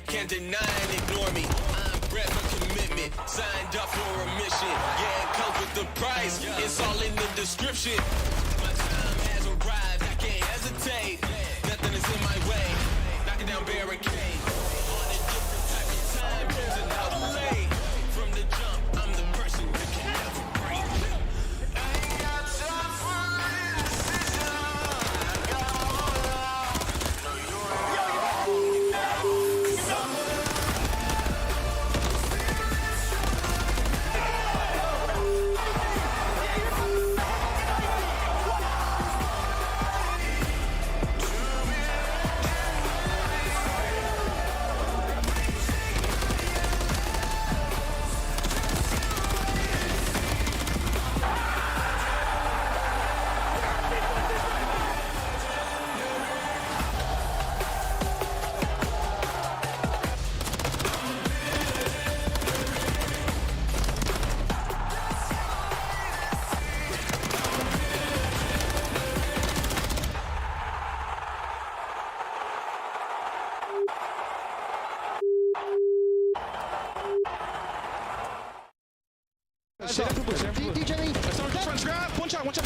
Can't deny and ignore me. I'm bred for commitment, signed up for a mission. Yeah, it comes with the price. It's all in the description. My time has arrived. I can't hesitate. Nothing is in my way. Knocking down barricades. On a different type of time, choosing how to lay. From the jump, I'm the person you can never break. I ain't got time for indecision. I got all out. No, you ain't got all. DJ, front grab, one shot, then.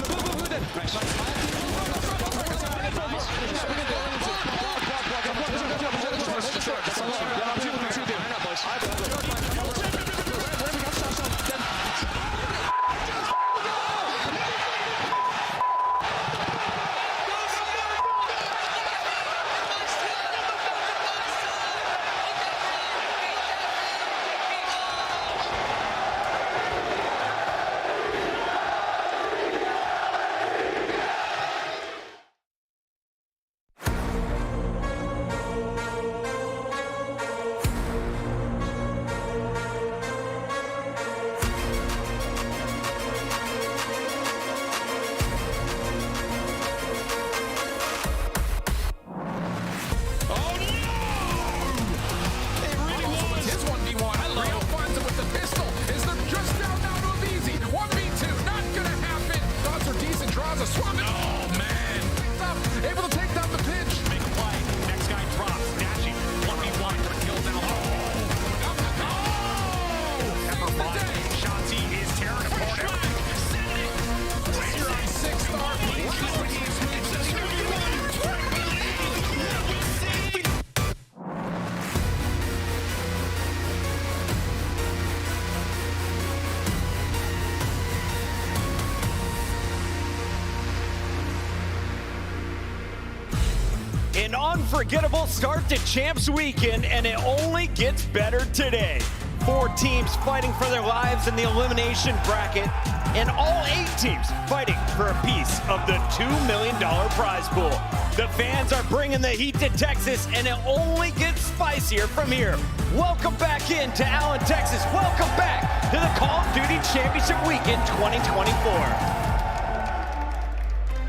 An unforgettable start to Champs Weekend, and it only gets better today. 4 teams fighting for their lives in the elimination bracket, and all 8 teams fighting for a piece of the $2 million prize pool. The fans are bringing the heat to Texas, and it only gets spicier from here. Welcome back into Allen, Texas. Welcome back to the Call of Duty Championship Weekend 2024.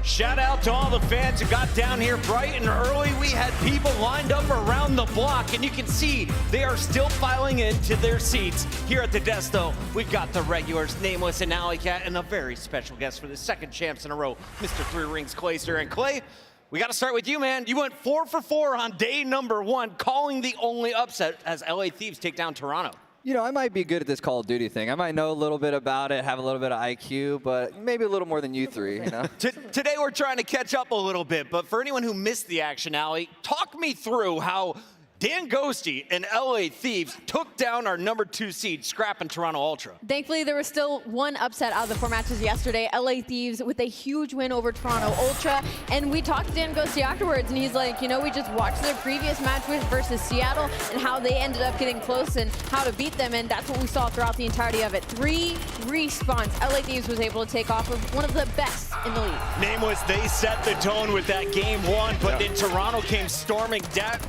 Shout out to all the fans who got down here bright and early. We had people lined up around the block, and you can see they are still filing into their seats. Here at the desk, though, we've got the regulars, Nameless and Alley Cat, and a very special guest for the second champs in a row, Mr. 3 Rings Clayster. And Clay, we got to start with you, man. You went 4 for 4 on day number 1, calling the only upset as LA Thieves take down Toronto. You know, I might be good at this Call of Duty thing. I might know a little bit about it, have a little bit of IQ, but maybe a little more than you 3, you know? Today we're trying to catch up a little bit, but for anyone who missed the action, Allie, talk me through how Dan Ghosty and LA Thieves took down our number 2 seed, Scrap and Toronto Ultra. Thankfully, there was still one upset out of the 4 matches yesterday. LA Thieves with a huge win over Toronto Ultra. And we talked to Dan Ghosty afterwards, and he's like, you know, we just watched their previous match versus Seattle and how they ended up getting close and how to beat them. And that's what we saw throughout the entirety of it. 3 respawns. LA Thieves was able to take off with one of the best in the league. Nameless, they set the tone with that game 1, but then Toronto came storming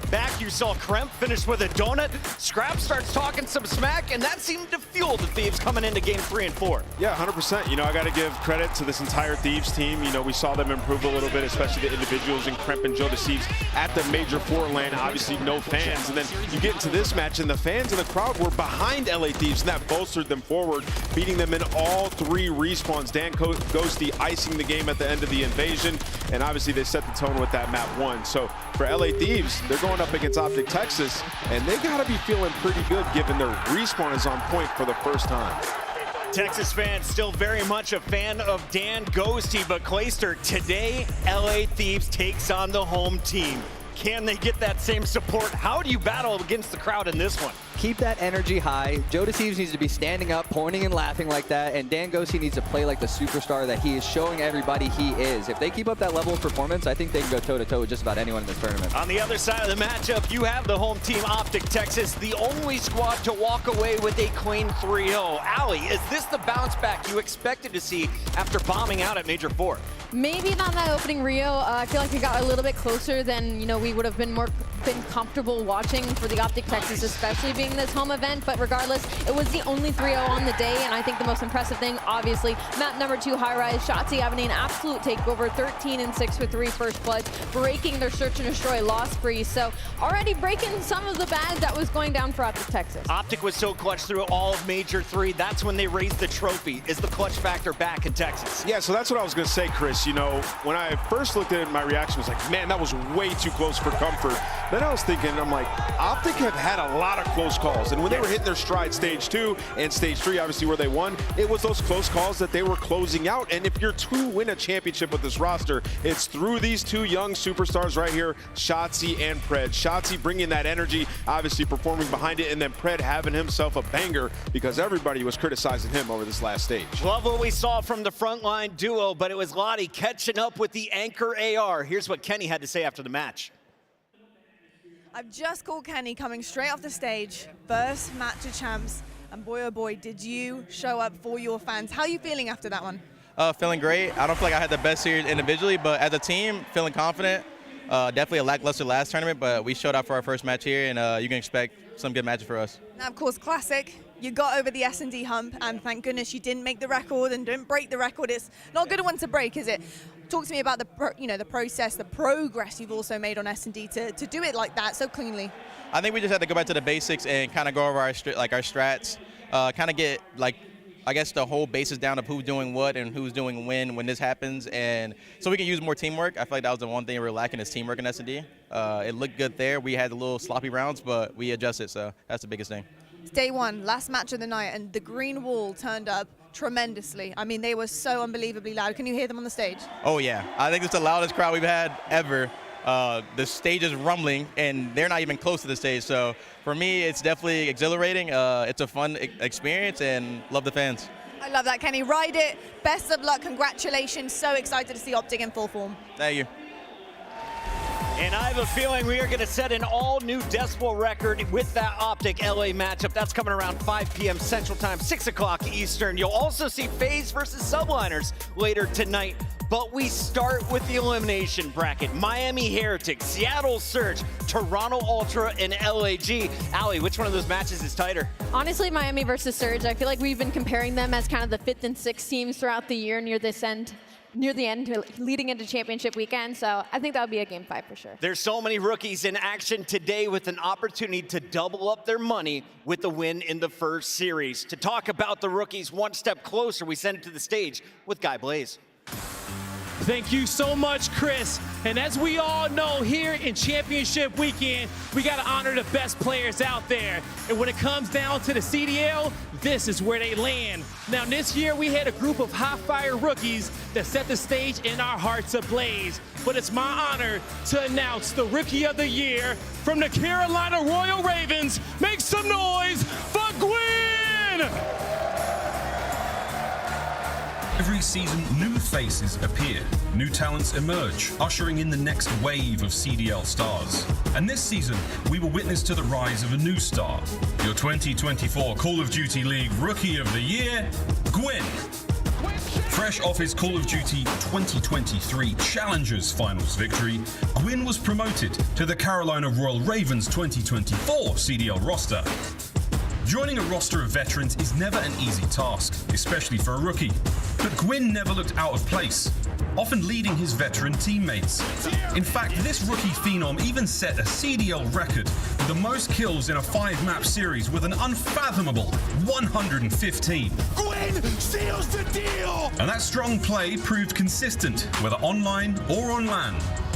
back. You saw Kremp finished with a donut. Scrap starts talking some smack, and that seemed to fuel the Thieves coming into game 3 and 4. Yeah, 100%. You know, I got to give credit to this entire Thieves team. You know, we saw them improve a little bit, especially the individuals in Kremp and Joe Deceives at the Major 4 lane. Obviously, no fans. And then you get into this match, and the fans in the crowd were behind LA Thieves, and that bolstered them forward, beating them in all 3 respawns. Dan Ghosty icing the game at the end of the invasion, and obviously they set the tone with that map 1. So for LA Thieves, they're going up against Optic Texas, and they got to be feeling pretty good given their respawn is on point for the first time. Texas fans still very much a fan of Dan Ghosty, but Clayster, today LA Thieves takes on the home team. Can they get that same support? How do you battle against the crowd in this one? Keep that energy high. Joe Deceives needs to be standing up, pointing and laughing like that, and Dan Ghosty needs to play like the superstar that he is showing everybody he is. If they keep up that level of performance, I think they can go toe-to-toe with just about anyone in this tournament. On the other side of the matchup, you have the home team, Optic Texas, the only squad to walk away with a clean 3-0. Allie, is this the bounce back you expected to see after bombing out at Major 4? Maybe not that opening Rio. I feel like we got a little bit closer than we would have been comfortable watching for the Optic Texas, especially being this home event. But regardless, it was the only 3-0 on the day, and I think the most impressive thing, obviously, map number 2, High Rise, Shotzzy having an absolute takeover, 13 and 6 with 3 first bloods, breaking their search and destroy loss free. So already breaking some of the bad that was going down for Optic Texas. Optic was so clutch through all of Major 3. That's when they raised the trophy. Is the clutch factor back in Texas? Yeah, so that's what I was going to say, Chris. You know, when I first looked at it, my reaction was like, man, that was way too close for comfort. Then I was thinking, I'm like, Optic have had a lot of close calls. And when they were hitting their stride stage 2 and stage 3, obviously where they won, it was those close calls that they were closing out. And if you're to win a championship with this roster, it's through these 2 young superstars right here, Shotzzy and Pred. Shotzzy bringing that energy, obviously performing behind it, and then Pred having himself a banger because everybody was criticizing him over this last stage. Love what we saw from the frontline duo, but it was Lottie catching up with the anchor AR. Here's what Kenny had to say after the match. I've just called Kenny coming straight off the stage, first match of champs, and boy oh boy, did you show up for your fans. How are you feeling after that one? Feeling great. I don't feel like I had the best series individually, but as a team, feeling confident. Definitely a lackluster last tournament, but we showed up for our first match here, and you can expect some good matches for us. Now, of course, classic. You got over the S&D hump, and thank goodness you didn't make the record and didn't break the record. It's not a good one to break, is it? Talk to me about the process, the progress you've also made on S&D to do it like that so cleanly. I think we just had to go back to the basics and kind of go over our strats, kind of get I guess the whole basis down of who's doing what and who's doing when this happens, and so we can use more teamwork. I feel like that was the one thing we were lacking is teamwork in S&D. It looked good there. We had a little sloppy rounds, but we adjusted, so that's the biggest thing. It's day 1, last match of the night, and the green wall turned up tremendously. I mean, they were so unbelievably loud. Can you hear them on the stage? Oh yeah, I think it's the loudest crowd we've had ever. The stage is rumbling, and they're not even close to the stage. So for me, it's definitely exhilarating. It's a fun experience, and love the fans. I love that, Kenny. Ride it. Best of luck. Congratulations. So excited to see Optic in full form. Thank you. And I have a feeling we are going to set an all-new decibel record with that Optic LA matchup. That's coming around 5 p.m. Central Time, 6 o'clock Eastern. You'll also see FaZe versus Subliners later tonight. But we start with the elimination bracket. Miami Heretics, Seattle Surge, Toronto Ultra, and LAG. Allie, which one of those matches is tighter? Honestly, Miami versus Surge. I feel like we've been comparing them as kind of the 5th and 6th teams throughout the year near the end, leading into championship weekend. So I think that would be a game 5 for sure. There's so many rookies in action today with an opportunity to double up their money with the win in the first series. To talk about the rookies one step closer, we send it to the stage with Guy Blaze. Thank you so much, Chris. And as we all know, here in championship weekend, we got to honor the best players out there. And when it comes down to the CDL, this is where they land. Now, this year, we had a group of hot-fire rookies that set the stage in our hearts ablaze. But it's my honor to announce the Rookie of the Year from the Carolina Royal Ravens. Make some noise for Gwyn! Every season, new faces appear, new talents emerge, ushering in the next wave of CDL stars. And this season, we were witness to the rise of a new star. Your 2024 Call of Duty League Rookie of the Year, Gwyn. Fresh off his Call of Duty 2023 Challengers Finals victory, Gwyn was promoted to the Carolina Royal Ravens 2024 CDL roster. Joining a roster of veterans is never an easy task, especially for a rookie. But Gwyn never looked out of place, often leading his veteran teammates. In fact, this rookie phenom even set a CDL record with the most kills in a 5-map series with an unfathomable 115. Gwyn seals the deal! And that strong play proved consistent, whether online or on LAN.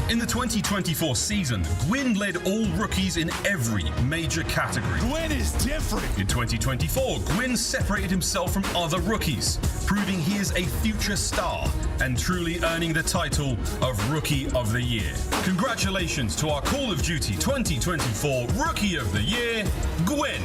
In the 2024 season, Gwyn led all rookies in every major category. Gwyn is different. In 2024, Gwyn separated himself from other rookies, proving he is a future star and truly earning the title of Rookie of the Year. Congratulations to our Call of Duty 2024 Rookie of the Year, Gwyn.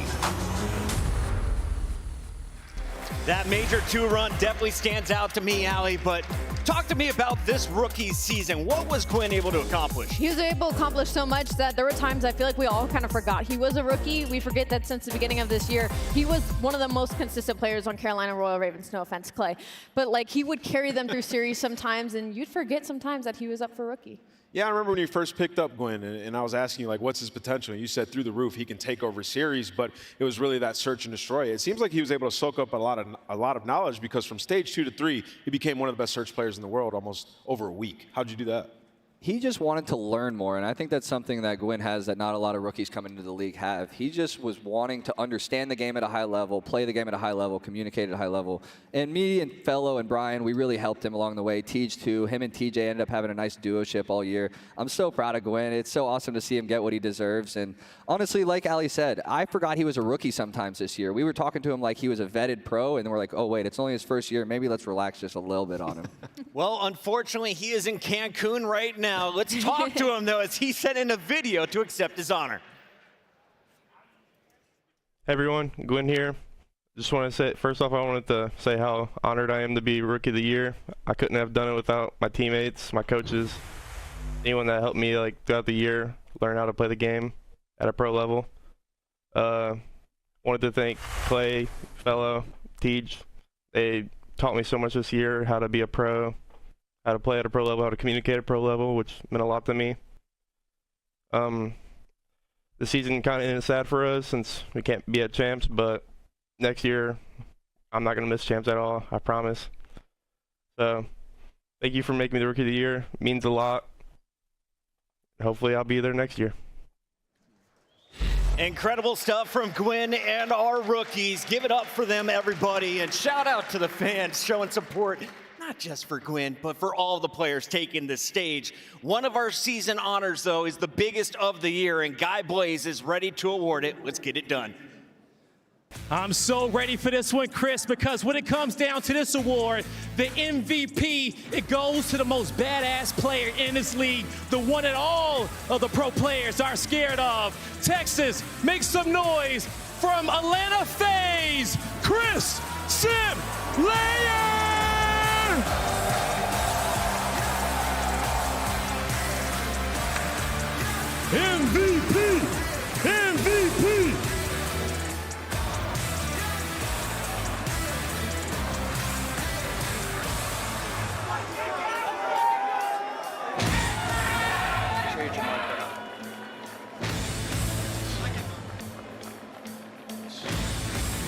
That Major 2 run definitely stands out to me, Ali, but talk to me about this rookie season. What was Gwyn able to accomplish? He was able to accomplish so much that there were times I feel like we all kind of forgot he was a rookie. We forget that since the beginning of this year, he was one of the most consistent players on Carolina Royal Ravens. No offense, Clay. But like he would carry them through series sometimes, and you'd forget sometimes that he was up for rookie. Yeah, I remember when you first picked up Gwyn, and I was asking you, like, what's his potential? And you said through the roof, he can take over series, but it was really that search and destroy. It seems like he was able to soak up a lot of knowledge, because from stage 2 to 3, he became one of the best search players in the world almost over a week. How'd you do that? He just wanted to learn more, and I think that's something that Gwyn has that not a lot of rookies coming into the league have. He just was wanting to understand the game at a high level, play the game at a high level, communicate at a high level. And me and Fellow and Brian, we really helped him along the way. Tej too. Him and TJ ended up having a nice duo-ship all year. I'm so proud of Gwyn. It's so awesome to see him get what he deserves. And honestly, like Ali said, I forgot he was a rookie sometimes this year. We were talking to him like he was a vetted pro, and we're like, oh, wait, it's only his first year. Maybe let's relax just a little bit on him. Well, unfortunately, he is in Cancun right now. Let's talk to him, though, as he sent in a video to accept his honor. Hey everyone, Gwyn here. Just want to say, first off, I wanted to say how honored I am to be Rookie of the Year. I couldn't have done it without my teammates, my coaches, anyone that helped me like throughout the year learn how to play the game at a pro level. Wanted to thank Clay, Fellow, Tej. They taught me so much this year, how to be a pro, how to play at a pro level, how to communicate at a pro level, which meant a lot to me. The season kind of ended sad for us since we can't be at champs, but next year I'm not going to miss champs at all, I promise. So thank you for making me the Rookie of the Year. It means a lot. Hopefully I'll be there next year. Incredible stuff from Gwyn and our rookies. Give it up for them, everybody, and shout out to the fans showing support, not just for Gwyn, but for all the players taking the stage. One of our season honors, though, is the biggest of the year, and Guy Blaze is ready to award it. Let's get it done. I'm so ready for this one, Chris, because when it comes down to this award, the MVP, it goes to the most badass player in this league, the one that all of the pro players are scared of. Texas, make some noise from Atlanta FaZe, Chris Simlayer! MVP! MVP!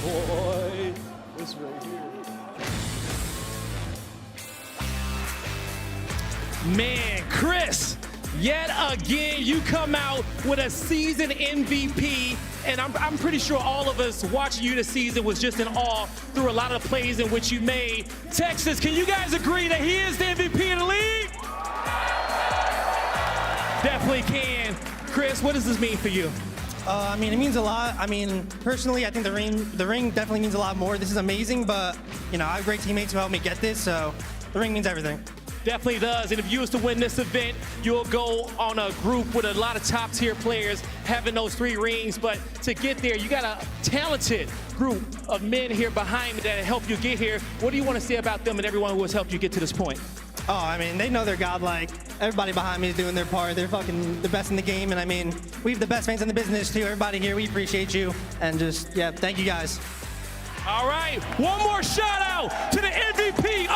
Boy, this right here. Man, Chris, yet again, you come out with a season MVP, and I'm pretty sure all of us watching you this season was just in awe through a lot of the plays in which you made. Texas, can you guys agree that he is the MVP of the league? Definitely can. Chris, what does this mean for you? I mean, it means a lot. I mean, personally, I think the ring definitely means a lot more. This is amazing, but, you know, I have great teammates who helped me get this, so the ring means everything. Definitely does, and if you was to win this event, you'll go on a group with a lot of top-tier players having those 3 rings, but to get there, you got a talented group of men here behind me that help you get here. What do you want to say about them and everyone who has helped you get to this point? Oh, I mean, they know they're godlike. Everybody behind me is doing their part. They're fucking the best in the game, and I mean, we have the best fans in the business, too. Everybody here, we appreciate you, and just, yeah, thank you guys. All right, one more shout out to the MVP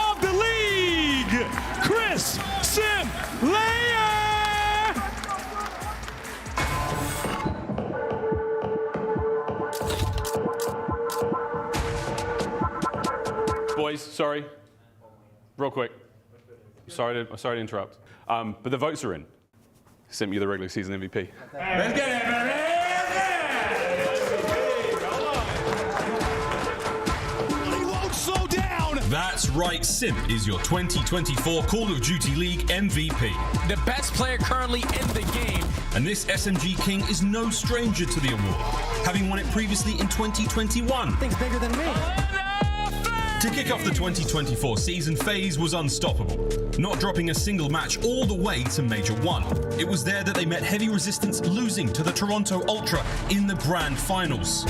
Boys, sorry. Real quick. Sorry to interrupt. But the votes are in. Simp, you're the regular season MVP. Let's get it, baby! He won't slow down. That's right, Simp is your 2024 Call of Duty League MVP. The best player currently in the game. And this SMG King is no stranger to the award, having won it previously in 2021. Things bigger than me. To kick off the 2024 season, FaZe was unstoppable, not dropping a single match all the way to Major 1. It was there that they met heavy resistance, losing to the Toronto Ultra in the Grand Finals.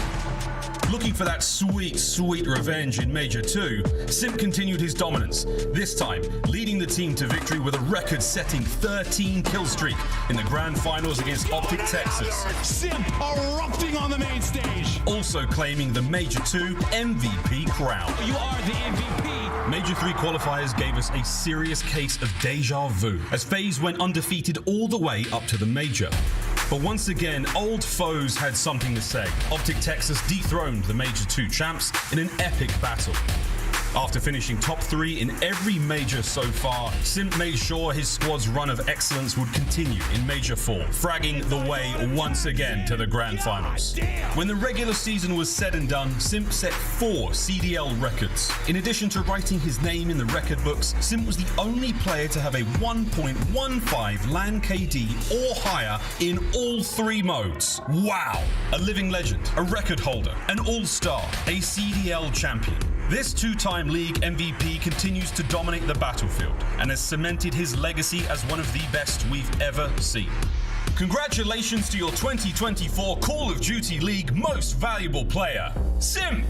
Looking for that sweet, sweet revenge in Major 2, Simp continued his dominance, this time leading the team to victory with a record-setting 13 kill streak in the Grand Finals against Optic Texas. Simp erupting on the main stage. Also claiming the Major 2 MVP crown. You are the MVP. Major 3 qualifiers gave us a serious case of deja vu, as FaZe went undefeated all the way up to the Major. But once again, old foes had something to say. Optic Texas dethroned the Major 2 champs in an epic battle. After finishing top 3 in every major so far, Simp made sure his squad's run of excellence would continue in Major 4, fragging the way once again to the Grand Finals. When the regular season was said and done, Simp set 4 CDL records. In addition to writing his name in the record books, Simp was the only player to have a 1.15 LAN KD or higher in all 3 modes. Wow! A living legend, a record holder, an all-star, a CDL champion. This 2-time league MVP continues to dominate the battlefield and has cemented his legacy as one of the best we've ever seen. Congratulations to your 2024 Call of Duty League Most Valuable Player, Simp!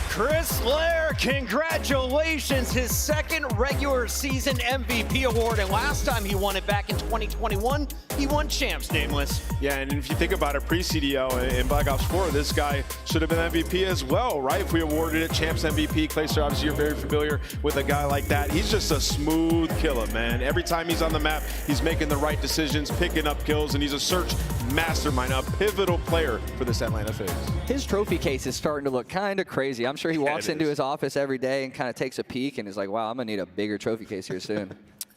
Chris Lair, congratulations, his second regular season MVP award, and last time he won it back in 2021, he won Champs, Nameless. Yeah, and if you think about it, pre-CDL in Black Ops 4, this guy should have been MVP as well, right? If we awarded it Champs MVP, Clayster, obviously you're very familiar with a guy like that. He's just a smooth killer, man. Every time he's on the map, he's making the right decisions, picking up kills, and he's a search mastermind, a pivotal player for this Atlanta FaZe. His trophy case is starting to look kind of crazy. I'm sure he walks into his office every day and kind of takes a peek and is like, wow, I'm going to need a bigger trophy case here soon.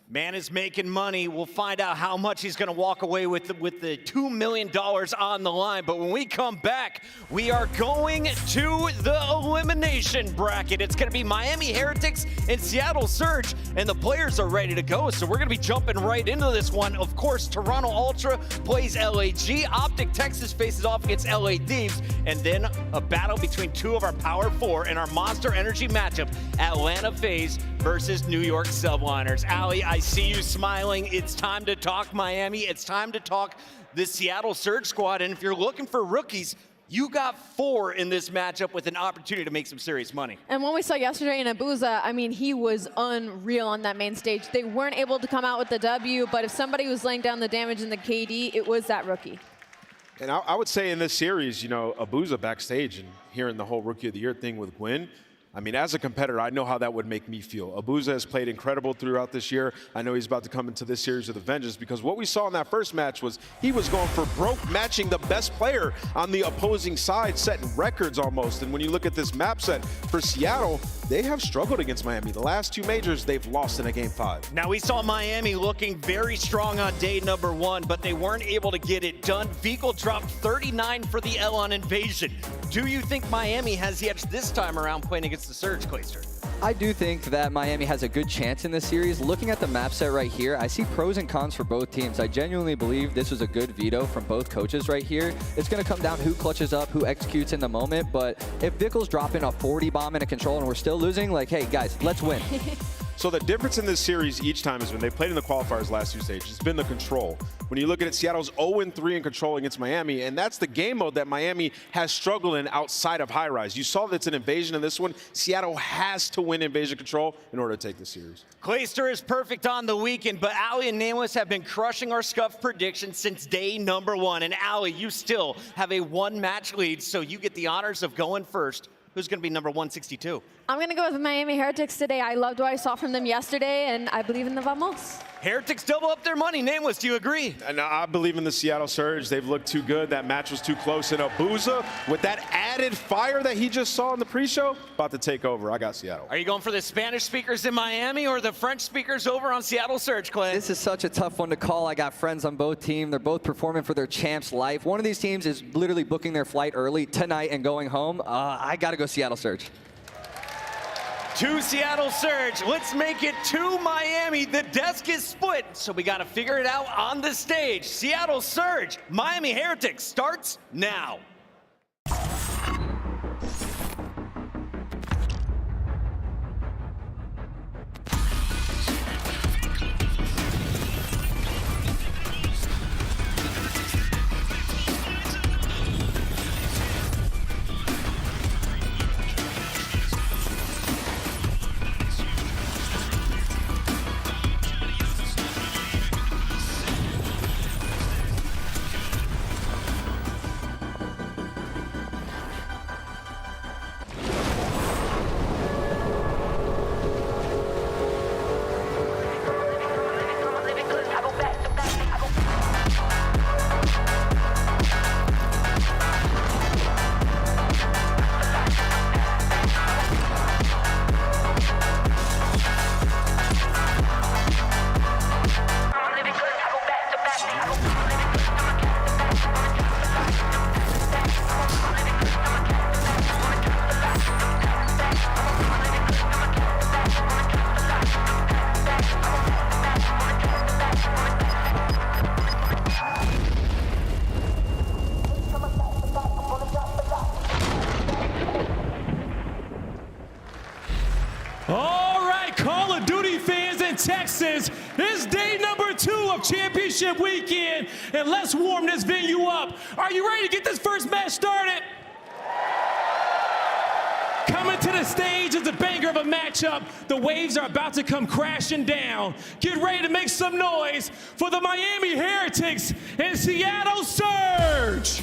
Man is making money. We'll find out how much he's going to walk away with the $2 million on the line. But when we come back, we are going to the elimination bracket. It's going to be Miami Heretics and Seattle Surge, and the players are ready to go. So we're going to be jumping right into this one. Of course, Toronto Ultra plays LAG. Optic Texas faces off against LA Thieves. And then a battle between 2 of our Power 4 in our Monster Energy matchup, Atlanta FaZe versus New York Subliners. Allie, I see you smiling. It's time to talk Miami. It's time to talk the Seattle Surge squad. And if you're looking for rookies, you got 4 in this matchup with an opportunity to make some serious money. And what we saw yesterday in Abuza, I mean, he was unreal on that main stage. They weren't able to come out with the W, but if somebody was laying down the damage in the KD, it was that rookie. And I would say in this series, you know, Abuza backstage and hearing the whole Rookie of the Year thing with Gwyn, I mean, as a competitor, I know how that would make me feel. Abuza has played incredible throughout this year. I know he's about to come into this series with a vengeance, because what we saw in that first match was he was going for broke, matching the best player on the opposing side, setting records almost. And when you look at this map set for Seattle, they have struggled against Miami. The last 2 majors, they've lost in a Game 5. Now, we saw Miami looking very strong on day number 1, but they weren't able to get it done. Vehicle dropped 39 for the Elon Invasion. Do you think Miami has the edge this time around playing against the Surge, Clayster? I do think that Miami has a good chance in this series. Looking at the map set right here, I see pros and cons for both teams. I genuinely believe this was a good veto from both coaches right here. It's going to come down who clutches up, who executes in the moment. But if Vickle's dropping a 40 bomb in a control and we're still losing, like, hey, guys, let's win. So the difference in this series each time is when they played in the qualifiers last 2 stages, it's been the control. When you look at it, Seattle's 0-3 in control against Miami, and that's the game mode that Miami has struggled in outside of high rise. You saw that it's an invasion in this one. Seattle has to win invasion control in order to take the series. Clayster is perfect on the weekend, but Allie and Nameless have been crushing our scuff predictions since day number 1. And Allie, you still have a 1-match lead, so you get the honors of going first. Who's going to be number 162? I'm going to go with Miami Heretics today. I loved what I saw from them yesterday, and I believe in the Vamos. Heretics double up their money. Nameless, do you agree? And I believe in the Seattle Surge. They've looked too good. That match was too close. And Abuza, with that added fire that he just saw in the pre-show, about to take over. I got Seattle. Are you going for the Spanish speakers in Miami or the French speakers over on Seattle Surge, Clay? This is such a tough one to call. I got friends on both teams. They're both performing for their champs life. One of these teams is literally booking their flight early tonight and going home. I got to go Seattle Surge. To Seattle Surge. Let's make it to Miami. The desk is split, so we got to figure it out on the stage. Seattle Surge, Miami Heretics starts now. Texas. It's day number 2 of championship weekend, and let's warm this venue up. Are you ready to get this first match started? Coming to the stage is a banger of a matchup. The waves are about to come crashing down. Get ready to make some noise for the Miami Heretics and Seattle Surge.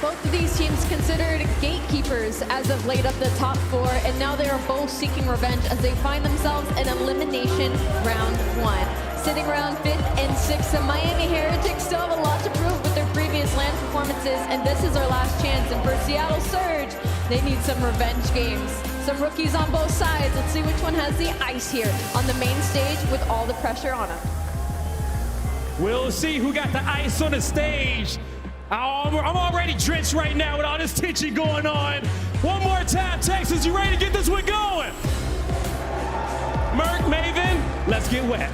Both of these teams considered gatekeepers as of late of the top 4, and now they are both seeking revenge as they find themselves in Elimination Round 1. Sitting around 5th and 6th, the Miami Heretics still have a lot to prove with their previous LAN performances, and this is our last chance. And for Seattle Surge, they need some revenge games. Some rookies on both sides. Let's see which one has the ice here on the main stage with all the pressure on them. We'll see who got the ice on the stage. I'm already drenched right now with all this tension going on. One more time, Texas, you ready to get this one going? Merc, Maven, let's get wet.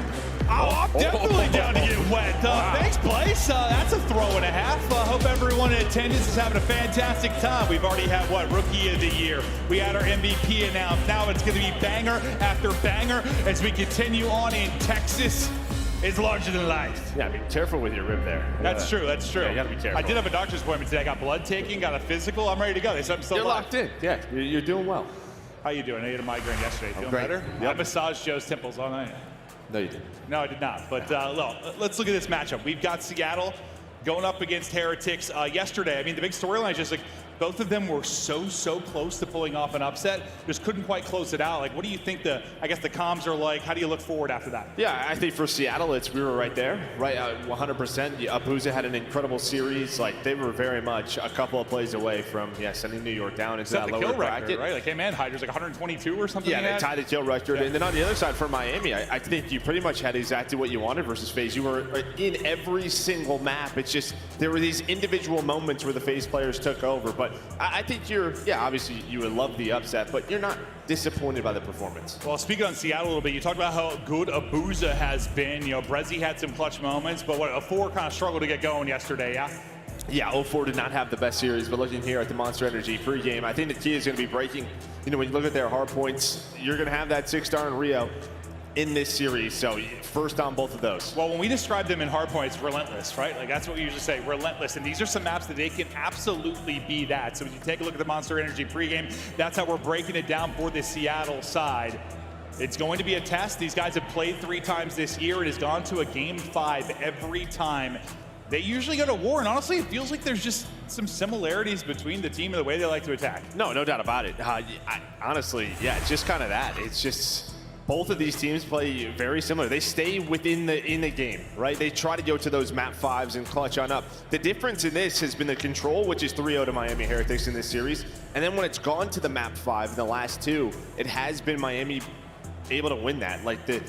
Oh, I'm definitely down to get wet. Thanks, Blaze. That's a throw and a half. Hope everyone in attendance is having a fantastic time. We've already had, what, Rookie of the Year. We had our MVP announced. Now it's going to be banger after banger as we continue on in Texas. It's larger than life. Yeah, be careful with your rib there. That's true, that's true. Yeah, you gotta be careful. I did have a doctor's appointment today. I got blood taken, got a physical. I'm ready to go. They said I'm still You're locked in. Yeah, you're doing well. How you doing? I had a migraine yesterday. Feeling better? Yep. I massaged Joe's temples all night. No, you didn't. No, I did not. But let's look at this matchup. We've got Seattle going up against Heretics. Yesterday, I mean, the big storyline is just like both of them were so close to pulling off an upset. Just couldn't quite close it out. Like, what do you think the comms are like? How do you look forward after that? Yeah, I think for Seattle, we were right there, right? 100%. Abuza had an incredible series. Like, they were very much a couple of plays away from, sending New York down into that lower kill bracket. Record, right? Like, hey, man, Hydra's like 122 or something. Yeah, they tied the kill record. Yeah. And then on the other side for Miami, I think you pretty much had exactly what you wanted versus FaZe. You were in every single map. It's just there were these individual moments where the FaZe players took over. But I think obviously you would love the upset, but you're not disappointed by the performance. Well, speaking on Seattle a little bit, you talked about how good Abuza has been. You know, Brezzy had some clutch moments, but what, A4 kind of struggled to get going yesterday, yeah? Yeah, 0-4 did not have the best series, but looking here at the Monster Energy pregame, I think the key is going to be breaking. You know, when you look at their hard points, you're going to have that 6-star in Rio in this series, so first on both of those. Well, when we describe them in hardpoint, it's relentless, right? Like, that's what we usually say, relentless. And these are some maps that they can absolutely be that. So when you take a look at the Monster Energy pregame, that's how we're breaking it down for the Seattle side. It's going to be a test. These guys have played 3 times this year. It has gone to a game 5 every time. they usually go to war, and honestly, it feels like there's just some similarities between the team and the way they like to attack. No doubt about it. Honestly, yeah, it's just kind of that. It's just both of these teams play very similar. They stay in the game, right? They try to go to those map 5s and clutch on up. The difference in this has been the control, which is 3-0 to Miami Heretics in this series. And then when it's gone to the map 5 in the last 2, it has been Miami able to win that. Like the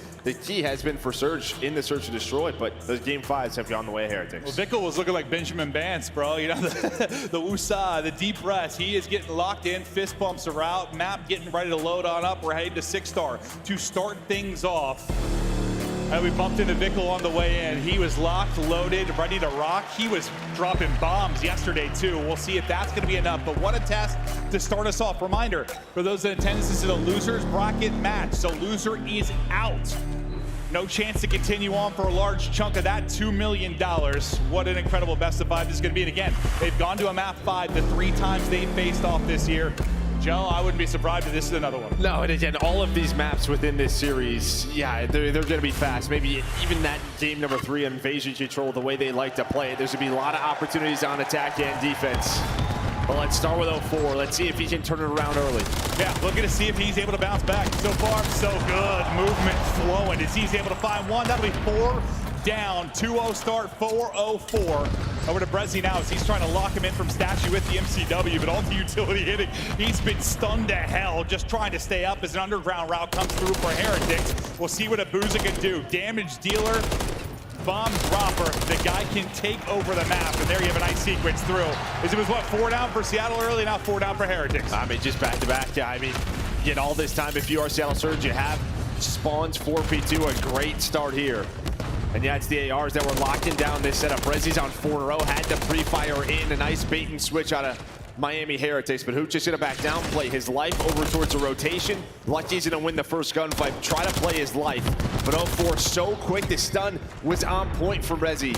key has been for Surge in the search to destroy it, but those game 5s have gone the way of Heretics. Well, Vickle was looking like Benjamin Bance, bro. You know, the woosah, the deep breaths. He is getting locked in, fist pumps are out, map getting ready to load on up. We're heading to 6-star to start things off. And we bumped into Vickle on the way in. He was locked, loaded, ready to rock. He was dropping bombs yesterday, too. We'll see if that's going to be enough. But what a test to start us off. Reminder, for those in attendance, this is a loser's bracket match. So loser is out. No chance to continue on for a large chunk of that $2 million. What an incredible best of 5 this is going to be. And again, they've gone to a map 5 the 3 times they've faced off this year. Joe, I wouldn't be surprised if this is another one. No, and again, all of these maps within this series, yeah, they're going to be fast. Maybe even that game number 3, Invasion Control, the way they like to play it, there's going to be a lot of opportunities on attack and defense. But let's start with 04. Let's see if he can turn it around early. Yeah, looking to see if he's able to bounce back. So far, so good. Movement flowing. As he's able to find one, that'll be 4 down. 2-0 start, 4-0-4. Over to Brezzi now as he's trying to lock him in from Statue with the MCW, but all the utility hitting. He's been stunned to hell, just trying to stay up as an underground route comes through for Heretics. We'll see what Abuza can do. Damage dealer, bomb dropper. The guy can take over the map, and there you have a nice sequence through. As it was, what, 4 down for Seattle early, now 4 down for Heretics. I mean, just back-to-back. Yeah, I mean, you get all this time. If you are Seattle Surge, you have spawns 4P2, a great start here. And yeah, it's the ARs that were locking down this setup. Rezzi's on 4-0, had to pre-fire in. A nice bait and switch out of Miami Heretics, but Hooch is gonna back down, play his life over towards a rotation. Lucky's gonna win the first gunfight, try to play his life. But 04 so quick, the stun was on point for Rezzi.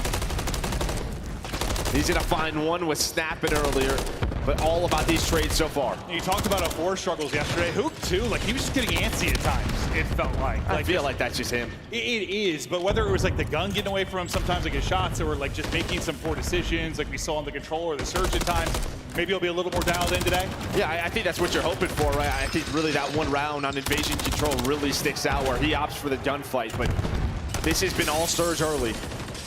He's gonna find one with snapping earlier, but all about these trades so far. You talked about 04 struggles yesterday. Hook too, like he was just getting antsy at times, it felt like. I feel like that's just him. It is, but whether it was like the gun getting away from him sometimes, like his shots, or like just making some poor decisions like we saw on the controller or the Surge at times, maybe he'll be a little more dialed in today. Yeah, I think that's what you're hoping for, right? I think really that one round on Invasion Control really sticks out where he opts for the gunfight, but this has been all Surge early.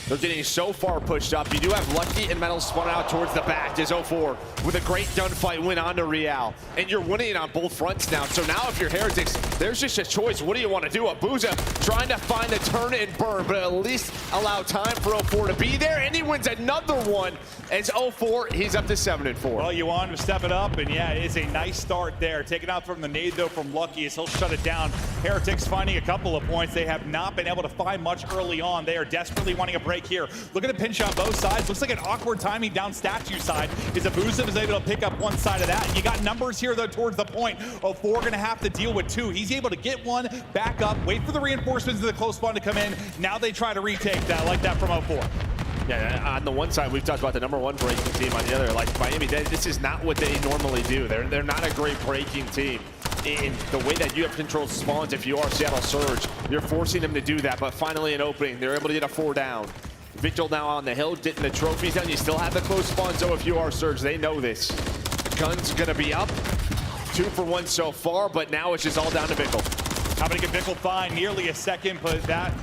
They're getting so far pushed up. You do have Lucky and Metal spun out towards the back as 04 with a great gunfight win onto Real. And you're winning it on both fronts now. So now if you're Heretics, there's just a choice. What do you want to do? Abuza trying to find the turn and burn, but at least allow time for 04 to be there. And he wins another one as 04, he's up to 7-4. Well, you want him to step it up, and yeah, it is a nice start there. Taken out from the nade, though, from Lucky as he'll shut it down. Heretics finding a couple of points. They have not been able to find much early on. They are desperately wanting a break here. Look at the pinch on both sides. Looks like an awkward timing down Statue side. Is Abuza is able to pick up one side of that. You got numbers here, though, towards the point. 04 going to have to deal with 2. He's able to get one, back up, wait for the reinforcements of the close spawn to come in. Now they try to retake that. I like that from 04. Yeah, on the one side, we've talked about the #1 breaking team. On the other, like Miami, this is not what they normally do. They're not a great breaking team. In the way that you have controlled spawns, if you are Seattle Surge, you're forcing them to do that. But finally, an opening. They're able to get a 4 down. Vigil now on the hill, getting the trophies down. You still have the close spawns, though, if you are Surge. They know this. Gun's going to be up. 2 for 1 so far, but now it's just all down to Vigil. How many can Vigil find? Nearly a second, but that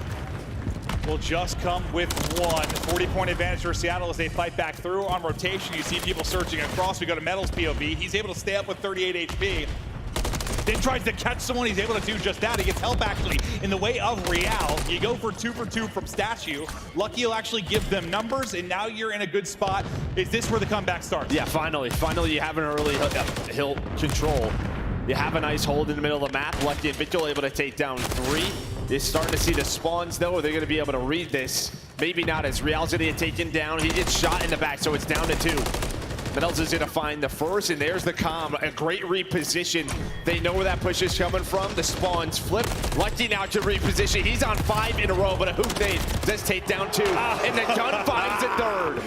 will just come with 1. 40-point advantage for Seattle as they fight back through. On rotation, you see people searching across. We go to Metal's POV. He's able to stay up with 38 HP. Then tries to catch someone. He's able to do just that. He gets help actually in the way of Real. You go for 2 for 2 from Statue. Lucky will actually give them numbers, and now you're in a good spot. Is this where the comeback starts? Yeah, finally you have an early hill control. You have a nice hold in the middle of the map. Lucky and Vigil able to take down 3. They're starting to see the spawns, though. They're going to be able to read this. Maybe not, as Real's going to get taken down. He gets shot in the back, so it's down to 2. Metals is going to find the first, and there's the comm. A great reposition. They know where that push is coming from. The spawns flip. Lucky now to reposition. He's on 5 in a row, but a hoop nade does take down 2. And the gun finds a 3rd.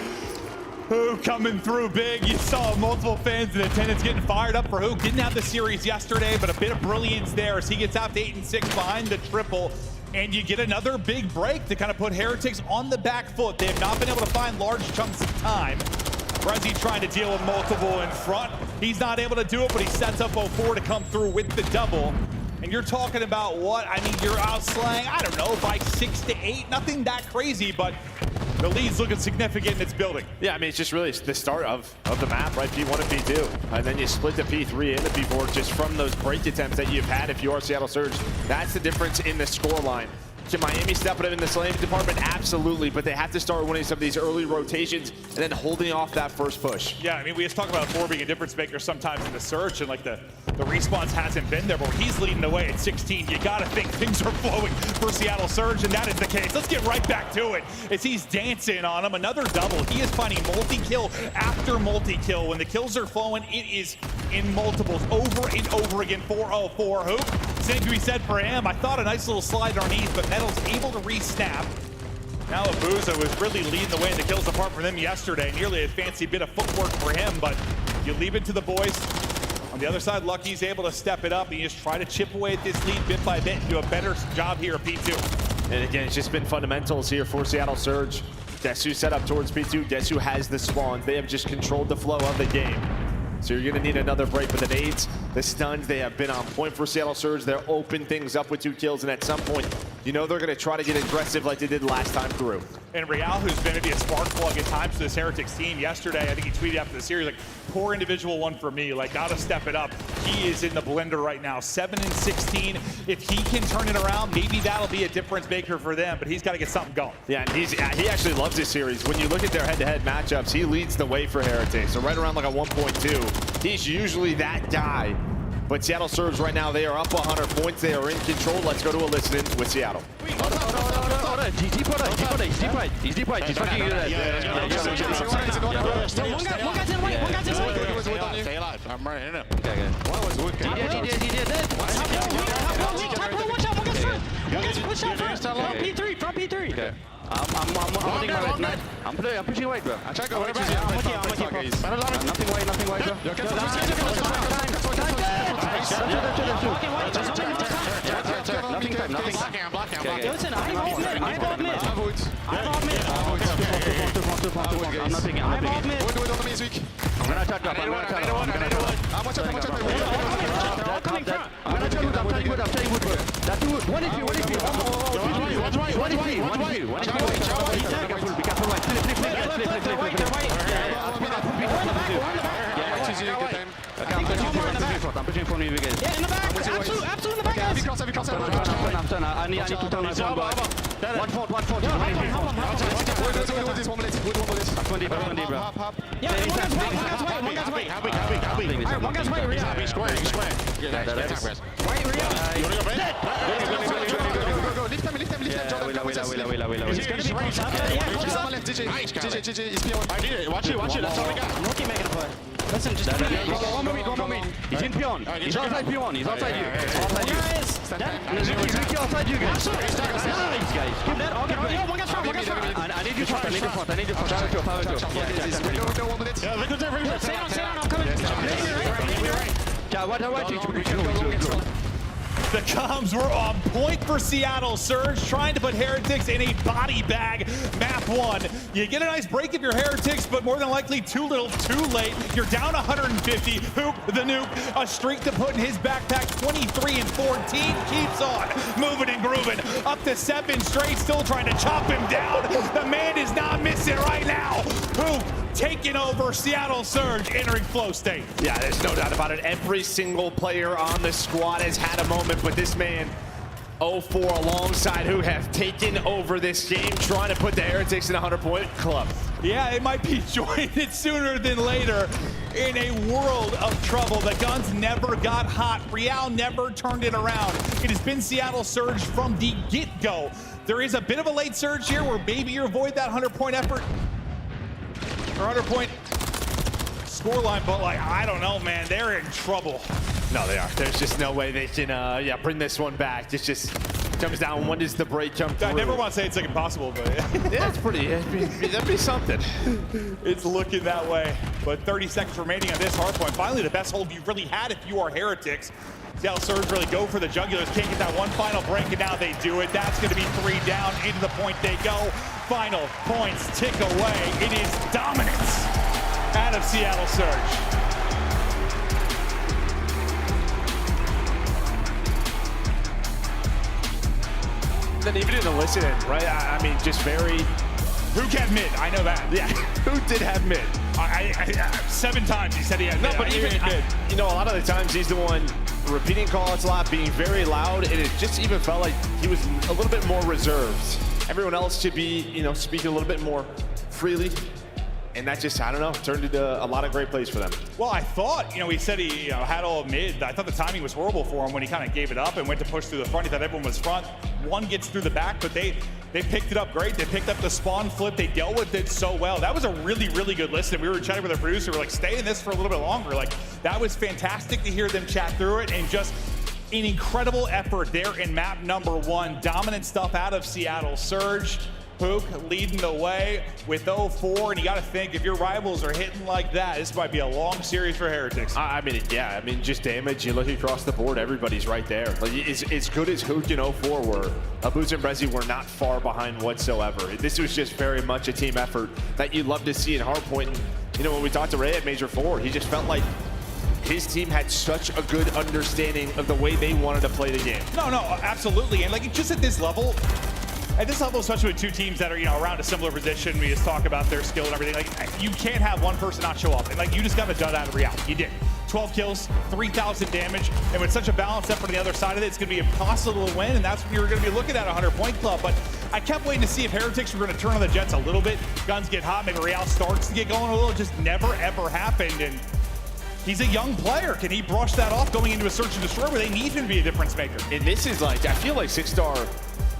Who coming through big. You saw multiple fans in attendance getting fired up for Who. Didn't have the series yesterday, but a bit of brilliance there as he gets out to 8 and 6 behind the triple. and you get another big break to kind of put Heretics on the back foot. They have not been able to find large chunks of time. Rezi trying to deal with multiple in front. He's not able to do it, but he sets up 0-4 to come through with the double. And you're talking about what? I mean, you're outslaying, I don't know, by 6 to 8. Nothing that crazy, but the lead's looking significant and it's building. Yeah, I mean, it's just really the start of the map, right? P1 and P2. And then you split the P3 and the P4 just from those break attempts that you've had if you are Seattle Surge. That's the difference in the score line. Can Miami step it up in the slaying department? Absolutely, but they have to start winning some of these early rotations and then holding off that first push. Yeah, I mean, we just talk about 4 being a difference maker sometimes in the Surge, and like the response hasn't been there, but he's leading the way at 16. You gotta think things are flowing for Seattle Surge, and that is the case. Let's get right back to it as he's dancing on him. Another double. He is finding multi-kill after multi-kill. When the kills are flowing, it is in multiples over and over again. 4-0-4 Hoop. Same can be said for him. I thought a nice little slide underneath, but Metal's able to re-snap. Now Abuza was really leading the way in the kills apart from them yesterday. Nearly a fancy bit of footwork for him, but you leave it to the boys. On the other side, Lucky's able to step it up and just try to chip away at this lead bit by bit and do a better job here at P2. And again, it's just been fundamentals here for Seattle Surge. Guess who set up towards P2? Guess who has the spawns? They have just controlled the flow of the game. So you're going to need another break, but the nades, the stuns, they have been on point for Seattle Surge. They'll open things up with 2 kills, and at some point, you know they're going to try to get aggressive like they did last time through. And Real, who's been maybe a spark plug at times for this Heretics team yesterday, I think he tweeted after the series, like, poor individual one for me, like, gotta step it up. He is in the blender right now, 7-16. If he can turn it around, maybe that'll be a difference maker for them, but he's got to get something going. Yeah, and he actually loves this series. When you look at their head-to-head matchups, he leads the way for Heretics. So right around like a 1.2, he's usually that guy. But Seattle Surge right now, they are up 100 points. They are in control. Let's go to a listen with Seattle. He's deep right. He's fucking One guy's in white, one guy's in white. Stay alive. I'm right in him. Okay. He did. Watch out, one guy's front. Push out front. From P3. Okay. I'm pushing white, bro. I try to go right back. Nothing white, bro. Nothing. I'm blocking. Listen, I involve mid. I'm not picking. What do we do on music? I'm gonna attack up. I'm gonna attack up. How much? I'm coming front. I'm telling you, bro. That's two. One if you. Be careful, white. I'm pushing for me again. Yeah, in the back. Absolute in the back. Heavy cross. I need to turn my phone back. 1-4. With this 1 minute. 20, bro. Yeah, one guy's white. Alright, one guy's white. He's square. White, Go. Lift him. He's gonna be close up. Yeah, Someone left. GG. He's P1. I did it. Watch it. That's all we got. I'm looking making a play. Listen, just one more meet. He's in Pion. He's outside Pion. He's outside you. He's Ricky outside you guys. Nice, guys. Keep that. I'll get it. One guy's front. I need you front. I need you front. Power to. Window 1 minute. Stay down. I'm coming. Yeah, what? The comms were on point for Seattle Surge, trying to put Heretics in a body bag. Map 1. You get a nice break if you're Heretics, but more than likely too little, too late. You're down 150. Hoop the nuke. A streak to put in his backpack. 23-14 keeps on moving and grooving. Up to 7 straight, still trying to chop him down. The man is not missing right now. Hoop taking over Seattle Surge, entering flow state. Yeah, there's no doubt about it. Every single player on the squad has had a moment, but this man, 0-4 alongside who have taken over this game, trying to put the Heretics in a 100-point club. Yeah, it might be joined sooner than later in a world of trouble. The guns never got hot. Real never turned it around. It has been Seattle Surge from the get-go. There is a bit of a late surge here where maybe you avoid that 100-point effort or 100-point scoreline, but like, I don't know, man, they're in trouble. No, they are. There's just no way they can bring this one back. It's just comes down. When does the break come through? I never want to say it's like impossible, but yeah, it's pretty. That'd be something. It's looking that way. But 30 seconds remaining on this hardpoint. Finally, the best hold you've really had if you are Heretics. Seattle Surge really go for the jugulars. Can't get that one final break, and now they do it. That's going to be 3 down. Into the point they go. Final points tick away. It is dominance out of Seattle Surge. Then even in the listening, right? I mean, just very... Who had mid? I know that. Yeah, who did have mid? 7 times he said he had mid. No, but even, you know, a lot of the times he's the one repeating calls a lot, being very loud, and it just even felt like he was a little bit more reserved. Everyone else should be, you know, speaking a little bit more freely. And that just, I don't know, turned into a lot of great plays for them. Well, I thought, you know, he said he had all mid. I thought the timing was horrible for him when he kind of gave it up and went to push through the front. He thought everyone was front. One gets through the back, but they picked it up great. They picked up the spawn flip. They dealt with it so well. That was a really, really good listen. We were chatting with our producer. We're like, stay in this for a little bit longer. Like, that was fantastic to hear them chat through it, and just an incredible effort there in map number 1. Dominant stuff out of Seattle Surge. Pook leading the way with 0-4, and you got to think, if your rivals are hitting like that, this might be a long series for Heretics. I mean, yeah, I mean, just damage. You look across the board, everybody's right there. Like, as good as Hook and 0-4 were, Abuz and Brezzy were not far behind whatsoever. This was just very much a team effort that you love to see in Hardpoint. And, you know, when we talked to Ray at Major 4, he just felt like his team had such a good understanding of the way they wanted to play the game. No, absolutely. And like, just at this level, especially with 2 teams that are, you know, around a similar position, we just talk about their skill and everything. Like, you can't have one person not show up. And like, you just got a dud out of reality. You did. 12 kills, 3,000 damage, and with such a balanced effort on the other side of it, it's going to be impossible to win, and that's what you're going to be looking at, a 100-point club. But I kept waiting to see if Heretics were going to turn on the Jets a little bit. Guns get hot, maybe Real starts to get going a little. It just never, ever happened. And he's a young player. Can he brush that off going into a search and destroy where they need him to be a difference maker? And this is like, I feel like 6-star,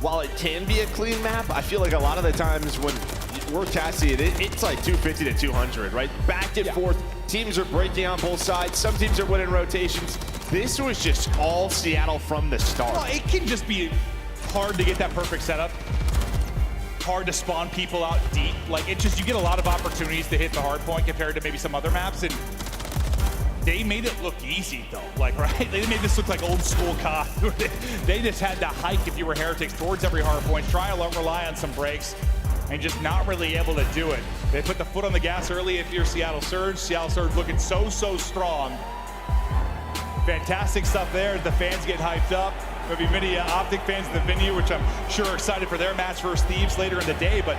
while it can be a clean map, I feel like a lot of the times when we're casting it, it's like 250 to 200, right? Back and forth. Teams are breaking on both sides. Some teams are winning rotations. This was just all Seattle from the start. Well, it can just be hard to get that perfect setup. Hard to spawn people out deep. Like, it just, you get a lot of opportunities to hit the hard point compared to maybe some other maps. And they made it look easy, though. Like, right? They made this look like old school COD. They just had to hike, if you were Heretics, towards every hard point, try to rely on some breaks, and just not really able to do it. They put the foot on the gas early if you're Seattle Surge. Seattle Surge looking so strong. Fantastic stuff there. The fans get hyped up. There'll be many Optic fans in the venue, which I'm sure are excited for their match versus Thieves later in the day, but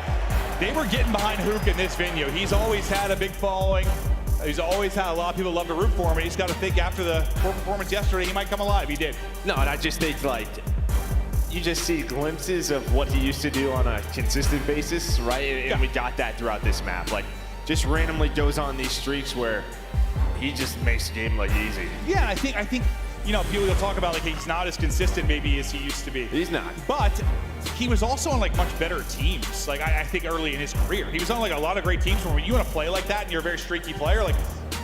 they were getting behind Hook in this venue. He's always had a big following. He's always had a lot of people love to root for him, and he's got to think after the poor performance yesterday, he might come alive. He did. No, and I just think, like, you just see glimpses of what he used to do on a consistent basis, right? And we got that throughout this map. Like, just randomly goes on these streaks where he just makes the game look easy. Yeah, I think you know, people will talk about like he's not as consistent maybe as he used to be. He's not. But he was also on like much better teams. Like I think early in his career, he was on like a lot of great teams where when you want to play like that and you're a very streaky player, like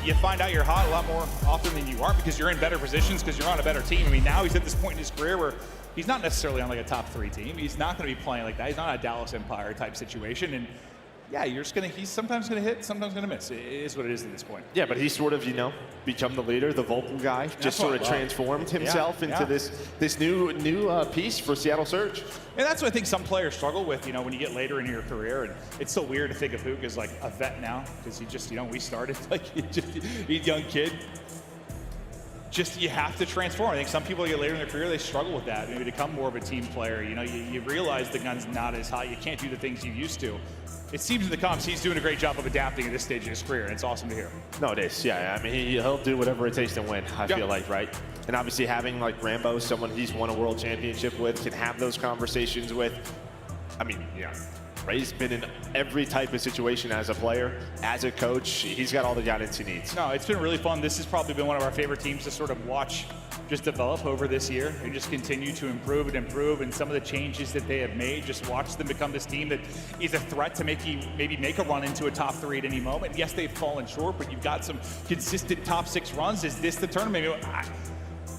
you find out you're hot a lot more often than you aren't because you're in better positions because you're on a better team. I mean, now he's at this point in his career where he's not necessarily on like a top 3 team. He's not going to be playing like that. He's not a Dallas Empire type situation. And yeah, he's sometimes going to hit, sometimes going to miss. It is what it is at this point. Yeah, but he's sort of, you know, become the leader, the vocal guy, just sort of transformed himself into this new piece for Seattle Surge. And that's what I think some players struggle with, you know, when you get later in your career. And it's so weird to think of Hook as like a vet now because he just, you know, we started like he's a young kid. Just, you have to transform. I think some people get later in their career, they struggle with that. Maybe become more of a team player. You know, you realize the gun's not as hot. You can't do the things you used to. It seems in the comps he's doing a great job of adapting at this stage of his career, and it's awesome to hear. No, it is. Yeah, I mean, he'll do whatever it takes to win, I feel like, right? And obviously having like Rambo, someone he's won a world championship with, can have those conversations with. I mean, yeah. Ray's been in every type of situation as a player, as a coach. He's got all the guidance he needs. No, it's been really fun. This has probably been one of our favorite teams to sort of watch just develop over this year and just continue to improve. And some of the changes that they have made, just watch them become this team that is a threat to maybe make a run into a top 3 at any moment. Yes, they've fallen short, but you've got some consistent top 6 runs. Is this the tournament?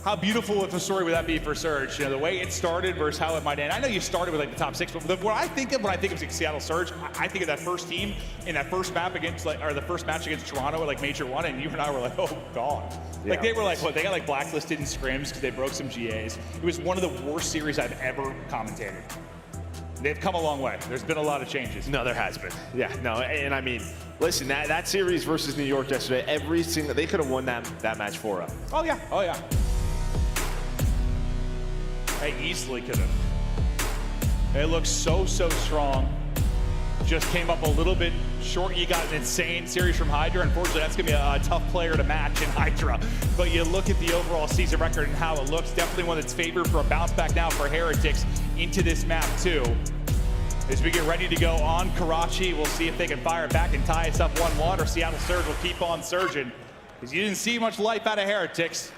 how beautiful of a story would that be for Surge? You know, the way it started versus how it might end. I know you started with like the top 6, but what I think of when I think of Seattle Surge, I think of that first team in that first map against, like, or the first match against Toronto at like Major 1, and you and I were like, oh god. Yeah. Like they were like, what? They got like blacklisted in scrims because they broke some GAs. It was one of the worst series I've ever commentated. They've come a long way. There's been a lot of changes. No, there has been. Yeah, no, and I mean, listen, that series versus New York yesterday, they could have won that match 4-0. Oh yeah, oh yeah. They easily could have. It looks so strong. Just came up a little bit short. You got an insane series from Hydra. Unfortunately, that's going to be a tough player to match in Hydra. But you look at the overall season record and how it looks. Definitely one that's favored for a bounce back now for Heretics into this map too. As we get ready to go on Karachi, we'll see if they can fire back and tie us up 1-1, or Seattle Surge will keep on surging. Because you didn't see much life out of Heretics.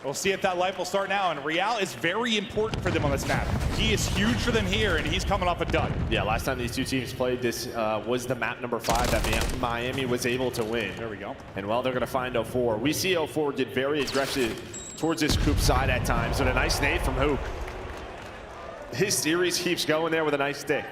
We'll see if that life will start now, and Real is very important for them on this map. He is huge for them here, and he's coming off a dud. Yeah, last time these two teams played, this was the map number 5 that Miami was able to win. There we go. And well, they're going to find 04. We see 04 get very aggressive towards this Coop side at times, but a nice nade from Hoop. His series keeps going there with a nice stick.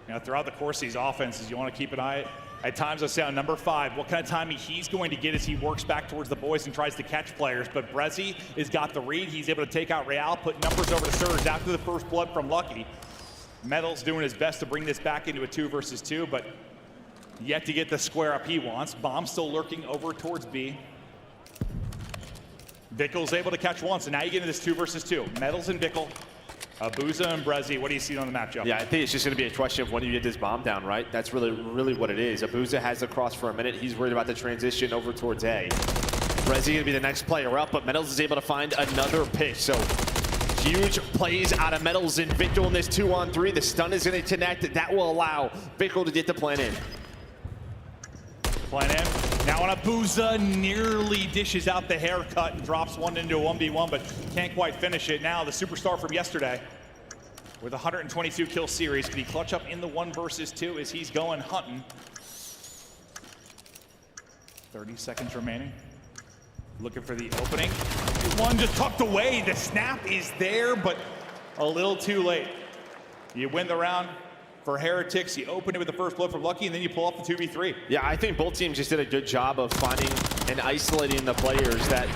You know, throughout the course of these offenses, you want to keep an eye at times. I say on number 5, what kind of timing he's going to get as he works back towards the boys and tries to catch players. But Brezzy has got the read. He's able to take out Real, put numbers over to Surge after the first blood from Lucky. Metal's doing his best to bring this back into a 2 versus 2, but yet to get the square up he wants. Bomb still lurking over towards B. Bickle's able to catch one, so now you get into this 2 versus 2. Metals and Bickle. Abuza and Brezzy, what do you see on the map, Joe? Yeah, I think it's just going to be a question of when you get this bomb down, right? That's really what it is. Abuza has the cross for a minute. He's worried about the transition over towards A. Brezzy going to be the next player up, but Metals is able to find another pick. So huge plays out of Metals and Bickle in this 2-on-3. The stun is going to connect. That will allow Bickle to get the plan in. Plan in. Now on Abuza, nearly dishes out the haircut and drops one into a 1v1, but can't quite finish it. Now the superstar from yesterday with a 122 kill series. Can he clutch up in the 1 versus 2 as he's going hunting? 30 seconds remaining. Looking for the opening. One just tucked away. The snap is there, but a little too late. You win the round. For Heretics, you open it with the first blood from Lucky, and then you pull off the 2v3. Yeah, I think both teams just did a good job of finding and isolating the players that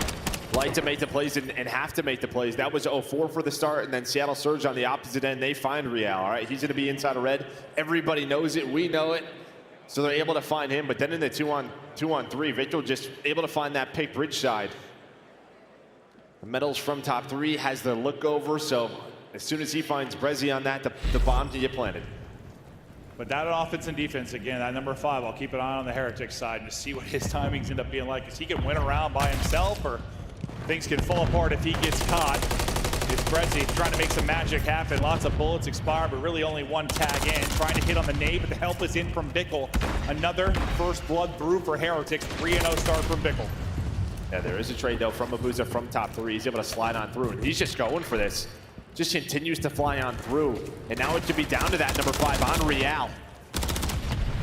like to make the plays and have to make the plays. That was 04 for the start, and then Seattle Surge on the opposite end. They find Real, all right? He's going to be inside of red. Everybody knows it. We know it. So they're able to find him. But then in the 2-on-3, Victor just able to find that pick bridge side. The Metals from top 3 has the look over, so as soon as he finds Brezzy on that, the bomb can get planted. But that offense and defense, again, that number 5, I'll keep an eye on the Heretics side and see what his timings end up being like. Because he can win around by himself, or things can fall apart if he gets caught. It's Brezzy trying to make some magic happen. Lots of bullets expire, but really only one tag in. Trying to hit on the nade, but the help is in from Bickle. Another first blood through for Heretics. 3-0 start from Bickle. Yeah, there is a trade, though, from Abuza from top 3. He's able to slide on through, and he's just going for this. Just continues to fly on through. And now it could be down to that number 5 on Real.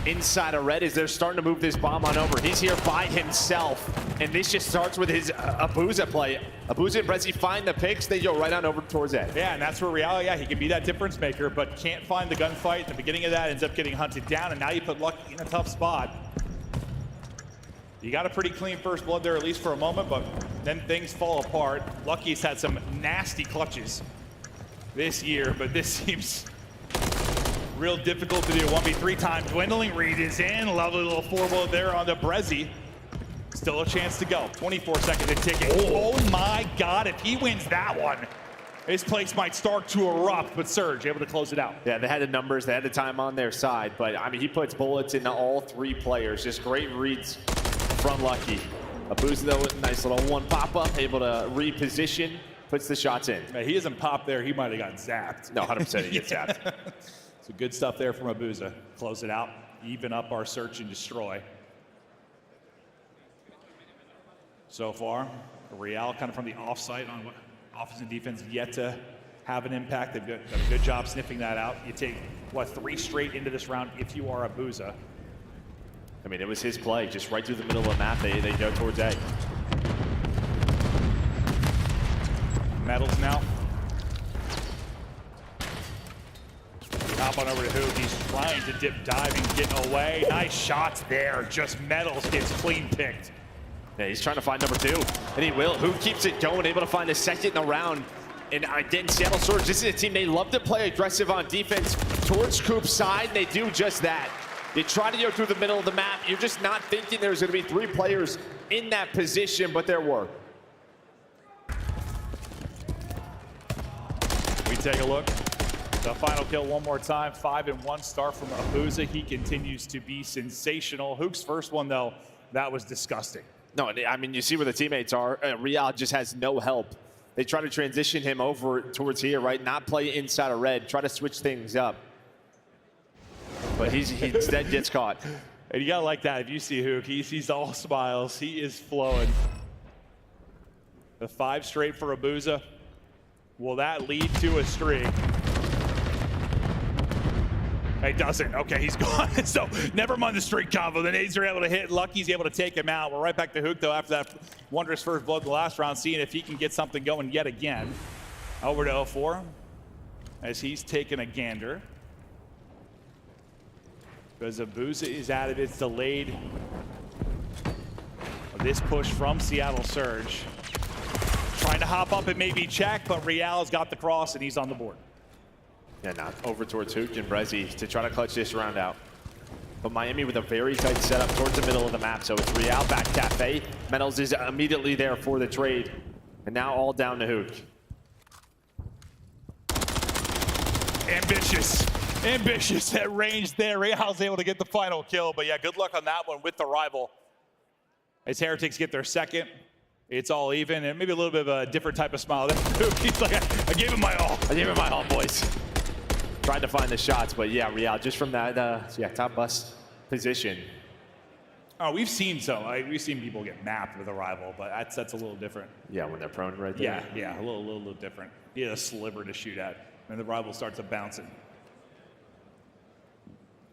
Inside of red as they're starting to move this bomb on over. He's here by himself. And this just starts with his Abuza play. Abuza and Brezzy find the picks. They go right on over towards A. Yeah, and that's where Real, yeah, he can be that difference maker, but can't find the gunfight. The beginning of that ends up getting hunted down, and now you put Lucky in a tough spot. You got a pretty clean first blood there, at least for a moment, but then things fall apart. Lucky's had some nasty clutches this year, but this seems real difficult to do. 1v3 time. Dwindling read is in. Lovely little 4-blow there on the Brezzy. Still a chance to go. 24 seconds and ticking. Oh my God, if he wins that one, this place might start to erupt, but Surge able to close it out. Yeah, they had the numbers, they had the time on their side, but I mean, he puts bullets into all 3 players. Just great reads from Lucky. Abuza, though, with a nice little 1 pop-up, able to reposition, puts the shots in. Man, he hasn't popped there. He might have gotten zapped. No, 100% he gets zapped. So good stuff there from Abuza. Close it out, even up our search and destroy. So far, Real kind of from the offsite on what offense and defense yet to have an impact. They've done a good job sniffing that out. You take, what, 3 straight into this round if you are Abuza. I mean, it was his play, just right through the middle of the map. They go towards A. Metals now. Hop on over to Hook. He's trying to dip, dive, and get away. Nice shots there. Just Metals gets clean picked. Yeah, he's trying to find number 2, and he will. Hook keeps it going, able to find a second in the round. And again, Seattle Surge, this is a team, they love to play aggressive on defense towards Coop's side, and they do just that. They try to go through the middle of the map. You're just not thinking there's going to be 3 players in that position, but there were. We take a look. The final kill one more time. 5-1 start from Abuza. He continues to be sensational. Hook's first one, though, that was disgusting. No, I mean, you see where the teammates are. Real just has no help. They try to transition him over towards here, right? Not play inside of red. Try to switch things up. But he instead gets caught. And you gotta like that. If you see Hook, he's all smiles. He is flowing. The 5 straight for Abuza. Will that lead to a streak? It doesn't. Okay, he's gone. So never mind the streak combo. The nades are able to hit. Lucky's able to take him out. We're right back to Hook, though, after that wondrous first blood the last round, seeing if he can get something going yet again. Over to 04 as he's taking a gander. Because Abuza is at it. It's delayed. This push from Seattle Surge. Trying to hop up and maybe check, but Real's got the cross and he's on the board. Yeah, now over towards Hook and Brezzy to try to clutch this round out. But Miami with a very tight setup towards the middle of the map. So it's Real back Cafe. Metals is immediately there for the trade. And now all down to Hook. Ambitious at range there. Real's able to get the final kill. But yeah, good luck on that one with the rival. As Heretics get their second, it's all even. And maybe a little bit of a different type of smile than Hook. He's like, I gave him my all. I gave him my all, boys. Tried to find the shots, but yeah, Real just from that top bus position. Oh, we've seen we've seen people get mapped with a rival, but that's a little different. Yeah, when they're prone right there. Yeah, a little different. He had a sliver to shoot at, and the rival starts to bounce it.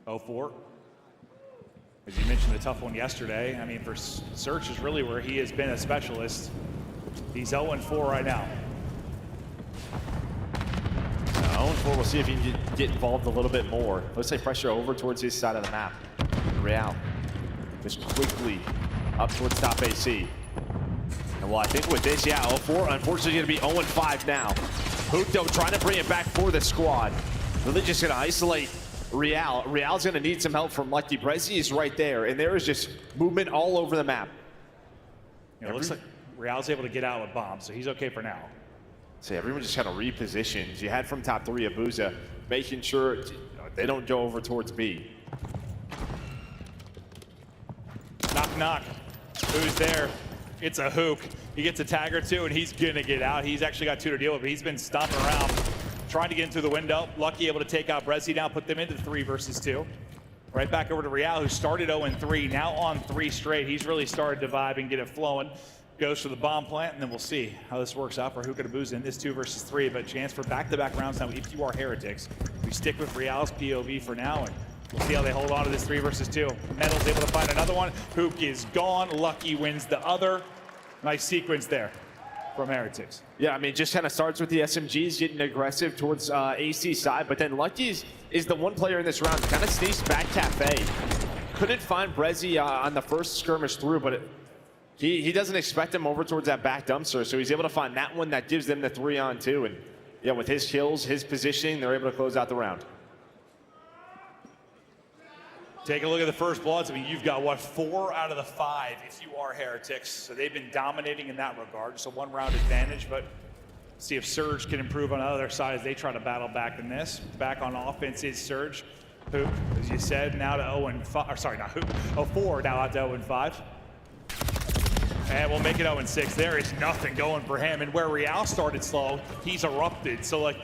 04. As you mentioned, the tough one yesterday. I mean, for Search is really where he has been a specialist. He's 0-4 right now. 0-4, we'll see if he can get involved a little bit more. Let's say pressure over towards his side of the map. Real just quickly up towards top AC. And well, I think with this, yeah, 0-4, unfortunately going to be 0-5 now. Hook, though, trying to bring it back for the squad. Really just going to isolate Real. Real's going to need some help from Lucky. Brezzy is right there, and there is just movement all over the map. Yeah, it looks like Real's able to get out with bombs, so he's okay for now. So everyone just kind of repositions. You had from top 3 Abuza, making sure they don't go over towards B. Knock. Who's there? It's a Hook. He gets a tag or 2, and he's going to get out. He's actually got 2 to deal with, but he's been stomping around, trying to get into the window. Lucky able to take out Brezzy now, put them into 3 versus 2. Right back over to Real, who started 0-3, now on 3 straight. He's really started to vibe and get it flowing. Goes for the bomb plant, and then we'll see how this works out for Hook and Abuza in this 2 versus 3, but chance for back-to-back rounds now if you are Heretics. We stick with Real's POV for now, and we'll see how they hold on to this 3 versus 2. Metal's able to find another one. Hook is gone. Lucky wins the other. Nice sequence there from Heretics. Yeah, I mean, just kind of starts with the SMGs getting aggressive towards AC side, but then Lucky is the one player in this round kind of sneaks back Cafe. Couldn't find Brezzy on the first skirmish through, but he doesn't expect him over towards that back dumpster, so he's able to find that one that gives them the 3-on-2, and yeah, with his kills, his positioning, they're able to close out the round. Take a look at the first bloods. I mean, you've got, what, 4 out of the 5 if you are Heretics. So they've been dominating in that regard. So 1 round advantage, but see if Surge can improve on the other side as they try to battle back in this. Back on offense is Surge. Hook, as you said, now to 0-5. Or sorry, not Hook. 0-4, now out to 0-5. And we'll make it 0-6. There is nothing going for him. And where Real started slow, he's erupted. So, like,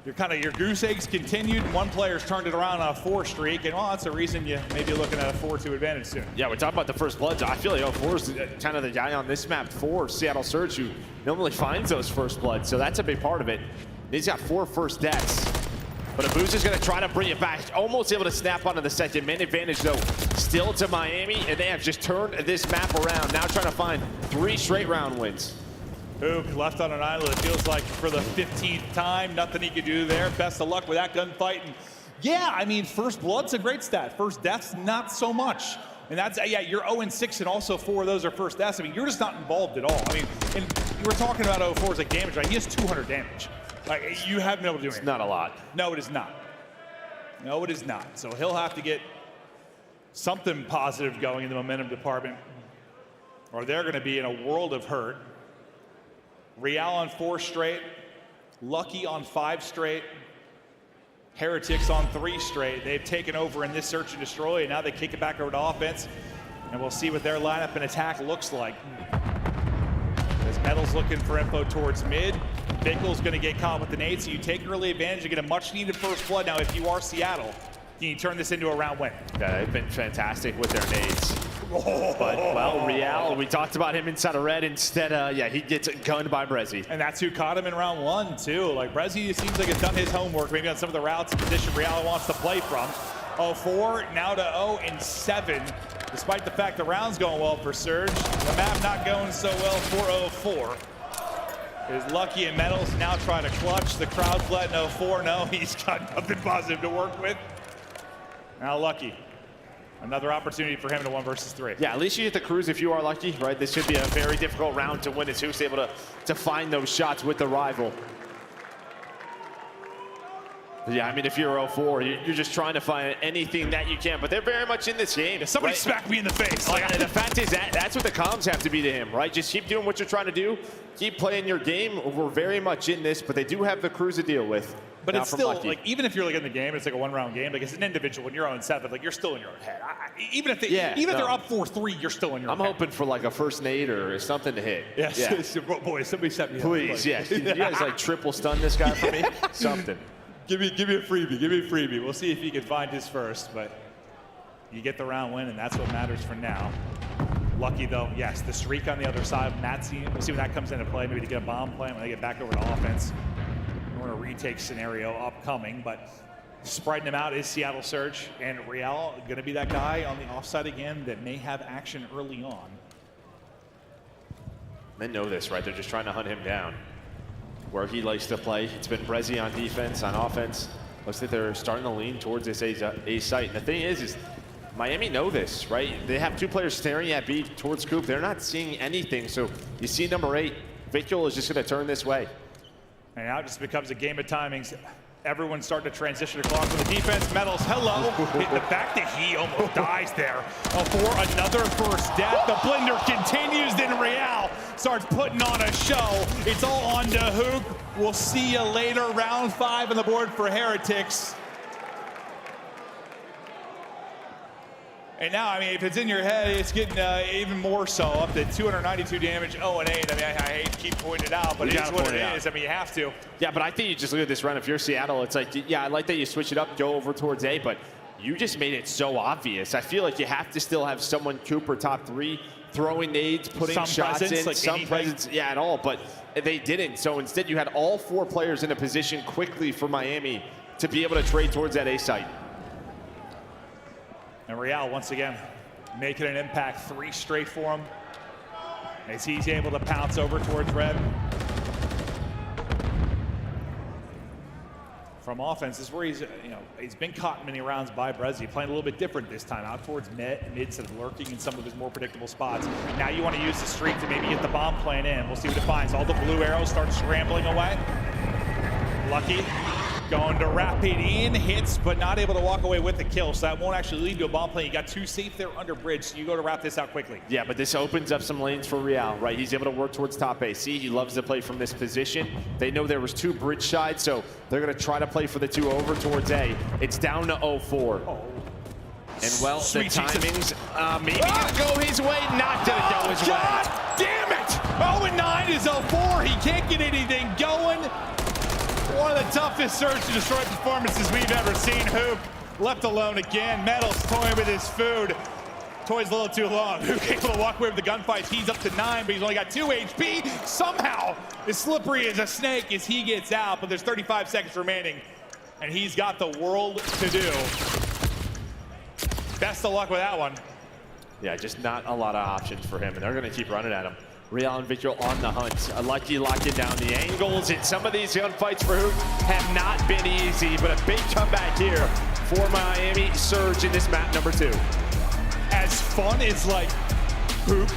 your goose eggs continued. One player's turned it around on a 4 streak, and well, that's the reason you may be looking at a 4-2 advantage soon. Yeah, we're talking about the first bloods. I feel like 04 is kind of the guy on this map for Seattle Surge who normally finds those first bloods, so that's a big part of it. He's got 4 first deaths, but Abuza's going to try to bring it back. Almost able to snap onto the second. Man advantage, though, still to Miami, and they have just turned this map around. Now trying to find 3 straight round wins. Hook left on an island. It feels like for the 15th time, nothing he could do there. Best of luck with that gunfight. And yeah, I mean, first blood's a great stat. First deaths, not so much. And that's, yeah, you're 0-6, and also 4 of those are first deaths. I mean, you're just not involved at all. I mean, and we're talking about 0-4's like damage, right? He has 200 damage. Like, you haven't been able to do anything. It's not a lot. No, it is not. No, it is not. So he'll have to get something positive going in the momentum department, or they're going to be in a world of hurt. Real on 4 straight, Lucky on 5 straight, Heretics on 3 straight. They've taken over in this search and destroy, and now they kick it back over to offense, and we'll see what their lineup and attack looks like. As Metal's looking for info towards mid, Bickle's going to get caught with the nade, so you take early advantage and get a much-needed first blood. Now, if you are Seattle, can you turn this into a round win? Yeah, they've been fantastic with their nades. But, well, Real, we talked about him inside of red. Instead, yeah, he gets gunned by Brezzy. And that's who caught him in round 1, too. Like, Brezzy seems like he's done his homework, maybe on some of the routes and position Real wants to play from. 0-4, now to 0-7. Despite the fact the round's going well for Surge, the map not going so well for 0-4. Is Lucky and Metals now trying to clutch. The crowd's letting 0-4 know he's got nothing positive to work with. Now Lucky. Another opportunity for him in a 1 versus 3. Yeah, at least you get the cruise if you are Lucky, right? This should be a very difficult round to win as Hook's able to find those shots with the rival. But yeah, I mean, if you're 0-4, you're just trying to find anything that you can, but they're very much in this game. Somebody smacked me in the face. Like, the fact is that's what the comms have to be to him, right? Just keep doing what you're trying to do. Keep playing your game. We're very much in this, but they do have the cruise to deal with. But it's still, like, even if you're like in the game, it's like a 1-round game. Like, it's an individual. When you're 0-7, like, you're still in your own head. Even if they're up 4-3, you're still in your own head. I'm hoping for like a first nade or something to hit. Yes. Yeah. Boy, somebody set me up. Please, yes. You guys like triple stun this guy for me? Something. Give me a freebie. Give me a freebie. We'll see if he can find his first, but you get the round win, and that's what matters for now. Lucky, though, yes, the streak on the other side. We'll see when that comes into play, maybe to get a bomb play when they get back over to offense. We're in a retake scenario upcoming, but spreading him out is Seattle Surge, and Real going to be that guy on the offside again that may have action early on. They know this, right? They're just trying to hunt him down. Where he likes to play. It's been Brezzy on defense, on offense. Looks like they're starting to lean towards this A site. The thing is Miami know this, right? They have 2 players staring at B towards Coop. They're not seeing anything. So you see number 8, Vicul is just going to turn this way. And now it just becomes a game of timings. Everyone's starting to transition across to the defense. Metals, hello. The fact that he almost dies there for another first death. The blender continues, then Real starts putting on a show. It's all on to Hook. We'll see you later. Round 5 on the board for Heretics. And now, I mean, if it's in your head, it's getting even more so, up to 292 damage, 0-8. I mean, I hate to keep pointing it out, but it is what it is. I mean, you have to. Yeah, but I think you just look at this run. If you're Seattle, it's like, yeah, I like that you switch it up, go over towards A, but you just made it so obvious. I feel like you have to still have someone, Cooper, top 3, throwing nades, putting some shots presence, in, like some anything. presence, yeah, at all, but they didn't. So instead, you had all 4 players in a position quickly for Miami to be able to trade towards that A site. And Real, once again, making an impact, 3 straight for him, as he's able to pounce over towards red. From offense, this is where he's been caught in many rounds by Brezzy, playing a little bit different this time, out towards mid instead of lurking in some of his more predictable spots. Now you want to use the streak to maybe get the bomb plan in. We'll see what it finds. All the blue arrows start scrambling away. Lucky going to wrap it in, hits, but not able to walk away with the kill, so that won't actually lead to a bomb play. You got 2 safe there under bridge, so you go to wrap this out quickly. Yeah, but this opens up some lanes for Real, right? He's able to work towards top A. See, he loves to play from this position. They know there was 2 bridge sides, so they're going to try to play for the 2 over towards A. It's down to 0-4. And, well, Sweet the timings maybe going to go his way, not going to go his God way. damn it! 0-9 is 0-4. He can't get anything going. One of the toughest search and destroy performances we've ever seen. Hoop left alone again. Metals toying with his food. Toy's a little too long. Hoop able to walk away with the gunfight. He's up to 9, but he's only got 2 HP. Somehow, as slippery as a snake as he gets out, but there's 35 seconds remaining, and he's got the world to do. Best of luck with that one. Yeah, just not a lot of options for him, and they're going to keep running at him. Real and Victor on the hunt. Lucky locking down the angles. And some of these gunfights for Hoop have not been easy, but a big comeback here for Miami Surge in this map number 2. As fun as like Hoop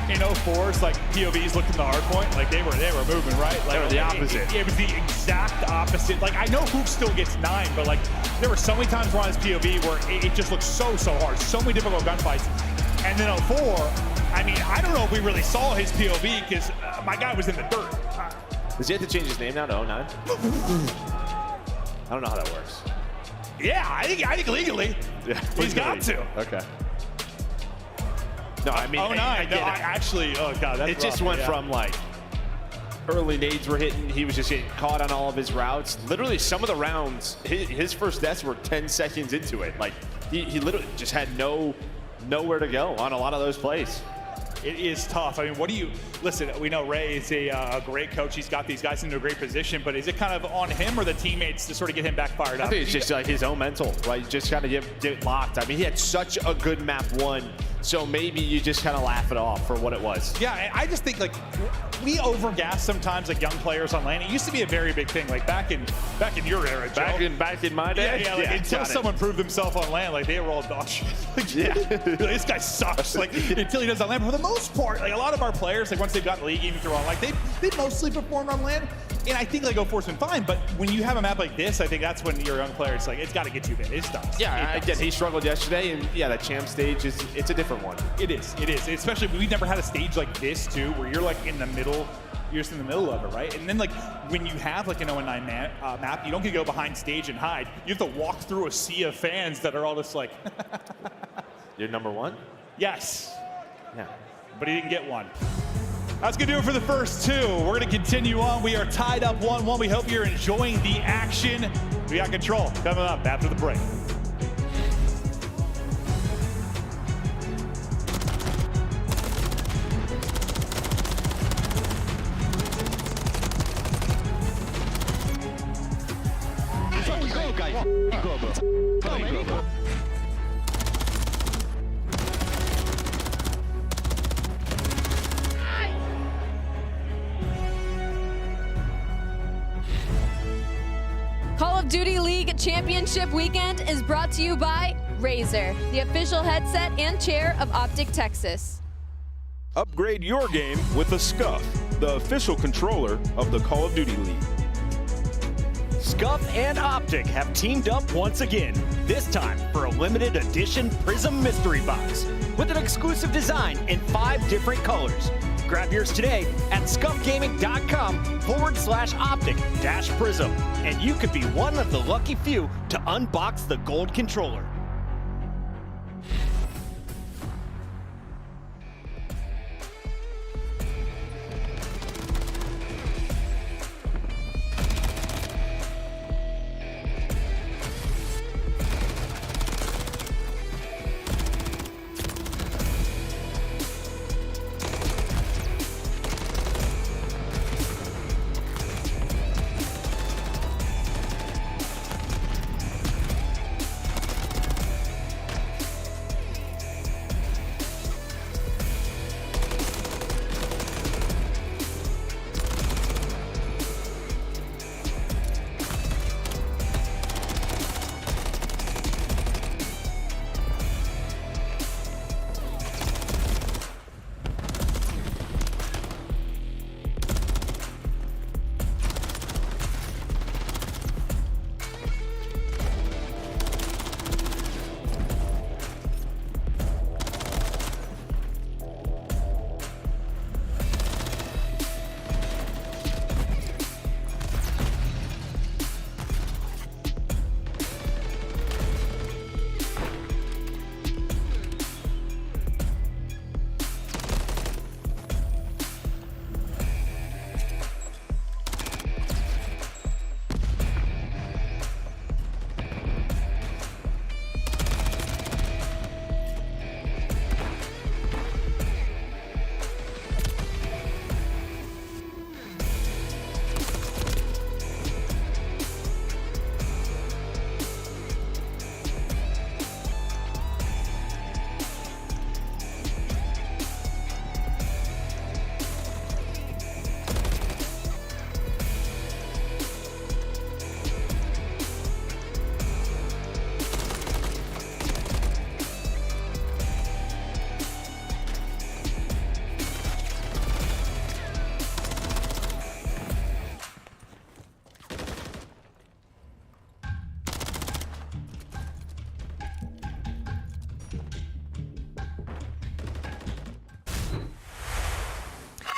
in 04's like POVs looked in the hard point, like they were moving, right? Like they were the opposite. It was the exact opposite. Like I know Hoop still gets 9, but like there were so many times on his POV where it just looked so hard, so many difficult gunfights. And then 04, I mean, I don't know if we really saw his POV because my guy was in the dirt. Does he have to change his name now to 09? I don't know how that works. Yeah, I think legally, Yeah, he's got to. Okay. No, I mean, 09. Actually, oh god, that's it just rough, went from like early nades were hitting. He was just getting caught on all of his routes. Literally, some of the rounds, his first deaths were 10 seconds into it. Like he literally just had nowhere to go on a lot of those plays. It is tough. I mean, what do you listen? We know Ray is a great coach. He's got these guys into a great position, but is it kind of on him or the teammates to sort of get him back fired up? I think it's just like his own mental, right? You just got to get locked. I mean, he had such a good map 1, so maybe you just kind of laugh it off for what it was. Yeah, I just think like we overgas sometimes like young players on lane. It used to be a very big thing, like back in your era, Joe. Back in my day. Yeah, like, until someone proved himself on land, like they were all dog shit. Like, yeah, this guy sucks. Like until he does on land. But for the most part, like a lot of our players, like once they've gotten league, even through on, like they mostly performed on land. And I think like 04's been fine, but when you have a map like this, I think that's when you're a young player. It's like it's got to get you in. It does. Yeah, I get he struggled yesterday, and yeah, that champ stage it's a different one. It is. Especially we've never had a stage like this too, where you're like in the middle. You're just in the middle of it, right? And then like when you have like an 09 map, you don't get to go behind stage and hide. You have to walk through a sea of fans that are all just like. You're number 1? Yes. Yeah. But he didn't get one. That's going to do it for the first 2. We're going to continue on. We are tied up 1-1. We hope you're enjoying the action. We got control coming up after the break. Call of Duty League Championship Weekend is brought to you by Razer, the official headset and chair of Optic Texas. Upgrade your game with a Scuff, the official controller of the Call of Duty League. Scuff and Optic have teamed up once again, this time for a limited edition Prism Mystery Box with an exclusive design in 5 different colors. Grab yours today at scuffgaming.com/optic-prism, and you could be one of the lucky few to unbox the gold controller.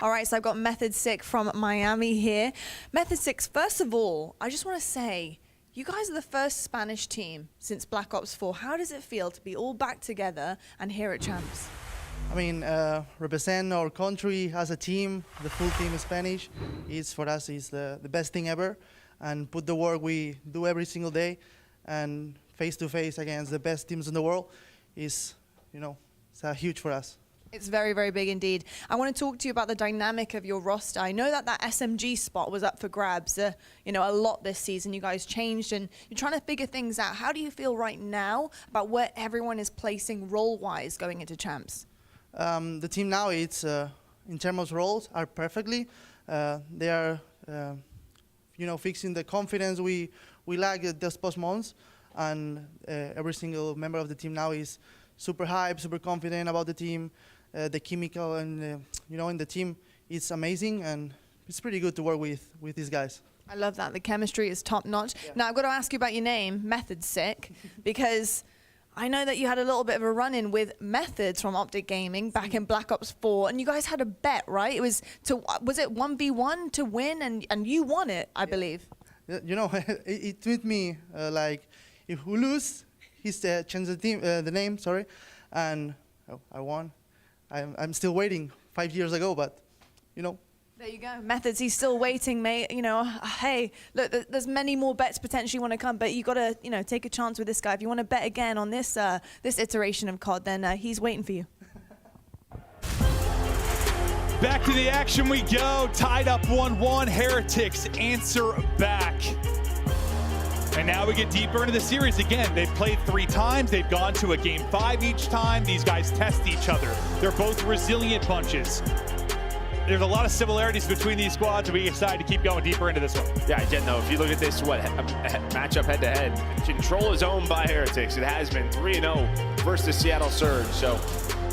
All right, so I've got Method Sick from Miami here. Method Sick, first of all, I just want to say, you guys are the first Spanish team since Black Ops 4. How does it feel to be all back together and here at Champs? I mean, represent our country as a team, the full team is Spanish. It's for us is the best thing ever, and put the work we do every single day, and face to face against the best teams in the world is, you know, it's huge for us. It's very, very big indeed. I want to talk to you about the dynamic of your roster. I know that SMG spot was up for grabs, you know, a lot this season. You guys changed and you're trying to figure things out. How do you feel right now about where everyone is placing role-wise going into Champs? The team now, it's in terms of roles, are perfectly. They are, you know, fixing the confidence we lack these past months, and every single member of the team now is super hyped, super confident about the team. The chemical and you know, in the team, it's amazing, and it's pretty good to work with these guys. I love that. The chemistry is top notch. Yeah. Now I've got to ask you about your name, Method Sick, because I know that you had a little bit of a run-in with Methods from Optic Gaming back in Black Ops 4, and you guys had a bet, right? It was it 1v1 to win, and you won it, I believe. You know, it tweeted me like, if we lose, he's change the name, sorry, and I won. I'm still waiting 5 years ago, but you know. There you go. Methods, he's still waiting, mate. You know, hey, look, there's many more bets potentially want to come, but you got to, you know, take a chance with this guy. If you want to bet again on this this iteration of COD, then he's waiting for you. Back to the action we go. Tied up 1-1. Heretics answer back. And now we get deeper into the series again. They've played 3 times. They've gone to a game 5 each time. These guys test each other. They're both resilient bunches. There's a lot of similarities between these squads, and we decided to keep going deeper into this one. Yeah, again, though, if you look at this, matchup head-to-head, Control is owned by Heretics. It has been 3-0 versus the Seattle Surge, so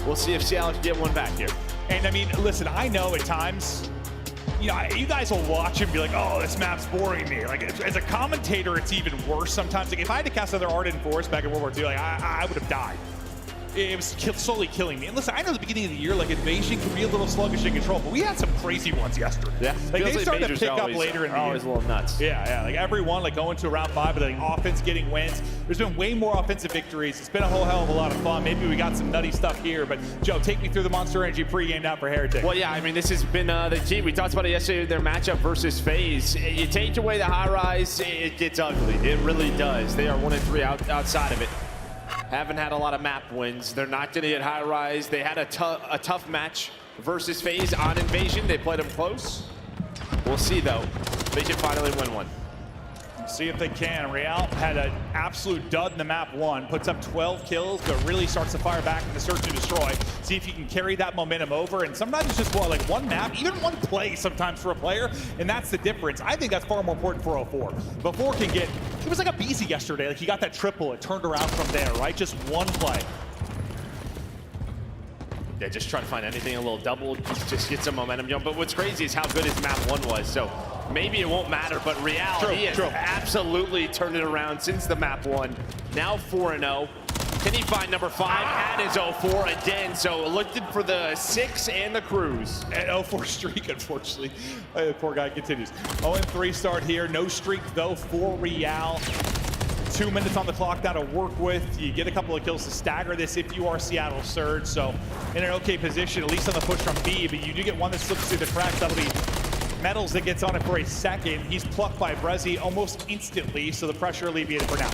we'll see if Seattle can get one back here. And, I mean, listen, I know at times, you know, you guys will watch and be like, oh, this map's boring me. Like, as a commentator, it's even worse sometimes. Like, if I had to cast another Ardent Force back in World War II, like, I would have died. It was slowly killing me. And listen, I know at the beginning of the year, like, Invasion can be a little sluggish in Control, but we had some crazy ones yesterday. Yeah. Like, they started to pick up later in the year. Always a little nuts. Yeah. Like, everyone, like, going to round 5, but, like, offense getting wins. There's been way more offensive victories. It's been a whole hell of a lot of fun. Maybe we got some nutty stuff here, but, Joe, take me through the Monster Energy pregame now for Heretics. Well, yeah, I mean, this has been the key. We talked about it yesterday, their matchup versus FaZe. You take away the high rise, it gets ugly. It really does. They are 1-3 outside of it. Haven't had a lot of map wins. They're not going to get high rise. They had a tough match versus FaZe on Invasion. They played them close. We'll see, though. They can finally win one. See if they can. Real had an absolute dud in the map 1, puts up 12 kills, but really starts to fire back in the search and destroy. See if you can carry that momentum over. And sometimes it's just like one map, even one play sometimes for a player, and that's the difference. I think that's far more important for 04. But 4 can get, it was like a BZ yesterday. Like, he got that triple, it turned around from there, right? Just one play. Yeah, just trying to find anything, a little double, just get some momentum. But what's crazy is how good his map 1 was. So maybe it won't matter, but Real, he has absolutely turned it around since the map 1. Now 4-0. Can he find number 5 at his 04 again? So looking for the 6 and the cruise. And 04 streak, unfortunately. The poor guy continues. 0-3 start here. No streak, though, for Real. 2 minutes on the clock now to work with. You get a couple of kills to stagger this if you are Seattle Surge. So in an okay position, at least on the push from B, but you do get one that slips through the cracks. That'll be Metals that gets on it for a second. He's plucked by Brezzy almost instantly, so the pressure alleviated for now.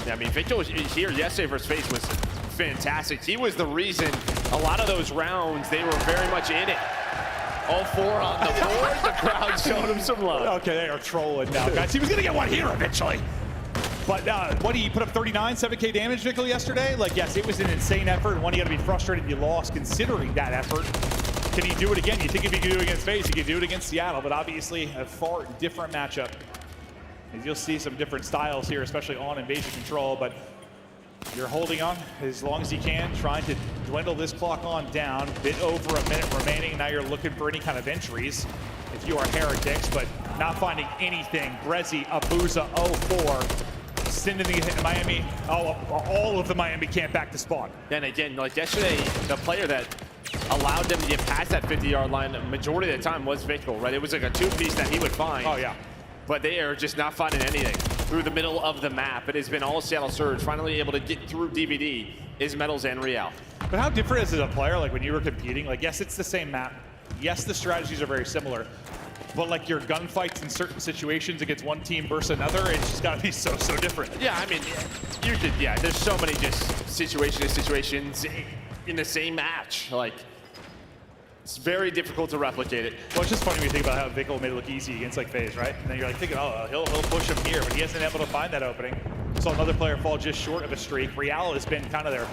Yeah, I mean, Victor was here yesterday versus FaZe was fantastic. He was the reason a lot of those rounds, they were very much in it. All 4 on the board, the crowd showed him some love. Okay, they are trolling now, guys. He was gonna get one here eventually. But what do you put up 39, 7K damage, Vickle, yesterday? Like, yes, it was an insane effort, and one you gotta be frustrated you lost considering that effort. Can he do it again? You think if he could do it against FaZe, he could do it against Seattle, but obviously a far different matchup. As you'll see some different styles here, especially on Invasion Control, but you're holding on as long as you can, trying to dwindle this clock on down. Bit over a minute remaining. Now you're looking for any kind of entries if you are Heretics, but not finding anything. Brezzy, Abuza, 04. Sending the Miami, all of the Miami camp back to spawn. And again, like yesterday, the player that allowed them to get past that 50-yard line, the majority of the time was Vickel, right? It was like a two-piece that he would find. Oh, yeah. But they are just not finding anything through the middle of the map. It has been all Seattle Surge. Finally able to get through DVD is Metals and Real. But how different is it as a player, like when you were competing? Like, yes, it's the same map. Yes, the strategies are very similar. But like your gunfights in certain situations against one team versus another, it's just gotta be so different. Yeah, I mean, there's so many just situations in the same match. Like, it's very difficult to replicate it. Well, it's just funny when you think about how Vickel made it look easy against like FaZe, right? And then you're like thinking, oh, he'll push him here, but he hasn't been able to find that opening. Saw another player fall just short of a streak. Real has been kind of their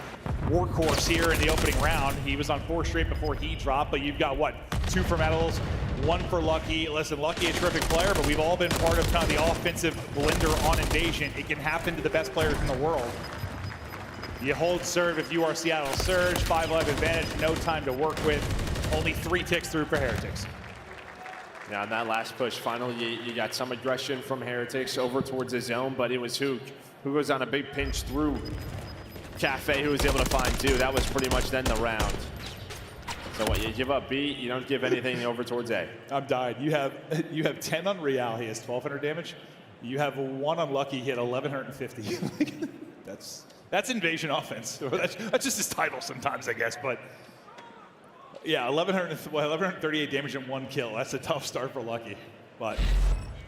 workhorse here in the opening round. He was on 4 straight before he dropped, but you've got, what, 2 for Metals, 1 for Lucky. Listen, Lucky, a terrific player, but we've all been part of kind of the offensive blender on Invasion. It can happen to the best players in the world. You hold serve if you are Seattle Surge, 5-life advantage, no time to work with. Only 3 ticks through for Heretics. Now, in that last push, finally, you got some aggression from Heretics over towards the zone, but it was Hook who goes on a big pinch through Cafe, who was able to find 2. That was pretty much then the round. So what, you give up B, you don't give anything over towards A. I'm dying. You have 10 on Real, he has 1,200 damage. You have 1 on Lucky, he had 1,150. That's Invasion offense. That's just his title sometimes, I guess, but yeah, 1,138 damage and 1 kill. That's a tough start for Lucky, but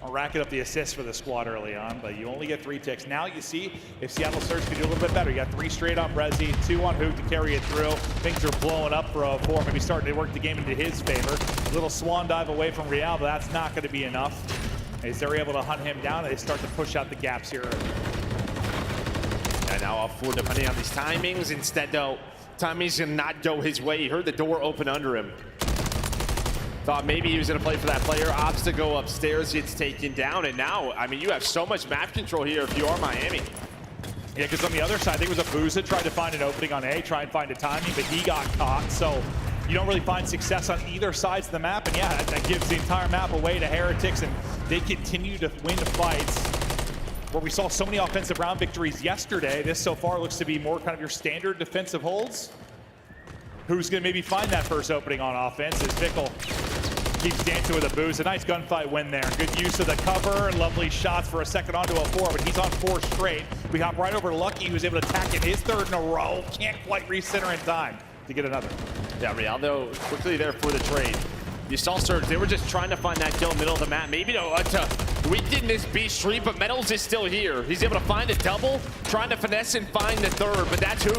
I'll racking up the assists for the squad early on, but you only get 3 ticks. Now you see if Seattle Surge can do a little bit better. You got 3 straight on Brezzy, 2 on Hook to carry it through. Things are blowing up for 04, maybe starting to work the game into his favor. A little swan dive away from Real, but that's not going to be enough. As they're able to hunt him down, they start to push out the gaps here. And now off 4 depending on these timings. Instead, though, timing's going to not go his way. He heard the door open under him. Thought maybe he was going to play for that player. Opts to go upstairs, gets taken down. And now, I mean, you have so much map control here if you are Miami. Yeah, because on the other side, I think it was Abuza tried to find an opening on A, try and find a timing, but he got caught. So you don't really find success on either sides of the map. And yeah, that gives the entire map away to Heretics, and they continue to win fights. Where we saw so many offensive round victories yesterday, this so far looks to be more kind of your standard defensive holds. Who's going to maybe find that first opening on offense as Vickel keeps dancing with a boost. A nice gunfight win there. Good use of the cover. Lovely shots for a second onto a 4, but he's on 4 straight. We hop right over to Lucky, who's able to attack in his 3rd in a row. Can't quite recenter in time to get another. Yeah, Rialdo quickly there for the trade. You saw Surge, they were just trying to find that kill in the middle of the map. Maybe to weaken this B Street, but Metals is still here. He's able to find a double, trying to finesse and find the 3rd, but that's who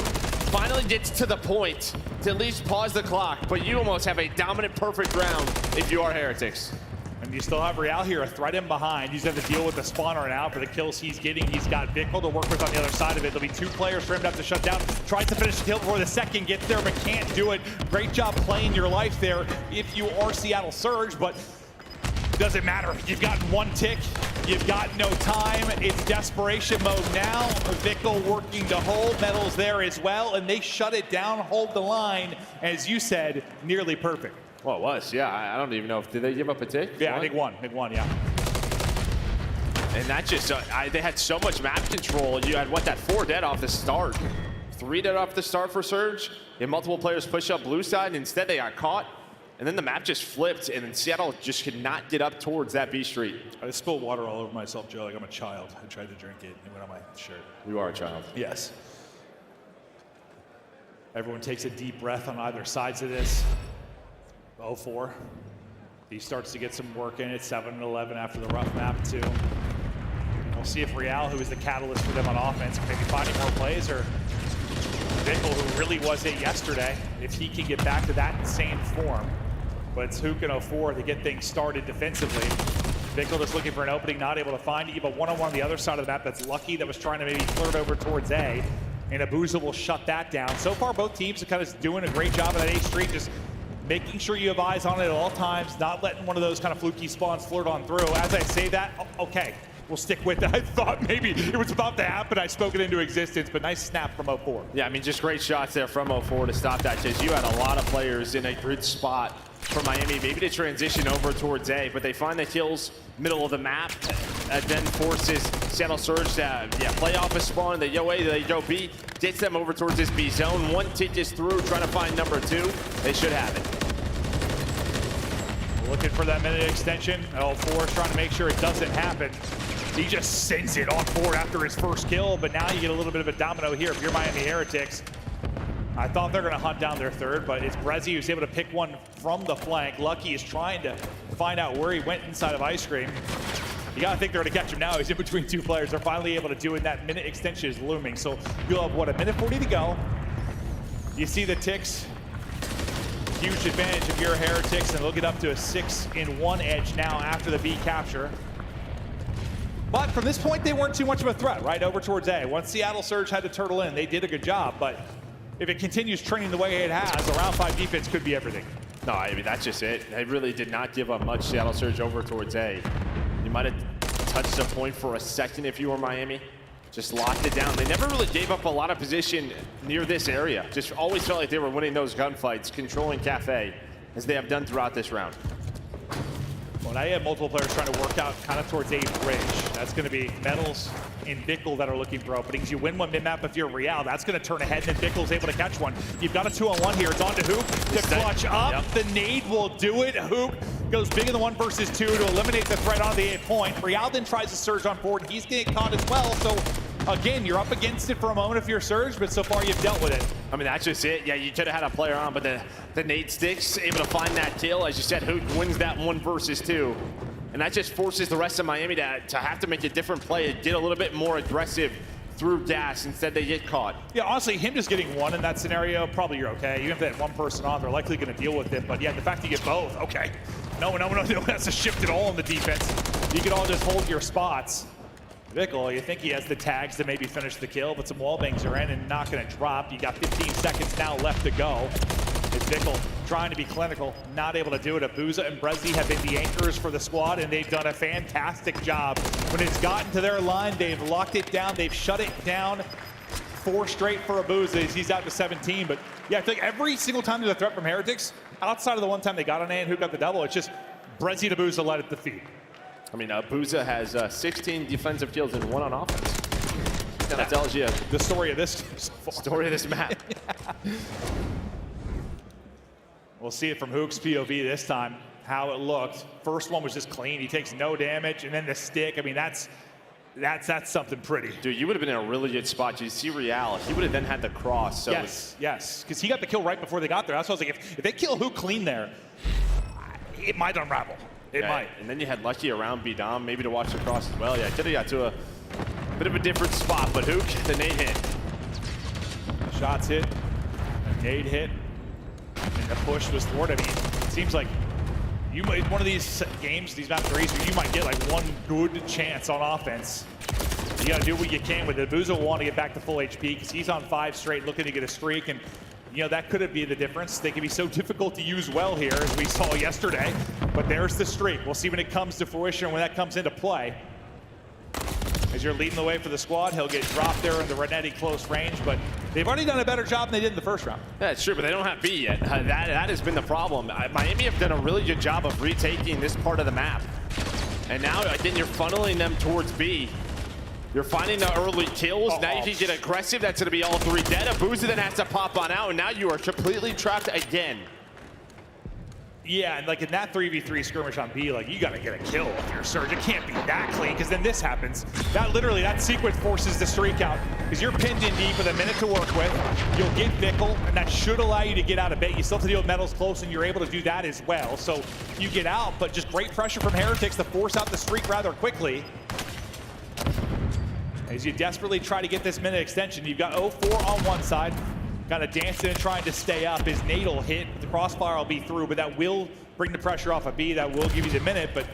finally gets to the point to at least pause the clock. But you almost have a dominant, perfect round if you are Heretics. And you still have Real here, a threat in behind. He's going to deal with the spawner now for the kills he's getting. He's got Vickel to work with on the other side of it. There'll be 2 players for him to have to shut down. Tries to finish the kill before the second gets there, but can't do it. Great job playing your life there if you are Seattle Surge, but it doesn't matter. You've got 1 tick. You've got no time. It's desperation mode now. Vickel working to hold. Metals there as well, and they shut it down, hold the line. As you said, nearly perfect. Well, it was, yeah. I don't even know if, did they give up a tick? Yeah, I think one, yeah. And that just, they had so much map control. You had, what, that 4 dead off the start. 3 dead off the start for Surge. You had multiple players push up blue side, and instead they got caught. And then the map just flipped, and then Seattle just could not get up towards that B Street. I spilled water all over myself, Joe, like I'm a child. I tried to drink it, and it went on my shirt. You are a child. Yes. Everyone takes a deep breath on either sides of this. 04. He starts to get some work in it, 7-11 after the rough map, too. We'll see if Real, who is the catalyst for them on offense, can maybe finding more plays, or Vickel, who really was it yesterday, if he can get back to that same form. But it's Hook and 04 to get things started defensively. Vickel just looking for an opening, not able to find it. You have a one-on-one on the other side of the map that's Lucky that was trying to maybe flirt over towards A. And Abuza will shut that down. So far, both teams are kind of doing a great job at that A Street, just making sure you have eyes on it at all times, not letting one of those kind of fluky spawns flirt on through. As I say that, okay, we'll stick with it. I thought maybe it was about to happen. I spoke it into existence, but nice snap from 04. Yeah, I mean, just great shots there from 04 to stop that chase. You had a lot of players in a good spot for Miami, maybe to transition over towards A, but they find the kills middle of the map, and then forces Seattle Surge to play off a spawn. They go A, they go B, gets them over towards this B zone. One tick is through, trying to find number 2. They should have it. Looking for that minute extension. Forrest trying to make sure it doesn't happen. He just sends it on forward after his first kill, but now you get a little bit of a domino here if you're Miami Heretics. I thought they're going to hunt down their third, but it's Brezzy who's able to pick one from the flank. Lucky is trying to find out where he went inside of Ice Cream. You got to think they're going to catch him now. He's in between 2 players. They're finally able to do it. That minute extension is looming. So you'll have, what, a minute 40 to go. You see the ticks. Huge advantage if you're Heretics, and they'll get up to a 6-in-1 edge now after the B capture. But from this point, they weren't too much of a threat, right? Over towards A. Once Seattle Surge had to turtle in, they did a good job, but if it continues trending the way it has, a round 5 defense could be everything. No, I mean, that's just it. They really did not give up much. Seattle Surge over towards A. You might have touched the point for a second if you were Miami. Just locked it down. They never really gave up a lot of position near this area. Just always felt like they were winning those gunfights, controlling Cafe, as they have done throughout this round. Well, now you have multiple players trying to work out kind of towards A bridge. That's going to be Metals and Bickle that are looking for openings. You win one mid-map if you're Real. That's going to turn ahead, and then Bickle's able to catch one. You've got a 2-on-1 here. It's on to Hoop to clutch up. Yep. The nade will do it. Hoop goes big in the 1 versus 2 to eliminate the threat on the A point. Real then tries to surge on board. He's getting caught as well, so again, you're up against it for a moment if you're Surge, but so far you've dealt with it. I mean, that's just it. Yeah, you could have had a player on, but the nade sticks, able to find that kill. As you said, Hoot wins that 1 versus 2. And that just forces the rest of Miami to have to make a different play, get a little bit more aggressive through gas. Instead, they get caught. Yeah, honestly, him just getting 1 in that scenario, probably you're okay. Even if they had 1 person on, they're likely going to deal with it. But yeah, the fact that you get both, okay. No one has to shift at all in the defense. You can all just hold your spots. Bickle, you think he has the tags to maybe finish the kill, but some wall bangs are in and not going to drop. You got 15 seconds now left to go. It's Bickle trying to be clinical, not able to do it. Abuza and Brezzy have been the anchors for the squad, and they've done a fantastic job. When it's gotten to their line, they've locked it down, they've shut it down. 4 straight for Abuza as he's out to 17. But yeah, I think every single time there's a threat from Heretics, outside of the one time they got on A and who got the double, it's just Brezzy and Abuza let it defeat. I mean, Abuza has 16 defensive kills and 1 on offense. That tells you the story of this map. Yeah. We'll see it from Hook's POV this time, how it looked. First one was just clean. He takes no damage, and then the stick. I mean, that's something pretty. Dude, you would have been in a really good spot. You see Real, he would have then had the cross. So yes, because he got the kill right before they got there. That's what I was like, if they kill Hook clean there, it might unravel. It might. And then you had Lucky around B-Dom, maybe to watch the cross as well. Yeah, could have got to a bit of a different spot, but Hook, the nade hit. Shots hit, a nade hit, and the push was thwarted. I mean, it seems like you might, one of these games, these map 3s, where you might get like 1 good chance on offense. You got to do what you can with it. Abuza will want to get back to full HP because he's on 5 straight looking to get a streak, and you know, that could be the difference. They can be so difficult to use well here, as we saw yesterday. But there's the streak. We'll see when it comes to fruition, when that comes into play. As you're leading the way for the squad, he'll get dropped there in the Renetti close range, but they've already done a better job than they did in the first round. Yeah, it's true, but they don't have B yet. That has been the problem. Miami have done a really good job of retaking this part of the map. And now, again, you're funneling them towards B. You're finding the early kills. Now you can get aggressive. That's going to be all 3 dead. Abuza then has to pop on out, and now you are completely trapped again. Yeah, and like in that 3v3 skirmish on B, like you got to get a kill if you're Surge. It can't be that clean, because then this happens. That sequence forces the streak out, because you're pinned in deep with a minute to work with. You'll get Bickle, and that should allow you to get out of bait. You still have to deal with Metals close, and you're able to do that as well. So you get out, but just great pressure from Heretics to force out the streak rather quickly. As you desperately try to get this minute extension, you've got 0-4 on one side. Kind of dancing and trying to stay up. His nade will hit, the crossfire will be through, but that will bring the pressure off of B. That will give you the minute, but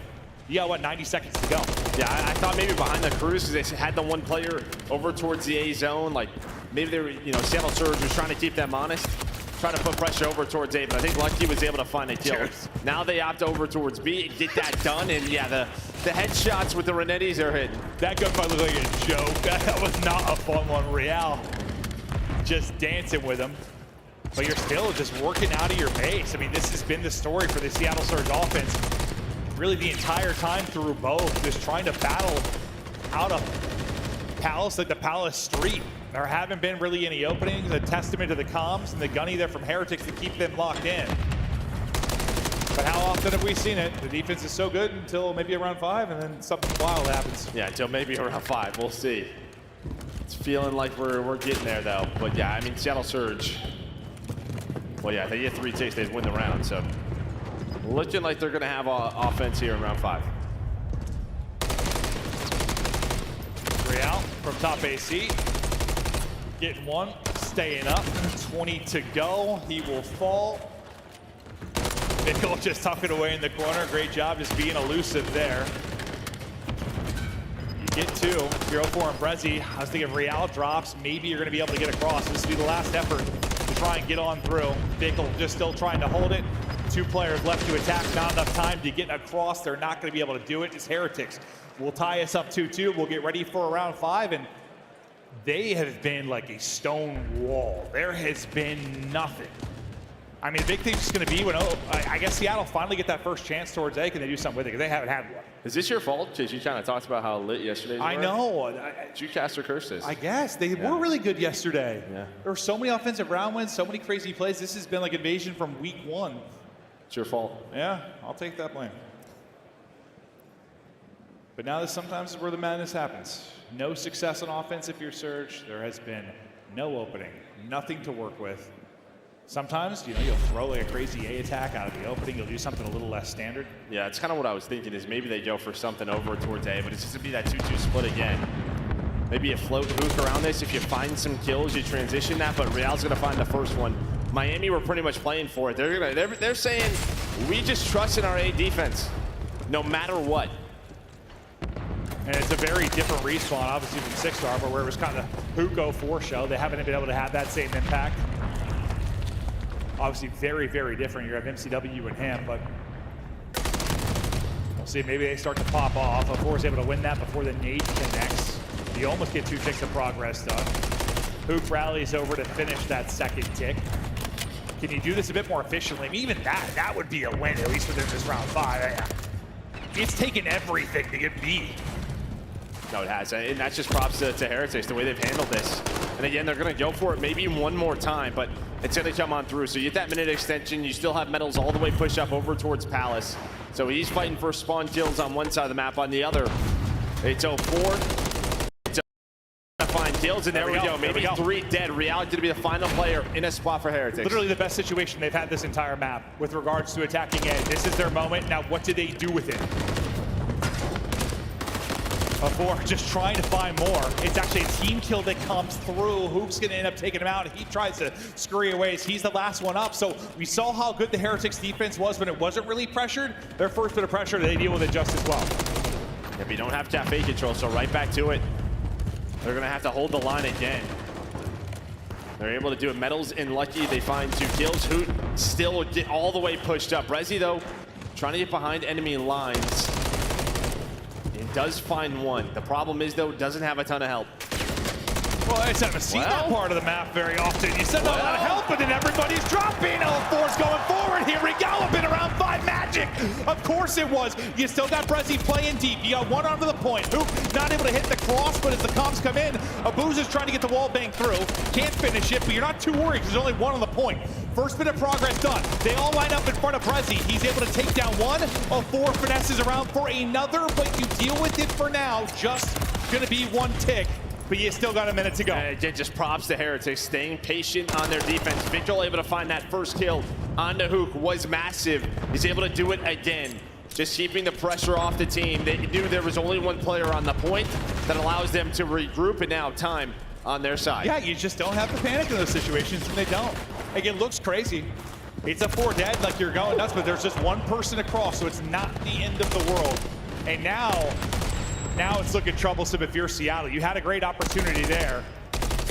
you got, what, 90 seconds to go. Yeah, I thought maybe behind the Cruise, because they had the 1 player over towards the A zone. Like, maybe they were, Seattle Surge was trying to keep them honest, trying to put pressure over towards A, but I think Lucky was able to find a kill. Cheers. Now they opt over towards B, get that done, and yeah, the headshots with the Renettis are hitting. That gunfight looked like a joke. That was not a fun one. Real just dancing with him. but you're still just working out of your base. I mean, this has been the story for the Seattle Surge offense really the entire time through both, just trying to battle out of Palace, like the Palace Street. There haven't been really any openings, a testament to the comms and the gunny there from Heretics to keep them locked in. But how often have we seen it? The defense is so good until maybe around 5, and then something wild happens. Yeah, until maybe around 5. We'll see. It's feeling like we're getting there, though. But yeah, I mean, Seattle Surge. Well, yeah, they get 3 takes, they win the round. So looking like they're going to have offense here in round 5. Real from top AC. Getting one, staying up. 20 to go. He will fall. Nickel just tucking away in the corner. Great job just being elusive there. You get 2. 0-4 and Brezzy. I was thinking if Real drops, maybe you're going to be able to get across. This will be the last effort to try and get on through. Nickel just still trying to hold it. 2 players left to attack. Not enough time to get across. They're not going to be able to do it. It's Heretics. We'll tie us up 2-2. We'll get ready for round 5. And they have been like a stone wall. There has been nothing. I mean, the big thing's just going to be when, I guess Seattle finally get that first chance towards A. Can they do something with it? Because they haven't had one. Is this your fault? Because you kind of talked about how lit yesterday I know. Did you cast or curse this? I guess. They were really good yesterday. Yeah. There were so many offensive round wins, so many crazy plays. This has been like invasion from week 1. It's your fault. Yeah, I'll take that blame. But now this sometimes is where the madness happens. No success on offense if you're Surge. There has been no opening, nothing to work with. Sometimes, you'll throw like a crazy A attack out of the opening. You'll do something a little less standard. Yeah, it's kind of what I was thinking is maybe they go for something over towards A, but it's just going to be that 2-2 split again. Maybe you float hook around this. If you find some kills, you transition that, but Real's going to find the first one. Miami were pretty much playing for it. They're saying, we just trust in our A defense, no matter what. And it's a very different respawn, obviously, from 6-star, but where it was kind of Hugo 4-show. They haven't been able to have that same impact. Obviously, very, very different. You have MCW and him, but we'll see. Maybe they start to pop off. A4 is able to win that before the nade connects. You almost get 2 ticks of progress done. Hook rallies over to finish that second tick. Can you do this a bit more efficiently? I mean, even that would be a win, at least within this round 5. It's taken everything to get B. No, it has, and that's just props to Heretics, the way they've handled this. And again, they're going to go for it maybe one more time, but it's going to come on through. So you get that minute extension. You still have Metals all the way pushed up over towards Palace. So he's fighting for spawn kills on one side of the map. On the other, it's 0-4. It's to find kills, and there we go. Maybe 3 dead. Real going to be the final player in a spot for Heretics. Literally the best situation they've had this entire map with regards to attacking A. This is their moment. Now, what do they do with it? Before just trying to find more. It's actually a team kill that comes through. Hoop's gonna end up taking him out. He tries to scurry away. He's the last one up. So we saw how good the Heretics defense was when it wasn't really pressured. Their first bit of pressure, they deal with it just as well. If you don't have cafe control, so right back to it. They're gonna have to hold the line again. They're able to do it. Metals and Lucky, they find 2 kills. Hoot still get all the way pushed up. Brezzy, though, trying to get behind enemy lines. Does find 1. The problem is, though, doesn't have a ton of help. Well, I just haven't seen that part of the map very often. You send a lot of help, and then everybody's dropping. L4's going forward. Here we go. A bit around 5 magic. Of course it was. You still got Brezzy playing deep. You got 1 arm to the point. Hoop not able to hit the cross, but as the comms come in, Abuz is trying to get the wall bang through. Can't finish it, but you're not too worried because there's only 1 on the point. First bit of progress done. They all line up in front of Brezzy. He's able to take down 1. 4 finesses around for another, but you deal with it for now. Just gonna be 1 tick. But you still got a minute to go. Again, just props to Heretics, staying patient on their defense. Victor able to find that first kill on the Hook was massive. He's able to do it again. Just keeping the pressure off the team. They knew there was only 1 player on the point that allows them to regroup, and now time on their side. Yeah, you just don't have to panic in those situations, and they don't. Like, it looks crazy. It's a 4 dead, like you're going nuts, but there's just 1 person across, so it's not the end of the world. And now it's looking troublesome if you're Seattle. You had a great opportunity there.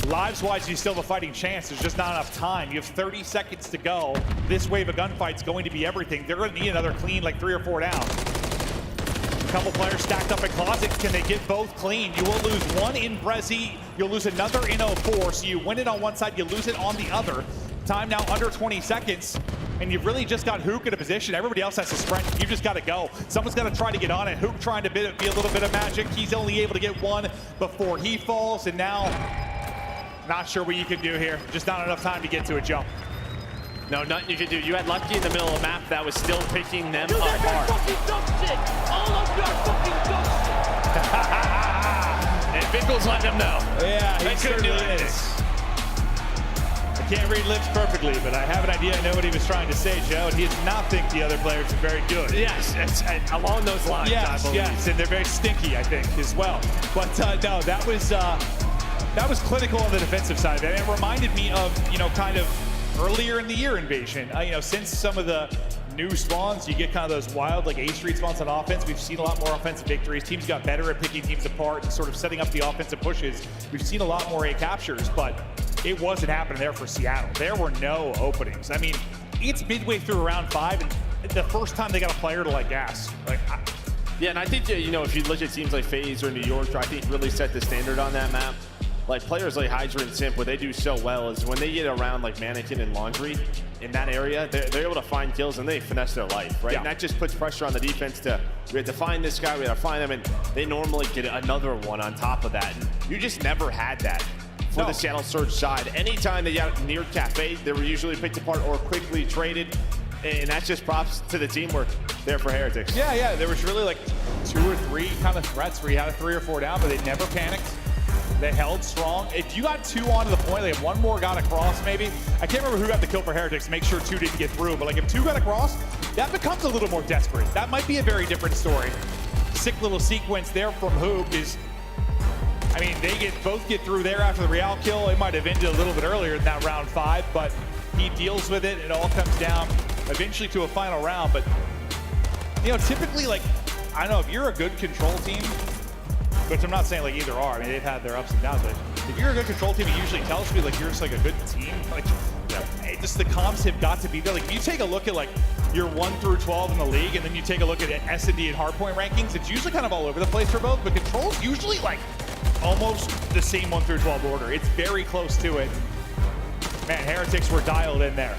Lives-wise, you still have a fighting chance. There's just not enough time. You have 30 seconds to go. This wave of gunfight's going to be everything. They're going to need another clean, like 3 or 4 down. A couple players stacked up in closet. Can they get both clean? You will lose 1 in Brezzy. You'll lose another in 04. So you win it on one side, you lose it on the other. time now under 20 seconds, and you've really just got Hook in a position. Everybody else has to sprint. You just got to go. Someone's got to try to get on it. Hook trying to be a little bit of magic. He's only able to get one before he falls, and now not sure what you can do here. Just not enough time to get to a jump. No, nothing you can do. You had Lucky in the middle of the map that was still picking them You apart. guys are fucking dumb shit. All of you are fucking dumb shit. And Bickle's letting him know. Yeah, They he couldn't do certainly anything. is. I can't read lips perfectly, but I have an idea. I know what he was trying to say, Joe, and he does not think the other players are very good. Yes, it's along those lines, I Yes, believe. yes, and they're very stinky, I think, as well. But no, that was clinical on the defensive side of it. And it reminded me of, kind of earlier in the year Invasion. Since some of the new spawns, you get kind of those wild, like A-Street spawns on offense. We've seen a lot more offensive victories. Teams got better at picking teams apart and sort of setting up the offensive pushes. We've seen a lot more A captures, but it wasn't happening there for Seattle. There were no openings. I mean, it's midway through round 5, and the first time they got a player to gas. Yeah, and I think, if you look at teams like FaZe or New York, I think really set the standard on that map. Like players like Hydra and Simp, what they do so well is when they get around like Mannequin and Laundry in that area, they're able to find kills and they finesse their life, right? Yeah. And that just puts pressure on the defense we have to find this guy, we have to find him, and they normally get another one on top of that. And you just never had that for the Seattle Surge side. Anytime they got near Cafe, they were usually picked apart or quickly traded. And that's just props to the teamwork there for Heretics. Yeah, there was really like 2 or 3 kind of threats where you had a 3 or 4 down, but they never panicked. They held strong. If you got 2 onto the point, like if one more got across maybe, I can't remember who got the kill for Heretics to make sure 2 didn't get through, but like if 2 got across, that becomes a little more desperate. That might be a very different story. Sick little sequence there from Hoop is, I mean, they both get through there after the Real kill. It might have ended a little bit earlier in that round 5, but he deals with it. It all comes down eventually to a final round, but typically, like, I don't know, if you're a good control team, which I'm not saying like either are, I mean, they've had their ups and downs, but if you're a good control team, it usually tells me like you're just like a good team. Like, just the comps have got to be there. Like, you take a look at like your 1 through 12 in the league, and then you take a look at S&D and Hardpoint rankings, it's usually kind of all over the place for both, but control's usually like almost the same 1 through 12 order. It's very close to it. Man, Heretics were dialed in there.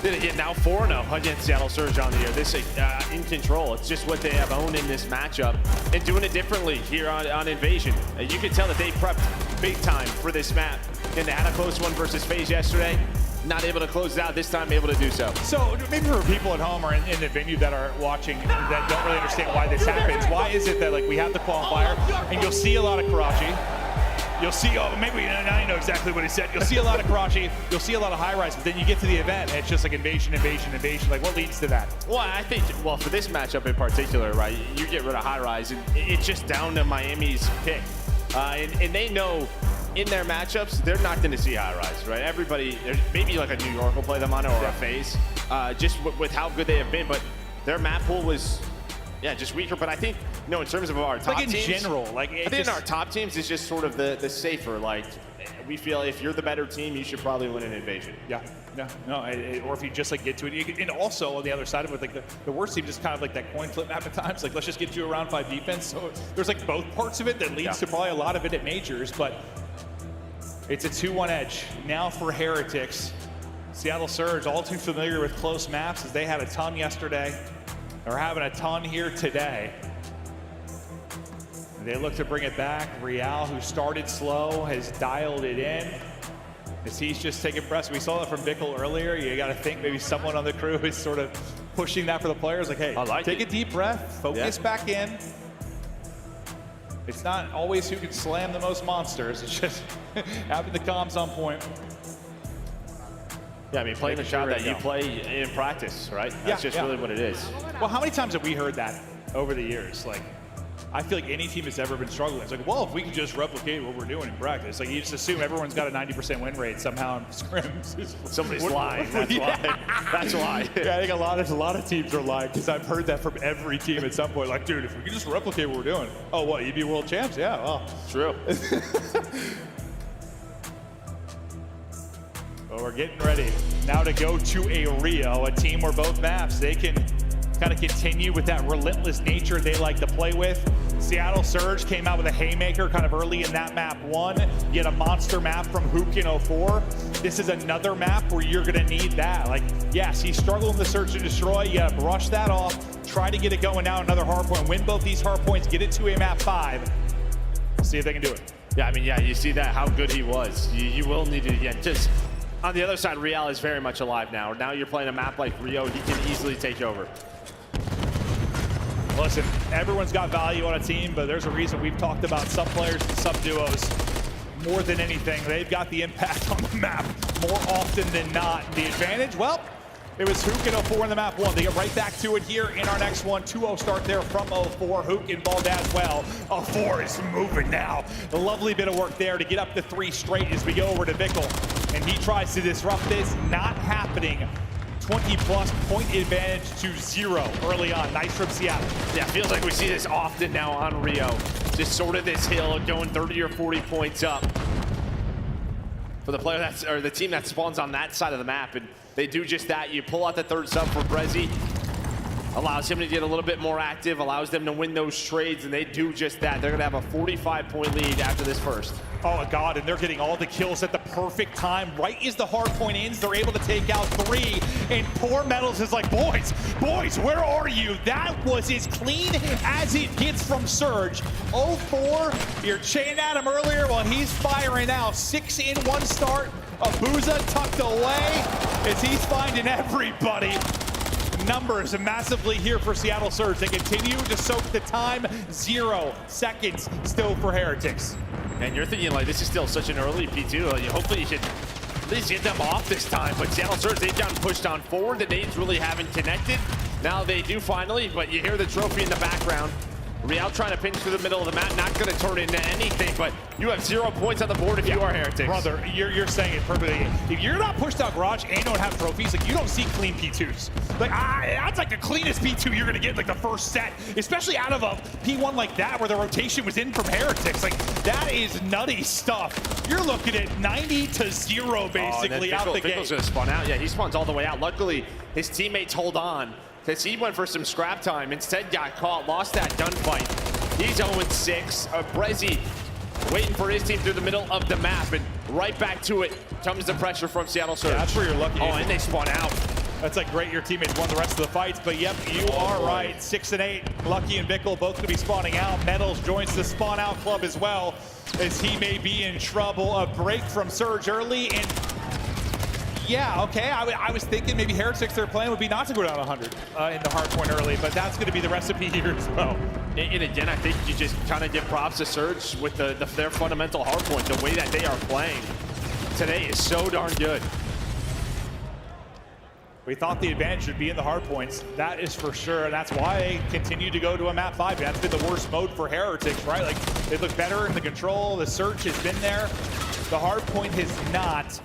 Yeah, now 4-0 against Seattle Surge on the year. This is in control. It's just what they have owned in this matchup and doing it differently here on Invasion. You can tell that they prepped big time for this map. And they had a close one versus FaZe yesterday. Not able to close it out this time, able to do so. So maybe for people at home or in the venue that are watching that don't really understand why this happens, why is it that like we have the qualifier and you'll see a lot of Karachi, you'll see, maybe now you know exactly what he said. You'll see a lot of Karachi, you'll see a lot of high rise, but then you get to the event and it's just like invasion. Like, what leads to that? Well, I think, for this matchup in particular, right, you get rid of high rise, and it's just down to Miami's pick. And they know in their matchups, they're not going to see high rise, right? Everybody, maybe like a New York will play them on it or a FaZe, just with how good they have been, but their map pool was, just weaker. But I think, in terms of our top teams, general, I think in our top teams, it's just sort of the safer. Like, we feel if you're the better team, you should probably win an invasion. Or if you just like get to it, and also on the other side of it, like the worst team just kind of like that coin flip map at times. Like, let's just get to a round 5 defense. So there's like both parts of it that leads to probably a lot of it at majors, but it's a 2-1 edge now for Heretics. Seattle Surge, all too familiar with close maps as they had a ton yesterday. They're having a ton here today. They look to bring it back. Real, who started slow, has dialed it in. As he's just taking press. We saw that from Bickle earlier. You got to think maybe someone on the crew is sort of pushing that for the players. Like, hey, take a deep breath, focus back in. It's not always who can slam the most monsters. It's just having the comms on point. Yeah, I mean, playing the shot that you play in practice, right? That's just really what it is. Well, how many times have we heard that over the years? Like, I feel like any team that's ever been struggling, it's like, well, if we can just replicate what we're doing in practice, like you just assume everyone's got a 90% win rate somehow in scrims. Somebody's lying. That's why. That's why. Yeah, I think a lot of teams are lying because I've heard that from every team at some point. Like, dude, if we can just replicate what we're doing, oh, what? You'd be world champs? Yeah, well, true. Well, we're getting ready now to go to a Rio, a team where both maps they can kind of continue with that relentless nature they like to play with. Seattle Surge came out with a haymaker kind of early in that map 1. You had a monster map from Hook in 04. This is another map where you're going to need that. Like, yes, he's struggling to search and destroy. You got to brush that off. Try to get it going now. Another hard point. Win both these hard points. Get it to a map 5. See if they can do it. Yeah, I mean, yeah, you see that, how good he was. You will need it again. Just on the other side, Real is very much alive now. Now you're playing a map like Rio, he can easily take over. Listen, everyone's got value on a team, but there's a reason we've talked about sub players and sub duos more than anything. They've got the impact on the map more often than not. The advantage, well, it was Hook in 04 in the map 1. They get right back to it here in our next one. 2-0 start there from 04. Hook involved as well. 04 is moving now. A lovely bit of work there to get up to 3 straight as we go over to Bickle. And he tries to disrupt this. Not happening. 20-plus point advantage to 0 early on. Nice from Seattle. Yeah, feels like we see this often now on Rio. Just sort of this hill going 30 or 40 points up for the player that's, or the team that spawns on that side of the map, and they do just that. You pull out the 3rd sub for Brezzy, allows him to get a little bit more active, allows them to win those trades, and they do just that. They're gonna have a 45-point lead after this first. Oh God, and they're getting all the kills at the perfect time. Right as the hard point ends, they're able to take out 3, and poor Metals is like, boys, where are you? That was as clean as it gets from Surge. 04, you're chained at him earlier while he's firing out. 6 in 1 start. Abuza tucked away as he's finding everybody. Numbers massively here for Seattle Surge. They continue to soak the time. 0 seconds still for Heretics. And you're thinking, like, this is still such an early P2. Hopefully you can at least get them off this time. But Seattle Surge, they've gotten pushed on forward. The nades really haven't connected. Now they do finally, but you hear the trophy in the background. Real trying to pinch through the middle of the map, not going to turn into anything, but you have 0 points on the board if you are Heretics. Brother, you're saying it perfectly. If you're not pushed out garage and don't have trophies, like, you don't see clean P2s. Like, that's like the cleanest P2 you're going to get, like, the first set, especially out of a P1 like that where the rotation was in from Heretics. Like, that is nutty stuff. You're looking at 90 to 0 basically out the gate. Bickle's going to spawn out. Yeah, he spawns all the way out. Luckily, his teammates hold on, because he went for some scrap time, instead got caught, lost that gunfight. He's 0-6. Brezzy waiting for his team through the middle of the map, and right back to it comes the pressure from Seattle Surge. Yeah, that's where you're lucky. Oh, and they spawn out. That's like great, your teammates won the rest of the fights, but yep, you are right. 6 and 8, Lucky and Bickle both gonna be spawning out. Metals joins the spawn out club as well, as he may be in trouble. A break from Surge early, and yeah, okay, I was thinking maybe Heretics, their plan would be not to go down 100 in the hard point early, but that's going to be the recipe here as well. And again, I think you just kind of give props to Surge with their fundamental hard point. The way that they are playing today is so darn good. We thought the advantage would be in the hard points. That is for sure, and that's why they continue to go to a map 5. That's been the worst mode for Heretics, right? Like, they look better in the control. The search has been there. The hard point has not.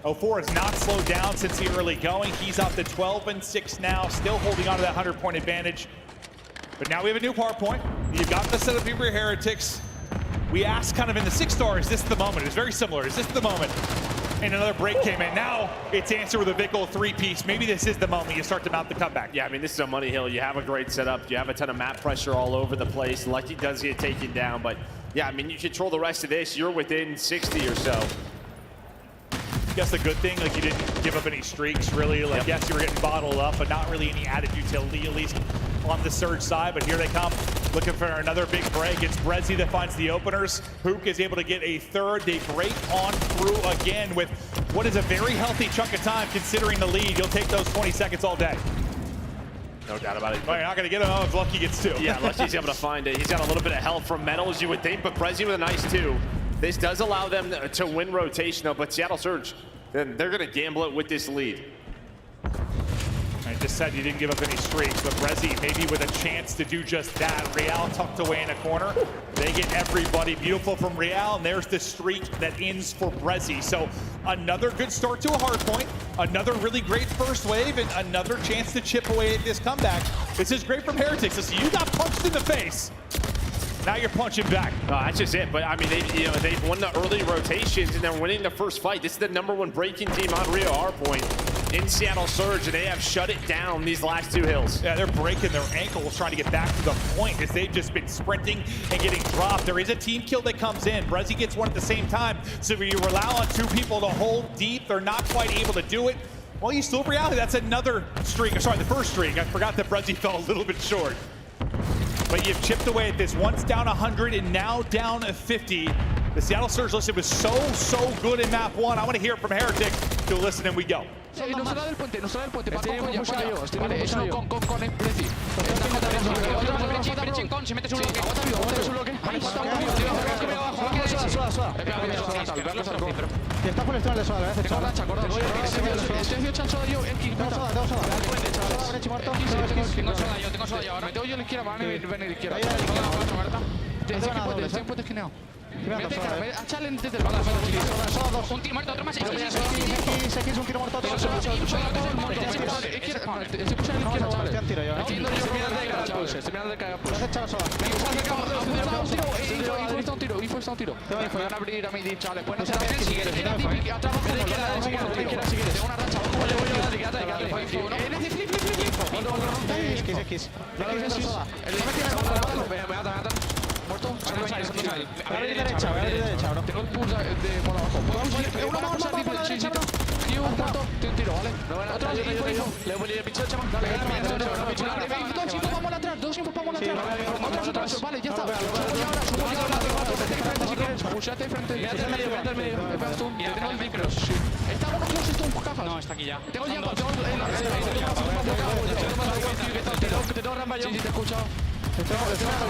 04 has not slowed down since the early going. He's up to 12-6 now, still holding on to that 100-point advantage. But now we have a new hard point. You've got the setup here for Heretics. We asked kind of in the 6-star, is this the moment? It's very similar. Is this the moment? And another break came in. Now it's answer with a Bickle 3-piece. Maybe this is the moment you start to mount the comeback. Yeah, I mean, this is a money hill. You have a great setup. You have a ton of map pressure all over the place. Lucky does get taken down, but yeah, I mean, you control the rest of this. You're within 60 or so. I guess the good thing, like, you didn't give up any streaks, really. Like, yes, you were getting bottled up, but not really any added utility, at least on the Surge side. But here they come, looking for another big break. It's Brezzy that finds the openers. Hook is able to get a 3rd. They break on through again with what is a very healthy chunk of time, considering the lead. You'll take those 20 seconds all day. No doubt about it. Well, you're not going to get him if Lucky gets 2. Yeah, Lucky's able to find it. He's got a little bit of help from Metals, you would think, but Brezzy with a nice 2. This does allow them to win rotation, though, but Seattle Surge, then they're going to gamble it with this lead. I just said you didn't give up any streaks, but Brezzy maybe with a chance to do just that. Real tucked away in a corner. They get everybody. Beautiful from Real, and there's the streak that ends for Brezzy. So another good start to a hard point, another really great first wave, and another chance to chip away at this comeback. This is great from Heretics. So you got punched in the face. Now you're punching back. That's just it. But I mean, they've won the early rotations and they're winning the first fight. This is the #1 breaking team on Rio Hardpoint. in Seattle Surge, and they have shut it down these last 2 hills. Yeah, they're breaking their ankles trying to get back to the point as they've just been sprinting and getting dropped. There is a team kill that comes in. Brezzy gets one at the same time. So if you rely on 2 people to hold deep, they're not quite able to do it. Well, you still have reality. That's another streak. Sorry, the first streak. I forgot that Brezzy fell a little bit short. But you've chipped away at this. Once down 100 and now down 50. The Seattle Surge, listen, was so good in map 1. I want to hear it from Heretic. So listen and we go. No solo del puente, va con polla. Vale, eso con Prezi. Brechin con, si metes un bloque. Está por el estrella de soda, tengo racha, acordado. Estoy echando soda yo, tengo soda, Brechi muerto. Tengo soda yo ahora. Meteo yo a la izquierda, van a venir a la izquierda. Estoy en puente esquineo. Echarle desde el banda. Un tiro muerto, otro más. X, un tiro muerto, otro. Estoy pushando a la izquierda, chavales. Estoy mirando de cagar. Has echado soda. Info está un tiro. Van a abrir a mi deep, chavales. Pues no se la ven si quieres. Atrás bajo uno. Tengo una racha. ¿Cómo le voy a dar? X. Me mata. Muerto. Voy a abrir derecha, bro. Tengo el pulse de por abajo. Uno más por la derecha, bro. Muerto. Tengo un tiro, ¿vale? Otro, info. Le voy a ir el pichón, chaval. Dale, dos infos vamos atrás. Otros. Vale, ya está. Subo yo ahora. Pushate de frente. Quédate en medio. Tengo el micro. Está uno close, esto un caja. No, está aquí ya. Tengo el jump, tengo el rampa yo. Sí, te he escuchado. Estoy en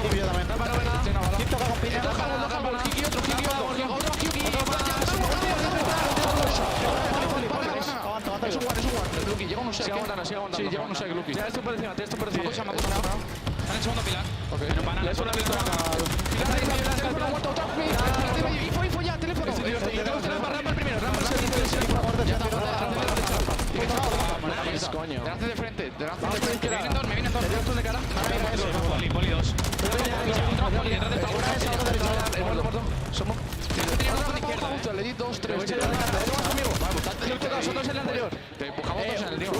el vídeo también. Quinto toca con piña. Otro. Es un one. Lucky, llega un sec. Sigue aguantando. Sí, llega un sec, Lucky. Ya estoy por encima, Me ha puesto nada. Están en segundo pilar. Ok. Le he hecho una pilar. Info ya, teléfono. Rampa el primero. Ya está. Coño. Delante de frente. Me vienen dos. De cara. Poli 2. Somos. Le di 2, 3. Nosotros en el anterior. Te empujamos dos en el tío.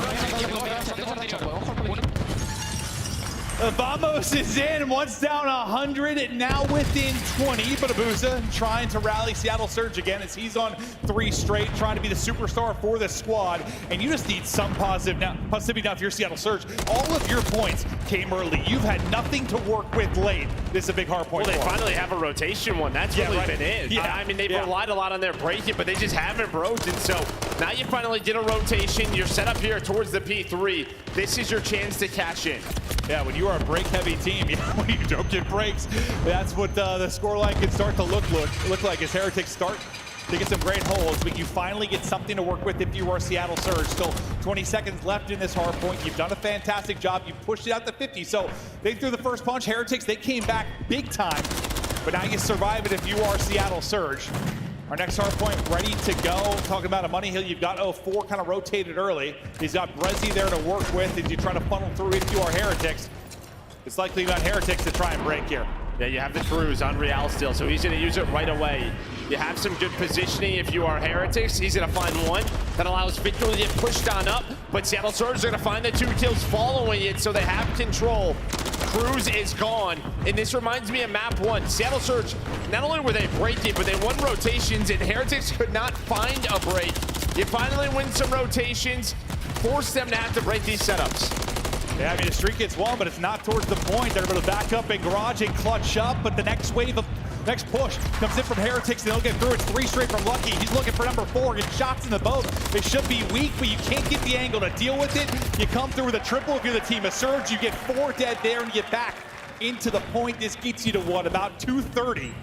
Vamos is in, once down 100, now within 20. But Abusa trying to rally Seattle Surge again as he's on 3 straight, trying to be the superstar for this squad. And you just need some positivity now if you're Seattle Surge. All of your points came early. You've had nothing to work with late. This is a big hard point. Well, they finally have a rotation one. That's really been it. Yeah. I mean, they've relied a lot on their breaking, but they just haven't broken. So now you finally get a rotation. You're set up here towards the P3. This is your chance to cash in. Yeah, when you are a break-heavy team, when you don't get breaks, that's what the scoreline can start to look like as Heretics start to get some great holds, but you finally get something to work with if you are Seattle Surge. Still 20 seconds left in this hard point. You've done a fantastic job. You pushed it out to 50, so they threw the first punch. Heretics, they came back big time, but now you survive it if you are Seattle Surge. Our next hard point ready to go. Talking about a money hill, you've got 04 kind of rotated early. He's got Brezzy there to work with as you try to funnel through if you are Heretics. It's likely about Heretics to try and break here. Yeah, you have the cruise on Real still, so he's going to use it right away. You have some good positioning if you are Heretics. He's going to find one that allows Victor to get pushed on up, but Seattle Surge are going to find the 2 kills following it, so they have control. Cruz is gone, and this reminds me of map 1. Seattle Surge, not only were they breaking, but they won rotations, and Heretics could not find a break. You finally win some rotations, force them to have to break these setups. Yeah, I mean, the streak gets won, but it's not towards the point. They're able to back up and garage and clutch up, but the next wave of next push comes in from Heretics, and they'll get through. It's 3 straight from Lucky. He's looking for number 4, getting shots in the boat. They should be weak, but you can't get the angle to deal with it. You come through with a triple if you're the team of Surge. You get 4 dead there, and you get back into the point. This gets you to what, about 230.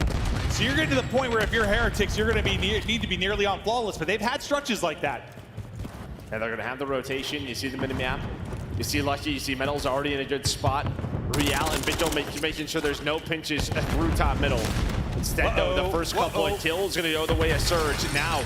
So you're getting to the point where if you're Heretics, you're going to need to be nearly on flawless, but they've had stretches like that. And they're going to have the rotation. You see the mini-map. You see Lucky, you see Metal's already in a good spot. Real and Vigil making sure there's no pinches through top middle. Instead, though, the first couple of kills going to go the way of Surge. Now,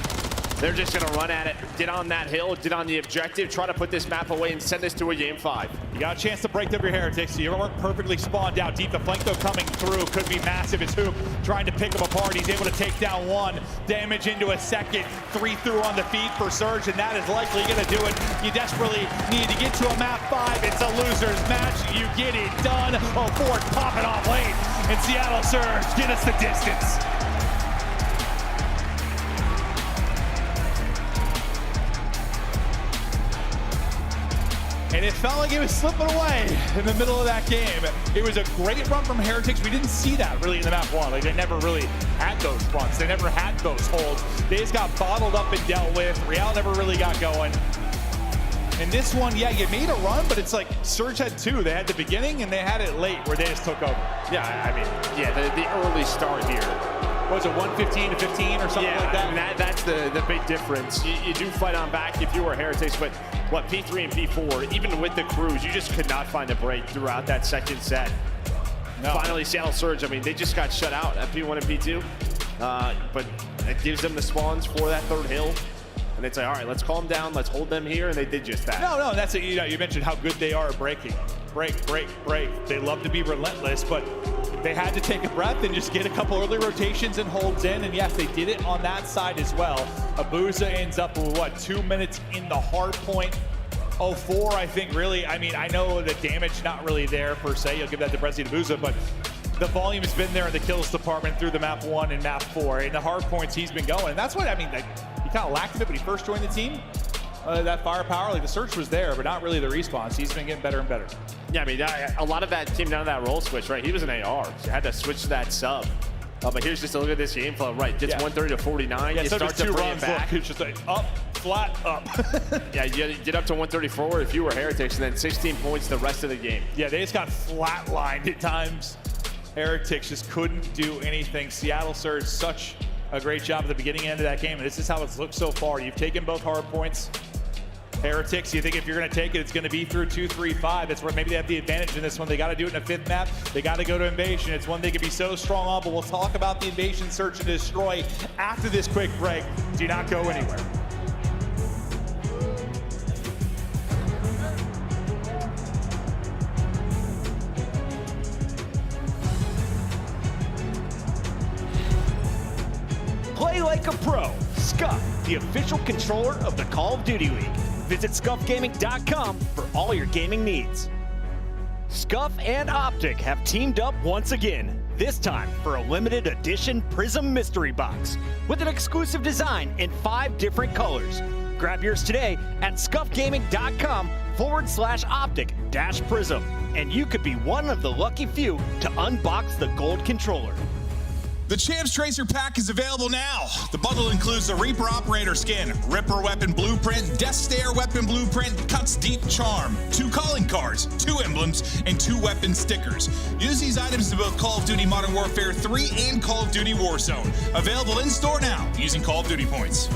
They're just going to run at it, get on that hill, get on the objective, try to put this map away and send this to a game 5. You got a chance to break up your Heretics. You weren't perfectly spawned out deep. The flank, though, coming through could be massive. It's Hoop trying to pick them apart. He's able to take down one, damage into a second, 3 through on the feed for Surge, and that is likely going to do it. You desperately need to get to a map 5. It's a loser's match. You get it done. Oh, Ford popping off late, and Seattle Surge get us the distance. And it felt like it was slipping away in the middle of that game. It was a great run from Heretics. We didn't see that really in the map 1. Like, they never really had those runs. They never had those holds. They just got bottled up and dealt with. Real never really got going. And this one, yeah, you made a run, but it's like Surge had 2. They had the beginning and they had it late where they just took over. Yeah, I mean, yeah, the early start here. What was it, 115 to 15 or something like that? Yeah, that's the big difference. You do fight on back if you were Heretics, but what, P3 and P4, even with the crews, you just could not find a break throughout that second set. No. Finally, Seattle Surge, I mean, they just got shut out at P1 and P2, but it gives them the spawns for that third hill. And it's like, all right, let's calm down, let's hold them here, and they did just that. No, that's it. You know, you mentioned how good they are at breaking. Break. They love to be relentless, but they had to take a breath and just get a couple early rotations and holds in, and yes, they did it on that side as well. Abuza ends up with, what, 2 minutes in the hard point. 04, I think, really. I mean, I know the damage not really there per se. You'll give that to Brezzy and Abuza, but the volume has been there in the kills department through the map 1 and map 4. In the hard points, he's been going. And that's what, I mean, he kind of lacked it when he first joined the team. That firepower, like the search was there, but not really the response. He's been getting better and better. Yeah, I mean, a lot of that came down to that role switch, right? He was an AR, so you had to switch to that sub. But here's just a look at this game flow, right? Gets 130 to 49. Yeah, you so start to 2 bring runs, it back. look, it's just like up, flat, up. Yeah, you get up to 134 if you were Heretics, and then 16 points the rest of the game. Yeah, they just got flatlined at times. Heretics just couldn't do anything. Seattle Surge, such a great job at the beginning and end of that game, and this is how it's looked so far. You've taken both hard points. Heretics, you think if you're going to take it, it's going to be through 2, 3, 5. That's where maybe they have the advantage in this one. They got to do it in a 5th map. They got to go to Invasion. It's one they could be so strong on, but we'll talk about the Invasion Search and Destroy after this quick break. Do not go anywhere. Play like a pro. Scuff, the official controller of the Call of Duty League. Visit scuffgaming.com for all your gaming needs. Scuff and Optic have teamed up once again, this time for a limited edition Prism Mystery Box with an exclusive design in 5 different colors. Grab yours today at scuffgaming.com/optic-prism, and you could be one of the lucky few to unbox the gold controller. The Champs Tracer Pack is available now. The bundle includes the Reaper Operator Skin, Ripper Weapon Blueprint, Death Stare Weapon Blueprint, Cuts Deep Charm, 2 calling cards, 2 emblems, and 2 weapon stickers. Use these items in both Call of Duty Modern Warfare 3 and Call of Duty Warzone. Available in-store now using Call of Duty points.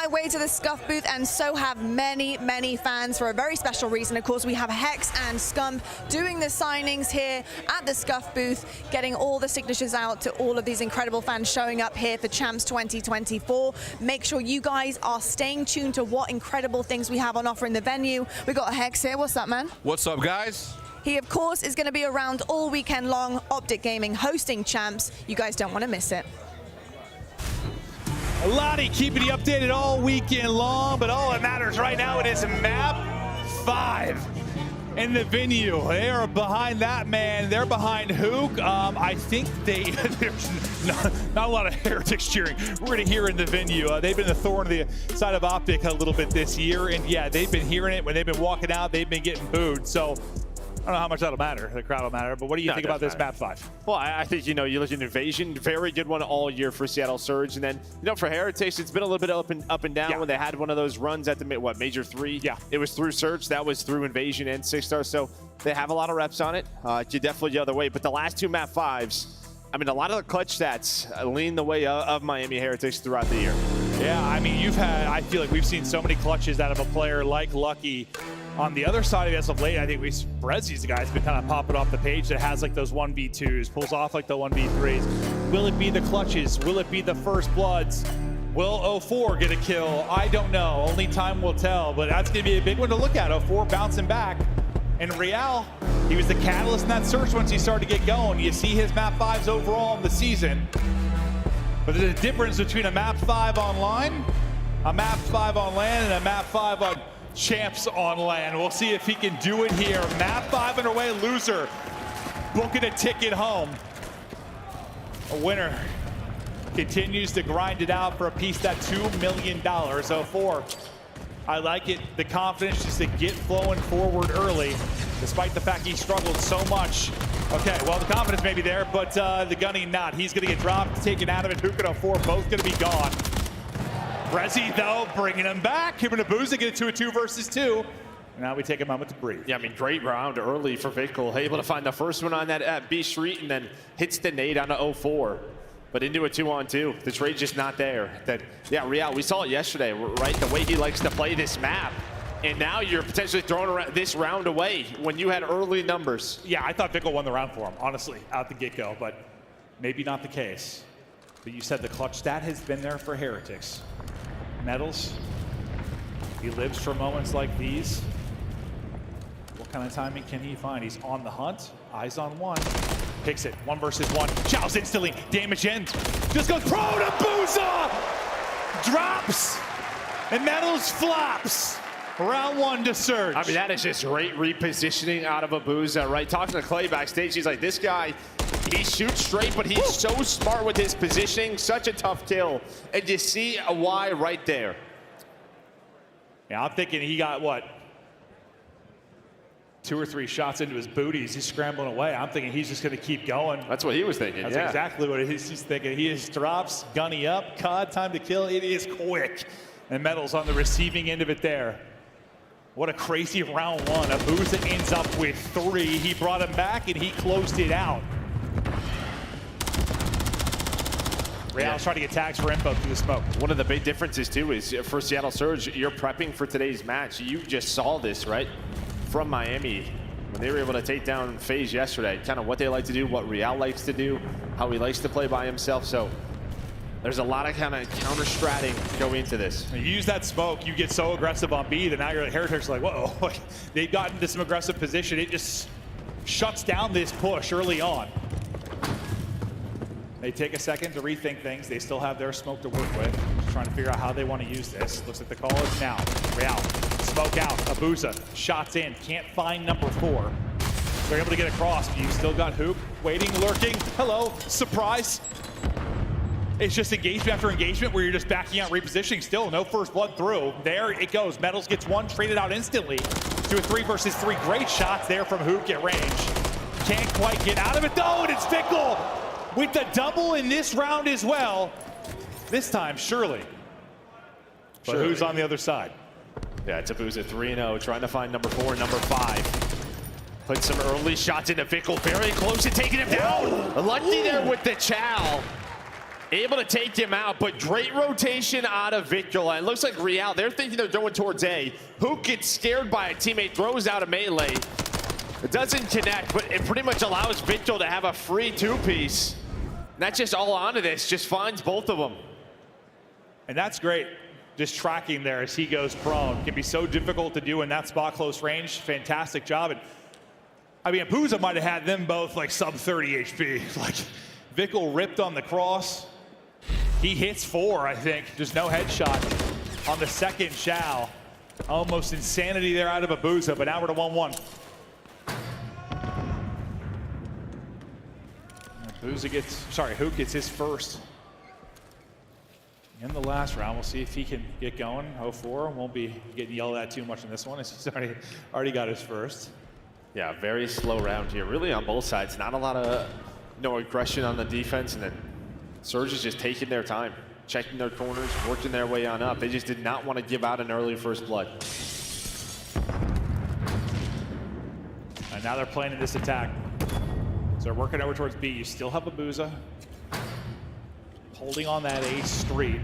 my way to the Scuff booth, and so have many, many fans for a very special reason. Of course, we have Hex and Scump doing the signings here at the Scuff booth, getting all the signatures out to all of these incredible fans showing up here for Champs 2024. Make sure you guys are staying tuned to what incredible things we have on offer in the venue. We got Hex here. What's up, man? What's up, guys? He, of course, is going to be around all weekend long, Optic Gaming hosting Champs. You guys don't want to miss it. Lottie keeping you updated all weekend long, but all that matters right now, it is map 5 in the venue. They are behind that man. They're behind Hook. I think there's not a lot of Heretics cheering. We're going to hear in the venue. They've been the thorn of the side of Optic a little bit this year, and yeah, they've been hearing it. When they've been walking out, they've been getting booed. So I don't know how much that'll matter. The crowd will matter. But what do you think about this map 5? Well, I think, you know, you look at Invasion, very good one all year for Seattle Surge. And then, you know, for Heretics, it's been a little bit up and down when they had one of those runs at the, Major 3. Yeah. It was through Surge. That was through Invasion and 6-star. So they have a lot of reps on it. You definitely the other way. But the last 2 map 5s, I mean, a lot of the clutch stats lean the way of Miami Heretics throughout the year. Yeah, I mean, I feel like we've seen so many clutches out of a player like Lucky. On the other side of it, as of late, I think Rezzy's the guy that's been kind of popping off the page that has like those 1v2s, pulls off like the 1v3s. Will it be the clutches? Will it be the first bloods? Will 04 get a kill? I don't know. Only time will tell, but that's going to be a big one to look at. 04 bouncing back. And Real, he was the catalyst in that search once he started to get going. You see his map 5s overall in the season. But there's a difference between a map 5 online, a map 5 on land, and a map 5 on Champs on land. We'll see if he can do it here. Map 5 underway, loser booking a ticket home. A winner continues to grind it out for a piece that $2 million. 04. I like it, the confidence just to get flowing forward early, despite the fact he struggled so much. Okay, well, the confidence may be there, but the gunning not. He's going to get dropped, taken out of it. Hook and 04 both going to be gone. Rezzy, though, bringing him back. Him and Abuza get it to a 2 versus 2. Now we take a moment to breathe. Yeah, I mean, great round early for Vickle. Able to find the first one on that B Street and then hits the nade on the 04. But into a 2-on-2. The trade's just not there. Yeah, Real, we saw it yesterday, right? The way he likes to play this map. And now you're potentially throwing this round away when you had early numbers. Yeah, I thought Vickle won the round for him, honestly, out the get-go, but maybe not the case. But you said the clutch stat has been there for Heretics. Metals, he lives for moments like these. What kind of timing can he find? He's on the hunt, eyes on one. Picks it, 1 versus 1. Chow's instantly, damage ends. Just goes pro to Booza! Drops, and Metals flops. Round 1 to Surge. I mean, that is just great repositioning out of Abuza, right? Talking to Clay backstage, he's like, this guy, he shoots straight, but he's so smart with his positioning. Such a tough kill. And you see a why right there. Yeah, I'm thinking he got, what, 2 or 3 shots into his booties. He's scrambling away. I'm thinking he's just going to keep going. That's what he was thinking. That's exactly what he's thinking. He just drops, gunny up, COD, time to kill. It is quick. And Metals on the receiving end of it there. What a crazy round 1. Abuza ends up with 3. He brought him back and he closed it out. Real's trying to get tags for info through the smoke. One of the big differences too is for Seattle Surge, you're prepping for today's match. You just saw this, right? From Miami, when they were able to take down FaZe yesterday, kind of what they like to do, what Real likes to do, how he likes to play by himself. So there's a lot of kind of counter-stratting going into this. You use that smoke, you get so aggressive on B that now you're Heretics like, whoa, they've gotten into some aggressive position. It just shuts down this push early on. They take a second to rethink things. They still have their smoke to work with. Just trying to figure out how they want to use this. Looks like the call is now. Real, smoke out. Abuza, shots in. Can't find number 4. They're able to get across, but you still got Hoop waiting, lurking. Hello, surprise. It's just engagement after engagement where you're just backing out, repositioning. Still no first blood through. There it goes. Metals gets 1, traded out instantly to a 3 versus 3. Great shots there from Hoop at range. Can't quite get out of it though, and it's Vickle with the double in this round as well. This time, Shirley. But who's on the other side? Yeah, it's Abuza 3-0, trying to find number 4 and number 5. Put some early shots into Vickle, very close to taking him down. Lucky there with the chow. Able to take him out, but great rotation out of Victor. It looks like Real, they're thinking they're going towards A. Hook gets scared by a teammate, throws out a melee. It doesn't connect, but it pretty much allows Victor to have a free two-piece. That's just all onto this, just finds both of them. And that's great. Just tracking there as he goes prone. Can be so difficult to do in that spot close range. Fantastic job. And I mean, Abuza might have had them both like sub 30 HP. Like, Vickle ripped on the cross. He hits 4, I think. Just no headshot on the second Shao. Almost insanity there out of Abuza, but now we're to 1-1. Hook gets his first in the last round. We'll see if he can get going. 0-4, won't be getting yelled at too much in this one. He's already got his first. Yeah, very slow round here. Really on both sides. Not a lot of aggression on the defense, and then Surge is just taking their time, checking their corners, working their way on up. They just did not want to give out an early first blood. And now they're playing in this attack. So they're working over towards B. You still have Abuza holding on that A street.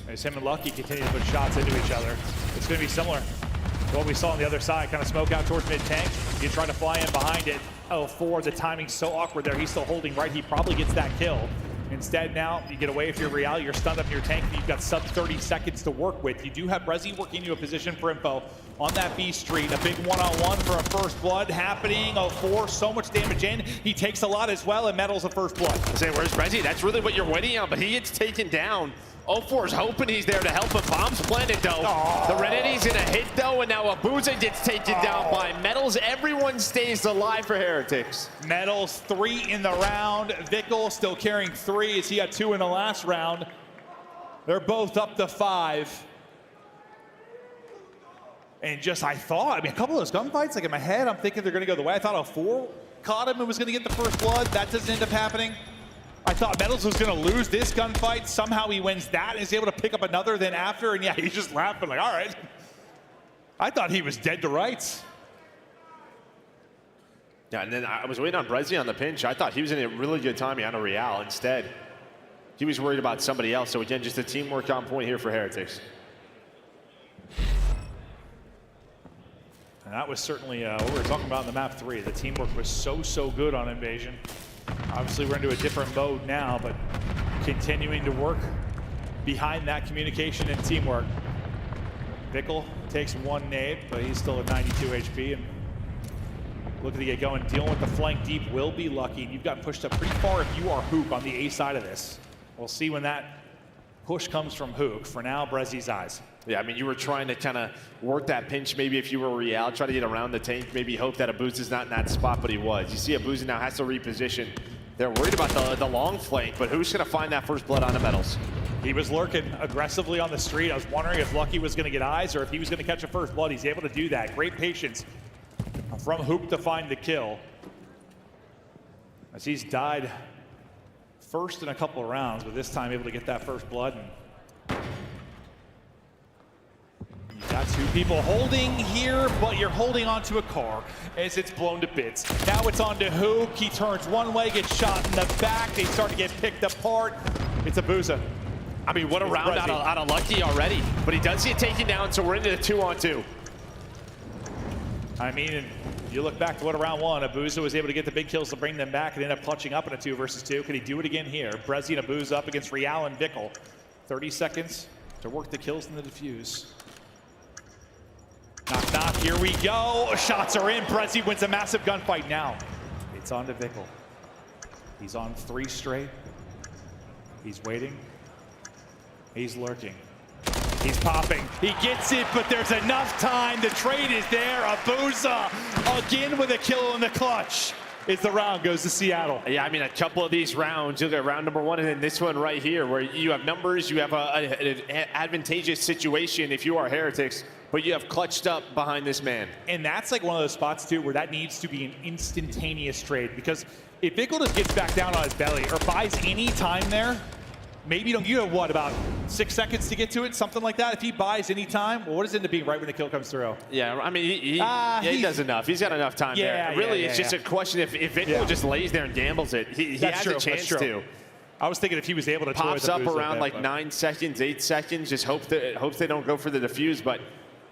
As him and Lucky continue to put shots into each other. It's going to be similar to what we saw on the other side. Kind of smoke out towards mid-tank. You try to fly in behind it. 0-4, the timing's so awkward there. He's still holding right. He probably gets that kill. Instead now, you get away if you're Real, you're stunned up in your tank, and you've got sub 30 seconds to work with. You do have Brezzy working you a position for info on that B street. A big one-on-one for a first blood happening. 0-4, so much damage in. He takes a lot as well, and medals a first blood. I say, where's Brezzy? That's really what you're waiting on, but he gets taken down. 0-4 is hoping he's there to help him. Bomb's planted though. Oh. The Renetti's gonna hit though, and now Abuza gets taken down by Metals. Everyone stays alive for Heretics. Metals 3 in the round. Vickle still carrying 3 as he had 2 in the last round. They're both up to 5. And I mean, a couple of those gunfights, like in my head, I'm thinking they're gonna go the way. I thought 0-4 caught him and was gonna get the first blood. That doesn't end up happening. I thought Metals was going to lose this gunfight. Somehow he wins that and is able to pick up another then after. And yeah, he's just laughing like, all right. I thought he was dead to rights. Yeah, and then I was waiting on Brezzy on the pinch. I thought he was in a really good timing on a Real. Instead, he was worried about somebody else. So again, just a teamwork on point here for Heretics. And that was certainly what we were talking about in the map 3. The teamwork was so good on Invasion. Obviously, we're into a different mode now, but continuing to work behind that communication and teamwork. Vickle takes 1 nade, but he's still at 92 HP and looking to get going. Dealing with the flank deep will be Lucky. You've gotten pushed up pretty far if you are Hook on the A side of this. We'll see when that push comes from Hook. For now, Brezzy's eyes. Yeah, I mean, you were trying to kind of work that pinch maybe if you were Real, try to get around the tank, maybe hope that Abuza's not in that spot, but he was. You see Abuza now has to reposition. They're worried about the long flank, but who's going to find that first blood on the Metals? He was lurking aggressively on the street. I was wondering if Lucky was going to get eyes or if he was going to catch a first blood. He's able to do that. Great patience from Hoop to find the kill. As he's died first in a couple of rounds, but this time able to get that first blood. You got 2 people holding here, but you're holding onto a car as it's blown to bits. Now it's on to Hook. He turns one way, gets shot in the back. They start to get picked apart. It's Abuza. I mean, what a round out of Lucky already. But he does get taken down, so we're into the 2-on-2. I mean, you look back to what round 1, Abuza was able to get the big kills to bring them back and end up clutching up in a 2 versus 2. Could he do it again here? Brezzy and Abuza up against Real and Vickle. 30 seconds to work the kills and the defuse. Knock, knock, here we go. Shots are in. Brezzy wins a massive gunfight now. It's on to Vickle. He's on 3 straight. He's waiting. He's lurking. He's popping. He gets it, but there's enough time. The trade is there. Abuza again with a kill in the clutch. As the round goes to Seattle. Yeah, I mean, a couple of these rounds, you look at round number 1 and then this one right here, where you have numbers, you have an advantageous situation if you are Heretics, but you have clutched up behind this man. And that's like one of those spots, too, where that needs to be an instantaneous trade. Because if Vickle just gets back down on his belly or buys any time there, maybe you have what, about 6 seconds to get to it, something like that. If he buys any time, well, what does it end up being right when the kill comes through? Yeah, I mean, he does enough. He's got enough time there. Really, it's just a question if Vickle just lays there and gambles it. He has a chance to. I was thinking if he was able to pops toy up the boost around bit, like but 9 seconds, 8 seconds, just hopes they don't go for the defuse, but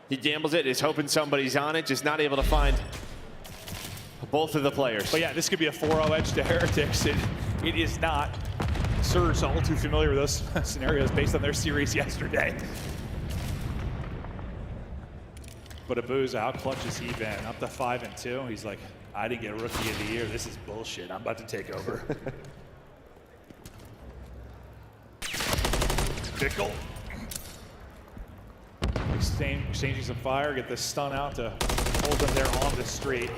he gambles it, is hoping somebody's on it, just not able to find both of the players. But yeah, this could be a 4-0 edge to Heretics. It is not. Surge all too familiar with those scenarios based on their series yesterday. But Abuza, how clutch has he been? Up to 5-2. He's like, I didn't get Rookie of the Year. This is bullshit. I'm about to take over. Bickle. Exchanging some fire, get the stun out to hold them there on the street.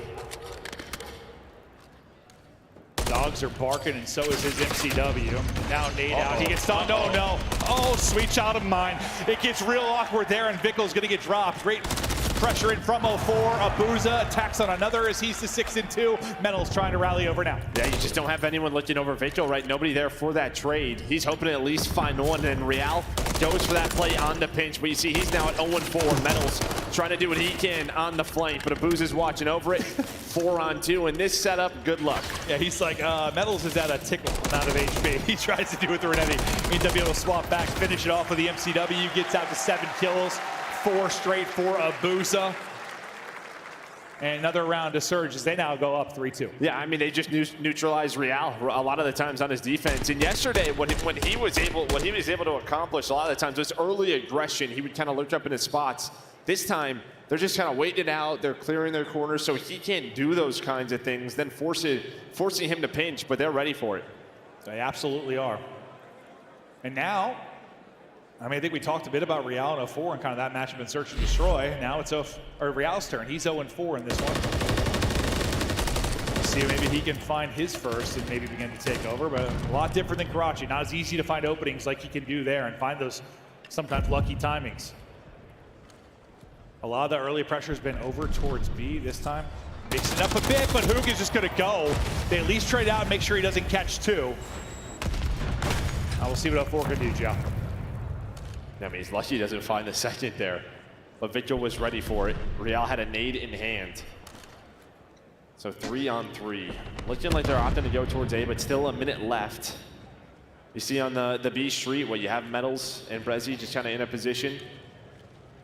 Dogs are barking, and so is his MCW. Now nade out, he gets stunned. Oh no, oh sweet child of mine. It gets real awkward there, and Bickle's gonna get dropped. Great pressure in from 04. Abuza attacks on another as he's the 6-2. Metal's trying to rally over now. Yeah, you just don't have anyone looking over Vigil, right? Nobody there for that trade. He's hoping to at least find one, and Real goes for that play on the pinch. But you see he's now at 0-4. Metal's trying to do what he can on the flank, but Abuza's watching over it. 4-on-2 in this setup, good luck. Yeah, he's like, Metals is at a tickle amount of HP. He tries to do it through an heavy. Means they'll be able to swap back, finish it off with the MCW, gets out to 7 kills. 4 straight for Abuza. And another round to Surge as they now go up 3-2. Yeah, I mean, they just neutralized Real a lot of the times on his defense. And yesterday, what he was able to accomplish a lot of the times was early aggression. He would kind of lurch up in his spots. This time, they're just kind of waiting it out. They're clearing their corners so he can't do those kinds of things, then forcing him to pinch, but they're ready for it. They absolutely are. And now, I mean, I think we talked a bit about Real in 04 and kind of that matchup in Search and Destroy. Now it's Real's turn. He's 0-4 in this one. Let's see if maybe he can find his first and maybe begin to take over, but a lot different than Karachi. Not as easy to find openings like he can do there and find those sometimes lucky timings. A lot of the early pressure has been over towards B this time. Mixing up a bit, but Hoog is just going to go. They at least trade out and make sure he doesn't catch 2. Now we'll see what 04 can do, Joe. I mean, he's lucky he doesn't find the second there. But Vigil was ready for it. Real had a nade in hand. So 3-on-3. Looking like they're opting to go towards A, but still a minute left. You see on the B street where you have Metals and Brezzy just kind of in a position.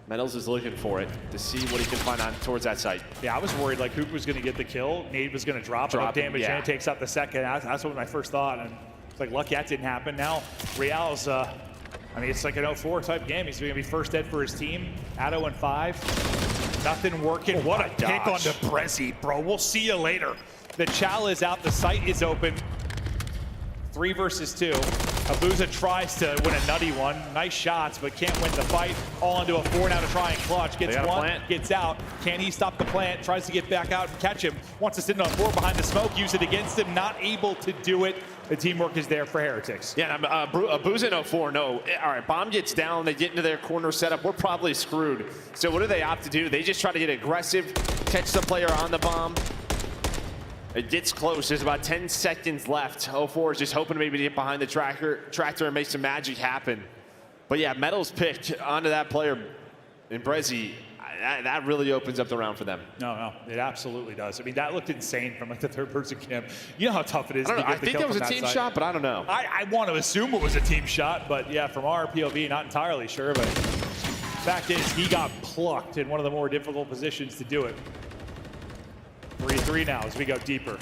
Metals is looking for it to see what he can find on towards that site. Yeah, I was worried like Hook was going to get the kill. Nade was going to drop damage and takes out the second. That's what my first thought. And it's like, lucky that didn't happen. Now Real's, I mean, it's like an 04 type game. He's going to be first dead for his team at 0-5. Nothing working. Oh, what a pick on the Brezzy, bro. We'll see you later. The Chal is out. The site is open. 3 versus 2. Abuza tries to win a nutty one. Nice shots, but can't win the fight. All into a 4 now to try and clutch. Gets one, plant. gets out. Can he stop the plant? Tries to get back out and catch him. Wants to sit on 4 behind the smoke. Use it against him. Not able to do it. The teamwork is there for Heretics. Yeah, Abuza in 04, no. All right, bomb gets down. They get into their corner setup. We're probably screwed. So what do they opt to do? They just try to get aggressive, catch the player on the bomb. It gets close. There's about 10 seconds left. 04 is just hoping maybe to get behind the tractor and make some magic happen. But yeah, Metals picked onto that player in Brezzy. That really opens up the round for them. No, it absolutely does. I mean, that looked insane from like the third-person cam. You know how tough it is. I think that was a team shot, but I don't know. I want to assume it was a team shot, but yeah, from our POV, not entirely sure. But fact is, he got plucked in one of the more difficult positions to do it. 3-3 now as we go deeper.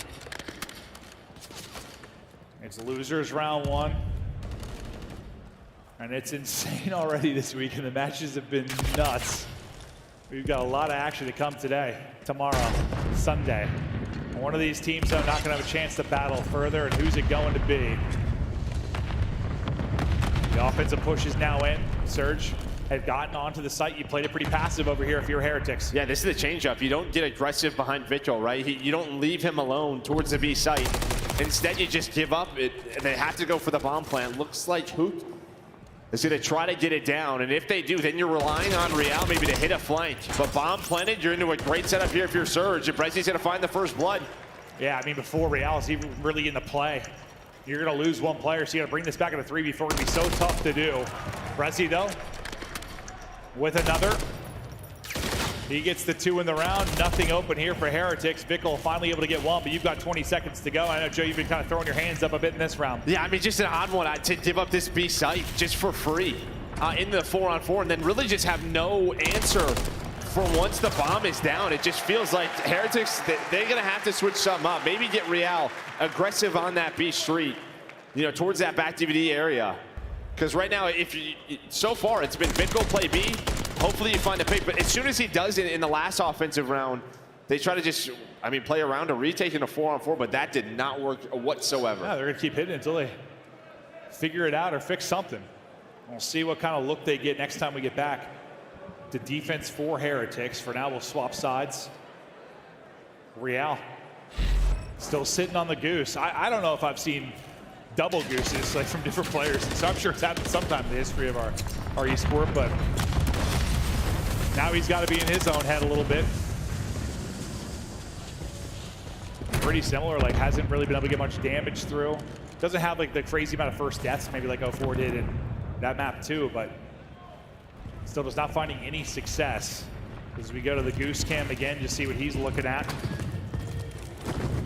It's losers round 1. And it's insane already this week, and the matches have been nuts. We've got a lot of action to come today, tomorrow, Sunday. One of these teams are not going to have a chance to battle further, and who's it going to be? The offensive push is now in. Surge had gotten onto the site. You played it pretty passive over here if you're Heretics. Yeah, this is the change-up. You don't get aggressive behind Vigil, right? You don't leave him alone towards the B site. Instead, you just give up. They have to go for the bomb plant. Looks like Hook is going to try to get it down, and if they do, then you're relying on Real maybe to hit a flank. But bomb planted, you're into a great setup here if you're Surge. And Brezzy's going to find the first blood. Yeah, I mean, before Real's even really in the play, you're going to lose one player, so you got to bring this back into 3v4. It's going to be so tough to do. Brezzy, though, with another. He gets the 2 in the round. Nothing open here for Heretics. Vickle finally able to get 1, but you've got 20 seconds to go. I know, Joe, you've been kind of throwing your hands up a bit in this round. Yeah, I mean, just an odd one to give up this B site just for free in the 4-on-4 and then really just have no answer for once the bomb is down. It just feels like Heretics, they're going to have to switch something up. Maybe get Real aggressive on that B street, you know, towards that back DVD area. Because right now, so far, it's been Vickle play B. Hopefully you find a pick, but as soon as he does it in the last offensive round, they try to just, I mean, play around a retake in a 4-on-4, but that did not work whatsoever. Yeah, they're going to keep hitting until they figure it out or fix something. We'll see what kind of look they get next time we get back to defense for Heretics. For now, we'll swap sides. Real still sitting on the goose. I don't know if I've seen double gooses like from different players, and so I'm sure it's happened sometime in the history of our esport, but now he's got to be in his own head a little bit. Pretty similar, like hasn't really been able to get much damage through. Doesn't have like the crazy amount of first deaths, maybe like 04 did in that map too, but still just not finding any success. As we go to the goose cam again, just see what he's looking at.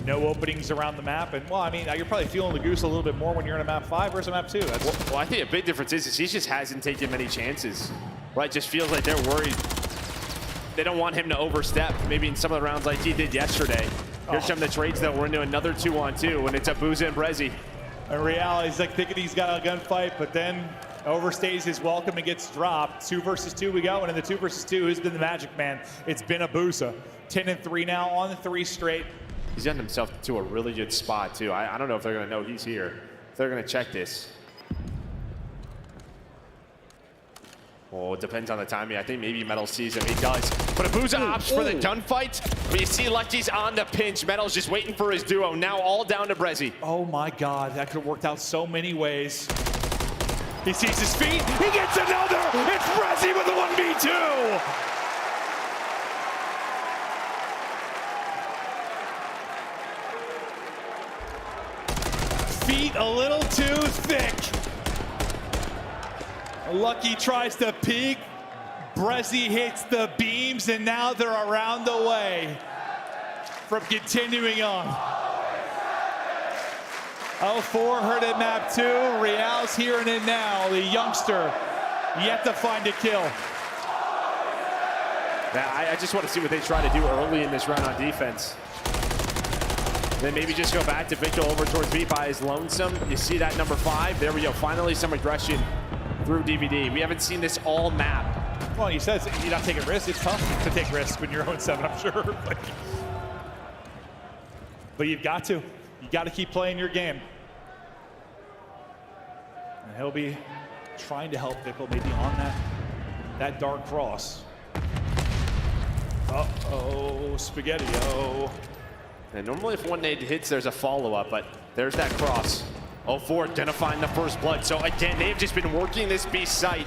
No openings around the map, and well, I mean, you're probably feeling the goose a little bit more when you're in a map 5 versus a map 2. Well, I think a big difference is he just hasn't taken many chances. Right, just feels like they're worried. They don't want him to overstep, maybe in some of the rounds like he did yesterday. Here's some of the trades that we're into another 2-on-2, and it's Abuza and Brezzy. In reality, he's like thinking he's got a gunfight, but then overstays his welcome and gets dropped. 2 versus 2 we go, and in the 2 versus 2, who's been the magic man? It's been Abuza. 10-3 now on the 3 straight. He's gotten himself to a really good spot, too. I don't know if they're going to know he's here. If they're going to check this. Well, it depends on the timing. I think maybe Metal sees him. He does. But Abuza opts for the gunfight. But you see Lucky's on the pinch. Metal's just waiting for his duo. Now all down to Brezzy. Oh my God, that could have worked out so many ways. He sees his feet. He gets another. It's Brezzy with the 1v2. Feet a little too thick. Lucky tries to peek. Brezzy hits the beams, and now they're around the way from continuing on. 04 hurt at map 2. Real's here and in now. The youngster yet to find a kill. Yeah, I just want to see what they try to do early in this round on defense. Then maybe just go back to Vickle over towards B by his lonesome. You see that number 5. There we go. Finally some aggression through DVD. We haven't seen this all map. Well, he says you're not taking risks. It's tough to take risks when you're 0-7, I'm sure. But you've got to. You got to keep playing your game. And he'll be trying to help Vickle maybe on that dark cross. Uh-oh, Spaghetti-O. And normally if one nade hits, there's a follow-up, but there's that cross. 04 identifying the first blood. So again, they've just been working this B site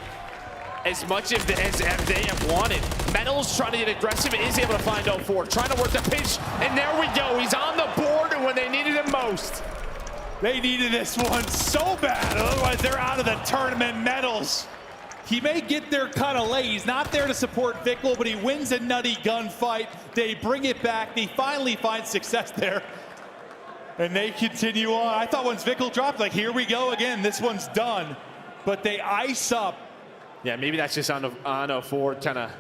as much as they have wanted. Metal's trying to get aggressive and is able to find 04. Trying to work the pinch, and there we go. He's on the board when they needed him most. They needed this one so bad, otherwise they're out of the tournament. Metals. He may get there kind of late. He's not there to support Vickle, but he wins a nutty gunfight. They bring it back. They finally find success there. And they continue on. I thought once Vickle dropped, like, here we go again. This one's done. But they ice up. Yeah, maybe that's just on 04, kind of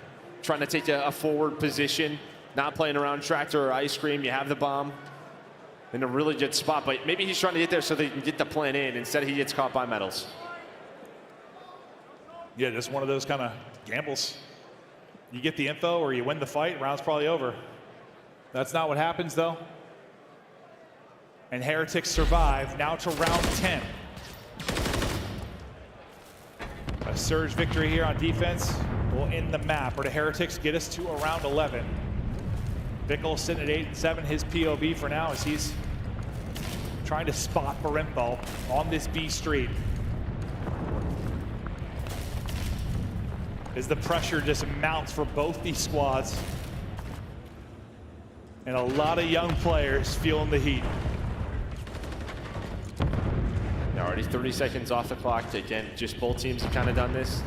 trying to take a forward position, not playing around tractor or ice cream. You have the bomb in a really good spot, but maybe he's trying to get there so they can get the plan in. Instead, he gets caught by Metals. Yeah, just one of those kind of gambles. You get the info or you win the fight, round's probably over. That's not what happens, though. And Heretics survive now to round 10. A surge victory here on defense will end the map, or the Heretics get us to around 11. Vickle sitting at 8-7, his POV for now as he's trying to spot Parenthal on this B street. As the pressure just mounts for both these squads. And a lot of young players feeling the heat. Already 30 seconds off the clock. Again, just both teams have kind of done this.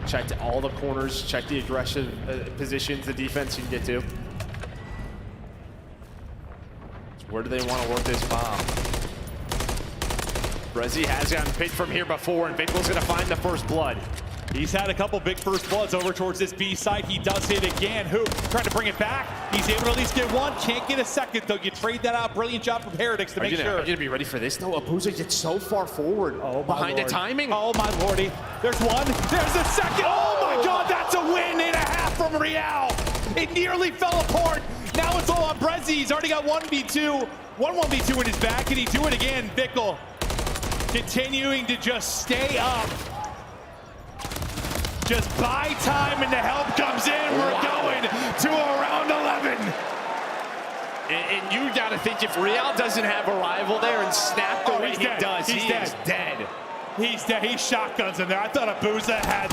Checked all the corners, checked the aggressive positions, the defense can get to. So where do they want to work this bomb? Brezzy has gotten picked from here before, and Vickel's going to find the first blood. He's had a couple big first bloods over towards this B side. He does it again. Hoop trying to bring it back. He's able to at least get one. Can't get a second, though. You trade that out. Brilliant job from Heretics to make sure. Are you going to be ready for this, though? Abuza gets so far forward behind the timing. Oh, my lordy. There's one. There's a second. Oh, my God. That's a win and a half from Real. It nearly fell apart. Now it's all on Brezzy. He's already got 1v2. 1v2 in his back. Can he do it again? Vickel continuing to just stay up. Just buy time and the help comes in. We're going to a round 11. And you got to think if Real doesn't have a rival there and snap the way he does, he is dead. He's dead. He shotguns in there. I thought Abuza had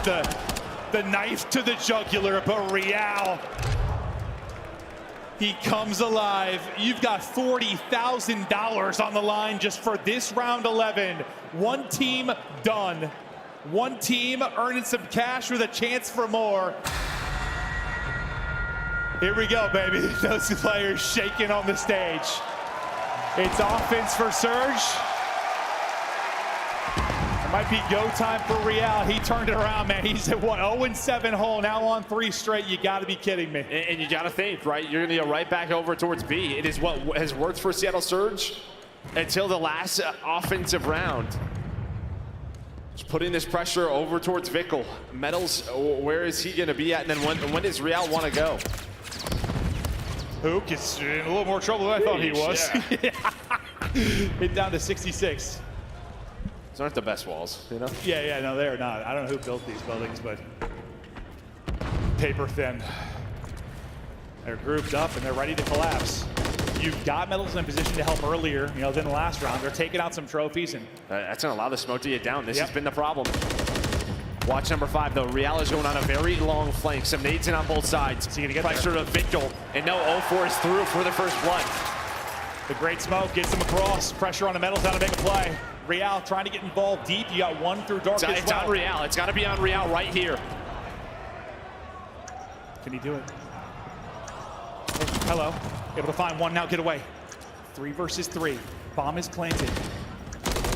the knife to the jugular, but Real, he comes alive. You've got $40,000 on the line just for this round 11. One team done. One team earning some cash with a chance for more. Here we go, baby. Those players shaking on the stage. It's offense for Surge. It might be go time for Real. He turned it around, man. He's at what, 0-7 hole, now on 3 straight. You got to be kidding me. And you got to think, right? You're going to go right back over towards B. It is what has worked for Seattle Surge until the last offensive round. Just putting this pressure over towards Vickel. Metals, where is he going to be at? And then when does Real want to go? Hook is in a little more trouble than I thought he was. Yeah. Hit down to 66. These aren't the best walls, you know? Yeah, no, they're not. I don't know who built these buildings, but paper thin. They're grouped up and they're ready to collapse. You've got Metals in a position to help earlier, than the last round. They're taking out some trophies, and that's going to allow the smoke to get down. This has been the problem. Watch number 5, though. Real is going on a very long flank. Some nades in on both sides. So get pressure to Vickel, and no, 0-4 is through for the first blood. The great smoke gets him across. Pressure on the Metals, how to make a play. Real trying to get involved deep. You got one through dark as well. It's on Real. It's got to be on Real right here. Can he do it? Oh, hello. Able to find one now, get away. 3 versus 3. Bomb is planted.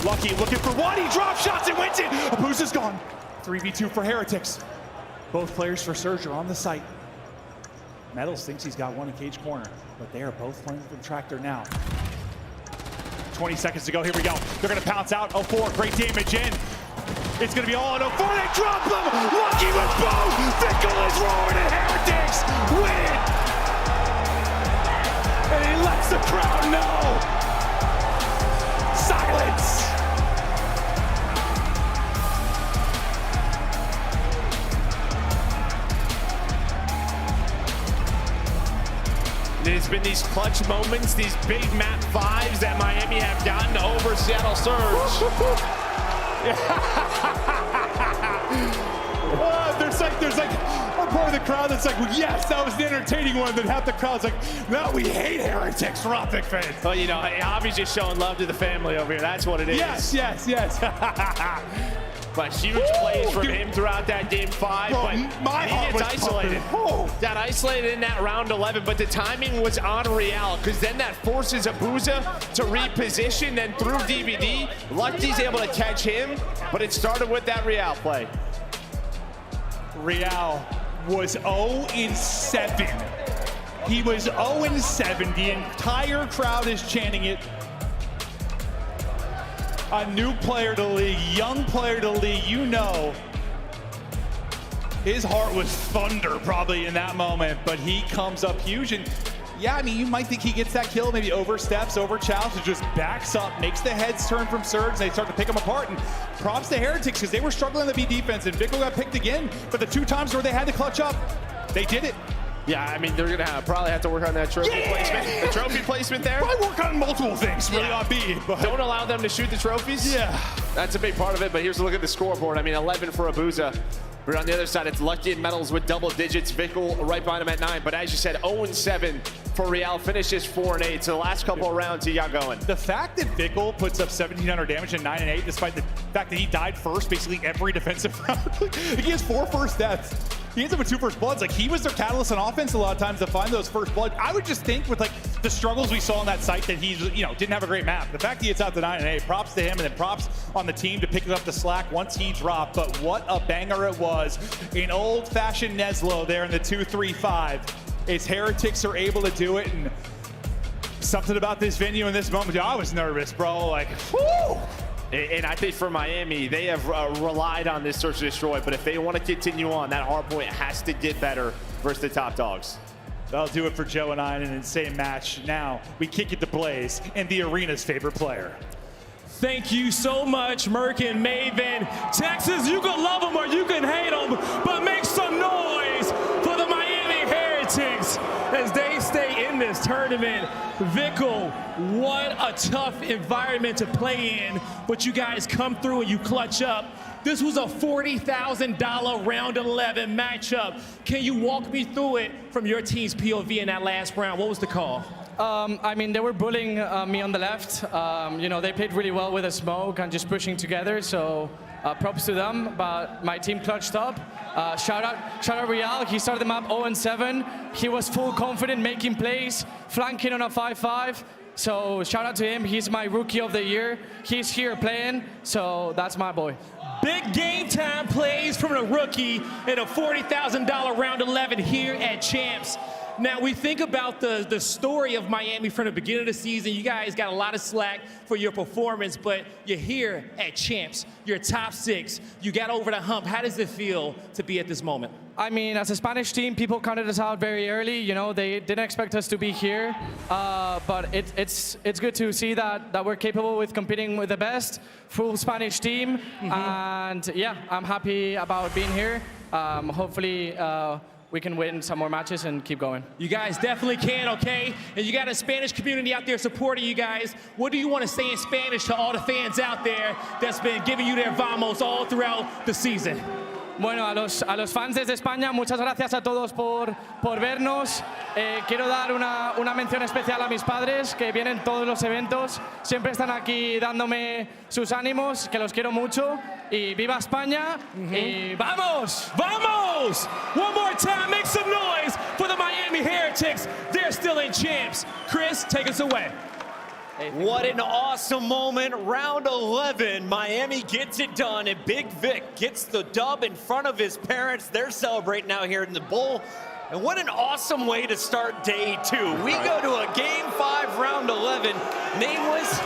Lucky looking for one. He drop shots and wins it. Abuza's gone. 3v2 for Heretics. Both players for Surge are on the site. Metals thinks he's got one in cage corner, but they are both playing from tractor now. 20 seconds to go. Here we go. They're going to pounce out. 0-4. Great damage in. It's going to be all in 0-4. They drop them. Lucky with both. Vickel is roaring and Heretics win. And he lets the crowd know. Silence. There's been these clutch moments, these big map 5s that Miami have gotten over Seattle Surge. There's like a part of the crowd that's like, well, yes, that was the entertaining one. Then half the crowd's like, no, we hate Heretics. We're not big fans. Well, Javi's just showing love to the family over here. That's what it is. Yes. But huge plays from him throughout that game 5. Bro, but my he heart gets was isolated. Got isolated in that round 11, but the timing was on Real, because then that forces Abuza to reposition, then through DVD. Lucky's able to catch him, but it started with that Real play. Real was 0-7. He was 0-7. The entire crowd is chanting it. A new player to the league, young player to the league, his heart was thunder probably in that moment, but he comes up huge. And yeah, I mean, you might think he gets that kill, maybe oversteps, overchows, and just backs up, makes the heads turn from Surge, and they start to pick him apart. And props to Heretics, because they were struggling to be defense, and Vickel got picked again, but the 2 times where they had to clutch up, they did it. Yeah, I mean, they're going to probably have to work on that trophy placement. The trophy placement there. Probably work on multiple things, really, on B. But don't allow them to shoot the trophies. Yeah. That's a big part of it, but here's a look at the scoreboard. I mean, 11 for Abuza. But on the other side, it's Lucky and Metals with double digits. Vickel right behind him at 9. But as you said, 0-7 for Real. Finishes 4-8. So the last couple of rounds he got going. The fact that Vickel puts up 1,700 damage and 9-8, despite the fact that he died first basically every defensive round. He has 4 first deaths. He ends up with 2 first bloods. Like, he was their catalyst on offense a lot of times to find those first bloods. I would just think with like the struggles we saw on that site that he's, didn't have a great map. The fact that he gets out to 9 and 8, props to him, and then props on the team to pick up the slack once he dropped. But what a banger it was. An old-fashioned Neslo there in the 2-3-5. As Heretics are able to do it, and something about this venue in this moment, I was nervous, bro. Like, whoo! And I think for Miami, they have relied on this search and destroy, but if they want to continue on, that hardpoint has to get better versus the top dogs. That'll do it for Joe and I in an insane match. Now, we kick it to Blaze and the arena's favorite player. Thank you so much, Merc and Maven. Texas, you can love them or you can hate them, but make some noise for the Miami Heretics as they stay in this tournament. Vickle, what a tough environment to play in, but you guys come through and you clutch up. This was a $40,000 round 11 matchup. Can you walk me through it from your team's POV in that last round? What was the call? I mean, they were bullying me on the left. They played really well with a smoke and just pushing together, so props to them, but my team clutched up. Shout out Real, he started the map 0-7. He was full confident, making plays, flanking on a 5-5. So shout out to him, he's my rookie of the year. He's here playing, so that's my boy. Big game time plays from a rookie in a $40,000 round 11 here at Champs. Now, we think about the story of Miami from the beginning of the season. You guys got a lot of slack for your performance, but you're here at Champs. You're top 6. You got over the hump. How does it feel to be at this moment? I mean, as a Spanish team, people counted us out very early. They didn't expect us to be here, but it's good to see that we're capable with competing with the best, full Spanish team, and yeah, I'm happy about being here. Hopefully, we can win some more matches and keep going. You guys definitely can, okay? And you got a Spanish community out there supporting you guys. What do you want to say in Spanish to all the fans out there that's been giving you their vamos all throughout the season? Bueno, a los fans desde España, muchas gracias a todos por vernos. Quiero dar una mención especial a mis padres, que vienen todos los eventos. Siempre están aquí dándome sus ánimos, que los quiero mucho. Y viva España, y ¡vamos! ¡Vamos! One more time, make some noise for the Miami Heretics. They're still in Champs. Chris, take us away. What an awesome moment. Round 11, Miami gets it done, and Big Vic gets the dub in front of his parents. They're celebrating out here in the bowl. And what an awesome way to start day 2. We go to a game 5, round 11. Nameless,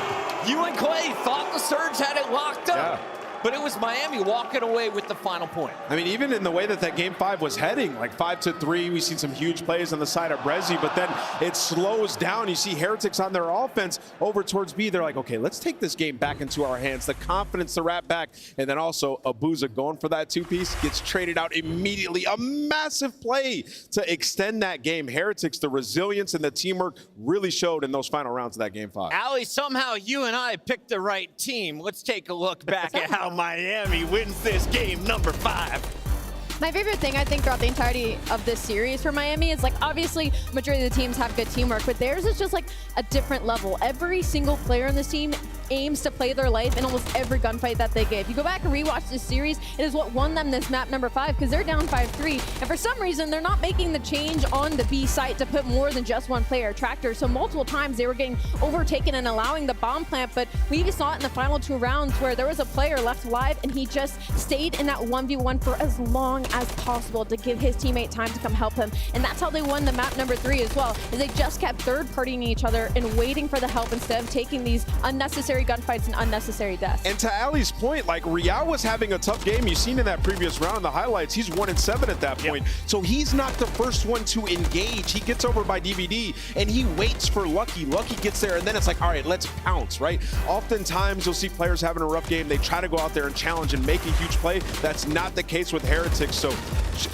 you and Clay thought the Surge had it locked up. Yeah. But it was Miami walking away with the final point. I mean, even in the way that game 5 was heading, like 5-3, we've seen some huge plays on the side of Brezzy, but then it slows down. You see Heretics on their offense over towards B. They're like, okay, let's take this game back into our hands. The confidence to wrap back. And then also Abuza going for that 2-piece, gets traded out immediately. A massive play to extend that game. Heretics, the resilience and the teamwork really showed in those final rounds of that game 5. Ali, somehow you and I picked the right team. Let's take a look back at how Miami wins this game number 5. My favorite thing, I think, throughout the entirety of this series for Miami is, like, obviously, majority of the teams have good teamwork, but theirs is just, like, a different level. Every single player on this team aims to play their life in almost every gunfight that they get. If you go back and rewatch this series, it is what won them this map number 5, because they're down 5-3, and for some reason, they're not making the change on the B site to put more than just one player Tractor. So multiple times they were getting overtaken and allowing the bomb plant, but we even saw it in the final 2 rounds where there was a player left alive and he just stayed in that 1v1 for as long as possible to give his teammate time to come help him. And that's how they won the map number 3 as well, is they just kept third-partying each other and waiting for the help instead of taking these unnecessary gunfights and unnecessary deaths. And to Ali's point, like, Real was having a tough game. You've seen in that previous round, the highlights, he's 1-7 at that point. So he's not the first one to engage. He gets over by DVD and he waits for Lucky. Lucky gets there and then it's like, all right, let's pounce, right? Oftentimes you'll see players having a rough game. They try to go out there and challenge and make a huge play. That's not the case with Heretics. So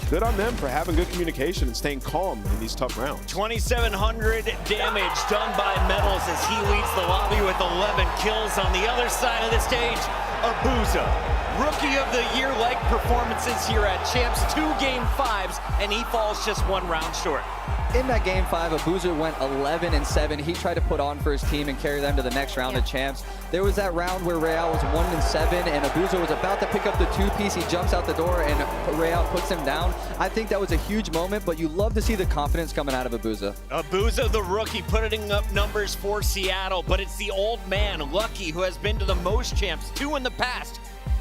good on them for having good communication and staying calm in these tough rounds. 2,700 damage done by Metals as he leads the lobby with 11 kills. On the other side of the stage, Abuza Rookie of the Year-like performances here at Champs. 2 Game 5s, and he falls just 1 round short. In that Game 5, Abuza went 11-7. He tried to put on for his team and carry them to the next round of Champs. There was that round where Real was 1-7, and Abuza was about to pick up the 2-piece. He jumps out the door, and Real puts him down. I think that was a huge moment, but you love to see the confidence coming out of Abuza. Abuza, the rookie, putting up numbers for Seattle, but it's the old man, Lucky, who has been to the most Champs, 2 in the past.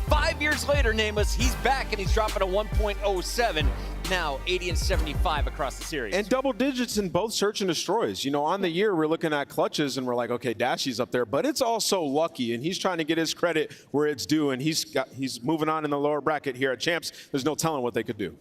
5 years later, Nameless, he's back and he's dropping a 1.07. Now 80-75 across the series. And double digits in both search and destroys. You know, on the year, we're looking at clutches and we're like, okay, Dashy's up there, but it's also Lucky, and he's trying to get his credit where it's due, and he's moving on in the lower bracket here at Champs. There's no telling what they could do.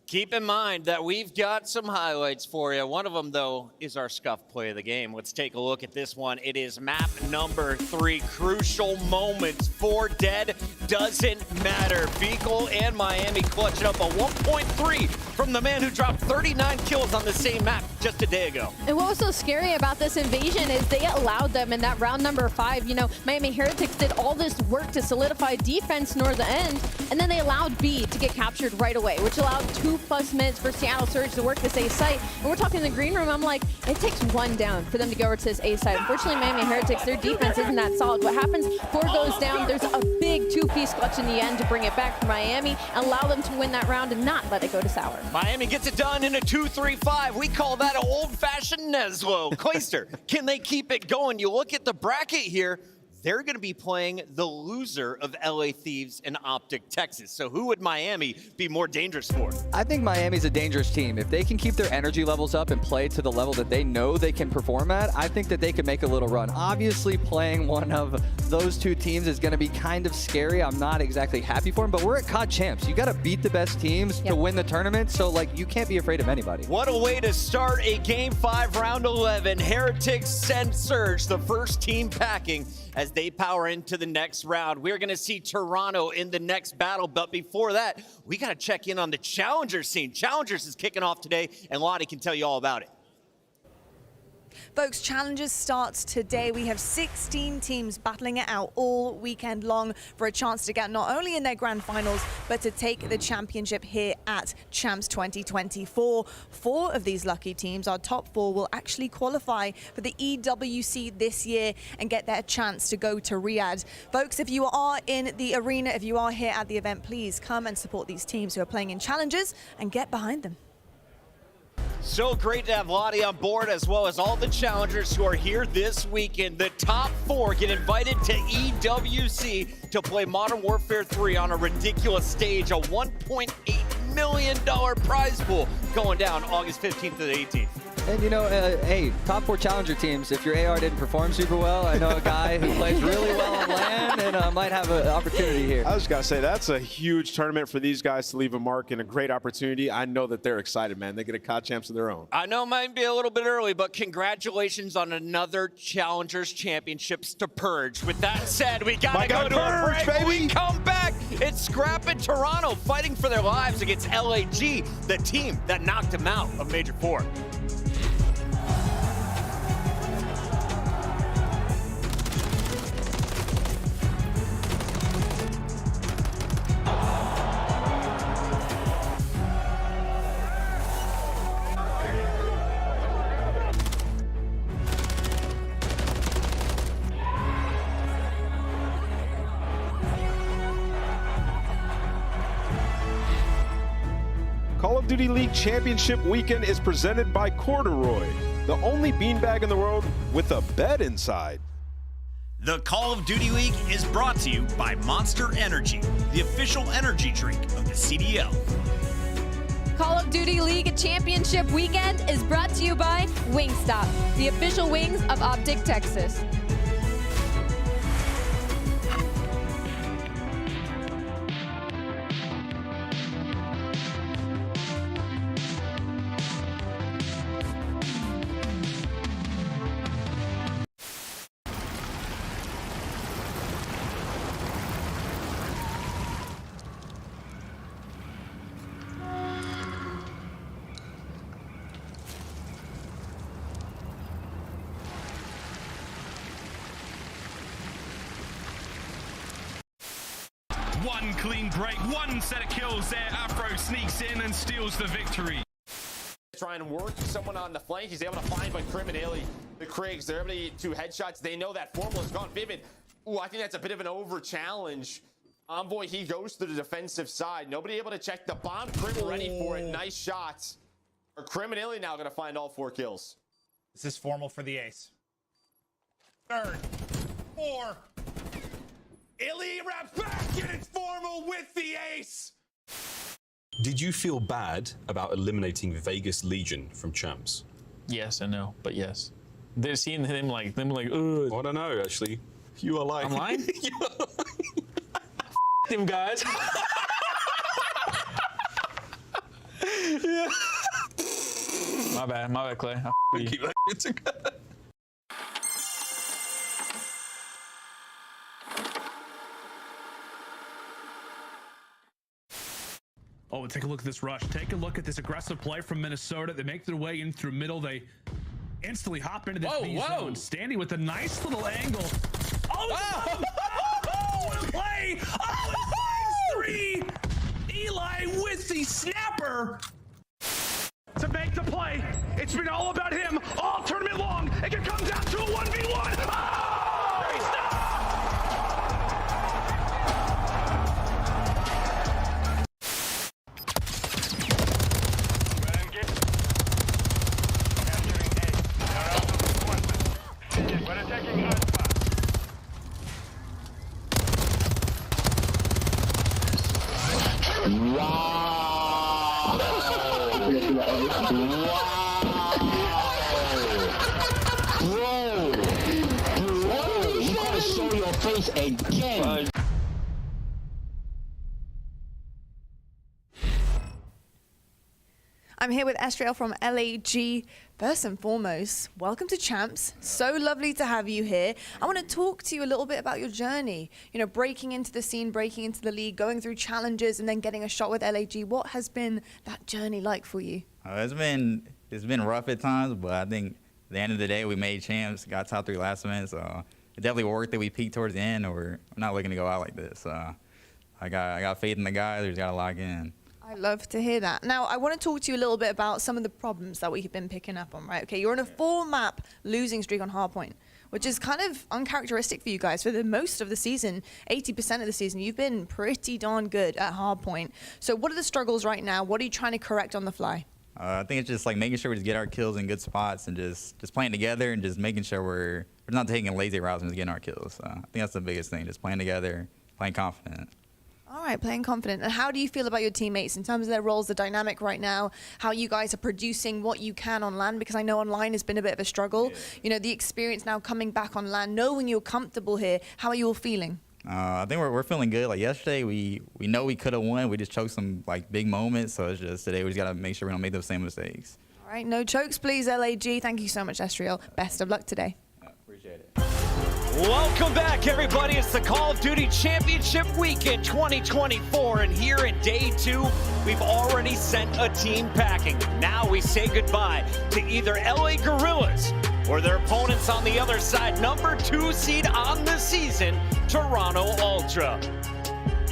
Keep in mind that we've got some highlights for you. One of them, though, is our scuff play of the game. Let's take a look at this one. It is map number 3, crucial moments. 4 dead, doesn't matter. Beagle and Miami clutching up a 1.3 from the man who dropped 39 kills on the same map just a day ago. And what was so scary about this invasion is they allowed them in that round number 5. You know, Miami Heretics did all this work to solidify defense near the end, and then they allowed B to get captured right away, which allowed 2+ minutes for Seattle Surge to work this A site. And we're talking in the green room, I'm like, it takes 1 down for them to go over to this A site. Unfortunately, Miami Heretics, their defense isn't that solid. What happens, 4 goes down, there's a big 2-piece clutch in the end to bring it back for Miami and allow them to win that round and not let it go to sour. Miami gets it done in a 2-3-5. We call that an old-fashioned Neslo. Clayster, can they keep it going? You look at the bracket here, they're going to be playing the loser of LA Thieves and Optic Texas. So who would Miami be more dangerous for? I think Miami's a dangerous team. If they can keep their energy levels up and play to the level that they know they can perform at, I think that they could make a little run. Obviously, playing one of those 2 teams is going to be kind of scary. I'm not exactly happy for them, but we're at COD Champs. You got to beat the best teams to win the tournament, so like you can't be afraid of anybody. What a way to start a Game 5, Round 11. Heretics send Surge, the first team packing, as they power into the next round. We're going to see Toronto in the next battle, but before that, we got to check in on the Challengers scene. Challengers is kicking off today, and Lottie can tell you all about it. Folks, Challengers starts today. We have 16 teams battling it out all weekend long for a chance to get not only in their grand finals, but to take the championship here at Champs 2024. 4 of these lucky teams, our top 4, will actually qualify for the EWC this year and get their chance to go to Riyadh. Folks, if you are in the arena, if you are here at the event, please come and support these teams who are playing in Challengers and get behind them. So great to have Lottie on board, as well as all the challengers who are here this weekend. The top 4 get invited to EWC to play Modern Warfare 3 on a ridiculous stage, a $1.8 million prize pool going down August 15th to the 18th. And you know, hey, top 4 challenger teams, if your AR didn't perform super well, I know a guy who plays really well on land and might have an opportunity here. I was got to say, that's a huge tournament for these guys to leave a mark and a great opportunity. I know that they're excited, man. They get a COD Champs of their own. I know it might be a little bit early, but congratulations on another Challengers Championships to Purge. With that said, we got to go to a break. Baby. We come back. It's Scrap in Toronto fighting for their lives against LAG, the team that knocked them out of Major 4. Call of Duty League Championship Weekend is presented by Corduroy, the only beanbag in the world with a bed inside. The Call of Duty League is brought to you by Monster Energy, the official energy drink of the CDL. Call of Duty League Championship Weekend is brought to you by Wingstop, the official wings of Optic Texas. one clean break, one set of kills there. Afro sneaks in and steals the victory. Try and work someone on the flank. He's able to find by Criminelli, the Kriegs. They're able to get 2 headshots. They know that Formal is gone. Vivid. Ooh, I think that's a bit of an over challenge. Envoy, he goes to the defensive side. Nobody able to check the bomb. Crim ready for it. Nice shots. Or Criminelli now going to find all 4 kills. This is Formal for the ace. Third. 4. Illy wraps back and it's Formal with the ace. Did you feel bad about eliminating Vegas Legion from Champs? Yes and no, but yes. They're seeing him like, ugh. I don't know, actually. You are lying. I'm lying? Them guys. Yeah. My bad, Clay. Keep that shit together. Oh, take a look at this rush. Take a look at this aggressive play from Minnesota. They make their way in through middle. They instantly hop into this B zone. Standing with a nice little angle. Oh, what a play! Oh, it finds 3! Eli with the snapper to make the play. It's been all about him all tournament long. It can come down to a 1v1. Oh, he's not. Again. I'm here with Estriel from LAG. First and foremost, welcome to Champs. So lovely to have you here. I want to talk to you a little bit about your journey. You know, breaking into the scene, breaking into the league, going through challenges, and then getting a shot with LAG. What has been that journey like for you? It's been rough at times, but I think at the end of the day, we made Champs, got top 3 last event, so it definitely worked that we peaked towards the end, or we're not looking to go out like this. I got faith in the guys. We just got to lock in. I love to hear that. Now, I want to talk to you a little bit about some of the problems that we've been picking up on, right? Okay, you're on a 4-map losing streak on Hardpoint, which is kind of uncharacteristic for you guys. For the most of the season, 80% of the season, you've been pretty darn good at Hardpoint. So what are the struggles right now? What are you trying to correct on the fly? I think it's just like making sure we just get our kills in good spots and just playing together and just making sure we're not taking lazy routes and just getting our kills. I think that's the biggest thing, just playing together, playing confident. All right, playing confident. And how do you feel about your teammates in terms of their roles, the dynamic right now, how you guys are producing what you can on LAN? Because I know online has been a bit of a struggle. Yeah. You know, the experience now coming back on LAN, knowing you're comfortable here, how are you all feeling? I think we're feeling good. Like yesterday, we know we could have won. We just choked some like big moments. So it's just today we just got to make sure we don't make those same mistakes. All right, no chokes, please, LAG. Thank you so much, Estriel. Best of luck today. Yeah, appreciate it. Welcome back, everybody. It's the Call of Duty Championship Weekend 2024, and here in day 2, we've already sent a team packing. Now we say goodbye to either LA Guerrillas or their opponents on the other side, number 2 seed on the season, Toronto Ultra.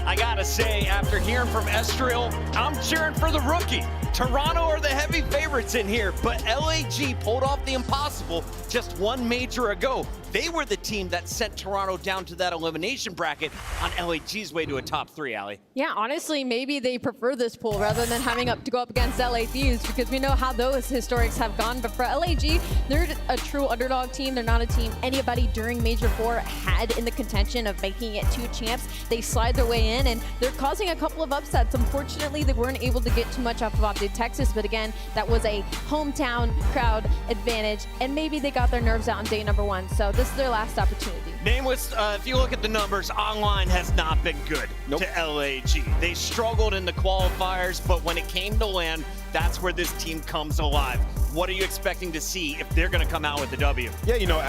I gotta say, after hearing from Estriel, I'm cheering for the rookie. Toronto are the heavy favorites in here, but LAG pulled off the impossible just one major ago. They were the team that sent Toronto down to that elimination bracket on LAG's way to a top 3, Allie. Yeah, honestly, maybe they prefer this pool rather than having to go up against LA Thieves, because we know how those historics have gone. But for LAG, they're a true underdog team. They're not a team anybody during Major 4 had in the contention of making it 2 champs. They slide their way in, and they're causing a couple of upsets. Unfortunately, they weren't able to get too much off of Optic Texas, but again, that was a hometown crowd advantage, and maybe they got their nerves out on day number 1. So this is their last opportunity. Nameless, if you look at the numbers, online has not been good to LAG. They struggled in the qualifiers, but when it came to LAN, that's where this team comes alive. what are you expecting to see if they're going to come out with the W? Yeah, you know,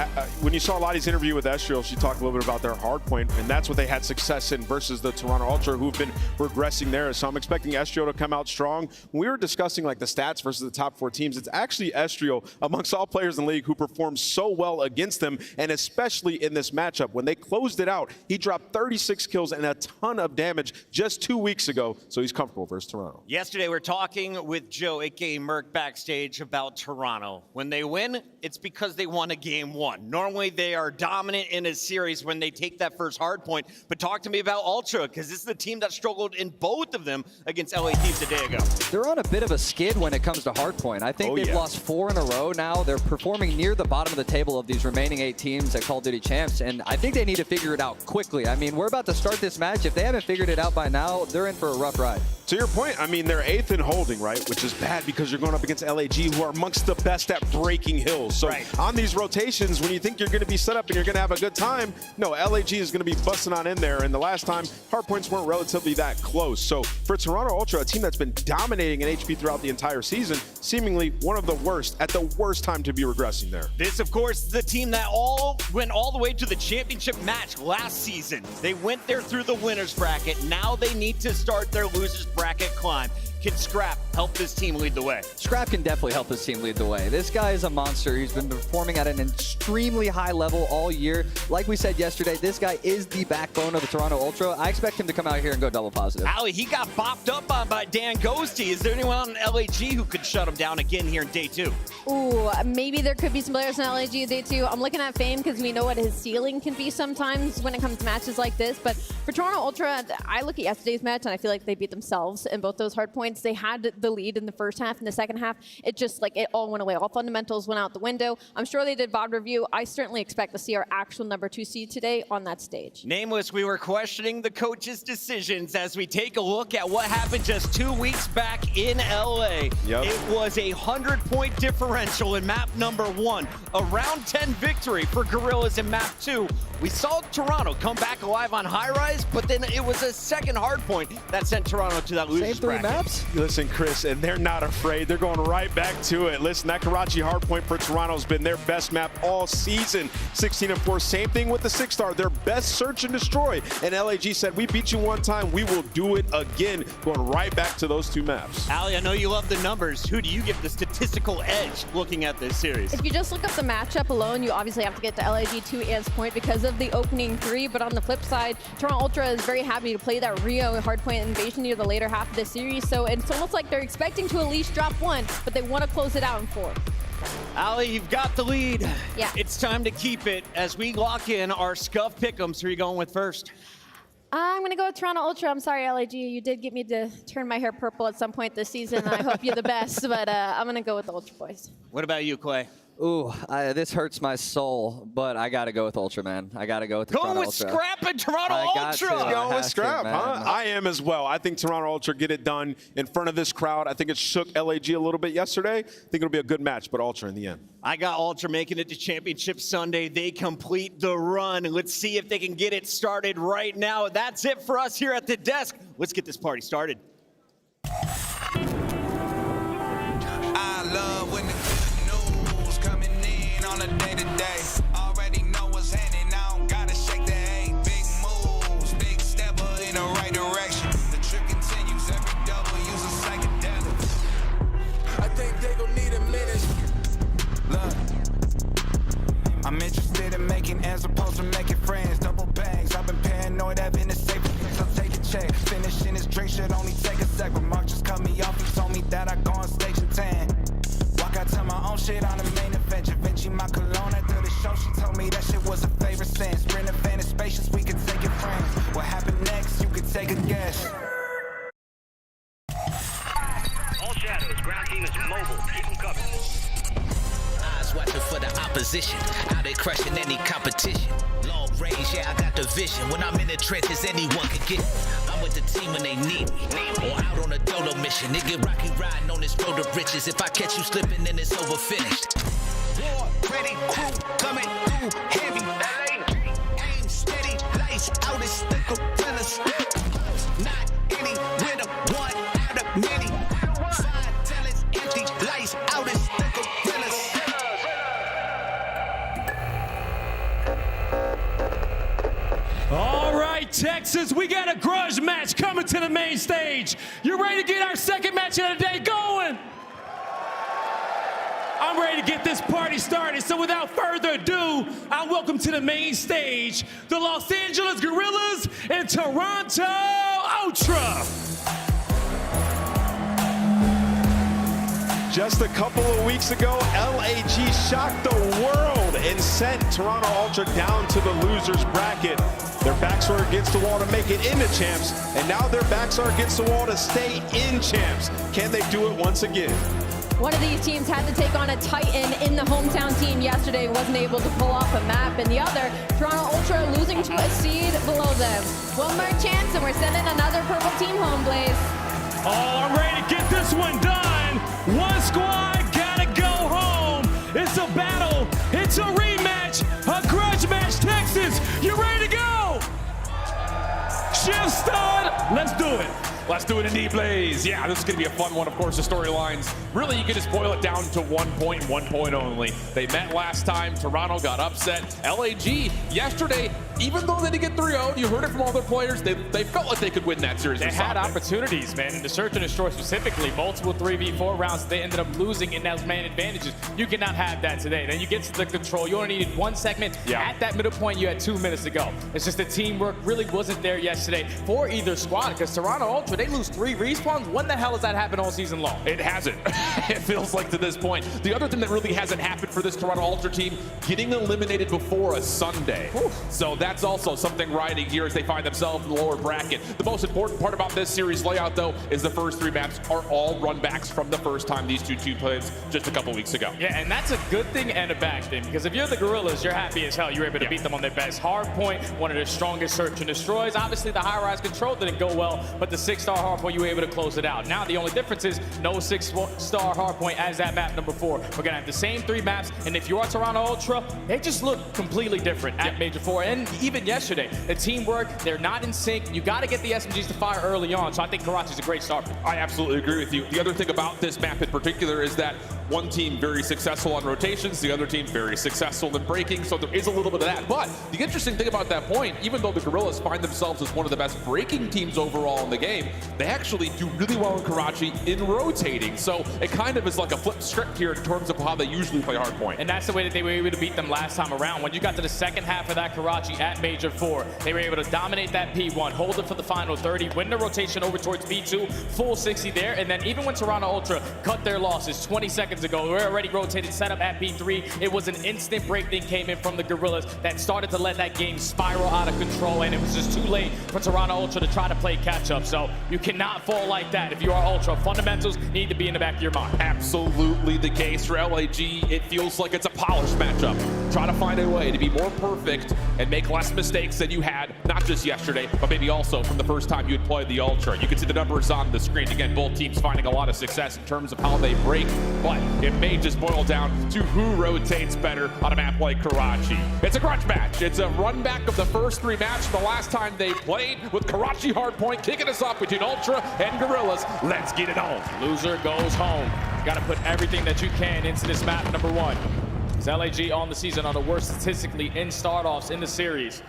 when you saw Lottie's interview with Estriel, she talked a little bit about their hard point, and that's what they had success in versus the Toronto Ultra, who've been regressing there. So I'm expecting Estriel to come out strong. When we were discussing like the stats versus the top 4 teams, it's actually Estriel amongst all players in the league who performs so well against them, and especially in this matchup. When they closed it out, he dropped 36 kills and a ton of damage just 2 weeks ago, so he's comfortable versus Toronto. Yesterday, we're talking with Joe, aka Merc, backstage about Toronto. When they win, it's because they won a game 1. Normally, they are dominant in a series when they take that first hard point. But talk to me about Ultra, because this is the team that struggled in both of them against LA Thieves a day ago. They're on a bit of a skid when it comes to hardpoint. I think they've lost 4 in a row now. They're performing near the bottom of the table of these remaining 8 teams at Call of Duty Champs, and I think they need to figure it out quickly. I mean, we're about to start this match. If they haven't figured it out by now, they're in for a rough ride. To your point, I mean, they're 8th in holding, right? Which is bad because you're going up against LAG, who are amongst the best at breaking hills. So on these rotations, when you think you're going to be set up and you're going to have a good time, no, LAG is going to be busting on in there. And the last time, hardpoints weren't relatively that close. So for Toronto Ultra, a team that's been dominating in HP throughout the entire season, seemingly one of the worst, at the worst time to be regressing there. This, of course, is the team that went all the way to the championship match last season. They went there through the winner's bracket. Now they need to start their loser's bracket climb. Can Scrap help this team lead the way? Scrap can definitely help this team lead the way. This guy is a monster. He's been performing at an extremely high level all year. Like we said yesterday, this guy is the backbone of the Toronto Ultra. I expect him to come out here and go double positive. Ali, he got bopped up on by Dan Ghosty. Is there anyone on LAG who could shut him down again here in day 2? Ooh, maybe there could be some players in LAG in day 2. I'm looking at Fame because we know what his ceiling can be sometimes when it comes to matches like this. But for Toronto Ultra, I look at yesterday's match and I feel like they beat themselves in both those hard points. They had the lead in the first half. In the second half, it just like it all went away. All fundamentals went out the window. I'm sure they did VOD review. I certainly expect to see our actual number 2 seed today on that stage. Nameless, we were questioning the coach's decisions as we take a look at what happened just 2 weeks back in LA. It was a 100-point differential in map number 1. A round 10 victory for Gorillas in map 2. We saw Toronto come back alive on high rise, but then it was a second hard point that sent Toronto to that loser's bracket. Maps? Listen, Chris, and they're not afraid. They're going right back to it. Listen, that Karachi hardpoint for Toronto has been their best map all season. 16-4. Same thing with the 6-star. Their best search and destroy. And LAG said, we beat you one time, we will do it again. Going right back to those 2 maps. Ali, I know you love the numbers. Who do you give the statistical edge looking at this series? If you just look up the matchup alone, you obviously have to get to LAG 2 Ant's point because of the opening 3. But on the flip side, Toronto Ultra is very happy to play that Rio hardpoint invasion near the later half of the series. So it's almost like they're expecting to at least drop 1, but they want to close it out in 4. Ali, you've got the lead. Yeah. It's time to keep it as we lock in our Scuff Pick'ems. Who are you going with first? I'm going to go with Toronto Ultra. I'm sorry, LAG. You did get me to turn my hair purple at some point this season. I hope you're the best, but I'm going to go with the Ultra boys. What about you, Clay? Ooh, this hurts my soul, but I got to go with Ultra, man. I got to go with the Toronto Ultra. Going with Scrap and Toronto Ultra. Going with Scrap, huh? I am as well. I think Toronto Ultra get it done in front of this crowd. I think it shook LAG a little bit yesterday. I think it'll be a good match, but Ultra in the end. I got Ultra making it to Championship Sunday. They complete the run. Let's see if they can get it started right now. That's it for us here at the desk. Let's get this party started. I love when the good news coming in on a day-to-day. Already know what's happening. I don't gotta shake the hay. Big moves, big stepper in the right direction. The trip continues. Every double use a psychedelic. I think they gon' need a minute. Look, I'm interested in making as opposed to making friends. Double bags. I've been paranoid having the safest place. I'll take a check. Finishing this drink should only take a sec. But Mark just cut me off. He told me that I go on stage and tan. Walk out to my own shit on the main event. Vinci my cologne after the show. She told me that shit was a favorite sense. Sprint advantage spacious. We could take it friends. What happened next? You could take a guess. All shadows. Ground team is mobile. Keep them covered. Eyes watching for the opposition. Out there crushing any competition. Long range, yeah, I got the vision. When I'm in the trenches, anyone can get it. I'm with the team when they need me. Or out on a dolo mission. Nigga rocky riding on this road to riches. If I catch you slipping, then it's over finished. War, ready, crew, coming through heavy. Aim steady, lights out, it's the gorillas. Not any winner, one out of many. Five talents, empty, lights out, it's the gorillas. Texas, we got a grudge match coming to the main stage. You ready to get our second match of the day going? I'm ready to get this party started, so without further ado, I welcome to the main stage the Los Angeles Gorillas and Toronto Ultra. Just a couple of weeks ago, LAG shocked the world and sent Toronto Ultra down to the losers bracket. Their backs were against the wall to make it into champs, and now their backs are against the wall to stay in champs. Can they do it once again? One of these teams had to take on a titan in the hometown team yesterday, wasn't able to pull off a map, and the other, Toronto Ultra, losing to a seed below them. One more chance, and we're sending another purple team home, Blaze. Oh, I'm ready to get this one done. One squad gotta go home. It's a battle. It's a rematch. A grudge match, Texas. You ready to go? Shift start. Let's do it. Let's do it indeed, Blaze. Yeah, this is going to be a fun one, of course, the storylines. Really, you can just boil it down to 1 point, 1 point only. They met last time. Toronto got upset. LAG, yesterday, even though they didn't get 3-0, you heard it from all their players, they felt like they could win that series. They had opportunities, man. In the search and destroy specifically, multiple 3v4 rounds, they ended up losing in those man advantages. You cannot have that today. Then you get to the control. You only needed 1 segment. Yeah. At that middle point, you had 2 minutes to go. It's just the teamwork really wasn't there yesterday for either squad, because Toronto Ultra, they lose 3 respawns. When the hell has that happened all season long? It hasn't. It feels like to this point. The other thing that really hasn't happened for this Toronto Ultra team, getting eliminated before a Sunday. So that's also something riding here as they find themselves in the lower bracket. The most important part about this series layout, though, is the first 3 maps are all run backs from the first time these two played just a couple weeks ago. Yeah, and that's a good thing and a bad thing, because if you're the Gorillas, you're happy as hell. You're able to beat them on their best. Hardpoint, one of their strongest search and destroys. Obviously, the high-rise control didn't go well, but the 6-star Hardpoint, you were able to close it out. Now, the only difference is no 6-star Hardpoint as that map number 4. We're going to have the same 3 maps, and if you are Toronto Ultra, they just look completely different at Major 4. And even yesterday, the teamwork, they're not in sync. You got to get the SMGs to fire early on, so I think Karachi's a great start. I absolutely agree with you. The other thing about this map in particular is that one team very successful on rotations, the other team very successful in breaking, so there is a little bit of that. But the interesting thing about that point, even though the Gorillas find themselves as one of the best breaking teams overall in the game, they actually do really well in Karachi in rotating. So it kind of is like a flip script here in terms of how they usually play Hardpoint. And that's the way that they were able to beat them last time around. When you got to the second half of that Karachi at Major 4, they were able to dominate that P1, hold it for the final 30, win the rotation over towards P2, full 60 there, and then even when Toronto Ultra cut their losses 20 seconds ago, we were already rotated, set up at P3. It was an instant break that came in from the Gorillas that started to let that game spiral out of control, and it was just too late for Toronto Ultra to try to play catch up. So you cannot fall like that if you are Ultra. Fundamentals need to be in the back of your mind. Absolutely the case for LAG. It feels like it's a polished matchup. Try to find a way to be more perfect and make less mistakes than you had, not just yesterday, but maybe also from the first time you had played the Ultra. You can see the numbers on the screen. Again, both teams finding a lot of success in terms of how they break, but it may just boil down to who rotates better on a map like Karachi. It's a grudge match. It's a run back of the first 3 maps from the last time they played, with Karachi Hardpoint kicking us off between Ultra and Gorillas. Let's get it on. Loser goes home. You got to put everything that you can into this map number 1. Because LAG on the season are the worst statistically in start-offs in the series.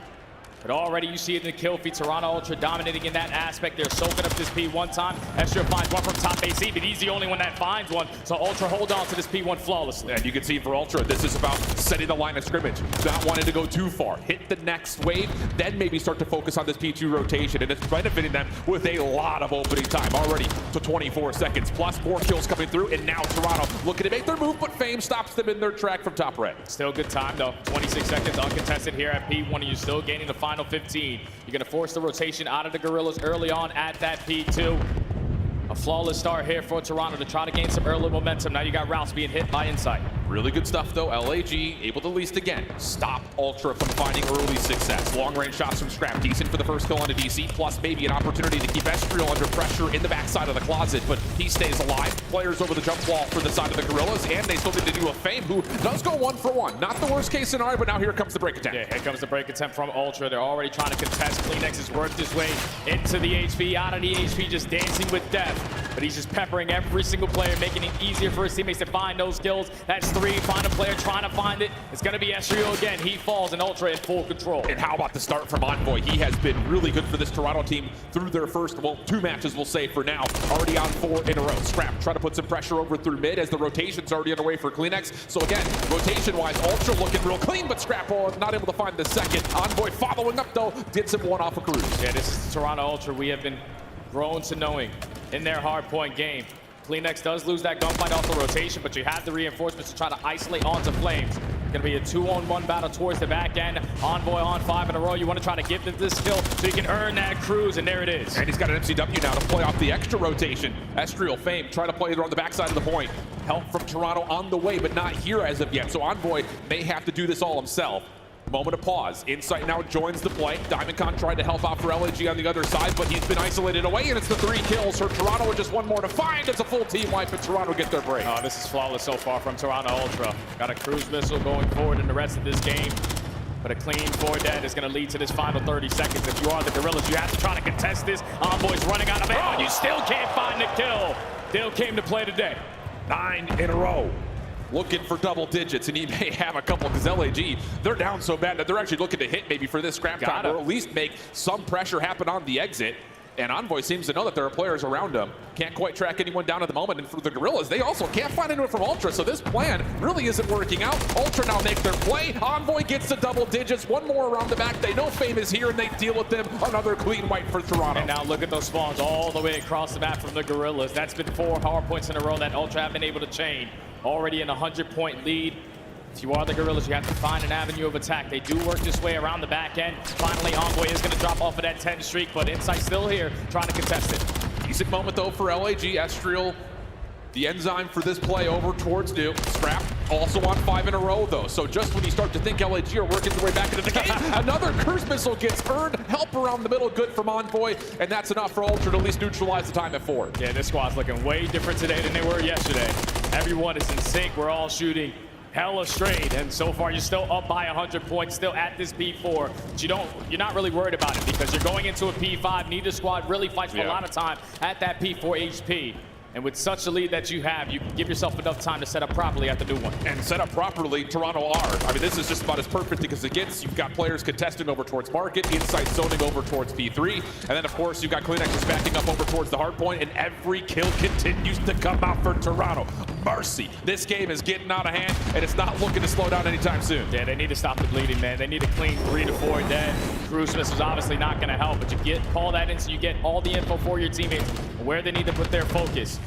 But already you see it in the kill feed. Toronto Ultra dominating in that aspect. They're soaking up this P1 time. Ezra finds one from top AC, but he's the only one that finds one. So Ultra hold on to this P1 flawlessly. And you can see for Ultra, this is about setting the line of scrimmage, not wanting to go too far. Hit the next wave, then maybe start to focus on this P2 rotation, and it's benefiting them with a lot of opening time already to 24 seconds, plus 4 kills coming through, and now Toronto looking to make their move, but Fame stops them in their track from top red. Still good time though. 26 seconds uncontested here at P1, and you're still gaining the final 15. You're going to force the rotation out of the Gorillas early on at that P2. A flawless start here for Toronto to try to gain some early momentum. Now you got Rouse being hit by Insight. Really good stuff though. LAG able to at least again stop Ultra from finding early success. Long range shots from Scrap, decent for the first kill on a DC, plus maybe an opportunity to keep Estriel under pressure in the backside of the closet, but he stays alive. Players over the jump wall for the side of the Gorillas, and they still need to do a Fame, who does go 1 for 1. Not the worst case scenario, but now here comes the break attempt. Yeah, here comes the break attempt from Ultra. They're already trying to contest. Kleenex has worked his way into the HP, out of the HP, just dancing with death. but he's just peppering every single player, making it easier for his teammates to find those kills. That's 3, find a player trying to find it. It's gonna be Estrio again. He falls and Ultra in full control. And how about the start from Envoy? He has been really good for this Toronto team through their first, well, 2 matches, we'll say for now. Already on 4 in a row. Scrap trying to put some pressure over through mid as the rotation's already underway for Kleenex. So again, rotation-wise, Ultra looking real clean, but Scrap not able to find the second. Envoy following up though, gets him one off a cruise. Yeah, this is Toronto Ultra we have been grown to knowing in their hardpoint game. Kleenex does lose that gunfight off the rotation, but you have the reinforcements to try to isolate onto Flames. Gonna be a 2-on-1 battle towards the back end. Envoy on 5 in a row. You want to try to give them this kill so you can earn that cruise, and there it is. And he's got an MCW now to play off the extra rotation. Estriel, Fame, try to play it on the backside of the point. Help from Toronto on the way, but not here as of yet. So Envoy may have to do this all himself. Moment of pause. Insight now joins the play. DiamondCon tried to help out for LAG on the other side, but he's been isolated away, and it's the 3 kills for Toronto with just 1 more to find. It's a full team wipe, and Toronto get their break. Oh, this is flawless so far from Toronto Ultra. Got a cruise missile going forward in the rest of this game, but a clean 4 dead is going to lead to this final 30 seconds. If you are the Gorillas, you have to try to contest this. Envoy's running out of ammo. You still can't find the kill. Dill came to play today. 9 in a row. Looking for double digits, and he may have a couple because LAG, they're down so bad that they're actually looking to hit maybe for this scrap time, or at least make some pressure happen on the exit. And Envoy seems to know that there are players around him. Can't quite track anyone down at the moment. And for the Gorillas, they also can't find anyone from Ultra, so this plan really isn't working out. Ultra now make their play. Envoy gets to double digits. 1 more around the back. They know Fame is here, and they deal with them. Another clean wipe for Toronto. And now look at those spawns all the way across the map from the Gorillas. That's been 4 hard points in a row that Ultra have been able to chain. Already in a 100-point lead. If you are the Gorillas, you have to find an avenue of attack. They do work this way around the back end. Finally, Envoy is going to drop off of that 10 streak, but Insight still here trying to contest it. Decent moment, though, for LAG. Estriel, the enzyme for this play over towards New. Scrap also on 5 in a row, though. So just when you start to think LAG are working their way back into the game, another cruise missile gets earned. Help around the middle, good from Envoy, and that's enough for Ultra to at least neutralize the time at 4. Yeah, this squad's looking way different today than they were yesterday. Everyone is in sync. We're all shooting hella straight, and so far you're still up by 100 points, still at this P4. But you're not really worried about it because you're going into a P5. Neither squad really fights for a lot of time at that P4 HP. And with such a lead that you have, you can give yourself enough time to set up properly at the new one. And set up properly, Toronto are. I mean, this is just about as perfect because it gets. You've got players contesting over towards Market, Insight zoning over towards P3, and then, of course, you've got Kleenex just backing up over towards the hardpoint, and every kill continues to come out for Toronto. Mercy. This game is getting out of hand, and it's not looking to slow down anytime soon. Yeah, they need to stop the bleeding, man. They need a clean 3 to 4 dead. Cruise missile's obviously not going to help, but you call that in so you get all the info for your teammates, where they need to put their focus.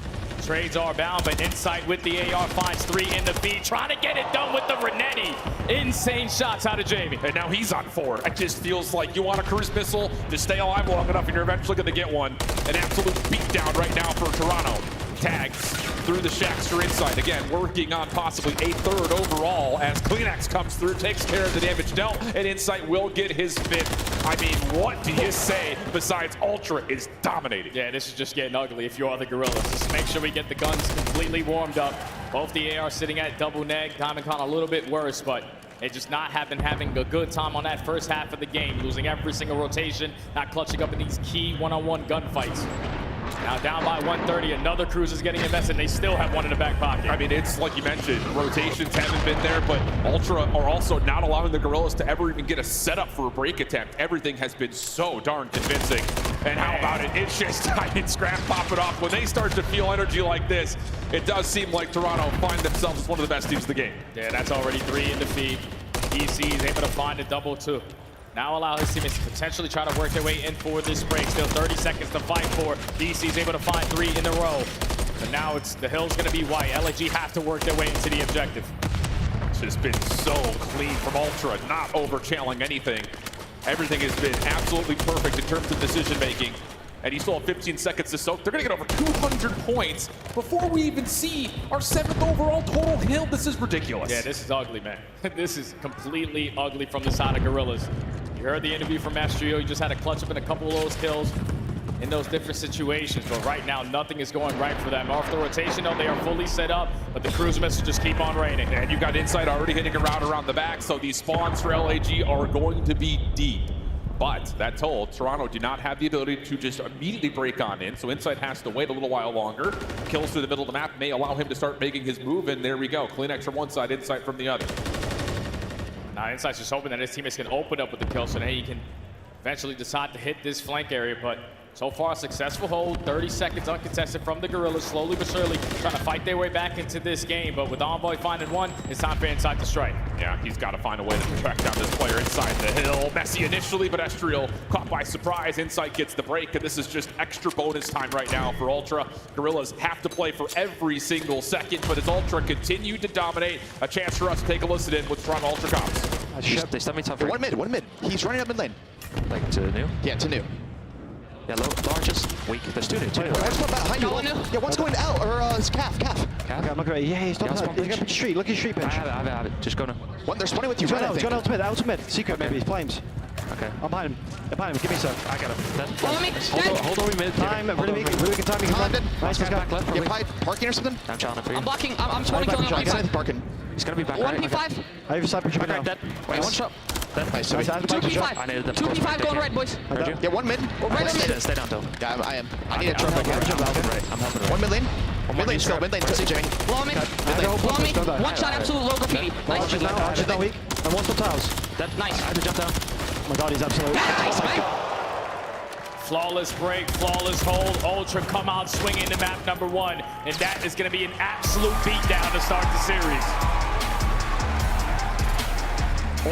Trades are bound, but Insight with the AR finds 3 in the feed, trying to get it done with the Renetti. Insane shots out of Jamie. And now he's on 4. It just feels like you want a cruise missile to stay alive long enough, and you're eventually going to get one. An absolute beatdown right now for Toronto. Tags through the shacks for Insight. Again, working on possibly a 3rd overall as Kleenex comes through, takes care of the damage dealt, and Insight will get his 5th. I mean, what do you say besides Ultra is dominating? Yeah, this is just getting ugly if you are the Gorillas. Just make sure we get the guns completely warmed up. Both the AR sitting at double neg. DiamondCon a little bit worse, but they just not have been having a good time on that first half of the game, losing every single rotation, not clutching up in these key one-on-one gunfights. Now down by 130, another cruise is getting invested. They still have one in the back pocket. I mean, it's like you mentioned, rotations haven't been there, but Ultra are also not allowing the Gorillas to ever even get a setup for a break attempt. Everything has been so darn convincing. And how about it? It's just Titan Scrap popping off. When they start to feel energy like this, it does seem like Toronto find themselves as one of the best teams of the game. Yeah, that's already 3 in the feed. EC is able to find a double 2. Now allow his teammates to potentially try to work their way in for this break. Still 30 seconds to fight for. DC is able to find 3 in a row. But now it's the hill's going to be white. LAG have to work their way into the objective. It's just been so clean from Ultra, not over-channeling anything. Everything has been absolutely perfect in terms of decision-making. And you still have 15 seconds to soak. They're going to get over 200 points before we even see our 7th overall total kill. This is ridiculous. Yeah, this is ugly, man. This is completely ugly from the side of Gorillas. You heard the interview from Estrio. He just had to clutch up in a couple of those kills in those different situations. But right now, nothing is going right for them. Off the rotation, though, they are fully set up, but the cruise missiles just keep on raining. And you've got Insight already hitting a route around the back, so these spawns for LAG are going to be deep. but that told, Toronto do not have the ability to just immediately break on in, so Insight has to wait a little while longer. Kills through the middle of the map may allow him to start making his move, and there we go. Kleenex from one side, Insight from the other. Now Insight's just hoping that his teammates can open up with the kill so that he can eventually decide to hit this flank area, but so far a successful hold, 30 seconds uncontested from the Gorillas, slowly but surely trying to fight their way back into this game, but with Envoy finding one, it's time for Insight to strike. Yeah, he's got to find a way to track down this player inside the hill. Messy initially, but Estriel caught by surprise. Insight gets the break, and this is just extra bonus time right now for Ultra. Gorillas have to play for every single second, but as Ultra continue to dominate, a chance for us to take a listen in with Toronto Ultra comps. They stun me top 3. One mid. He's running up mid lane. Like to new? Yeah, to new. Yeah, largest. Weak. There's two new. One's going behind you. Yeah, one's going out, or it's calf. Okay, I'm looking right. Yeah, he's not Look at the street. Look at the street bench. I have it. Just go now. One, there's 20 with you. Run, I think. Out mid. Secret, maybe. Flames. Okay. I'm behind him. Give me a sec. I got him. Follow me. Hold on, mid. Time. Really good timing. Nice, back left. You applied parking or something? I'm challenging for you. I'm blocking. I'm 20 killing on my side. Parking. He's gonna be back 1p5. right. I have a sniper Back right, dead. Wait, one shot. Dead. Nice. 2p5. I needed them. 2p5 going red, boys. Heard you. Yeah, one mid. Stay down, though. Yeah, I am. I need a drop back here. I'm helping right. One mid lane. Mid lane still. Mid lane. Jamming. Blow me. Blow me. One shot, absolute logo PD. Nice. She's not weak. And one's on tiles. Nice. I had to jump down. Oh my god, he's absolute. Nice, man. Flawless break, flawless hold. Ultra come out swinging to map number 1, and that is going to be an absolute beatdown to start the series.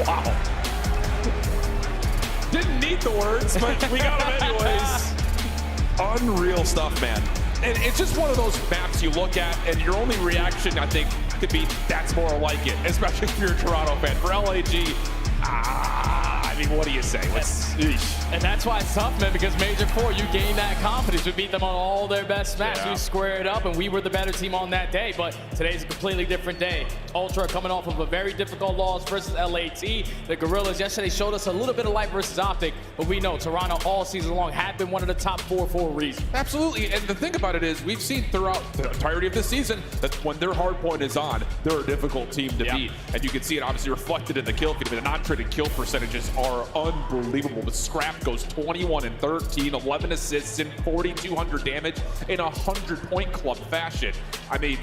Wow. Didn't need the words, but we got them anyways. Unreal stuff, man. And it's just one of those maps you look at, and your only reaction, I think, could be, that's more like it, especially if you're a Toronto fan. For LAG, I mean, what do you say? And that's why it's tough, man, because Major 4, you gain that confidence. We beat them on all their best maps. We squared up, and we were the better team on that day, but today's a completely different day. Ultra coming off of a very difficult loss versus LAT. The Gorillas yesterday showed us a little bit of light versus Optic, but we know Toronto all season long had been one of the top 4 for a reason. Absolutely, and the thing about it is we've seen throughout the entirety of the season that when their hardpoint is on, they're a difficult team to beat. And you can see it obviously reflected in the kill feed. The non-traded kill percentages are unbelievable. But Scrap goes 21 and 13, 11 assists and 4,200 damage in a 100-point club fashion. I mean,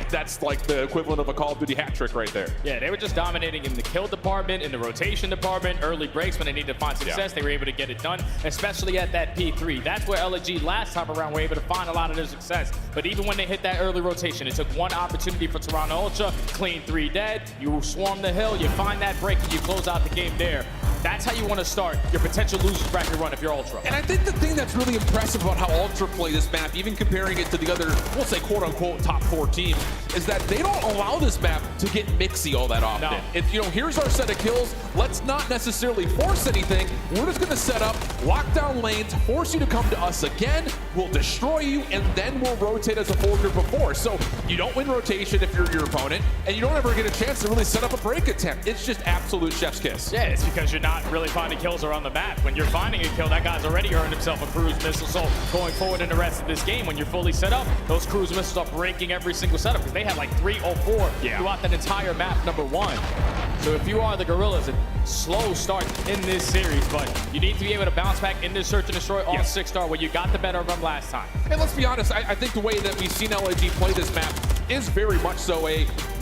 that's like the equivalent of a Call of Duty hat trick right there. Yeah, they were just dominating in the kill department, in the rotation department, early breaks when they needed to find success. They were able to get it done, especially at that P3. That's where LG last time around were able to find a lot of their success. But even when they hit that early rotation, it took one opportunity for Toronto Ultra, clean 3 dead, you swarm the hill, you find that break, and you close out the game there. That's how you want to start your potential losers bracket run if you're Ultra. And I think the thing that's really impressive about how Ultra play this map, even comparing it to the other, we'll say quote-unquote top 4 teams, is that they don't allow this map to get mixy all that often. No. If, you know, here's our set of kills, let's not necessarily force anything. We're just going to set up, lock down lanes, force you to come to us again, we'll destroy you, and then we'll rotate as a full group of 4. So you don't win rotation if you're your opponent, and you don't ever get a chance to really set up a break attempt. It's just absolute chef's kiss. Yeah, it's because you're not really finding kills around the map. When you're finding a kill, that guy's already earned himself a cruise missile. So going forward in the rest of this game, when you're fully set up, those cruise missiles are breaking every single setup because they had like 3 or 4 throughout that entire map number 1. So if you are the Gorillas, a slow start in this series, but you need to be able to bounce back in this search and destroy on 6-star where you got the better of them last time. And let's be honest, I think the way that we've seen LAG play this map is very much so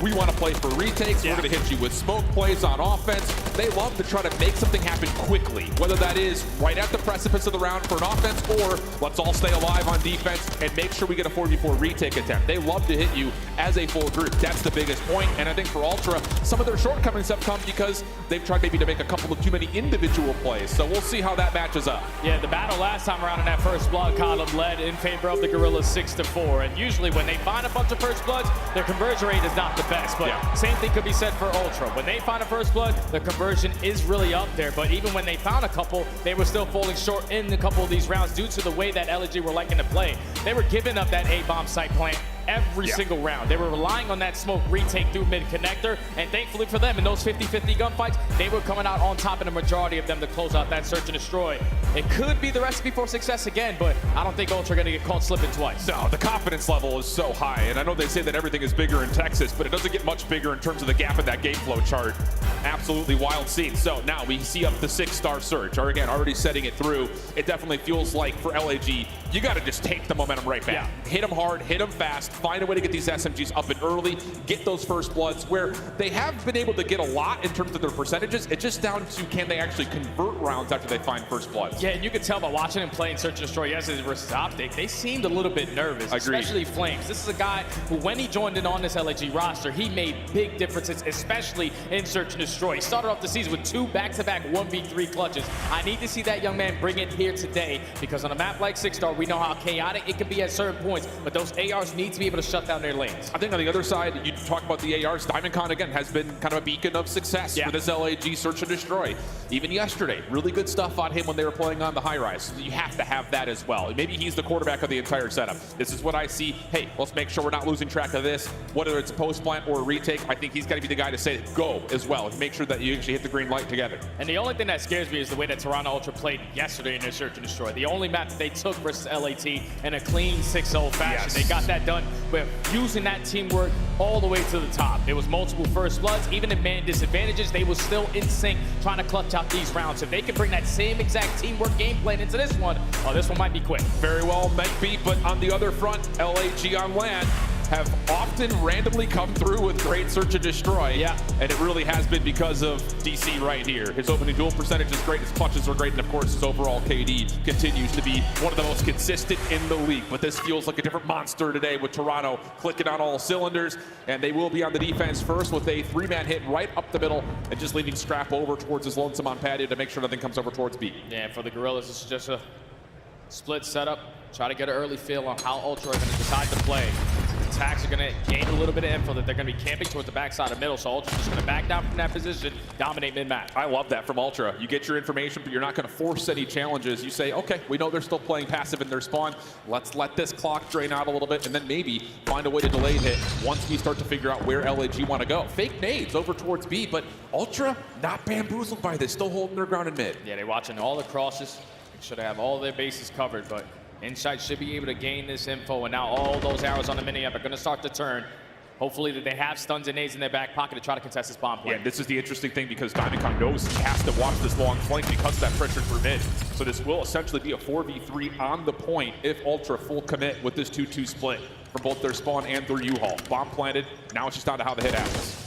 we want to play for retakes, we're going to hit you with smoke plays on offense. They love to try to make something happen quickly, whether that is right at the precipice of the round for an offense or let's all stay alive on defense and make sure we get a 4v4 retake attempt. They love to hit you as a full group. That's the biggest point. And I think for Ultra, some of their shortcomings have come because they've tried maybe to make a couple of too many individual plays. So we'll see how that matches up. Yeah, the battle last time around in that first blood column led in favor of the Gorillas 6-4. And usually when they find a bunch of first bloods, their conversion rate is not the best. But same thing could be said for Ultra. When they find a first blood, the conversion is really up there. But even when they found a couple, they were still falling short in a couple of these rounds due to the way that LG were liking to play. They were giving up that A-bomb site plant every single round. They were relying on that smoke retake through mid-connector, and thankfully for them, in those 50-50 gunfights, they were coming out on top in the majority of them to close out that search and destroy. It could be the recipe for success again, but I don't think Ultra are going to get caught slipping twice. No, the confidence level is so high, and I know they say that everything is bigger in Texas, but it doesn't get much bigger in terms of the gap in that game flow chart. Absolutely wild scene. So now we see up the 6-star surge, or again, already setting it through. It definitely feels like for LAG, you got to just take the momentum right back. Yeah. Hit them hard, hit them fast, find a way to get these SMGs up and early, get those first bloods, where they have been able to get a lot in terms of their percentages. It's just down to can they actually convert rounds after they find first bloods. Yeah, and you can tell by watching him play in Search and Destroy yesterday versus Optic, they seemed a little bit nervous, Agreed. especially Flames. This is a guy who, when he joined in on this LAG roster, he made big differences, especially in Search and Destroy. He started off the season with 2 back-to-back 1v3 clutches. I need to see that young man bring it here today, because on a map like 6-star, we know how chaotic it can be at certain points, but those ARs need to be able to shut down their lanes. I think on the other side, you talk about the ARs, DiamondCon, again, has been kind of a beacon of success for this LAG Search and Destroy. Even yesterday, really good stuff on him when they were playing on the high rise. You have to have that as well. Maybe he's the quarterback of the entire setup. This is what I see. Hey, let's make sure we're not losing track of this. Whether it's a post plant or a retake, I think he's got to be the guy to say go as well and make sure that you actually hit the green light together. And the only thing that scares me is the way that Toronto Ultra played yesterday in their Search and Destroy. The only map that they took versus LAT in a clean 6-0 fashion. They got that done with using that teamwork all the way to the top. There was multiple first bloods. Even in man disadvantages, they were still in sync trying to clutch out these rounds. If they can bring that same exact teamwork game plan into this one, oh, this one might be quick. Very well might be, but on the other front, LAG on land have often randomly come through with great Search and Destroy. Yeah. And it really has been because of DC right here. His opening duel percentage is great, his clutches are great, and of course his overall KD continues to be one of the most consistent in the league. But this feels like a different monster today with Toronto clicking on all cylinders, and they will be on the defense first with a 3-man hit right up the middle and just leaving Scrap over towards his lonesome on patio to make sure nothing comes over towards B. Yeah, for the Gorillas, this is just a split setup. Try to get an early feel on how Ultra are going to decide to play. Attacks are going to gain a little bit of info that they're going to be camping towards the backside of middle, so Ultra's just going to back down from that position, dominate mid-map. I love that from Ultra. You get your information, but you're not going to force any challenges. You say, okay, we know they're still playing passive in their spawn. Let's let this clock drain out a little bit, and then maybe find a way to delay hit once we start to figure out where LAG want to go. Fake nades over towards B, but Ultra not bamboozled by this, still holding their ground in mid. Yeah, they're watching all the crosses. They should have all their bases covered, but Insight should be able to gain this info, and now all those arrows on the mini-map are going to start to turn. Hopefully that they have stuns and nades in their back pocket to try to contest this bomb play. Yeah, this is the interesting thing because DiamondCon knows he has to watch this long flank because of that pressure for mid. So this will essentially be a 4v3 on the point if Ultra full commit with this 2-2 split for both their spawn and their U-Haul. Bomb planted, now it's just down to how the hit happens.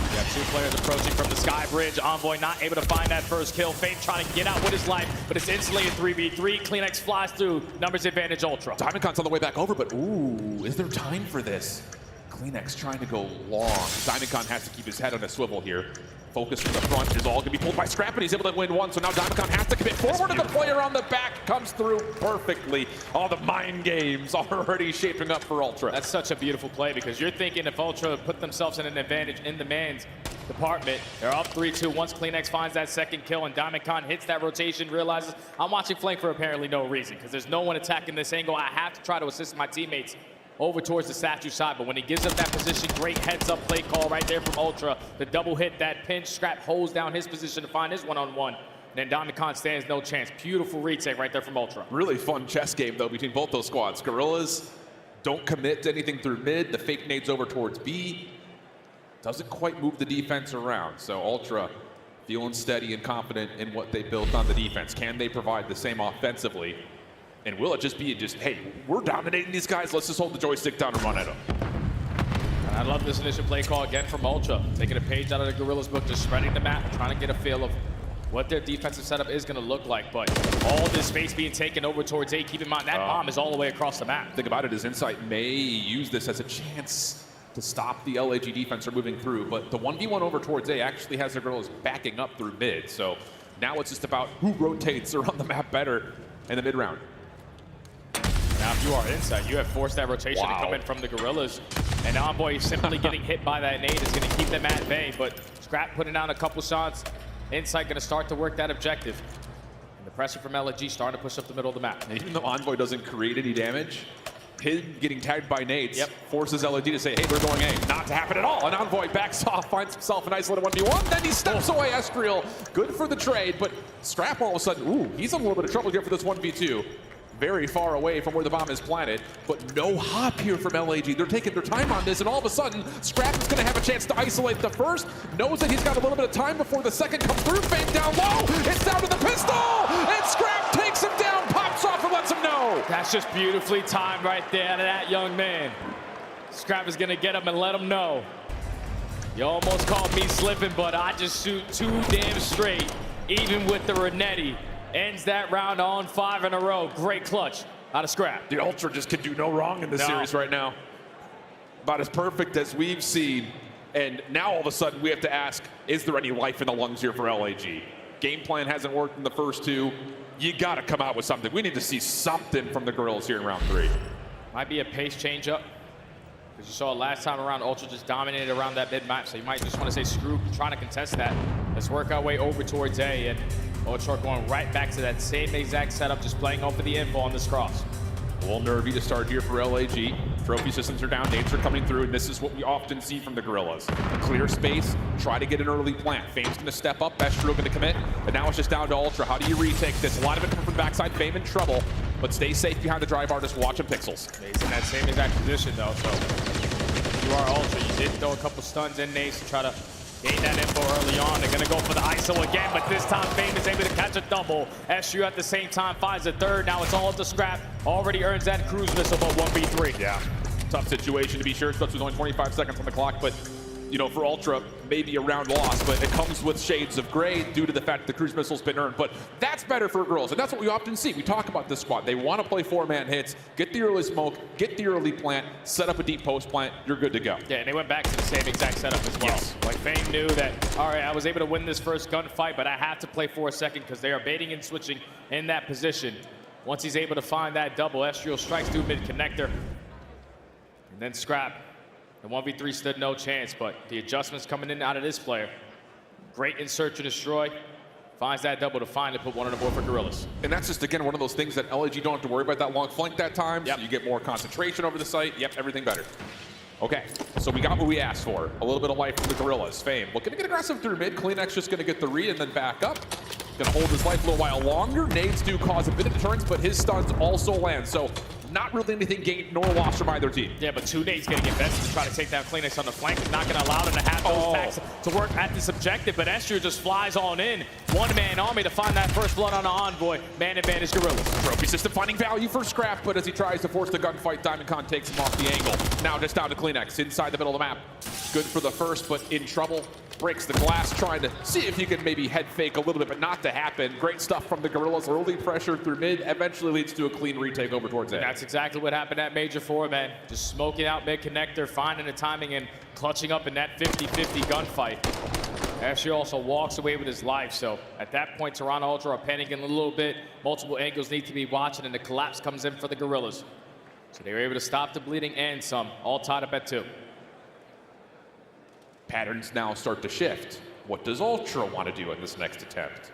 We got 2 players approaching from the sky bridge. Envoy not able to find that first kill. Fate trying to get out with his life, but it's instantly a 3v3. Kleenex flies through. Numbers advantage Ultra. DiamondCon's on the way back over, but ooh, is there time for this? Kleenex trying to go long. DiamondCon has to keep his head on a swivel here. Focus from the front is all going to be pulled by Scrap, and he's able to win one. So now DiamondCon has to commit forward, and the player on the back comes through perfectly. All the mind games already shaping up for Ultra. That's such a beautiful play because you're thinking if Ultra put themselves in an advantage in the man's department, they're up 3-2 once Kleenex finds that second kill and DiamondCon hits that rotation, realizes I'm watching flank for apparently no reason because there's no one attacking this angle. I have to try to assist my teammates over towards the statue side, but when he gives up that position, great heads-up play call right there from Ultra. The double hit, that pinch, Scrap holds down his position to find his one-on-one. And then DiamondCon stands no chance. Beautiful retake right there from Ultra. Really fun chess game, though, between both those squads. Gorillas don't commit to anything through mid. The fake nades over towards B. Doesn't quite move the defense around. So Ultra feeling steady and confident in what they built on the defense. Can they provide the same offensively? And will it just be hey, we're dominating these guys, let's just hold the joystick down and run at them. And I love this initial play call again from Ultra. Taking a page out of the Gorillas book, just spreading the map, trying to get a feel of what their defensive setup is going to look like. But all this space being taken over towards A, keep in mind that bomb is all the way across the map. Think about it, is Insight may use this as a chance to stop the LAG defense from moving through, but the 1v1 over towards A actually has their Gorillas backing up through mid. So now it's just about who rotates around the map better in the mid round. Now, if you are Insight, you have forced that rotation to come in from the Gorillas. And Envoy simply getting hit by that nade is going to keep them at bay. But Scrap putting down a couple shots. Insight going to start to work that objective. And the pressure from LG starting to push up the middle of the map. And even though Envoy doesn't create any damage, him getting tagged by nades forces LAG to say, hey, we're going A. Not to happen at all. And Envoy backs off, finds himself an isolated 1v1. Then he steps away. Estriel, good for the trade. But Scrap all of a sudden, ooh, he's in a little bit of trouble here for this 1v2. Very far away from where the bomb is planted, but no hop here from LAG. They're taking their time on this, and all of a sudden, Scrap is going to have a chance to isolate the first. Knows that he's got a little bit of time before the second comes through. Fame down low. It's down to the pistol, and Scrap takes him down, pops off, and lets him know. That's just beautifully timed right there to that young man. Scrap is going to get him and let him know. You almost caught me slipping, but I just shoot 2 damn straight, even with the Renetti. Ends that round on 5 in a row. Great clutch out of Scrap. The Ultra just can do no wrong in this series right now. About as perfect as we've seen. And now all of a sudden we have to ask, is there any life in the lungs here for LAG? Game plan hasn't worked in the first 2. You got to come out with something. We need to see something from the Gorillas here in round 3. Might be a pace change up. Because you saw last time around, Ultra just dominated around that mid-map. So you might just want to say, screw trying to contest that. Let's work our way over towards A. And Ultra going right back to that same exact setup, just playing over the info on this cross. A little nervy to start here for LAG. Trophy systems are down, nades are coming through, and this is what we often see from the Gorillas. Clear space, try to get an early plant. Fame's going to step up, Estriel going to commit, and now it's just down to Ultra. How do you retake this? A lot of it from the backside, Fame in trouble, but stay safe behind the drive artist, watch him Pixels. He's in that same exact position though, so you are Ultra. You did throw a couple stuns in nades to try to gain that info early on. They're going to go for the ISO again, but this time Fame is able to catch a double. SU at the same time finds a third. Now it's all up to Scrap. Already earns that cruise missile, but 1v3. Yeah, tough situation to be sure, especially with only 25 seconds on the clock, but you know, for Ultra, maybe a round loss, but it comes with shades of gray due to the fact that the cruise missile's been earned. But that's better for girls, and that's what we often see. We talk about this squad. They want to play 4-man hits, get the early smoke, get the early plant, set up a deep post plant, you're good to go. Yeah, and they went back to the same exact setup as well. Yes. Like Fame knew that, all right, I was able to win this first gunfight, but I have to play for a second because they are baiting and switching in that position. Once he's able to find that double, Estriel strikes through mid-connector. And then Scrap. The 1v3 stood no chance, but the adjustments coming in out of this player. Great insert to destroy. Finds that double to finally put one on the board for Gorillas. And that's just, again, one of those things that LAG don't have to worry about that long flank that time. Yep. So you get more concentration over the site. Yep, everything better. Okay, so we got what we asked for. A little bit of life from the Gorillas. Fame looking to get aggressive through mid. Kleenex just going to get the read and then back up. Going to hold his life a little while longer. Nades do cause a bit of deterrence, but his stuns also land. So not really anything gained nor lost from either team. Yeah, but 2 nades getting invested to try to take down Kleenex on the flank is not going to allow them to have those packs to work at this objective. But Estriel just flies on in. 1-man army to find that first blood on the Envoy. Man advantage Gorillas. Trophy system finding value for Scrap, but as he tries to force the gunfight, Diamondcon takes him off the angle. Now just down to Kleenex inside the middle of the map. Good for the first, but in trouble. Breaks the glass, trying to see if you can maybe head fake a little bit, but not to happen. Great stuff from the Gorillas. Early pressure through mid eventually leads to a clean retake over towards A. That's exactly what happened at Major 4, man. Just smoking out mid-connector, finding the timing, and clutching up in that 50-50 gunfight. Estriel also walks away with his life, so at that point, Toronto Ultra are panicking a little bit. Multiple angles need to be watching, and the collapse comes in for the Gorillas. So they were able to stop the bleeding and some, all tied up at 2. Patterns now start to shift. What does Ultra want to do in this next attempt?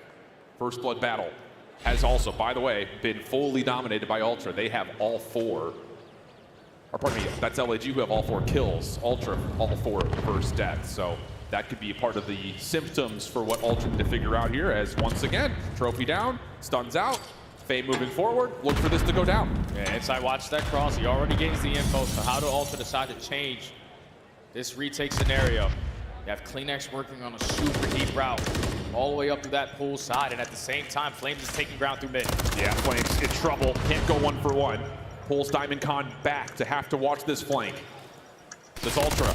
First blood battle has also, by the way, been fully dominated by Ultra. They have all 4, or pardon me, that's LAG who have all 4 kills. Ultra, all 4 first deaths. So that could be a part of the symptoms for what Ultra need to figure out here, as once again, trophy down, stuns out, Fame moving forward, look for this to go down. Yeah, inside watch that cross. He already gains the info, so how do Ultra decide to change this retake scenario? You have Kleenex working on a super deep route all the way up to that pool side, and at the same time, Flames is taking ground through mid. Yeah, Flames in trouble. Can't go 1 for 1. Pulls Diamondcon back to have to watch this flank. Does Ultra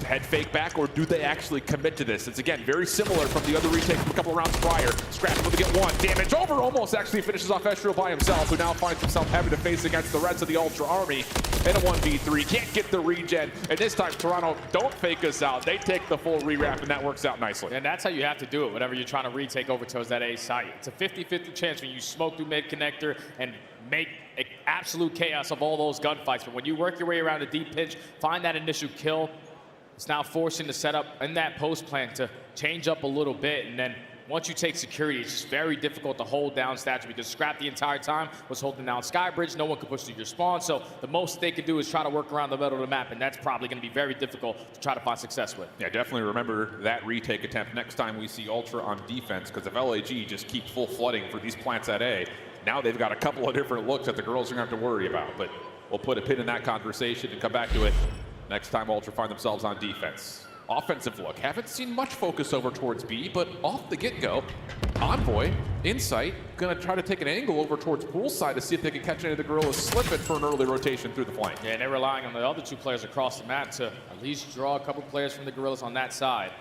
head fake back, or do they actually commit to this? It's, again, very similar from the other retake from a couple of rounds prior. Scrap able to get 1. Damage over, almost actually finishes off Estriel by himself, who now finds himself having to face against the rest of the Ultra army in a 1v3. Can't get the regen, and this time Toronto don't fake us out. They take the full rewrap, and that works out nicely. And that's how you have to do it whenever you're trying to retake over towards that A site. It's a 50-50 chance when you smoke through mid-connector and make absolute chaos of all those gunfights. But when you work your way around a deep pinch, find that initial kill, it's now forcing the setup in that post plan to change up a little bit. And then once you take security, it's just very difficult to hold down Statue because Scrap the entire time was holding down Skybridge. No one could push through your spawn, so the most they could do is try to work around the middle of the map, and that's probably going to be very difficult to try to find success with. Yeah, definitely remember that retake attempt next time we see Ultra on defense, because if LAG just keeps full flooding for these plants at A, now they've got a couple of different looks that the girls are going to have to worry about. But we'll put a pin in that conversation and come back to it next time Ultra find themselves on defense. Offensive look. Haven't seen much focus over towards B, but off the get-go, Envoy, Insight, going to try to take an angle over towards Poolside to see if they can catch any of the Gorillas slipping for an early rotation through the flank. Yeah, and they're relying on the other two players across the map to at least draw a couple players from the Gorillas on that side.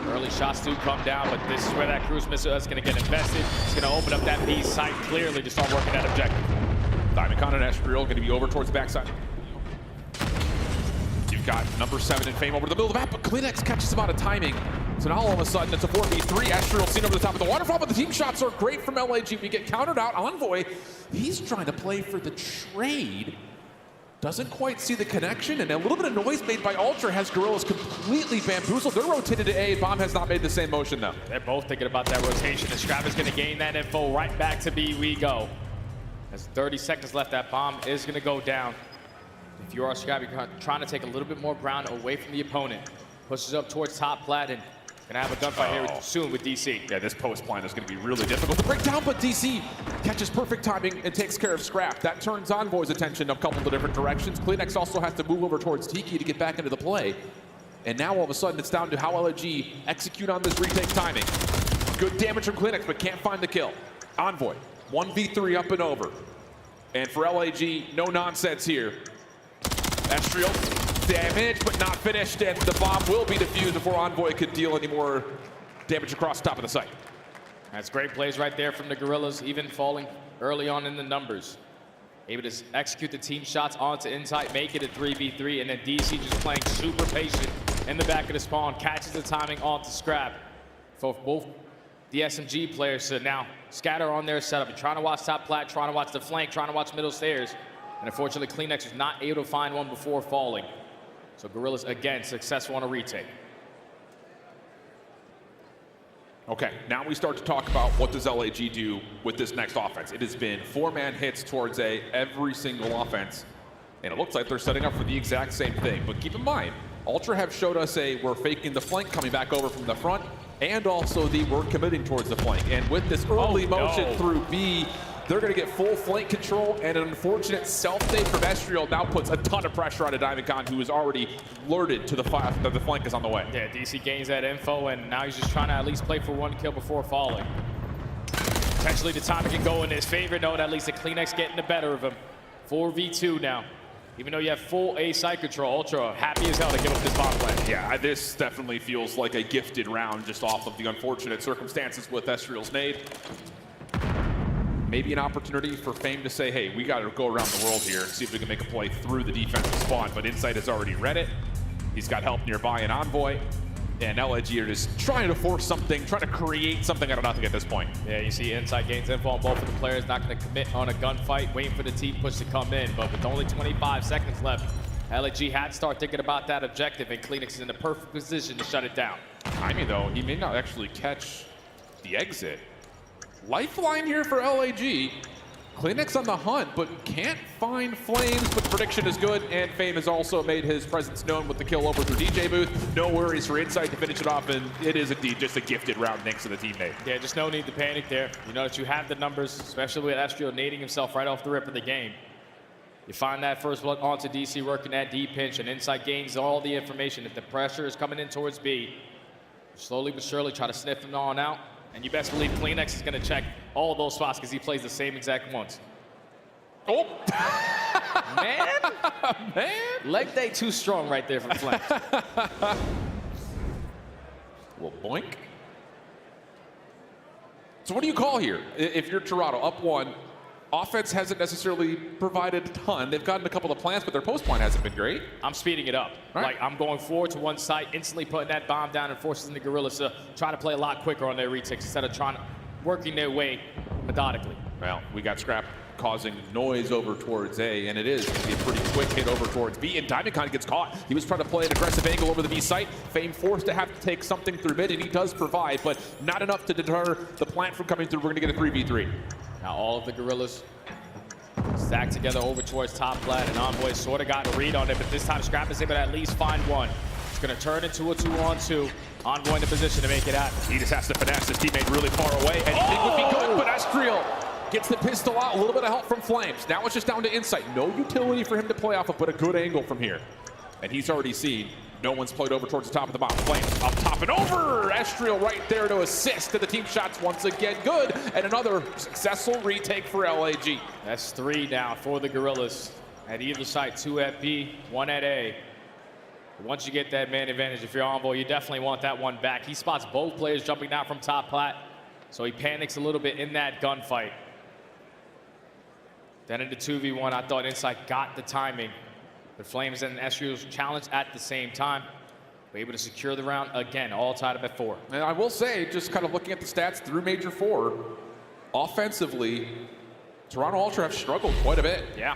Early shots do come down, but this is where that cruise missile is going to get invested. It's going to open up that B site clearly to start working that objective. Diamondcon and Estriel going to be over towards the backside. You've got number 7 in Fame over the middle of the map, but Kleenex catches him out of timing. So now all of a sudden it's a 4v3. Estriel seen over the top of the waterfall, but the team shots are great from LAG. We get countered out. Envoy, he's trying to play for the trade. Doesn't quite see the connection, and a little bit of noise made by Ultra has Gorillas completely bamboozled. They're rotated to A. Bomb has not made the same motion, though. They're both thinking about that rotation, and Scrap is going to gain that info. Right back to B we go. There's 30 seconds left. That bomb is going to go down. If you are Scrap, you're trying to take a little bit more ground away from the opponent. Pushes up towards top plat and gonna have a gunfight here soon with DC. Yeah, this post plan is gonna be really difficult to break down, but DC catches perfect timing and takes care of Scrap. That turns Envoy's attention a couple of different directions. Kleenex also has to move over towards Tiki to get back into the play. And now all of a sudden it's down to how LAG execute on this retake timing. Good damage from Kleenex, but can't find the kill. Envoy, 1v3 up and over. And for LAG, no nonsense here. Estriel, damage, but not finished, and the bomb will be defused before Envoy could deal any more damage across the top of the site. That's great plays right there from the Gorillas, even falling early on in the numbers. Able to execute the team shots onto Insight, make it a 3v3, and then DC just playing super patient in the back of the spawn, catches the timing onto Scrap. For both the SMG players to now scatter on their setup and trying to watch top plat, trying to watch the flank, trying to watch middle stairs. And unfortunately, Kleenex was not able to find one before falling. So Gorillas, again, successful on a retake. Okay, now we start to talk about what does LAG do with this next offense. It has been 4-man hits towards A every single offense. And it looks like they're setting up for the exact same thing. But keep in mind, Ultra have showed us we're faking the flank coming back over from the front, and also we're committing towards the flank. And with this early motion through B, they're going to get full flank control, and an unfortunate self-save from Estriel now puts a ton of pressure on a Diamondcon who is already alerted to the flank is on the way. Yeah, DC gains that info, and now he's just trying to at least play for one kill before falling. Potentially the timing can go in his favor, knowing at least the Kleenex getting the better of him. 4v2 now. Even though you have full A site control, Ultra happy as hell to give up this bomb plant. Yeah, this definitely feels like a gifted round just off of the unfortunate circumstances with Estriel's nade. Maybe an opportunity for Fame to say, hey, we got to go around the world here and see if we can make a play through the defensive spawn. But Insight has already read it. He's got help nearby in Envoy. And LAG are just trying to force something, trying to create something out of nothing at this point. Yeah, you see Insight gains info on both of the players, not going to commit on a gunfight, waiting for the team push to come in. But with only 25 seconds left, LAG had to start thinking about that objective, and Kleenex is in the perfect position to shut it down. Timing, though, he may not actually catch the exit. Lifeline here for LAG. Kleenex on the hunt, but can't find Flames, but prediction is good, and Fame has also made his presence known with the kill over through DJ Booth. No worries for Insight to finish it off, and it is indeed just a gifted round thanks to the teammate. Yeah, just no need to panic there. You know that you have the numbers, especially with Estriel nading himself right off the rip of the game. You find that first blood onto DC working that D pinch, and Insight gains all the information. If the pressure is coming in towards B, slowly but surely try to sniff him on out. And you best believe Kleenex is going to check all those spots because he plays the same exact ones. Oh! Man! Leg day too strong right there from Flames. Well, boink. So what do you call here? If you're Toronto, up one, offense hasn't necessarily provided a ton. They've gotten a couple of plants, but their post point hasn't been great. I'm speeding it up. Right. Like, I'm going forward to one site, instantly putting that bomb down and forcing the Gorillas to try to play a lot quicker on their retakes instead of working their way methodically. Well, we got Scrap causing noise over towards A, and it is going to be a pretty quick hit over towards B, and Diamondcon gets caught. He was trying to play an aggressive angle over the B site. Fame forced to have to take something through mid, and he does provide, but not enough to deter the plant from coming through. We're going to get a 3v3. Now all of the Gorillas stacked together over towards top flat, and Envoy sort of got a read on it, but this time Scrap is able to at least find one. It's going to turn into a 2-on-2. Envoy in the position to make it happen. He just has to finesse his teammate really far away, and it would be good, but Estriel gets the pistol out, a little bit of help from Flames. Now it's just down to Insight. No utility for him to play off of, but a good angle from here. And he's already seen no one's played over towards the top of the bomb. Flames up top and over! Estriel right there to assist, and the team shots once again good, and another successful retake for LAG. That's 3 now for the Gorillas. At either side, 2 at B, 1 at A. Once you get that man advantage, if you're Envoy, you definitely want that one back. He spots both players jumping down from top plat, so he panics a little bit in that gunfight. Then into 2v1, I thought Insight got the timing, but Flames and Estriel's challenged at the same time. We're able to secure the round again, all tied up at 4. And I will say, just kind of looking at the stats through Major 4, offensively, Toronto Ultra have struggled quite a bit. Yeah.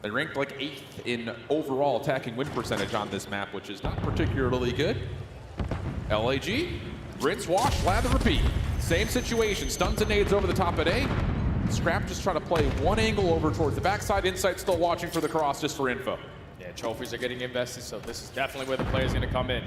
They ranked like 8th in overall attacking win percentage on this map, which is not particularly good. LAG, rinse, wash, lather, repeat. Same situation, stuns and nades over the top at A. Scrap just trying to play one angle over towards the backside. Insight still watching for the cross just for info. Yeah, trophies are getting invested, so this is definitely where the player's going to come in.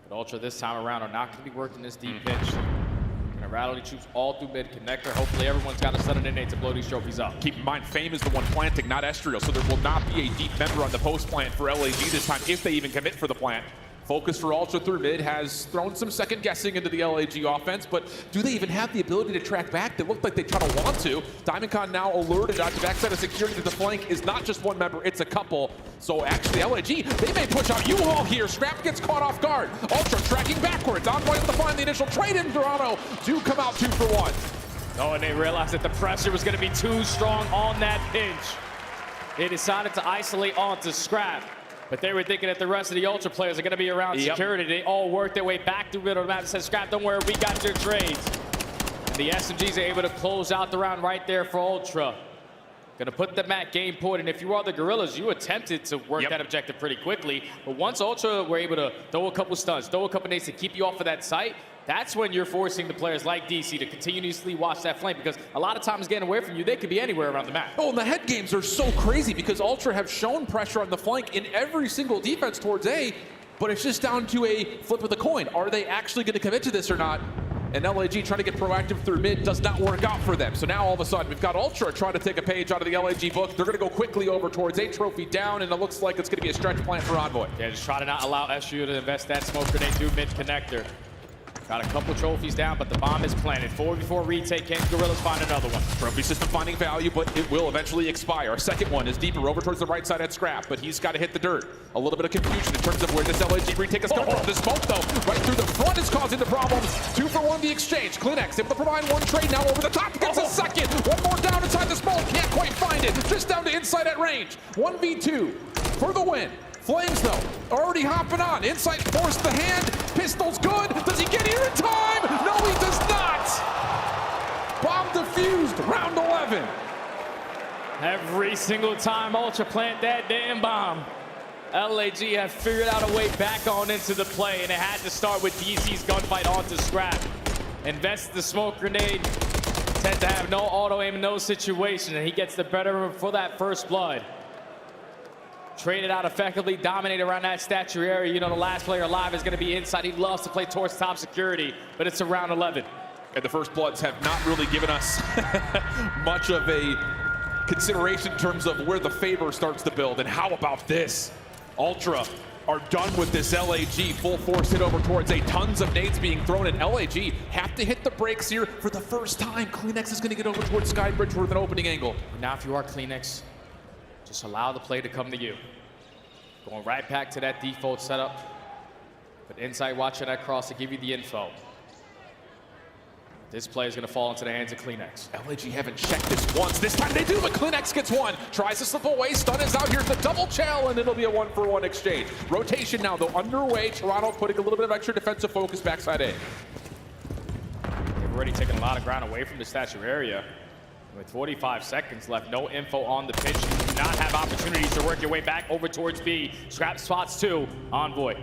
But Ultra this time around are not going to be working this deep pitch. Going to rattle the troops all through mid connector. Hopefully everyone's got a sudden innate to blow these trophies up. Keep in mind, Fame is the one planting, not Estriel, so there will not be a deep member on the post plant for LAG this time, if they even commit for the plant. Focus for Ultra through mid has thrown some second guessing into the LAG offense, but do they even have the ability to track back? They look like they kind of want to. Diamondcon now alerted out to backside of security that the flank is not just one member, it's a couple. So actually LAG, they may push out U-Haul here. Scrap gets caught off guard. Ultra tracking backwards. Envoy to find the initial trade in. Toronto do come out 2 for 1. Oh, and they realized that the pressure was going to be too strong on that pinch. They decided to isolate onto Scrap. But they were thinking that the rest of the Ultra players are going to be around security. They all worked their way back through the middle of the map and said, Scrap, don't worry, we got your trades. And the S&Gs are able to close out the round right there for Ultra. Going to put them at game point. And if you are the Gorillas, you attempted to work that objective pretty quickly. But once Ultra were able to throw a couple stuns, throw a couple nades to keep you off of that site, that's when you're forcing the players like DC to continuously watch that flank, because a lot of times getting away from you, they could be anywhere around the map. Oh, and the head games are so crazy because Ultra have shown pressure on the flank in every single defense towards A, but it's just down to a flip of the coin. Are they actually going to commit to this or not? And LAG trying to get proactive through mid does not work out for them. So now all of a sudden we've got Ultra trying to take a page out of the LAG book. They're going to go quickly over towards A, trophy down, and it looks like it's going to be a stretch plan for Envoy. Yeah, just try to not allow SU to invest that smoke grenade through mid connector. Got a couple trophies down, but the bomb is planted. 4v4 retake. Can Gorillas find another one? Trophy system finding value, but it will eventually expire. Our second one is deeper over towards the right side at Scrap, but he's got to hit the dirt. A little bit of confusion in terms of where this LAG retake is coming from. The smoke, though, right through the front is causing the problems. 2 for 1 the exchange. Clinex able to provide one trade now over the top. Gets a second. One more down inside the smoke. Can't quite find it. Just down to Insight at range. 1v2 for the win. Flames, though, already hopping on. Insight forced the hand. Pistol's good. Does he get here in time? No, he does not. Bomb defused. Round 11. Every single time Ultra plant that damn bomb, LAG have figured out a way back on into the play, and it had to start with DC's gunfight onto Scrap. Invest the smoke grenade. Tend to have no auto aim in those situations, and he gets the better of him for that first blood. Traded out effectively, dominate around that statue area. You know, the last player alive is going to be Inside. He loves to play towards top security, but it's around 11. And the First Bloods have not really given us much of a consideration in terms of where the favor starts to build. And how about this? Ultra are done with this LAG. Full force hit over towards A. Tons of nades being thrown, and LAG have to hit the brakes here for the first time. Kleenex is going to get over towards Skybridge with an opening angle. Now if you are Kleenex, just allow the play to come to you. Going right back to that default setup. But Insight watching that cross to give you the info. This play is going to fall into the hands of Kleenex. LAG haven't checked this once. This time they do, but Kleenex gets one. Tries to slip away. Stun is out. Here's the double chell, and it'll be a 1-for-1 exchange. Rotation now, though, underway. Toronto putting a little bit of extra defensive focus backside A. They've already taken a lot of ground away from the statue area. With 45 seconds left, no info on the pitch. You do not have opportunities to work your way back over towards B. Scrap spots 2. Envoy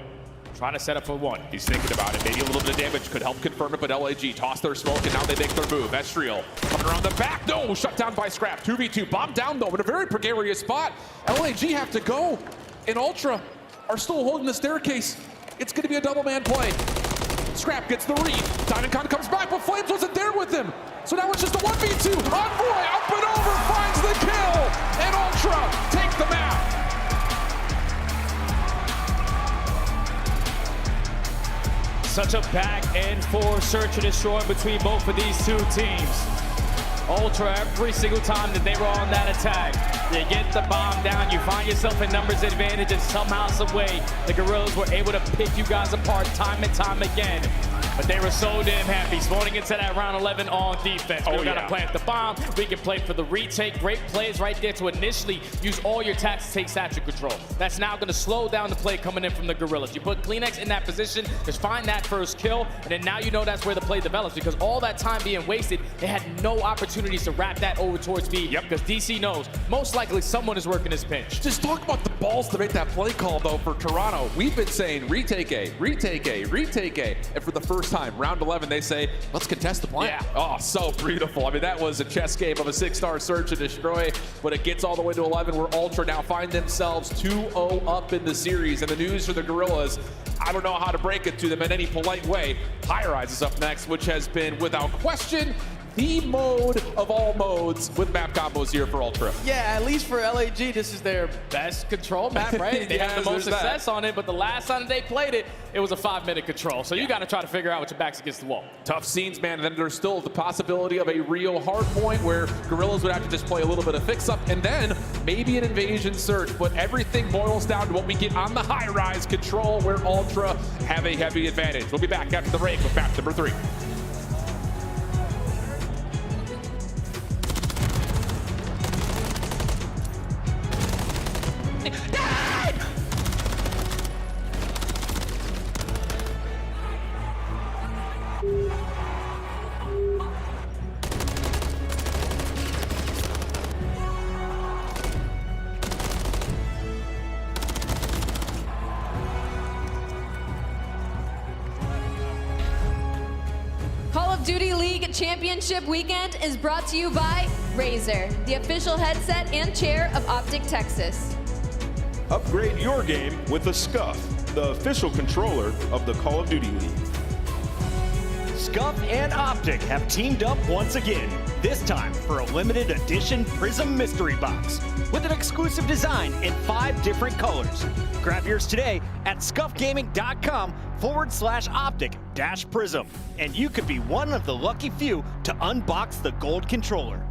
trying to set up for 1. He's thinking about it. Maybe a little bit of damage could help confirm it, but LAG toss their smoke, and now they make their move. Estriel coming around the back. No, shut down by Scrap. 2v2. Bomb down, though, in a very precarious spot. LAG have to go, and Ultra are still holding the staircase. It's going to be a double man play. Scrap gets the read. Diamond Con comes back, but Flames wasn't there with him. So now it's just a 1v2. Envoy up and over, finds the kill, and Ultra take the map. Such a back and forth search and destroy between both of these two teams. Ultra, every single time that they were on that attack, you get the bomb down, you find yourself in numbers advantage, and somehow, some way, the Gorillas were able to pick you guys apart time and time again. But they were so damn happy spawning into that round 11 on defense. We gotta plant the bomb. We can play for the retake. Great plays right there to initially use all your attacks to take statue control. That's now gonna slow down the play coming in from the Gorillas. You put Kleenex in that position, just find that first kill, and then now you know that's where the play develops, because all that time being wasted, they had no opportunities to wrap that over towards B. Yep, because DC knows most likely someone is working his pinch. Just talk about the balls to make that play call, though, for Toronto. We've been saying retake A, retake A, retake A, and for the first time, round 11, they say, let's contest the plan. Yeah. Oh, so beautiful. I mean, that was a chess game of a 6-star search and destroy, but it gets all the way to 11, where Ultra now find themselves 2-0 up in the series. And the news for the Gorillas, I don't know how to break it to them in any polite way. High Rise is up next, which has been, without question, the mode of all modes with map combos here for Ultra. Yeah, at least for LAG, this is their best control map, right? They have the most success on it, but the last time they played it, it was a 5-minute control. So you got to try to figure out what your back's against the wall. Tough scenes, man. And then there's still the possibility of a real hard point where Gorillas would have to just play a little bit of fix-up and then maybe an invasion search. But everything boils down to what we get on the high-rise control, where Ultra have a heavy advantage. We'll be back after the break with map number 3. Call of Duty League Championship Weekend is brought to you by Razer, the official headset and chair of Optic Texas. Upgrade your game with the Scuff, the official controller of the Call of Duty League. Scuff and Optic have teamed up once again, this time for a limited edition Prism Mystery Box with an exclusive design in 5 different colors. Grab yours today at scuffgaming.com/optic-prism, and you could be one of the lucky few to unbox the gold controller.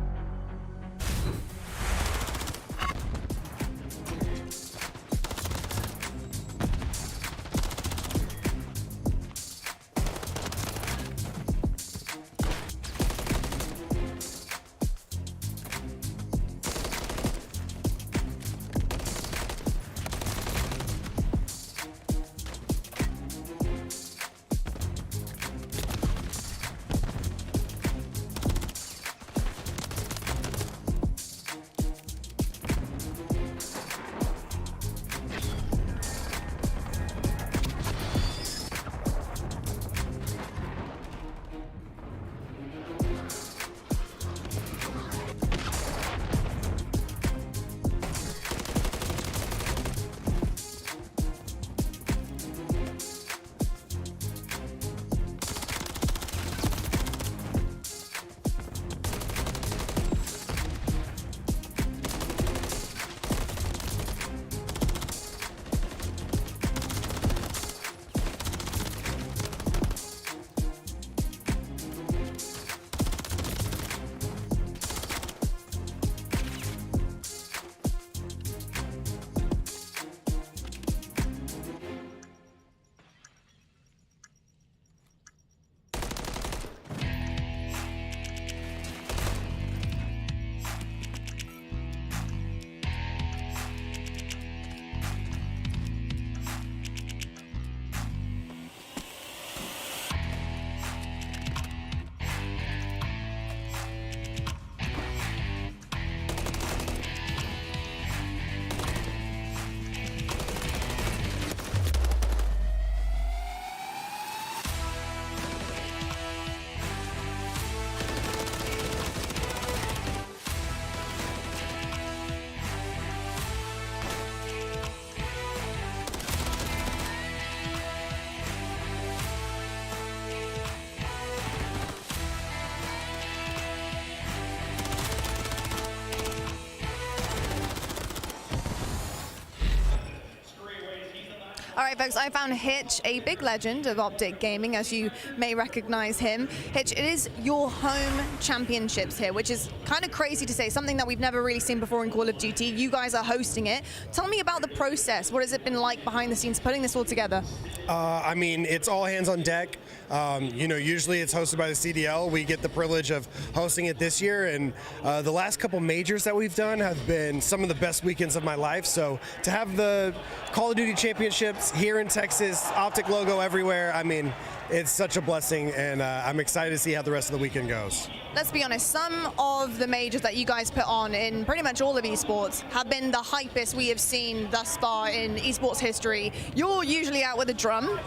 All right, folks, I found Hitch, a big legend of Optic Gaming, as you may recognize him. Hitch, it is your home championships here, which is kind of crazy to say, something that we've never really seen before in Call of Duty. You guys are hosting it. Tell me about the process. What has it been like behind the scenes putting this all together? I mean, it's all hands on deck. You know, usually it's hosted by the CDL. We get the privilege of hosting it this year, and the last couple majors that we've done have been some of the best weekends of my life. So to have the Call of Duty Championships here in Texas, Optic logo everywhere, I mean, it's such a blessing, and I'm excited to see how the rest of the weekend goes. Let's be honest, some of the majors that you guys put on in pretty much all of esports have been the hypest we have seen thus far in esports history. You're usually out with a drum,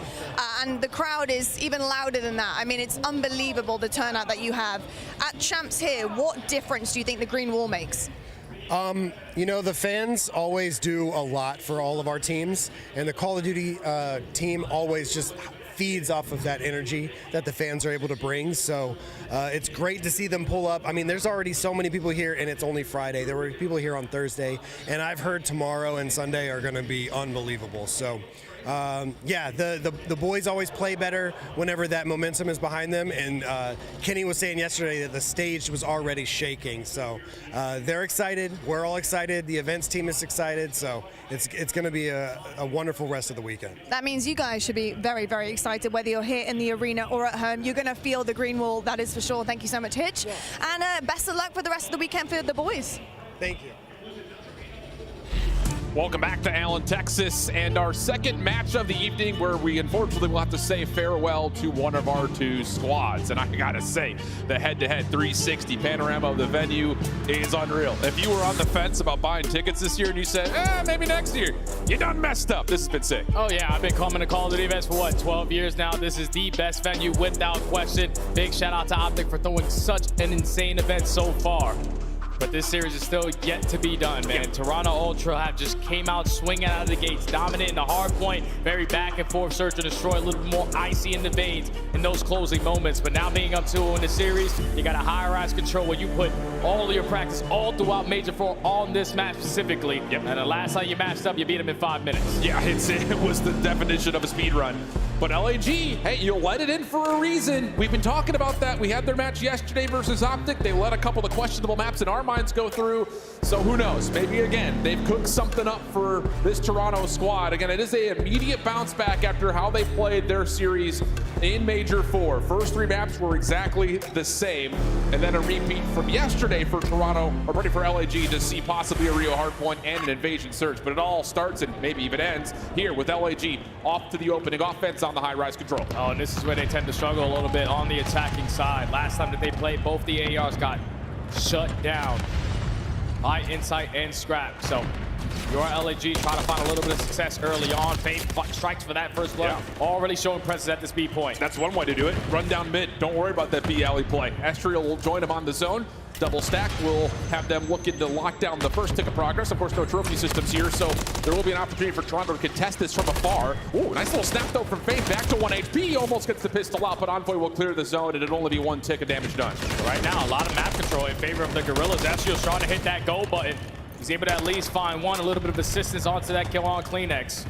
and the crowd is even louder than that. I mean, it's unbelievable the turnout that you have. At Champs here, what difference do you think the green wall makes? You know, the fans always do a lot for all of our teams, and the Call of Duty team always just feeds off of that energy that the fans are able to bring. So it's great to see them pull up. I mean, there's already so many people here, and it's only Friday. There were people here on Thursday, and I've heard tomorrow and Sunday are going to be unbelievable. So yeah, the boys always play better whenever that momentum is behind them, and Kenny was saying yesterday that the stage was already shaking. So they're excited. We're all excited. The events team is excited. So it's going to be a wonderful rest of the weekend. That means you guys should be very, very excited, whether you're here in the arena or at home. You're going to feel the green wall, that is for sure. Thank you so much, Hitch. Yeah. And best of luck for the rest of the weekend for the boys. Thank you. Welcome back to Allen, Texas, and our second match of the evening, where we unfortunately will have to say farewell to one of our two squads. And I gotta say, the head-to-head 360 panorama of the venue is unreal. If you were on the fence about buying tickets this year and you said, maybe next year, you done messed up. This has been sick. Oh yeah, I've been coming to Call of Duty events for what, 12 years now. This is the best venue without question. Big shout out to Optic for throwing such an insane event so far. But this series is still yet to be done, man. Yeah. Toronto Ultra have just came out swinging out of the gates, dominating the hard point, very back and forth, search and destroy, a little bit more icy in the veins in those closing moments. But now being up 2-0 in the series, you got a high-rise control where you put all of your practice all throughout Major 4 on this match specifically. Yep. And the last time you matched up, you beat them in 5 minutes. Yeah, it was the definition of a speed run. But LAG, hey, you let it in for a reason. We've been talking about that. We had their match yesterday versus Optic. They let a couple of questionable maps in our minds go through. So who knows? Maybe again, they've cooked something up for this Toronto squad. Again, it is an immediate bounce back after how they played their series in Major 4. First 3 maps were exactly the same. And then a repeat from yesterday for Toronto, or ready for LAG to see possibly a Rio Hardpoint and an invasion surge. But it all starts and maybe even ends here with LAG off to the opening offense on the high-rise control. Oh, and this is where they tend to struggle a little bit on the attacking side. Last time that they played, both the ARs got shut down by Insight and Scrap. So your LAG trying to find a little bit of success early on. Fade strikes for that first blood. Yeah. Already showing presence at this B point. That's one way to do it. Run down mid. Don't worry about that B alley play. Estriel will join him on the zone. Double stack will have them looking to lock down the first tick of progress. Of course, no trophy systems here, so there will be an opportunity for Toronto to contest this from afar. Ooh, nice little snap though from Fade, back to 1 HP. Almost gets the pistol out, but Envoy will clear the zone, and it'll only be 1 tick of damage done. Right now, a lot of map control in favor of the Gorillas. Estriel's trying to hit that go button. He's able to at least find a little bit of assistance onto that kill on Kleenex.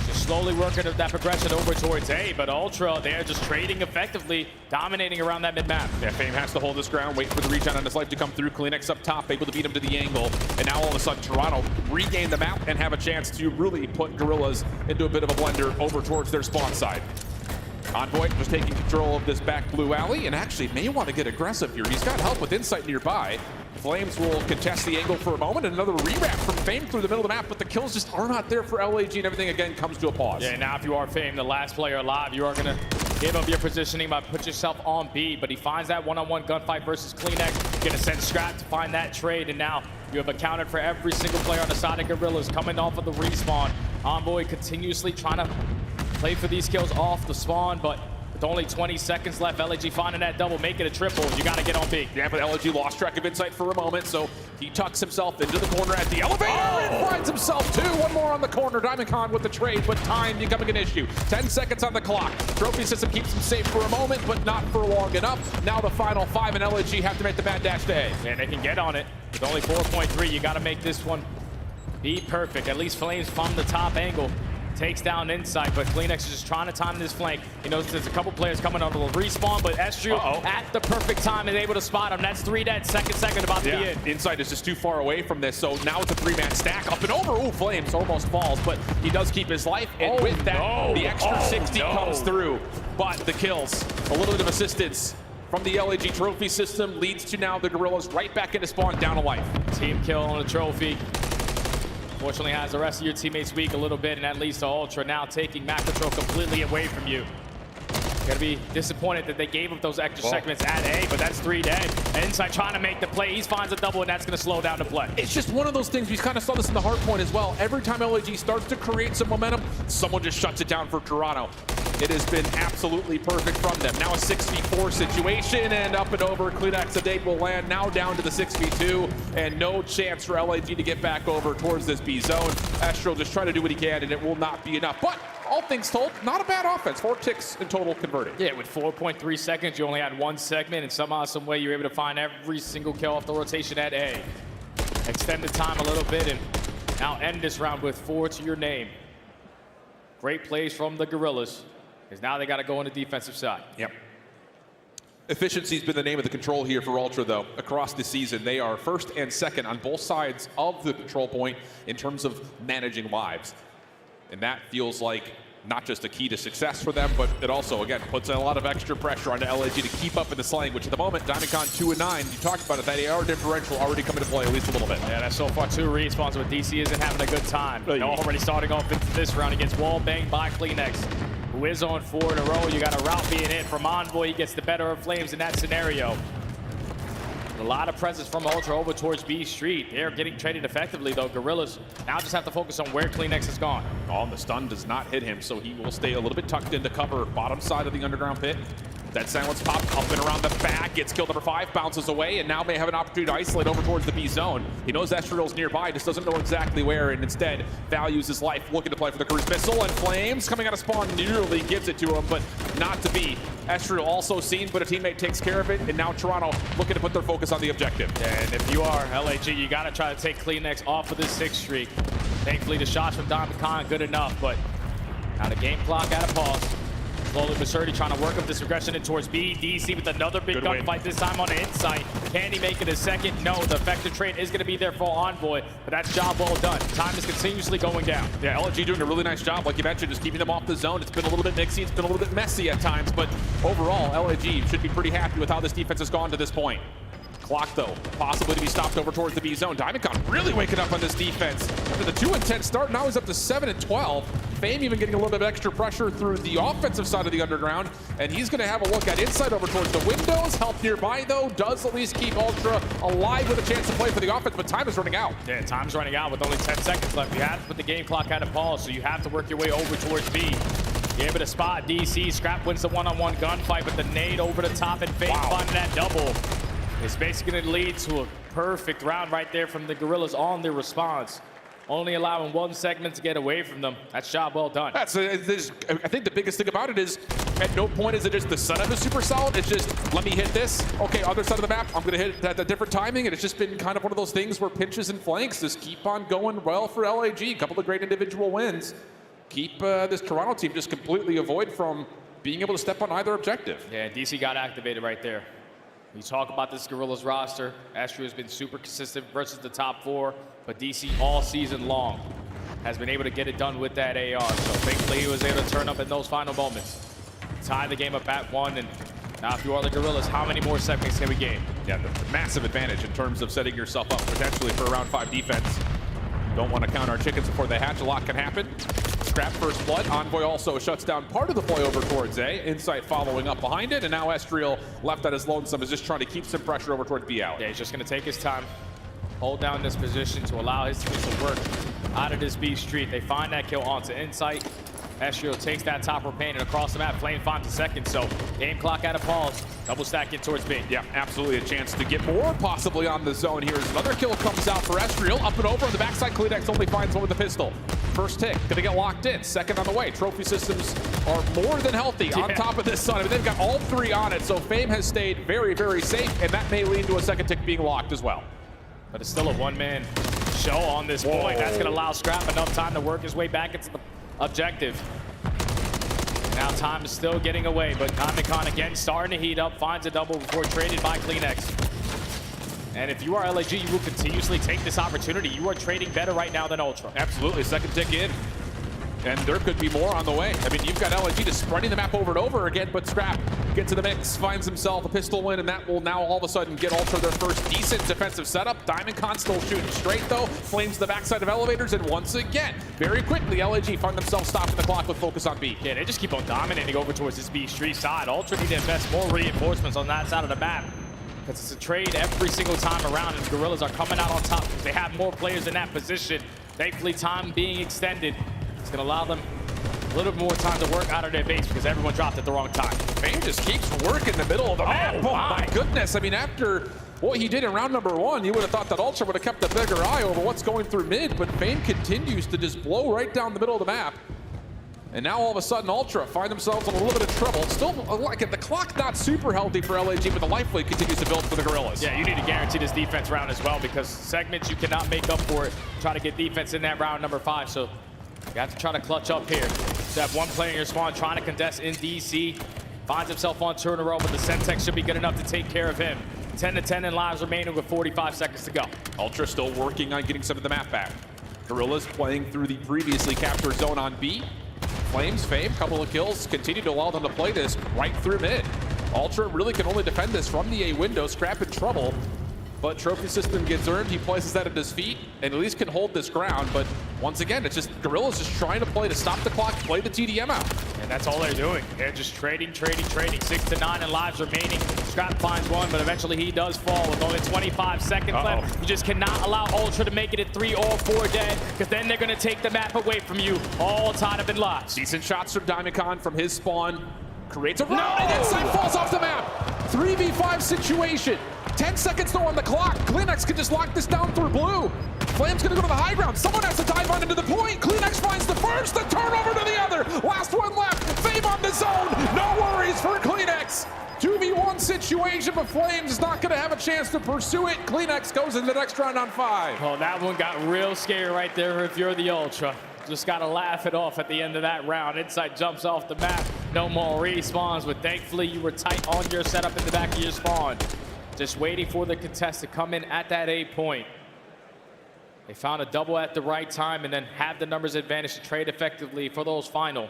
Just slowly working that progression over towards A, but Ultra, they're just trading effectively, dominating around that mid-map. Yeah, Fame has to hold his ground, wait for the regen on his life to come through. Kleenex up top, able to beat him to the angle. And now all of a sudden, Toronto regain the map and have a chance to really put Gorillas into a bit of a blender over towards their spawn side. Envoy just taking control of this back blue alley, and actually may want to get aggressive here. He's got help with Insight nearby. Flames will contest the angle for a moment, and another rewrap from Fame through the middle of the map, but the kills just are not there for LAG, and everything again comes to a pause. Yeah, now if you are Fame, the last player alive, you are going to give up your positioning by put yourself on B, but he finds that one-on-one gunfight versus Kleenex. Going to send Scrap to find that trade, and now you have accounted for every single player on the side of Gorillas coming off of the respawn. Envoy continuously trying to play for these kills off the spawn, but with only 20 seconds left, LAG finding that double, make it a triple. You got to get on B. Yeah, but LAG lost track of Insight for a moment, so he tucks himself into the corner at the elevator and finds himself 2. One more on the corner. Diamondcon with the trade, but time becoming an issue. 10 seconds on the clock. Trophy system keeps him safe for a moment, but not for long enough. Now the final 5, and LAG have to make the mad dash to A. Man, they can get on it. With only 4.3, you got to make this one be perfect. At least Flames from the top angle takes down Insight, but Kleenex is just trying to time this flank. He knows there's a couple players coming on the respawn, but Estriel at the perfect time is able to spot him. That's 3 dead, second about to be in. Insight is just too far away from this, so now it's a 3-man stack. Up and over. Ooh, Flames almost falls, but he does keep his life, and with that, the extra 60 comes through. But the kills, a little bit of assistance from the LAG trophy system leads to now the Gorillas right back into spawn, down a life. Team kill on the trophy. Fortunately has the rest of your teammates weak a little bit, and that leads to Ultra now taking Map Control completely away from you. Gotta be disappointed that they gave up those extra segments at A, but that's 3 dead. And Insight trying to make the play. He finds a double, and that's gonna slow down the play. It's just one of those things, we kind of saw this in the Hardpoint as well. Every time LAG starts to create some momentum, someone just shuts it down for Toronto. It has been absolutely perfect from them. Now a 6v4 situation, and up and over, Kleenex will land now down to the 6v2, and no chance for LAG to get back over towards this B zone. Astro just trying to do what he can, and it will not be enough. But all things told, not a bad offense. 4 ticks in total converted. Yeah, with 4.3 seconds, you only had 1 segment, and somehow, some way, you're able to find every single kill off the rotation at A. Extend the time a little bit, and now end this round with 4 to your name. Great plays from the Gorillas, because now they got to go on the defensive side. Yep. Efficiency's been the name of the control here for Ultra, though. Across the season, they are first and second on both sides of the control point in terms of managing lives. And that feels like not just a key to success for them, but it also, again, puts a lot of extra pressure onto LAG to keep up in the slaying, which at the moment, Diamondcon 2-9, you talked about it, that AR differential already coming to play at least a little bit. Yeah, that's so far 2 respawns, but DC isn't having a good time. They're already starting off into this round against wall bang by Kleenex, who is on 4 in a row. You got a route being hit from Envoy. He gets the better of Flames in that scenario. A lot of presence from Ultra over towards B Street. They're getting traded effectively, though. Gorillas now just have to focus on where Kleenex has gone. Oh, and the stun does not hit him, so he will stay a little bit tucked into cover, bottom side of the underground pit. That silence pop up and around the back, gets kill number 5, bounces away, and now may have an opportunity to isolate over towards the B zone. He knows Estriel's nearby, just doesn't know exactly where, and instead values his life, looking to play for the cruise missile, and Flames coming out of spawn nearly gives it to him, but not to be. Estriel also seen, but a teammate takes care of it, and now Toronto looking to put their focus on the objective. And if you are LAG, you got to try to take Kleenex off of this 6th streak. Thankfully, the shots from Diamondcon good enough, but now the game clock at a pause. Slowly but surely trying to work up this aggression in towards B. DC with another big gunfight, this time on the Insight. Can he make it a second? No, the effective trade is going to be there for Envoy, but that's job well done. Time is continuously going down. Yeah, LG doing a really nice job, like you mentioned, just keeping them off the zone. It's been a little bit mixy, it's been a little bit messy at times, but overall, LG should be pretty happy with how this defense has gone to this point. Clock, though, possibly to be stopped over towards the B zone. Diamondcon really waking up on this defense. After the 2-10 start, now he's up to 7-12. Fame even getting a little bit of extra pressure through the offensive side of the underground, and he's going to have a look at Insight over towards the windows. Help nearby, though, does at least keep Ultra alive with a chance to play for the offense, but time is running out. Yeah, time's running out with only 10 seconds left. You have to put the game clock at a pause, so you have to work your way over towards B. You're able to spot DC. Scrap wins the one-on-one gunfight, but the nade over the top and Fame finding that double. It's basically going to lead to a perfect round right there from the Gorillas on their response. Only allowing 1 segment to get away from them. That's job well done. I think the biggest thing about it is, at no point is it just the setup is super solid. It's just, let me hit this. Okay, other side of the map, I'm going to hit it at a different timing. And it's just been kind of one of those things where pinches and flanks just keep on going well for LAG. A couple of great individual wins. Keep this Toronto team just completely avoid from being able to step on either objective. Yeah, DC got activated right there. We talk about this Gorillas roster. Astro has been super consistent versus the top 4, but DC all season long has been able to get it done with that AR. So thankfully he was able to turn up in those final moments. Tie the game up at 1, and now if you are the Gorillas, how many more segments can we gain? Yeah, the massive advantage in terms of setting yourself up potentially for a round 5 defense. Don't want to count our chickens before they hatch. A lot can happen. Scrap first blood. Envoy also shuts down part of the play over towards A. Insight following up behind it, and now Estriel, left at his lonesome, is just trying to keep some pressure over towards B out. Yeah, he's just going to take his time, hold down this position to allow his team to work out of this B Street. They find that kill onto Insight. Estriel takes that topper painted across the map. Flame finds a second, so game clock at a pause. Double stack in towards B. Yeah, absolutely a chance to get more possibly on the zone here as another kill comes out for Estriel. Up and over on the backside, Kleenex only finds one with the pistol. First tick, gonna get locked in. Second on the way. Trophy systems are more than healthy on top of this sun. I mean, they've got all 3 on it, so Fame has stayed very, very safe, and that may lead to a second tick being locked as well. But it's still a one-man show on this point. That's gonna allow Scrap enough time to work his way back into the objective. Now time is still getting away, but Diamond again starting to heat up, finds a double before traded by CleanX. And if you are LAG, you will continuously take this opportunity. You are trading better right now than Ultra. Absolutely, second tick in. And there could be more on the way. I mean, you've got LAG just spreading the map over and over again, but Scrap gets to the mix, finds himself a pistol win, and that will now all of a sudden get Ultra their first decent defensive setup. Diamond still shooting straight, though. Flames the backside of elevators, and once again, very quickly, LAG find themselves stopping the clock with focus on B. Yeah, they just keep on dominating over towards this B street side. Ultra need to invest more reinforcements on that side of the map, because it's a trade every single time around, and Gorillas are coming out on top because they have more players in that position. Thankfully, time being extended, it's going to allow them a little bit more time to work out of their base because everyone dropped at the wrong time. Fame just keeps working the middle of the map. Oh my goodness. I mean, after what he did in round number 1, you would have thought that Ultra would have kept a bigger eye over what's going through mid, but Fame continues to just blow right down the middle of the map. And now all of a sudden, Ultra find themselves in a little bit of trouble. Still, like the clock not super healthy for LAG, but the life lead continues to build for the Gorillas. Yeah, you need to guarantee this defense round as well, because segments you cannot make up for it. Try to get defense in that round number 5, so you have to try to clutch up here. You have one player in your spawn trying to contest in DC. Finds himself on 2 in a row, but the Sentex should be good enough to take care of him. 10-10 in lives remaining with 45 seconds to go. Ultra still working on getting some of the map back. Gorillas playing through the previously captured zone on B. Flames, Fame, couple of kills, continue to allow them to play this right through mid. Ultra really can only defend this from the A window. Scrap in trouble, but trophy system gets earned. He places that at his feet and at least can hold this ground. But once again, it's just Gorillas just trying to play to stop the clock, play the TDM out. And that's all they're doing. They're just trading. 6-9 in lives remaining. Scrap finds one, but eventually he does fall with only 25 seconds left. You just cannot allow Ultra to make it at 3 or 4 dead, because then they're going to take the map away from you, all tied up in lives. Decent shots from Diamond from his spawn. Creates a round and inside falls off the map. 3v5 situation. 10 seconds though on the clock. CleanX can just lock this down through blue. Flame's gonna go to the high ground. Someone has to dive on into the point. CleanX finds the first, the turnover to the other. Last one left. Fame on the zone. No worries for CleanX. 2v1 situation, but Flames is not gonna have a chance to pursue it. CleanX goes in the next round on 5. Oh, that one got real scary right there if you're the Ultra. Just gotta laugh it off at the end of that round. Insight jumps off the map. No more respawns, but thankfully you were tight on your setup in the back of your spawn. Just waiting for the contest to come in at that A point. They found a double at the right time and then have the numbers advantage to trade effectively for those final.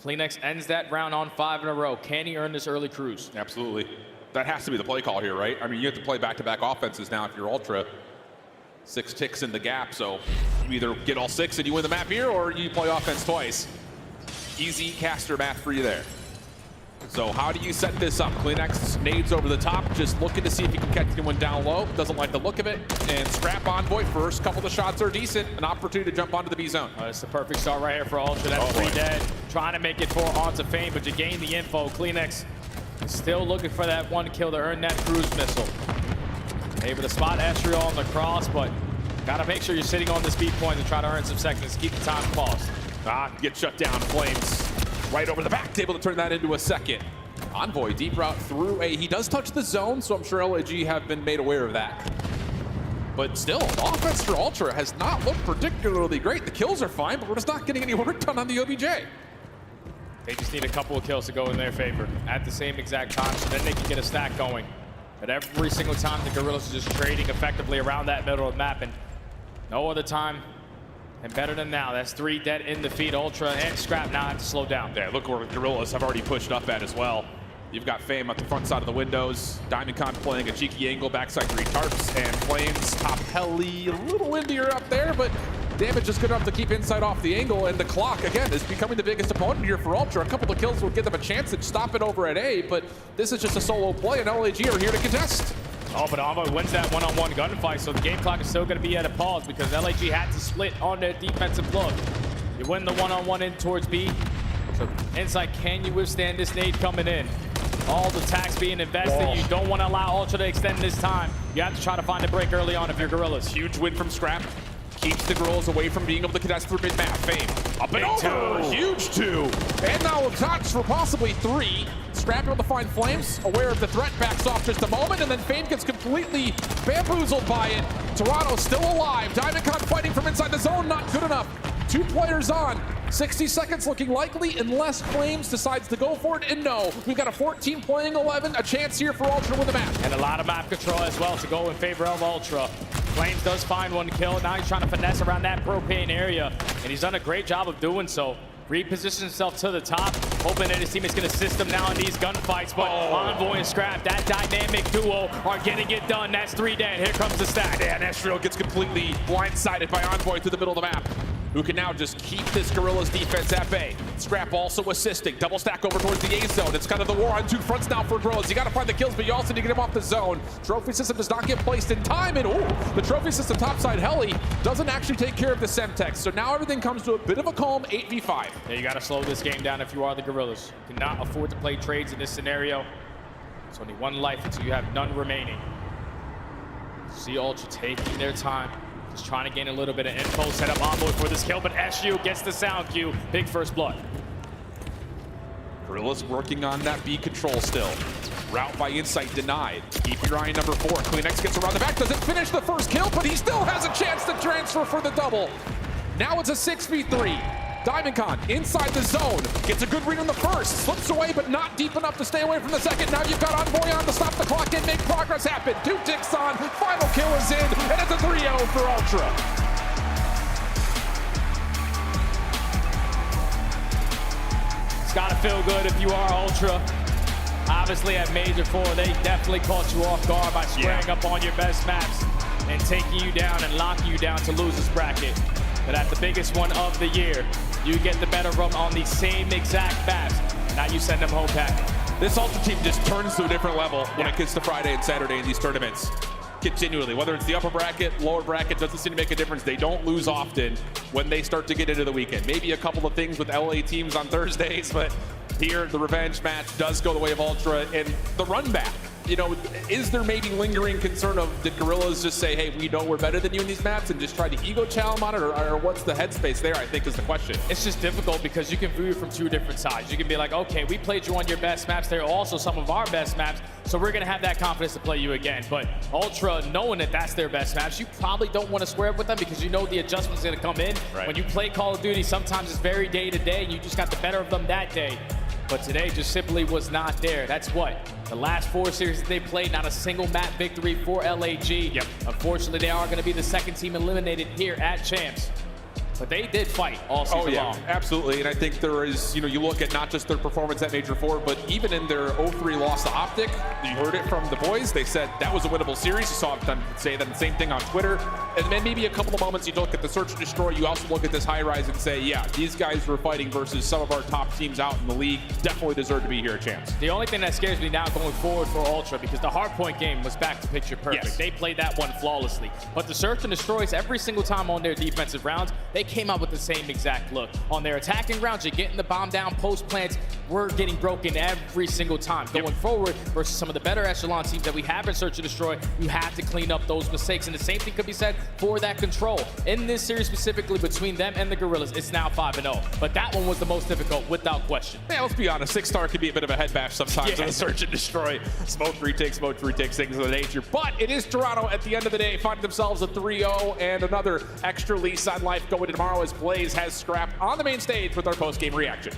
CleanX ends that round on 5 in a row. Can he earn this early cruise? Absolutely. That has to be the play call here, right? I mean, you have to play back-to-back offenses now if you're Ultra. 6 ticks in the gap, so you either get all 6 and you win the map here, or you play offense twice. Easy caster math for you there. So how do you set this up? CleanX nades over the top, just looking to see if he can catch anyone down low. Doesn't like the look of it. And Scrap Envoy, first couple of the shots are decent. An opportunity to jump onto the B zone. It's the perfect start right here for Ultra. That's 3 dead. Trying to make it 4 onto Fame, but you gain the info. CleanX is still looking for that 1 kill to earn that cruise missile. Able to spot Estriel on the cross, but gotta make sure you're sitting on the speed point and try to earn some seconds. Keep the time paused. Get shut down. Flames right over the back, able to turn that into a second. Envoy, deep route through A. He does touch the zone, so I'm sure LAG have been made aware of that. But still, the offense for Ultra has not looked particularly great. The kills are fine, but we're just not getting any work done on the OBJ. They just need a couple of kills to go in their favor at the same exact time, so then they can get a stack going. But every single time the Gorillas are just trading effectively around that middle of the map, and no other time and better than now. That's 3 dead in the feed. Ultra and Scrap now have to slow down. Yeah, look where Gorillas have already pushed up at as well. You've got Fame at the front side of the windows. Diamond playing a cheeky angle, backside 3 tarps, and Flames top heli. A little windier up there, but damage is good enough to keep inside off the angle, and the clock, again, is becoming the biggest opponent here for Ultra. A couple of kills will give them a chance to stop it over at A, but this is just a solo play, and LAG are here to contest. Oh, but Envoy wins that one-on-one gunfight, so the game clock is still going to be at a pause because LAG had to split on their defensive look. You win the one-on-one in towards B. So Insight, can you withstand this nade coming in? All the tax being invested. You don't want to allow Ultra to extend this time. You have to try to find a break early on if you're Gorillas. Huge win from Scrap. Keeps the Gorillas away from being able to contest through mid-map. Fame up and over. 2. Huge 2. And now a touch for possibly 3. Scrap able to find Flames, aware of the threat, backs off just a moment, and then Fame gets completely bamboozled by it. Toronto still alive. Diamond fighting from inside the zone, not good enough 2 players on. 60 seconds looking likely unless Flames decides to go for it. And no, we've got a 14 playing 11. A chance here for Ultra to win the match. And a lot of map control as well to go in favor of Ultra. Flames does find one kill. Now he's trying to finesse around that propane area. And he's done a great job of doing so. Repositions himself to the top, hoping that his team is going to assist him now in these gunfights. But Envoy and Scrap, that dynamic duo, are getting it done. That's 3 dead. Here comes the stack. And Ezreal gets completely blindsided by Envoy through the middle of the map, who can now just keep this Gorilla's defense at bay. Scrap also assisting. Double stack over towards the A zone. It's kind of the war on 2 fronts now for Gorillas. You got to find the kills, but you also need to get him off the zone. Trophy system does not get placed in time, and the trophy system topside heli doesn't actually take care of the Semtex. So now everything comes to a bit of a calm 8v5. Yeah, you got to slow this game down if you are the Gorillas. You cannot afford to play trades in this scenario. It's only 1 life until you have none remaining. See Ultra taking their time. Just trying to gain a little bit of info, set up Envoy for this kill, but SU gets the sound cue. Big first blood. Gorillas working on that B control still. Route by Insight denied. Keep your eye on number 4. Kleenex gets around the back, doesn't finish the first kill, but he still has a chance to transfer for the double. Now it's a 6v3. DiamondCon inside the zone, gets a good read on the first, slips away but not deep enough to stay away from the second. Now you've got Envoy on to stop the clock and make progress happen. 2 ticks on, final kill is in, and it's a 3-0 for Ultra. It's gotta feel good if you are Ultra. Obviously at Major 4, they definitely caught you off guard by squaring up on your best maps and taking you down and locking you down to lose this bracket. But at the biggest one of the year, you get the better run on the same exact maps. Now you send them home packing. This Ultra team just turns to a different level when it gets to Friday and Saturday in these tournaments. Continually, whether it's the upper bracket, lower bracket, doesn't seem to make a difference. They don't lose often when they start to get into the weekend. Maybe a couple of things with LA teams on Thursdays, but here the revenge match does go the way of Ultra, and the run back. You know, is there maybe lingering concern of did Gorillas just say, hey, we know we're better than you in these maps and just try to ego challenge on it, or what's the headspace there, I think is the question. It's just difficult because you can view it from 2 different sides. You can be like, okay, we played you on your best maps. They're also some of our best maps, so we're going to have that confidence to play you again. But Ultra, knowing that that's their best maps, you probably don't want to square up with them because you know the adjustments are going to come in. Right. When you play Call of Duty, sometimes it's very day to day, and you just got the better of them that day. But today just simply was not there. That's what? The last 4 series that they played, not a single map victory for LAG. Yep. Unfortunately, they are going to be the 2nd team eliminated here at Champs. But they did fight all season long. Absolutely. And I think there is, you know, you look at not just their performance at Major 4, but even in their 0-3 loss to Optic, you heard it from the boys. They said that was a winnable series. You saw them say that same thing on Twitter. And then maybe a couple of moments you look at the Search and Destroy, you also look at this high rise and say, yeah, these guys were fighting versus some of our top teams out in the league. Definitely deserve to be here at Champs. The only thing that scares me now going forward for Ultra, because the Hardpoint game was back to picture perfect. Yes. They played that one flawlessly. But the Search and Destroys, every single time on their defensive rounds, they came out with the same exact look. On their attacking rounds, you're getting the bomb down, post plants, we're getting broken every single time. Going forward versus some of the better echelon teams that we have in Search and Destroy, you have to clean up those mistakes. And the same thing could be said for that control. In this series specifically between them and the Gorillas, it's now 5-0. But that one was the most difficult without question. Yeah, let's be honest, 6-star could be a bit of a head bash sometimes in the Search and Destroy. Smoke retakes, things of the nature. But it is Toronto at the end of the day, finding themselves a 3-0 and another extra lease on life going to tomorrow as Blaze has Scrap on the main stage with our post-game reaction.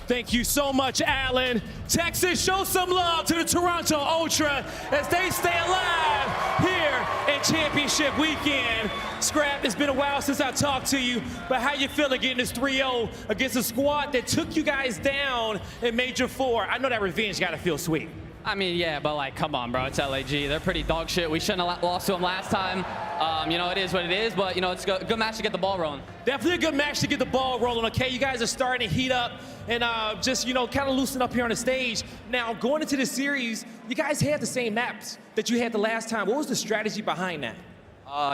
Thank you so much, Alan. Texas, show some love to the Toronto Ultra as they stay alive here in championship weekend. Scrap, it's been a while since I talked to you, but how you feeling getting this 3-0 against a squad that took you guys down in Major 4? I know that revenge gotta feel sweet. I mean, yeah, but like, come on, bro. It's LAG. They're pretty dog shit. We shouldn't have lost to them last time. You know, it is what it is, but, you know, it's a good match to get the ball rolling. Definitely a good match to get the ball rolling, okay? You guys are starting to heat up and just, you know, kind of loosen up here on the stage. Now, going into the series, you guys had the same maps that you had the last time. What was the strategy behind that?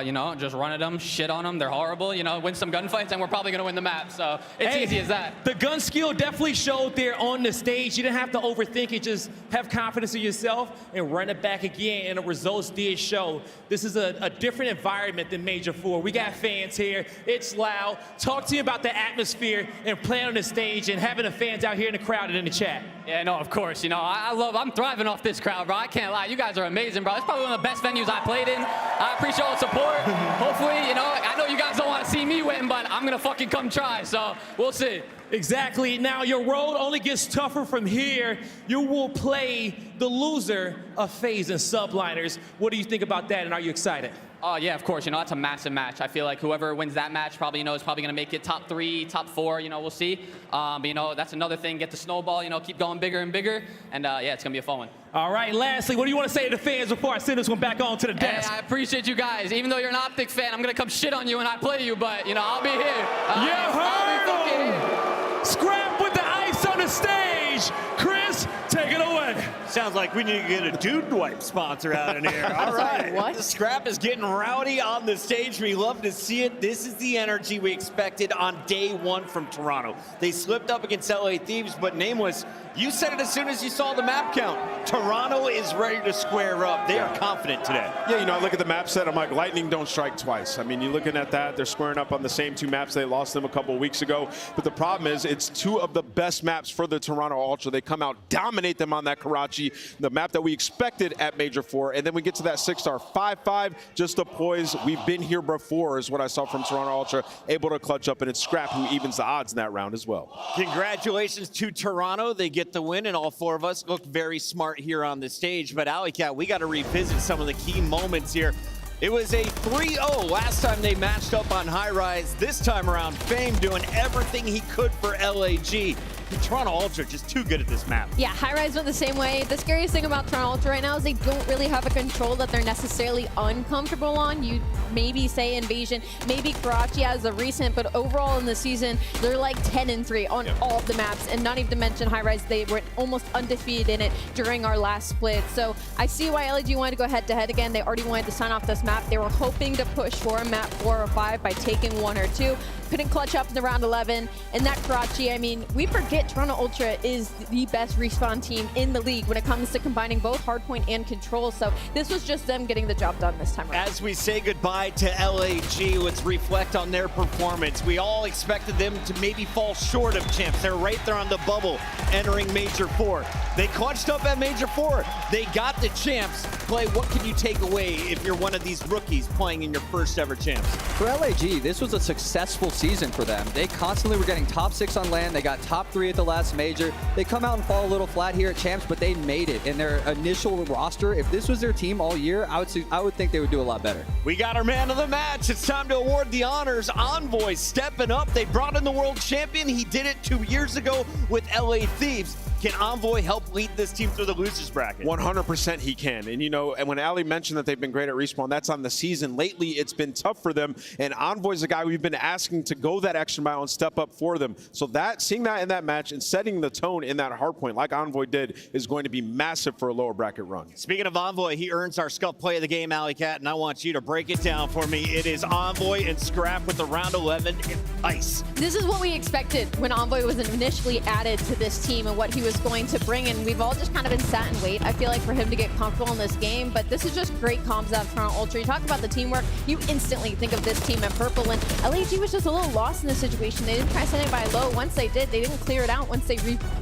You know, just run at them, shit on them. They're horrible. You know, win some gunfights, and we're probably going to win the map. So it's easy as that. The gun skill definitely showed there on the stage. You didn't have to overthink it. Just have confidence in yourself and run it back again. And the results did show. This is a different environment than Major 4. We got fans here. It's loud. Talk to you about the atmosphere and playing on the stage and having the fans out here in the crowd and in the chat. Yeah, no, of course. You know, I'm thriving off this crowd, bro. I can't lie. You guys are amazing, bro. It's probably one of the best venues I played in. I appreciate all the support. Hopefully, you know, I know you guys don't want to see me win, but I'm going to fucking come try. So we'll see. Exactly. Now, your road only gets tougher from here. You will play the loser of FaZe and Subliners. What do you think about that, and are you excited? Oh, yeah, of course. You know, that's a massive match. I feel like whoever wins that match probably, you know, is probably going to make it top 3, top 4. You know, we'll see. But, you know, that's another thing. Get the snowball, you know, keep going bigger and bigger. And, yeah, it's going to be a fun one. All right, lastly, what do you want to say to the fans before I send this one back on to the desk? Hey, I appreciate you guys. Even though you're an Optic fan, I'm going to come shit on you when I play you. But, you know, I'll be here. You heard him! Scrap with the ice on the stage. Chris, take it away. Sounds like we need to get a Dude Wipe sponsor out in here. All right. What? The Scrap is getting rowdy on the stage. We love to see it. This is the energy we expected on day 1 from Toronto. They slipped up against LA Thieves, but Nameless, you said it as soon as you saw the map count. Toronto is ready to square up. They are confident today. Yeah, you know, I look at the map set, I'm like, lightning don't strike twice. I mean, you're looking at that, they're squaring up on the same 2 maps. They lost them a couple of weeks ago. But the problem is, it's 2 of the best maps for the Toronto Ultra. They come out, dominate them on that Karachi, the map that we expected at Major 4. And then we get to that 6-star 5-5, just a poise. We've been here before is what I saw from Toronto Ultra, able to clutch up, and it's Scrap who evens the odds in that round as well. Congratulations to Toronto. They get the win, and all 4 of us look very smart here on the stage. But Alley Cat, we got to revisit some of the key moments here. It was a 3-0 last time they matched up on High Rise. This time around, Fame doing everything he could for LAG. The Toronto Ultra just too good at this map. Yeah, High Rise went the same way. The scariest thing about Toronto Ultra right now is they don't really have a control that they're necessarily uncomfortable on. You maybe say Invasion, maybe Karachi as a recent, but overall in the season, they're like 10-3 on all of the maps. And not even to mention High Rise, they were almost undefeated in it during our last split. So I see why LAG wanted to go head-to-head again. They already wanted to sign off this map. They were hoping to push for a map 4 or 5 by taking 1 or 2. Couldn't clutch up in the round 11. And that Karachi, I mean, we forget Toronto Ultra is the best respawn team in the league when it comes to combining both Hardpoint and Control. So this was just them getting the job done this time around. As we say goodbye to LAG, let's reflect on their performance. We all expected them to maybe fall short of champs. They're right there on the bubble entering Major 4. They clutched up at Major 4. They got the champs. Clay, what can you take away if you're one of these rookies playing in your first ever champs? For LAG, this was a successful season for them. They constantly were getting top 6 on LAN. They got top 3 at the last major. They come out and fall a little flat here at champs, but they made it in their initial roster. If this was their team all year, I would think they would do a lot better. We got our man of the match. It's time to award the honors. Envoy stepping up. They brought in the world champion. He did it 2 years ago with LA Thieves. Can Envoy help lead this team through the losers bracket? 100% he can. And you know, and when Ali mentioned that they've been great at respawn, that's on the season. Lately, it's been tough for them. And Envoy's a guy we've been asking to go that extra mile and step up for them. So that, seeing that in that match and setting the tone in that hard point like Envoy did is going to be massive for a lower bracket run. Speaking of Envoy, he earns our Scuff Play of the Game, Alley Cat, and I want you to break it down for me. It is Envoy and Scrap with the round 11 in ice. This is what we expected when Envoy was initially added to this team and what he was going to bring, and we've all just kind of been sat and wait, I feel like, for him to get comfortable in this game. But this is just great comms out of Toronto Ultra. You talk about the teamwork, you instantly think of this team in purple, and LAG was just a little lost in this situation. They didn't try sending by low. Once they did, they didn't clear it out once they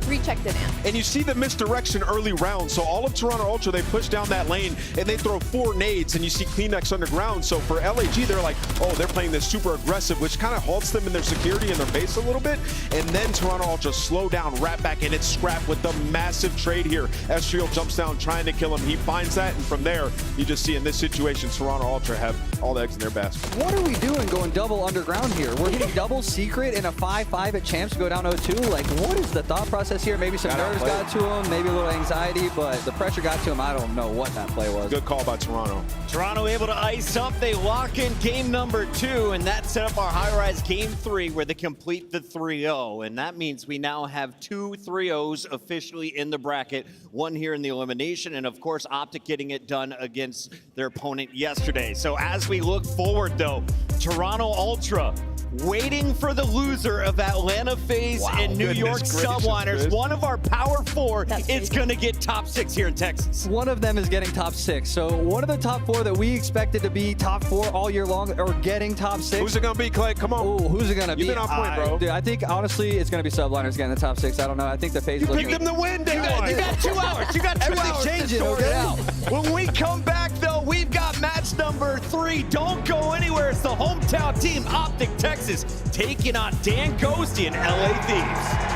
rechecked it in. And you see the misdirection early rounds. So all of Toronto Ultra, they push down that lane and they throw 4 nades, and you see Kleenex underground. So for LAG, they're like, oh, they're playing this super aggressive, which kind of halts them in their security and their base a little bit. And then Toronto Ultra slow down, wrap back, and it's Scrap with the massive trade here. Estriel jumps down trying to kill him. He finds that, and from there, you just see in this situation, Toronto Ultra have all the eggs in their basket. What are we doing going double underground here? We're hitting double secret in a 5-5 at champs to go down 0-2. Like, what is the thought process here? Maybe some nerves got to him, maybe a little anxiety, but the pressure got to him. I don't know what that play was. Good call by Toronto. Toronto able to ice up. They lock in game number 2, and that set up our high-rise game 3 where they complete the 3-0. And that means we now have 2 3-0s officially in the bracket, one here in the elimination, and of course Optic getting it done against their opponent yesterday. So as we look forward though, Toronto Ultra waiting for the loser of Atlanta FaZe and New York Subliners. One of our Power 4 is going to get top 6 here in Texas. One of them is getting top 6. So one of the top 4 that we expected to be top 4 all year long are getting top 6. Who's it going to be, Clay? Come on. Ooh, who's it going to be? You've been on point, bro. Dude, I think, honestly, it's going to be Subliners getting the top 6. I don't know. I think the FaZe You picked them to win, You got 2 hours. You got 2 hours. Everything changing. Okay? When we come back, though, we've got match number 3. Don't go anywhere. It's the hometown team, Optic Texas, taking on Dan Ghosty and LA Thieves.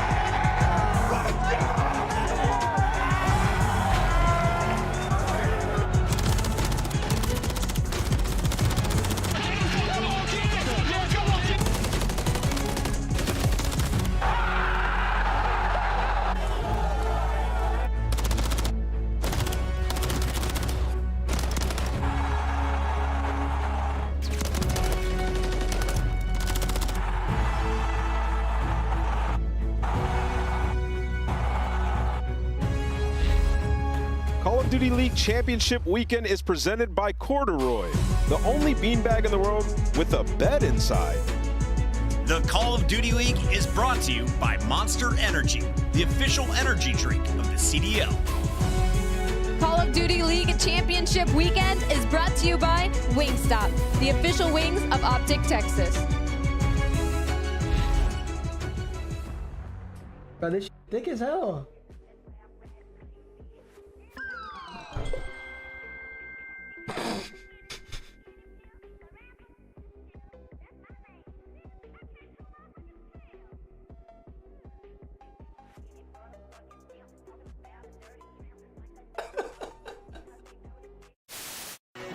Call of Duty League Championship Weekend is presented by Corduroy, the only beanbag in the world with a bed inside. The Call of Duty League is brought to you by Monster Energy, the official energy drink of the CDL. Call of Duty League Championship Weekend is brought to you by Wingstop, the official wings of Optic Texas. Bro, this thick as hell.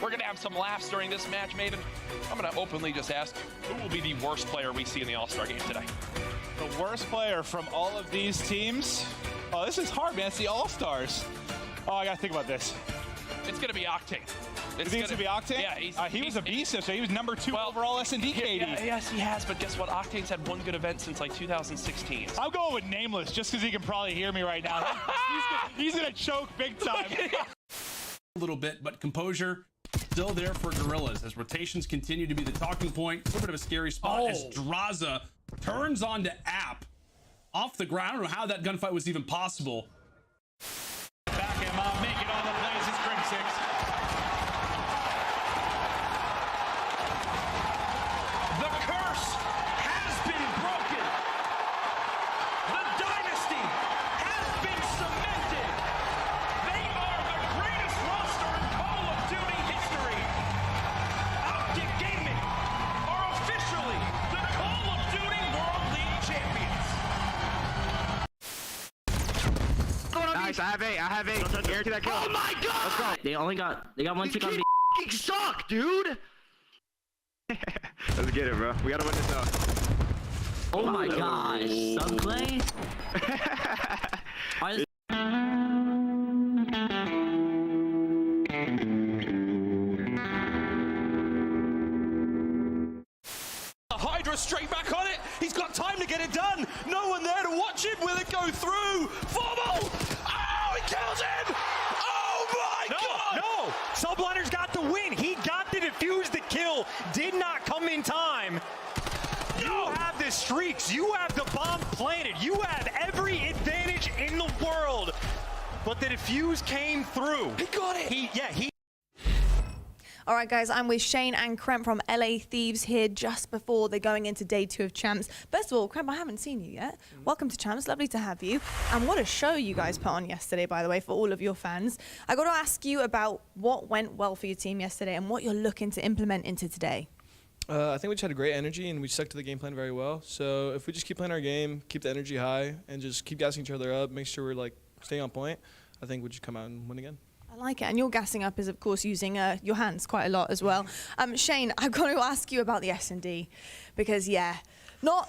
We're going to have some laughs during this match, Maven. I'm going to openly just ask, who will be the worst player we see in the All-Star game today? The worst player from all of these teams? Oh, this is hard, man. It's the All-Stars. Oh, I got to think about this. It's going to be Octane. You think it's going to be Octane? Yeah. He was a beast, so he was number 2 overall S&D KD. Yes, he has, but guess what? Octane's had one good event since like 2016. I'm going with Nameless just because he can probably hear me right now. he's going to choke big time. A little bit, but composure still there for Gorillas as rotations continue to be the talking point. It's a bit of a scary spot as Draza turns onto App off the ground. I don't know how that gunfight was even possible. Back him up, make it on the plays. It's Grim 6. The curse has been broken. The dynasty has been cemented. They are the greatest roster in Call of Duty history. Optic Gaming are officially the Call of Duty World League champions. Nice, I have eight. Guarantee that kill. Oh my God! Let's go. They got one tick on me. You suck, dude. Let's get it, bro. We gotta win this though. Oh my gosh, Subclay? Hydra straight back on it. He's got time to get it done. No one there to watch him. Will it go through? Formal. Oh, he kills him. Oh my God. No, Subliner's got the win. He got the defuse the kill. Did not come in time. You have the streaks. You have the bomb planted. You have every advantage in the world. But the defuse came through. He got it. He All right, guys, I'm with Shane and Kremp from LA Thieves here just before they're going into day 2 of Champs. First of all, Kremp, I haven't seen you yet. Welcome to Champs. Lovely to have you. And what a show you guys put on yesterday, by the way, for all of your fans. I got to ask you about what went well for your team yesterday and what you're looking to implement into today. I think we just had a great energy and we stuck to the game plan very well. So if we just keep playing our game, keep the energy high, and just keep gassing each other up, make sure we're like staying on point, I think we'll just come out and win again. I like it. And your gassing up is, of course, using your hands quite a lot as well. Shane, I've got to ask you about the S&D because, I know,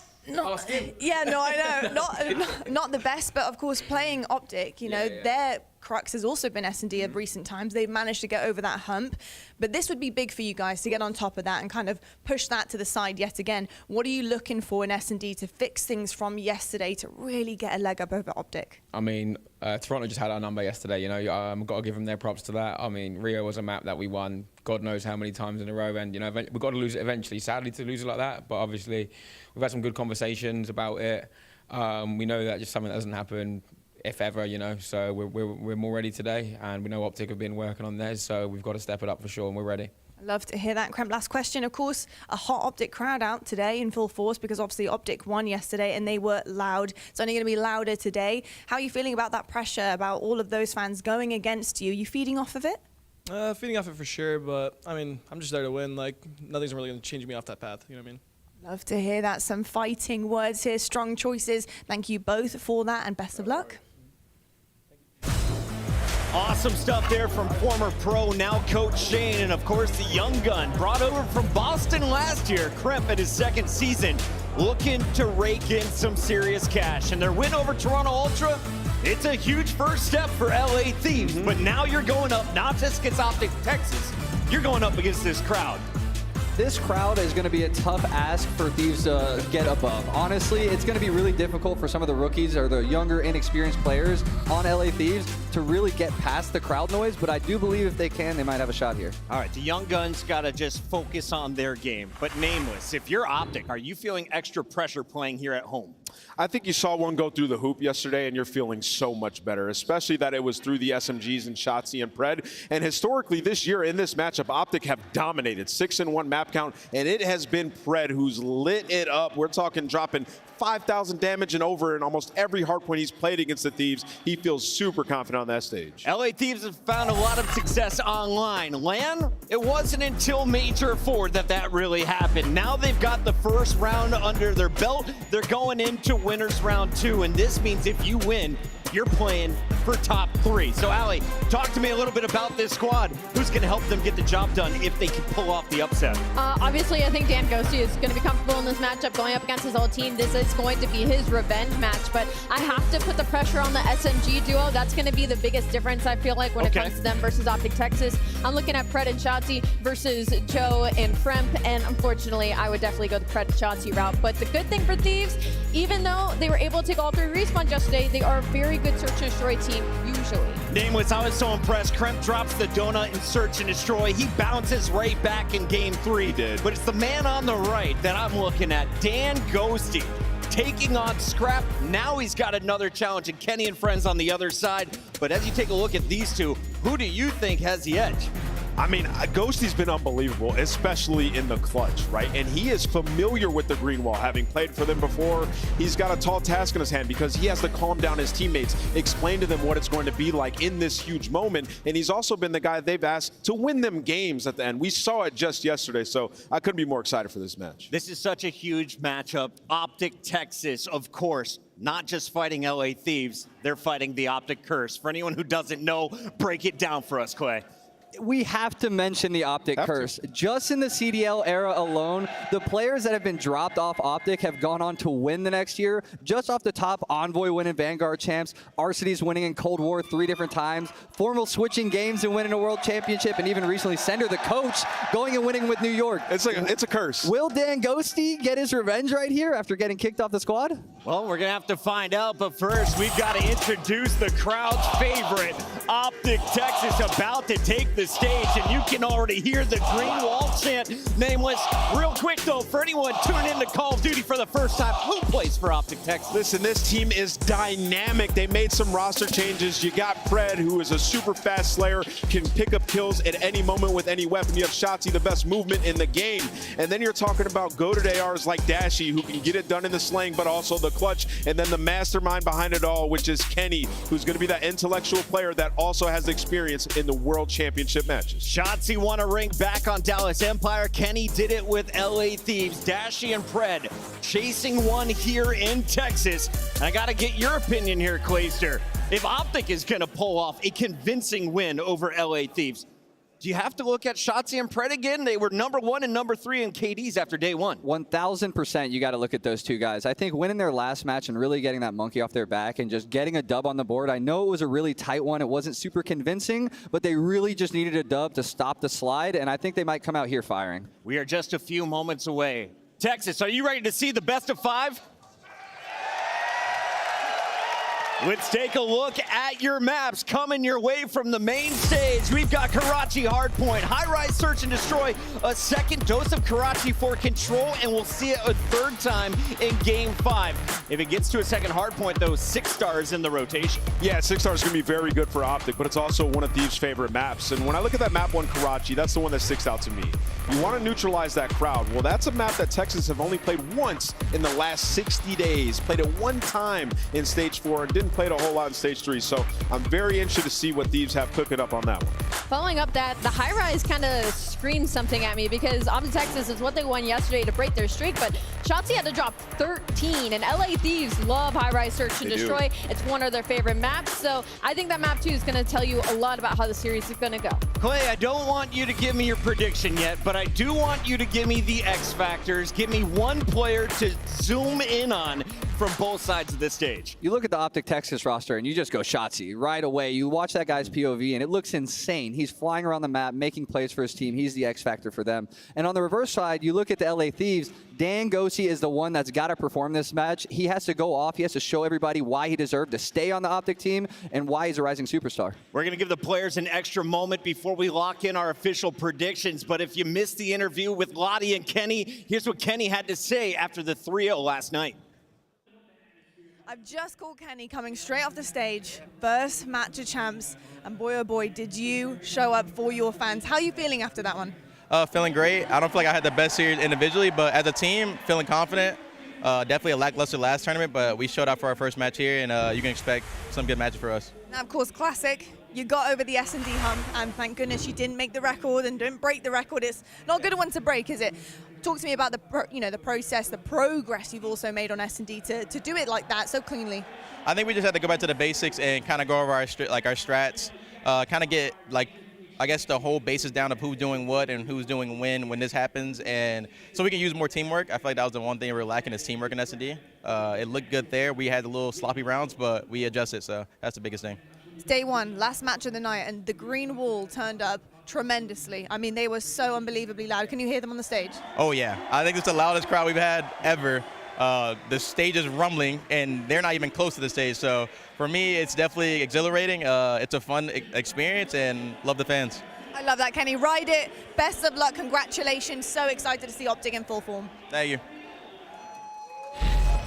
not the best, but of course, playing Optic, their crux has also been S&D of recent times. They've managed to get over that hump, but this would be big for you guys to get on top of that and kind of push that to the side yet again. What are you looking for in S&D to fix things from yesterday to really get a leg up over Optic? I mean, Toronto just had our number yesterday. Got to give them their props to that. I mean, Rio was a map that we won God knows how many times in a row, and we've got to lose it eventually. Sadly, to lose it like that, but obviously we've had some good conversations about it. We know that just something that doesn't happen if ever, so we're more ready today, and we know Optic have been working on theirs, so we've got to step it up for sure, and we're ready. I love to hear that. Kremp, last question, of course, a hot Optic crowd out today in full force because obviously Optic won yesterday and they were loud. It's only going to be louder today. How are you feeling about that pressure, about all of those fans going against you? Are you feeding off of it? Feeding off it for sure, but I mean, I'm just there to win. Like, nothing's really going to change me off that path. You know what I mean? Love to hear that. Some fighting words here, strong choices. Thank you both for that, and best of luck. Awesome stuff there from former pro, now coach Shane, and of course the young gun brought over from Boston last year, Kremp in his second season, looking to rake in some serious cash. And their win over Toronto Ultra, it's a huge first step for LA Thieves, but now you're going up not just against Optic Texas, you're going up against this crowd. This crowd is going to be a tough ask for Thieves to get above. Honestly, it's going to be really difficult for some of the rookies or the younger, inexperienced players on LA Thieves to really get past the crowd noise, but I do believe if they can, they might have a shot here. All right, the young guns got to just focus on their game. But Nameless, if you're Optic, are you feeling extra pressure playing here at home? I think you saw one go through the hoop yesterday, and you're feeling so much better, especially that it was through the SMGs and Shotzi and Pred. And historically this year in this matchup, Optic have dominated 6-1 map count, and it has been Pred who's lit it up. We're talking dropping 5,000 damage and over in almost every hardpoint he's played against the Thieves. He feels super confident on that stage. LA Thieves have found a lot of success online. LAN, it wasn't until Major 4 that really happened. Now they've got the first round under their belt. They're going into winners round 2, and this means if you win, you're playing for top 3. So Ali, talk to me a little bit about this squad. Who's going to help them get the job done if they can pull off the upset? Obviously, I think Dan Ghosty is going to be comfortable in this matchup going up against his old team. This is going to be his revenge match, but I have to put the pressure on the SMG duo. That's going to be the biggest difference, I feel like, when it comes to them versus Optic Texas. I'm looking at Pred and Shotzi versus Joe and Kremp, and unfortunately, I would definitely go the Pred and Shotzi route. But the good thing for Thieves, even though they were able to take all 3 respawns yesterday, they are a very good search and destroy team, usually. Nameless, I was so impressed. Kremp drops the donut in search and destroy. He bounces right back in game 3. He did. But it's the man on the right that I'm looking at, Dan Ghosty, taking on Scrap. Now he's got another challenge, and Kenny and friends on the other side. But as you take a look at these two, who do you think has the edge? I mean, Ghosty's been unbelievable, especially in the clutch, right? And he is familiar with the green wall, having played for them before. He's got a tall task in his hand because he has to calm down his teammates, explain to them what it's going to be like in this huge moment. And he's also been the guy they've asked to win them games at the end. We saw it just yesterday, so I couldn't be more excited for this match. This is such a huge matchup. Optic Texas, of course, not just fighting LA Thieves, they're fighting the Optic Curse. For anyone who doesn't know, break it down for us, Clay. We have to mention the Optic Curse. Just in the CDL era alone, the players that have been dropped off Optic have gone on to win the next year. Just off the top, Envoy winning Vanguard champs, Arcity's winning in Cold War 3 different times, Formal switching games and winning a world championship, and even recently Sender, the coach, going and winning with New York. It's a curse. Will Dan Ghosty get his revenge right here after getting kicked off the squad? Well, we're going to have to find out, but first we've got to introduce the crowd's favorite, Optic Texas, about to take the stage, and you can already hear the green wall chant. Nameless, real quick though, for anyone tuning in to Call of Duty for the first time, who plays for Optic Texas? Listen, this team is dynamic. They made some roster changes. You got Pred, who is a super fast slayer, can pick up kills at any moment with any weapon. You have Shotzi, the best movement in the game. And then you're talking about goated ARs like Dashy, who can get it done in the slang, but also the clutch. And then the mastermind behind it all, which is Kenny, who's going to be that intellectual player that also has experience in the World Championship matches. Shotzi won a ring back on Dallas Empire. Kenny did it with LA Thieves. Dashy and Pred chasing one here in Texas. And I got to get your opinion here, Clayster. If Optic is going to pull off a convincing win over LA Thieves, do you have to look at Shotzi and Pred again? They were number 1 and number 3 in KDs after day 1. 1,000% you got to look at those two guys. I think winning their last match and really getting that monkey off their back and just getting a dub on the board. I know it was a really tight one. It wasn't super convincing, but they really just needed a dub to stop the slide, and I think they might come out here firing. We are just a few moments away. Texas, are you ready to see the best of 5? Let's take a look at your maps coming your way from the main stage. We've got Karachi Hardpoint, high-rise search and destroy, a second dose of Karachi for control, and we'll see it a third time in game 5. If it gets to a second Hardpoint, though, 6 stars in the rotation. Yeah, 6 stars is going to be very good for Optic, but it's also one of Thieves' favorite maps. And when I look at that map 1 Karachi, that's the one that sticks out to me. You want to neutralize that crowd. Well, that's a map that Texas have only played once in the last 60 days. Played it 1 time in stage 4 and didn't hadn't played a whole lot in stage 3, so I'm very interested to see what Thieves have cooking up on that one. Following up that, the high rise kind of screams something at me because Optic Texas is what they won yesterday to break their streak, but Shotzi had to drop 13, and LA Thieves love high rise search and destroy. It's one of their favorite maps, so I think that map 2 is going to tell you a lot about how the series is going to go. Clay, I don't want you to give me your prediction yet, but I do want you to give me the X factors. Give me one player to zoom in on from both sides of this stage. You look at the Optic Texas roster and you just go Shotzi right away. You watch that guy's POV and it looks insane. He's flying around the map, making plays for his team. He's the X factor for them. And on the reverse side, you look at the LA Thieves. Dan Gosi is the one that's got to perform this match. He has to go off. He has to show everybody why he deserved to stay on the Optic team and why he's a rising superstar. We're going to give the players an extra moment before we lock in our official predictions. But if you missed the interview with Lottie and Kenny, here's what Kenny had to say after the 3-0 last night. I've just called Kenny coming straight off the stage, first match of champs, and boy oh boy, did you show up for your fans. How are you feeling after that one? Feeling great. I don't feel like I had the best series individually, but as a team, feeling confident. Definitely a lackluster last tournament, but we showed up for our first match here, and you can expect some good matches for us. Now, of course, classic. You got over the S&D hump, and thank goodness you didn't make the record and didn't break the record. It's not a good one to break, is it? Talk to me about the process, the progress you've also made on S&D to do it like that so cleanly. I think we just had to go back to the basics and kind of go over our strats, kind of get I guess the whole basis down of who's doing what and who's doing when this happens, and so we can use more teamwork. I feel like that was the one thing we were lacking is teamwork in S&D. It looked good there. We had a little sloppy rounds, but we adjusted, so that's the biggest thing. It's day one, last match of the night, and the green wall turned up tremendously. I mean, they were so unbelievably loud. Can you hear them on the stage? Oh yeah, I think it's the loudest crowd we've had ever. The stage is rumbling, and they're not even close to the stage. So for me, it's definitely exhilarating. It's a fun experience, and love the fans. I love that, Kenny. Ride it. Best of luck. Congratulations. So excited to see Optic in full form. Thank you.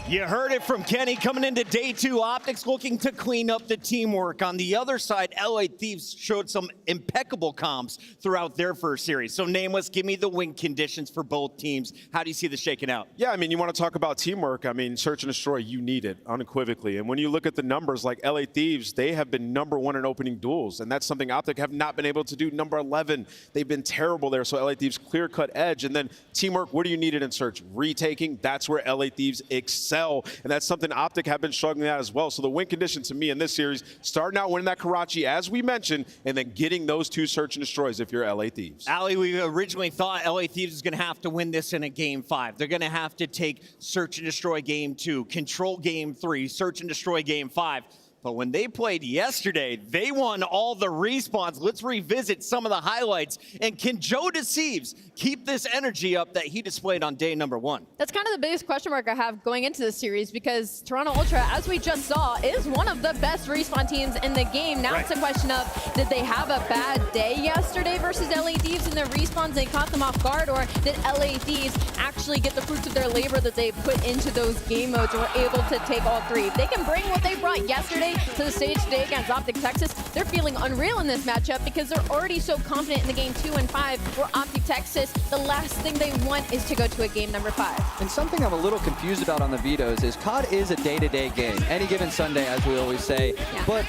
You heard it from Kenny coming into day 2. Optics looking to clean up the teamwork. On the other side, LA Thieves showed some impeccable comms throughout their first series. So Nameless, give me the win conditions for both teams. How do you see this shaking out? Yeah, I mean, you want to talk about teamwork. I mean, search and destroy, you need it unequivocally. And when you look at the numbers like LA Thieves, they have been #1 in opening duels. And that's something Optic have not been able to do. Number 11, they've been terrible there. So LA Thieves clear-cut edge. And then teamwork, what do you need it in search? Retaking, that's where LA Thieves excel. And that's something Optic have been struggling at as well. So the win condition to me in this series, starting out winning that Karachi, as we mentioned, and then getting those 2 search and destroys if you're LA Thieves. Ali, we originally thought LA Thieves was going to have to win this in a game 5. They're going to have to take search and destroy game 2, control game 3, search and destroy game 5. But when they played yesterday, they won all the respawns. Let's revisit some of the highlights. And can Joe Deceives keep this energy up that he displayed on day number 1? That's kind of the biggest question mark I have going into this series because Toronto Ultra, as we just saw, is one of the best respawn teams in the game. Now it's a question of, did they have a bad day yesterday versus LA Thieves in their respawns? They caught them off guard, or did LA Thieves actually get the fruits of their labor that they put into those game modes and were able to take all 3? If they can bring what they brought yesterday to the stage today against Optic Texas, they're feeling unreal in this matchup because they're already so confident in the game 2 and 5, where Optic Texas, the last thing they want is to go to a game number 5. And something I'm a little confused about on the vetoes is COD is a day-to-day game, any given Sunday, as we always say. Yeah. But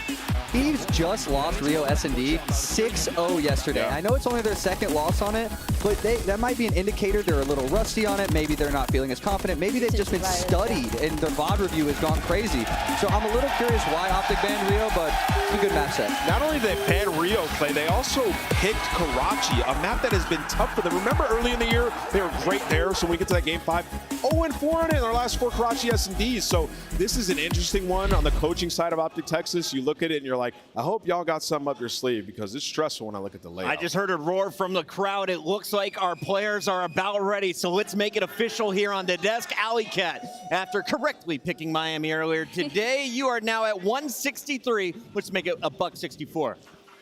Thieves just lost Rio S&D 6-0 yesterday. Yeah. I know it's only their 2nd loss on it, but that might be an indicator they're a little rusty on it. Maybe they're not feeling as confident. Maybe they've just been studied, and their VOD review has gone crazy. So I'm a little curious why Optic banned Rio, but it's a good match set. Not only did they ban Rio, Clay, they also picked Karachi, a map that has been tough for them. Remember early in the year, they were great there. So when we get to that game 5, 0-4 on it in their last 4 Karachi S&Ds. So this is an interesting one on the coaching side of Optic Texas. You look at it and you're like, I hope y'all got something up your sleeve because it's stressful when I look at the layout. I just heard a roar from the crowd. It looks like our players are about ready. So let's make it official here on the desk. Alley Cat, after correctly picking Miami earlier today, you are now at 163. Let's make it a $164.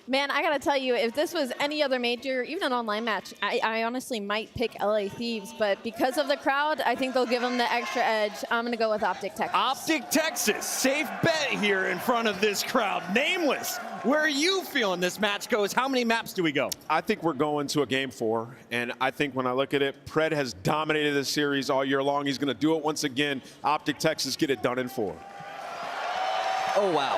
Man, I gotta tell you, if this was any other major, even an online match, I honestly might pick LA Thieves, but because of the crowd, I think they'll give them the extra edge. I'm gonna go with Optic Texas. Optic Texas, safe bet here in front of this crowd. Nameless, where are you feeling this match goes? How many maps do we go? I think we're going to a game 4, and I think when I look at it, Pred has dominated this series all year long. He's gonna do it once again. Optic Texas get it done in 4. Oh, wow.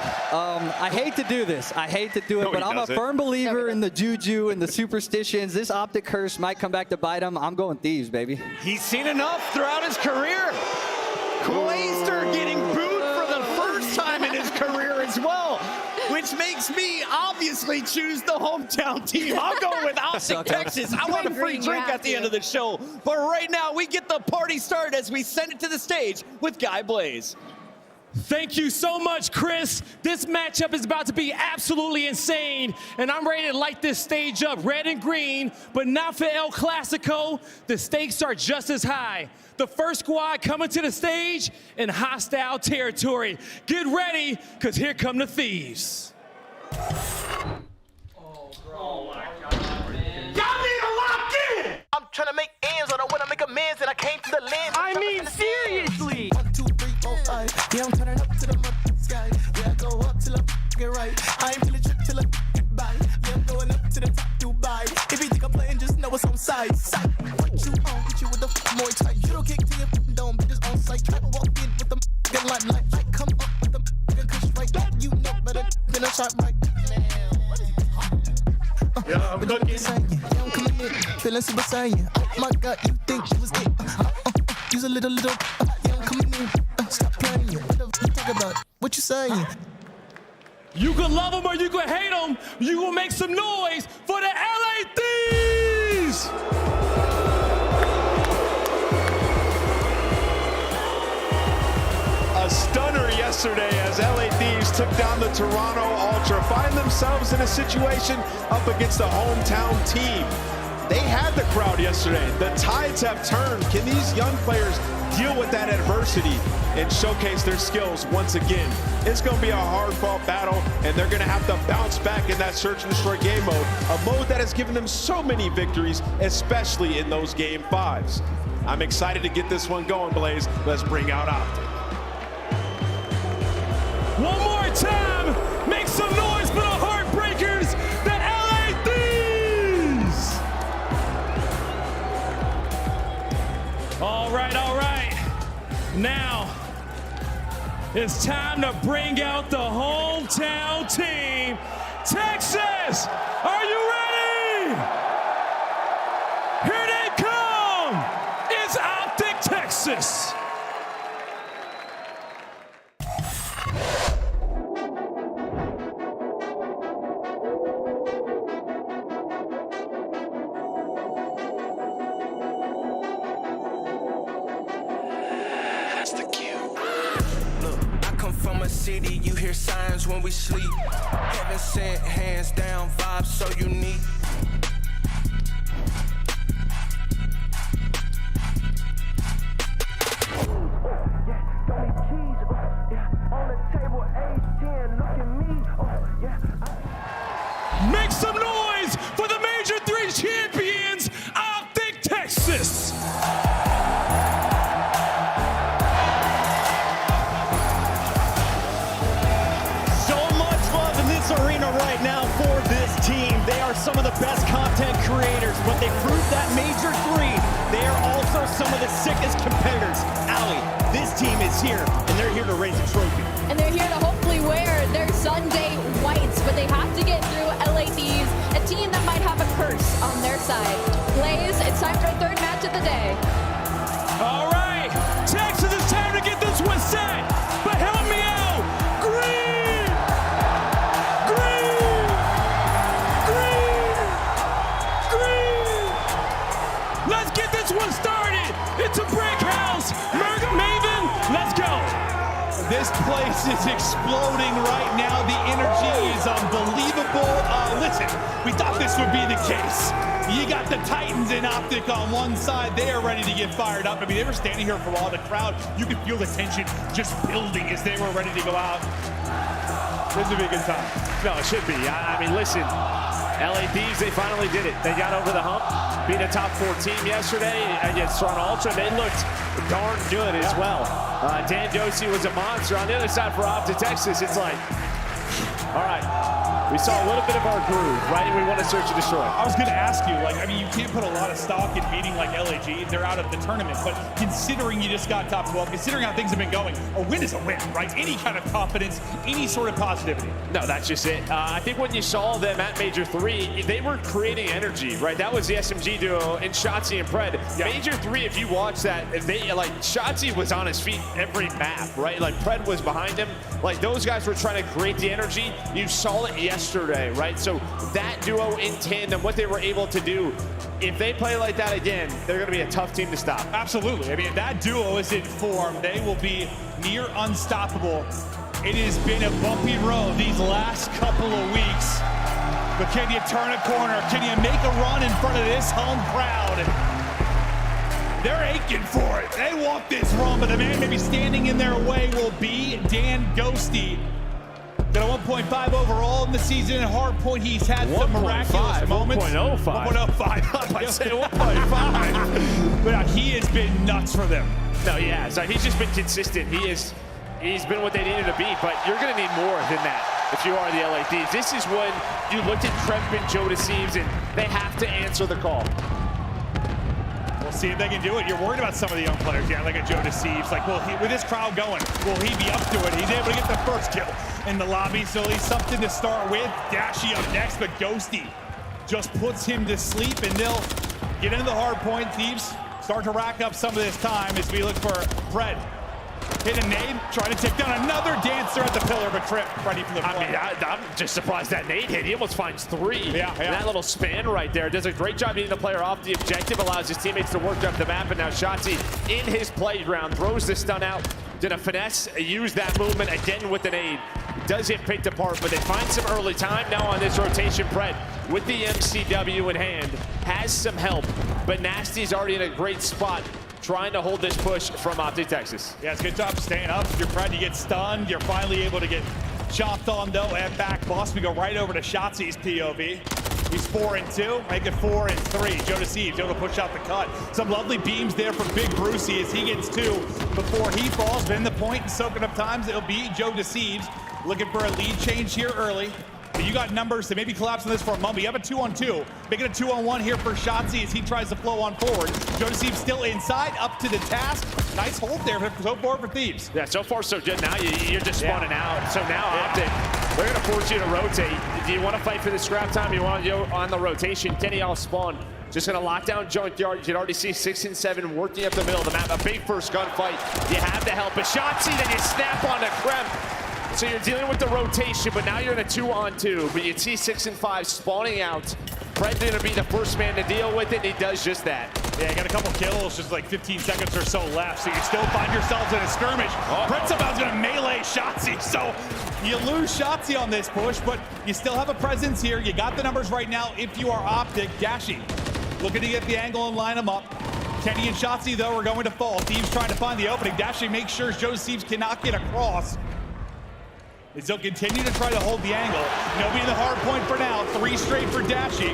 I hate to do this. I hate to do it, but I'm a firm believer in the juju and the superstitions. This Optic Curse might come back to bite him. I'm going Thieves, baby. He's seen enough throughout his career. Clayster getting booed for the first time in his career as well, which makes me obviously choose the hometown team. I'm going with Optic Texas. I want a free drink at the end of the show. But right now, we get the party started as we send it to the stage with Guy Blaze. Thank you so much, Chris. This matchup is about to be absolutely insane, and I'm ready to light this stage up red and green, but not for El Clasico. The stakes are just as high. The first squad coming to the stage in hostile territory. Get ready, because here come the Thieves. I'm trying to make ends, I don't want to make amends, and I came to the land. I mean, seriously. 1, 2, 3, 4, 5. Yeah, I'm turning up to the sky. Yeah, I go up till I get right. I ain't really trip till I get by. Yeah, I'm going up to the top, Dubai. If you think I'm playing, just know it's on side. What you on? Hit you with the more tight. You don't kick till you don't, bitches on sight. Try to walk in with the limelight. I come up with the kush right. You know better than a shot right. What is he talking? Yeah, I'm looking. Yeah, I'm coming in, feeling super saiyan. Oh my God, you think you was it? Use a little. Yeah, I'm coming in. Stop playing. What the f you talk about? What you saying? You can love them or you can hate them. You will make some noise for the LA Thieves. A stunner yesterday as LA Thieves took down the Toronto Ultra, find themselves in a situation up against the hometown team. They had the crowd yesterday. The tides have turned. Can these young players deal with that adversity and showcase their skills once again? It's going to be a hard-fought battle, and they're going to have to bounce back in that search and destroy game mode, a mode that has given them so many victories, especially in those game 5s. I'm excited to get this one going, Blaze. Let's bring out Optic. One more time, make some noise for the Heartbreakers, the LA Thieves! All right. Now, it's time to bring out the hometown team. Texas, are you ready? Here they come. It's Optic Texas. City, you hear signs when we sleep. Heaven sent, hands down, vibes so unique. Make some noise for the Major 3 champions, Optic Texas. Arena right now for this team. They are some of the best content creators, but they proved that Major 3. They are also some of the sickest competitors. Allie, this team is here, and they're here to raise a trophy. And they're here to hopefully wear their Sunday whites, but they have to get through LA Thieves, a team that might have a curse on their side. Blaze, it's time for a third match of the day. All right, Texas, it's time to get this one set, but help me out. Let's get this one started. It's a brick house. Maven, let's go. This place is exploding right now. The energy is unbelievable. Listen, we thought this would be the case. You got the Titans and Optic on one side. They are ready to get fired up. I mean, they were standing here for a while. The crowd, you could feel the tension just building as they were ready to go out. This would be a good time. No, it should be. I mean, listen, LA Thieves, they finally did it. They got over the hump, beat a top 4 team yesterday against Toronto Ultra. They looked darn good as well. Dan Dosey was a monster. On the other side for Optic Texas, it's like, all right, We saw a little bit of our groove, right? And we want to search and destroy. I was going to ask you, like, I mean, you can't put a lot of stock in beating like LAG. They're out of the tournament, but considering you just got top 12, considering how things have been going, a win is a win, right? Any kind of confidence, any sort of positivity. No, that's just it. I think when you saw them at Major 3, they were creating energy, right? That was the SMG duo and Shotzi and Pred. Yeah. Major 3, if you watch that, they like Shotzi was on his feet every map, right? Like Pred was behind him. Like those guys were trying to create the energy. You saw it yesterday, right? So that duo in tandem, what they were able to do, if they play like that again, they're going to be a tough team to stop. Absolutely. I mean, if that duo is in form, they will be near unstoppable. It has been a bumpy road these last couple of weeks. But can you turn a corner? Can you make a run in front of this home crowd? They're aching for it. They want this run, but the man maybe standing in their way will be Dan Ghosty. Got a 1.5 overall in the season at Hardpoint. He's had some miraculous moments. 1.05. 1.05. I say 1.5. But he has been nuts for them. No, yeah. So he's just been consistent. He's been what they needed to be, but you're going to need more than that if you are the LA Thieves. This is when you looked at Kremp and Joe Deceives, and they have to answer the call. We'll see if they can do it. You're worried about some of the young players, yeah, like a Joe Deceives. Like, with this crowd going, will he be up to it? He's able to get the first kill in the lobby, so at least something to start with. Dashy up next, but Ghosty just puts him to sleep, and they'll get into the Hardpoint. Thieves start to rack up some of this time as we look for Fred. Hit a nade, trying to take down another dancer at the pillar, but Trip ready for the play. I mean, I'm just surprised that nade hit. He almost finds 3. Yeah. That little span right there does a great job getting the player off the objective, allows his teammates to work up the map, and now Shotzi in his playground throws the stun out. Did a finesse, use that movement again with the nade. Does get picked apart, but they find some early time now on this rotation. Pred with the MCW in hand has some help, but Nasty's already in a great spot, trying to hold this push from Optic Texas. Yeah, it's a good job staying up. You're Fred, you get stunned. You're finally able to get chopped on though and back. Boss, we go right over to Shotzi's POV. He's 4-2, make it 4-3. Joe Deceives able to push out the cut. Some lovely beams there from Big Brucey as he gets 2 before he falls. Been the point and soaking up times. It'll be Joe Deceives looking for a lead change here early. But you got numbers to maybe collapse on this for a moment. You have a 2-on-2. Making a 2-on-1 here for Shotzi as he tries to flow on forward. Joe Deceives still inside, up to the task. Nice hold there so far for Thieves. Yeah, so far so good. Now you're just spawning out. So now Optic, they're going to force you to rotate. Do you want to fight for the scrap time? You want to go on the rotation? Kenny all spawn. Just going to lock down Junkyard. You can already see 6 and 7 working up the middle of the map. A big first gunfight. You have the help. But Shotzi, then you snap on the Kremp. So you're dealing with the rotation, but now you're in a 2-on-2. But you see 6 and 5 spawning out. Fred's going to be the first man to deal with it, and he does just that. Yeah, you got a couple kills, just like 15 seconds or so left, so you still find yourselves in a skirmish. Fred somehow is going to melee Shotzi, so you lose Shotzi on this push, but you still have a presence here. You got the numbers right now if you are Optic. Dashy looking to get the angle and line them up. Kenny and Shotzi, though, are going to fall. Thieves trying to find the opening. Dashy makes sure Joe Thieves cannot get across. They'll continue to try to hold the angle. Nobody in the hard point for now. 3 straight for Dashy.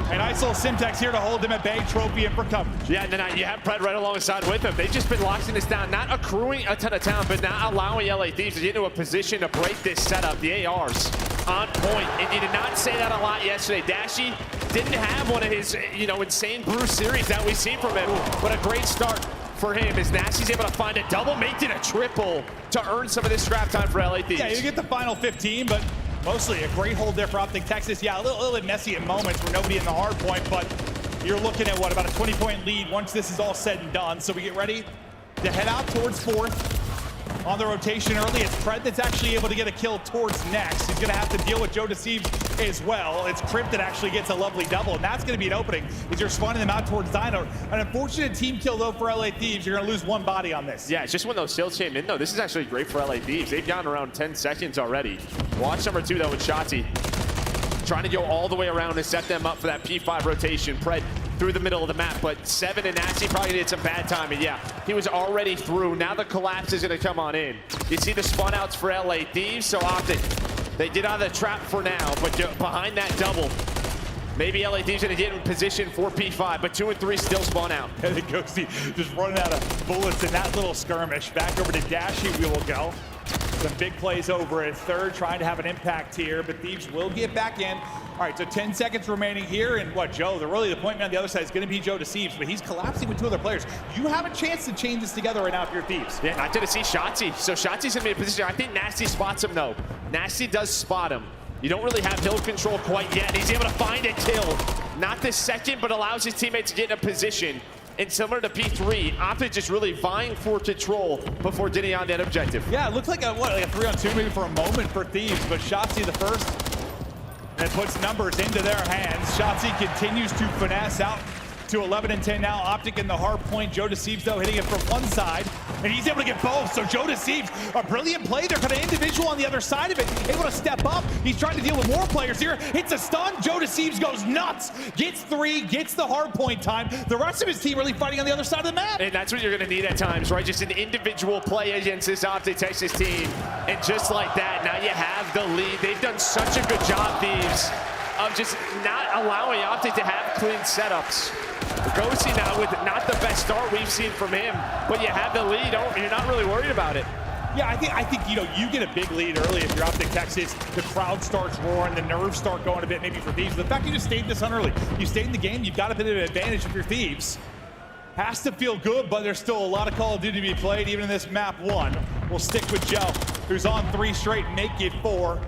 And ISO Simtex here to hold him at bay, trophy and for coverage. Yeah, and then you have Pred right alongside with him. They've just been locking this down, not accruing a ton of time, but not allowing LA Thieves to get into a position to break this setup. The ARs on point, and you did not say that a lot yesterday. Dashy didn't have one of his, insane Bruce series that we see from him, but a great start for him as Nasty's able to find a double, making a triple to earn some of this scrap time for LA Thieves. Yeah, you get the final 15, but mostly a great hold there for Optic Texas. Yeah, a little bit messy at moments where nobody in the hard point, but you're looking at, about a 20-point lead once this is all said and done. So we get ready to head out towards 4th. On the rotation early, it's Pred that's actually able to get a kill towards next. He's going to have to deal with Joe Deceives as well. It's Crimp that actually gets a lovely double, and that's going to be an opening as you're spawning them out towards Dino. An unfortunate team kill, though, for LA Thieves. You're going to lose 1 body on this. Yeah, it's just when those kills came in, though. This is actually great for LA Thieves. They've gotten around 10 seconds already. Watch number 2, though, with Shotzi. Trying to go all the way around and set them up for that P5 rotation. Pred through the middle of the map, but 7 and Nasty probably did some bad timing. Yeah, he was already through. Now the collapse is going to come on in. You see the spawn outs for LA Thieves, so Optic, they get out of the trap for now, but behind that double, maybe LA Thieves going to get in position for P5, but 2 and 3 still spawn out. And then Ghosty just running out of bullets in that little skirmish. Back over to Dashy, we will go. Some big plays over at third, trying to have an impact here, but Thieves will get back in. All right, so 10 seconds remaining here, and what, Joe, the point man on the other side is going to be Joe Deceives, but he's collapsing with two other players. You have a chance to chain this together right now if you're Thieves. Yeah, I didn't see Shotzi. So Shotzi's going to be in a position. I think Nasty spots him, though. Nasty does spot him. You don't really have hill control quite yet. He's able to find a kill. Not the second, but allows his teammates to get in a position. And similar to P3, Optic just really vying for control before getting on that objective. Yeah, it looked like a 3-on-2 maybe for a moment for Thieves, but Shotzi the first. That puts numbers into their hands. Shotzi continues to finesse out to 11 and 10 now. Optic in the hard point. Joe Deceives, though, hitting it from one side, and he's able to get both. So Joe Deceives, a brilliant play. They're kind of individual on the other side of it, able to step up. He's trying to deal with more players here. Hits a stun. Joe Deceives goes nuts. Gets 3, gets the hard point time. The rest of his team really fighting on the other side of the map. And that's what you're going to need at times, right? Just an individual play against this Optic Texas team. And just like that, now you have the lead. They've done such a good job, Thieves, of just not allowing Optic to have clean setups. Gosi now with not the best start we've seen from him, but you have the lead. You're not really worried about it. Yeah, I think you get a big lead early if you're Optic Texas. The crowd starts roaring, the nerves start going a bit maybe for Thieves. The fact you just stayed this on early, you stayed in the game, you've got a bit of an advantage if you're Thieves. Has to feel good, but there's still a lot of Call of Duty to be played, even in this map 1. We'll stick with Joe, who's on 3 straight and make it 4.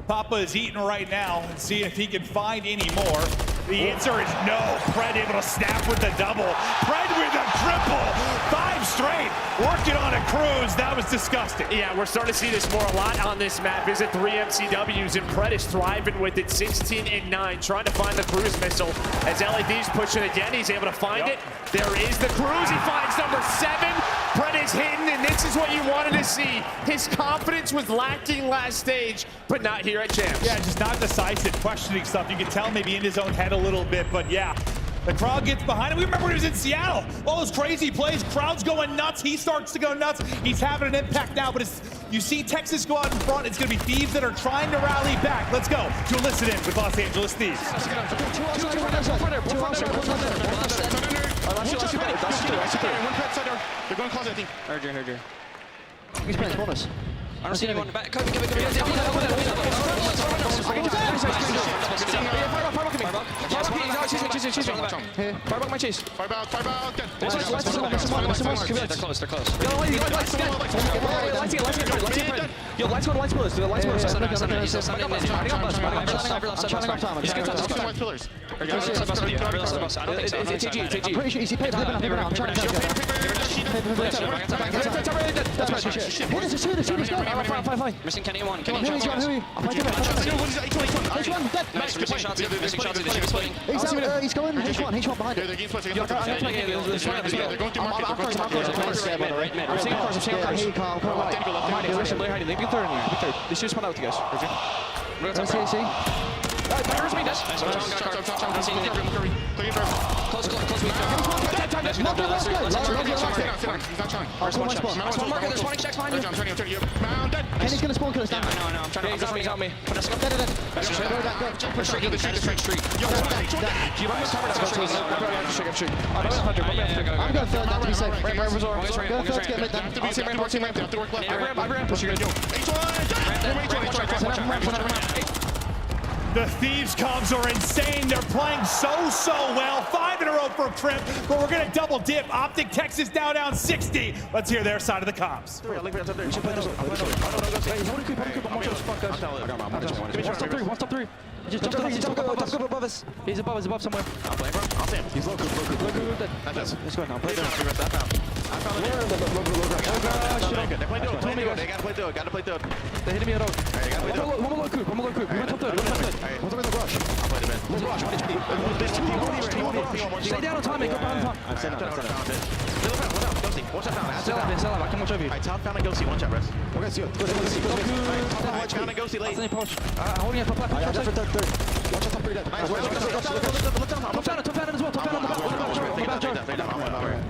Papa is eating right now and seeing if he can find any more. The answer is no. Pred able to snap with the double. Pred with a triple. 5 straight. Working on a cruise. That was disgusting. Yeah, we're starting to see this more a lot on this map. Is it 3 MCWs, and Pred is thriving with it. 16 and 9, trying to find the cruise missile. As LAD's pushing again, he's able to find it. There is the cruise. He finds number 7. Pred is hidden, and this is what you wanted to see. His confidence was lacking last stage, but not here at Champs. Yeah, just not decisive, questioning stuff. You can tell maybe in his own head a little bit, but yeah. The crowd gets behind him. We remember when he was in Seattle. All those crazy plays, crowd's going nuts. He starts to go nuts. He's having an impact now, but you see Texas go out in front. It's going to be Thieves that are trying to rally back. Let's go to Listen In with Los Angeles Thieves. They're going close, I think. Heard you. He's playing bonus. I don't see anyone back. Come. Fireback my chase. Fireback. They're close. Yo, lights on. Do the lights on. White pillars. I'm pretty sure he's paid. I'm trying to Fine. Missing Kenny 1. Kenny He's one. He's going. H1 behind it. They're going through market. I'm seeing cars. I'm hiding. They be third in here. They should spawn out with you guys. See. Where's me? Kenny's gonna spawn kill us down. No, I'm trying to help me. I'm going third down to be safe. Go third to get lit down. Team ramp. They have to work left. The Thieves comms are insane. They're playing so well. 5 in a row for Crimp, but we're going to double dip. Optic Texas down 60. Let's hear their side of the comms. One stop 3. Just jump above us. He's above somewhere. I'll play, bro. I'll see him. He's low. Good. Let's go now. Play They gotta play through it. They're hitting me at all. One more low coop. We went top third. What's over the rush? I'll play the bed. Let's rush. There's 2 people. Stay down on time, go down on time. I'm sitting down. Watch out, found. Still alive. I can watch over you. Top found and Ghosty. Watch out, rest. Okay, see you. Found and Ghosty late. Holding it, top left. Watch out, top 3 dead. Top down as well. Top down on the back.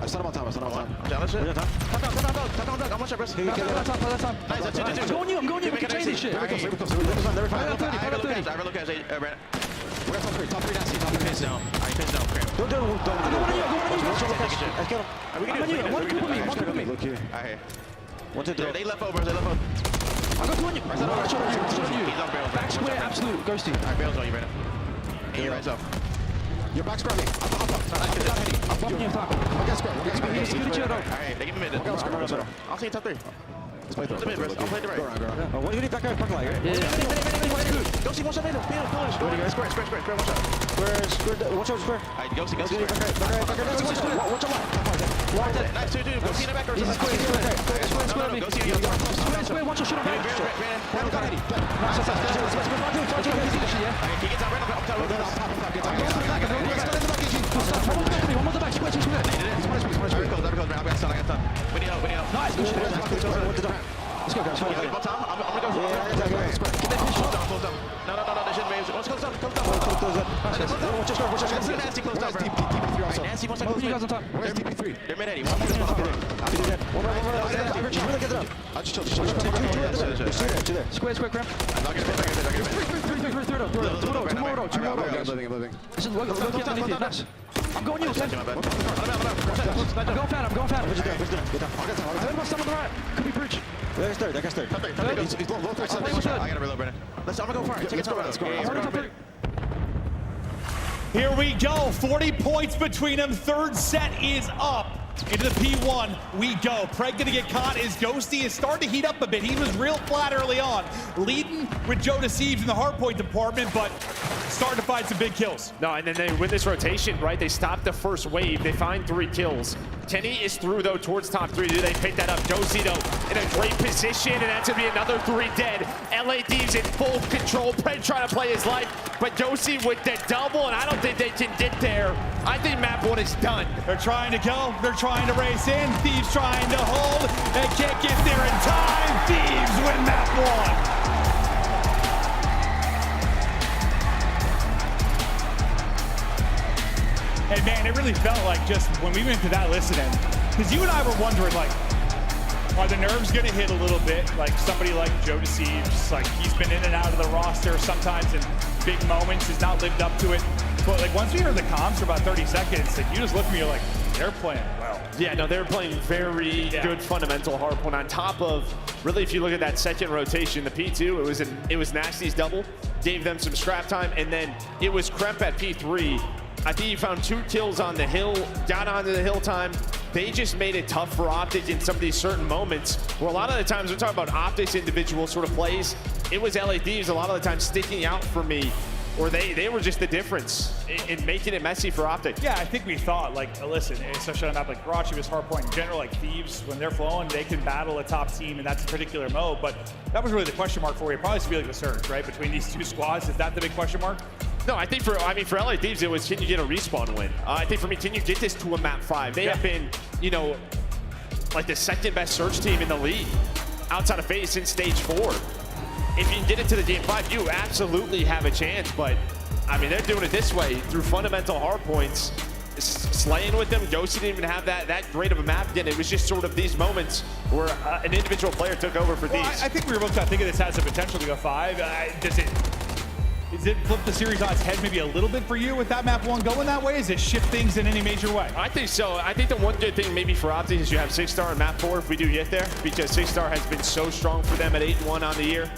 I stun him on time. I'm watching rest. I'm going you. We can change this shit. I have a look at We're top 3 nasty. Top 3 nasty. I pins down. Go on you. One coop with me. I hear. They left over. I got 2 on you. Back square, absolute. Ghosty. Alright, Bale's on you right now. And you're right off. Your back square me. I'm bumping you, top. Okay, square. He's good chill though. Alright, they give me mid. I'll see you top 3. Let's play the mid, bro. I'll play the right. What do you need back out? Park like, right? Yeah. Go see one shot later. Square, one shot. Watch out, square. Alright, go see square. Watch out, Nice, dude. Go see the back. Square, watch your shit on right. He gets out right up top. One more back, square. I got time. We need help. Nice, good shit. Let's go, guys. I'm gonna go. Close down. No, they shouldn't be. Let's close down. Watch your score. Nasty close down, bro. Nasty wants to close down. Where's DP3? They're mid 80. Really get it up. I just chill. Square, crap. I'll get it. I'm going you, Ken. I'm going fat. Could be bridge. That guy's third. He's low third. I gotta reload, Brennan. I'm gonna go far. Take it. Let's go. Here we go. 40 points between them. Third set is up. Into the P1 we go. Preg gonna get caught as Ghosty is starting to heat up a bit. He was real flat early on, leading with Joe Deceives in the hardpoint department, but starting to find some big kills. No, and then they win this rotation, right? They stop the first wave. They find 3 kills. Kenny is through, though, towards top 3. Do they pick that up? Josie, though, in a great position, and that's going to be another 3 dead. LA Thieves in full control. Preg trying to play his life, but Josie with the double, and I don't think they can get there. I think map 1 is done. They're trying to go. They're trying to race in. Thieves trying to hold. They can't get there in time. Thieves win map 1. And man, it really felt like just when we went to that listening, because you and I were wondering, like, are the nerves going to hit a little bit? Like somebody like Joe Deceives, like he's been in and out of the roster sometimes in big moments, has not lived up to it. But like once we heard the comms for about 30 seconds, like you just look at me, you're like, they're playing well. Yeah, no, they're playing very good fundamental hardpoint. On top of, really, if you look at that second rotation, the P2, it was Nasty's double, gave them some scrap time, and then it was Kremp at P3. I think you found 2 kills on the hill, got onto the hill time. They just made it tough for Optic in some of these certain moments where a lot of the times we're talking about Optic's individual sort of plays. It was LA Thieves a lot of the time sticking out for me, or they were just the difference in making it messy for Optic. Yeah, I think we thought, like, listen, especially on a map like Karachi, was hardpoint in general, like Thieves, when they're flowing, they can battle a top team in that particular mode. But that was really the question mark for you. It probably should be like the surge, right? Between these 2 squads, is that the big question mark? No, I think for LA Thieves, it was, can you get a respawn win? I think for me, can you get this to a map 5? They have been, you know, like the 2nd best search team in the league outside of FaZe since stage 4. If you can get it to the game 5, you absolutely have a chance, but I mean, they're doing it this way through fundamental hardpoints, slaying with them. Ghosty didn't even have that great of a map again. It was just sort of these moments where an individual player took over for Thieves. I think we were both thinking this has the potential to go 5. Does it flip the series on its head maybe a little bit for you with that map 1 going that way? Does it shift things in any major way? I think so. I think the one good thing maybe for Optic is you have 6-star in map 4 if we do get there, because 6-star has been so strong for them at 8-1 on the year.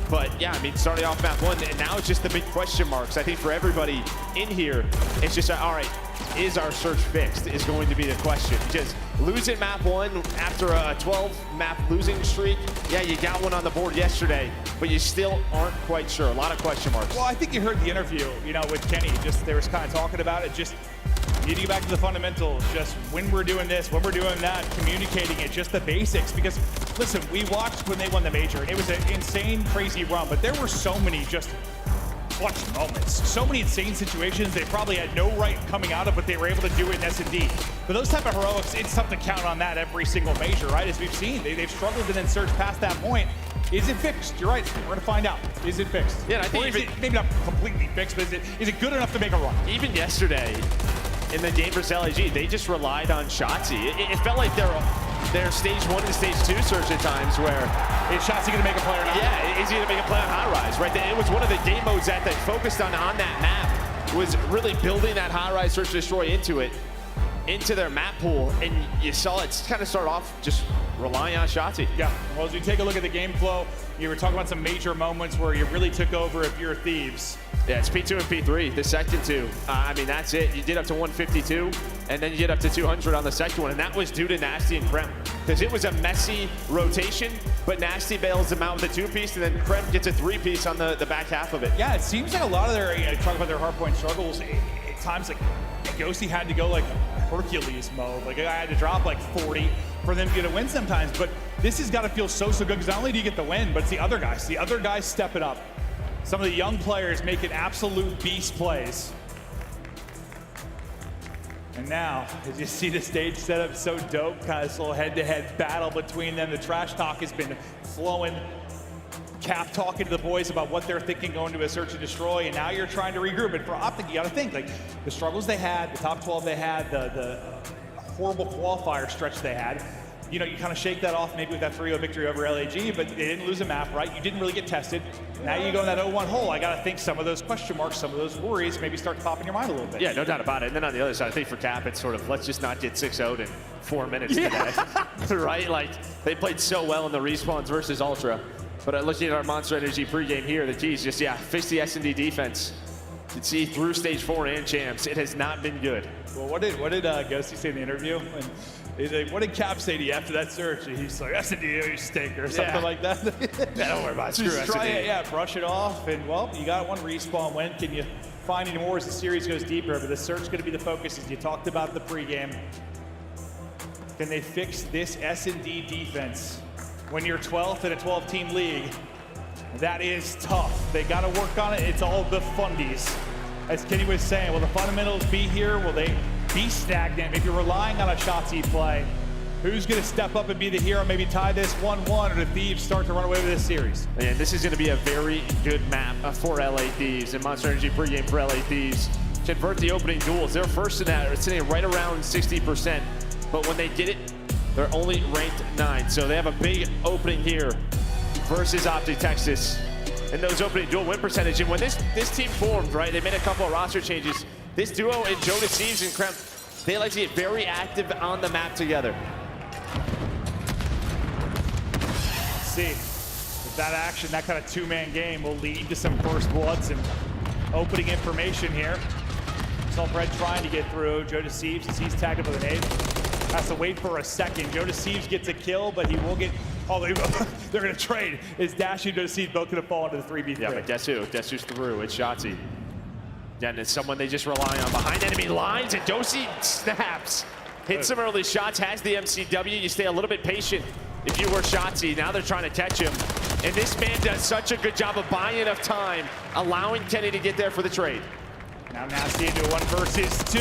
But yeah, I mean, starting off map 1, and now it's just the big question marks. I think for everybody in here, it's just, all right, is our search fixed is going to be the question. Because losing map 1 after a 12-map losing streak, yeah, you got one on the board yesterday, but you still aren't quite sure. A lot of question marks. Well, I think you heard the interview, you know, with Kenny. Just they was kind of talking about it. Just need to get back to the fundamentals. Just when we're doing this, when we're doing that, communicating it, just the basics. Because listen, we watched when they won the major, and it was an insane, crazy run. But there were so many just clutch moments, so many insane situations they probably had no right coming out of, but they were able to do it in S&D. But those type of heroics, it's tough to count on that every single major, right? As we've seen, they've struggled to then surge past that point. Is it fixed? You're right. We're going to find out. Is it fixed? Yeah, I think or is it maybe not completely fixed, but is it good enough to make a run? Even yesterday in the game versus LAG, they just relied on Shotzzy. It felt like their stage 1 and stage 2 surge at times where is Shotzzy going to make a play or not? Yeah, is he going to make a play on high rise, right? It was one of the game modes that they focused on that map, was really building that high rise search destroy into their map pool, and you saw it kind of start off just rely on Shotzi. Yeah, well, as we take a look at the game flow, you were talking about some major moments where you really took over if you're Thieves. Yeah, it's P2 and P3, the second two. I mean, that's it. You did up to 152, and then you did up to 200 on the second one, and that was due to Nasty and Krem. Because it was a messy rotation, but Nasty bails them out with a two-piece, and then Krem gets a three-piece on the back half of it. Yeah, it seems like a lot of their, talk about their hardpoint struggles, at times like Ghosty had to go like Hercules mode. Like I had to drop like 40 for them to get a win sometimes, but this has got to feel so good because not only do you get the win, but it's the other guys. The other guys stepping up. Some of the young players making absolute beast plays. And now, as you see the stage set up so dope, kind of this little head-to-head battle between them. The trash talk has been flowing. Cap talking to the boys about what they're thinking going to a search and destroy, and now you're trying to regroup. And for Optic, you got to think, like, the struggles they had, the top 12 they had, the horrible qualifier stretch they had, you kind of shake that off maybe with that 3-0 victory over LAG, but they didn't lose a map, right? You didn't really get tested. Now you go in that 0-1 hole. I got to think some of those question marks, some of those worries maybe start to pop in your mind a little bit. Yeah, no doubt about it. And then on the other side, I think for Cap, it's sort of, let's just not get 6-0'd in 4 minutes today, right? Like, they played so well in the respawns versus Ultra. But looking at our Monster Energy pregame here, the key is just, fix the S&D defense. You can see through stage 4 and champs, it has not been good. Well, what did Ghosty say in the interview? And he's like, what did Cap say to you after that search? And he's like, S&D, you stink, or something like that. Don't worry about it. Screw Just try S&D. it, brush it off. And, well, you got one respawn win. Can you find any more as the series goes deeper? But the search is going to be the focus, as you talked about the pregame. Can they fix this S&D defense? When you're 12th in a 12-team league, that is tough. They got to work on it. It's all the fundies. As Kenny was saying, will the fundamentals be here? Will they be stagnant? If you're relying on a Shotzi play, who's going to step up and be the hero? Maybe tie this 1-1, or the Thieves start to run away with this series? And this is going to be a very good map for LA Thieves and Monster Energy pregame for LA Thieves. Convert the opening duels. They're first in that, sitting right around 60%. But when they get it, they're only ranked 9, so they have a big opening here versus Optic Texas. And those opening dual win percentage. And when this team formed, right, they made a couple of roster changes. This duo and Joe Deceives and Krem, they like to get very active on the map together. Let's see if that action, that kind of two-man game will lead to some first bloods and opening information here. Saw Fred trying to get through. Joe Deceives, as he's tagged up with an 8. Has to wait for a second. Joe Deceives gets a kill, but he will get. Oh, they're going to trade. Is Dashi and Joe Deceives both going to fall into the 3v3? Yeah, but guess who? Guess who's through? It's Shotzi. Again, it's someone they just rely on behind enemy lines, and Dosi snaps. Hits some early shots, has the MCW. You stay a little bit patient if you were Shotzi. Now they're trying to catch him. And this man does such a good job of buying enough time, allowing Kenny to get there for the trade. Now Nasty into a 1 versus 2.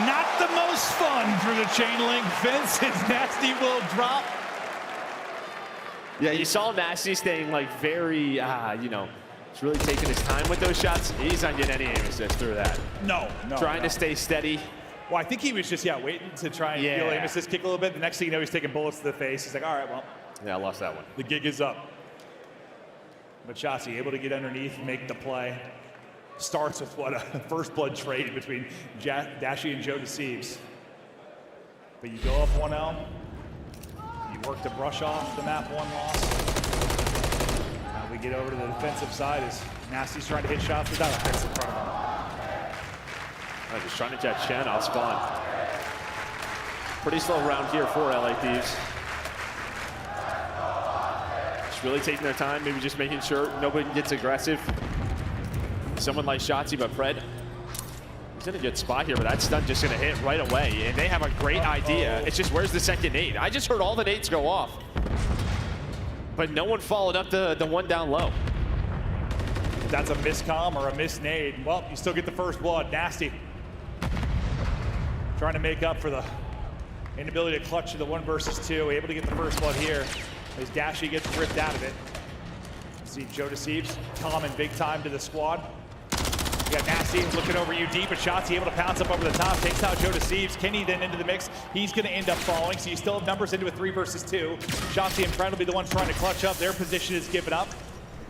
Not the most fun for the chain link fence as Nasty will drop. Yeah, you saw Nasty staying like very, he's really taking his time with those shots. He's not getting any aim assist through that. No. Trying to stay steady. Well, I think he was just, waiting to try and feel aim assist kick a little bit. The next thing you know, he's taking bullets to the face. He's like, all right, well. Yeah, I lost that one. The gig is up. But Shotzi able to get underneath and make the play. Starts with what, a first blood trade between Dashi and Joe Deceives. But you go up 1-0. You work to brush off the map 1 loss. Now we get over to the defensive side as Nasty's trying to hit shots without a fence in front of him. Just trying to catch Chen off spawn. Pretty slow round here for LA Thieves. Just really taking their time, maybe just making sure nobody gets aggressive. Someone like Shotzi, but Fred, he's in a good spot here, but that stun just gonna hit right away. And they have a great idea. It's just, where's the second nade? I just heard all the nades go off. But no one followed up the one down low. If that's a miscomm or a miss nade, well, you still get the first blood. Nasty. Trying to make up for the inability to clutch to the 1 versus 2. Able to get the first blood here as Dashi gets ripped out of it. See Joe Deceives coming big time to the squad. You got Nasty looking over you deep, but Shotzi able to pounce up over the top, takes out Joe Deceives. Kenny then into the mix. He's going to end up falling, so you still have numbers into a 3 versus 2. Shotzi and Fred will be the ones trying to clutch up. Their position is given up.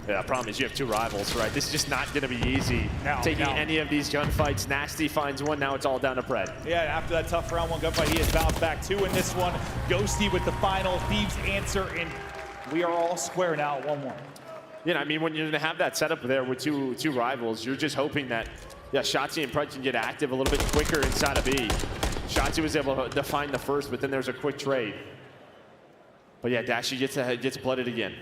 Yeah, the problem is you have two rivals, right? This is just not going to be easy. Taking any of these gunfights. Nasty finds one. Now it's all down to Pred. Yeah, after that tough round one gunfight, he has bounced back 2 in this one. Ghosty with the final. Thieves answer, and we are all square now at 1-1. Yeah, I mean, when you're going to have that setup there with two rivals, you're just hoping that, yeah, Shotzzy and Pred can get active a little bit quicker inside of B. Shotzzy was able to define the first, but then there's a quick trade. But yeah, Dashy gets blooded again.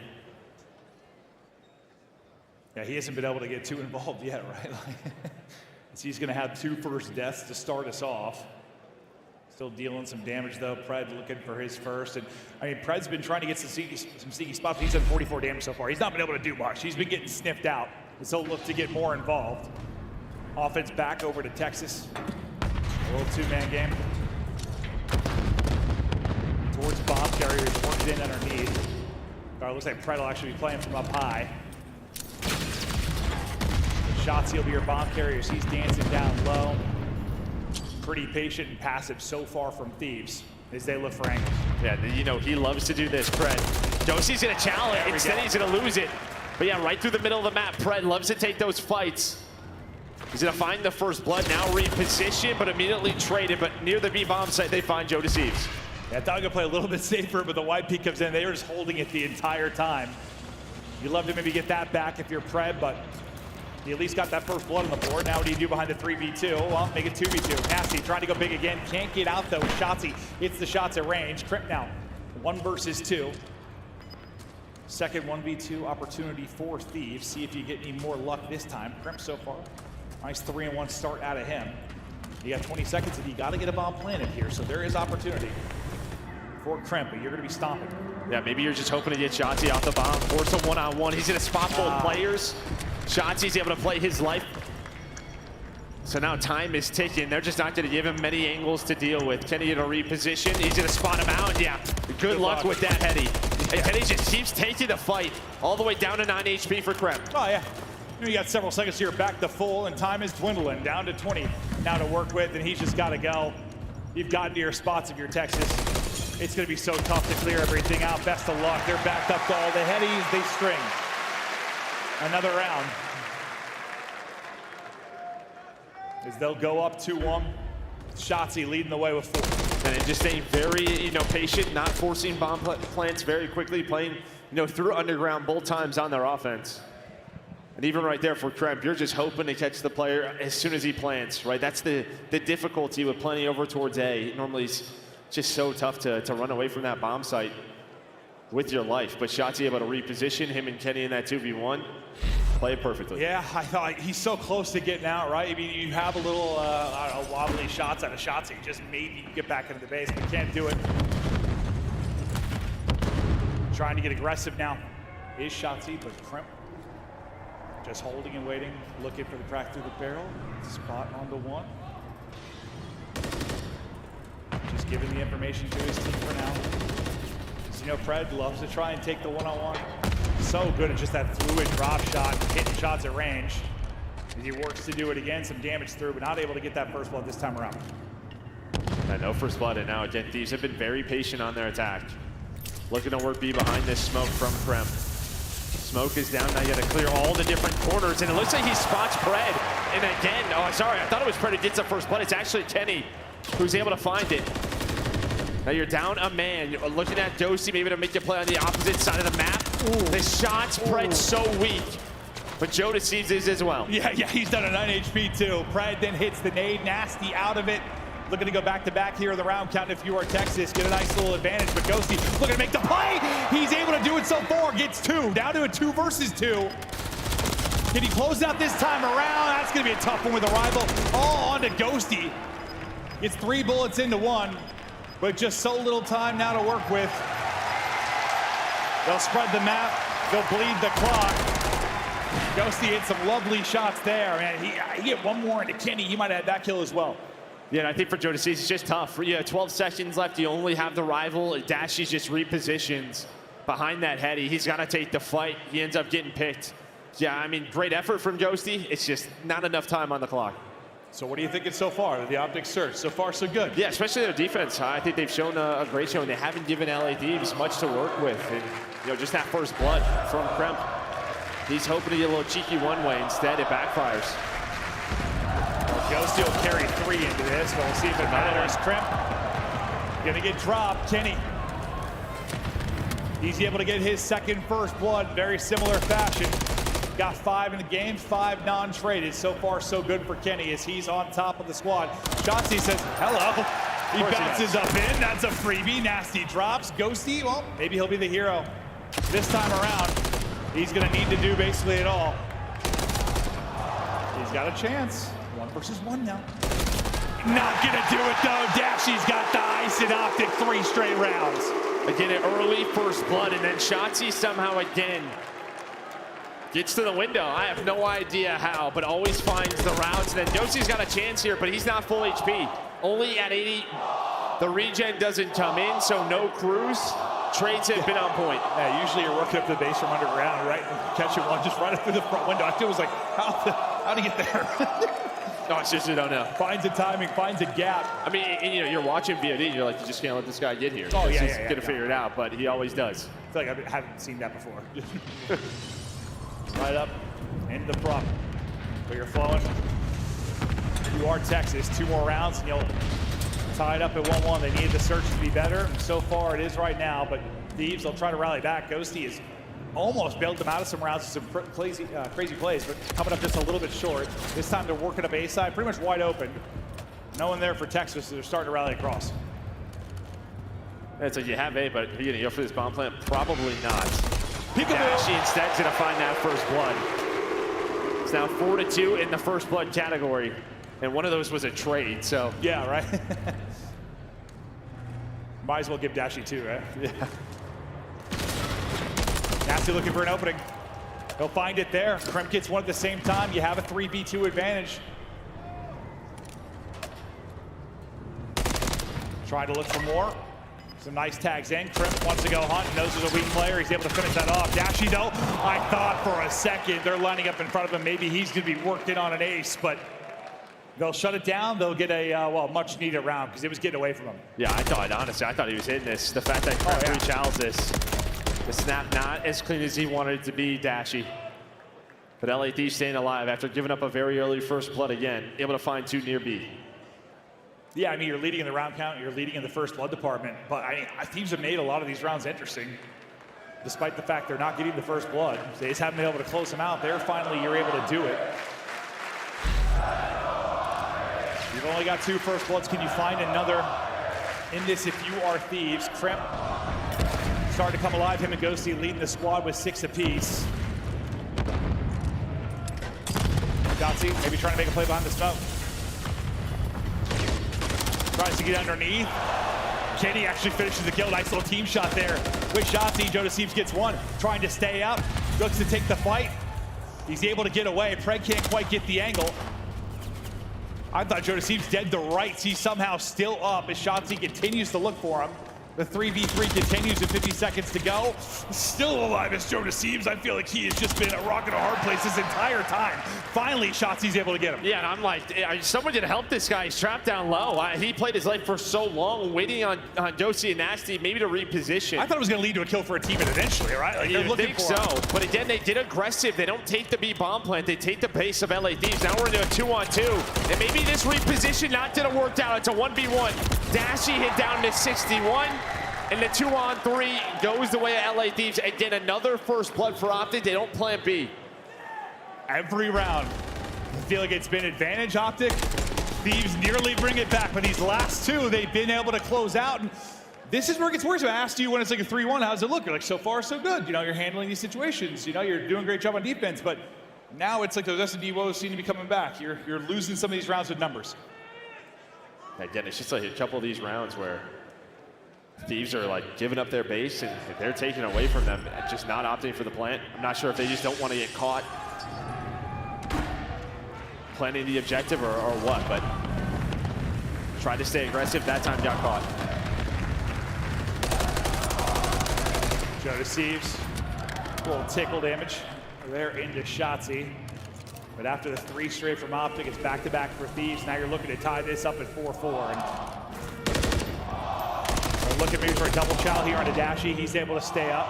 Yeah, he hasn't been able to get too involved yet, right? He's going to have 2 first deaths to start us off. Still dealing some damage, though. Pred looking for his first. And I mean, Pred's been trying to get some sneaky spots. He's done 44 damage so far. He's not been able to do much. He's been getting sniffed out. So he'll look to get more involved. Offense back over to Texas. A little 2-man game. Towards bomb carriers, worked in underneath. It looks like Pred will actually be playing from up high. Shotzzy will be your bomb carriers. He's dancing down low. Pretty patient and passive so far from Thieves as they look for angles. Yeah, you know, he loves to do this, Pred. Dosy's going to challenge. Instead, he's going to lose it. But yeah, right through the middle of the map, Pred loves to take those fights. He's going to find the first blood, now reposition, but immediately traded. But near the B-bomb site, they find Joe Deceives. Yeah, I thought I'd play a little bit safer, but the white peak comes in. They were just holding it the entire time. You'd love to maybe get that back if you're Pred, but you at least got that first blood on the board. Now what do you do behind the 3v2? Well, make it 2v2. Nasty trying to go big again. Can't get out, though. Shotzzy hits the shots at range. Crimp now, 1 versus 2. Second 1v2 opportunity for Thieves. See if you get any more luck this time. Crimp so far. Nice 3-1 start out of him. You got 20 seconds, and you got to get a bomb planted here, so there is opportunity for Crimp, but you're going to be stomping. Yeah, maybe you're just hoping to get Shotzzy off the bomb, force a one-on-one. He's in a spot full of players. Shotzi's able to play his life. So now time is ticking. They're just not going to give him many angles to deal with. Can he get a reposition? He's going to spot him out. Yeah, good luck with that, Hetty. And Hetty just keeps taking the fight all the way down to 9 HP for Crimp. Oh, yeah. You got several seconds here back to full, and time is dwindling down to 20 now to work with, and he's just got to go. You've gotten to your spots if you're Texas. It's going to be so tough to clear everything out. Best of luck. They're backed up to all the headies. They string. Another round. As they'll go up 2-1. Shotzzy leading the way with 4. And just staying very, patient, not forcing bomb plants very quickly, playing, through underground both times on their offense. And even right there for Crimp, you're just hoping to catch the player as soon as he plants, right? That's the difficulty with planting over towards A. Normally it's just so tough to run away from that bomb site with your life. But Shotzzy able to reposition him and Kenny in that 2v1. Play it perfectly. Yeah, I thought he's so close to getting out, right? I mean, you have a little wobbly shots out of Shotzzy. Just maybe you can get back into the base, but can't do it. Trying to get aggressive now is Shotzzy, but Crimp just holding and waiting, looking for the crack through the barrel. Spot onto 1. Just giving the information to his team for now. So, Pred loves to try and take the one-on-one. So good at just that fluid drop shot, hitting shots at range. As he works to do it again, some damage through, but not able to get that first blood this time around. I know first blood, and now again, Thieves have been very patient on their attack. Looking to work B behind this smoke from Crimp. Smoke is down, now you gotta clear all the different corners, and it looks like he spots Pred. And again, sorry, I thought it was Pred who gets the first blood. It's actually Kenny who's able to find it. Now you're down a man. You're looking at Dosey maybe to make you play on the opposite side of the map. Ooh. The shots, Pred so weak. But Joe Deceives is as well. Yeah, he's done a 9 HP too. Pred then hits the nade, Nasty out of it. Looking to go back-to-back here in the round, counting if you are Texas. Get a nice little advantage, but Ghosty looking to make the play. He's able to do it so far, gets 2. Down to a 2 versus 2. Can he close out this time around? That's gonna be a tough one with a rival. All on to Ghosty. It's 3 bullets into 1, but just so little time now to work with. They'll spread the map, they'll bleed the clock. Ghosty hit some lovely shots there, and he hit 1 more into Kenny. He might have had that kill as well. Yeah, and I think for Joe Deceives, it's just tough. 12 seconds left. You only have the rival. Dashy's just repositions behind that Hetty. He's got to take the fight. He ends up getting picked. Yeah, I mean, great effort from Ghosty. It's just not enough time on the clock. So what are you thinking so far? The optic search, so far so good. Yeah, especially their defense. I think they've shown a great show, and they haven't given LA Thieves much to work with. And, just that first blood from Crimp. He's hoping to get a little cheeky one way. Instead, it backfires. Ghosty will carry 3 into this, but we'll see if it matters. Crimp gonna get dropped. Kenny, he's able to get his second first blood, very similar fashion. Got 5 in the game, 5 non-traded. So far, so good for Kenny as he's on top of the squad. Shotzi says, hello. He bounces up in, that's a freebie. Nasty drops. Ghosty, well, maybe he'll be the hero this time around. He's gonna need to do basically it all. He's got a chance. 1 versus 1 now. Not gonna do it though. Dashy's got the ice and Optic 3 straight rounds. Again, an early first blood, and then Shotzi somehow again gets to the window. I have no idea how, but always finds the routes. And then Ghosty's got a chance here, but he's not full HP. Only at 80. The regen doesn't come in, so no crews. Trades have been on point. Yeah, usually you're working up the base from underground, right? And catching one just right up through the front window. I feel was like, how'd he get there? No, I seriously don't know. Finds a timing, finds a gap. I mean, and, you know, you're watching VOD and you're like, you just can't let this guy get here. Oh, yeah, he's gonna figure it out, but he always does. I feel like I haven't seen that before. Right up into the prop. But you're flowing. You are Texas. 2 more rounds and you'll tie it up at 1-1. They need the search to be better. So far it is right now, but Thieves, they'll try to rally back. Ghosty is almost bailed them out of some rounds with some crazy plays, but coming up just a little bit short. This time they're working up A side, pretty much wide open. No one there for Texas, so they're starting to rally across. It's like you have A, but are you gonna go for this bomb plant? Probably not. Dashy instead's gonna find that first blood. It's now 4-2 in the first blood category, and one of those was a trade, so. Yeah, right? Might as well give Dashy 2, right? Yeah. Nasty looking for an opening. He'll find it there. Kremp gets one at the same time. You have a 3v2 advantage. Try to look for more. Some nice tags in. Kremp wants to go hunt, knows he's a weak player. He's able to finish that off. Dashy, though, I thought for a second they're lining up in front of him. Maybe he's going to be worked in on an ace, but they'll shut it down. They'll get a, well, much needed round because it was getting away from him. Yeah, honestly, I thought he was hitting this. The fact that Kremp rechallenges this. The snap not as clean as he wanted it to be, Dashy. But LA Thieves staying alive after giving up a very early first blood again, able to find 2 near B. Yeah, I mean, you're leading in the round count, you're leading in the first blood department, but I mean, Thieves have made a lot of these rounds interesting, despite the fact they're not getting the first blood. They just haven't been able to close them out. There, finally, you're able to do it. You've only got 2 first bloods. Can you find another in this if you are Thieves? Kremp starting to come alive. Him and Ghosty leading the squad with 6 apiece. Dotsie maybe trying to make a play behind the smoke. Tries to get underneath. Kenny actually finishes the kill. Nice little team shot there with Shotzi. Joe Deceives gets one. Trying to stay out. Looks to take the fight. He's able to get away. Preg can't quite get the angle. I thought Joe Deceives dead to rights. He's somehow still up as Shotzi continues to look for him. The 3v3 continues with 50 seconds to go. Still alive as Joe Deceives. I feel like he has just been a rock in a hard place this entire time. Finally, Shotzi's able to get him. Yeah, and I'm like, someone did help this guy. He's trapped down low. He played his life for so long, waiting on Dosey and Nasty maybe to reposition. I thought it was going to lead to a kill for a teammate eventually, right? Like, you think so, but again, they did aggressive. They don't take the B bomb plant. They take the base of LA Thieves. Now we're into a 2-on-2, and maybe this reposition not didn't work out. It's a 1v1. Dashy hit down to 61. And the 2-on-3 goes the way of LA Thieves. Again, another first blood for Optic. They don't plant B. Every round, I feel like it's been advantage Optic. Thieves nearly bring it back, but these last 2, they've been able to close out. And this is where it gets worse. I asked you when it's like a 3-1, how's it look? You're like, so far, so good. You know, you're handling these situations. You know, you're doing a great job on defense, but now it's like those S&D woes seem to be coming back. You're losing some of these rounds with numbers. Again, it's just like a couple of these rounds where Thieves are like giving up their base and they're taking away from them, just not opting for the plant. I'm not sure if they just don't want to get caught planting the objective or what, but tried to stay aggressive. That time got caught. Joe Deceives, a little tickle damage there into Shotzi. But after the 3 straight from Optic, it's back-to-back for Thieves. Now you're looking to tie this up at 4-4. Looking maybe for a double chow here on Adachi. He's able to stay up.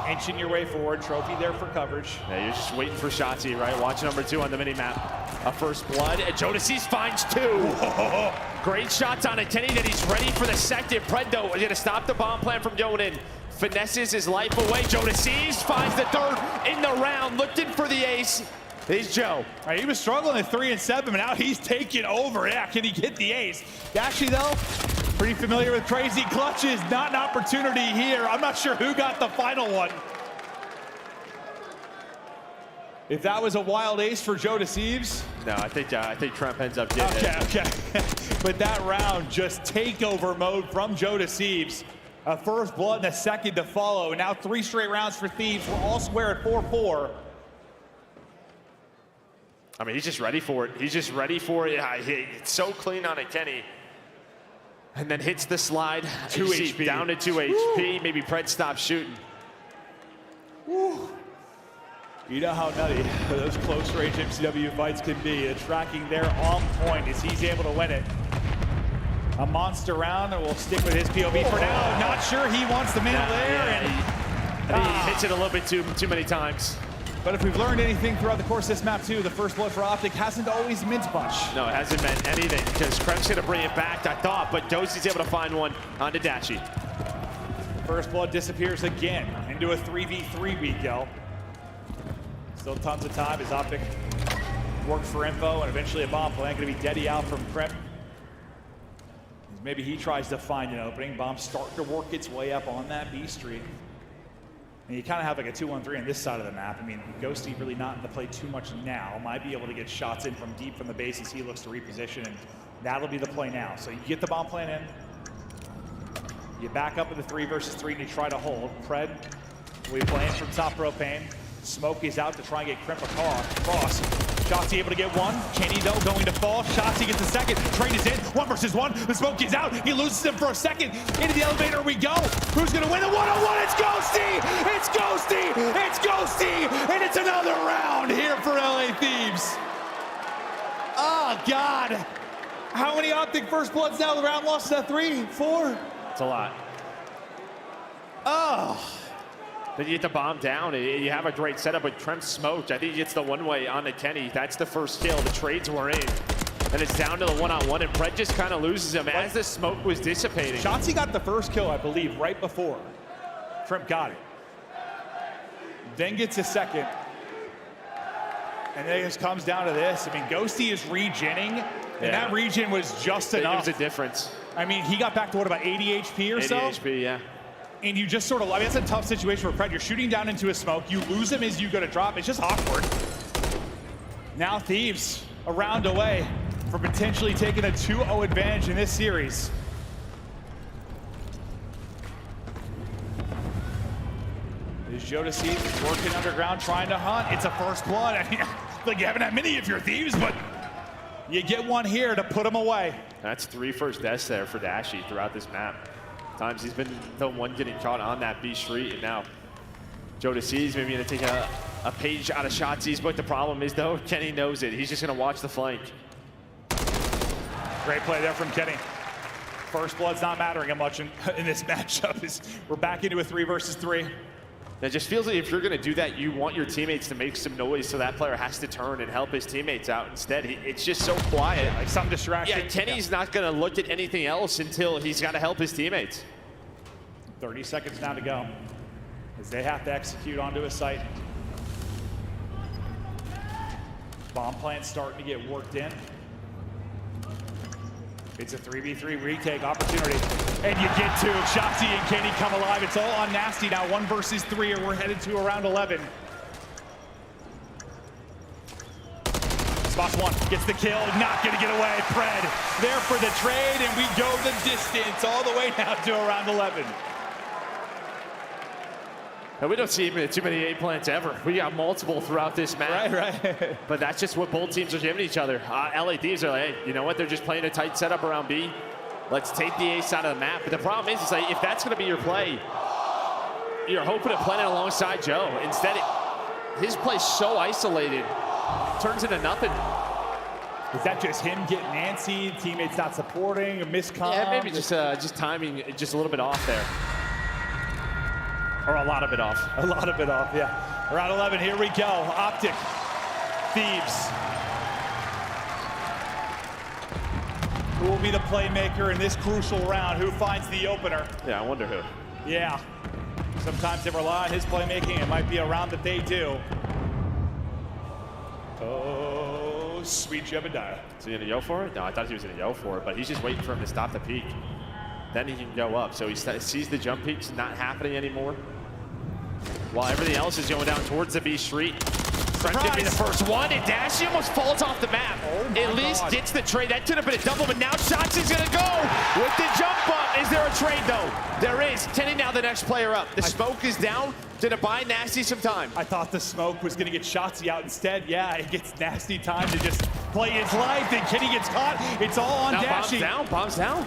inching your way forward. Trophy there for coverage. Yeah, you're just waiting for Shotzi, right? Watch number 2 on the mini-map. A first blood, and Jodeci finds 2. Great shots on it. Kenny, that he's ready for the second. Pred, though, is going to stop the bomb plan from going in. Finesses his life away. Jodeci finds the third in the round, looking for the ace. He's Joe. All right, he was struggling at 3 and 7, but now he's taking over. Yeah, can he get the ace? Dashy, though, pretty familiar with crazy clutches. Not an opportunity here. I'm not sure who got the final one. If that was a wild ace for Joe Deceives. No, I think Trump ends up getting it. Okay. But that round, just takeover mode from Joe Deceives. A first blood and a second to follow. Now 3 straight rounds for Thieves. We're all square at 4-4. I mean, he's just ready for it. He's just ready for it. It's so clean on it, Kenny. And then hits the slide. 2 HP. Down to 2 HP. Maybe Pred stops shooting. Woo. You know how nutty those close-range MCW fights can be. The tracking there on point as he's able to win it. A monster round, and we'll stick with his POV for now. Not sure he wants the mantle there. He hits it a little bit too many times. But if we've learned anything throughout the course of this map too, the first blood for Optic hasn't always meant much. No, it hasn't meant anything because Krebs going to bring it back, I thought, but Dosey's able to find one onto Dashi. First blood disappears again into a 3v3 Miguel. Still tons of time as Optic works for info and eventually a bomb plan. Going to be Deddy out from Prep. Maybe he tries to find an opening. Bomb start to work its way up on that B Street. And you kind of have like a 2-1-3 on this side of the map. I mean, Ghosty really not in the play too much now. Might be able to get shots in from deep from the base as he looks to reposition, and that'll be the play now. So you get the bomb plan in. You back up in the 3 versus 3 and you try to hold. Pred will be playing from top propane. Smoke is out to try and get Crimp across. Shotzi able to get one. Kenny, though, going to fall. Shotzi gets the second. Trade is in. 1 versus 1. The Smoke is out. He loses him for a second. Into the elevator we go. Who's going to win the 1-on-1? It's Ghosty! It's Ghosty! It's Ghosty! And it's another round here for LA Thieves. Oh, God. How many Optic first bloods now? The round lost to 3, 4? It's a lot. Oh. Then you get the bomb down. You have a great setup with Trent smoked. I think he gets the one-way on the Kenny. That's the first kill. The trades were in. And it's down to the 1-on-1, and Pred just kind of loses him as the smoke was dissipating. Shotzi got the first kill, I believe, right before Trent got it. Then gets a second. And then it just comes down to this. I mean, Ghosty is regenning, and that regen was just enough. It was a difference. I mean, he got back to, what, about 80 HP or 80 so? 80 HP, yeah. And you just sort of, I mean, that's a tough situation for Pred. You're shooting down into a smoke. You lose him as you go to drop. It's just awkward. Now Thieves a round away from potentially taking a 2-0 advantage in this series. Is Jodeci working underground, trying to hunt. It's a first blood. I mean, like you haven't had many of your Thieves, but you get one here to put him away. That's 3 first deaths there for Dashi throughout this map. Times he's been the one getting caught on that B Street, and now Jodeci's maybe going to take a page out of Shotzi's, but the problem is, though, Kenny knows it. He's just going to watch the flank. Great play there from Kenny. First blood's not mattering much in this matchup. We're back into a 3 versus 3. It just feels like if you're going to do that, you want your teammates to make some noise, so that player has to turn and help his teammates out. Instead, it's just so quiet. Like some distraction. Yeah, Kenny's not going to look at anything else until he's got to help his teammates. 30 seconds now to go as they have to execute onto a site. Bomb plant starting to get worked in. It's a 3v3 retake opportunity. And you get to Shotzi and Kenny come alive. It's all on Nasty now, 1 versus 3, or we're headed to around 11. Spots 1, gets the kill, not gonna get away. Pred there for the trade, and we go the distance all the way now to around 11. And we don't see too many A plants ever. We got multiple throughout this map. Right. But that's just what both teams are giving each other. LA Thieves are like, hey, you know what? They're just playing a tight setup around B. Let's take the A side of the map. But the problem is like, if that's going to be your play, you're hoping to play it alongside Joe. Instead, his play's so isolated, turns into nothing. Is that just him getting antsy, teammates not supporting, a miscom? Yeah, maybe just timing just a little bit off there. Or a lot of it off. A lot of it off, yeah. Round 11, here we go. Optic, Thieves. Who will be the playmaker in this crucial round? Who finds the opener? Yeah, I wonder who. Yeah. Sometimes they rely on his playmaking. It might be a round that they do. Oh, sweet Jebediah. Is he gonna go for it? No, I thought he was gonna go for it, but he's just waiting for him to stop the peak. Then he can go up. So he sees the jump peaks not happening anymore. While everything else is going down towards the B Street. French gonna be the first one, and Dashy almost falls off the map. At least gets the trade. That could have been a double, but now Shotzi's gonna go with the jump up. Is there a trade though? There is. Tenny now the next player up. The smoke is down. Gonna buy Nasty some time. I thought the smoke was gonna get Shotzi out instead. Yeah, it gets Nasty time to just play his life, and Kenny gets caught. It's all on now Dashy. Bomb's down.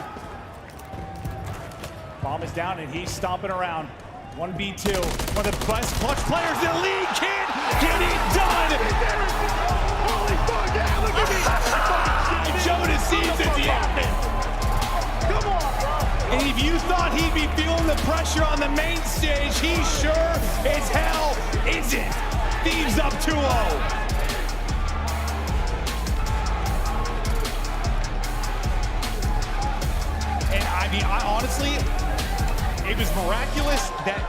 Bomb is down, and he's stomping around. 1v2, one of the best clutch players in the league. Can't get it done. Holy fuck, yeah, look at me. Jonas sees it happen. Come on, bro. And if you thought he'd be feeling the pressure on the main stage, he sure as hell isn't. Thieves up 2-0. And I mean, honestly, it was miraculous that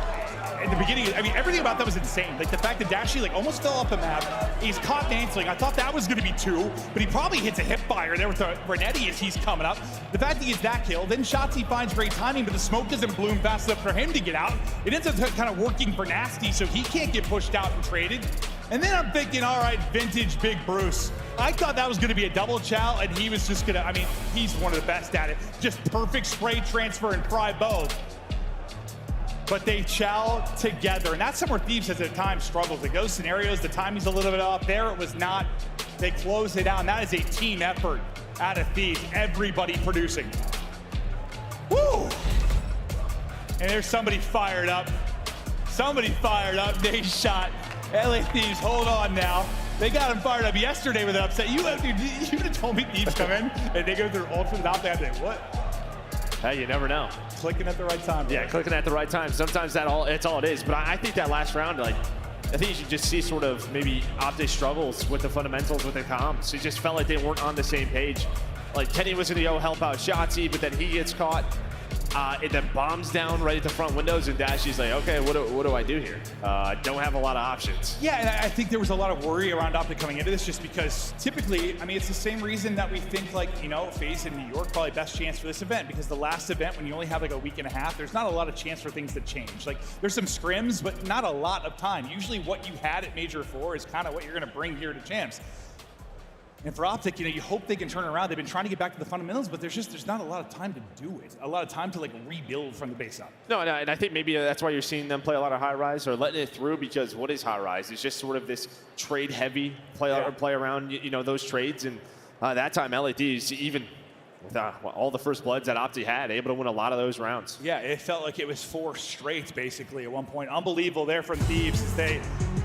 at the beginning, I mean, everything about that was insane. Like the fact that Dashy like almost fell off the map. He's caught Mansling. I thought that was going to be 2, but he probably hits a hip fire there with the Renetti as he's coming up. The fact that he gets that kill, then Shotzi finds great timing, but the smoke doesn't bloom fast enough for him to get out. It ends up kind of working for Nasty, so he can't get pushed out and traded. And then I'm thinking, all right, vintage Big Bruce. I thought that was going to be a double chow, and he was just going to, I mean, he's one of the best at it. Just perfect spray transfer and pry both. But they chow together, and that's somewhere Thieves has at times struggled. In those scenarios, the timing's a little bit off. There it was not. They close it out, and that is a team effort out of Thieves. Everybody producing. Woo! And there's somebody fired up. Somebody fired up. They shot. LA Thieves, hold on now. They got him fired up yesterday with an upset. You would have told me Thieves come in and they go through ultra without that. What? Hey, you never know. Clicking at the right time. Yeah, clicking at the right time. Sometimes it's all it is. But I think that last round, like, I think you should just see sort of maybe Optic struggles with the fundamentals with the comms. It just felt like they weren't on the same page. Like Kenny was gonna go help out Shotzi, but then he gets caught. And then bombs down right at the front windows, and Dashy's like, okay, what do I do here? I don't have a lot of options. Yeah, and I think there was a lot of worry around Optic coming into this just because typically, I mean, it's the same reason that we think like, you know, FaZe in New York probably best chance for this event, because the last event, when you only have like a week and a half, there's not a lot of chance for things to change. Like there's some scrims, but not a lot of time. Usually what you had at Major 4 is kind of what you're gonna bring here to Champs. And for Optic, you know, you hope they can turn around. They've been trying to get back to the fundamentals, but there's not a lot of time to do it. A lot of time to like rebuild from the base up. No, and I think maybe that's why you're seeing them play a lot of high rise or letting it through, because what is high rise? It's just sort of this trade heavy play around, you know, those trades. And that time LAD's even with all the first bloods that Opti had, able to win a lot of those rounds. Yeah, it felt like it was 4 straight basically at one point. Unbelievable there from Thieves as they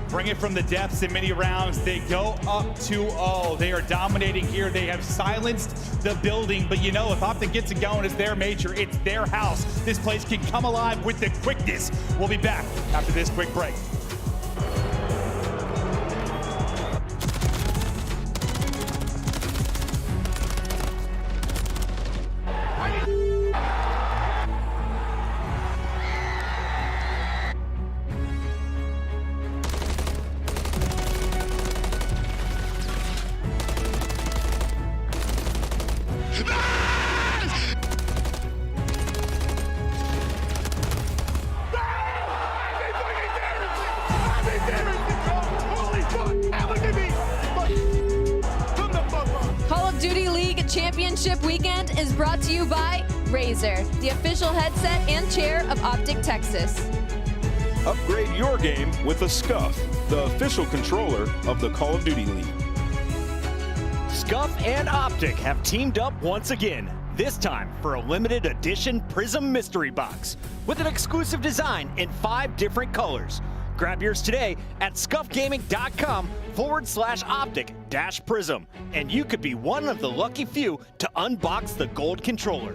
bring it from the depths in many rounds. They go up 2-0. They are dominating here. They have silenced the building, but you know, if Optic gets it going, it's their major, it's their house. This place can come alive with the quickness. We'll be back after this quick break. Championship Weekend is brought to you by Razer, the official headset and chair of Optic Texas. Upgrade your game with a Scuff, the official controller of the Call of Duty League. Scuff and Optic have teamed up once again, this time for a limited edition Prism Mystery Box with an exclusive design in 5 different colors. Grab yours today at scuffgaming.com/optic-prism, and you could be one of the lucky few to unbox the gold controller.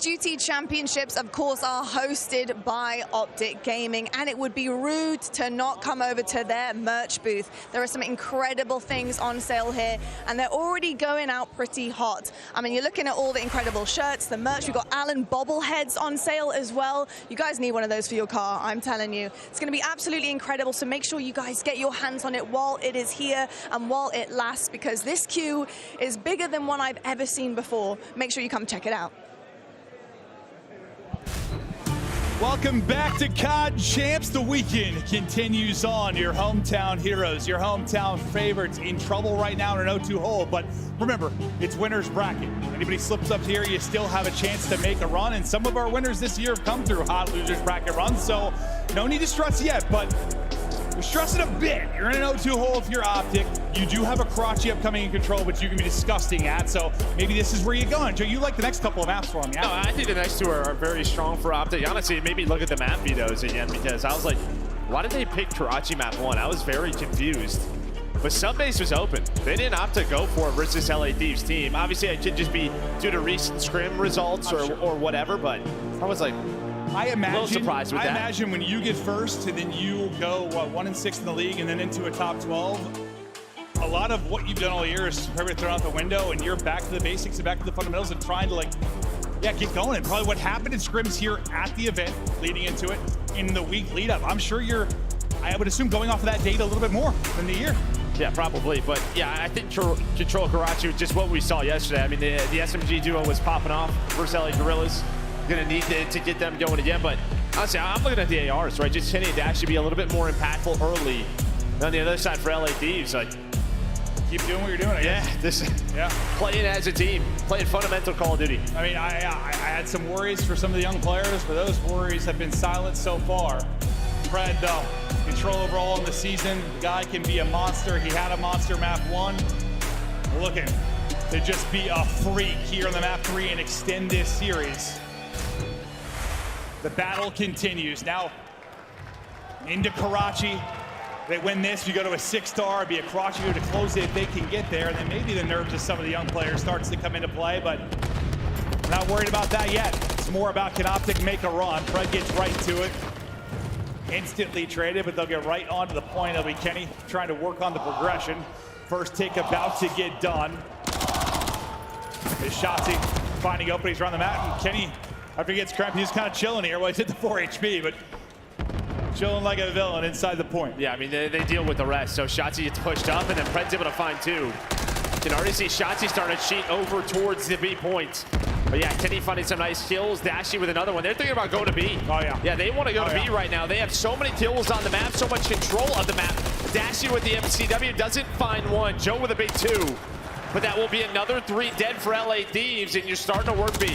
Duty Championships, of course, are hosted by Optic Gaming, and it would be rude to not come over to their merch booth. There are some incredible things on sale here, and they're already going out pretty hot. I mean, you're looking at all the incredible shirts, the merch. We've got Allen bobbleheads on sale as well. You guys need one of those for your car, I'm telling you. It's going to be absolutely incredible, so make sure you guys get your hands on it while it is here and while it lasts, because this queue is bigger than one I've ever seen before. Make sure you come check it out. Welcome back to COD Champs. The weekend continues on. Your hometown heroes, your hometown favorites in trouble right now in an 0-2 hole. But remember, it's winner's bracket. Anybody slips up here, you still have a chance to make a run. And some of our winners this year have come through hot losers bracket runs. So no need to stress yet, but you're stressing a bit. You're in an 0-2 hole if you're Optic. You do have a Karachi upcoming in control, which you can be disgusting at. So maybe this is where you're going. Joe, you like the next couple of maps for them, yeah? No, I think the next two are very strong for Optic. Honestly, maybe look at the map vetoes again, because I was like, why did they pick Karachi map 1? I was very confused. But Subbase was open. They didn't opt to go for it versus LA Thieves team. Obviously, it could just be due to recent scrim results or whatever, but I was like, I imagine, a little surprised with I that. imagine when you get first and then you go, 1-6 in the league and then into a top 12, a lot of what you've done all year is probably thrown out the window, and you're back to the basics and back to the fundamentals and trying to get going. And probably what happened in scrims here at the event leading into it in the week lead up. I'm sure I would assume going off of that data a little bit more than the year. Yeah, probably. But yeah, I think Control Karachi was just what we saw yesterday. I mean, the SMG duo was popping off versus LA Gorillas. Gonna need to get them going again. But honestly, I'm looking at the ARs, right? Just hitting to actually be a little bit more impactful early. And on the other side for LA Thieves, like, keep doing what you're doing, I guess. Playing as a team, playing fundamental Call of Duty. I mean, I had some worries for some of the young players, but those worries have been silenced so far. Fred, though, control overall in the season. The guy can be a monster. He had a monster map 1. Looking to just be a freak here on the map 3 and extend this series. The battle continues. Now into Karachi. They win this, you go to a 6-star, it'd be a Karachi to close it if they can get there. And then maybe the nerves of some of the young players starts to come into play, but we're not worried about that yet. It's more about can Optic make a run. Fred gets right to it. Instantly traded, but they'll get right onto the point. It'll be Kenny trying to work on the progression. First take about to get done. Is Shotzi finding openings around the map. And Kenny, after he gets cramped, he's kind of chilling here. Well, he's hit the 4 HP, but chilling like a villain inside the point. Yeah, I mean, they deal with the rest. So Shotzi gets pushed up, and then Pred's able to find 2. You can already see Shotzi starting to cheat over towards the B point. But yeah, Kenny finding some nice kills. Dashy with another one. They're thinking about going to B. Oh, yeah. Yeah, they want to go to B right now. They have so many kills on the map, so much control of the map. Dashy with the MCW doesn't find 1. Joe with a big 2. But that will be another 3 dead for LA Thieves, and you're starting to work B.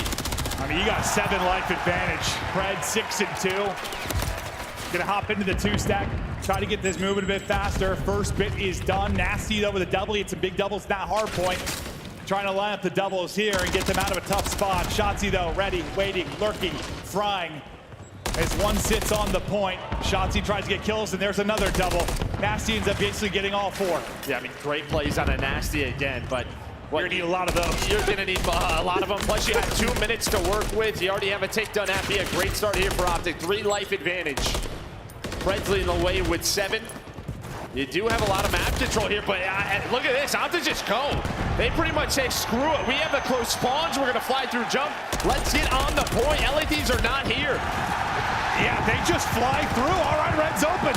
I mean, you got 7 life advantage. Fred 6 and 2. Gonna hop into the 2-stack, try to get this moving a bit faster. First bit is done. Nasty though with a double. It's a big double. It's not Hardpoint. Trying to line up the doubles here and get them out of a tough spot. Shotzi though, ready, waiting, lurking, frying. As one sits on the point, Shotzi tries to get kills, and there's another double. Nasty ends up basically getting all 4. Yeah, I mean, great plays on a Nasty again, but you're gonna need a lot of those. You're gonna need a lot of them. Plus, you have 2 minutes to work with. You already have a takedown app. A great start here for Optic. 3 life advantage. Fred's leading the way with 7. You do have a lot of map control here, but look at this. Optic just go. They pretty much say, screw it. We have the close spawns. We're gonna fly through jump. Let's get on the point. LA Thieves are not here. Yeah, they just fly through. All right, Red's open.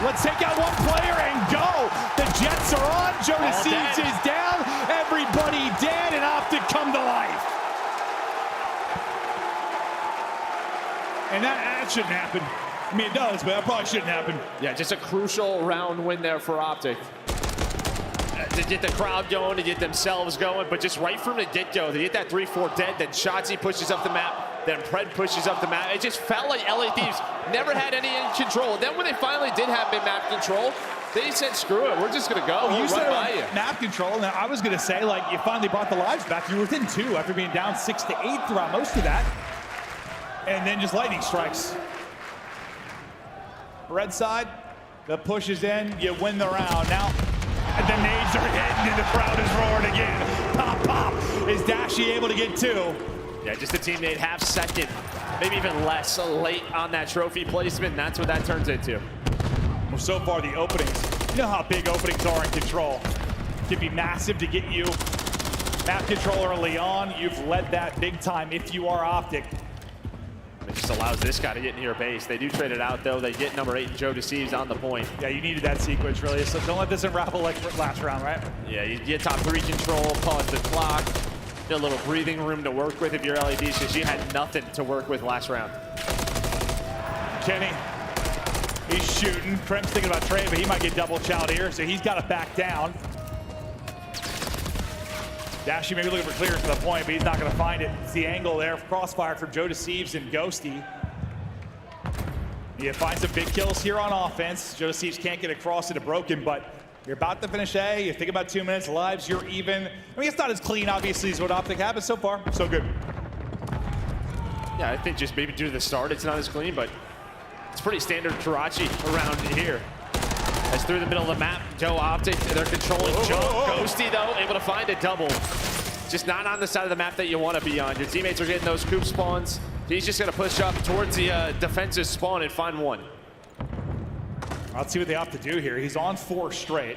Let's take out 1 player and go. The Jets are on. Joe Deceives is down. Everybody dead, and Optic come to life. And that shouldn't happen. I mean, it does, but that probably shouldn't happen. Yeah, just a crucial round win there for Optic. To get the crowd going, to get themselves going, but just right from the get-go, to get that 3-4 dead, then Shotzi pushes up the map, then Pred pushes up the map. It just felt like LA Thieves never had any in control. Then when they finally did have map control, they said, screw it, we're just gonna go. Oh, you said by you. Map control, and I was gonna say, like, you finally brought the lives back. You were within 2 after being down 6 to 8 throughout most of that. And then just lightning strikes. Red side, the push is in, you win the round. Now, the nades are hitting and the crowd is roaring again. Pop, pop. Is Dashy able to get 2? Yeah, just a teammate half second, maybe even less, late on that trophy placement, and that's what that turns into. Well, so far the openings, you know how big openings are in Control. Can be massive to get you. Map controller Leon, you've led that big time if you are Optic. It just allows this guy to get near base. They do trade it out, though. They get number 8, Joe Deceives, on the point. Yeah, you needed that sequence, really. So don't let this unravel like last round, right? Yeah, you get top 3 control, pause the clock. Get a little breathing room to work with if you're LEDs, because you had nothing to work with last round. Kenny, he's shooting. Krem's thinking about trade, but he might get double chowed here, so he's got to back down. Dashy maybe looking for clearance to the point, but he's not going to find it. It's the angle there. Crossfire from Joe Deceives and Ghosty. You find some big kills here on offense. Joe Deceives can't get across into Broken, but you're about to finish A. You think about 2 minutes, lives, you're even. I mean, it's not as clean, obviously, as what Optic have, but so far, so good. Yeah, I think just maybe due to the start, it's not as clean, but it's pretty standard Karachi around here. As through the middle of the map, Joe Optic, they're controlling jump. Ghosty, though, able to find a double. Just not on the side of the map that you want to be on. Your teammates are getting those coop spawns. He's just going to push up towards the defensive spawn and find one. Let's see what they have to do here. He's on 4 straight.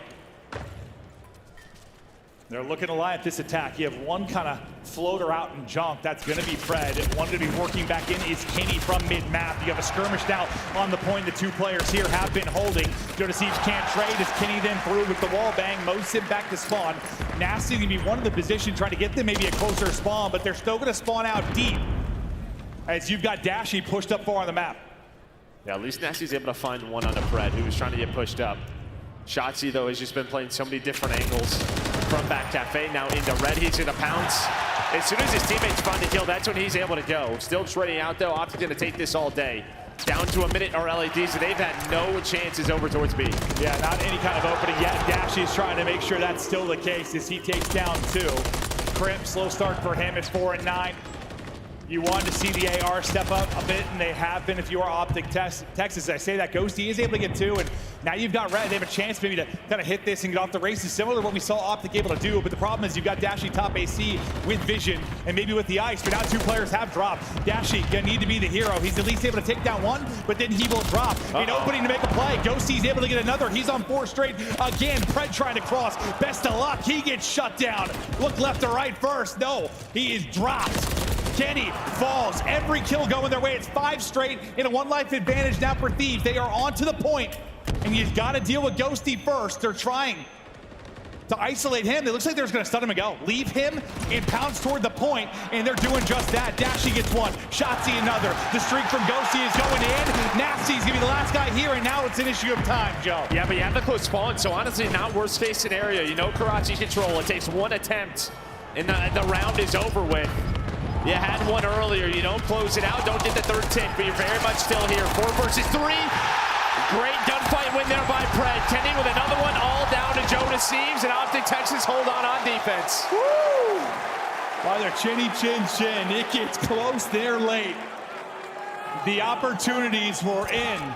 They're looking to lie at this attack. You have one kind of floater out and jump. That's going to be Fred. One to be working back in is Kenny from mid-map. You have a skirmish now on the point. The 2 players here have been holding. Joe Deceives can't trade as Kenny then through with the wall bang. Moves him back to spawn. Nasty going to be one of the position trying to get them maybe a closer spawn, but they're still going to spawn out deep as you've got Dashy pushed up far on the map. Yeah, at least Nasty's able to find one on the Fred, who was trying to get pushed up. Shotzzy, though, has just been playing so many different angles. From back cafe, now into red, he's gonna pounce. As soon as his teammates find the kill, that's when he's able to go. Still trading out, though. Optic's gonna take this all day. Down to a minute are LADs, so they've had no chances over towards B. Yeah, not any kind of opening yet. Dashy's trying to make sure that's still the case as he takes down 2. Crimp, slow start for him at 4 and 9. You wanted to see the AR step up a bit, and they have been if you are Optic Texas. I say that Ghosty is able to get 2, and now you've got Red. They have a chance maybe to kind of hit this and get off the races, similar to what we saw Optic able to do. But the problem is you've got Dashy top AC with vision and maybe with the ice, but now 2 players have dropped. Dashy gonna need to be the hero. He's at least able to take down 1, but then he will drop. An opening to make a play. Ghosty's able to get another. He's on 4 straight. Again, Fred trying to cross. Best of luck. He gets shut down. Look left to right first. No, he is dropped. Kenny falls. Every kill going their way. It's 5 straight in a 1 life advantage now for Thieves. They are on to the point, and you've got to deal with Ghosty first. They're trying to isolate him. It looks like they're just going to stun him and go. Leave him and pounce toward the point, and they're doing just that. Dashy gets 1. Shotzzy another. The streak from Ghosty is going in. Nasty's going to be the last guy here, and now it's an issue of time, Joe. Yeah, but you have the close spawn, so honestly, not worst case scenario. You know Karachi control. It takes 1 attempt, and the round is over with. You had 1 earlier. You don't close it out. Don't get the 3rd tick, but you're very much still here. 4 versus 3. Great gunfight win there by Pred. Kenny with another one, all down to Joe Deceives, and Optic Texas hold on defense. Woo! By their chinny chin chin. It gets close there late. The opportunities were in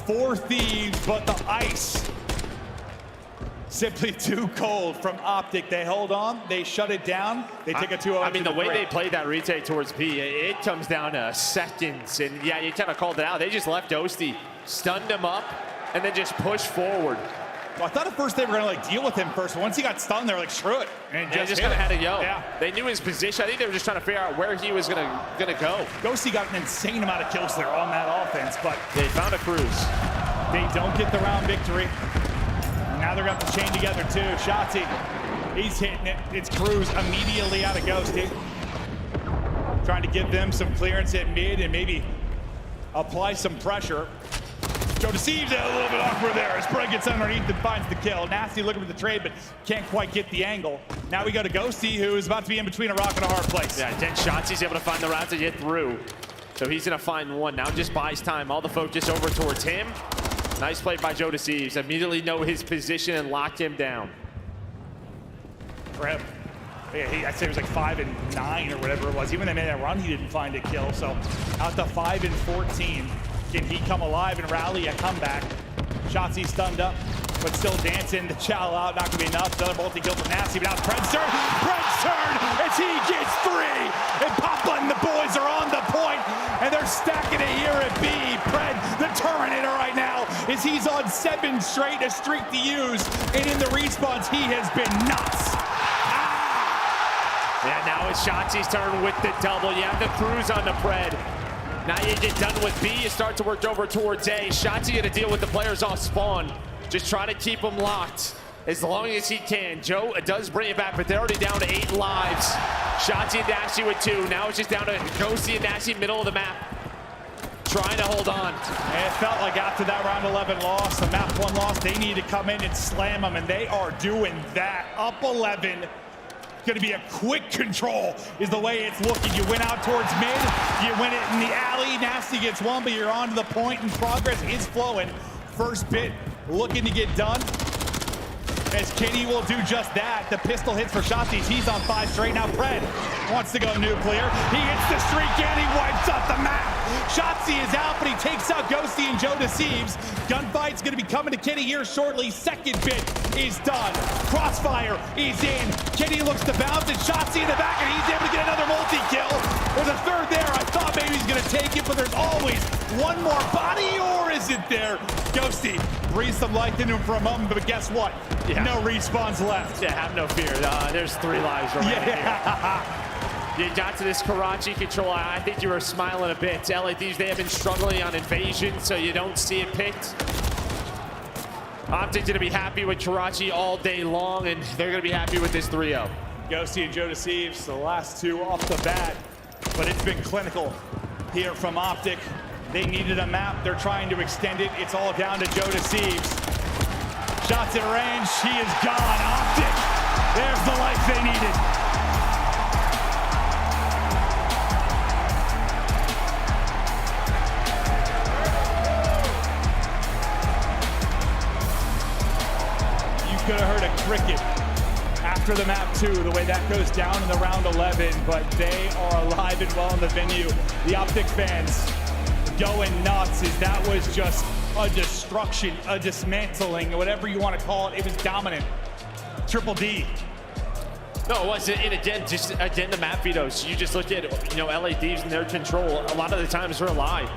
for Thieves, but the ice simply too cold from Optic. They hold on, they shut it down, they take a 2-0. I mean, the way they played that retake towards B, it comes down to seconds. And yeah, you kind of called it out. They just left Ghosty, stunned him up, and then just pushed forward. Well, I thought at first they were going to deal with him first. Once he got stunned, they were like, screw it. And they just kind of had to go. Yeah. They knew his position. I think they were just trying to figure out where he was gonna go. Ghosty got an insane amount of kills there on that offense, but they found a cruise. They don't get the round victory. Now they're going to have to chain together too. Shotzzy, he's hitting it. It's Cruz immediately out of Ghosty. Trying to give them some clearance at mid and maybe apply some pressure. Joe Deceives a little bit awkward there as Fred gets underneath and finds the kill. Nasty looking for the trade, but can't quite get the angle. Now we go to Ghosty, who is about to be in between a rock and a hard place. Yeah, 10 shots. He's able to find the route to get through. So he's going to find 1. Now just buys time. All the focus over towards him. Nice play by Joe Deceives. Immediately know his position and lock him down. For him. Yeah, I'd say it was like 5 and 9 or whatever it was. Even in that run, he didn't find a kill. So out to 5 and 14. Can he come alive and rally a comeback? Shotzzy stunned up. but still dancing. The chow out, not gonna be enough. Another multi-kill from Nasty, but now it's Pred's turn. Pred's turn as he gets 3. And Papa and the boys are on the point, and they're stacking it here at B. Pred, the Terminator right now, as he's on 7 straight, a streak to use. And in the respawns, he has been nuts. Yeah, now it's Shotzi's turn with the double. You have the cruise on the Pred. Now you get done with B, you start to work over towards A. Shotzi gonna deal with the players off spawn. Just try to keep them locked as long as he can. Joe does bring it back, but they're already down to 8 lives. Shotzi and Nasty with 2. Now it's just down to Ghosty and Nasty, middle of the map, trying to hold on. And it felt like after that round 11 loss, the map 1 loss, they need to come in and slam them, and they are doing that. Up 11. Going to be a quick control is the way it's looking. You win out towards mid, you win it in the alley. Nasty gets 1, but you're on to the point, and progress is flowing. First bit looking to get done, as Kenny will do just that. The pistol hits for Shotzi's. He's on 5 straight. Now Pred wants to go nuclear. He hits the streak and he wipes out the map. Shotzi is out, but he takes out Ghosty and Joe Deceives. Gunfight's going to be coming to Kenny here shortly. Second bit is done. Crossfire is in. Kenny looks to bounce, and Shotzi in the back, and he's able to get another multi-kill. There's a third there. I thought maybe he's going to take it, but there's always one more body, or is it there? Ghosty breathes some life into him for a moment, but guess what? Yeah. No respawns left. Yeah, have no fear. There's 3 lives remaining. Yeah. You got to this Karachi control. I think you were smiling a bit. LA Thieves, they have been struggling on invasion, so you don't see it picked. Optic's going to be happy with Karachi all day long, and they're going to be happy with this 3-0. Ghosty and Joe Deceives, the last 2 off the bat, but it's been clinical here from Optic. They needed a map. They're trying to extend it. It's all down to Joe Deceives. Shots at range. He is gone. Optic. There's the life they needed. Could have heard a cricket after the map 2, the way that goes down in the round 11, but they are alive and well in the venue. The Optic fans going nuts, as that was just a destruction, a dismantling, whatever you want to call it. It was dominant. Triple D. No, it wasn't. And again, the map vetoes. You just look at, LA Thieves and their control. A lot of the times rely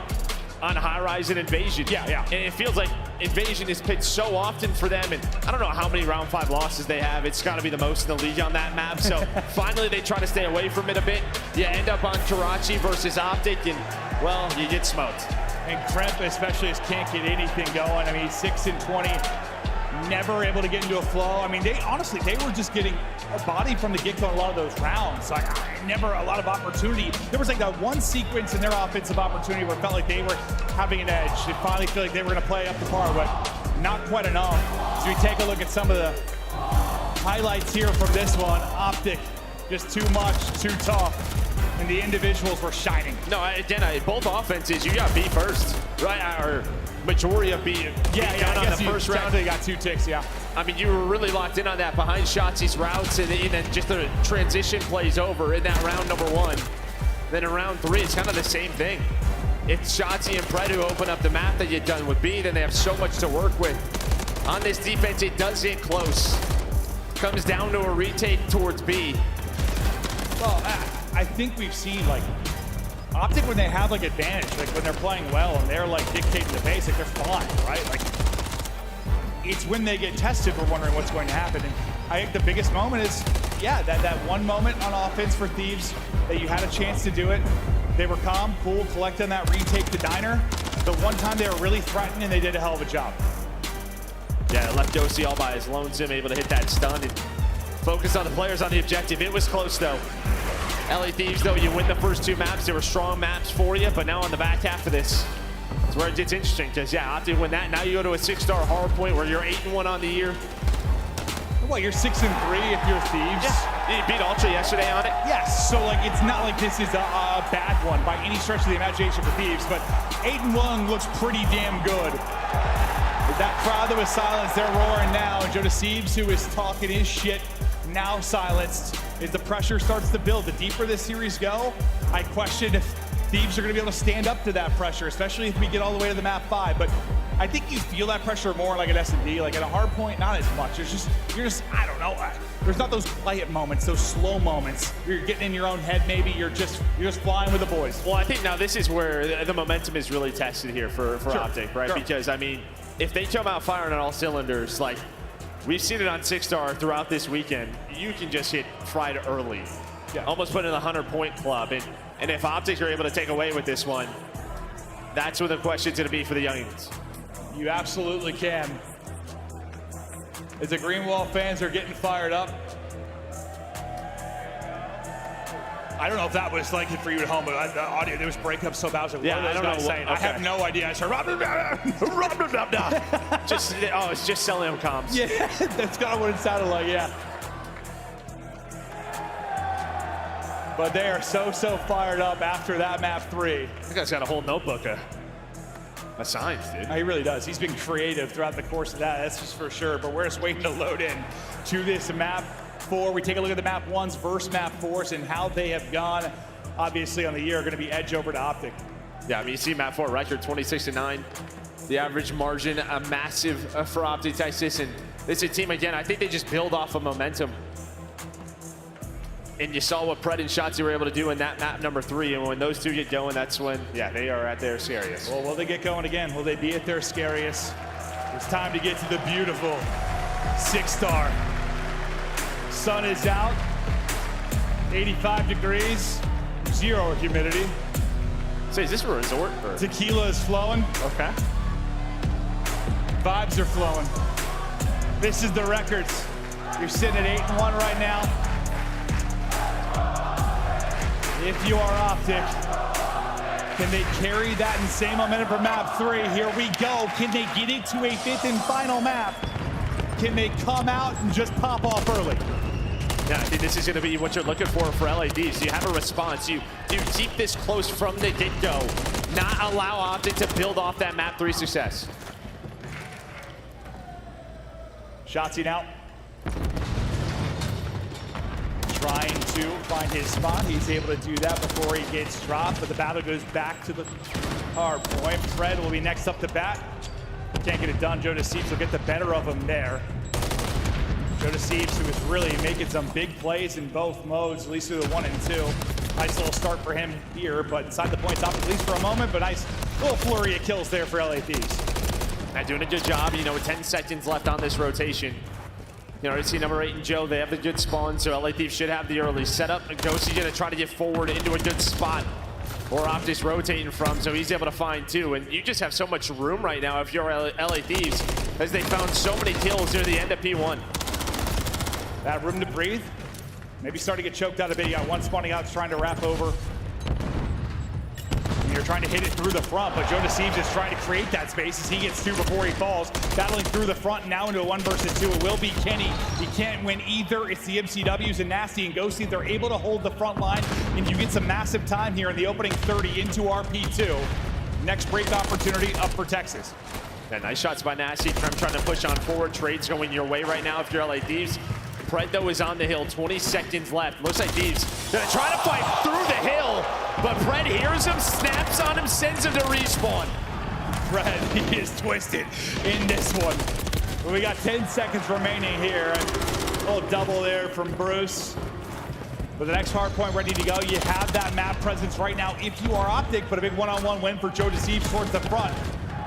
on high-rise and invasion. Yeah. And it feels like invasion is picked so often for them, and I don't know how many round 5 losses they have. It's got to be the most in the league on that map. So finally they try to stay away from it a bit. You end up on Karachi versus Optic, and well, you get smoked. And Kremp especially just can't get anything going. I mean, he's 6 and 20, never able to get into a flow. I mean, they were just getting a body from the get-go in a lot of those rounds. Like, never a lot of opportunity. There was like that one sequence in their offensive opportunity where it felt like they were having an edge. They finally feel like they were going to play up to par, but not quite enough. As we take a look at some of the highlights here from this one, Optic, just too much, too tough. And the individuals were shining. No, again, both offenses, you got B first, right? Or majority of B. Yeah, I on guess the first round. They got 2 ticks, yeah. I mean, you were really locked in on that behind Shotzi's routes, and then just the transition plays over in that round number 1. Then in round 3, it's kind of the same thing. It's Shotzi and Pred who open up the map that you're done with B, then they have so much to work with. On this defense, it does get close. Comes down to a retake towards B. Well, I think we've seen, like, Optic when they have, like, advantage, like, when they're playing well and they're, like, dictating the basic, they're fine, right? Like, it's when they get tested we're wondering what's going to happen. And I think the biggest moment is, yeah, that one moment on offense for Thieves that you had a chance to do it. They were calm, cool, collecting that retake the diner. The one time they were really threatened, and they did a hell of a job. Yeah, left Ghosty all by his lonesome, able to hit that stun and focus on the players on the objective. It was close, though. LA Thieves, though, you win the first 2 maps. They were strong maps for you, but now on the back half of this, it's where it gets interesting, because, yeah, Optic win that. Now you go to a 6-star Hardpoint where you're 8-1 on the year. Well, you're 6 and 3 if you're Thieves. Yeah, you beat Ultra yesterday on it. Yes, so like it's not like this is a bad one by any stretch of the imagination for Thieves, but 8-1 looks pretty damn good. With that crowd that was silenced, they're roaring now. And Joe Deceives, who is talking his shit, now silenced. As the pressure starts to build, the deeper this series go, I question if Thieves are going to be able to stand up to that pressure, especially if we get all the way to the map 5. But I think you feel that pressure more like at S&D, like at a hard point, not as much. You're just, I don't know. There's not those quiet moments, those slow moments. You're getting in your own head maybe. You're just flying with the boys. Well, I think now this is where the momentum is really tested here for Sure. Optic, right? Sure. Because, I mean, if they come out firing on all cylinders, like we've seen it on 6-star throughout this weekend, you can just hit fried early. Yeah. Almost put in the 100-point club. And if Optic are able to take away with this one, that's what the question's going to be for the youngins. You absolutely can. As the Greenwall fans are getting fired up. I don't know if that was like it for you at home, but the audio, there was breakups so bad. I was like, Yeah, what are those guys saying? Okay. I have no idea. I started, it's just selling them comms. Yeah, that's kind of what it sounded like, yeah. But they are so fired up after that map 3. This guy's got a whole notebook of signs, dude. He really does. He's been creative throughout the course of that, that's just for sure. But we're just waiting to load in to this map 4. We take a look at the map 1s versus map 4s and how they have gone, obviously, on the year, are going to be edge over to Optic. Yeah, I mean, you see map 4 record, 26-9. The average margin, a massive for Optic Texas. And this is a team, again, I think they just build off of momentum. And you saw what Pred and Shotzi were able to do in that map number 3. And when those two get going, that's when, yeah, they are at their scariest. Well, will they get going again? Will they be at their scariest? It's time to get to the beautiful 6-star. Sun is out, 85 degrees, 0 humidity. So is this a resort? Or? Tequila is flowing. Okay. Vibes are flowing. This is the records. You're sitting at 8-1 right now. If you are Optic, can they carry that same momentum for map 3? Here we go. Can they get it to a 5th and final map? Can they come out and just pop off early? Yeah, I think this is going to be what you're looking for LADs. You have a response. You keep this close from the get-go. Not allow Optic to build off that map 3 success. Shotzi now. Trying to find his spot. He's able to do that before he gets dropped, but the battle goes back to the hard point. Fred will be next up to bat. Can't get it done. Joe Deceivs will get the better of him there. Joe Deceivs, who is really making some big plays in both modes, at least through the 1 and 2. Nice little start for him here, but inside the points off at least for a moment, but nice little flurry of kills there for LA Thieves. Now doing a good job, you know, with 10 seconds left on this rotation. You know, see number 8 and Joe, they have the good spawn, so LA Thieves should have the early setup. Ghostie's gonna try to get forward into a good spot where Optic's rotating from, so he's able to find 2. And you just have so much room right now if you're LA Thieves, as they found so many kills near the end of P1. That room to breathe. Maybe starting to get choked out a bit. You got one spawning out, trying to wrap over. And you're trying to hit it through the front, but Joe Deceivs is trying to create that space as he gets 2 before he falls. Battling through the front, now into a 1 versus 2. It will be Kenny. He can't win either. It's the MCWs and Nasty and Ghosty. They're able to hold the front line, and you get some massive time here in the opening 30 into RP2. Next break opportunity up for Texas. Yeah, nice shots by Nasty. Krem trying to push on forward. Trades going your way right now if you're LA Thieves. Pred, though, is on the hill. 20 seconds left. Looks like Thieves gonna try to fight through the hill, but Pred hears him, snaps on him, sends him to respawn. Pred, he is twisted in this one. But we got 10 seconds remaining here. A little double there from Bruce. With the next hard point ready to go, you have that map presence right now if you are Optic, but a big one-on-one win for Joe Deceivs towards the front.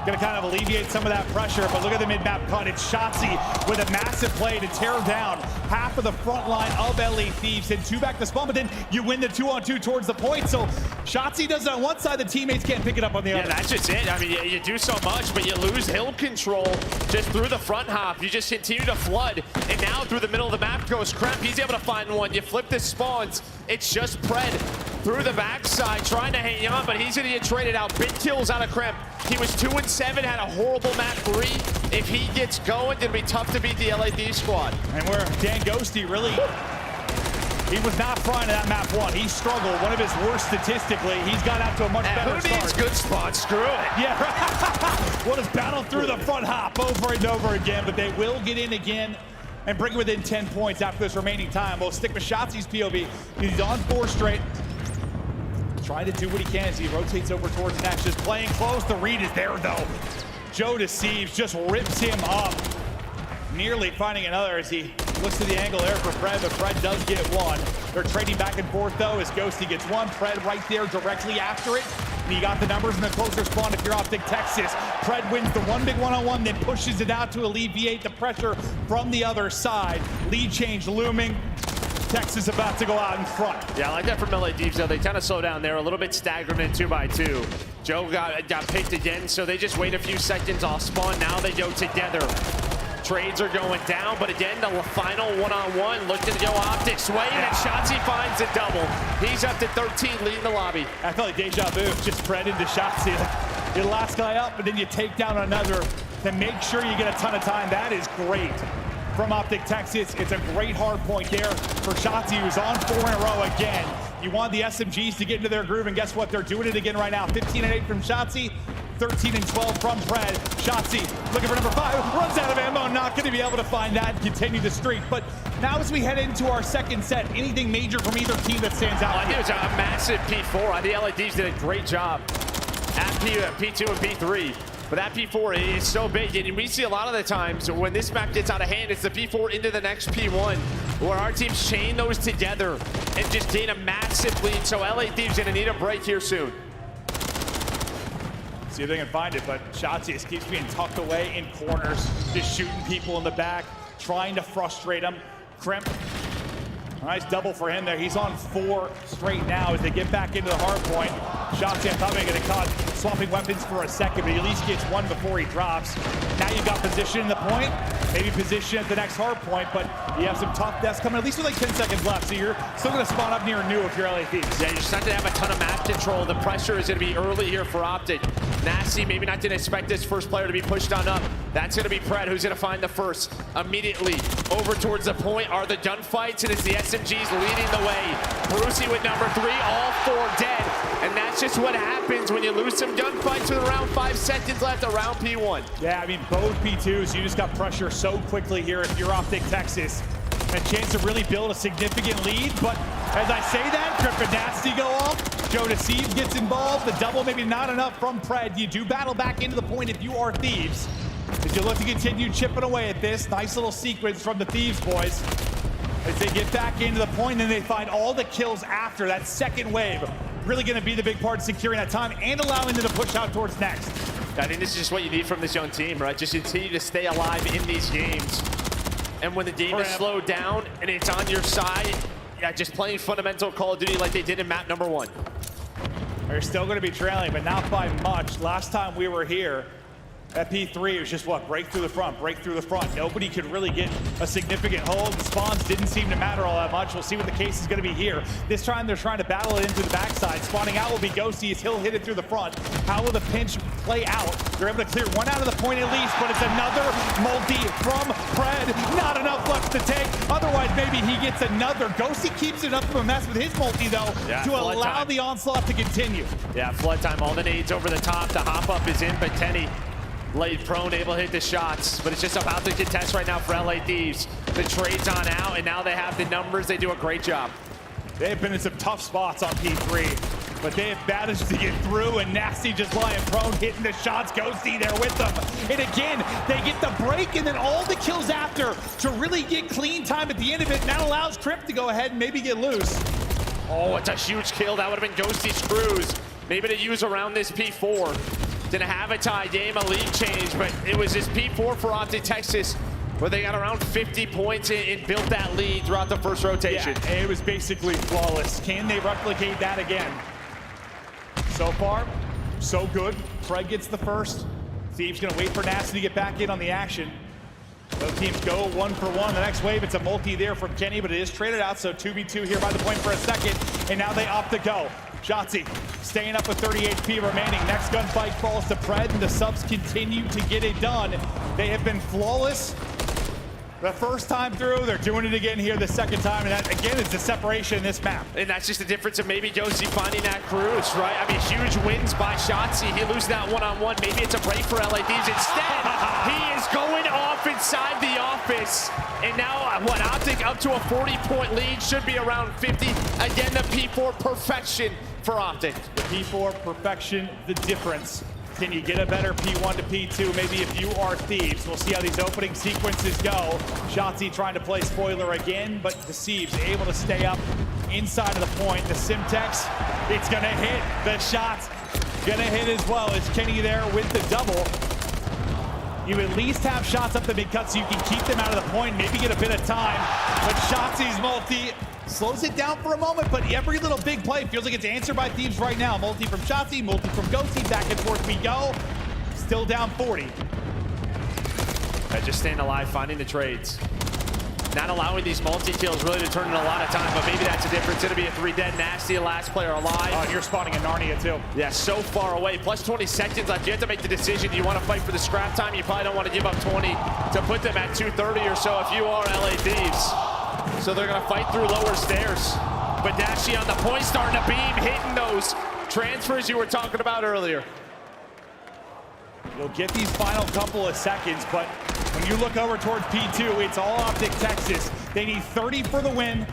Gonna kind of alleviate some of that pressure, but look at the mid-map cut. It's Shotzi with a massive play to tear down half of the front line of LA Thieves and 2 back to spawn, but then you win the 2-on-2 towards the point. So Shotzi does it on one side, the teammates can't pick it up on the other. Yeah, that's just it. I mean, you do so much, but you lose hill control just through the front hop. You just continue to flood, and now through the middle of the map goes Kremp. He's able to find one. You flip the spawns. It's just Pred through the backside, trying to hang on, but he's gonna get traded out. Big kills out of Kremp. He was 2-7, had a horrible map 3. If he gets going, it'll be tough to beat the LA Thieves squad. And where Dan Ghosty really, he was not frying that map 1. He struggled, one of his worst statistically. He's got out to a much better who start. needs good spots? Screw it. Yeah, right. We'll just battle through the front hop over and over again, but they will get in again and bring it within 10 points after this remaining time. We'll stick with Shotzi's POV. He's on 4 straight. Trying to do what he can as he rotates over towards Nash. Just playing close. The read is there, though. Joe Deceives just rips him up. Nearly finding another as he looks to the angle there for Fred, but Fred does get one. They're trading back and forth though as Ghosty gets one. Fred right there directly after it. And you got the numbers in the closer spawn if you're Optic Texas. Fred wins the one big one-on-one, then pushes it out to alleviate the pressure from the other side. Lead change looming. Texas about to go out in front. Yeah, I like that from LA Thieves though. They kind of slow down there, a little bit staggered in 2x2. Joe got picked again, so they just wait a few seconds off spawn. Now they go together. Trades are going down, but again, the final one-on-one looking to go Optic's way, and Shotzi finds a double. He's up to 13, leading the lobby. I feel like deja vu, just spread into Shotzi. You're the last guy up, but then you take down another to make sure you get a ton of time. That is great from Optic Texas. It's a great hard point there for Shotzi, who's on 4 in a row again. You want the SMGs to get into their groove, and guess what? They're doing it again right now. 15 and 8 from Shotzi. 13 and 12 from Fred. Shotzi looking for number 5, runs out of ammo, not going to be able to find that and continue the streak. But now as we head into our second set, anything major from either team that stands out? I think it was a massive P4. I think LA Thieves did a great job at P2 and P3. But that P4 is so big, and we see a lot of the times when this map gets out of hand, it's the P4 into the next P1, where our teams chain those together and just gain a massive lead. So LA Thieves gonna need a break here soon. See if they can find it, but Shotzi just keeps being tucked away in corners, just shooting people in the back, trying to frustrate them. Crimp, nice double for him there. He's on 4 straight now as they get back into the hard point. Shotzi, I thought they were gonna caught swapping weapons for a second, but he at least gets one before he drops. Now you've got position in the point, maybe position at the next hard point, but you have some tough deaths coming, at least with like 10 seconds left, so you're still gonna spawn up near new if you're LA Thieves. Yeah, you just have to have a ton of map control. The pressure is gonna be early here for Optic. Nasty, maybe not didn't expect this first player to be pushed on up. That's gonna be Pred, who's gonna find the first. Immediately over towards the point are the gunfights, and it's the SMGs leading the way. Brucey with number 3, all 4 dead. And that's just what happens when you lose some gunfights with around 5 seconds left around P1. Yeah, I mean, both P2s, you just got pressure so quickly here if you're Optic Texas. A chance to really build a significant lead, but as I say that, Crip and Nasty go off. Joe Deceives gets involved. The double maybe not enough from Pred. You do battle back into the point if you are Thieves. As you look to continue chipping away at this, nice little sequence from the Thieves boys. As they get back into the point, and they find all the kills after that second wave. Really going to be the big part in securing that time and allowing them to push out towards next. I think this is just what you need from this young team, right? Just continue to stay alive in these games. And when the game is slowed down and it's on your side, yeah, just playing fundamental Call of Duty like they did in map number 1. They're still going to be trailing, but not by much. Last time we were here, at P3, it was just what? Break through the front, break through the front. Nobody could really get a significant hold. The spawns didn't seem to matter all that much. We'll see what the case is going to be here. This time they're trying to battle it into the backside. Spawning out will be Ghosty as he'll hit it through the front. How will the pinch play out? They're able to clear one out of the point at least, but it's another multi from Pred. Not enough left to take. Otherwise, maybe he gets another. Ghosty keeps it up to a mess with his multi, though, to allow the onslaught to continue. Yeah, flood time. All the nades over the top. The hop up is in, but Tenny laid prone, able to hit the shots, but it's just about to contest right now for LA Thieves. The trade's on out, and now they have the numbers. They do a great job. They have been in some tough spots on P3, but they have managed to get through, and Nasty just lying prone, hitting the shots. Ghosty there with them. And again, they get the break, and then all the kills after to really get clean time at the end of it, and that allows Crip to go ahead and maybe get loose. Oh, it's a huge kill. That would have been Ghosty's cruise. Maybe to use around this P4. Didn't have a tie game, a lead change, but it was this P4 for Optic Texas where they got around 50 points and built that lead throughout the first rotation. Yeah, it was basically flawless. Can they replicate that again? So far, so good. Fred gets the first. Thieves gonna wait for Nasty to get back in on the action. Both teams go 1 for 1. The next wave, it's a multi there from Kenny, but it is traded out, so 2v2 here by the point for a second, and now they opt to go. Shotzi staying up with 30 HP remaining. Next gunfight falls to Pred, and the subs continue to get it done. They have been flawless the first time through. They're doing it again here the second time, and that, again, is the separation in this map. And that's just the difference of maybe Ghosty finding that cruise, right? I mean, huge wins by Shotzi. He loses that one-on-one. Maybe it's a break for LA Thieves. Instead, he is going off inside the office. And now, what, Optic up to a 40-point lead, should be around 50. Again, the P4 perfection for Optic. The P4 perfection, the difference Can you get a better P1 to P2? Maybe if you are Thieves. We'll see how these opening sequences go. Shotzzy trying to play spoiler again, but Deceives able to stay up inside of the point. The Simtex, it's gonna hit. The shot's gonna hit as well. Is Kenny there with the double? You at least have shots up the mid-cut so you can keep them out of the point, maybe get a bit of time. But Shotzzy's multi slows it down for a moment, but every little big play feels like it's answered by Thieves right now. Multi from Shotzzy, multi from Ghosty, back and forth we go. Still down 40. Just staying alive, finding the trades. Not allowing these multi-kills really to turn in a lot of time, but maybe that's the difference. It'll be a 3 dead, Nasty, last player alive. Oh, and you're spawning in Narnia too. Yeah, so far away. Plus 20 seconds left. You have to make the decision. Do you want to fight for the scrap time? You probably don't want to give up 20 to put them at 230 or so if you are LA Thieves. So they're going to fight through lower stairs. But Dashi on the point, starting to beam, hitting those transfers you were talking about earlier. You'll get these final couple of seconds, but when you look over towards P2, it's all Optic Texas. They need 30 for the win.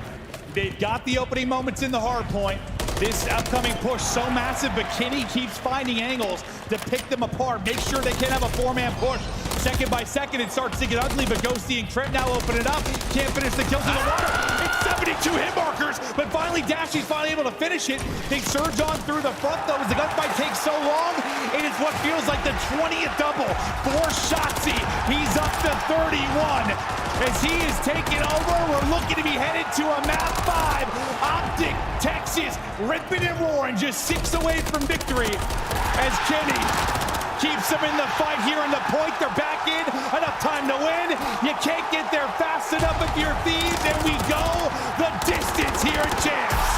They've got the opening moments in the hard point. This upcoming push so massive, but Kenny keeps finding angles to pick them apart. Make sure they can have a 4-man push. Second by second, it starts to get ugly, but Ghosty and Trent now open it up. Can't finish the kills in the water. It's 72 hit markers, but finally Dashy's finally able to finish it. They surge on through the front though as the gunfight takes so long. It is what feels like the 20th double for Shotzzy. He's up to 31. As he is taking over, we're looking to be headed to a map 5. Optic Texas ripping and roaring, just 6 away from victory as Kenny keeps them in the fight here in the point. They're back in, enough time to win. You can't get there fast enough if you're Thieves, and we go the distance here at Champs.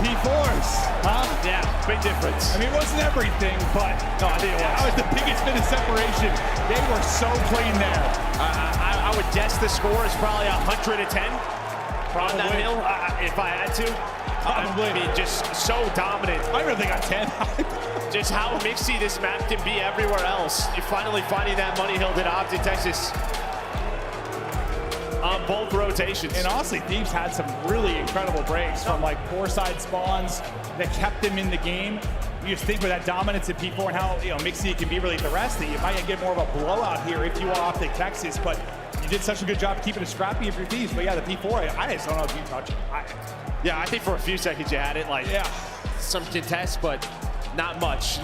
P4s, huh? Yeah, big difference. I mean, it wasn't everything, but no, I think that was the biggest bit of separation. They were so clean there. I would guess the score is probably 110 Probably. on that hill, if I had to. Probably. I mean, just so dominant. I really got 10. Just how mixy this map can be everywhere else. You're finally finding that money hill that Optic Texas on both rotations. And honestly, Thieves had some really incredible breaks from like 4-side spawns that kept them in the game. You just think with that dominance at P4 and how mixy it can be really at the rest, that you might get more of a blowout here if you are Optic Texas, but you did such a good job keeping it scrappy if you're Thieves. But yeah, the P4, I just don't know if you touch it. Yeah, I think for a few seconds you had it, like some contests, but not much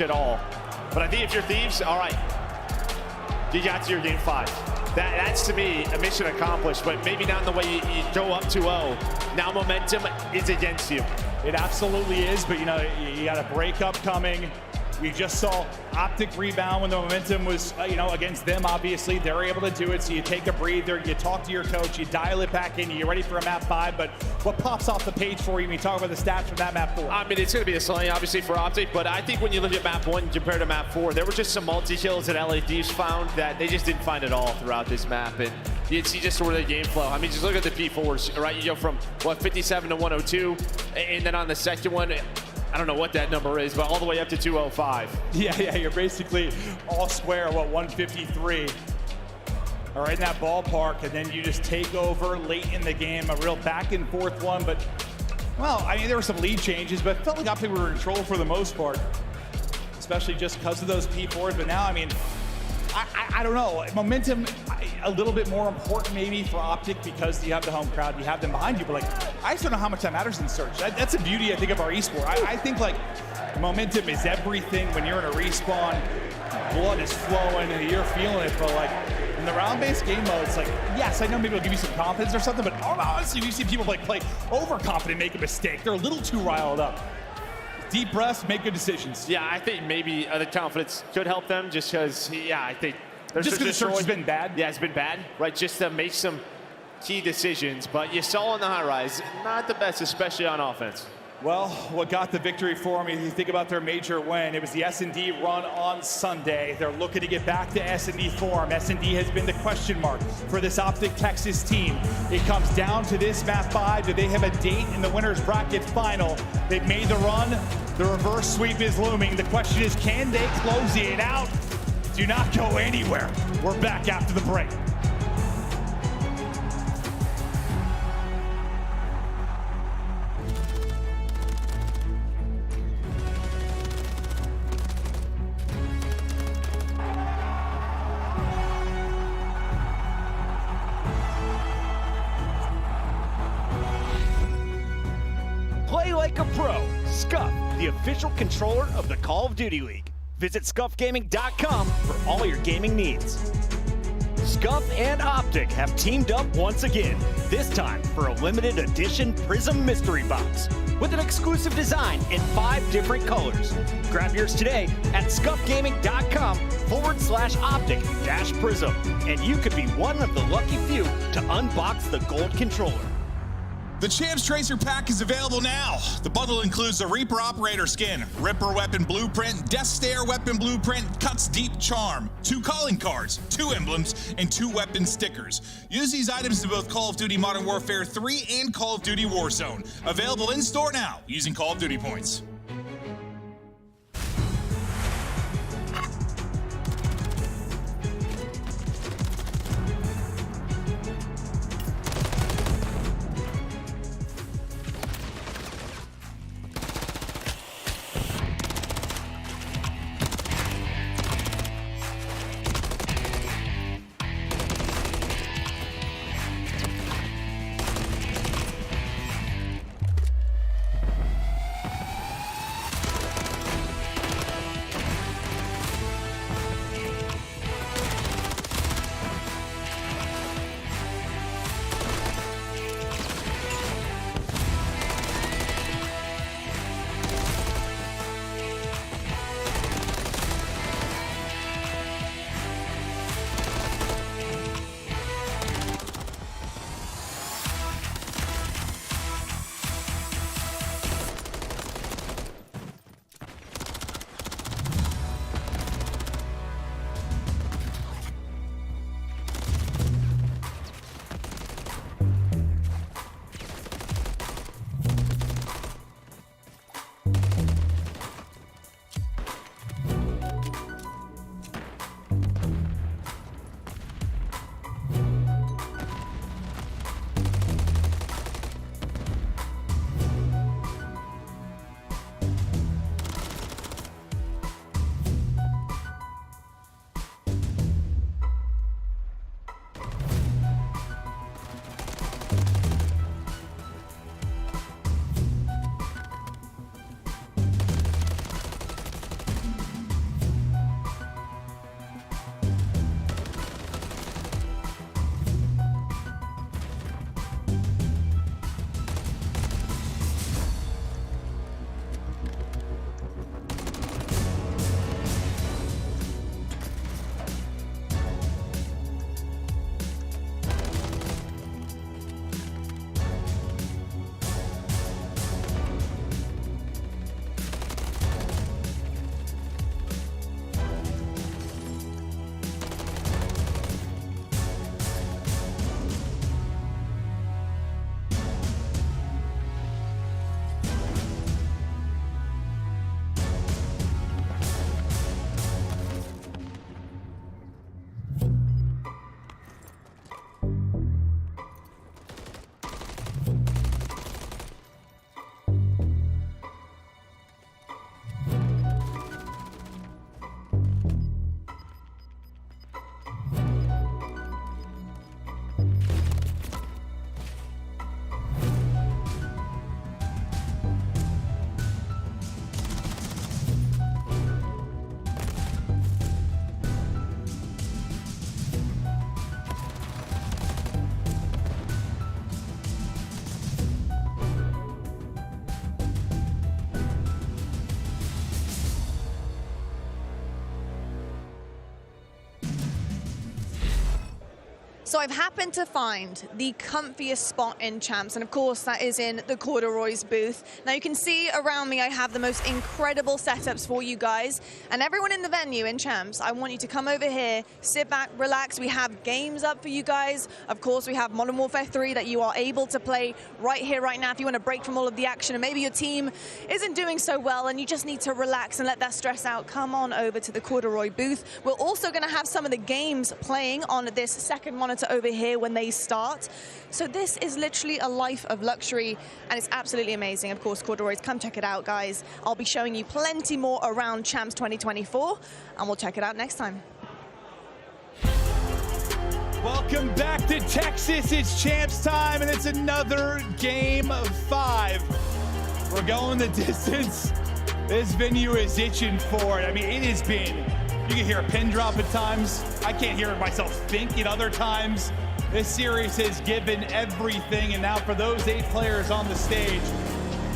at all. But I think if you're Thieves, all right, you got to your game 5. That's to me a mission accomplished, but maybe not in the way you go up 2-0. Now momentum is against you. It absolutely is, but you got a breakup coming. We just saw Optic rebound when the momentum was, against them, obviously. They're able to do it, so you take a breather, you talk to your coach, you dial it back in, you're ready for a map 5, but what pops off the page for you when you talk about the stats from that map 4? I mean, it's going to be a slaying, obviously, for Optic, but I think when you look at map 1 compared to map 4, there were just some multi-kills that LA Thieves found that they just didn't find at all throughout this map, and you'd see just sort of the game flow. I mean, just look at the P4s, right? You go from, 57 to 102, and then on the second one, I don't know what that number is, but all the way up to 205. Yeah, you're basically all square, 153. All right, in that ballpark, and then you just take over late in the game, a real back and forth one, but, well, I mean, there were some lead changes, but it felt like Optic were in control for the most part, especially just because of those P4s, but now, I mean, I don't know, momentum a little bit more important maybe for Optic because you have the home crowd, you have them behind you, but like, I just don't know how much that matters in Search. That's the beauty, I think, of our esport. I think like momentum is everything when you're in a respawn, blood is flowing and you're feeling it, but like in the round-based game mode, it's like, yes, I know maybe it'll give you some confidence or something, but honestly, you see people play overconfident, make a mistake. They're a little too riled up. Deep breaths, make good decisions. Yeah, I think maybe the confidence could help them just because, I think just because the search has been bad? Yeah, it's been bad, right? Just to make some key decisions. But you saw on the high rise, not the best, especially on offense. Well, what got the victory for them, if you think about their major win, it was the S&D run on Sunday. They're looking to get back to S&D form. S&D has been the question mark for this Optic Texas team. It comes down to this map 5. Do they have a date in the winner's bracket final? They've made the run. The reverse sweep is looming. The question is, can they close it out? Do not go anywhere. We're back after the break. Play like a pro. Scuff, the official controller of the Call of Duty League. Visit scuffgaming.com for all your gaming needs. Scuff and Optic have teamed up once again, this time for a limited edition Prism Mystery Box with an exclusive design in 5 different colors. Grab yours today at scuffgaming.com/optic-prism, and you could be one of the lucky few to unbox the gold controller. The Champs Tracer Pack is available now. The bundle includes the Reaper Operator Skin, Ripper Weapon Blueprint, Death Stare Weapon Blueprint, Cuts Deep Charm, 2 calling cards, 2 emblems, and 2 weapon stickers. Use these items in both Call of Duty Modern Warfare 3 and Call of Duty Warzone. Available in store now using Call of Duty points. So I've happened to find the comfiest spot in Champs, and of course that is in the Corduroy's booth. Now you can see around me I have the most incredible setups for you guys, and everyone in the venue in Champs, I want you to come over here, sit back, relax. We have games up for you guys. Of course we have Modern Warfare 3 that you are able to play right here, right now if you want to break from all of the action and maybe your team isn't doing so well and you just need to relax and let that stress out. Come on over to the Corduroy booth. We're also going to have some of the games playing on this second monitor over here when they start. So this is literally a life of luxury and it's absolutely amazing. Of course, Corduroys, come check it out, guys. I'll be showing you plenty more around Champs 2024 and we'll check it out next time. Welcome back to Texas. It's Champs time and it's another game of 5. We're going the distance. This venue is itching for it. I mean, it has been, you can hear a pin drop at times. I can't hear myself think at other times. This series has given everything, and now for those 8 players on the stage,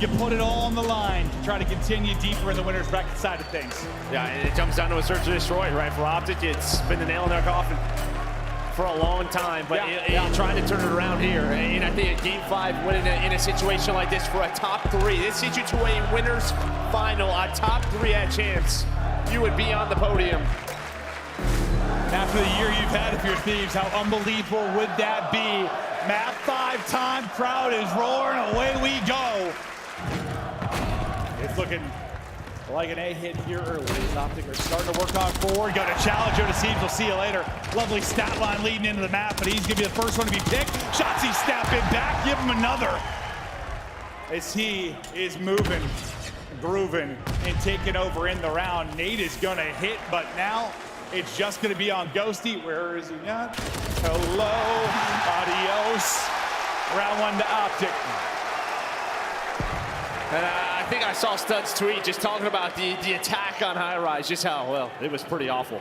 you put it all on the line to try to continue deeper in the winner's bracket side of things. Yeah, and it comes down to a search and destroy, right? For Optic, it's been the nail in their coffin for a long time, but trying to turn it around here. And I think Game 5, winning in a situation like this for a top 3, this gets you to a winner's final, a top 3 at Champs. You would be on the podium. After the year you've had of your Thieves, how unbelievable would that be? Map 5 time, crowd is roaring, away we go. It's looking like an A hit here early. Optic are starting to work on forward, got a challenge, Joe Deceives, we'll see you later. Lovely stat line leading into the map, but he's gonna be the first one to be picked. Shotzzy snapping back, give him another. As he is moving, grooving, and taking over in the round. Nate is gonna hit, but now it's just gonna be on Ghosty. Where is he at? Hello, adios. Round 1 to Optic. And I think I saw Stud's tweet just talking about the attack on High Rise, just how, well, it was pretty awful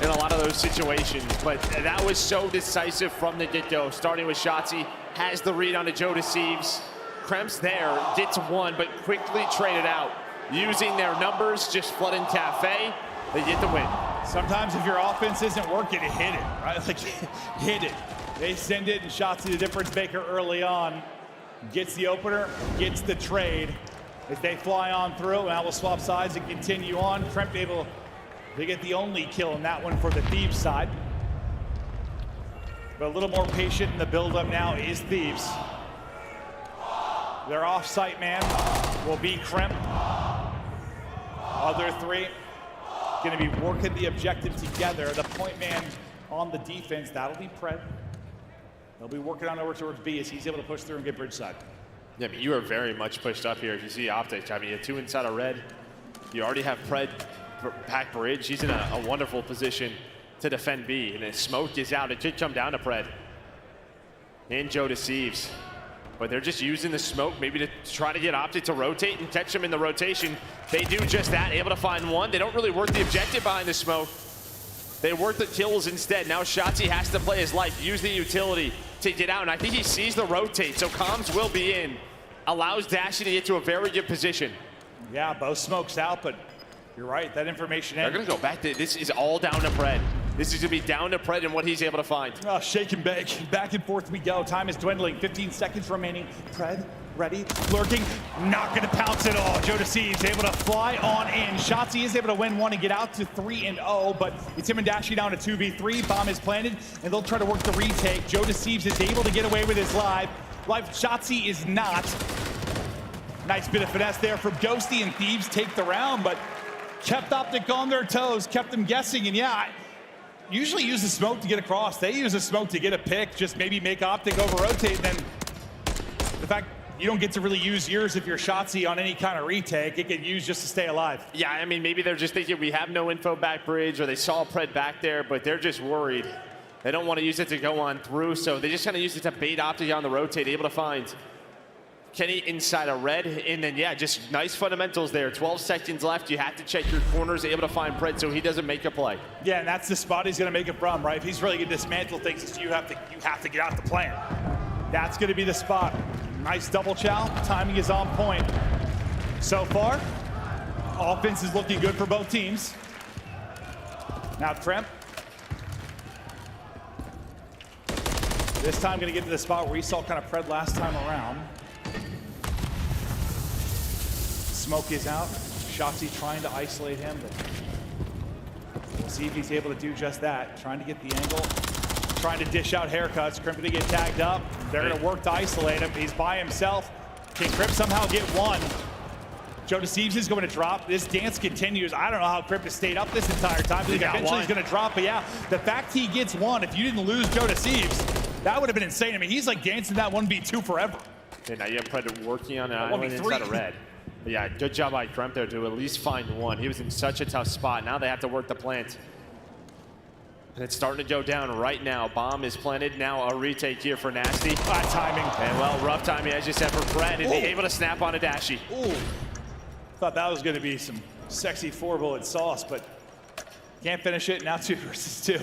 in a lot of those situations. But that was so decisive from the get-go, starting with Shotzzy, has the read on the Joe Deceives. Kremps there, gets 1, but quickly traded out. Using their numbers, just flooding Cafe, they get the win. Sometimes if your offense isn't working, hit it, right? Like, hit it. They send it, and Shotzzy, the difference maker early on, gets the opener, gets the trade. As they fly on through, now we'll swap sides and continue on. Kremp able to get the only kill in that one for the Thieves side. But a little more patient in the build-up now is Thieves. Their off-site man will be Kremp. Other 3 going to be working the objective together. The point man on the defense, that'll be Pred. They'll be working on over towards B as he's able to push through and get bridge side. Yeah, I mean, you are very much pushed up here. If you see Optic, I mean, you have 2 inside of red. You already have Pred pack bridge. He's in a wonderful position to defend B. And then smoke is out. It should come down to Pred. And Joe Deceives. But they're just using the smoke maybe to try to get Optic to rotate and catch them in the rotation. They do just that, able to find 1. They don't really work the objective behind the smoke. They work the kills instead. Now Shotzzy has to play his life, use the utility to get out. And I think he sees the rotate, so comms will be in. Allows Dashy to get to a very good position. Yeah, both smokes out, but you're right, that information They're going to go back to, this is all down to Pred. This is going to be down to Pred and what he's able to find. Oh, shake and bake. Back and forth we go. Time is dwindling. 15 seconds remaining. Pred, ready, lurking, not going to pounce at all. Joe Deceives able to fly on in. Shotzzy is able to win 1 and get out to 3-0, but it's him and Dashy down to 2v3. Bomb is planted, and they'll try to work the retake. Joe Deceives is able to get away with his life. Shotzzy is not. Nice bit of finesse there from Ghosty, and Thieves take the round, but kept Optic on their toes, kept them guessing, and yeah, usually use the smoke to get across. They use the smoke to get a pick, just maybe make Optic over-rotate, and then the fact you don't get to really use yours if you're Shotzzy on any kind of retake. It get used just to stay alive. Yeah, I mean, maybe they're just thinking we have no info back bridge, or they saw Pred back there, but they're just worried. They don't want to use it to go on through, so they just kind of use it to bait Optic on the rotate, able to find Kenny inside of red, and then, yeah, just nice fundamentals there. 12 seconds left. You have to check your corners, able to find Pred so he doesn't make a play. Yeah, and that's the spot he's going to make it from, right? If he's really going to dismantle things, you have to get out the plan. That's going to be the spot. Nice double chow. Timing is on point. So far, offense is looking good for both teams. Now Kremp This time going to get to the spot where we saw kind of Pred last time around. Smoke is out. Shotzi trying to isolate him, but we'll see if he's able to do just that. Trying to get the angle, trying to dish out haircuts. Crimp going to get tagged up. They're going to work to isolate him. He's by himself. Can Crimp somehow get one? Joe Deceives is going to drop. This dance continues. I don't know how Crimp has stayed up this entire time. But eventually he's going to drop. But yeah, the fact he gets one, if you didn't lose Joe Deceives, that would have been insane. I mean, he's like dancing that 1v2 forever. Okay, now you have Pred working on an island inside of red. But yeah, good job by Crimp there to at least find one. He was in such a tough spot. Now they have to work the plant. And it's starting to go down right now. Bomb is planted. Now a retake here for Nasty. Bad timing. And well, rough timing, as you said, for Pred. And he's able to snap on a Dashy. Ooh. Thought that was going to be some sexy 4-bullet sauce, but can't finish it. Now 2 versus 2.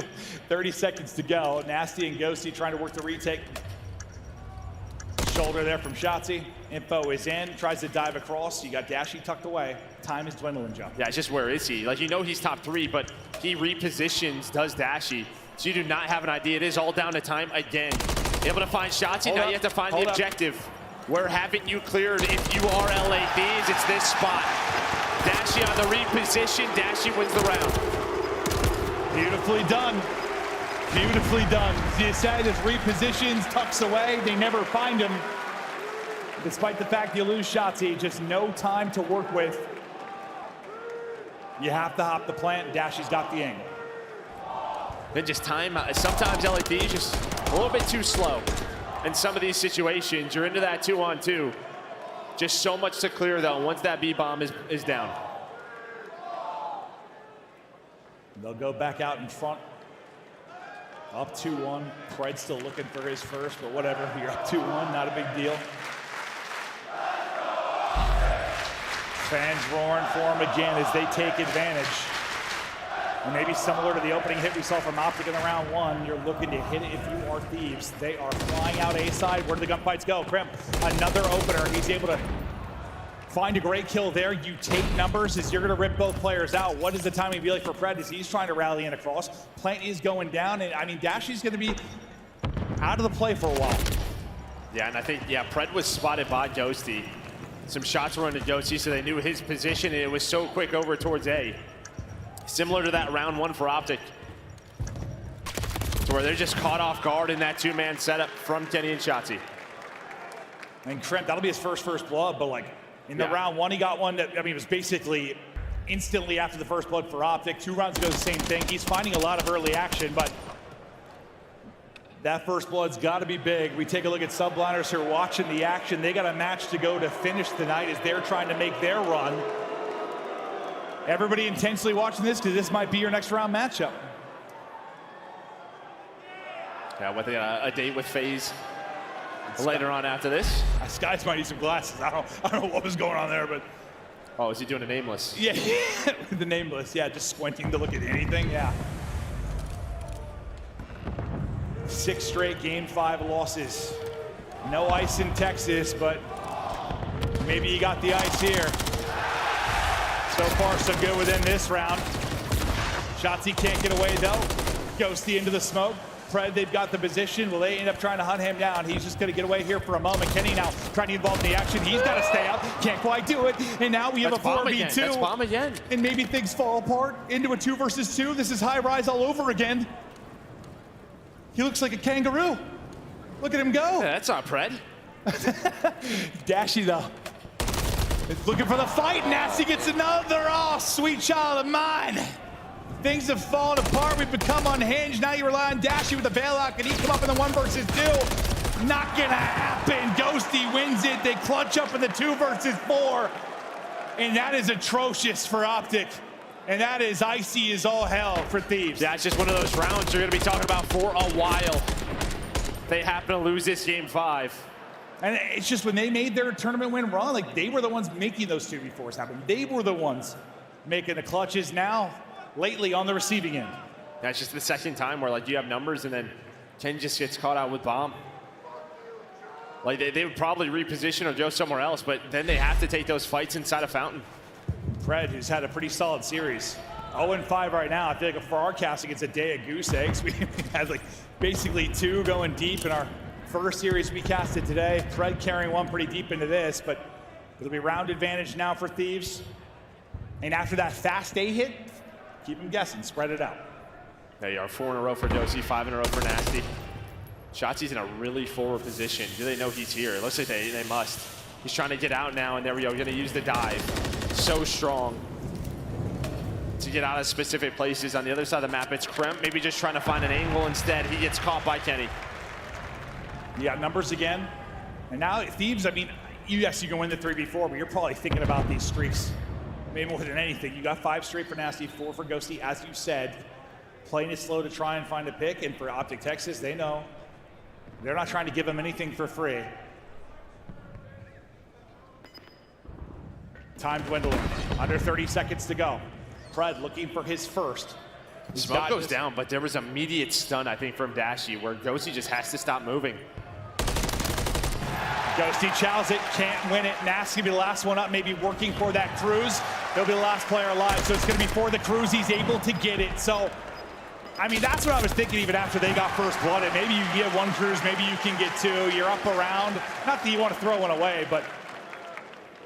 30 seconds to go. Nasty and Ghosty trying to work the retake. Shoulder there from Shotzi. Info is in. Tries to dive across. You got Dashy tucked away. Time is dwindling, Joe. Yeah, it's just where is he? Like, you know he's top 3, but he repositions, does Dashy. So you do not have an idea. It is all down to time again. Able to find Shotzi. Now you have to find the objective. Where haven't you cleared if you are LA Thieves? It's this spot. Dashy on the reposition. Dashy wins the round. Beautifully done. Beautifully done. Decided repositions, tucks away. They never find him. Despite the fact you lose Shotzi, just no time to work with. You have to hop the plant. Dashy's got the angle. Then just time. Sometimes LA Thieves just a little bit too slow. In some of these situations, you're into that 2-on-2. Just so much to clear, though, once that B-bomb is down. They'll go back out in front. Up 2-1. Pred still looking for his first, but whatever. You're up 2-1, not a big deal. Fans roaring for him again as they take advantage. And maybe similar to the opening hit we saw from Optic in the round 1, you're looking to hit it if you are Thieves. They are flying out A side. Where do the gunfights go? Crimp, another opener. He's able to find a great kill there. You take numbers as you're going to rip both players out. What does the timing be like for Pred as he's trying to rally in across? Plant is going down, and I mean, Dashy's going to be out of the play for a while. Yeah, and I think, Pred was spotted by Ghosty. Some shots were into Ghosty, so they knew his position, and it was so quick over towards A. Similar to that round 1 for Optic. To where they're just caught off guard in that 2-man setup from Kenny and Shotzi. And Crimp, that'll be his first blood, but like in the round 1, he got one that, I mean, it was basically instantly after the first blood for Optic. 2 rounds ago, the same thing. He's finding a lot of early action, but that first blood's got to be big. We take a look at Subliners who are watching the action. They got a match to go to finish tonight as they're trying to make their run. Everybody intensely watching this because this might be your next round matchup. Yeah, what they got a date with FaZe later on after this. Skies might need some glasses. I don't know what was going on there, but. Oh, is he doing a nameless? Yeah, the nameless. Yeah, just squinting to look at anything. Yeah. 6 straight Game 5 losses. No ice in Texas, but maybe you got the ice here. So far, so good within this round. Shotzi can't get away, though. Ghosty into the smoke. Pred, they've got the position. Will they end up trying to hunt him down? He's just going to get away here for a moment. Kenny now trying to get involved in the action. He's got to stay up. Can't quite do it. And now we have a 4v2. That's bomb again. And maybe things fall apart into a 2 versus 2. This is high rise all over again. He looks like a kangaroo. Look at him go. Yeah, that's not Pred. Dashy, though. It's looking for the fight. Nasty gets another. Oh, sweet child of mine. Things have fallen apart. We've become unhinged. Now you rely on Dashy with the bailout. Can he come up in the 1 versus 2? Not gonna happen. Ghosty wins it. They clutch up in the 2 versus 4. And that is atrocious for Optic. And that is icy as all hell for Thieves. Yeah, it's just one of those rounds you're gonna be talking about for a while. They happen to lose this Game 5. And it's just when they made their tournament win run, like they were the ones making those 2v4s happen. They were the ones making the clutches. Now, lately on the receiving end. That's just the second time where like you have numbers and then Ken just gets caught out with bomb. Like they would probably reposition or go somewhere else, but then they have to take those fights inside a fountain. Pred, who's had a pretty solid series. 0-5 right now. I feel like for our casting, it's a day of goose eggs. We had like basically 2 going deep in our first series we casted today. Fred carrying 1 pretty deep into this, but it'll be round advantage now for Thieves. And after that fast A hit, keep them guessing, spread it out. There you are, 4 in a row for Dosey, 5 in a row for Nasty. Shotzi's in a really forward position. Do they know he's here? It looks like they must. He's trying to get out now, and there we go. Gonna use the dive. So strong to get out of specific places. On the other side of the map, it's Kremp, maybe just trying to find an angle instead. He gets caught by Kenny. You got numbers again. And now Thieves, I mean, yes, you can win the 3v4, but you're probably thinking about these streaks maybe more than anything. You got 5 straight for Nasty, 4 for Ghosty, as you said. Playing it slow to try and find a pick, and for Optic Texas, they know they're not trying to give him anything for free. Time dwindling, under 30 seconds to go. Fred looking for his first. Smoke goes down, but there was immediate stun, I think, from Dashy, where Ghosty just has to stop moving. Ghosty chows it, can't win it. Nasty will be the last one up, maybe working for that cruise. He'll be the last player alive, so it's gonna be for the cruise. He's able to get it, so I mean, that's what I was thinking even after they got first blood. And maybe you get 1 cruise, maybe you can get 2. You're up around. Not that you want to throw one away, but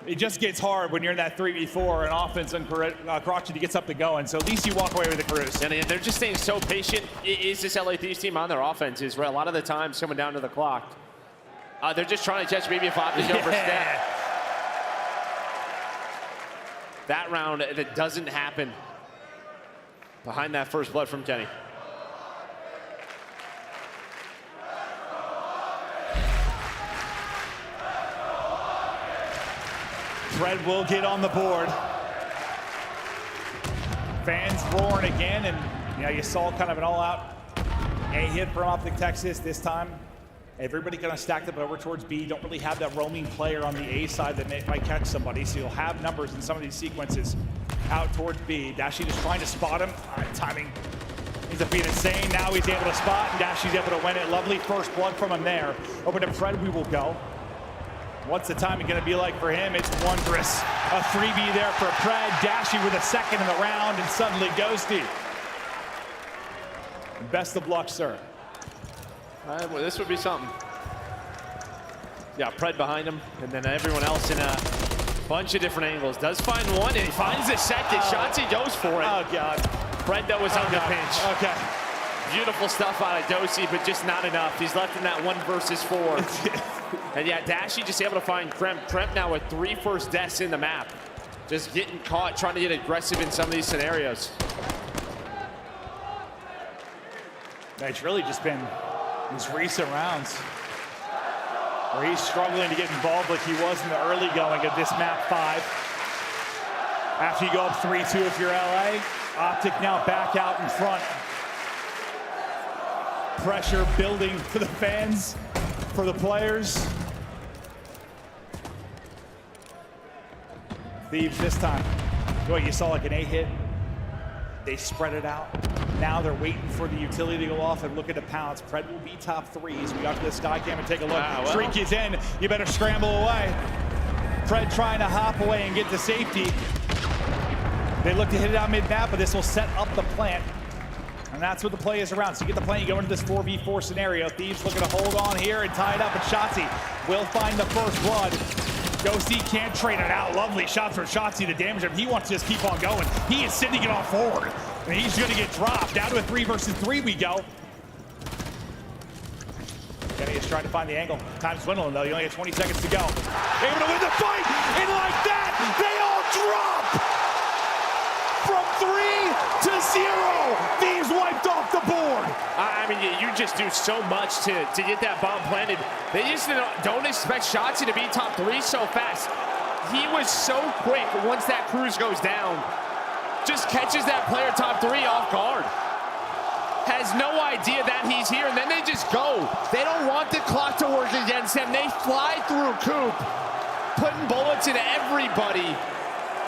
it just gets hard when you're in that 3v4 and offense and Karachi gets up to going. So at least you walk away with the cruise. And they're just staying so patient. Is this LA Thieves team on their offenses, where a lot of the times coming down to the clock, they're just trying to catch maybe if Optic overstep. That round, that doesn't happen behind that first blood from Kenny. Fred will get on the board. Fans roaring again, and you saw kind of an all-out A hit from Optic Texas this time. Everybody kind of stacked up over towards B. Don't really have that roaming player on the A side that might catch somebody, so you'll have numbers in some of these sequences out towards B. Dashy just trying to spot him. Timing ends up being insane. Now he's able to spot, and Dashy's able to win it. Lovely first blood from him there. Over to Fred we will go. What's the timing going to be like for him? It's wondrous. A 3v there for Fred. Dashy with a second in the round, and suddenly Ghosty. Best of luck, sir. Well, this would be something. Yeah, Pred behind him, and then everyone else in a bunch of different angles. Does find one, and he finds the second. Shotzi goes for it. Oh, God. Pred, though, was on the pinch. Okay. Beautiful stuff out of Dosey, but just not enough. He's left in that 1 versus 4. And yeah, Dashy just able to find Kremp. Kremp now with 3 first deaths in the map. Just getting caught, trying to get aggressive in some of these scenarios. It's really just been these recent rounds where he's struggling to get involved like he was in the early going of this map 5. After you go up 3-2 if you're LA, Optic now back out in front. Pressure building for the fans, for the players. Thieves this time. What you saw, like an A hit. They spread it out. Now they're waiting for the utility to go off and looking to pounce. Pred will be top 3s. We got to the sky cam and take a look. Wow, well. Shriek is in. You better scramble away. Pred trying to hop away and get to safety. They look to hit it out mid-map, but this will set up the plant. And that's what the play is around. So you get the plant, you go into this 4v4 scenario. Thieves looking to hold on here and tie it up, and Shotzi will find the first blood. Ghosty can't trade it out. Lovely shot from Shotzi to damage him. He wants to just keep on going. He is sending it on forward. And he's gonna get dropped. Down to a 3 versus 3 we go. Kenny is trying to find the angle. Time's dwindling though. You only have 20 seconds to go. Able to win the fight, and like that, they all drop! From 3 to 0. Thieves wiped off the board. I mean, you just do so much to get that bomb planted. They just don't expect Shotzi to be top 3 so fast. He was so quick once that cruise goes down. Just catches that player top 3 off guard. Has no idea that he's here, and then they just go. They don't want the clock to work against them. They fly through Coop, putting bullets into everybody.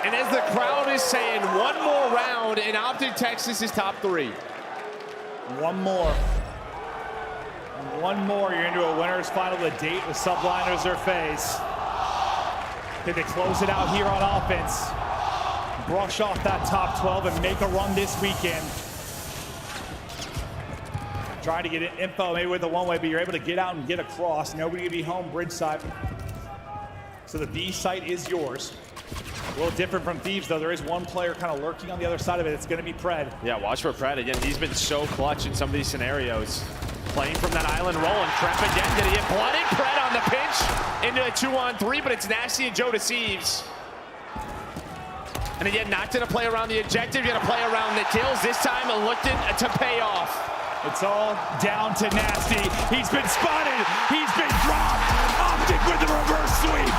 And as the crowd is saying, 1 more round, and Optic Texas is top 3. 1 more. And 1 more, you're into a winner's final. The date with Subliners or FaZe. Did they close it out here on offense? brush off that top 12 and make a run this weekend. Trying to get info maybe with the one-way, but you're able to get out and get across. Nobody can be home bridge side. So the B site is yours. A little different from Thieves, though. There is one player kind of lurking on the other side of it. It's going to be Pred. Yeah, watch for Pred. Again, he's been so clutch in some of these scenarios. Playing from that island roll, and Kremp again gonna get blooded. Pred on the pinch into a 2-on-3, but it's Nasty and Joe Deceives. And again, not gonna play around the objective, you're gonna play around the kills. This time, looking to pay off. It's all down to Nasty. He's been spotted. He's been dropped. Optic with the reverse sweep.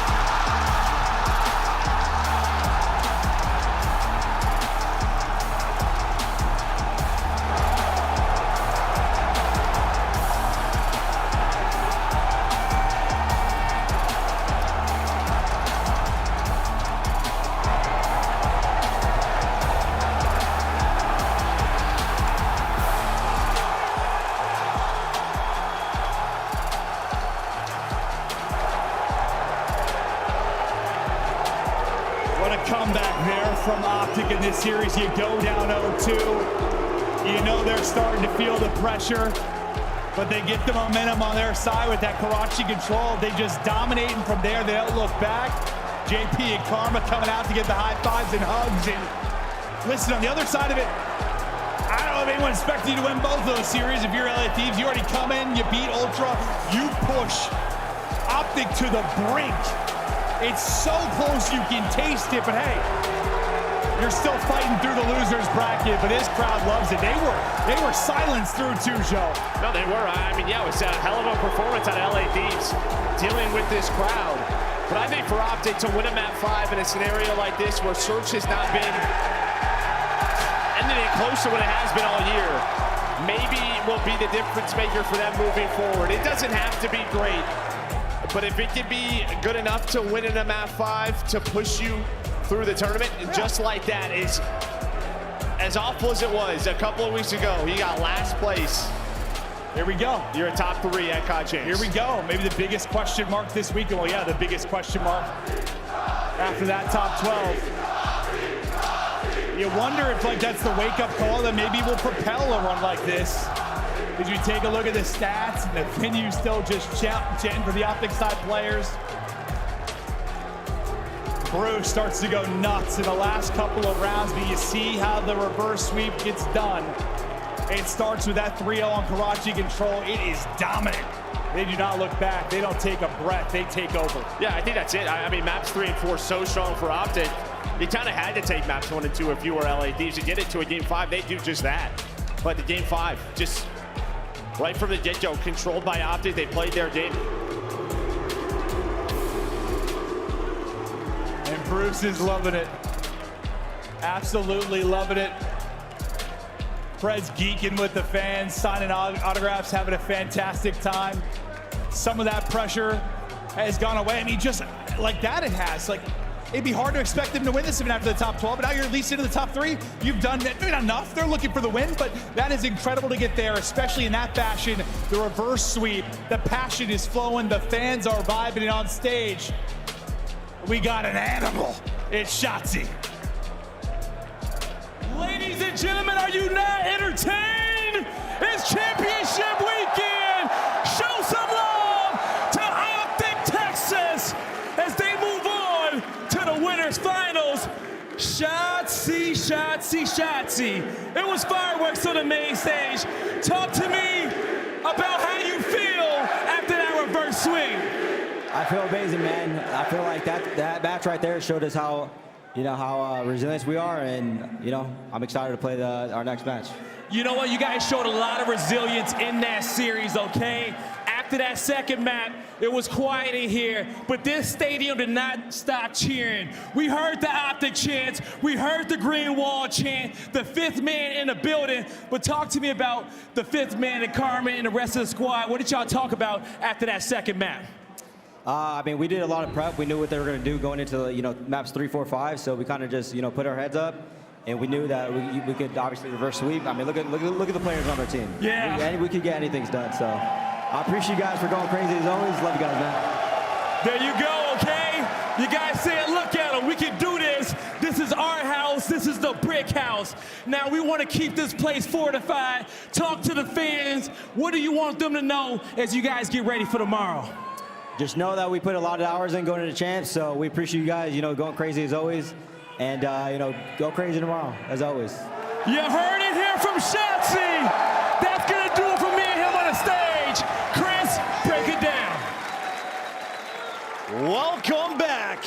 Comeback there from Optic in this series. You go down 0-2. You know they're starting to feel the pressure, but they get the momentum on their side with that Karachi control. They just dominate, and from there they don't look back. JP and Karma coming out to get the high fives and hugs. And listen, on the other side of it, I don't know if anyone expected you to win both of those series. If you're LA Thieves, you already come in, you beat Ultra, you push Optic to the brink. It's so close you can taste it, but hey, you're still fighting through the losers bracket, but his crowd loves it. They were silenced through too, Joe. No, they were. I mean, yeah, it was a hell of a performance out of LA Thieves dealing with this crowd. But I think for Optic to win a map 5 in a scenario like this where Search has not been anything close to what it has been all year, maybe will be the difference maker for them moving forward. It doesn't have to be great. But if it can be good enough to win in a map 5 to push you through the tournament, just like that, is as awful as it was a couple of weeks ago. You got last place. Here we go. You're a top 3 at COD Champs. Here we go. Maybe the biggest question mark this weekend. Well, yeah, the biggest question mark after that top 12. You wonder if that's the wake-up call that maybe will propel a run like this. As you take a look at the stats, and the venue still just chanting for the Optic side players. Bruce starts to go nuts in the last couple of rounds, but you see how the reverse sweep gets done. It starts with that 3-0 on Karachi control. It is dominant. They do not look back. They don't take a breath. They take over. Yeah, I think that's it. I mean, maps 3 and 4 so strong for Optic. You kind of had to take maps 1 and 2 if you were LA Thieves. To get it to a game 5, they do just that. But the game 5, just right from the get-go, controlled by Optic. They played their game. And Bruce is loving it. Absolutely loving it. Fred's geeking with the fans, signing autographs, having a fantastic time. Some of that pressure has gone away. I mean, just like that it has. It'd be hard to expect them to win this even after the top 12, but now you're at least into the top 3. You've done maybe not enough. They're looking for the win, but that is incredible to get there, especially in that fashion. The reverse sweep, the passion is flowing, the fans are vibing on stage. We got an animal. It's Shotzi. Ladies and gentlemen, are you not entertained? It's championship weekend. Show some love to Optic Texas as they move on to the winners finals. Shotzi, Shotzi, Shotzi. It was fireworks on the main stage. Talk to me about how you feel after that reverse swing. I feel amazing, man. I feel like that match right there showed us how resilient we are, and I'm excited to play our next match. You know what? You guys showed a lot of resilience in that series, okay? After that second map, it was quiet in here, but this stadium did not stop cheering. We heard the Optic chants, we heard the Green Wall chant, the 5th man in the building. But talk to me about the 5th man and Carmen and the rest of the squad. What did y'all talk about after that second map? I mean, we did a lot of prep. We knew what they were going to do going into maps 3, 4, 5. So we kind of just put our heads up, and we knew that we could obviously reverse sweep. I mean, look at the players on our team. Yeah. We could get anything done. So I appreciate you guys for going crazy as always. Love you guys, man. There you go. Okay, you guys said, look at them. We can do this. This This is our house. This is the brick house. Now we want to keep this place fortified. Talk to the fans. What do you want them to know as you guys get ready for tomorrow? Just know that we put a lot of hours in going into champs, so we appreciate you guys, going crazy as always. And, go crazy tomorrow, as always. You heard it here from Shotzi. That's going to do it for me and him on the stage. Chris, break it down. Welcome back.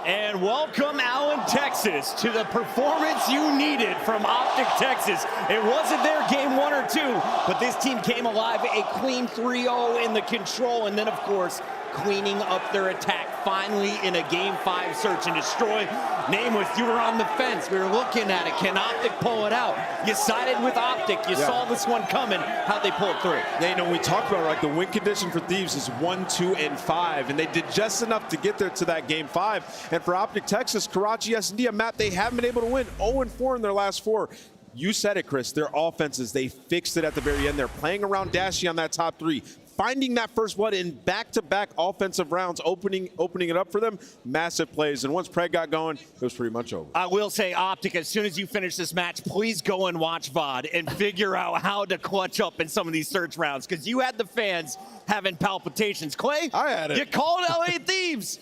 And welcome, Allen, Texas, to the performance you needed from Optic Texas. It wasn't their game 1 or 2, but this team came alive, a clean 3-0 in the control, and then, of course, cleaning up their attack finally in a game 5 search and destroy. Nameless, you were on the fence. We were looking at it. Can Optic pull it out? You sided with Optic. You saw this one coming. How'd they pull it through? Yeah, we talked about like the win condition for Thieves is 1, 2, and 5, and they did just enough to get there to that game 5. And for Optic Texas, Karachi S&D, a map they haven't been able to win, 0-4 in their last 4. You said it, Chris. Their offenses, they fixed it at the very end. They're playing around Dashy on that top 3. Finding that first blood in back-to-back offensive rounds, opening it up for them, massive plays. And once Pred got going, it was pretty much over. I will say, Optic, as soon as you finish this match, please go and watch VOD and figure out how to clutch up in some of these search rounds, because you had the fans having palpitations. Clay, I had it. You called LA Thieves.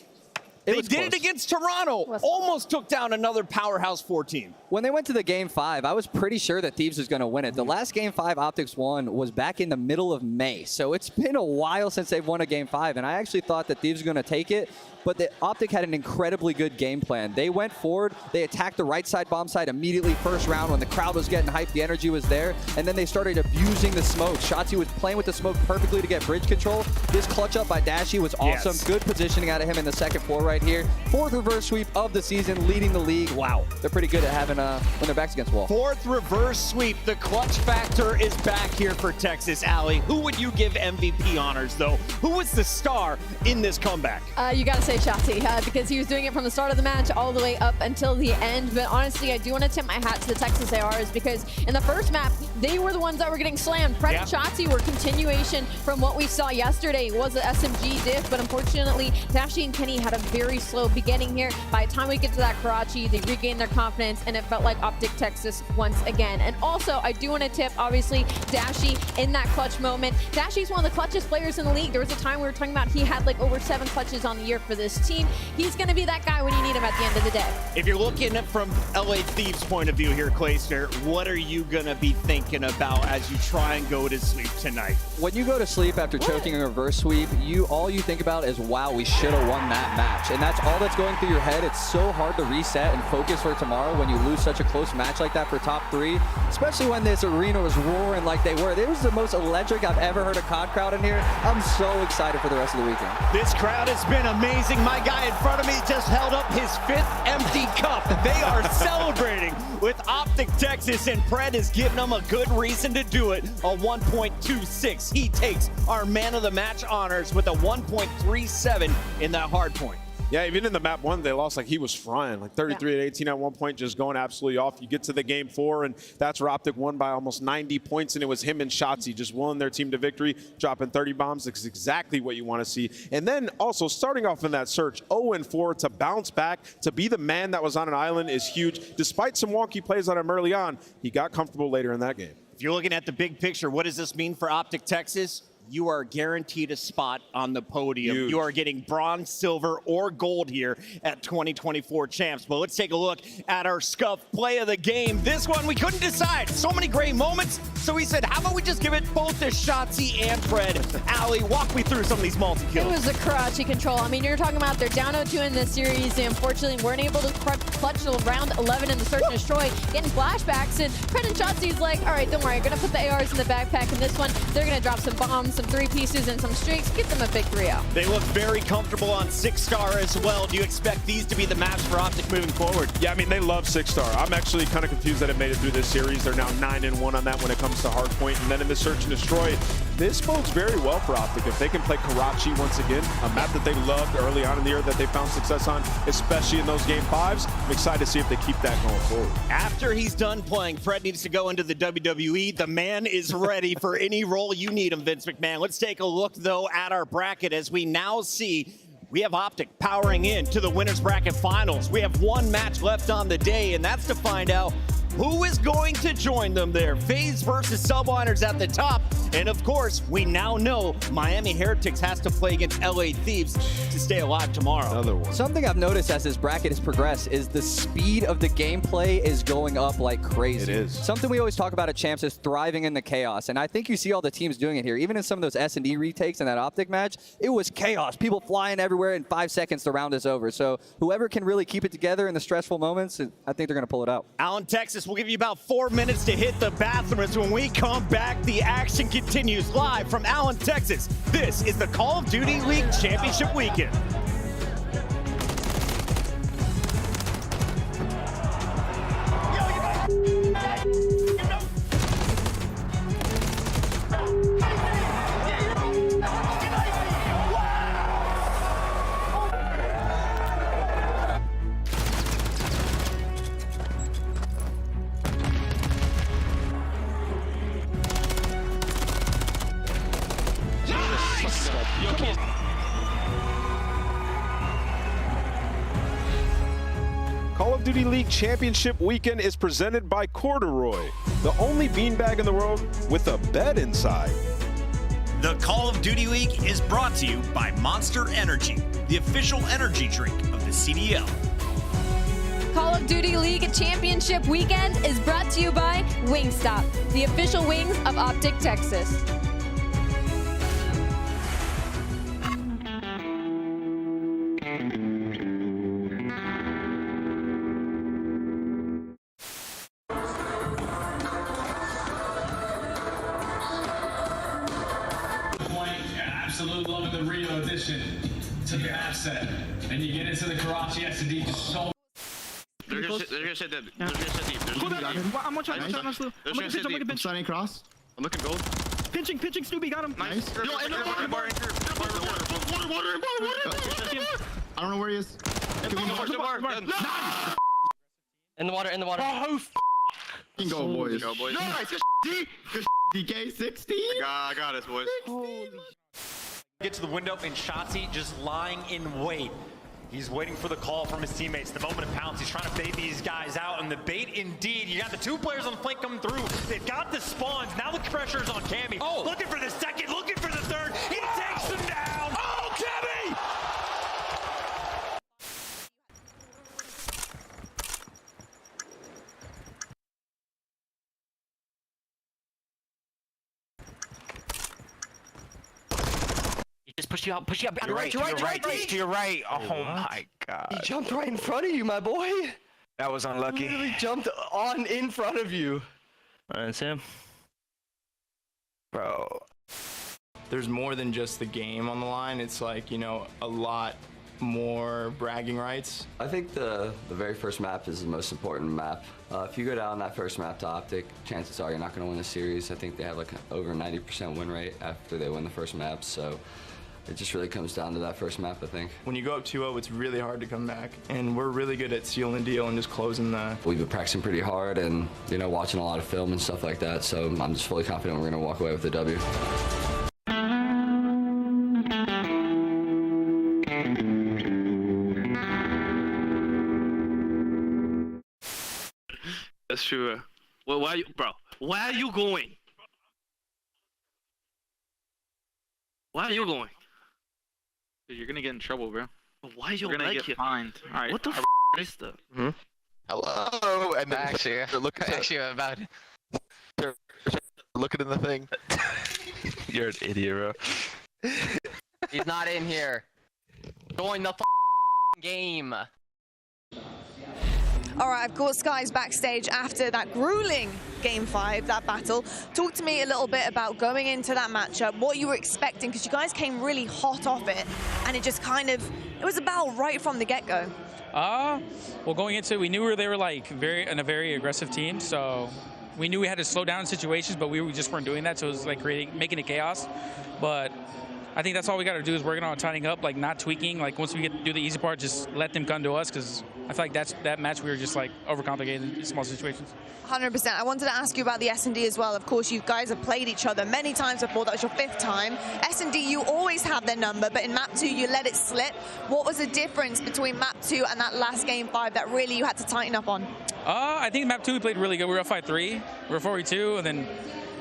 They did it against Toronto. Almost took down another powerhouse 4 team. When they went to the game 5, I was pretty sure that Thieves was going to win it. The last game 5 Optics won was back in the middle of May. So it's been a while since they've won a game 5. And I actually thought that Thieves were going to take it. But the Optic had an incredibly good game plan. They went forward. They attacked the right side bomb site immediately first round when the crowd was getting hyped. The energy was there. And then they started abusing the smoke. Shotzi was playing with the smoke perfectly to get bridge control. This clutch up by Dashy was awesome. Yes. Good positioning out of him in the second floor right here. 4th reverse sweep of the season, leading the league. Wow. They're pretty good at having when their backs against the wall. 4th reverse sweep. The clutch factor is back here for Texas. Allie, who would you give MVP honors, though? Who was the star in this comeback? You got to say Shotzi, because he was doing it from the start of the match all the way up until the end. But honestly, I do want to tip my hat to the Texas ARs, because in the first map, they were the ones that were getting slammed. Pred and Shotzi were continuation from what we saw yesterday. It was an SMG diff, but unfortunately, Dashy and Kenny had a very slow beginning here. By the time we get to that Karachi, they regained their confidence, and it felt like Optic Texas once again. And also, I do want to tip, obviously, Dashy in that clutch moment. Dashy's one of the clutchest players in the league. There was a time we were talking about he had like over 7 clutches on the year for this team. He's going to be that guy when you need him at the end of the day. If you're looking at from LA Thieves' point of view here, Clayster, what are you going to be thinking about as you try and go to sleep tonight? When you go to sleep after choking a reverse sweep, all you think about is, wow, we should have won that match. And that's all that's going through your head. It's so hard to reset and focus for tomorrow when you lose such a close match like that for top 3, especially when this arena was roaring like they were. It was the most electric I've ever heard a COD crowd in here. I'm so excited for the rest of the weekend. This crowd has been amazing. My guy in front of me just held up his 5th empty cup. They are celebrating with Optic Texas, and Pred is giving them a good reason to do it. A 1.26. He takes our man of the match honors with a 1.37 in that hard point. Yeah, even in the map 1, they lost like he was frying, like 33-18 at one point, just going absolutely off. You get to the game 4, and that's where Optic won by almost 90 points, and it was him and Shotzi just willing their team to victory, dropping 30 bombs. It's exactly what you want to see. And then also starting off in that search, 0-4, to bounce back, to be the man that was on an island is huge. Despite some wonky plays on him early on, he got comfortable later in that game. If you're looking at the big picture, what does this mean for Optic Texas? You are guaranteed a spot on the podium. Huge. You are getting bronze, silver, or gold here at 2024 champs. But let's take a look at our Scuff play of the game. This one, we couldn't decide. So many great moments. So we said, how about we just give it both to Shotzi and Pred? Allie, walk me through some of these multi-kills. It was a Karachi control. I mean, you're talking about they're down 0-2 in this series. They unfortunately weren't able to clutch till round 11 in the search and destroy, getting flashbacks. And Pred and Shotzi's like, all right, don't worry. I'm going to put the ARs in the backpack. In this one, they're going to drop some bombs, some 3 pieces, and some streaks. Get them a big 3-0. They look very comfortable on 6-star as well. Do you expect these to be the maps for Optic moving forward? Yeah, I mean, they love 6-star. I'm actually kind of confused that it made it through this series. They're now 9-1 on that when it comes to Hardpoint. And then in the search and destroy, this bodes very well for Optic. If they can play Karachi once again, a map that they loved early on in the year that they found success on, especially in those game 5s, I'm excited to see if they keep that going forward. After he's done playing, Pred needs to go into the WWE. The man is ready for any role you need him, Vince McMahon. Let's take a look, though, at our bracket as we now see We have Optic powering in to the winners bracket finals. We have one match left on the day, and that's to find out who is going to join them there. FaZe versus Subliners at the top. And of course, we now know Miami Heretics has to play against LA Thieves to stay alive tomorrow. Another one. Something I've noticed as this bracket has progressed is the speed of the gameplay is going up like crazy. It is. Something we always talk about at Champs is thriving in the chaos. And I think you see all the teams doing it here. Even in some of those S&D retakes in that Optic match, it was chaos. People flying everywhere. In 5 seconds, the round is over. So whoever can really keep it together in the stressful moments, I think they're going to pull it out. Allen, Texas, we'll give you about 4 minutes to hit the bathrooms. When we come back, the action continues live from Allen, Texas. This is the Call of Duty League Championship Weekend. Call of Duty League Championship Weekend is presented by Corduroy, the only beanbag in the world with a bed inside. The Call of Duty League is brought to you by Monster Energy, the official energy drink of the CDL. Call of Duty League Championship Weekend is brought to you by Wingstop, the official wings of Optic Texas. Absolute love of the Rio edition to the asset, and you get into the garage S&D just so. They're gonna sit deep. They're gonna sit deep. I'm watching. I'm sliding across. I'm looking gold. Pinching, Snoopy got him. Nice. Yo, in the water. I don't know where he is. In the water. Oh, go, boys. Go, boys. Nice. Good DK 16. I got us, boys. Get to the window, and Shotzi just lying in wait. He's waiting for the call from his teammates. The moment of pounce, he's trying to bait these guys out, and the bait indeed. You got the 2 players on the flank coming through. They've got the spawns. Now the pressure's on Cammy. Oh. Looking for the second, looking for the third. He takes them down. Oh, Cammy! Just push you out. To your right. Oh my God. He jumped right in front of you, my boy. That was unlucky. He literally jumped on in front of you. That's him. Bro, there's more than just the game on the line. It's like, you know, a lot more bragging rights. I think the very first map is the most important map. If you go down that first map to Optic, chances are you're not going to win the series. I think they have like over 90% win rate after they win the first map, so it just really comes down to that first map, I think. When you go up 2-0, it's really hard to come back, and we're really good at sealing the deal and just closing the... We've been practicing pretty hard and, you know, watching a lot of film and stuff like that, so I'm just fully confident we're going to walk away with the W. That's true. Well, why are you, bro? Why are you going? Why are you going? Dude, you're gonna get in trouble, bro. Why are you gonna like get it? fined? All right. What the f is that? Hello, and then actually about looking in the thing. You're an idiot, bro. He's not in here. Join the game. All right, of course, Sky's backstage after that grueling Game 5, that battle. Talk to me a little bit about going into that matchup, what you were expecting, because you guys came really hot off it, and it just kind of, it was a battle right from the get-go. Well, going into it, we knew they were like a very aggressive team, so we knew we had to slow down situations, but we just weren't doing that, so it was like making it chaos. But I think that's all we got to do is working on tightening up, like not tweaking. Like once we get to do the easy part, just let them come to us, because I feel like that match we were just like overcomplicated in small situations. 100%. I wanted to ask you about the S&D as well. Of course, you guys have played each other many times before. That was your 5th time. S&D, you always have their number, but in map 2, you let it slip. What was the difference between map 2 and that last game 5 that really you had to tighten up on? I think map 2 we played really good. We were up 5-3, we were 4-2, and then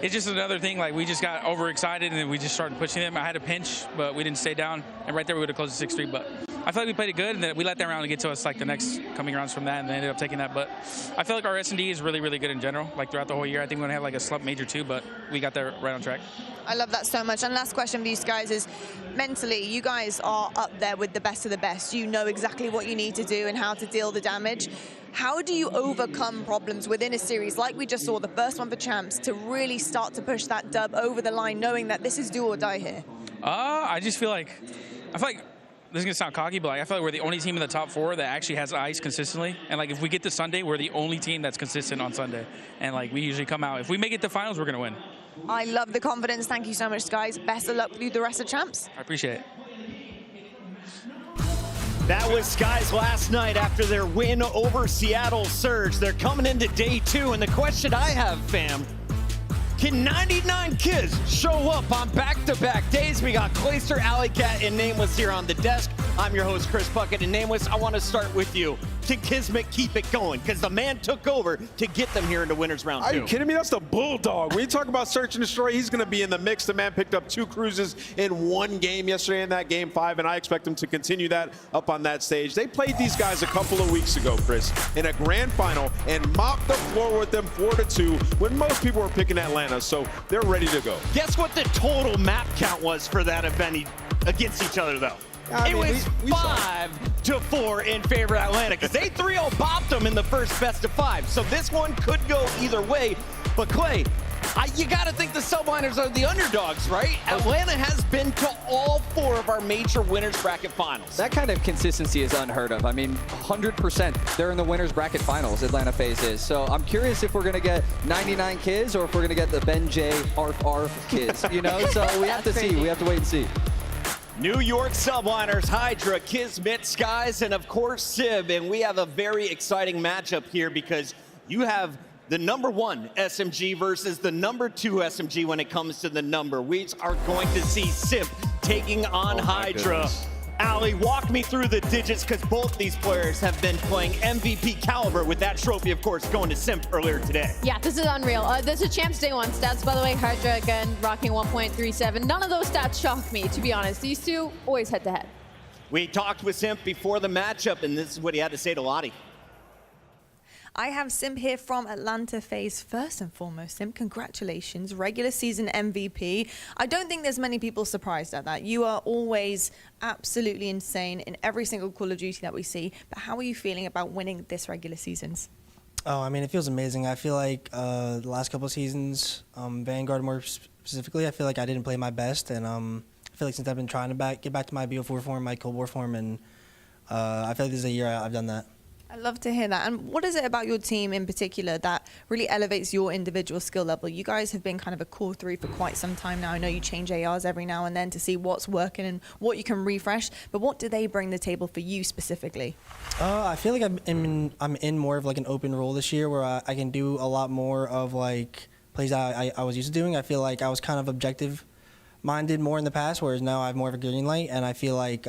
it's just another thing. Like we just got overexcited and then we just started pushing them. I had a pinch, but we didn't stay down, and right there we would have closed the 6-3. But I feel like we played it good, and then we let that round get to us like the next coming rounds from that, and they ended up taking that. But I feel like our S&D is really, really good in general. Like throughout the whole year, I think we're gonna have like a slump major 2, but we got there right on track. I love that so much. And last question for you guys is, mentally, you guys are up there with the best of the best. You know exactly what you need to do and how to deal the damage. How do you overcome problems within a series like we just saw, the first one for Champs, to really start to push that dub over the line, knowing that this is do or die here? I feel like this is gonna sound cocky, but like, I feel like we're the only team in the top 4 that actually has ice consistently. And like if we get to Sunday, we're the only team that's consistent on Sunday. And like we usually come out. If we make it to finals, we're gonna win. I love the confidence. Thank you so much, guys. Best of luck with the rest of Champs. I appreciate it. That was Skies last night after their win over Seattle Surge. They're coming into day 2, and the question I have, fam, can 99 kids show up on back-to-back days? We got Clayster, Alleycat, and Nameless here on the desk. I'm your host, Chris Puckett, and Nameless, I want to start with you. Can Kismet keep it going? Because the man took over to get them here into winners round 2. Are you kidding me? That's the Bulldog. When you talk about search and destroy, he's going to be in the mix. The man picked up 2 cruises in 1 game yesterday in that game 5, and I expect him to continue that up on that stage. They played these guys a couple of weeks ago, Chris, in a grand final and mopped the floor with them 4-2 when most people were picking Atlanta, so they're ready to go. Guess what the total map count was for that event against each other, though? It was 5-4 in favor of Atlanta, because they 3-0 bopped them in the first best of 5. So this one could go either way. But Clay, you got to think the Subliners are the underdogs, right? Atlanta has been to all 4 of our major winners bracket finals. That kind of consistency is unheard of. I mean, 100% they're in the winners bracket finals, Atlanta FaZe is. So I'm curious if we're going to get 99 kids or if we're going to get the Ben J. Arf kids, you know? So we have to see. We have to wait and see. New York Subliners, Hydra, Kismet, Skies, and of course Sib. And we have a very exciting matchup here because you have the #1 SMG versus the #2 SMG when it comes to the number. We are going to see Sib taking on Hydra. Allie, walk me through the digits, because both these players have been playing MVP caliber, with that trophy, of course, going to Simp earlier today. Yeah, this is unreal. This is Champs Day 1 stats, by the way. Hydra, again, rocking 1.37. None of those stats shock me, to be honest. These two, always head-to-head. We talked with Simp before the matchup, and this is what he had to say to Lottie. I have Simp here from Atlanta FaZe. First and foremost, Simp, congratulations, regular season MVP. I don't think there's many people surprised at that. You are always absolutely insane in every single Call of Duty that we see. But how are you feeling about winning this regular seasons? Oh, I mean, it feels amazing. I feel like the last couple of seasons, Vanguard more specifically, I feel like I didn't play my best. And I feel like since I've been trying to get back to my BO4 form, my Cold War form, and I feel like this is a year I've done that. I love to hear that. And what is it about your team in particular that really elevates your individual skill level? You guys have been kind of a core 3 for quite some time now. I know you change ARs every now and then to see what's working and what you can refresh. But what do they bring to the table for you specifically? I feel like I'm in more of like an open role this year where I can do a lot more of like plays that I was used to doing. I feel like I was kind of objective minded more in the past, whereas now I have more of a green light. And I feel like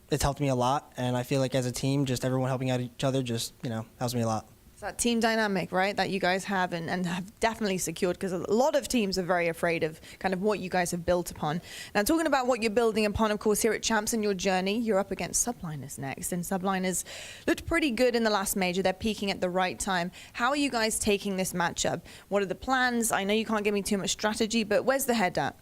it's helped me a lot, and I feel like as a team, just everyone helping out each other just, helps me a lot. It's that team dynamic, right, that you guys have and have definitely secured, because a lot of teams are very afraid of kind of what you guys have built upon. Now, talking about what you're building upon, of course, here at Champs and your journey, you're up against Subliners next, and Subliners looked pretty good in the last major. They're peaking at the right time. How are you guys taking this matchup? What are the plans? I know you can't give me too much strategy, but where's the head at?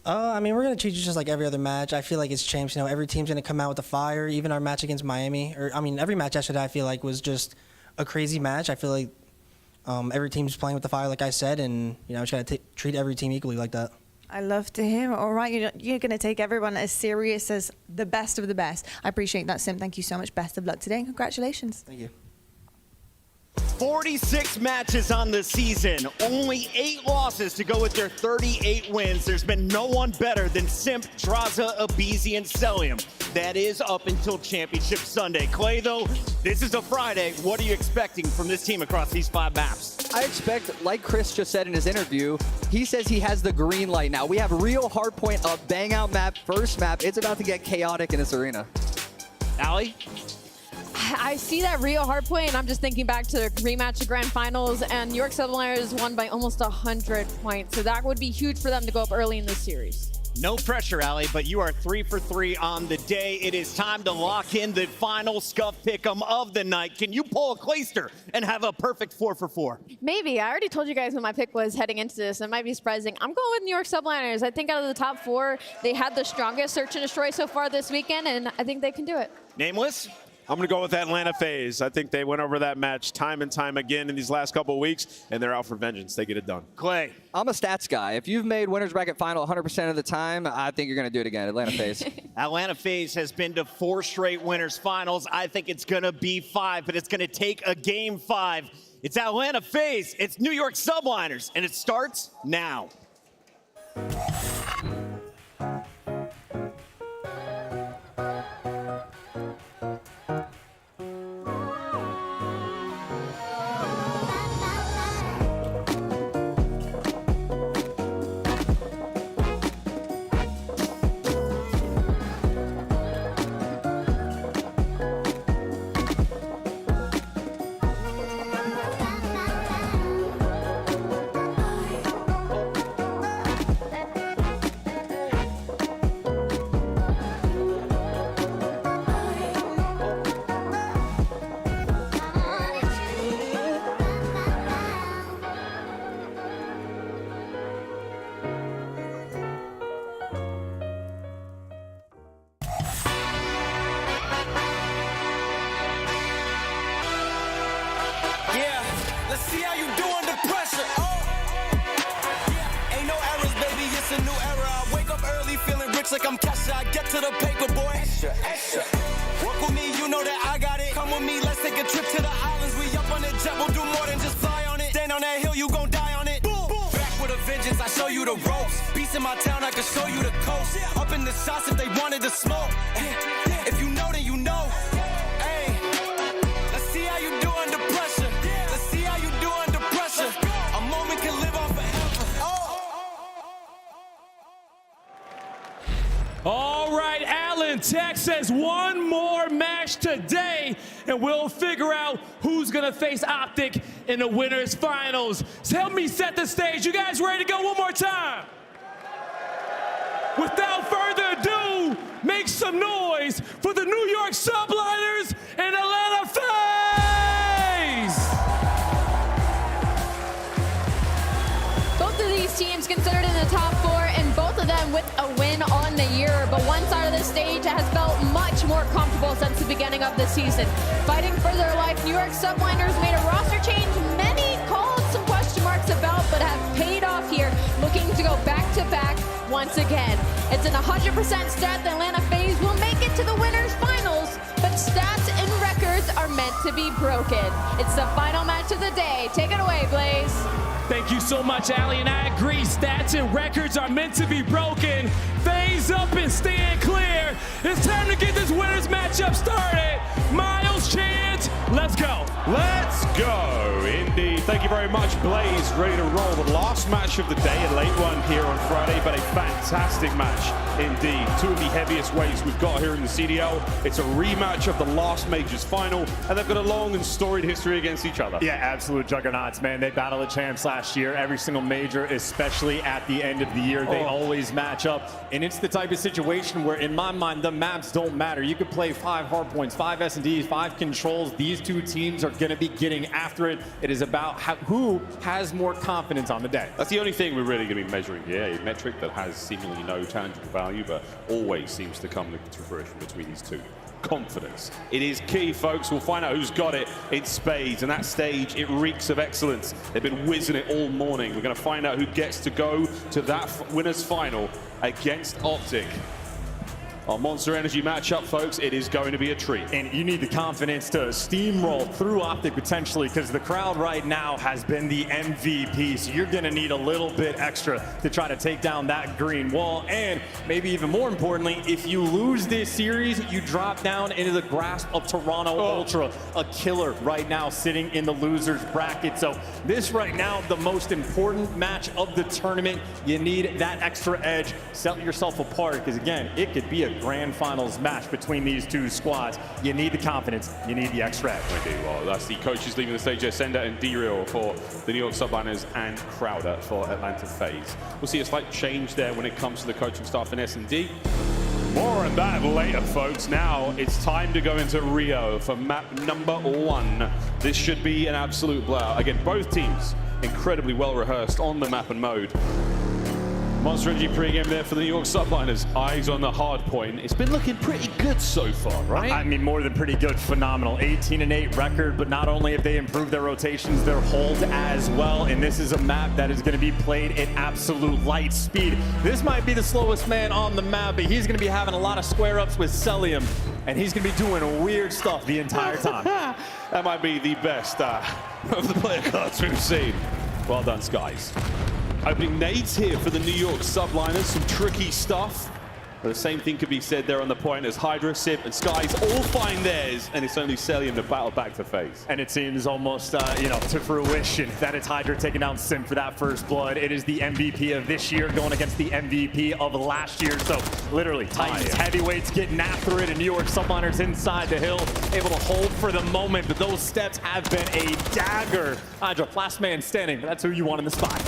I mean, we're going to treat it just like every other match. I feel like it's Champs. Every team's going to come out with a fire. Even our match against Miami, every match yesterday, I feel like was just a crazy match. I feel like every team's playing with the fire, like I said, and just got to treat every team equally like that. I love to hear it. All right, you're going to take everyone as serious as the best of the best. I appreciate that, Sim. Thank you so much. Best of luck today. Congratulations. Thank you. 46 matches on the season, only 8 losses to go with their 38 wins. There's been no one better than Simp, Draza, Abizi, and Celium. That is up until Championship Sunday. Clay, though, this is a Friday. What are you expecting from this team across these 5 maps? I expect, like Chris just said in his interview, he says he has the green light now. We have real Hardpoint, a bang-out map, first map. It's about to get chaotic in this arena. Allie? I see that Rio Hardpoint, and I'm just thinking back to the rematch of Grand Finals, and New York Subliners won by almost 100 points. So that would be huge for them to go up early in this series. No pressure, Allie, but you are 3 for 3 on the day. It is time to lock in the final scuff pick'em of the night. Can you pull a Clayster and have a perfect 4 for 4? Maybe. I already told you guys what my pick was heading into this. It might be surprising. I'm going with New York Subliners. I think out of the top 4, they had the strongest search and destroy so far this weekend, and I think they can do it. Nameless? I'm going to go with Atlanta FaZe. I think they went over that match time and time again in these last couple of weeks, and they're out for vengeance. They get it done. Clay. I'm a stats guy. If you've made winners bracket final 100% of the time, I think you're going to do it again. Atlanta FaZe. Atlanta FaZe has been to 4 straight winners finals. I think it's going to be 5, but it's going to take a game 5. It's Atlanta FaZe. It's New York Subliners, and it starts now. Let's see how you do under pressure. Oh. Yeah. Ain't no errors, baby, it's a new era. I wake up early feeling rich like I'm Kesha. I get to the paper, boy. Extra, extra. Work with me, you know that I got it. Come with me, let's take a trip to the islands. We up on the jet, we'll do more than just fly on it. Stand on that hill, you gon' die on it. Boom, boom. Back with a vengeance, I show you the ropes. Peace in my town, I can show you the coast. Up in the shots if they wanted to smoke. If you know, then you know. Hey, let's see how you do under pressure. Let's see how you do under pressure. A moment can live on forever. All right, Allen, Texas, one more match today, and we'll figure out who's gonna face Optic in the winners finals. So help me set the stage. You guys ready to go one more time? Without further ado, make some noise for the New York Subliners and Atlanta FaZe! Both of these teams considered in the top 4, and both of them with a win on the year. But one side of the stage has felt much more comfortable since the beginning of the season. Fighting for their life, New York Subliners made a roster change many called some question marks about, but have paid off here, looking to go back-to-back once again. It's an 100% stat that Atlanta FaZe will make it to the winners finals, but stats and records are meant to be broken. It's the final match of the day. Take it away, Blaze. Thank you so much, Allie, and I agree. Stats and records are meant to be broken. FaZe up and stand clear. It's time to get this winners matchup started. Miles, Chance, let's go. Let's go, indeed. Thank you very much, Blaze. Ready to roll. The last match of the day, a late one here on Friday, but a fantastic match indeed. 2 of the heaviest weights we've got here in the CDL. It's a rematch of the last Majors final, and they've got a long and storied history against each other. Yeah, absolute juggernauts, man. They battled the champs last year. Every single major, especially at the end of the year, they always match up. And it's the type of situation where, in my mind, the maps don't matter. You could play 5 Hardpoints, 5 S&Ds, 5 controls. These 2 teams are going to be getting after it. It is about who has more confidence on the day. That's the only thing we're really going to be measuring here, a metric that has seemingly no tangible value, but always seems to come to fruition between these 2. Confidence. It is key, folks. We'll find out who's got it in spades, and that stage, it reeks of excellence. They've been whizzing it all morning. We're going to find out who gets to go to that winners final against Optic. Our Monster Energy matchup, folks, it is going to be a treat. And you need the confidence to steamroll through Optic potentially, because the crowd right now has been the MVP. So you're going to need a little bit extra to try to take down that green wall. And maybe even more importantly, if you lose this series, you drop down into the grasp of Toronto Ultra, a killer right now sitting in the loser's bracket. So this right now, the most important match of the tournament. You need that extra edge. Set yourself apart, because again, it could be a grand finals match between these two squads. You need the confidence, you need the extra edge. Okay, well, that's the coaches leaving the stage there, Sender and D-Real for the New York Subliners and Crowder for Atlanta FaZe. We'll see a slight change there when it comes to the coaching staff in S&D. More on that later, folks. Now it's time to go into Rio for map number 1. This should be an absolute blowout. Again, both teams incredibly well rehearsed on the map and mode. Monster Energy pregame there for the New York Subliners. Eyes on the hard point. It's been looking pretty good so far, right? I mean, more than pretty good, phenomenal. 18-8 record, but not only have they improved their rotations, their holds as well. And this is a map that is going to be played at absolute light speed. This might be the slowest man on the map, but he's going to be having a lot of square-ups with Celium, and he's going to be doing weird stuff the entire time. That might be the best of the player cards we've seen. Well done, Skies. Opening nades here for the New York Subliners. Some tricky stuff. But the same thing could be said there on the point as Hydra, Sip, and Skies all find theirs, and it's only Celium to battle back to FaZe. And it seems almost, to fruition that it's Hydra taking down Sim for that first blood. It is the MVP of this year going against the MVP of last year. So literally, Titans heavyweights getting after it, and New York Subliners inside the hill, able to hold for the moment, but those steps have been a dagger. Hydra, last man standing, but that's who you want in the spot.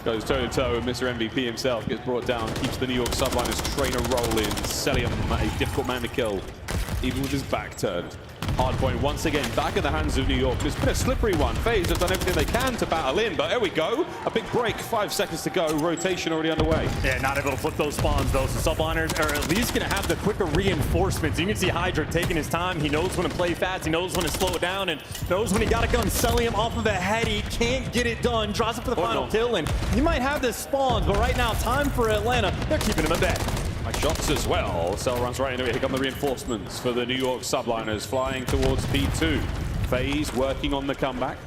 Goes toe-to-toe, and Mr. MVP himself gets brought down, keeps the New York Subliners trainer rolling. Celium, a difficult man to kill, even with his back turned. Hardpoint once again back in the hands of New York. It's been a slippery one. FaZe have done everything they can to battle in, but there we go. A big break, 5 seconds to go. Rotation already underway. Yeah, not able to flip those spawns though. So Subliners are at least going to have the quicker reinforcements. You can see Hydra taking his time. He knows when to play fast. He knows when to slow it down, and knows when he got to gun Celium off of the head. He can't get it done. Draws up for the final kill, and he might have the spawns, but right now, time for Atlanta. They're keeping him in bed. Nice shots as well. Cell runs right into it. Here come the reinforcements for the New York Subliners flying towards P2. FaZe working on the comeback.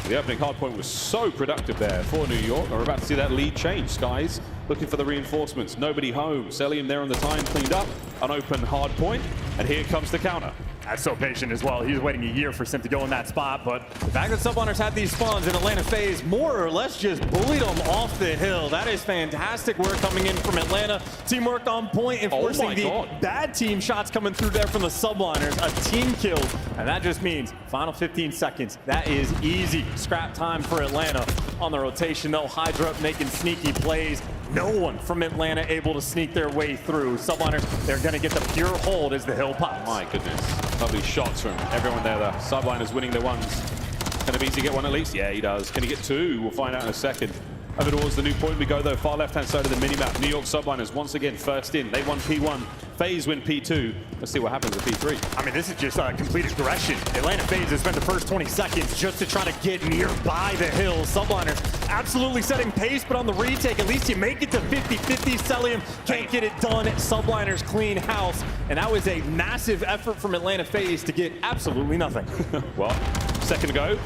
The opening hardpoint was so productive there for New York. We're about to see that lead change. Skies looking for the reinforcements. Nobody home. Celium there on the time, cleaned up. An open hardpoint. And here comes the counter. That's so patient as well. He was waiting a year for Sim to go in that spot, but the fact that Subliners had these spawns in Atlanta FaZe more or less just bullied them off the hill. That is fantastic work coming in from Atlanta. Teamwork on point and forcing the bad team shots coming through there from the Subliners. A team kill, and that just means final 15 seconds. That is easy scrap time for Atlanta. On the rotation though, Hydra making sneaky plays. No one from Atlanta able to sneak their way through. Subliners, they're going to get the pure hold as the hill pops. My goodness. Lovely shots from everyone there. The Subliners winning the ones. Can Abisi get one at least? Yeah, he does. Can he get two? We'll find out in a second. Over towards the new point we go, though. Far left-hand side of the minimap. New York Subliners once again first in. They won P1. FaZe win P2. Let's see what happens at P3. I mean, this is just complete aggression. Atlanta FaZe has spent the first 20 seconds just to try to get nearby the hill. Subliners absolutely setting pace, but on the retake, at least you make it to 50-50. Celium can't get it done. Subliners clean house. And that was a massive effort from Atlanta FaZe to get absolutely nothing. Well, second go.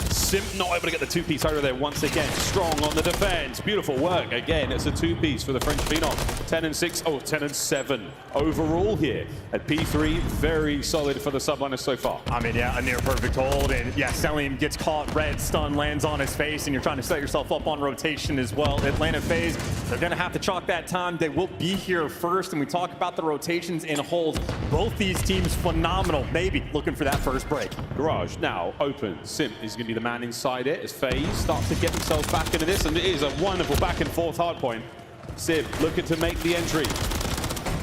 Sim not able to get the two-piece over there once again. Strong on the defense. Beautiful work. Again, it's a two-piece for the French Phenom. 10-6, 10-7 overall here at P3. Very solid for the Subliners so far. I mean, yeah, a near perfect hold. And yeah, Celium gets caught, red stun lands on his face, and you're trying to set yourself up on rotation as well. Atlanta FaZe, they're going to have to chalk that time. They will be here first, and we talk about the rotations and holds. Both these teams phenomenal. Maybe looking for that first break. Garage now open. Sim is going to be the man inside it as FaZe starts to get themselves back into this, and it is a wonderful back and forth hardpoint. Sim looking to make the entry.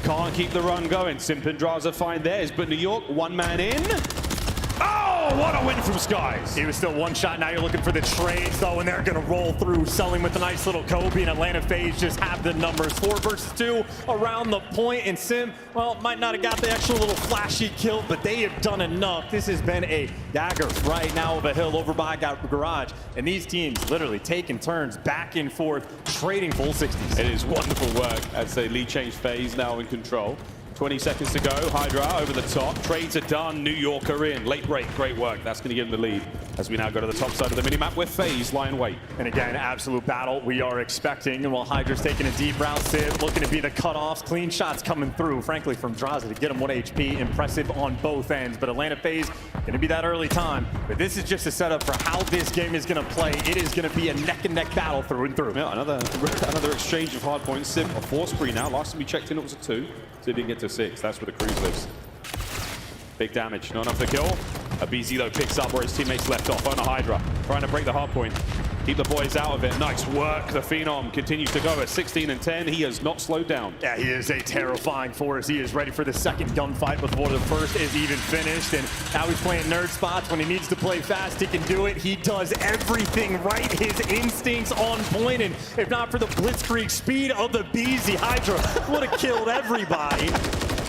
Can't keep the run going. Simp and Draza find theirs, but New York, one man in. Oh! Oh, what a win from Skies. He was still one shot. Now you're looking for the trades, though, and they're going to roll through, selling with a nice little Kobe, and Atlanta FaZe just have the numbers. 4 versus 2 around the point, and Sim, well, might not have got the extra little flashy kill, but they have done enough. This has been a dagger right now of a hill over by Garage, and these teams literally taking turns back and forth, trading full 60s. It is wonderful work. I'd say lead change FaZe now in control. 20 seconds to go. Hydra over the top. Trades are done. New York are in. Late break. Great work. That's going to give them the lead as we now go to the top side of the minimap where FaZe lie in wait. And again, absolute battle we are expecting. And while Hydra's taking a deep route, Sid looking to be the cutoffs. Clean shots coming through, frankly, from Draza to get him 1 HP. Impressive on both ends. But Atlanta FaZe going to be that early time. But this is just a setup for how this game is going to play. It is going to be a neck-and-neck battle through and through. Yeah, another exchange of hard points. Sim, a 4 spree now. Last time we checked in, it was a 2. So didn't get to 6. That's where the cruise lives. Big damage. Not enough to kill. BZ though picks up where his teammates left off on a Hydra. Trying to break the hard point. Keep the boys out of it. Nice work. The Phenom continues to go at 16 and 10. He has not slowed down. Yeah, he is a terrifying force. He is ready for the second gunfight before the first is even finished. And now he's playing nerd spots. When he needs to play fast, he can do it. He does everything right. His instincts on point. And if not for the blitzkrieg speed of the BZ, Hydra would have killed everybody.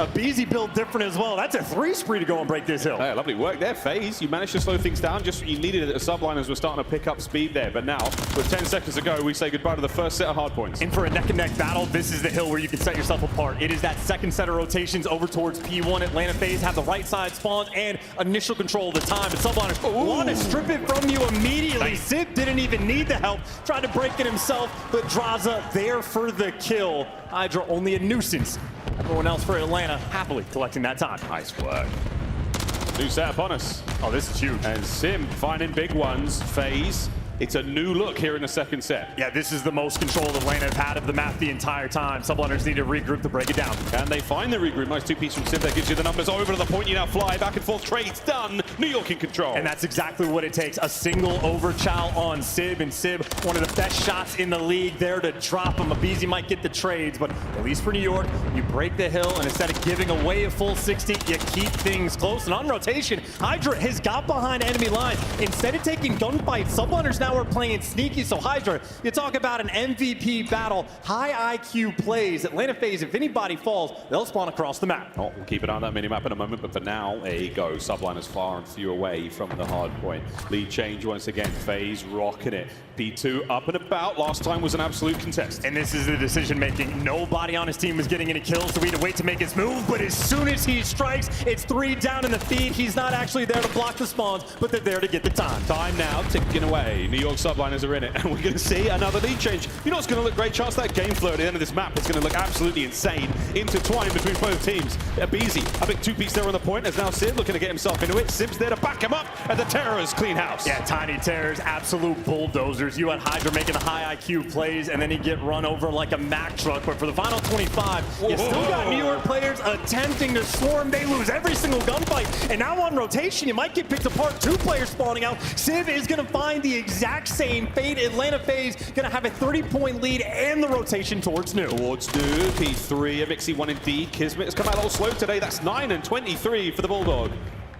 A BZ build different as well. That's a 3 spree to go and break this hill. Hey, lovely work there, FaZe. You managed to slow things down. Just what you needed it. The subliners were starting to pick up speed there. But now, with 10 seconds to go, we say goodbye to the first set of hard points. And for a neck-and-neck battle, this is the hill where you can set yourself apart. It is that second set of rotations over towards P1. Atlanta FaZe have the right side spawns and initial control of the time. But subliners want to strip it from you immediately. Nice. Sid didn't even need the help. Tried to break it himself, but Draza there for the kill. Hydra only a nuisance. Everyone else for Atlanta happily collecting that time. Nice work. New set upon us. Oh, this is huge. And Sim finding big ones. FaZe. It's a new look here in the second set. Yeah, this is the most control Atlanta have had of the map the entire time. Subliners need to regroup to break it down. And they find the regroup. Nice 2-piece from Sim that gives you the numbers over to the point. You now fly back and forth. Trades done. New York in control. And that's exactly what it takes. A single overchow on Sib. And Sib, one of the best shots in the league there to drop him. Abizi might get the trades, but at least for New York, you break the hill, and instead of giving away a full 60, you keep things close. And on rotation, Hydra has got behind enemy line. Instead of taking gunfights, Subliners now are playing sneaky. So Hydra, you talk about an MVP battle, high IQ plays. Atlanta FaZe, if anybody falls, they'll spawn across the map. Oh, we'll keep an eye on that minimap in a moment, but for now, there you go. Subliners far and few away from the hard point. Lead change once again. FaZe rocking it. P2 up and about. Last time was an absolute contest. And this is the decision making. Nobody on his team was getting any kills, so we had to wait to make his move. But as soon as he strikes, it's 3 down in the feed. He's not actually there to block the spawns, but they're there to get the time. Time now ticking away. New York Subliners are in it, and we're going to see another lead change. You know what's going to look great? Chance that game flow at the end of this map is going to look absolutely insane. Intertwined between both teams. Abizi, a big 2-piece there on the point, as now Sid looking to get himself into it. Sim's there to back him up, and the Terrors clean house. Yeah, tiny Terrors, absolute bulldozers. You had Hydra making the high IQ plays, and then he'd get run over like a Mack truck. But for the final 25, you still got New York players attempting to swarm. They lose every single gunfight. And now on rotation, you might get picked apart. 2 players spawning out. Civ is going to find the exact same fate. Atlanta FaZe going to have a 30-point lead and the rotation towards New. Towards New, P3, a mixy 1 indeed. Kismet has come out a little slow today. That's 9 and 23 for the Bulldog.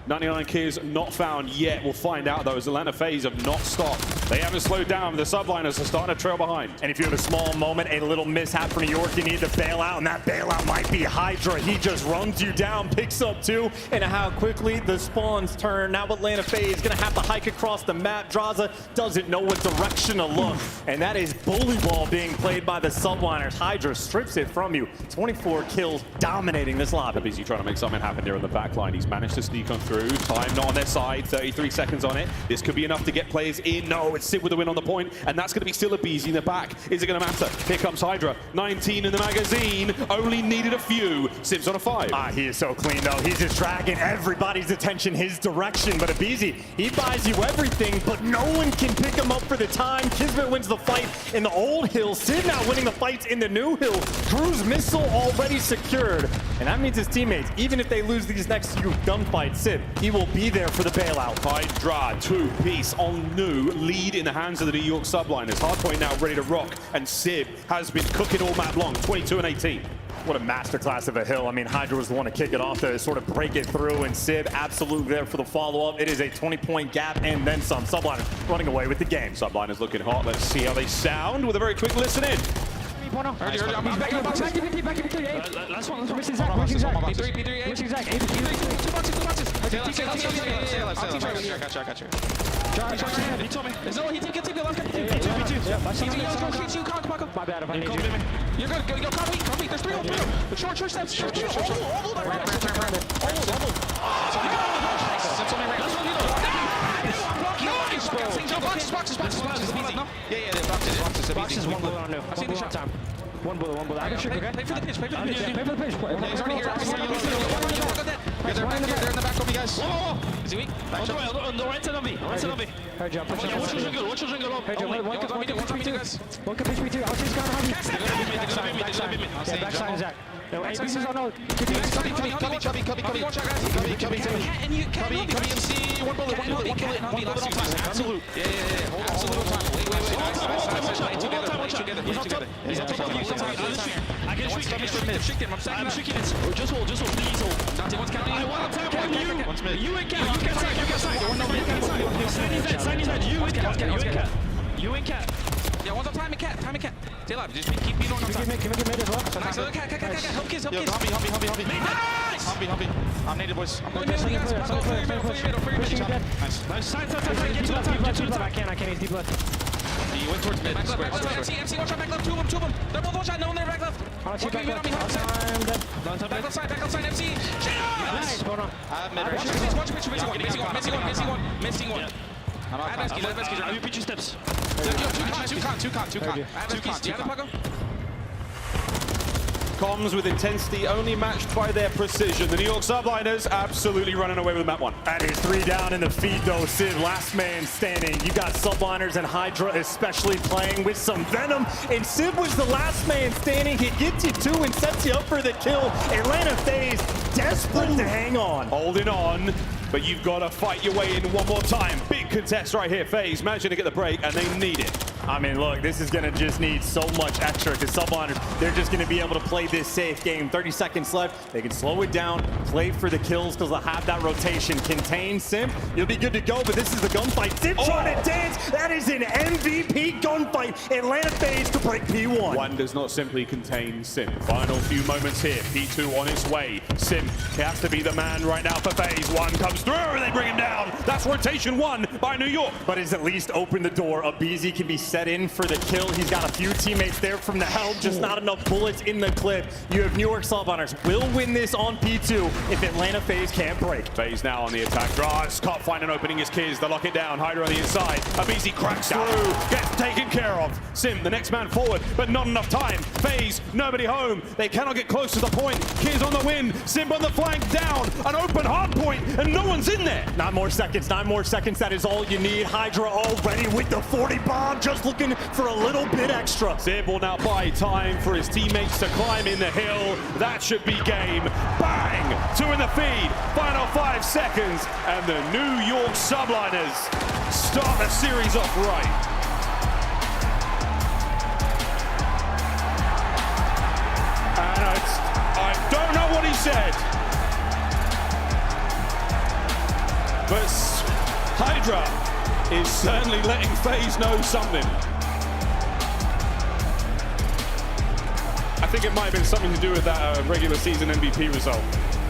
99 kills not found yet. We'll find out though, as Atlanta FaZe have not stopped. They haven't slowed down. The Subliners are starting to trail behind. And if you have a small moment, a little mishap for New York, you need to bail out, and that bailout might be Hydra. He just runs you down, picks up 2, and how quickly the spawns turn. Now Atlanta FaZe is going to have to hike across the map. Draza doesn't know what direction to look, and that is bully ball being played by the Subliners. Hydra strips it from you. 24 kills, dominating this lobby. Busy trying to make something happen there on the back line. He's managed to sneak on through. Time not on their side. 33 seconds on it. This could be enough to get players in. No, it's Sid with the win on the point, and that's going to be still Abizi in the back. Is it going to matter? Here comes Hydra. 19 in the magazine. Only needed a few. Sim's on a 5. He is so clean, though. He's just dragging everybody's attention his direction. But Abizi, he buys you everything, but no one can pick him up for the time. Kismet wins the fight in the old hill. Sid now winning the fights in the new hill. Cruise missile already secured. And that means his teammates, even if they lose these next few gunfights, Sid, he will be there for the bailout. Hydra, 2-piece on New. Lead in the hands of the New York Subliners. Hardpoint now ready to rock, and Sib has been cooking all map long. 22 and 18. What a masterclass of a hill. I mean, Hydra was the one to kick it off to sort of break it through, and Sib absolutely there for the follow-up. It is a 20-point gap and then some. Subliners running away with the game. Subliners looking hot. Let's see how they sound with a very quick listen in. Last one. Missing Zach. Missing Zach. P3. Missing Zach. Two boxes. Got you. He told me. Is that what he did? Get the last guy. P2. My bad if I need you. You're good. Go, copy. There's three. Short steps. Hold. Boxes. One bullet on new. I've seen the shot time. One bullet. I can shoot, okay? Pay for the pitch. Pay for the pitch. He's already here. They're in the back of me, guys. Whoa. Is he weak? On the right side of me. Hey, Joe, push up. Watch your jungle. Hey, Joe, one can push me too. One can push me too. I'll see his gun. Backside, Zach. No, ABC's on no. Cubby, watch out, guys. Cubby, MC. One bullet on time. Absolute. Yeah. Absolute time. Wait. Watch out. He's on top. I can shoot him. I'm shaking it. Just hold. Please hold. Dante, one's counting. I want to tap on you. You and Cat. You and Cat. Yeah, one's on time and Cat. Stay alive. Just keep beating on time. Can we get mid as well? Nice. Cat. Help kids. Humpy. Nice. Humpy. I'm native, boys. I'm going to play. Nice. Side. Get to the top. I can't. He's deep left. He went towards mid. Back left. MC, watch out. Back left. Two of them. They're both one shot. No one there. Back left. Working mid on me. Back left side. MC. Nice. Hold on. Watch pitch. Missing one. You pitch your steps. Two con. Comms with intensity only matched by their precision. The New York Subliners absolutely running away with map one. That is 3 down in the feed though, Sid. Last man standing. You got Subliners and Hydra especially playing with some venom. And Sid was the last man standing. He gets you 2 and sets you up for the kill. Atlanta FaZe desperate to hang on. Holding on, but you've got to fight your way in one more time. Big contest right here. FaZe managing to get the break, and they need it. I mean, look, this is going to just need so much extra because Subliners, they're just going to be able to play this safe game. 30 seconds left. They can slow it down, play for the kills because they'll have that rotation. Contain Sim, you'll be good to go, but this is the gunfight. Sim trying to dance. That is an MVP gunfight. Atlanta FaZe to break P1. One does not simply contain Sim. Final few moments here. P2 on its way. Sim has to be the man right now for FaZe. One comes through and they bring him down. That's rotation 1 by New York. But it's at least opened the door. Abizi can be set in for the kill. He's got a few teammates there from the help, just not enough bullets in the clip. You have New York Subliners will win this on P2 if Atlanta FaZe can't break. FaZe now on the attack. Draws, can't find an opening. His kids, they lock it down. Hydra on the inside. Abizi cracks through, gets taken care of. Sim, the next man forward, but not enough time. FaZe, nobody home. They cannot get close to the point. Kids on the win. Sim on the flank, down. An open hard point, and no one's in there. 9 more seconds. That is all you need. Hydra already with the 40 bomb, just looking for a little bit extra. Zib will now buy time for his teammates to climb in the hill. That should be game. Bang! 2 in the feed. Final 5 seconds. And the New York Subliners start the series off right. And I don't know what he said. But Hydra is certainly letting FaZe know something. I think it might have been something to do with that regular season MVP result.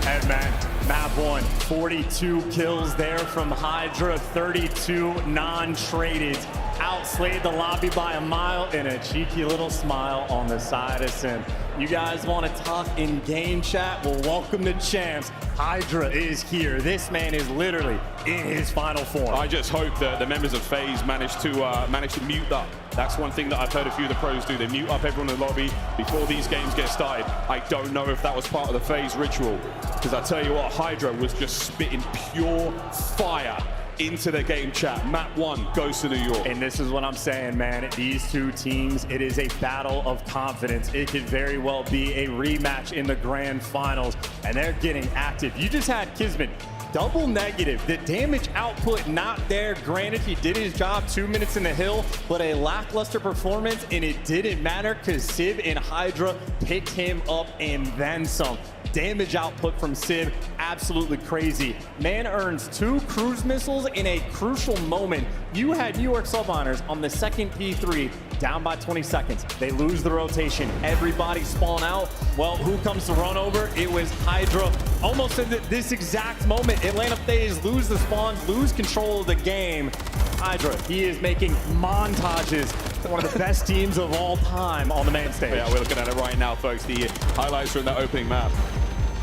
And man, map 1, 42 kills there from Hydra, 32 non-traded. Outslayed the lobby by a mile and a cheeky little smile on the side of Sim. You guys want to talk in game chat? Well, welcome to champs. Hydra is here. This man is literally in his final form. I just hope that the members of FaZe manage to mute up. That's one thing that I've heard a few of the pros do. They mute up everyone in the lobby before these games get started. I don't know if that was part of the FaZe ritual, because I tell you what, Hydra was just spitting pure fire into the game chat. Map 1 goes to New York. And this is what I'm saying, man. These two teams, it is a battle of confidence. It could very well be a rematch in the grand finals, and they're getting active. You just had Kismet double negative. The damage output not there. Granted, he did his job 2 minutes in the hill, but a lackluster performance, and it didn't matter because Civ and Hydra picked him up and then some. Damage output from Civ, absolutely crazy. Man earns 2 cruise missiles in a crucial moment. You had New York Subliners on the second P3, down by 20 seconds. They lose the rotation. Everybody spawn out. Well, who comes to run over? It was Hydra. Almost in this exact moment, Atlanta FaZe lose the spawns, lose control of the game. Hydra, he is making montages. One of the best teams of all time on the main stage. Yeah, we're looking at it right now, folks. The highlights from that opening map.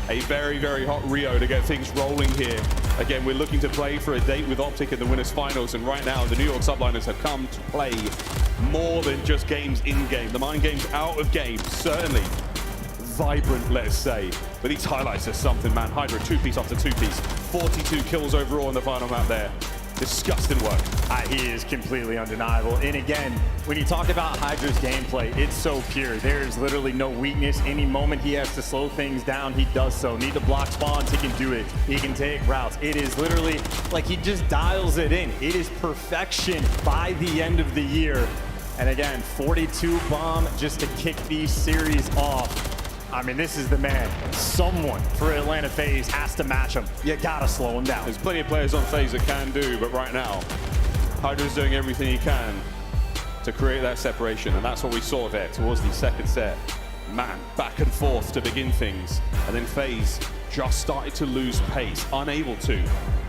A very, very hot Rio to get things rolling here. Again, we're looking to play for a date with Optic in the winners finals, and right now the New York Subliners have come to play more than just games in-game. The mind game's out of game, certainly vibrant, let's say. But these highlights are something, man. Hydra 2-piece after 2-piece. 42 kills overall in the final map there. Disgusting work. He is completely undeniable. And again, when you talk about Hydra's gameplay, it's so pure. There's literally no weakness. Any moment he has to slow things down, he does so. Need to block spawns, he can do it. He can take routes. It is literally like he just dials it in. It is perfection by the end of the year. And again, 42 bomb just to kick these series off. I mean, this is the man. Someone for Atlanta FaZe has to match him. You gotta slow him down. There's plenty of players on FaZe that can do, but right now, Hydra's doing everything he can to create that separation, and that's what we saw there towards the second set. Man, back and forth to begin things, and then FaZe just started to lose pace, unable to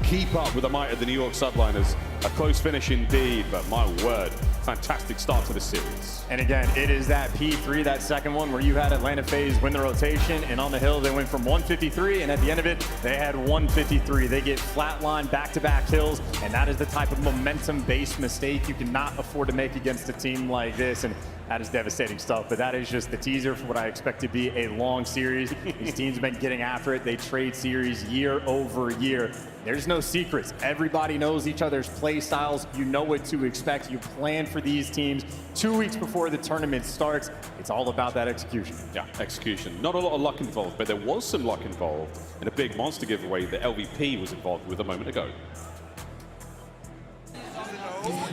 keep up with the might of the New York Subliners. A close finish indeed, but my word, fantastic start to the series. And again, it is that P3, that second one, where you had Atlanta FaZe win the rotation, and on the hill they went from 153, and at the end of it, they had 153. They get flatline back-to-back kills, and that is the type of momentum-based mistake you cannot afford to make against a team like this. And that is devastating stuff, but that is just the teaser for what I expect to be a long series. These teams have been getting after it. They trade series year over year. There's no secrets. Everybody knows each other's play styles. You know what to expect. You plan for these teams 2 weeks before the tournament starts. It's all about that execution. Yeah, execution. Not a lot of luck involved, but there was some luck involved in a big monster giveaway that LVP was involved with a moment ago.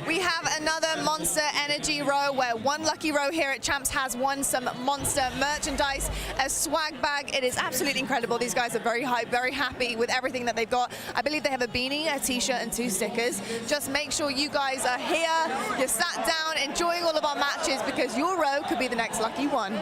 We have another Monster Energy row where one lucky row here at Champs has won some Monster merchandise, a swag bag. It is absolutely incredible. These guys are very hyped, very happy with everything that they've got. I believe they have a beanie, a t-shirt, and 2 stickers. Just make sure you guys are here, you're sat down, enjoying all of our matches, because your row could be the next lucky one.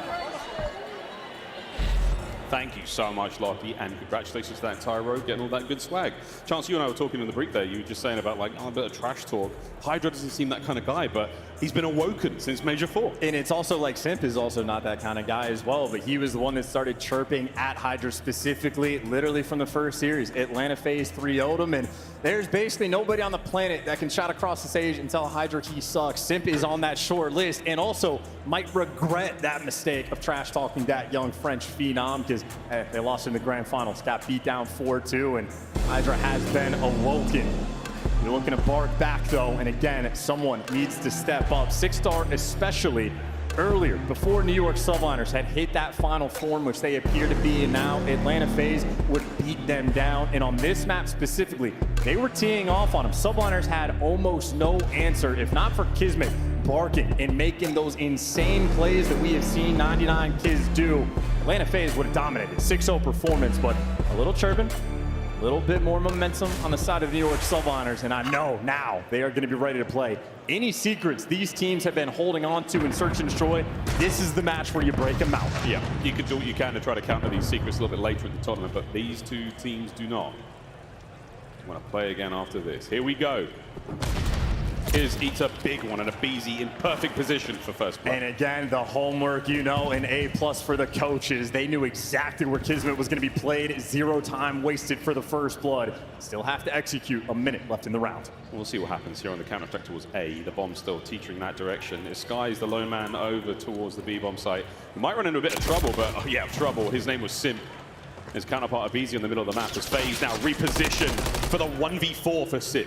Thank you so much, Lottie, and congratulations to that entire row getting all that good swag. Chance, you and I were talking in the break there. You were just saying about like a bit of trash talk. Hydra doesn't seem that kind of guy, but he's been awoken since Major 4. And it's also like Simp is also not that kind of guy as well, but he was the one that started chirping at Hydra specifically, literally from the first series. Atlanta FaZe 3-0'd him, and there's basically nobody on the planet that can shot across the stage and tell Hydra he sucks. Simp is on that short list, and also might regret that mistake of trash talking that young French phenom, because they lost in the grand finals, got beat down 4-2, and Hydra has been awoken. You're looking to bark back though, and again, someone needs to step up. 6-star especially earlier, before New York Subliners had hit that final form, which they appear to be in now, Atlanta FaZe would beat them down. And on this map specifically, they were teeing off on them. Subliners had almost no answer, if not for Kismet barking and making those insane plays that we have seen 99 Kids do. Atlanta FaZe would have dominated. 6-0 performance, but a little chirping, a little bit more momentum on the side of the New York Subliners, and I know now they are going to be ready to play. Any secrets these teams have been holding on to in Search and Destroy, this is the match where you break them out. Yeah, you can do what you can to try to counter these secrets a little bit later in the tournament, but these two teams do not. I'm going to play again after this. Here we go. Here's Eater, big one, and a BZ in perfect position for first blood. And again, the homework, you know, an A+ for the coaches. They knew exactly where Kismet was going to be played. 0 time wasted for the first blood. Still have to execute. A minute left in the round. We'll see what happens here on the counter-attack towards A. The bomb still teetering that direction. Sky is the lone man over towards the B-bomb site. He might run into a bit of trouble, but oh yeah, trouble. His name was Simp. His counterpart Abizi in the middle of the map. As FaZe now repositioned for the 1v4 for Sib.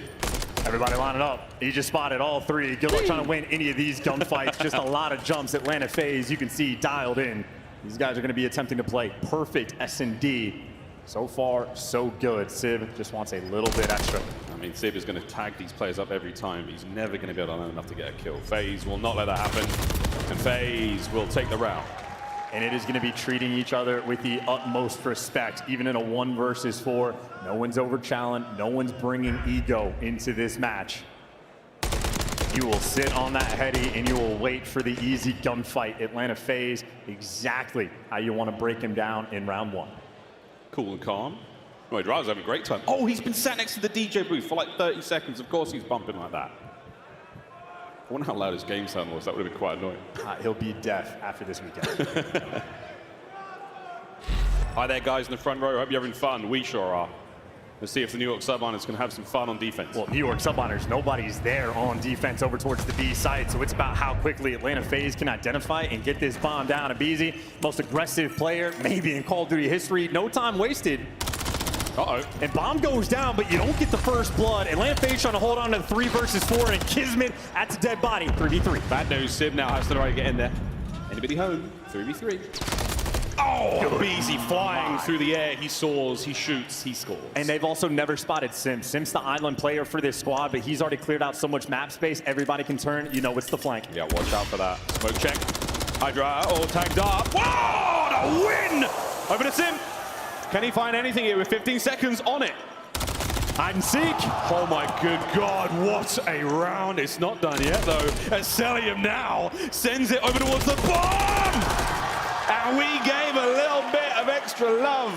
Everybody lining up. He just spotted all three. Good luck trying to win any of these gunfights. Just a lot of jumps. Atlanta FaZe, you can see, dialed in. These guys are going to be attempting to play perfect S&D. So far, so good. Sib just wants a little bit extra. I mean, Sib is going to tag these players up every time. He's never going to be able to learn enough to get a kill. FaZe will not let that happen, and FaZe will take the round. And it is going to be treating each other with the utmost respect, even in a 1 versus 4. No one's over-challenged. No one's bringing ego into this match. You will sit on that heady, and you will wait for the easy gunfight. Atlanta FaZe, exactly how you want to break him down in round 1. Cool and calm. Oh, Dra's having a great time. Oh, he's been sat next to the DJ booth for like 30 seconds. Of course he's bumping like that. I wonder how loud his game sound was. That would have been quite annoying. He'll be deaf after this weekend. Hi there, guys in the front row. Hope you're having fun. We sure are. Let's see if the New York Subliners can have some fun on defense. Well, New York Subliners, nobody's there on defense over towards the B site, so it's about how quickly Atlanta FaZe can identify and get this bomb down. Abizi, most aggressive player maybe in Call of Duty history. No time wasted. Uh-oh. And bomb goes down, but you don't get the first blood. Atlanta FaZe trying to hold on to the 3 versus 4, and Kismet, that's a dead body. 3v3. Bad news, Sib now has to try to get in there. Anybody home? 3v3. Oh, Abizi flying through the air. He soars, he shoots, he scores. And they've also never spotted Sim. Sim's the island player for this squad, but he's already cleared out so much map space. Everybody can turn. You know it's the flank. Yeah, watch out for that. Smoke check. Hydra all tagged up. Whoa, the win! Over to Sim. Can he find anything here with 15 seconds on it? Hide and seek. Oh my good God, what a round. It's not done yet though. As Celium now sends it over towards the bomb! And we gave a little bit of extra love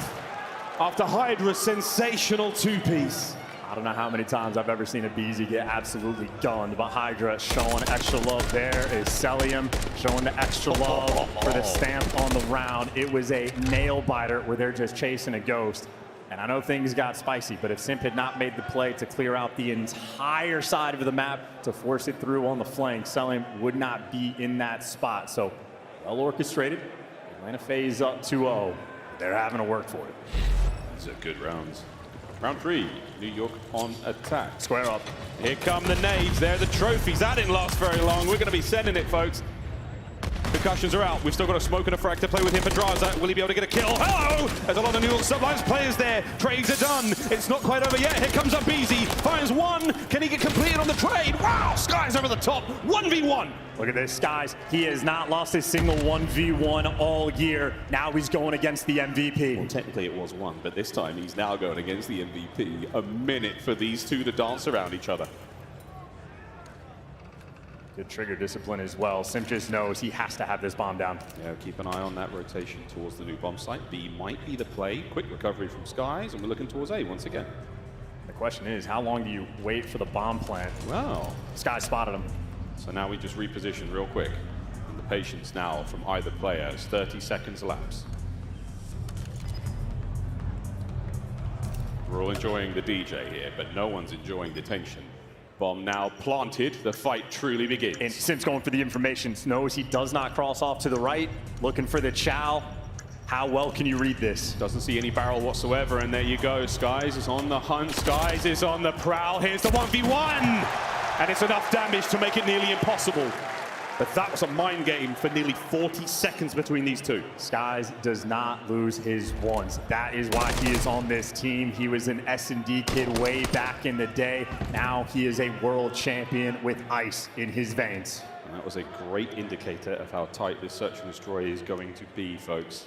after Hydra's sensational 2-piece. I don't know how many times I've ever seen Abizi get absolutely gunned, but Hydra showing extra love there is Celium showing the extra love for the stamp on the round. It was a nail biter where they're just chasing a ghost. And I know things got spicy, but if Simp had not made the play to clear out the entire side of the map to force it through on the flank, Celium would not be in that spot. So well orchestrated. Atlanta FaZe up 2-0. They're having to work for it. These are good rounds. Round 3, New York on attack. Square up. Here come the nades. There are the trophies. That didn't last very long. We're going to be sending it, folks. Concussions are out. We've still got a smoke and a frag to play with here for Draza. Will he be able to get a kill? Hello! There's a lot of New York Sublines players there. Trades are done. It's not quite over yet. Here comes Abizi. Finds one. Can he get completed on the trade? Wow! Sky's over the top. 1v1. Look at this, Skies. He has not lost a single 1v1 all year. Now he's going against the MVP. Well, technically it was 1, but this time he's now going against the MVP. A minute for these two to dance around each other. Good trigger discipline as well. Simp just knows he has to have this bomb down. Yeah, keep an eye on that rotation towards the new bomb site. B might be the play. Quick recovery from Skies, and we're looking towards A once again. The question is, how long do you wait for the bomb plant? Well, Sky spotted him. So now we just reposition real quick. And the patience now from either player as 30 seconds elapse. We're all enjoying the DJ here, but no one's enjoying the tension. Bomb now planted, the fight truly begins. And Sim's going for the information, knows he does not cross off to the right, looking for the chow. How well can you read this? Doesn't see any barrel whatsoever, and there you go. Skies is on the hunt, Skies is on the prowl. Here's the 1v1! And it's enough damage to make it nearly impossible. But that was a mind game for nearly 40 seconds between these two. Skies does not lose his ones. That is why he is on this team. He was an S&D kid way back in the day. Now he is a world champion with ice in his veins. And that was a great indicator of how tight this search and destroy is going to be, folks.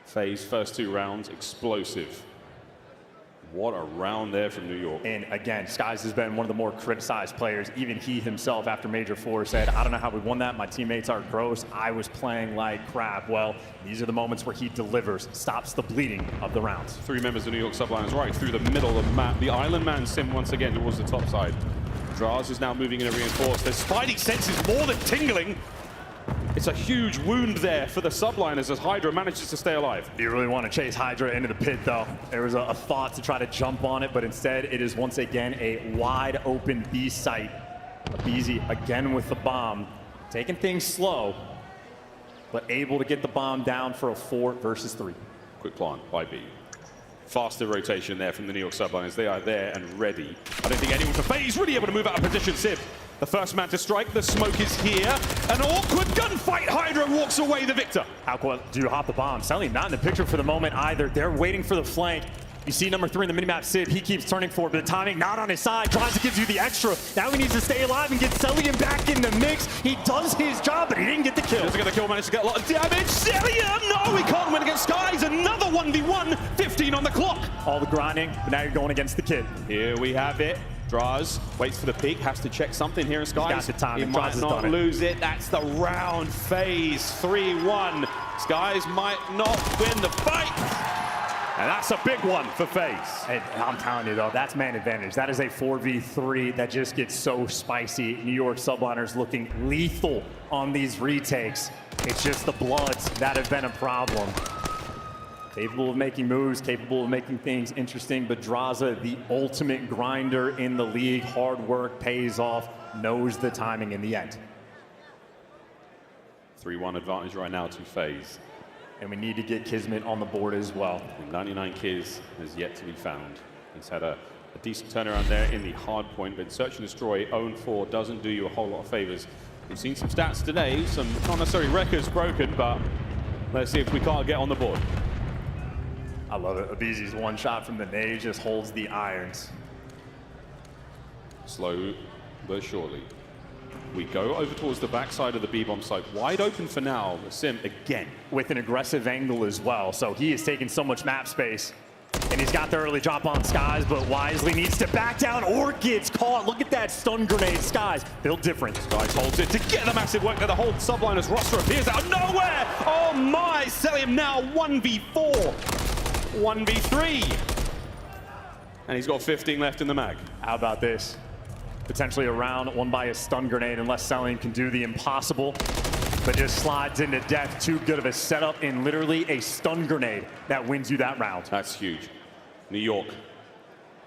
FaZe first 2 rounds, explosive. What a round there from New York. And again, Skies has been one of the more criticized players. Even he himself, after Major 4, said, I don't know how we won that. My teammates are gross. I was playing like crap. Well, these are the moments where he delivers, stops the bleeding of the rounds. 3 members of New York Sublines right through the middle of the map. The Island Man Sim once again towards the top side. Draz is now moving in a reinforce. Their spidey sense is more than tingling. It's a huge wound there for the Subliners as Hydra manages to stay alive. You really want to chase Hydra into the pit, though. There was a thought to try to jump on it, but instead it is once again a wide open B site. Abizi again with the bomb, taking things slow, but able to get the bomb down for a 4 versus 3. quick plant by B. Faster rotation there from the New York Subliners. They are there and ready. I don't think anyone for FaZe really able to move out of position. Civ, the first man to strike. The smoke is here. An awkward gunfight. Hydra walks away the victor. Aqua, do you hop the bomb? Selly not in the picture for the moment either. They're waiting for the flank. You see number 3 in the minimap, Civ. He keeps turning for it, but the timing not on his side. Tries to give you the extra. Now he needs to stay alive and get Cellium back in the mix. He does his job, but he didn't get the kill. Doesn't get the kill, managed to get a lot of damage. Cellium, no, he can't win against Skies. Another 1v1, 15 on the clock. All the grinding, but now you're going against the kid. Here we have it. Draws, waits for the peak, has to check something here in Skies. He's got the timing. He might not lose it. That's the round. FaZe 3-1. Skies might not win the fight. And that's a big one for FaZe. And I'm telling you, though, that's man advantage. That is a 4v3 that just gets so spicy. New York Subliners looking lethal on these retakes. It's just the Bloods that have been a problem. Capable of making moves, capable of making things interesting, but Draza, the ultimate grinder in the league. Hard work pays off, knows the timing in the end. 3-1 advantage right now to FaZe. And we need to get Kismet on the board as well. 99 Kiz has yet to be found. He's had a decent turnaround there in the hard point, but Search and Destroy 0-4 doesn't do you a whole lot of favors. We've seen some stats today, some not necessarily records broken, but let's see if we can't get on the board. I love it. Abizi's one shot from the nade just holds the irons. Slow but surely. We go over towards the backside of the B-bomb site, wide open for now. Sim again. With an aggressive angle as well, so he has taken so much map space. And he's got the early drop on Skies, but wisely needs to back down or gets caught. Look at that stun grenade, Skies. Built different. Skies holds it to get the massive work there. The whole Subliners roster appears out of nowhere. Oh my, Cellium now 1v4. 1v3. And he's got 15 left in the mag. How about this? Potentially a round won by a stun grenade unless Cellium can do the impossible, but just slides into death. Too good of a setup and literally a stun grenade that wins you that round. That's huge. New York,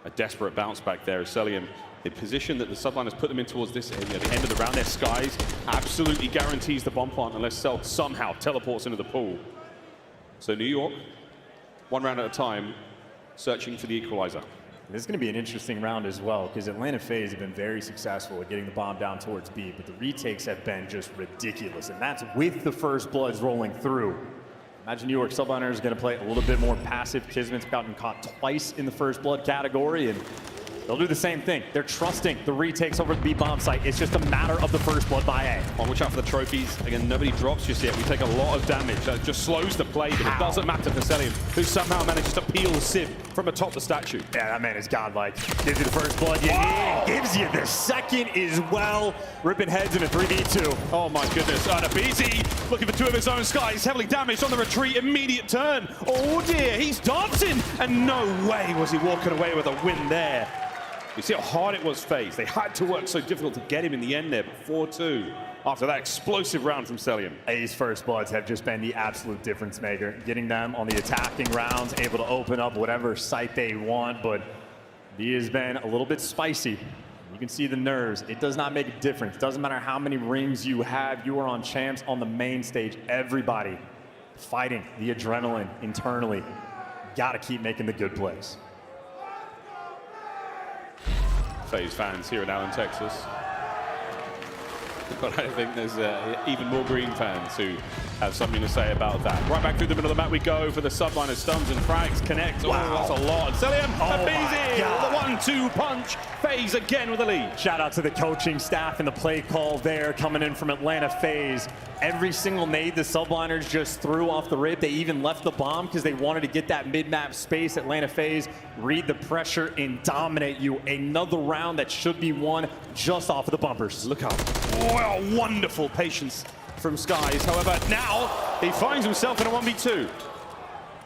a desperate bounce back there. Cellium, the position that the Subliners put them in towards this area, the end of the round, their Skies absolutely guarantees the bomb plant unless Cell somehow teleports into the pool. So New York, one round at a time, searching for the equalizer. This is going to be an interesting round as well, because Atlanta FaZe have been very successful at getting the bomb down towards B, but the retakes have been just ridiculous, and that's with the first bloods rolling through. Imagine New York Subliners is going to play a little bit more passive. Kismet's gotten caught twice in the first blood category, and they'll do the same thing. They're trusting the retakes over the B bomb site. It's just a matter of the first blood by A. Oh, watch out for the trophies. Again, nobody drops just yet. We take a lot of damage. That just slows the play, but it doesn't matter for Cellium, who somehow manages to peel Civ from atop the statue. Yeah, that man is godlike. Gives you the first blood you need. Gives you the second as well. Ripping heads in a 3v2. Oh my goodness. Adabizi looking for two of his own. Skies heavily damaged on the retreat. Immediate turn. Oh dear, he's dancing. And no way was he walking away with a win there. You see how hard it was, FaZe. They had to work so difficult to get him in the end there, but 4-2 after that explosive round from Cellium. A's first bloods have just been the absolute difference maker. Getting them on the attacking rounds, able to open up whatever site they want, but he has been a little bit spicy. You can see the nerves. It does not make a difference. Doesn't matter how many rings you have. You are on champs on the main stage. Everybody fighting the adrenaline internally. Got to keep making the good plays. FaZe fans here in Allen, Texas. But I think there's even more Green fans who have something to say about that. Right back through the middle of the map we go for the Subliners. Stuns and frags connect. Wow. Oh, that's a lot. Cellium, Abizi, the 1-2 punch. FaZe again with the lead. Shout out to the coaching staff and the play call there coming in from Atlanta FaZe. Every single nade the Subliners just threw off the rip. They even left the bomb because they wanted to get that mid-map space. Atlanta FaZe read the pressure and dominate you. Another round that should be won just off of the bumpers. Look out. Well, wonderful patience from Skies. However, now he finds himself in a 1v2.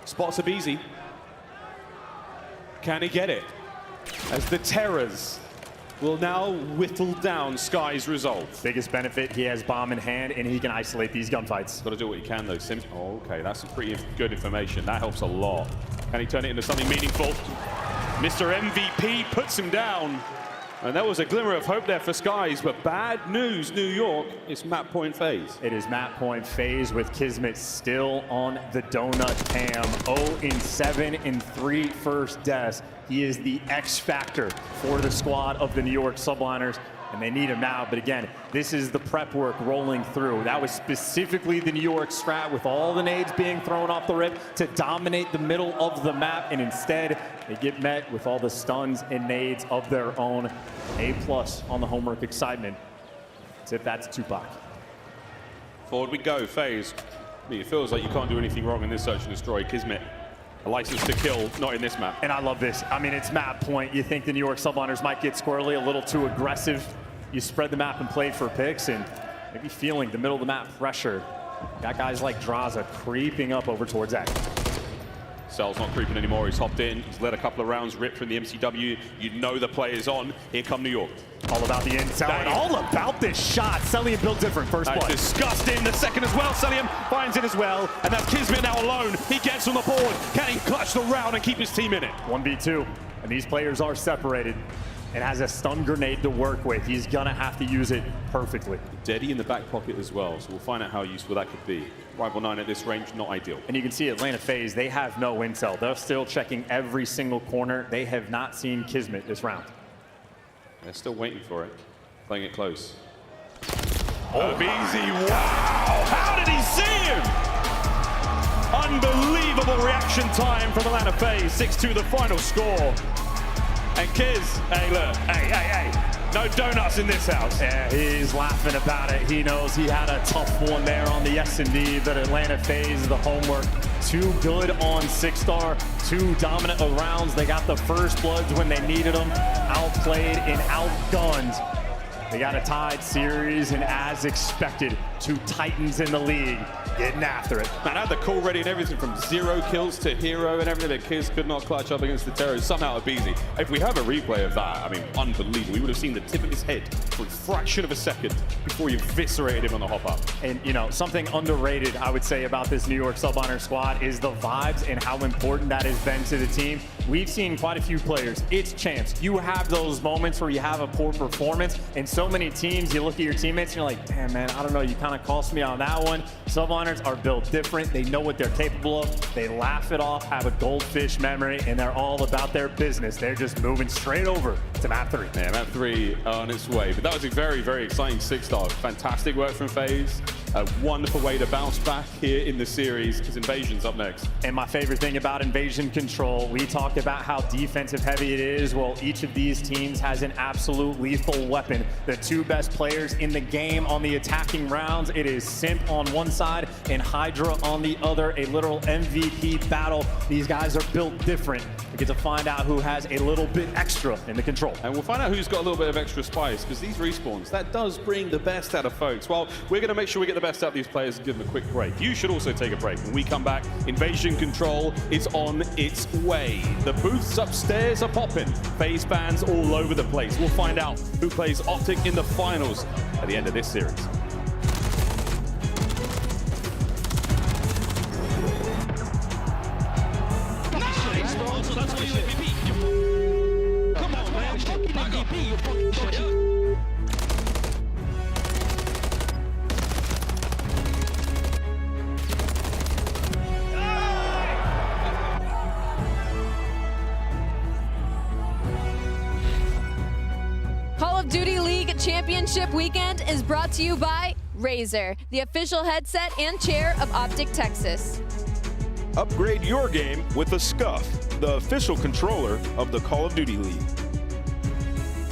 Spots Abizi. Can he get it? As the Terrors will now whittle down Sky's resolve. Biggest benefit, he has bomb in hand and he can isolate these gunfights. Got to do what he can though, Sims. Oh, okay, that's some pretty good information. That helps a lot. Can he turn it into something meaningful? Mr. MVP puts him down. And that was a glimmer of hope there for Skies, but bad news, New York. It's map point FaZe. It is map point FaZe with Kismet still on the donut cam. 0-7 in 3 first deaths. He is the X factor for the squad of the New York Subliners, and they need him now. But again, this is the prep work rolling through. That was specifically the New York strat with all the nades being thrown off the rip to dominate the middle of the map, and instead they get met with all the stuns and nades of their own. A+ on the homework excitement. As if that's Tupac. Forward we go, FaZe. I mean, it feels like you can't do anything wrong in this search and destroy. Kismet, a license to kill, not in this map. And I love this. I mean, it's map point. You think the New York Subliners might get squirrely, a little too aggressive. You spread the map and play for picks, and maybe feeling the middle of the map pressure. Got guys like Draza creeping up over towards Zach. Cell's not creeping anymore. He's hopped in. He's let a couple of rounds rip from the MCW. You know the play is on. Here come New York. All about the intel and all about this shot. Cellium built different. First blood. Disgusting. The second as well. Cellium finds it as well. And that's Kismet now alone. He gets on the board. Can he clutch the round and keep his team in it? 1v2. And these players are separated. And has a stun grenade to work with. He's gonna have to use it perfectly. Deddy in the back pocket as well, so we'll find out how useful that could be. Rival 9 at this range, not ideal. And you can see Atlanta FaZe, they have no intel. They're still checking every single corner. They have not seen Kismet this round. They're still waiting for it, playing it close. Oh, easy, wow! How did he see him? Unbelievable reaction time from Atlanta FaZe. 6-2 the final score. And Kiz, hey look, hey, no donuts in this house. Yeah, he's laughing about it. He knows he had a tough one there on the S&D, but Atlanta FaZe, the homework, too good on 6-star, 2 dominant rounds. They got the first bloods when they needed them, outplayed and outgunned. They got a tied series, and as expected, 2 titans in the league getting after it. Man, I had the call ready and everything from 0 kills to hero and everything that Kiz could not clutch up against the terrorists. Somehow it easy. If we have a replay of that, I mean, unbelievable. We would have seen the tip of his head for a fraction of a second before he eviscerated him on the hop up. And, you know, something underrated, I would say, about this New York Subliner squad is the vibes and how important that has been to the team. We've seen quite a few players. It's chance. You have those moments where you have a poor performance, and so many teams, you look at your teammates and you're like, damn, man, I don't know, you kind of cost me on that one. Subliners are built different. They know what they're capable of. They laugh it off, have a goldfish memory, and they're all about their business. They're just moving straight over to map 3. Yeah, map 3 on its way. But that was a very, very exciting 6-star. Fantastic work from FaZe. A wonderful way to bounce back here in the series, because Invasion's up next. And my favorite thing about Invasion Control, we talked about how defensive heavy it is. Well, each of these teams has an absolute lethal weapon. The 2 best players in the game on the attacking rounds, it is Simp on one side and Hydra on the other, a literal MVP battle. These guys are built different. We get to find out who has a little bit extra in the control. And we'll find out who's got a little bit of extra spice, because these respawns, that does bring the best out of folks. Well, we're going to make sure we get the best out of these players and give them a quick break. You should also take a break. When we come back, Invasion Control is on its way. The booths upstairs are popping. FaZe fans all over the place. We'll find out who plays Optic in the finals at the end of this series. Nice, bro. So that's why you MVP. Come on, man. Fucking MVP. You fucking shit. Call of Duty League Championship Weekend is brought to you by Razer, the official headset and chair of Optic Texas. Upgrade your game with the Scuff, the official controller of the Call of Duty League.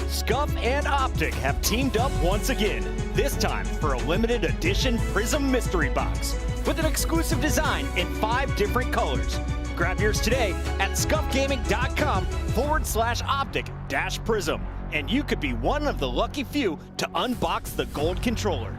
Scuff and Optic have teamed up once again, this time for a limited edition Prism Mystery Box with an exclusive design in 5 different colors. Grab yours today at scuffgaming.com/optic-prism, and you could be one of the lucky few to unbox the gold controller.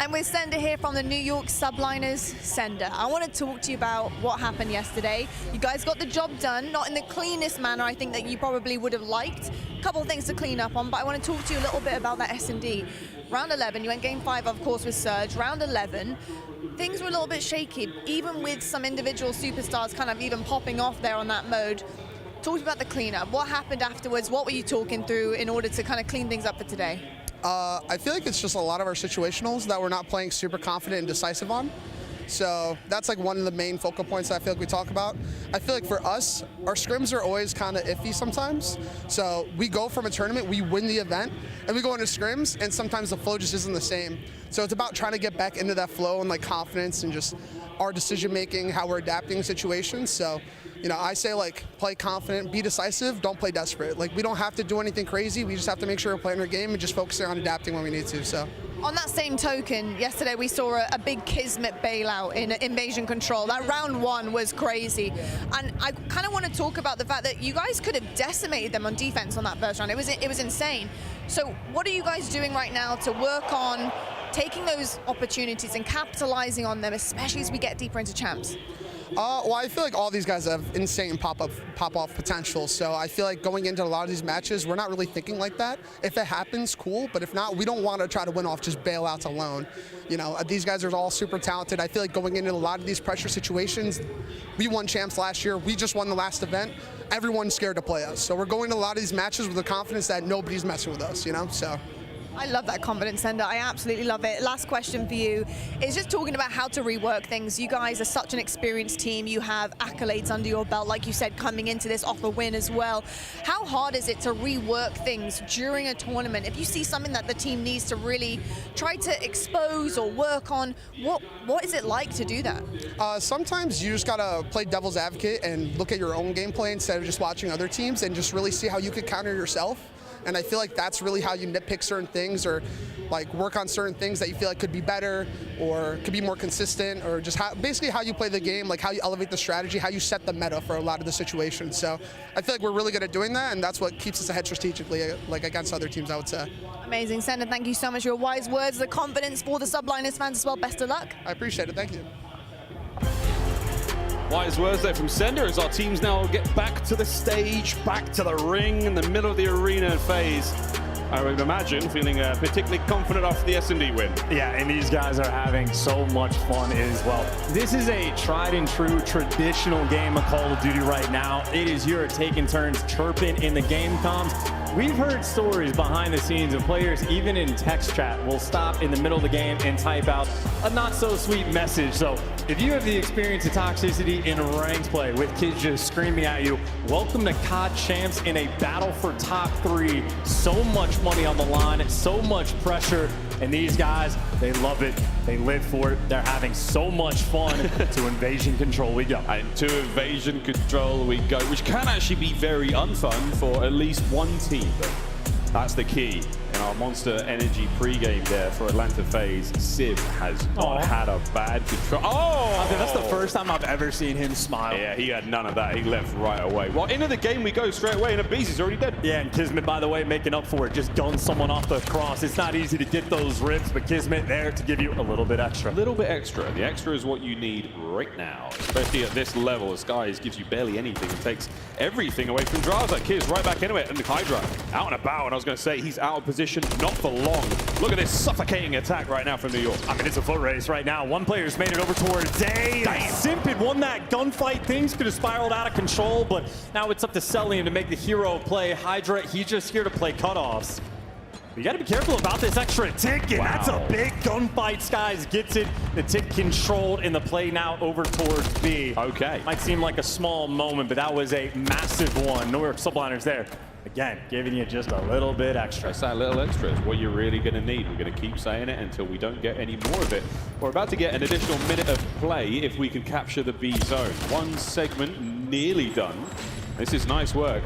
And with Sender here from the New York Subliners. Sender, I want to talk to you about what happened yesterday. You guys got the job done, not in the cleanest manner I think that you probably would have liked. A couple of things to clean up on, but I want to talk to you a little bit about that S&D. Round 11, you went game 5, of course, with Surge. Round 11, things were a little bit shaky, even with some individual superstars kind of even popping off there on that mode. Talk about the cleanup. What happened afterwards? What were you talking through in order to kind of clean things up for today? I feel like it's just a lot of our situationals that we're not playing super confident and decisive on. So that's like one of the main focal points that I feel like we talk about. I feel like for us, our scrims are always kind of iffy sometimes. So we go from a tournament, we win the event, and we go into scrims, and sometimes the flow just isn't the same. So it's about trying to get back into that flow and like confidence and just our decision making, how we're adapting situations. So, you know, I say like play confident, be decisive, don't play desperate. Like we don't have to do anything crazy. We just have to make sure we're playing our game and just focusing on adapting when we need to. So. On that same token, yesterday we saw a big Kismet bailout in Invasion Control. That round 1 was crazy. And I kind of want to talk about the fact that you guys could have decimated them on defense on that first round. It was insane. So what are you guys doing right now to work on taking those opportunities and capitalizing on them, especially as we get deeper into champs? Well, I feel like all these guys have insane pop-off potential. So I feel like going into a lot of these matches, we're not really thinking like that. If it happens, cool. But if not, we don't want to try to win off just bailouts alone. You know, these guys are all super talented. I feel like going into a lot of these pressure situations, we won champs last year. We just won the last event. Everyone's scared to play us. So we're going to a lot of these matches with the confidence that nobody's messing with us, you know, so. I love that confidence, Sender. I absolutely love it. Last question for you is just talking about how to rework things. You guys are such an experienced team. You have accolades under your belt, like you said, coming into this off a win as well. How hard is it to rework things during a tournament? If you see something that the team needs to really try to expose or work on, what is it like to do that? Sometimes you just gotta play devil's advocate and look at your own gameplay instead of just watching other teams and just really see how you could counter yourself. And I feel like that's really how you nitpick certain things or like work on certain things that you feel like could be better or could be more consistent or just basically how you play the game, like how you elevate the strategy, how you set the meta for a lot of the situations. So I feel like we're really good at doing that, and that's what keeps us ahead strategically, like against other teams, I would say. Amazing. Sender, thank you so much for your wise words, the confidence for the Subliners fans as well. Best of luck. I appreciate it. Thank you. Wise words there from Sender as our teams now get back to the stage, back to the ring in the middle of the arena phase. I would imagine feeling particularly confident after the S&D win. Yeah, and these guys are having so much fun as well. This is a tried and true traditional game of Call of Duty right now. It is you're taking turns chirping in the game comms. We've heard stories behind the scenes of players, even in text chat, will stop in the middle of the game and type out a not-so-sweet message. So if you have the experience of toxicity in ranked play with kids just screaming at you, welcome to COD Champs in a battle for top 3. So much money on the line, so much pressure, and these guys, they love it. They live for it. They're having so much fun. To Invasion Control we go. And to Invasion Control we go, which can actually be very unfun for at least one team. But that's the key. In our Monster Energy pregame there for Atlanta FaZe, Civ has not had a bad control. Oh! That's the first time I've ever seen him smile. Yeah, he had none of that. He left right away. Well, into the game we go straight away, and Abizi's already dead. Yeah, and Kismet, by the way, making up for it. Just gunned someone off the cross. It's not easy to get those rips, but Kismet there to give you a little bit extra. A little bit extra. The extra is what you need right now, especially at this level. Skies gives you barely anything and takes everything away from Draza. Kiz right back into it, and Hydra out and about, and I was going to say he's out of position, not for long. Look at this suffocating attack right now from New York. I mean, it's a foot race right now. One player's made it over towards Day. Simp had won that gunfight. Things could have spiraled out of control, but now it's up to Cellium to make the hero play. Hydra, he's just here to play cutoffs. You got to be careful about this extra tick, and that's a big gunfight. Skies gets it. The tick controlled, and the play now over towards B. Okay. Might seem like a small moment, but that was a massive one. New York Subliners there. Again, giving you just a little bit extra. That's that little extra is what you're really going to need. We're going to keep saying it until we don't get any more of it. We're about to get an additional minute of play if we can capture the B zone. One segment nearly done. This is nice work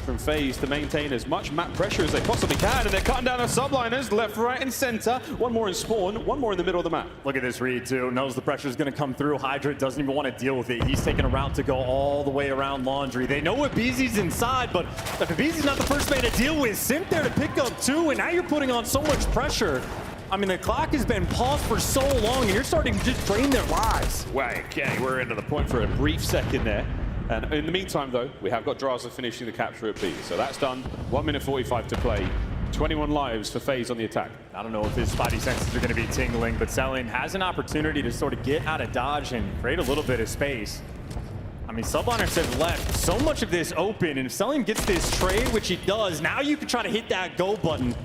from FaZe to maintain as much map pressure as they possibly can, and they're cutting down the Subliners left, right, and center. One more in spawn, one more in the middle of the map. Look at this read, too. Knows the pressure is going to come through. Hydra doesn't even want to deal with it. He's taking a route to go all the way around Laundry. They know what Beezy's inside, but if Beezy's not the first man to deal with, Simp there to pick up 2, and now you're putting on so much pressure. I mean, the clock has been paused for so long, and you're starting to just drain their lives. Well, okay, we're into the point for a brief second there. And in the meantime, though, we have got Draza finishing the capture at B. So that's done. 1 minute 45 to play. 21 lives for FaZe on the attack. I don't know if his spidey senses are going to be tingling, but Selim has an opportunity to sort of get out of dodge and create a little bit of space. I mean, Subliners have left so much of this open, and if Selim gets this trade, which he does, now you can try to hit that go button.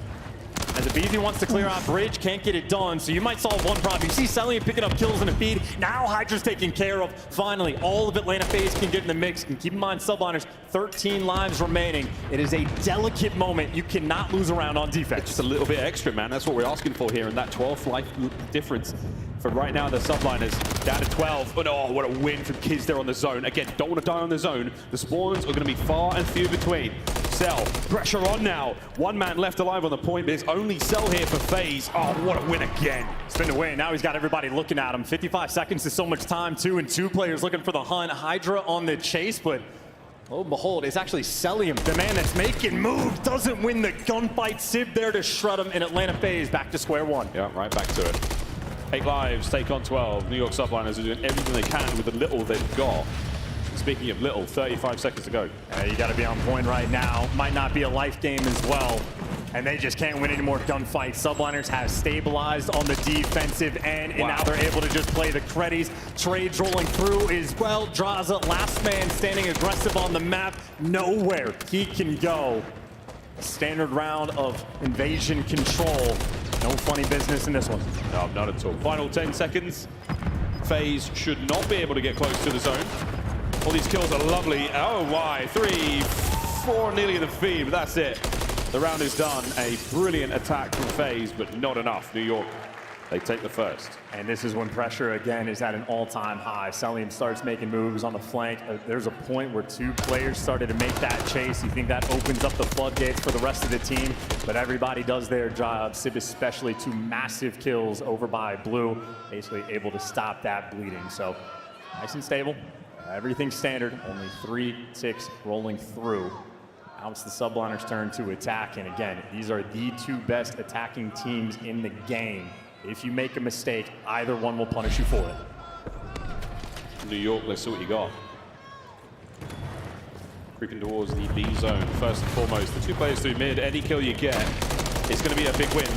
As Abizi wants to clear out bridge, can't get it done, so you might solve one problem. You see Selim picking up kills in a feed. Now Hydra's taken care of. Finally, all of Atlanta FaZe can get in the mix. And keep in mind, Subliners, 13 lives remaining. It is a delicate moment. You cannot lose around on defense. Just a little bit extra, man. That's what we're asking for here, and that 12th life difference. For right now, the Subliners down to 12. But oh, what a win from Kids there on the zone. Again, don't want to die on the zone. The spawns are going to be far and few between. Cell, pressure on now. One man left alive on the point, but it's only Cell here for FaZe. Oh, what a win again. Spin away, now he's got everybody looking at him. 55 seconds is so much time, too, and 2 players looking for the hunt. Hydra on the chase, but lo and behold, it's actually Selim, the man that's making moves, doesn't win the gunfight. Civ there to shred him, and Atlanta FaZe back to square one. Yeah, right back to it. 8 lives, take on 12. New York Subliners are doing everything they can with the little they've got. Speaking of little, 35 seconds to go. You got to be on point right now. Might not be a life game as well. And they just can't win any more gunfights. Subliners have stabilized on the defensive end, and now they're able to just play the creddies. Trades rolling through as well. Draza, last man standing aggressive on the map. Nowhere he can go. A standard round of invasion control. No funny business in this one. No, not at all. Final 10 seconds. FaZe should not be able to get close to the zone. All these kills are lovely. Oh, why? 3, 4 nearly in the feed, but that's it. The round is done. A brilliant attack from FaZe, but not enough. New York, they take the first. And this is when pressure, again, is at an all-time high. Selim starts making moves on the flank. There's a point where 2 players started to make that chase. You think that opens up the floodgates for the rest of the team, but everybody does their job. Civ especially 2 massive kills over by Blue, basically able to stop that bleeding. So nice and stable. Everything's standard, only 3-6 rolling through. Now it's the Subliners' turn to attack, and again, these are the 2 best attacking teams in the game. If you make a mistake, either one will punish you for it. New York, let's see what you got. Creeping towards the B zone, first and foremost. The 2 players through mid, any kill you get is going to be a big win.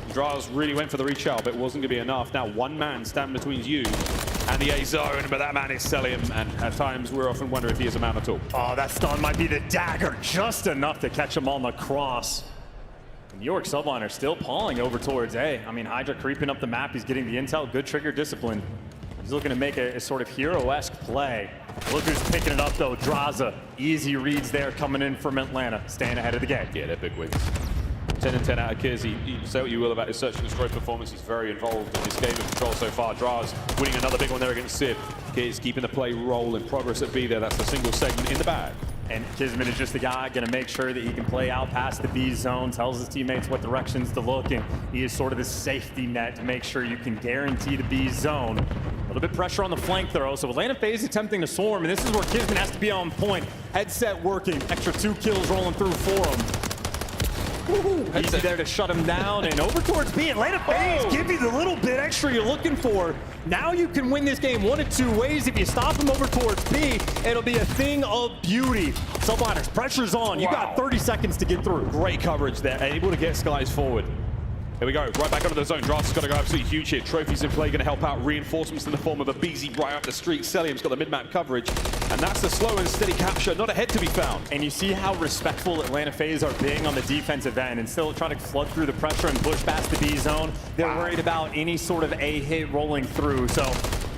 Draz really went for the reach out, but it wasn't going to be enough. Now 1 man standing between you and the A zone, but that man is Selim, and at times we're often wondering if he is a man at all. Oh, that stun might be the dagger, just enough to catch him on the cross. New York Subliners still pawing over towards A. I mean, Hydra creeping up the map, he's getting the intel, good trigger discipline. He's looking to make a sort of hero-esque play. Look who's picking it up though, Draza. Easy reads there coming in from Atlanta, staying ahead of the game. Yeah, they're big wins. 10 and 10 out of Kiz. You say what you will about his search and destroy performance. He's very involved in this game of control so far. Draz winning another big one there against Civ. Kiz keeping the play roll in progress at B there. That's the single segment in the bag. And Kismet is just the guy going to make sure that he can play out past the B zone, tells his teammates what directions to look, and he is sort of the safety net to make sure you can guarantee the B zone. A little bit pressure on the flank throw, so Atlanta FaZe attempting to swarm, and this is where Kismet has to be on point. Headset working, extra 2 kills rolling through for him. Easy there to shut him down, and over towards B. Atlanta FaZe give you the little bit extra you're looking for. Now you can win this game 1 of 2 ways. If you stop him over towards B, it'll be a thing of beauty. Subliners, pressure's on. You got 30 seconds to get through. Great coverage there, able to get Skies forward. Here we go, right back under the zone. Draft's got to go absolutely huge here. Trophies in play, going to help out. Reinforcements in the form of a BZ right up the street. Selim's got the mid-map coverage, and that's the slow and steady capture, not a head to be found. And you see how respectful Atlanta FaZe are being on the defensive end and still trying to flood through the pressure and push past the B zone. They're worried about any sort of A hit rolling through. So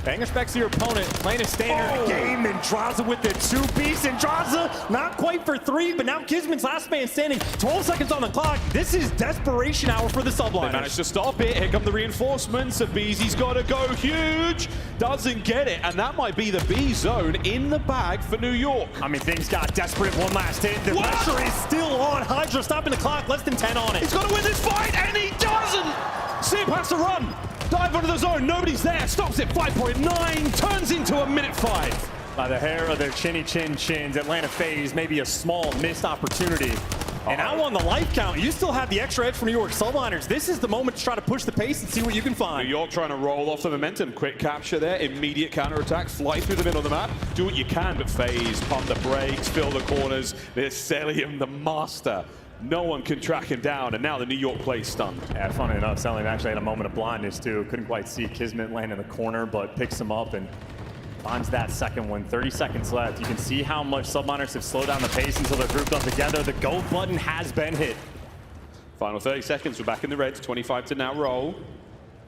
paying respects to your opponent, playing a standard game, and Draza with the 2-piece, and Draza not quite for 3, but now Kismet's last man standing. 12 seconds on the clock. This is desperation hour for the Subliners. They managed to stop it. Here come the reinforcements. Abizi's got to go huge. Doesn't get it, and that might be the B zone in the bag for New York. I mean, things got desperate. One last hit. The pressure is still on. Hydra stopping the clock. Less than 10 on it. He's got to win this fight, and he doesn't. Civ has to run. Dive onto the zone, nobody's there, stops it, 5.9, turns into a minute 5. By the hair of their chins, Atlanta FaZe, maybe a small missed opportunity. And now on the life count, you still have the extra edge from New York Subliners. This is the moment to try to push the pace and see what you can find. New York trying to roll off the momentum. Quick capture there, immediate counterattack, fly through the middle of the map, do what you can, but phase, pump the brakes, fill the corners. There's Celium, the master. No one can track him down, and now the New York plays stunned. Yeah, funny enough, Celium actually had a moment of blindness too. Couldn't quite see Kismet land in the corner, but picks him up and finds that second one. 30 seconds left. You can see how much Subliners have slowed down the pace until they're grouped up together. The go button has been hit. Final 30 seconds, we're back in the reds, 25 to now roll.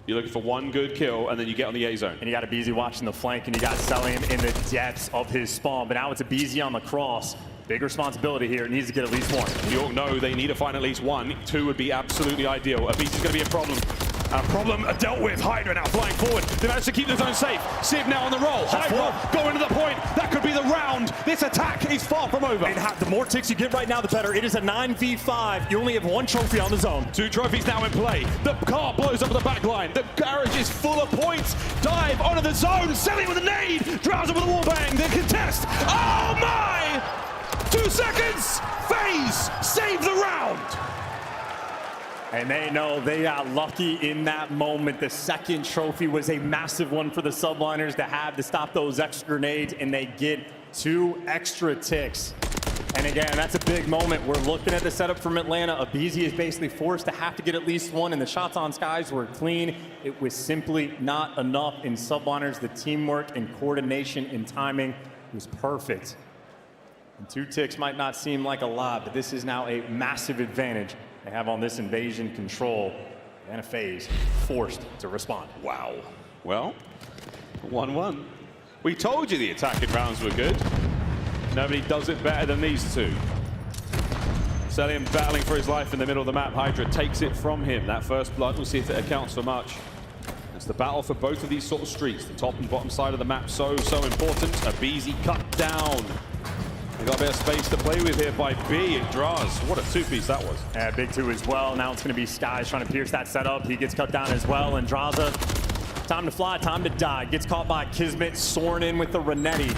You're looking for one good kill, and then you get on the A zone. And you got Abizi watching the flank, and you got Celium in the depths of his spawn. But now it's Abizi on the cross. Big responsibility here. It needs to get at least one. New York know they need to find at least one. Two would be absolutely ideal. Abizi's going to be a problem. A problem dealt with. Hydra now flying forward. They managed to keep the zone safe. Civ now on the roll. Hydra going to the point. That could be the round. This attack is far from over. And the more ticks you get right now, the better. It is a 9v5. You only have one trophy on the zone. 2 trophies now in play. The car blows up the back line. The garage is full of points. Dive onto the zone. Selling with a nade. Drowns with a wall bang. The contest. Oh my! 2 seconds. FaZe save the round. And they know they got lucky in that moment. The second trophy was a massive one for the Subliners to have to stop those extra grenades, and they get 2 extra ticks. And again, that's a big moment. We're looking at the setup from Atlanta. Abizi is basically forced to have to get at least one, and the shots on Skies were clean. It was simply not enough in Subliners. The teamwork and coordination and timing was perfect. And 2 ticks might not seem like a lot, but this is now a massive advantage they have on this invasion control, and a FaZe forced to respond. Wow. Well, 1-1. We told you the attacking rounds were good. Nobody does it better than these two. Celium battling for his life in the middle of the map. Hydra takes it from him. That first blood, we'll see if it accounts for much. It's the battle for both of these sort of streets. The top and bottom side of the map, so important. Abizi cut down. They got a bit of space to play with here by B and Draws. What a 2-piece that was. Yeah, big 2 as well. Now it's going to be Skies trying to pierce that setup. He gets cut down as well, and Draza, time to fly, time to die. Gets caught by Kismet, soaring in with the Renetti.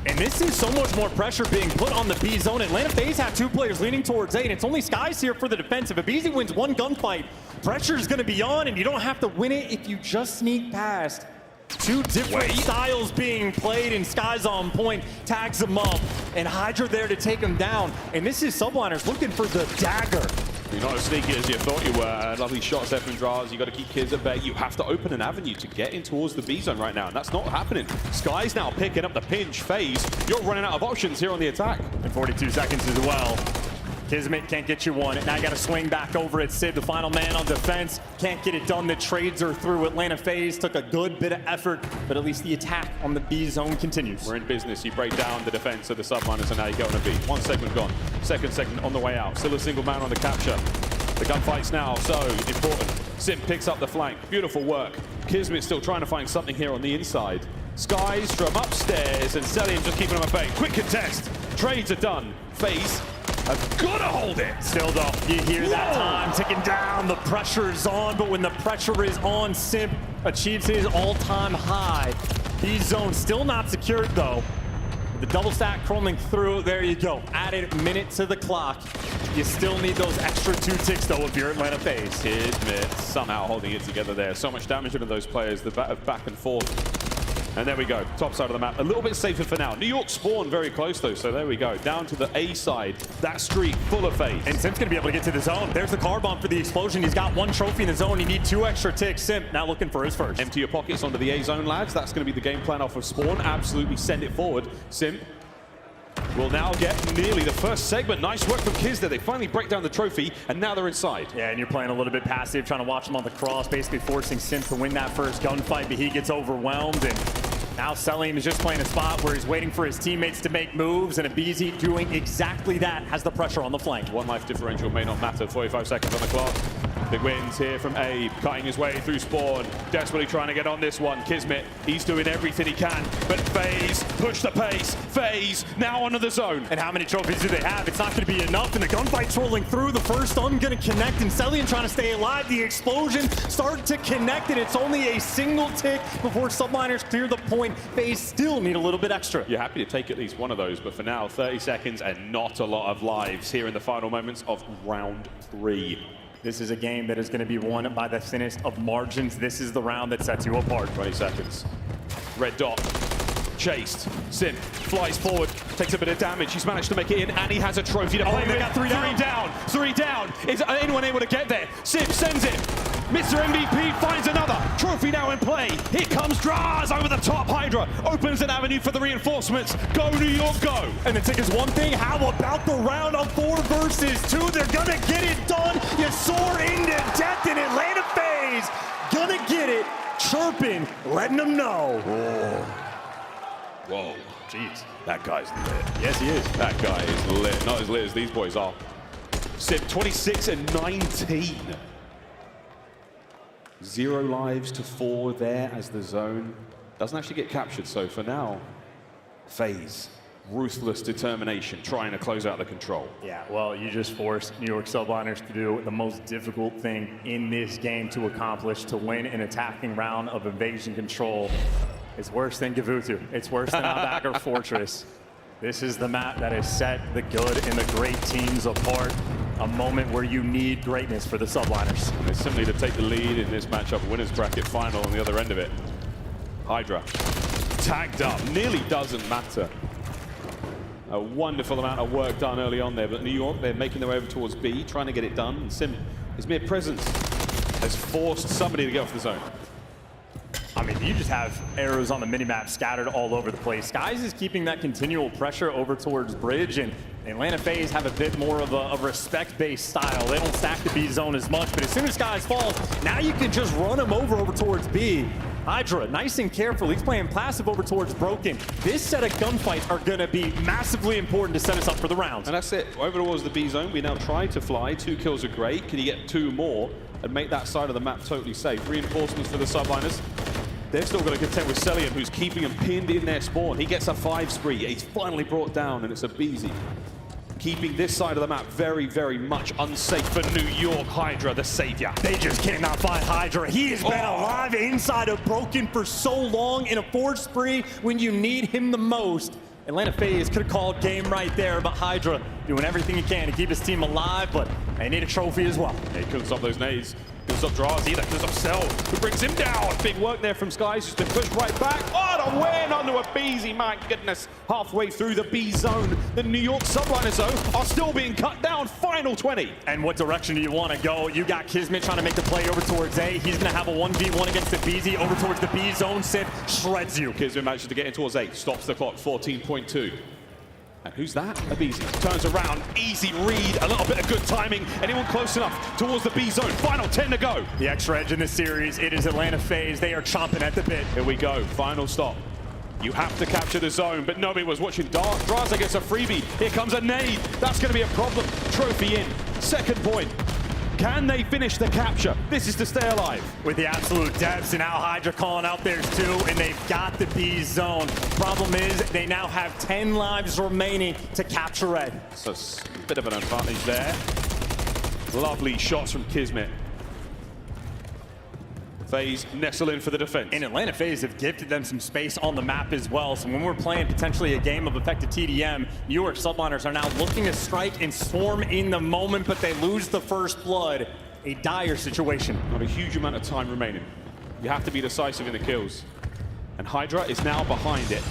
And this is so much more pressure being put on the B zone. Atlanta FaZe have 2 players leaning towards A, and it's only Skies here for the defensive. If Abizi wins one gunfight, pressure is going to be on, and you don't have to win it if you just sneak past. 2 different styles being played, and Skies on point, tags him up, and Hydra there to take him down. And this is Subliners looking for the dagger. You're not as sneaky as you thought you were. Lovely shots there from Draws. You got to keep kids at bay. You have to open an avenue to get in towards the B zone right now, and that's not happening. Skies now picking up the pinch. FaZe, you're running out of options here on the attack. And 42 seconds as well. Kismet can't get you one. Now you got to swing back over at Sid, the final man on defense. Can't get it done. The trades are through. Atlanta FaZe took a good bit of effort, but at least the attack on the B zone continues. We're in business. You break down the defense of the Subliners, and now you go on a B. 1 segment gone. Second segment on the way out. Still a single man on the capture. The gunfight's now so important. Sim picks up the flank. Beautiful work. Kismet still trying to find something here on the inside. Skies from upstairs, and Celium just keeping him at bay. Quick contest. Trades are done. FaZe have got to hold it. Still though, you hear that time ticking down. The pressure is on, but when the pressure is on, Simp achieves his all-time high. B zone still not secured though. The double stack crawling through, there you go. Added minute to the clock. You still need those extra 2 ticks though if you're Atlanta FaZe. Kismet somehow holding it together there. So much damage into those players, the back and forth. And there we go, top side of the map. A little bit safer for now. New York spawned very close though, so there we go. Down to the A side, that street full of FaZe. And Simp's gonna be able to get to the zone. There's the car bomb for the explosion. He's got 1 trophy in the zone. You need 2 extra ticks. Simp now looking for his first. Empty your pockets onto the A zone, lads. That's gonna be the game plan off of spawn. Absolutely send it forward. Simp will now get nearly the first segment. Nice work from Kiz there. They finally break down the trophy, and now they're inside. Yeah, and you're playing a little bit passive, trying to watch him on the cross, basically forcing Simp to win that first gunfight, but he gets overwhelmed, and now Celium is just playing a spot where he's waiting for his teammates to make moves, and Abizi doing exactly that, has the pressure on the flank. 1 life differential may not matter. 45 seconds on the clock. Big wins here from Abe, cutting his way through spawn, desperately trying to get on this one. Kismet, he's doing everything he can, but FaZe push the pace. FaZe now onto the zone. And how many trophies do they have? It's not going to be enough, and the gunfight's rolling through. The first stun going to connect, and Celian trying to stay alive. The explosion start to connect, and it's only a single tick before Subliners clear the point. FaZe still need a little bit extra. You're happy to take at least one of those, but for now, 30 seconds and not a lot of lives here in the final moments of round 3. This is a game that is going to be won by the thinnest of margins. This is the round that sets you apart. 20 seconds. Red dot. Chased. Sim flies forward, takes a bit of damage. He's managed to make it in, and he has a trophy to play with. Got 3 down. 3 down. Is anyone able to get there? Sim sends it. Mr. MVP finds another. Trophy now in play. Here comes Draz over the top. Hydra opens an avenue for the reinforcements. Go New York, go. And the tick is one thing. How about the round of 4 versus 2? They're going to get it done. You soar into death in Atlanta FaZe. Gonna get it. Chirping, letting them know. Whoa. Jeez. That guy's lit. Yes, he is. That guy is lit. Not as lit as these boys are. Sim 26 and 19. 0 lives to 4 there as the zone doesn't actually get captured. So for now, FaZe, ruthless determination, trying to close out the control. Yeah, well, you just forced New York Subliners to do the most difficult thing in this game to accomplish, to win an attacking round of invasion control. It's worse than Gavutu. It's worse than Al-Bagr Fortress. This is the map that has set the good and the great teams apart. A moment where you need greatness for the Subliners. And it's simply to take the lead in this matchup, winners bracket final on the other end of it. Hydra tagged up, nearly doesn't matter. A wonderful amount of work done early on there, but New York, they're making their way over towards B, trying to get it done. And Sim, his mere presence has forced somebody to get off the zone. I mean, you just have arrows on the minimap scattered all over the place. Skies is keeping that continual pressure over towards Bridge, and Atlanta FaZe have a bit more of a respect-based style. They don't stack the B zone as much, but as soon as Skies falls, now you can just run him over towards B. Hydra, nice and careful. He's playing passive over towards Broken. This set of gunfights are going to be massively important to set us up for the round. And that's it. Over towards the B zone, we now try to fly. 2 kills are great. Can you get 2 more and make that side of the map totally safe? Reinforcements for the Subliners. They've still got to contend with Celian, who's keeping him pinned in their spawn. He gets a 5 spree. He's finally brought down, and it's a Beezy. Keeping this side of the map very, very much unsafe for New York. Hydra, the savior. They just cannot find Hydra. He has been alive inside of Broken for so long in a 4 spree when you need him the most. Atlanta FaZe could have called game right there, but Hydra doing everything he can to keep his team alive, but they need a trophy as well. He couldn't stop those nades. Couldn't stop Draz either. Couldn't stop Cell, who brings him down. Big work there from Skies, who's been pushed right back. What a win onto a Beezy, my goodness. Halfway through the B zone, the New York Subliners, though, are still being cut down. Final 20. And what direction do you want to go? You got Kismet trying to make the play over towards A. He's going to have a 1v1 against the Beezy over towards the B zone. Sip shreds you. Kismet manages to get in towards A. Stops the clock, 14.2. And who's that? A Beezy. Turns around, easy read, a little bit of good timing. Anyone close enough towards the B zone. Final 10 to go. The extra edge in this series, it is Atlanta FaZe. They are chomping at the bit. Here we go, final stop. You have to capture the zone, but nobody was watching. Draza gets a freebie. Here comes a nade. That's going to be a problem. Trophy in. Second point. Can they finish the capture? This is to stay alive. With the absolute depths, and now Hydra calling out theirs too, and they've got the B zone. Problem is, they now have 10 lives remaining to capture Red. So a bit of an advantage there. Lovely shots from Kismet. FaZe nestle in for the defense. And Atlanta FaZe have gifted them some space on the map as well. So when we're playing potentially a game of effective TDM, New York Subliners are now looking to strike and swarm in the moment, but they lose the first blood. A dire situation. Not a huge amount of time remaining. You have to be decisive in the kills. And Hydra is now behind it.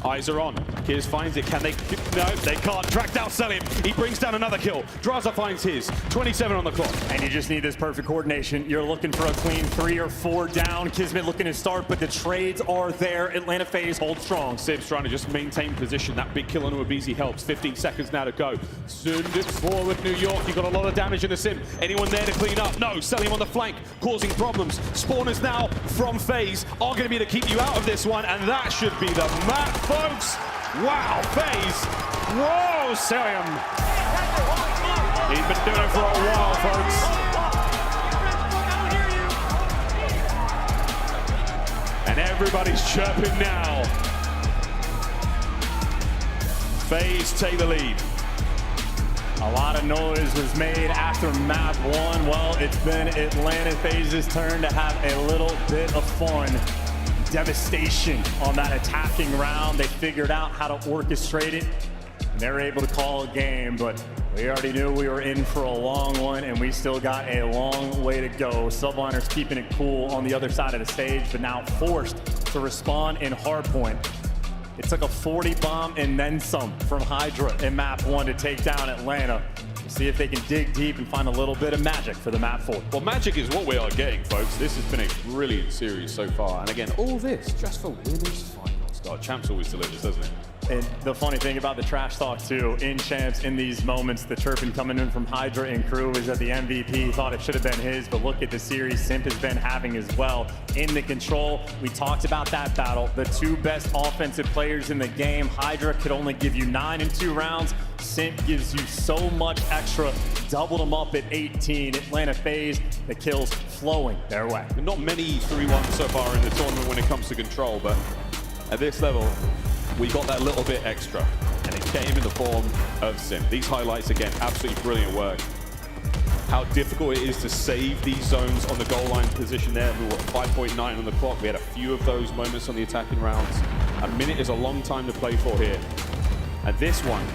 Eyes are on. Kiz finds it. Can they? No, they can't. Track down Celian. He brings down another kill. Draza finds his. 27 on the clock. And you just need this perfect coordination. You're looking for a clean 3 or 4 down. Kismet looking to start, but the trades are there. Atlanta FaZe hold strong. Sib's trying to just maintain position. That big kill on Uabizi helps. 15 seconds now to go. Send it forward, New York. You've got a lot of damage in the Sim. Anyone there to clean up? No. Celian on the flank, causing problems. Spawners now from FaZe are going to be to keep you out of this one, and that should be the map, folks. Wow, FaZe. Whoa, Celian. He's been doing it for a while, folks. And everybody's chirping now. FaZe take the lead. A lot of noise was made after map 1. Well, it's been Atlanta FaZe's turn to have a little bit of fun. Devastation on that attacking round. They figured out how to orchestrate it. And they were able to call a game, but we already knew we were in for a long one, and we still got a long way to go. Subliners keeping it cool on the other side of the stage, but now forced to respond in Hardpoint. It took a 40 bomb and then some from Hydra in map 1 to take down Atlanta. We'll see if they can dig deep and find a little bit of magic for the map 4. Well, magic is what we are getting, folks. This has been a brilliant series so far. And again, all this just for winners finals. God, Champs always delivers, doesn't it? And the funny thing about the trash talk too, in Champs, in these moments, the chirping coming in from Hydra and crew is that the MVP thought it should have been his, but look at the series Simp has been having as well. In the control, we talked about that battle. The two best offensive players in the game. Hydra could only give you 9 in 2 rounds. Simp gives you so much extra, doubled them up at 18. Atlanta FaZe, the kills flowing their way. Not many 3-1 so far in the tournament when it comes to control, but at this level, we got that little bit extra, and it came in the form of Simp. These highlights, again, absolutely brilliant work. How difficult it is to save these zones on the goal line position there. We were at 5.9 on the clock. We had a few of those moments on the attacking rounds. A minute is a long time to play for here. And this one,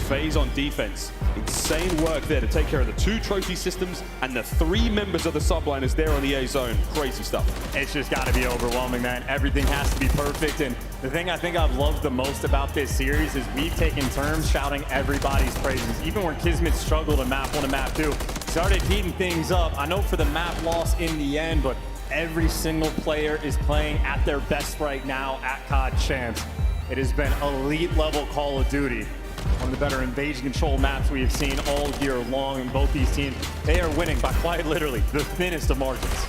FaZe on defense. Insane work there to take care of the 2 trophy systems and the 3 members of the subliners there on the A zone. Crazy stuff. It's just got to be overwhelming, man. Everything has to be perfect. And the thing I think I've loved the most about this series is we've taken turns shouting everybody's praises. Even where Kismet struggled in map 1 and map 2, started heating things up. I know for the map loss in the end, but every single player is playing at their best right now at COD Champs. It has been elite level Call of Duty. One of the better invasion control maps we have seen all year long, and both these teams, they are winning by quite literally the thinnest of margins.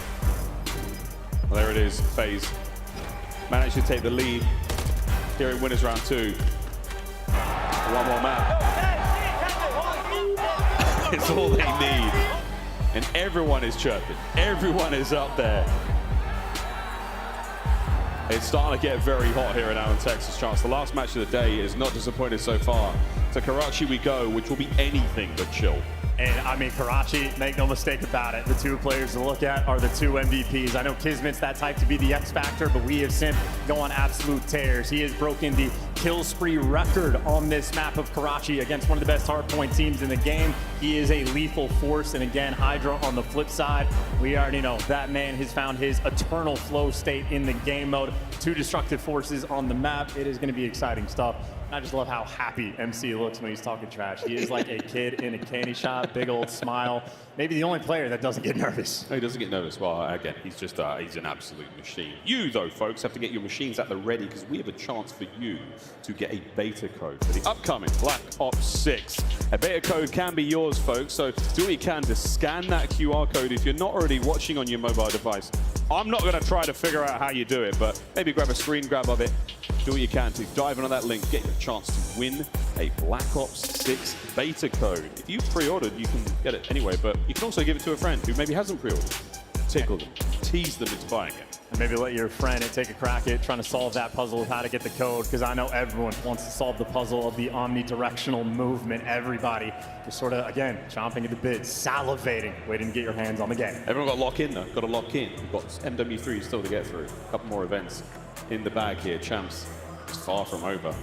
Well, there it is, FaZe managed to take the lead here in winners round 2. One more map. It's all they need. And everyone is chirping. Everyone is up there. It's starting to get very hot here in Allen, Texas, Chance. The last match of the day is not disappointed so far. To Karachi we go, which will be anything but chill. And I mean, Karachi, make no mistake about it, the 2 players to look at are the 2 MVPs. I know Kismet's that type to be the X factor, but we have Simp go on absolute tears. He has broken the kill spree record on this map of Karachi against one of the best hardpoint teams in the game. He is a lethal force, and again, Hydra on the flip side, we already know that man has found his eternal flow state in the game mode. 2 destructive forces on the map. It is going to be exciting stuff. I just love how happy MC looks when he's talking trash. He is like a kid in a candy shop, big old smile. Maybe the only player that doesn't get nervous. No, he doesn't get nervous. Well, again, he's just he's an absolute machine. You, though, folks, have to get your machines at the ready because we have a chance for you to get a beta code for the upcoming Black Ops 6. A beta code can be yours, folks, so do what you can to scan that QR code if you're not already watching on your mobile device. I'm not going to try to figure out how you do it, but maybe grab a screen grab of it. Do what you can to dive into that link, get your chance to win a Black Ops 6 beta code. If you pre-ordered, you can get it anyway, but you can also give it to a friend who maybe hasn't pre-ordered. Tickle them, tease them into buying it. And maybe let your friend take a crack at trying to solve that puzzle of how to get the code, because I know everyone wants to solve the puzzle of the omnidirectional movement. Everybody just sort of, again, chomping at the bit, salivating, waiting to get your hands on the game. Everyone got to lock in, though. Got to lock in. We've got MW3 still to get through. A couple more events in the bag here. Champs is far from over.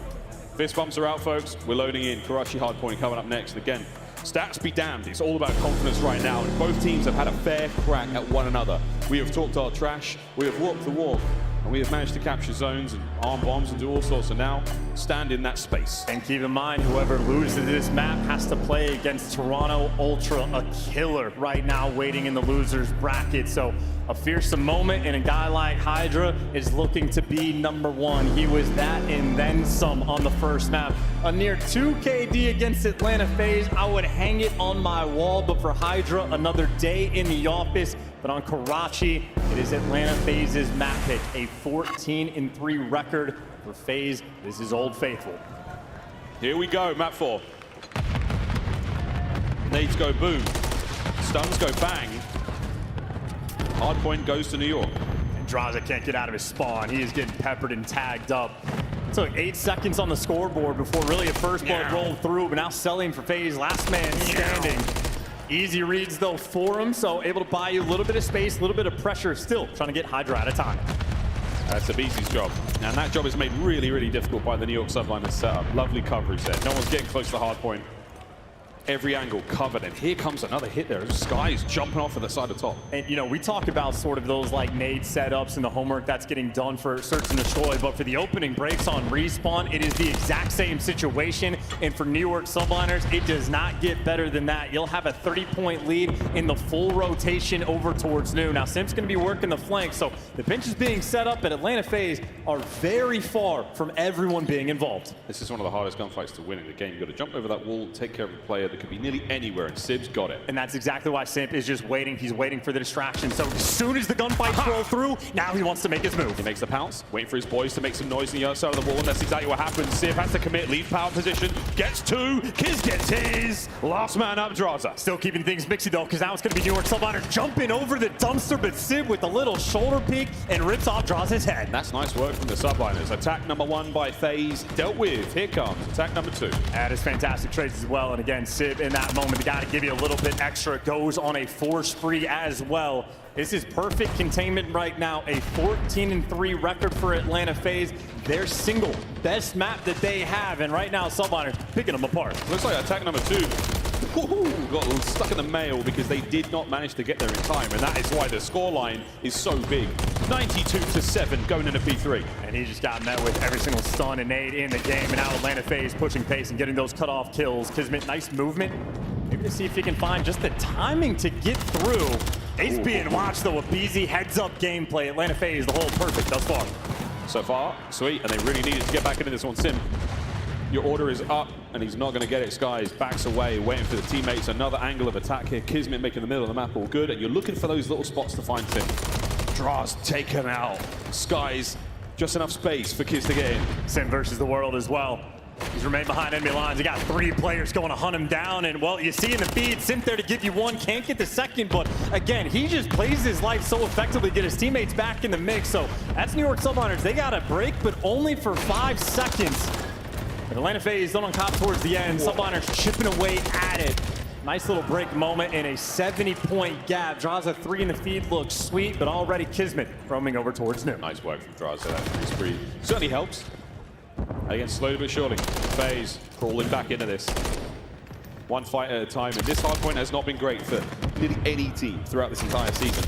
Fist bumps are out, folks. We're loading in. Karachi Hardpoint coming up next. And again, stats be damned. It's all about confidence right now. And both teams have had a fair crack at one another. We have talked our trash. We have walked the walk. And we have managed to capture zones and arm bombs and do all sorts. And now, stand in that space. And keep in mind, whoever loses this map has to play against Toronto Ultra, a killer right now waiting in the loser's bracket. So a fearsome moment, and a guy like Hydra is looking to be #1. He was that and then some on the first map. A near 2 KD against Atlanta FaZe. I would hang it on my wall, but for Hydra, another day in the office. But on Karachi, it is Atlanta FaZe's map pick, a 14-3 record for FaZe. This is Old Faithful. Here we go, map 4. Nades go boom. Stuns go bang. Hardpoint goes to New York. Draza can't get out of his spawn. He is getting peppered and tagged up. Took 8 seconds on the scoreboard before really a first blood rolled through, but now selling for FaZe, last man standing. Easy reads though for him, so able to buy you a little bit of space, a little bit of pressure, still trying to get Hydra out of time. That's Abizi's job. And that job is made really, really difficult by the New York subliners setup. Lovely coverage there. No one's getting close to the hard point. Every angle covered, and here comes another hit there. Sky's jumping off of the side of top. And you know, we talk about sort of those like nade setups and the homework that's getting done for Search and Destroy, but for the opening breaks on Respawn, it is the exact same situation. And for New York subliners, it does not get better than that. You'll have a 30-point lead in the full rotation over towards New. Now, Sim's gonna be working the flank, so the bench is being set up, but Atlanta FaZe are very far from everyone being involved. This is one of the hardest gunfights to win in the game. You've got to jump over that wall, take care of a player. Could be nearly anywhere, and Sib's got it. And that's exactly why Simp is just waiting. He's waiting for the distraction. So as soon as the gunfights roll through, now he wants to make his move. He makes the pounce, waiting for his boys to make some noise on the other side of the wall, and that's exactly what happens. Sib has to commit, leave power position, gets 2, Kiz gets his. Last man up, Draza. Still keeping things mixy though, because now it's going to be New York subliners jumping over the dumpster, but Sib with a little shoulder peek and rips off Draza's head. That's nice work from the subliners. Attack number 1 by FaZe dealt with. Here comes attack number 2. That is fantastic trades as well. And again, Sib in that moment, the guy to give you a little bit extra, goes on a 4 spree as well. This is perfect containment right now. A 14-3 record for Atlanta FaZe. Their single best map that they have. And right now, subliners picking them apart. Looks like attack number 2 got stuck in the mail because they did not manage to get there in time. And that is why the scoreline is so big. 92-7 going into P3. And he just got met with every single stun and nade in the game. And now Atlanta FaZe pushing pace and getting those cutoff kills. Kismet, nice movement. Maybe to see if he can find just the timing to get through. Ace being watched though, a BZ heads-up gameplay. Atlanta FaZe, the whole perfect thus far. So far, sweet, and they really needed to get back into this one. Sim, your order is up, and he's not going to get it. Skies backs away, waiting for the teammates. Another angle of attack here. Kismet making the middle of the map all good, and you're looking for those little spots to find Sim. Draz taken out. Skies, just enough space for Kiz to get in. Sim versus the world as well. He's remained behind enemy lines. He got 3 players going to hunt him down. And, well, you see in the feed, Simp there to give you 1, can't get the second. But, again, he just plays his life so effectively to get his teammates back in the mix. So that's New York subliners. They got a break, but only for 5 seconds. And Atlanta FaZe still on top towards the end. Subliners chipping away at it. Nice little break moment in a 70-point gap. Draza 3 in the feed looks sweet, but already Kismet roaming over towards New. Nice work from Draza. That 3 spree certainly helps. Again, slowly but surely, FaZe crawling back into this. 1 fight at a time, and this hard point has not been great for nearly any team throughout this entire season.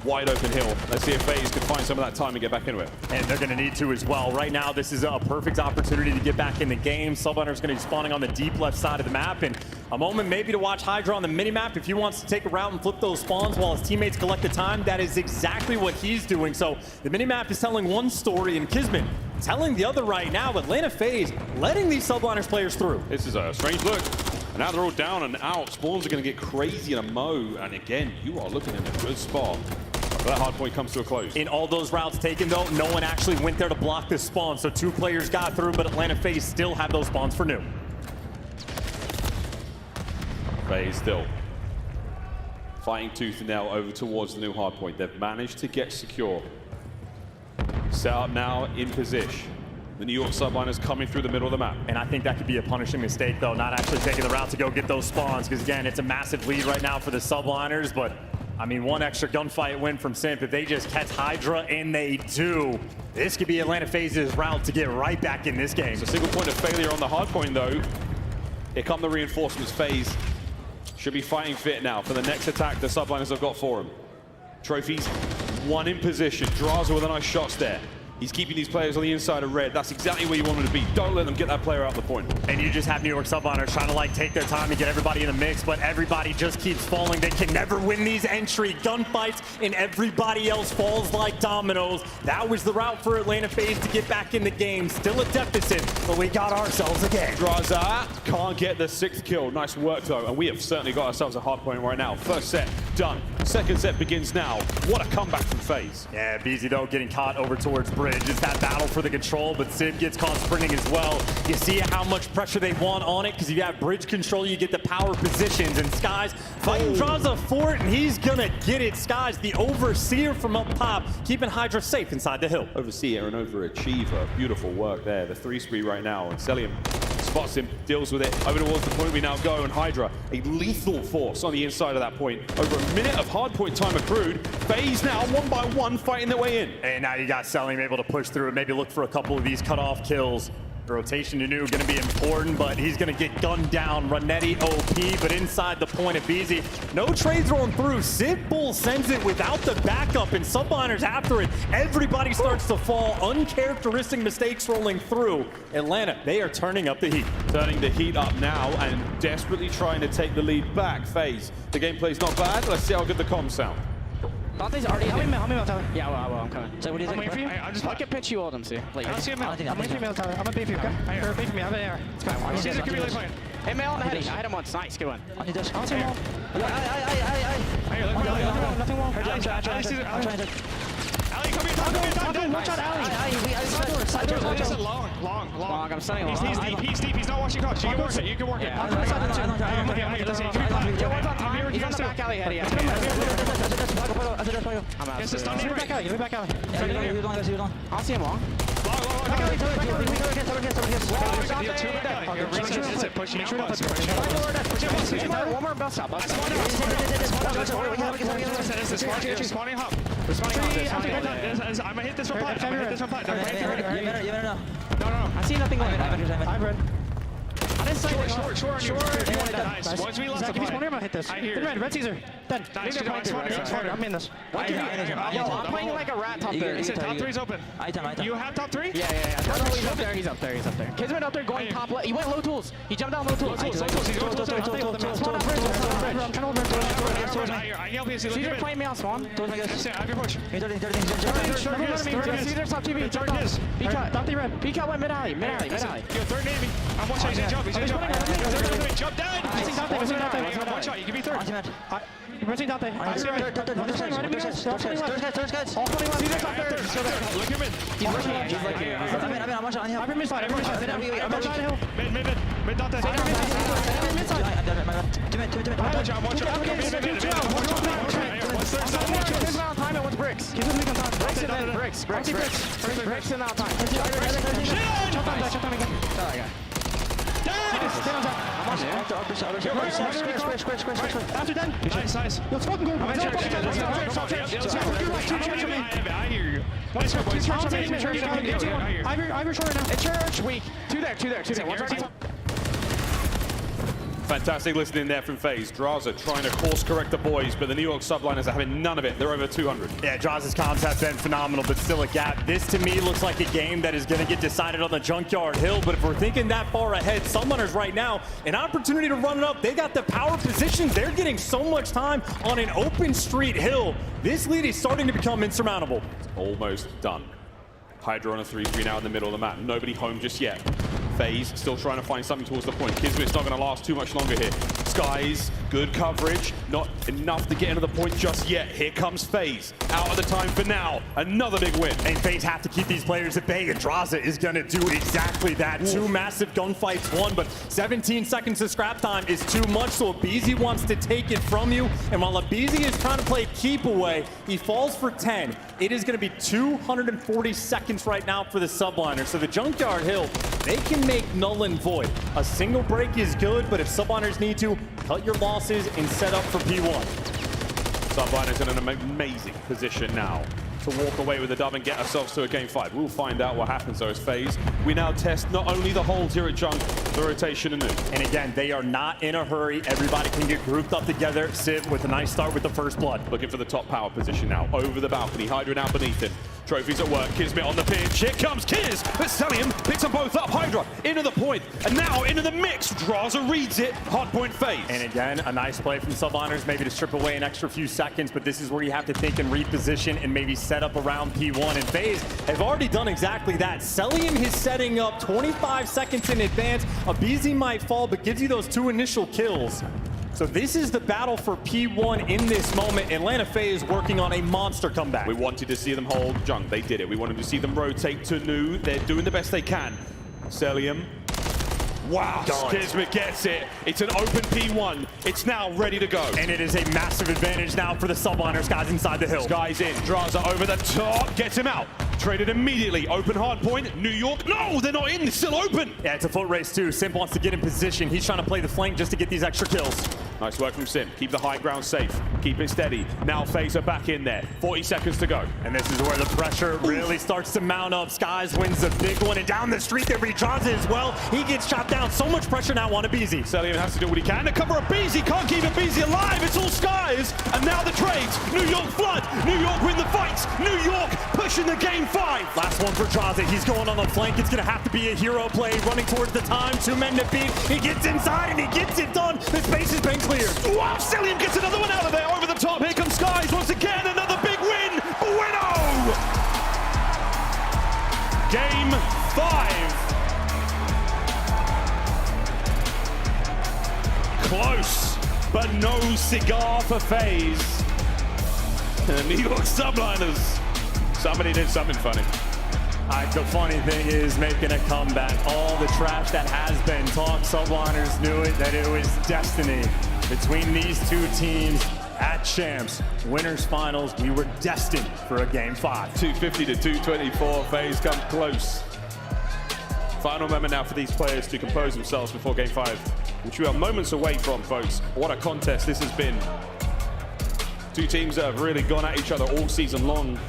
Wide open hill. Let's see if FaZe can find some of that time and get back into it. And they're going to need to as well. Right now, this is a perfect opportunity to get back in the game. Subliner's going to be spawning on the deep left side of the map, and a moment maybe to watch Hydra on the minimap. If he wants to take a route and flip those spawns while his teammates collect the time, that is exactly what he's doing. So the minimap is telling one story, and Kismet telling the other right now. Atlanta FaZe letting these subliners players through. This is a strange look. And now they're all down and out. Spawns are going to get crazy in a mo. And again, you are looking in a good spot. That hard point comes to a close. In all those routes taken, though, no one actually went there to block this spawn. So 2 players got through, but Atlanta FaZe still have those spawns for New. FaZe still fighting tooth and nail over towards the new hard point. They've managed to get secure. Set up now in position. The New York subliners coming through the middle of the map. And I think that could be a punishing mistake, though, not actually taking the route to go get those spawns, because, again, it's a massive lead right now for the subliners, but I mean, 1 extra gunfight win from Simp. If they just catch Hydra, and they do, this could be Atlanta FaZe's route to get right back in this game. It's a single point of failure on the hard point, though. Here come the reinforcements. FaZe should be fighting fit now for the next attack the subliners have got for him. Trophies, 1 in position. Draza with a nice shots there. He's keeping these players on the inside of red. That's exactly where you want them to be. Don't let them get that player out the point. And you just have New York subliners trying to like take their time and get everybody in the mix, but everybody just keeps falling. They can never win these entry gunfights, and everybody else falls like dominoes. That was the route for Atlanta FaZe to get back in the game. Still a deficit, but we got ourselves again. Draza can't get the 6th kill. Nice work, though, and we have certainly got ourselves a hard point right now. First set done. Second set begins now. What a comeback from FaZe. Yeah, BZ, though, getting caught over towards Bridge. just that battle for the control, but Civ gets caught sprinting as well. You see how much pressure they want on it, because if you have bridge control, you get the power positions, and Skies fighting Draza for it, and he's gonna get it. Skies, the overseer from up top, keeping Hydra safe inside the hill. Overseer and overachiever. Beautiful work there. The 3-spree right now, and Celium spots him, deals with it. Over towards the point we now go, and Hydra, a lethal force on the inside of that point. Over a minute of hardpoint time accrued. FaZe now, one by one, fighting their way in. And now you got Celium able to push through and maybe look for a couple of these cut-off kills. The rotation to New going to be important, but he's going to get gunned down. Ranetti OP, but inside the point of BZ. No trades rolling through. Civ Bull sends it without the backup, and Subliners after it. Everybody starts to fall. Uncharacteristic mistakes rolling through. Atlanta, they are turning up the heat. Turning the heat up now and desperately trying to take the lead back. FaZe, the gameplay's not bad. Let's see how good the comms sound. Dante's already in there. Help me, Tyler. Yeah, I will. I'm coming. So what do you think? I'm waiting for you. I can pitch you all them, see. Like, I'm waiting for you, Tyler. I'm gonna beat you, okay? Or beat for me. I have an AR. It's fine. Caesar, give me the point. Hey, Mel, I had him once. Nice, good one. I need this. I want to see him all. Nothing wrong. Ali, come here, watch out, Ali. Side door. This is long. I'm stunning long. He's deep. He's not watching coach. You can work it. Okay, listen. He's on the back alley, Eddie. I'm out. Give me back alley. I'll see him long. One more bell stop. Spawning hop. I'm gonna hit this one plat. No. I see nothing going on. Short. Nice. Once we lost the point. I'm gonna hit this. I hear. Red Caesar. Done. I'm in this. I'm playing like a rat top there. He said top 3's open. You have top 3? Yeah. He's up there. Kids went up there going top left. He went low tools. He jumped down low tools. He's going I help you. Caesar playing me on spawn. I have your push. Caesar's top TV. P-cut went mid-alley. Yo, third navy. I'm watching his jump. He's gonna jump down. One shot. You can be third. Pressing Dante. I see him. There's guys. All 20 left. Caesar's up there. Look him in. He's looking. He's looking. I'm watching. I'm mid side. Mid Dante. Mid side. Watch out. Kids out on time and what's bricks? Kids in on time. Bricks and then bricks. Bricks and out on time. Shut down again. Sorry, guy. After done. Nice. Let's fucking go. I hear you. Ivor short now. It's church weak. Two there. Fantastic listening there from FaZe. Draza trying to course correct the boys, but the New York subliners are having none of it. They're over 200. Yeah, Draza's comms has been phenomenal, but still a gap. This, to me, looks like a game that is going to get decided on the Junkyard Hill, but if we're thinking that far ahead, subliners right now, an opportunity to run it up. They got the power positions. They're getting so much time on an open street hill. This lead is starting to become insurmountable. It's almost done. Hydra on a 3-3 now in the middle of the map. Nobody home just yet. FaZe still trying to find something towards the point. Kismet's not going to last too much longer here. Skies, good coverage. Not enough to get into the point just yet. Here comes FaZe. Out of the time for now. Another big win. And FaZe have to keep these players at bay, and Draza is going to do exactly that. Ooh. 2 massive gunfights won, but 17 seconds of scrap time is too much, so Abizi wants to take it from you. And while Abizi is trying to play keep away, he falls for 10. It is going to be 240 seconds right now for the subliner. So the Junkyard Hill, they can make null and void. A single break is good, but if subliners need to, cut your losses and set up for P1. Subliners in an amazing position now to walk away with the dub and get ourselves to a game 5. We'll find out what happens though as FaZe. We now test not only the holds here at Junk, the rotation anew. And again, they are not in a hurry. Everybody can get grouped up together. Civ with a nice start with the first blood. Looking for the top power position now. Over the balcony. Hydra now beneath him. Trophies at work. Kismet on the pinch. Here comes Kiz. But Celium picks them both up. Hydra into the point. And now into the mix. Draza reads it. Hardpoint FaZe. And again, a nice play from subliners, maybe to strip away an extra few seconds. But this is where you have to think and reposition and maybe set up around P1. And FaZe have already done exactly that. Celium is setting up 25 seconds in advance. Abizi might fall, but gives you those 2 initial kills. So this is the battle for P1 in this moment. Atlanta FaZe working on a monster comeback. We wanted to see them hold Jung. They did it. We wanted to see them rotate to Nu. They're doing the best they can. Celium. Wow, Kismet gets it. It's an open P1. It's now ready to go. And it is a massive advantage now for the subliners, guys, inside the hill. Guy's in. Draza over the top. Gets him out. Traded immediately. Open hard point. New York. No, they're not in. It's still open. Yeah, it's a foot race, too. Simp wants to get in position. He's trying to play the flank just to get these extra kills. Nice work from Sim. Keep the high ground safe. Keep it steady. Now FaZe are back in there. 40 seconds to go. And this is where the pressure really starts to mount up. Skies wins a big one. And down the street there, Draza as well. He gets shot down. So much pressure now on Abizi. Celium has to do what he can to cover Abizi. Can't keep Abizi alive. It's all Skies. And now the trades. New York flood. New York win the fights. New York pushing the game 5. Last one for Draza. He's going on the flank. It's going to have to be a hero play. Running towards the time. 2 men to beat. He gets inside and he gets it done. The space has been cleared. Wow, Celium gets another one out of there. Over the top. Here comes Skies once again. Another big win. Bueno! Game 5. Close, but no cigar for FaZe. The New York Subliners. Somebody did something funny. The funny thing is making a comeback. All the trash that has been talked, Subliners knew it, that it was destiny. Between these two teams at Champs, winners finals, we were destined for a game 5. 250 to 224, FaZe come close. Final moment now for these players to compose themselves before game 5, which we are moments away from, folks. What a contest this has been. Two teams that have really gone at each other all season long.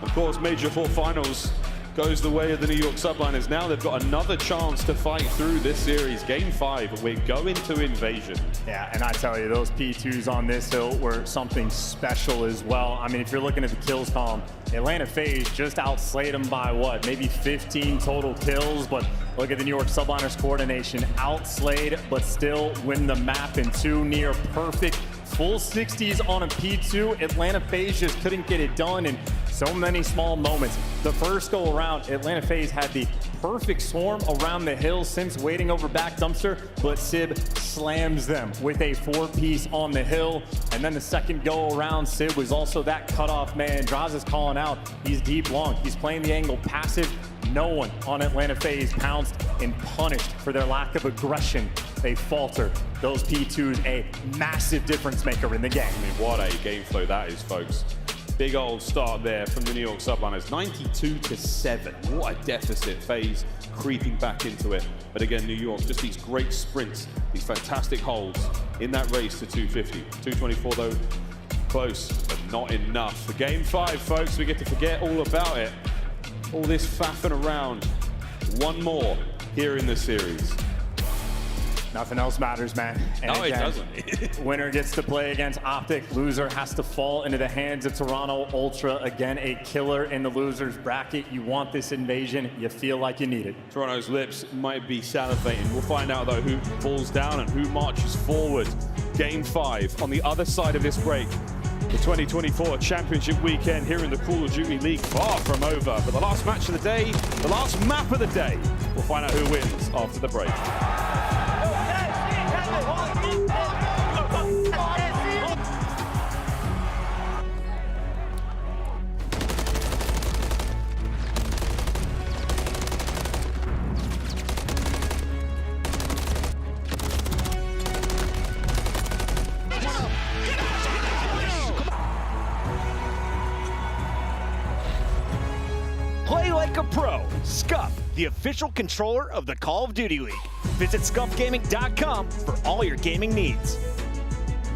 Of course, Major 4 finals goes the way of the New York Subliners. Now they've got another chance to fight through this series. Game 5, we're going to Invasion. Yeah, and I tell you, those P2s on this hill were something special as well. I mean, if you're looking at the kills column, Atlanta FaZe just outslayed them by what, maybe 15 total kills, but look at the New York Subliners coordination. Outslayed, but still win the map in 2 near perfect full 60s on a P2. Atlanta FaZe just couldn't get it done in so many small moments. The first go around, Atlanta FaZe had the perfect swarm around the hill. Simps waiting over back dumpster, but Sib slams them with a 4-piece on the hill. And then the second go around, Sib was also that cutoff man. Draza's calling out, he's deep long. He's playing the angle passive. No one on Atlanta FaZe pounced and punished for their lack of aggression. They falter. Those P2s, a massive difference maker in the game. I mean, what a game flow that is, folks. Big old start there from the New York Subliners, 92 to 7. What a deficit. FaZe creeping back into it. But again, New York, just these great sprints, these fantastic holds in that race to 250. 224 though, close, but not enough. For game 5, folks, we get to forget all about it. All this faffing around. One more here in the series. Nothing else matters, man. And no, again, it doesn't. Winner gets to play against Optic. Loser has to fall into the hands of Toronto Ultra. Again, a killer in the loser's bracket. You want this invasion. You feel like you need it. Toronto's lips might be salivating. We'll find out, though, who falls down and who marches forward. Game 5 on the other side of this break. The 2024 Championship weekend here in the Call of Duty League, far from over. But the last match of the day, the last map of the day, we'll find out who wins after the break. Play like a pro. Scuff, the official controller of the Call of Duty League. Visit scuffgaming.com for all your gaming needs.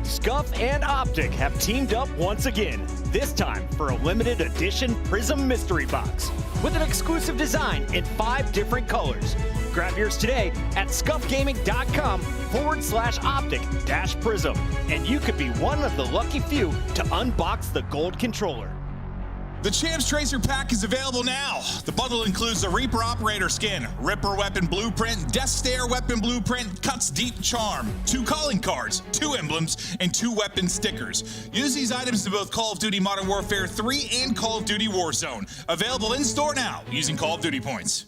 Scuff and Optic have teamed up once again, this time for a limited edition Prism Mystery Box with an exclusive design in 5 different colors. Grab yours today at scuffgaming.com/optic-prism, and you could be one of the lucky few to unbox the gold controller. The Champs Tracer Pack is available now. The bundle includes the Reaper Operator Skin, Ripper Weapon Blueprint, Death Stare Weapon Blueprint, Cuts Deep Charm, 2 calling cards, 2 emblems, and 2 weapon stickers. Use these items in both Call of Duty Modern Warfare 3 and Call of Duty Warzone. Available in-store now using Call of Duty points.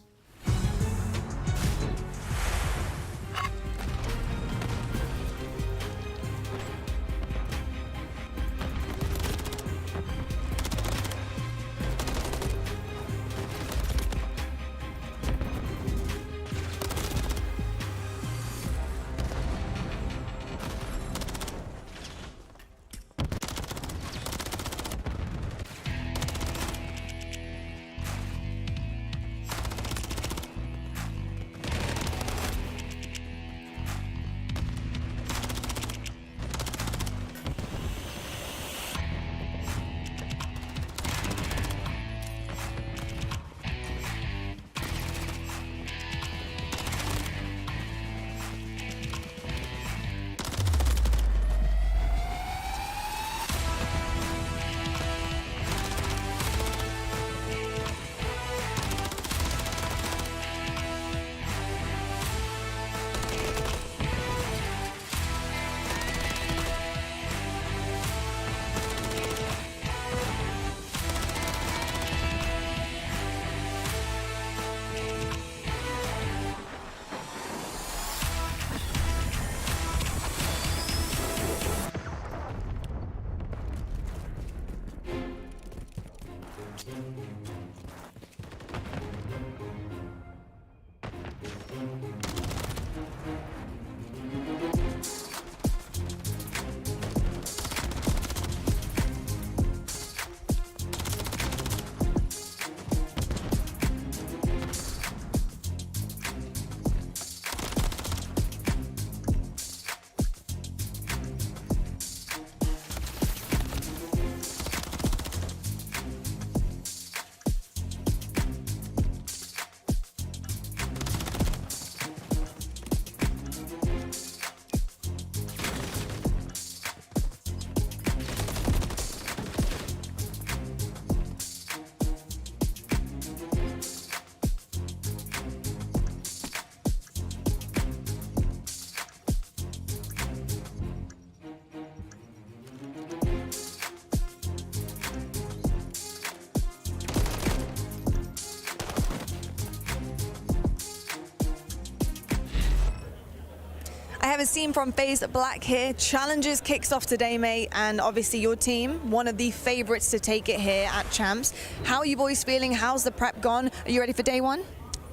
I have a scene from FaZe Black here. Challenges kicks off today, mate, and obviously your team, one of the favorites to take it here at Champs. How are you boys feeling? How's the prep gone? Are you ready for day one?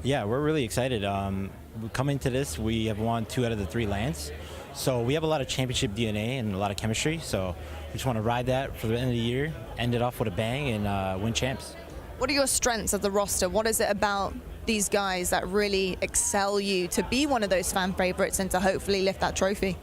Yeah, we're really excited. Coming to this, we have won 2 out of the 3 lands. So we have a lot of championship DNA and a lot of chemistry. So we just want to ride that for the end of the year, end it off with a bang, and win champs. What are your strengths of the roster? What is it about these guys that really excel you to be one of those fan favorites and to hopefully lift that trophy?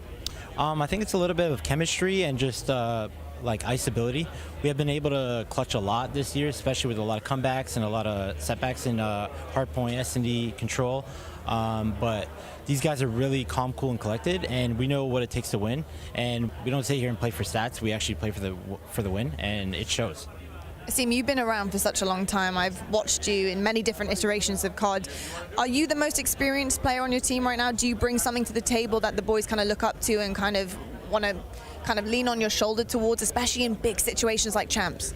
I think it's a little bit of chemistry and just like ice ability. We have been able to clutch a lot this year, especially with a lot of comebacks and a lot of setbacks in Hardpoint, S&D, control. But these guys are really calm, cool, and collected, and we know what it takes to win. And we don't sit here and play for stats. We actually play for the win, and it shows. Asim, you've been around for such a long time. I've watched you in many different iterations of COD. Are you the most experienced player on your team right now? Do you bring something to the table that the boys kind of look up to and kind of want to kind of lean on your shoulder towards, especially in big situations like Champs?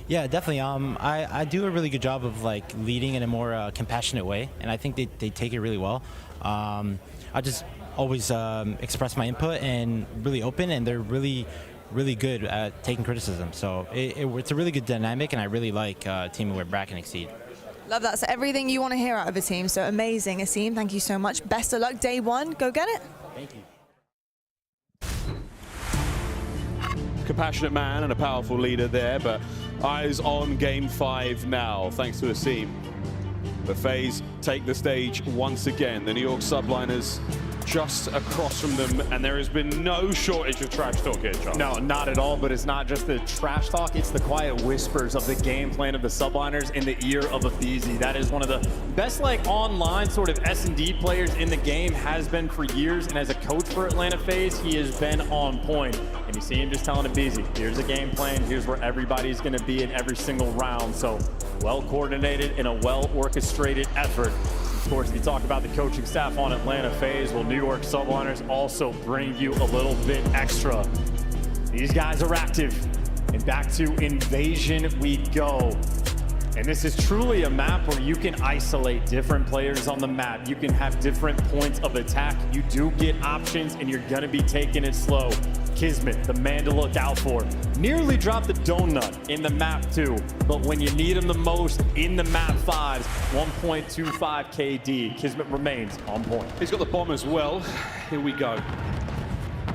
Yeah, definitely. I do a really good job of like leading in a more compassionate way, and I think they take it really well. I just always express my input and really open, and they're really good at taking criticism. So it's a really good dynamic, and I really like teaming with Brack and Exceed. Love that. So everything you want to hear out of a team. So amazing, Asim. Thank you so much. Best of luck day one. Go get it. Thank you. Compassionate man and a powerful leader there, but eyes on game 5 now, thanks to Asim. The FaZe take the stage once again. The New York Subliners just across from them, and there has been no shortage of trash talk here, Charles. No, not at all, but it's not just the trash talk, it's the quiet whispers of the game plan of the Subliners in the ear of a Feezy. That is one of the best like online sort of S&D players in the game, has been for years, and as a coach for Atlanta FaZe, he has been on point. And you see him just telling a Feezy, here's a game plan, here's where everybody's gonna be in every single round. So well coordinated and a well orchestrated effort. Of course, if you talk about the coaching staff on Atlanta FaZe, well, New York Subliners also bring you a little bit extra. These guys are active, and back to Invasion we go. And this is truly a map where you can isolate different players on the map. You can have different points of attack. You do get options, and you're gonna be taking it slow. Kismet, the man to look out for. Nearly dropped the donut in the map 2, but when you need him the most in the map 5s, 1.25 KD. Kismet remains on point. He's got the bomb as well. Here we go.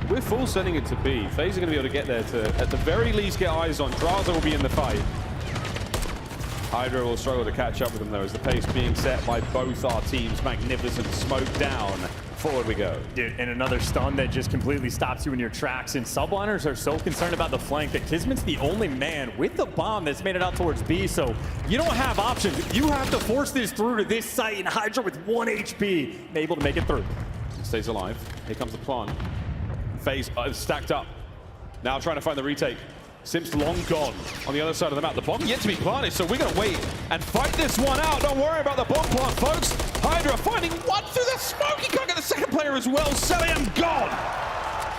We're full sending it to B. FaZe are going to be able to get there to, at the very least, get eyes on. Draza will be in the fight. Hydra will struggle to catch up with them, though, as the pace being set by both our teams. Magnificent smoke down. Forward we go. Dude, and another stun that just completely stops you in your tracks. And Subliners are so concerned about the flank that Kismet's the only man with the bomb that's made it out towards B. So you don't have options. You have to force this through to this site, and Hydra with 1 HP, able to make it through. Stays alive. Here comes the plan. FaZe stacked up. Now trying to find the retake. Simps long gone on the other side of the map. The bomb yet to be planted, so we're going to wait and fight this one out. Don't worry about the bomb plant, folks. Hydra finding one through the smoke. He can't get the second player as well. Celium gone.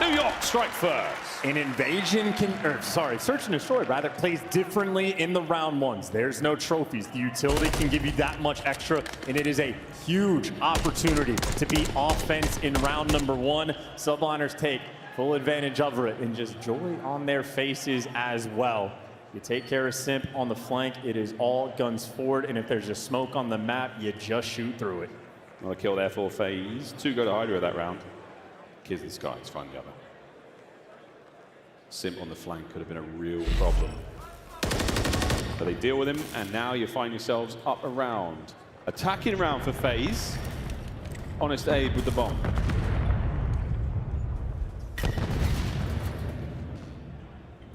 New York strike first. An Invasion Search and Destroy rather plays differently in the round 1s. There's no trophies. The utility can give you that much extra, and it is a huge opportunity to be offense in round number 1. Subliners take full advantage of it, and just joy on their faces as well. You take care of Simp on the flank, it is all guns forward, and if there's a smoke on the map, you just shoot through it. Another kill there for FaZe. 2 go to Hydra that round. Kids the sky, it's fine together. Simp on the flank could have been a real problem. But they deal with him, and now you find yourselves up around. Attacking round for FaZe. Honest Abe with the bomb.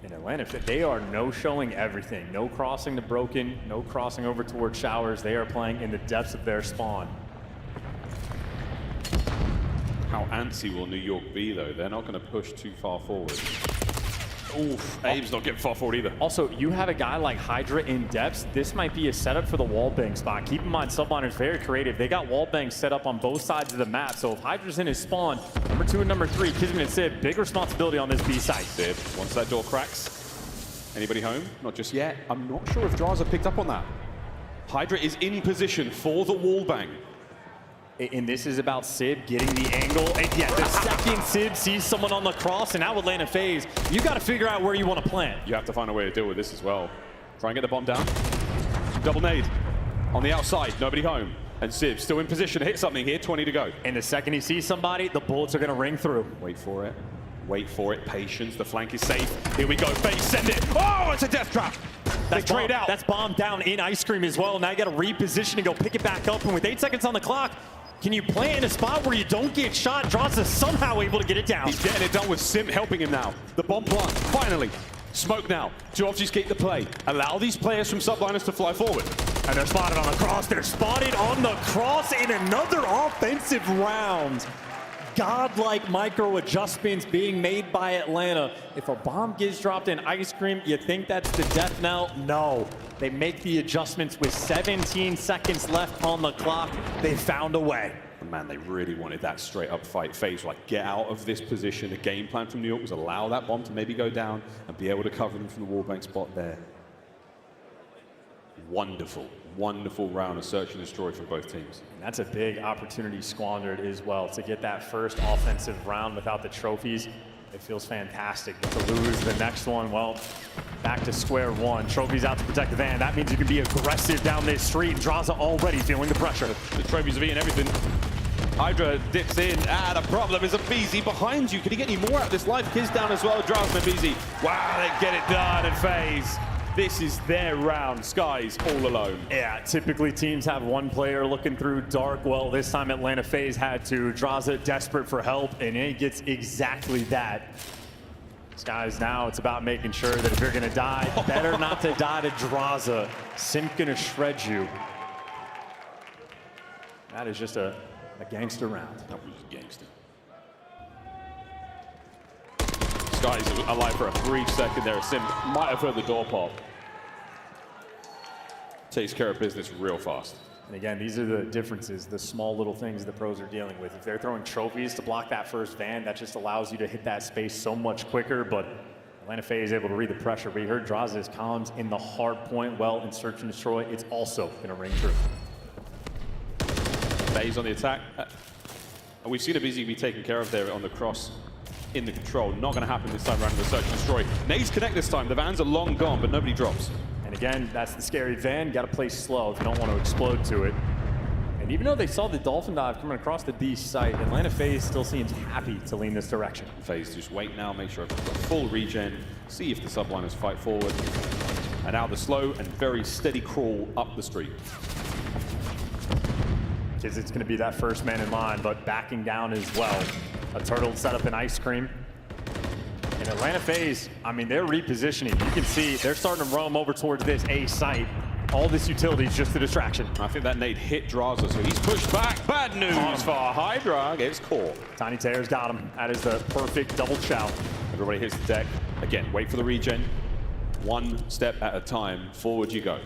Atlanta, they are no-showing everything. No crossing the broken, no crossing over towards showers. They are playing in the depths of their spawn. How antsy will New York be, though? They're not going to push too far forward. Oof, Abe's not getting far forward either. Also, you have a guy like Hydra in depths. This might be a setup for the wallbang spot. Keep in mind, Subliner's very creative. They got wallbangs set up on both sides of the map. So if Hydra's in his spawn, number 2 and number 3, Kismet and Sib, big responsibility on this B side. Sib, once that door cracks. Anybody home? Not just yet. I'm not sure if Draza picked up on that. Hydra is in position for the wallbang. And this is about Sib getting the angle. And yeah, the second Sib sees someone on the cross, and now with Atlanta FaZe, you got to figure out where you want to plant. You have to find a way to deal with this as well. Try and get the bomb down. Double nade on the outside, nobody home. And Sib still in position to hit something here, 20 to go. And the second he sees somebody, the bullets are going to ring through. Wait for it. Wait for it. Patience. The flank is safe. Here we go. FaZe, send it. Oh, it's a death trap. They trade out. That's bomb down in Ice Cream as well. Now you got to reposition and go pick it back up. And with 8 seconds on the clock, can you play in a spot where you don't get shot? Draza somehow able to get it down. He's getting it done with Sim helping him now. The bomb plant, finally. Smoke now to obfuscate the play. Allow these players from Subliners to fly forward. And they're spotted on the cross. They're spotted on the cross in another offensive round. Godlike micro adjustments being made by Atlanta. If a bomb gets dropped in Ice Cream, you think that's the death knell? No. They make the adjustments with 17 seconds left on the clock. They found a way. Man, they really wanted that straight up fight. FaZe like, get out of this position. The game plan from New York was allow that bomb to maybe go down and be able to cover them from the wallbang spot there. Wonderful, wonderful round of search and destroy for both teams. And that's a big opportunity squandered as well. To get that first offensive round without the trophies, it feels fantastic. But to lose the next one, well, back to square one. Trophies out to protect the van. That means you can be aggressive down this street. Draza already feeling the pressure. The trophies have eaten everything. Hydra dips in. The problem is a BZ behind you. Can he get any more out of this life? Kiz down as well. Draza and BZ. Wow, they get it done. And FaZe. This is their round. Skies all alone. Yeah, typically teams have one player looking through dark. Well, this time Atlanta FaZe had to. Draza desperate for help, and he gets exactly that. Skies now, it's about making sure that if you're going to die, better not to die to Draza. Simp going to shred you. That is just a gangster round. That was gangster. Skies alive for a brief second there. Sim might have heard the door pop. Takes care of business real fast. And again, these are the differences, the small little things the pros are dealing with. If they're throwing trophies to block that first van, that just allows you to hit that space so much quicker. But Atlanta FaZe is able to read the pressure. We heard Draza's columns in the hard point well in search and destroy. It's also going to ring true. FaZe on the attack. And we've seen a BZ be taken care of there on the cross in the control. Not going to happen this time around with the search and destroy. Nades connect this time. The vans are long gone, but nobody drops. And again, that's the scary van. Got to play slow if you don't want to explode to it. And even though they saw the dolphin dive coming across the B site, Atlanta FaZe still seems happy to lean this direction. FaZe just wait now, make sure everyone's got full regen, see if the subliners fight forward. And now the slow and very steady crawl up the street. Because it's going to be that first man in line, but backing down as well. A turtle set up in Ice Cream. And Atlanta FaZe, I mean, they're repositioning. You can see they're starting to roam over towards this A site. All this utility is just a distraction. I think that nade hit Draza, so he's pushed back. Bad news for Hydra. Gets caught. Tiny Tear's got him. That is the perfect double chow. Everybody hits the deck. Again, wait for the regen. One step at a time. Forward you go.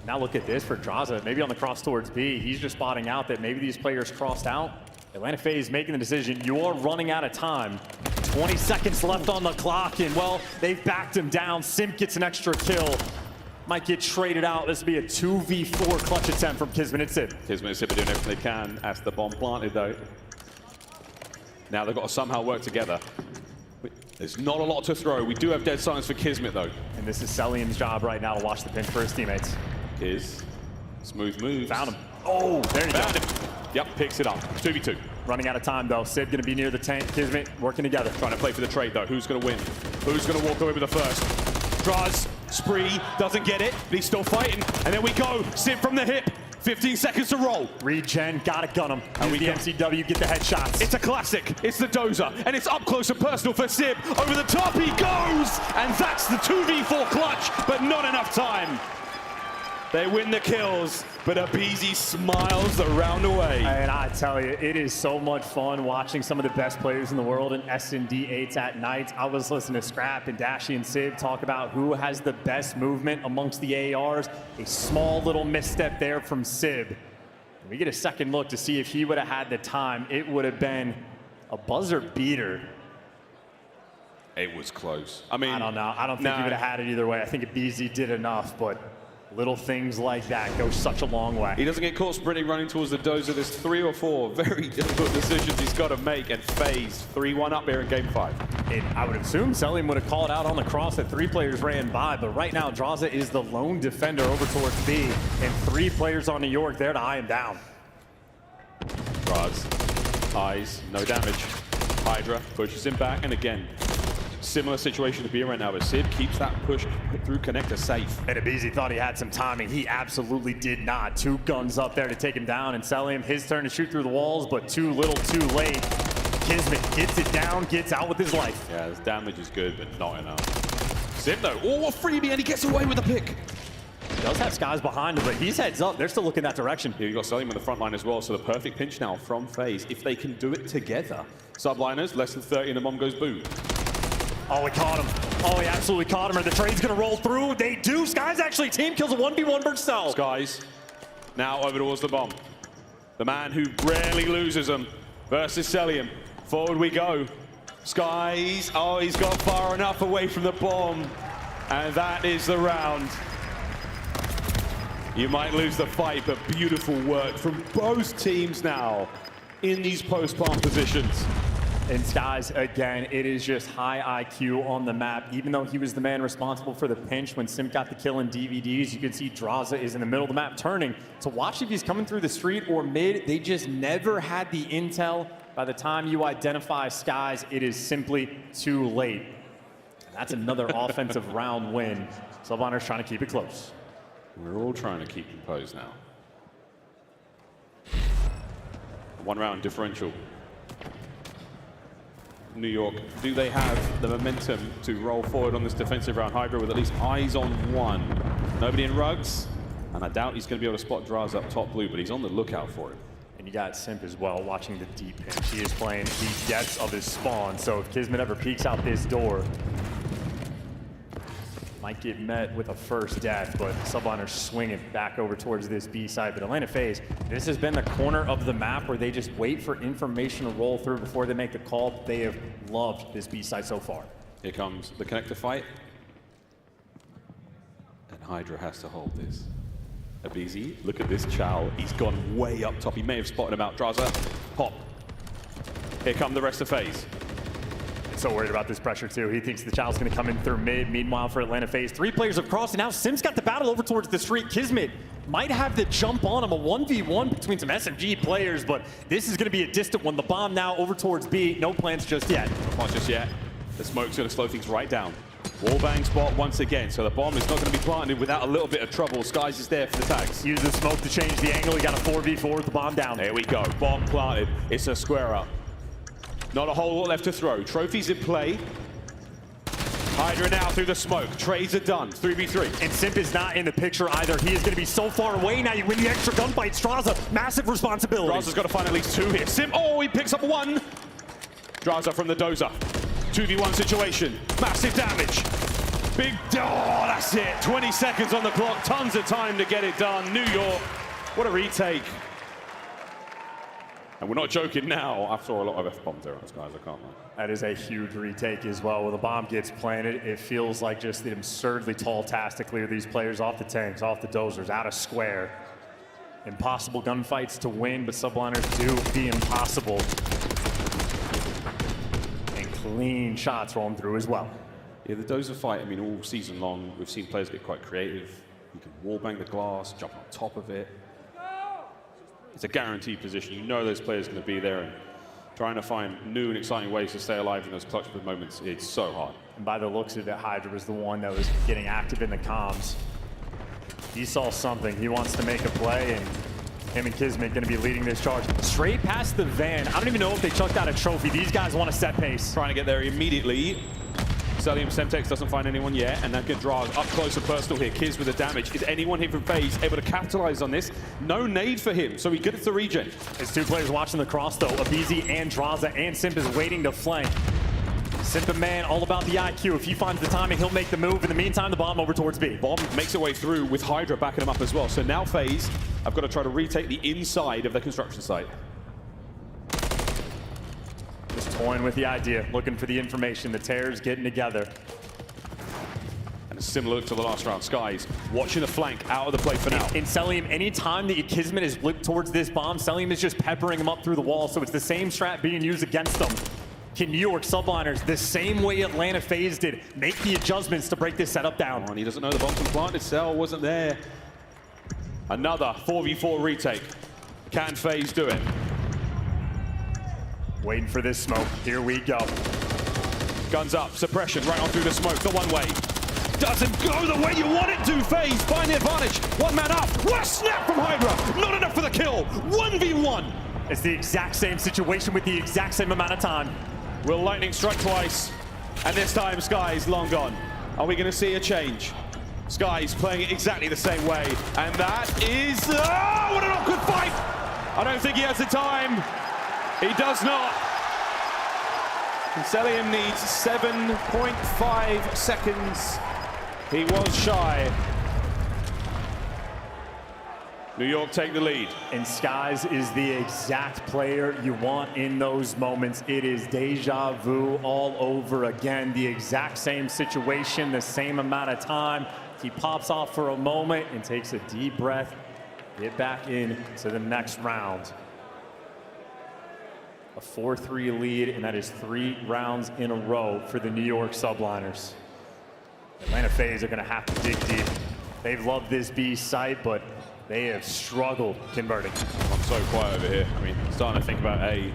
Now look at this for Draza. Maybe on the cross towards B, he's just spotting out that maybe these players crossed out. Atlanta FaZe making the decision. You are running out of time. 20 seconds left on the clock, and well, they've backed him down. Simp gets an extra kill. Might get traded out. This will be a 2v4 clutch attempt from Kismet and Sib. Kismet and Sib are doing everything they can as the bomb planted, though. Now they've got to somehow work together. There's not a lot to throw. We do have dead silence for Kismet, though. And this is Celium's job right now to watch the pinch for his teammates. Smooth moves. Found him. Oh, there you go. Found him. Yep, picks it up. 2v2. Running out of time, though. Sib going to be near the tank. Kismet working together. Trying to play for the trade, though. Who's going to win? Who's going to walk away with the first? Draws, spree, doesn't get it, but he's still fighting. And then we go. Sib from the hip. 15 seconds to roll. Regen, gotta gun him. And we the MCW, get the headshots. It's a classic. It's the dozer. And it's up close and personal for Sib. Over the top he goes. And that's the 2v4 clutch, but not enough time. They win the kills, but Abizi smiles the round away. And I tell you, it is so much fun watching some of the best players in the world in S&D 8s at night. I was listening to Scrap and Dashy and Sib talk about who has the best movement amongst the ARs. A small little misstep there from Sib. And we get a second look to see if he would have had the time. It would have been a buzzer beater. It was close. I mean, I don't know. I don't think he would have had it either way. I think Abizi did enough, but little things like that go such a long way. He doesn't get caught sprinting, running towards the dozer. There's 3 or 4 very difficult decisions he's got to make, and FaZe 3-1 up here in game 5. And I would assume Celium would have called out on the cross that 3 players ran by, but right now Draza is the lone defender over towards B, and 3 players on New York there to eye him down. Draz, eyes, no damage. Hydra pushes him back, and again, similar situation to be right now, but Sib keeps that push through connector safe. And Abizi thought he had some timing. He absolutely did not. 2 guns up there to take him down, and Celium, his turn to shoot through the walls, but too little, too late. Kismet gets it down, gets out with his life. Yeah, his damage is good, but not enough. Sib though, oh, a freebie, and he gets away with the pick. He does have Skies behind him, but he's heads up. They're still looking that direction. Here you got Celium in the front line as well, so the perfect pinch now from FaZe. If they can do it together. Subliners, less than 30, and the bomb goes boom. Oh, he caught him. Oh, he absolutely caught him. Are the trade's going to roll through? They do. Skies actually team kills a 1v1 versus cell. Skies now over towards the bomb. The man who rarely loses them versus Celium. Forward we go. Skies, oh, he's got far enough away from the bomb. And that is the round. You might lose the fight, but beautiful work from both teams now in these post-bomb positions. And Skies, again, it is just high IQ on the map. Even though he was the man responsible for the pinch when Sim got the kill in DVDs, you can see Draza is in the middle of the map turning to watch if he's coming through the street or mid. They just never had the intel. By the time you identify Skies, it is simply too late. That's another offensive round win. Sylvaner's trying to keep it close. We're all trying to keep composed now. 1 round differential. New York, do they have the momentum to roll forward on this defensive round? Hydra with at least eyes on 1. Nobody in rugs, and I doubt he's going to be able to spot Draz up top blue, but he's on the lookout for him. And you got Simp as well watching the deep pinch. He is playing the depths of his spawn, so if Kismet ever peeks out this door, might get met with a first death, but Subliner's swinging back over towards this B side. But Atlanta FaZe, this has been the corner of the map where they just wait for information to roll through before they make the call. They have loved this B side so far. Here comes the connector fight. And Hydra has to hold this. Abizi, look at this Chow. He's gone way up top. He may have spotted him out. Draza, pop. Here come the rest of FaZe. So worried about this pressure too. He thinks the Child's going to come in through mid. Meanwhile, for Atlanta FaZe, 3 players have crossed, and now Sim's got the battle over towards the street. Kismet might have the jump on him, a 1v1 between some SMG players, but this is going to be a distant one. The bomb now over towards B. No plans just yet. Not just yet. The smoke's going to slow things right down. Wallbang spot once again, so the bomb is not going to be planted without a little bit of trouble. Skies is there for the tags. Use the smoke to change the angle. He got a 4v4 with the bomb down. There we go. Bomb planted. It's a square up. Not a whole lot left to throw. Trophies in play. Hydra now through the smoke. Trades are done. 3v3. And Simp is not in the picture either. He is going to be so far away now. You win the extra gunfight. Straza, massive responsibility. Draza's got to find at least 2 here. Simp, oh, he picks up 1. Draza from the dozer. 2v1 situation. Massive damage. Big, oh, that's it. 20 seconds on the clock. Tons of time to get it done. New York, what a retake. And we're not joking now. I saw a lot of F-bombs there on this, guys. I can't lie. That is a huge retake as well. When the bomb gets planted, it feels like just an absurdly tall task to clear these players off the tanks, off the dozers, out of square. Impossible gunfights to win, but subliners do the impossible. And clean shots rolling through as well. Yeah, the Dozer fight, I mean, all season long, we've seen players get quite creative. You can wallbang the glass, jump on top of it. It's a guaranteed position. You know those players are going to be there, and trying to find new and exciting ways to stay alive in those clutch moments, it's so hard. And by the looks of it, Hydra was the one that was getting active in the comms. He saw something. He wants to make a play, and him and Kismet going to be leading this charge. Straight past the van. I don't even know if they chucked out a trophy. These guys want to set pace. Trying to get there immediately. Celium Semtex doesn't find anyone yet, and that can draw up close and personal here. Kiz with the damage. Is anyone here from FaZe able to capitalize on this? No nade for him, so he gets the regen. There's two players watching the cross, though. Abizi and Draza, and Simp is waiting to flank. Simp, a man, all about the IQ. If he finds the timing, he'll make the move. In the meantime, the bomb over towards B. Bomb makes it way through with Hydra backing him up as well. So now FaZe have got to try to retake the inside of their construction site. Just toying with the idea, looking for the information. The Terrors getting together. And a similar look to the last round. Skies watching the flank out of the play for now. In Celium, anytime that Kismet is flipped towards this bomb, Celium is just peppering him up through the wall, so it's the same strat being used against them. Can New York subliners, the same way Atlanta FaZe did, make the adjustments to break this setup down? Oh, and he doesn't know the bomb can plant. His cell wasn't there. Another 4v4 retake. Can FaZe do it? Waiting for this smoke. Here we go. Guns up, suppression right on through the smoke, the one way. Doesn't go the way you want it to. FaZe find the advantage. One man up. What a snap from Hydra. Not enough for the kill. 1v1. It's the exact same situation with the exact same amount of time. Will lightning strike twice? And this time Sky's long gone. Are we going to see a change? Sky's playing it exactly the same way. And that is... Oh, what an awkward fight! I don't think he has the time. He does not. Celium needs 7.5 seconds. He was shy. New York take the lead. And Skies is the exact player you want in those moments. It is deja vu all over again. The exact same situation, the same amount of time. He pops off for a moment and takes a deep breath. Get back in to the next round. A 4-3 lead, and that is 3 rounds in a row for the New York subliners. Atlanta FaZe are going to have to dig deep. They've loved this B site, but they have struggled converting. I'm so quiet over here. I mean, starting to think about A.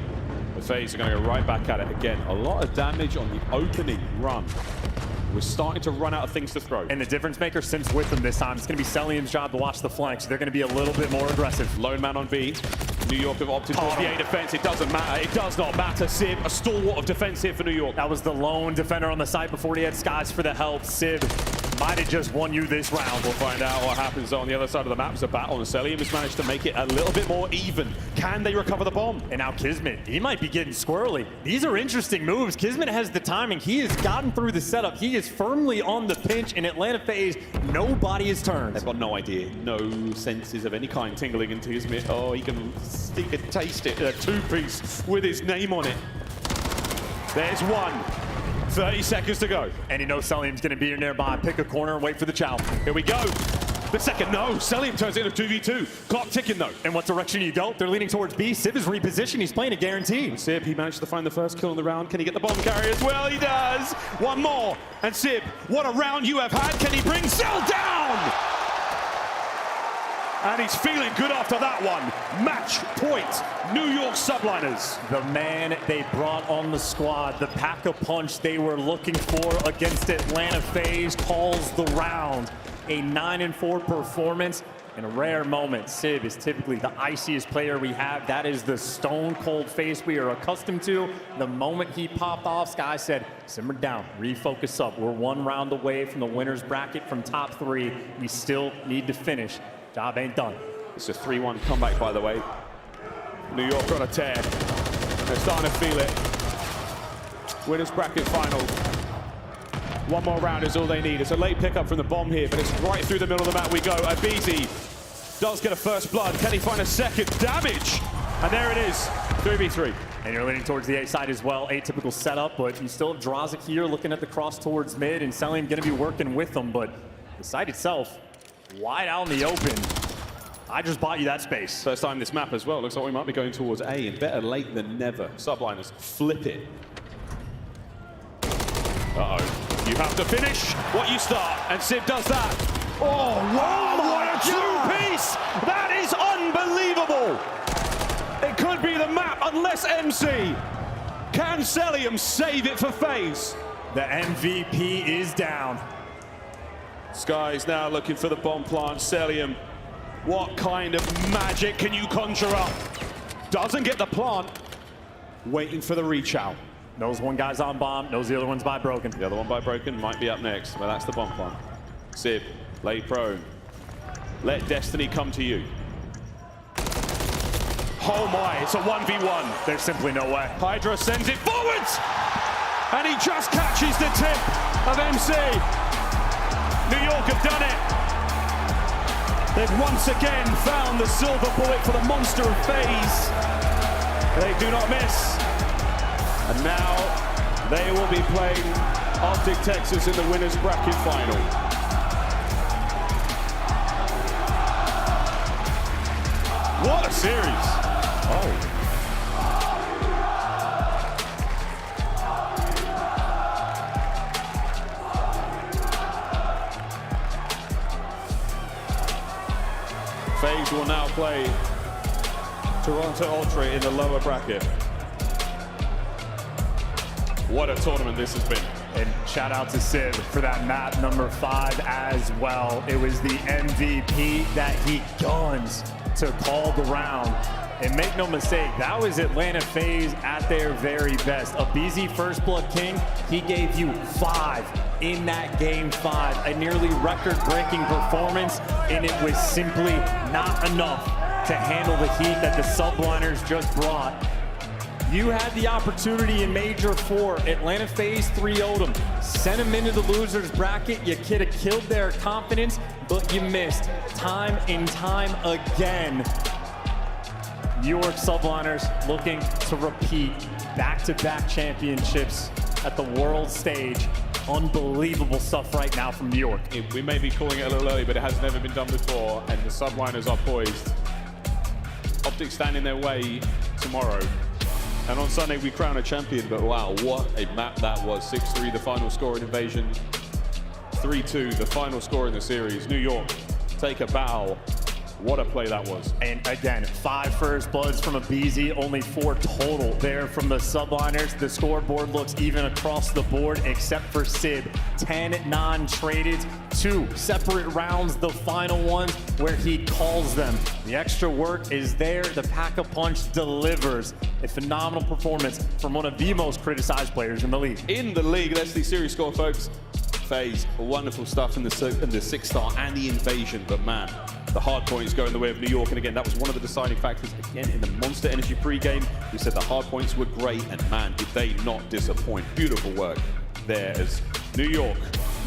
The FaZe are going to go right back at it again. A lot of damage on the opening run. We're starting to run out of things to throw. And the difference maker, Sim's with them this time. It's going to be Celium's job to watch the flanks. So they're going to be a little bit more aggressive. Lone man on B. New York have opted for the A defense. It doesn't matter. It does not matter. Sib, a stalwart of defense here for New York. That was the lone defender on the site before he had Skies for the help. Sib might have just won you this round. We'll find out what happens on the other side of the map. It's a battle, and Celium has managed to make it a little bit more even. Can they recover the bomb? And now Kismet, he might be getting squirrely. These are interesting moves. Kismet has the timing. He has gotten through the setup. He is firmly on the pinch. In Atlanta FaZe, nobody is turned. They've got no idea. No senses of any kind tingling into Kismet. Oh, he can taste it. A two-piece with his name on it. There's one. 30 seconds to go. And he knows Celium's going to be nearby. Pick a corner and wait for the chow. Here we go. The second, no. Celium turns it into 2v2. Clock ticking, though. In what direction you go? They're leaning towards B. Sib is repositioned. He's playing a guarantee. Sib, he managed to find the first kill in the round. Can he get the bomb carrier as well? He does. One more. And Sib, what a round you have had. Can he bring Cell down? And he's feeling good after that one. Match point, New York subliners. The man they brought on the squad, the pack-a-punch they were looking for against Atlanta FaZe calls the round. A 9-4 performance in a rare moment. Sib is typically the iciest player we have. That is the stone-cold face we are accustomed to. The moment he popped off, Sky said, simmer down, refocus up. We're 1 round away from the winner's bracket from top 3. We still need to finish. Job ain't done. It's a 3-1 comeback, by the way. New York on a tear. They're starting to feel it. Winners bracket final. 1 more round is all they need. It's a late pickup from the bomb here, but it's right through the middle of the map we go. Abizi does get a first blood. Can he find a second? Damage! And there it is, 3v3. And you're leaning towards the A side as well. Atypical setup, but you still have Draza here looking at the cross towards mid, and Celium going to be working with them, but the site itself, wide out in the open. I just bought you that space. First time this map as well. Looks like we might be going towards A, and better late than never. Subliners flip it. Uh-oh. You have to finish what you start, and Sid does that. Oh, wow, what a two-piece! That is unbelievable! It could be the map, unless MC can Celium save it for FaZe. The MVP is down. Sky's now looking for the bomb plant. Celium, what kind of magic can you conjure up? Doesn't get the plant. Waiting for the reach out. Knows one guy's on bomb, knows the other one's by broken. The other one by broken might be up next, but that's the bomb plant. Sib, lay prone. Let destiny come to you. Oh my, it's a 1v1. There's simply no way. Hydra sends it forwards! And he just catches the tip of MC. New York have done it. They've once again found the silver bullet for the monster of FaZe. They do not miss. And now they will be playing Arctic Texas in the winners bracket final. What a series. Oh. FaZe will now play Toronto Ultra in the lower bracket. What a tournament this has been. And shout out to Sid for that map number 5 as well. It was the MVP that he guns to call the round. And make no mistake, that was Atlanta FaZe at their very best. A BZ First Blood King, he gave you 5 in that game 5. A nearly record-breaking performance, and it was simply not enough to handle the heat that the subliners just brought. You had the opportunity in Major 4. Atlanta FaZe 3-0'd them. Sent them into the losers bracket. You could have killed their confidence, but you missed time and time again. New York subliners looking to repeat back-to-back championships at the world stage. Unbelievable stuff right now from New York. We may be calling it a little early, but it has never been done before, and the subliners are poised. Optic stand in their way tomorrow. And on Sunday, we crown a champion, but wow, what a map that was. 6-3, the final score in Invasion. 3-2, the final score in the series. New York, take a bow. What a play that was. And again, 5 first bloods from a BZ, only 4 total there from the subliners. The scoreboard looks even across the board, except for Sid. 10 non-traded, 2 separate rounds, the final ones where he calls them. The extra work is there. The Pack-a-Punch delivers. A phenomenal performance from one of the most criticized players in the league. In the league, that's the series score, folks. FaZe, wonderful stuff in the 6-star and the Invasion, but man, the hard points go in the way of New York, and again, that was one of the deciding factors again in the Monster Energy pregame. We said the hard points were great, and man, did they not disappoint. Beautiful work there as New York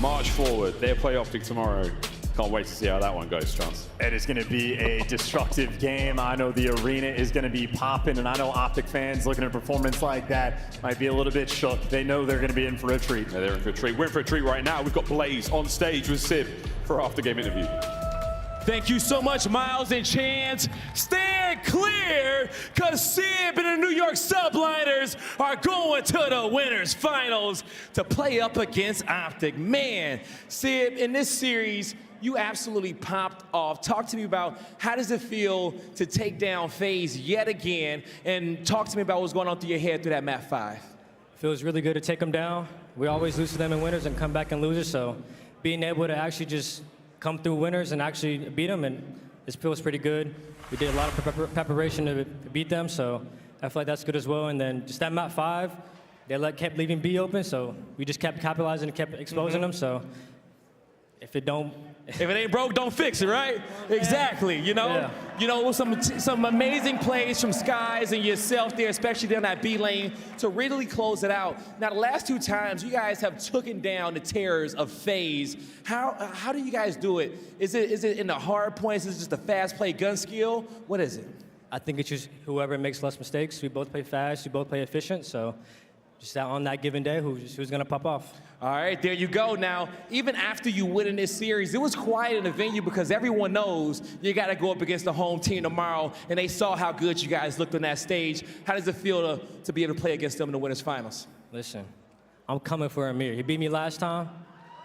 march forward. They'll play Optic tomorrow. Can't wait to see how that one goes, Chance. It is going to be a destructive game. I know the arena is going to be popping, and I know Optic fans looking at a performance like that might be a little bit shook. They know they're going to be in for a treat. Yeah, they're in for a treat. We're in for a treat right now. We've got Blaze on stage with Sib for our after-game interview. Thank you so much, Miles and Chance. Stand clear, because Sib and the New York Subliners are going to the winners finals to play up against Optic. Man, Sib, in this series, you absolutely popped off. Talk to me about how does it feel to take down FaZe yet again, and talk to me about what's going on through your head through that map 5. Feels really good to take them down. We always lose to them in winners and come back and losers, so being able to actually just come through winners and actually beat them, and it feels pretty good. We did a lot of preparation to beat them, so I feel like that's good as well. And then just that map 5, they kept leaving B open, so we just kept capitalizing and kept exposing them. So if it ain't broke, don't fix it, right? Exactly. You know, some amazing plays from Skies and yourself there, especially down that B lane, to really close it out. Now, the last 2 times, you guys have taken down the terrors of FaZe. How do you guys do it? Is it in the hard points? Is it just a fast play gun skill? What is it? I think it's just whoever makes less mistakes. We both play fast. We both play efficient. So just out on that given day, who's going to pop off. All right, there you go. Now, even after you win in this series, it was quiet in the venue because everyone knows you got to go up against the home team tomorrow, and they saw how good you guys looked on that stage. How does it feel to be able to play against them in the winners finals? Listen, I'm coming for Amir. He beat me last time.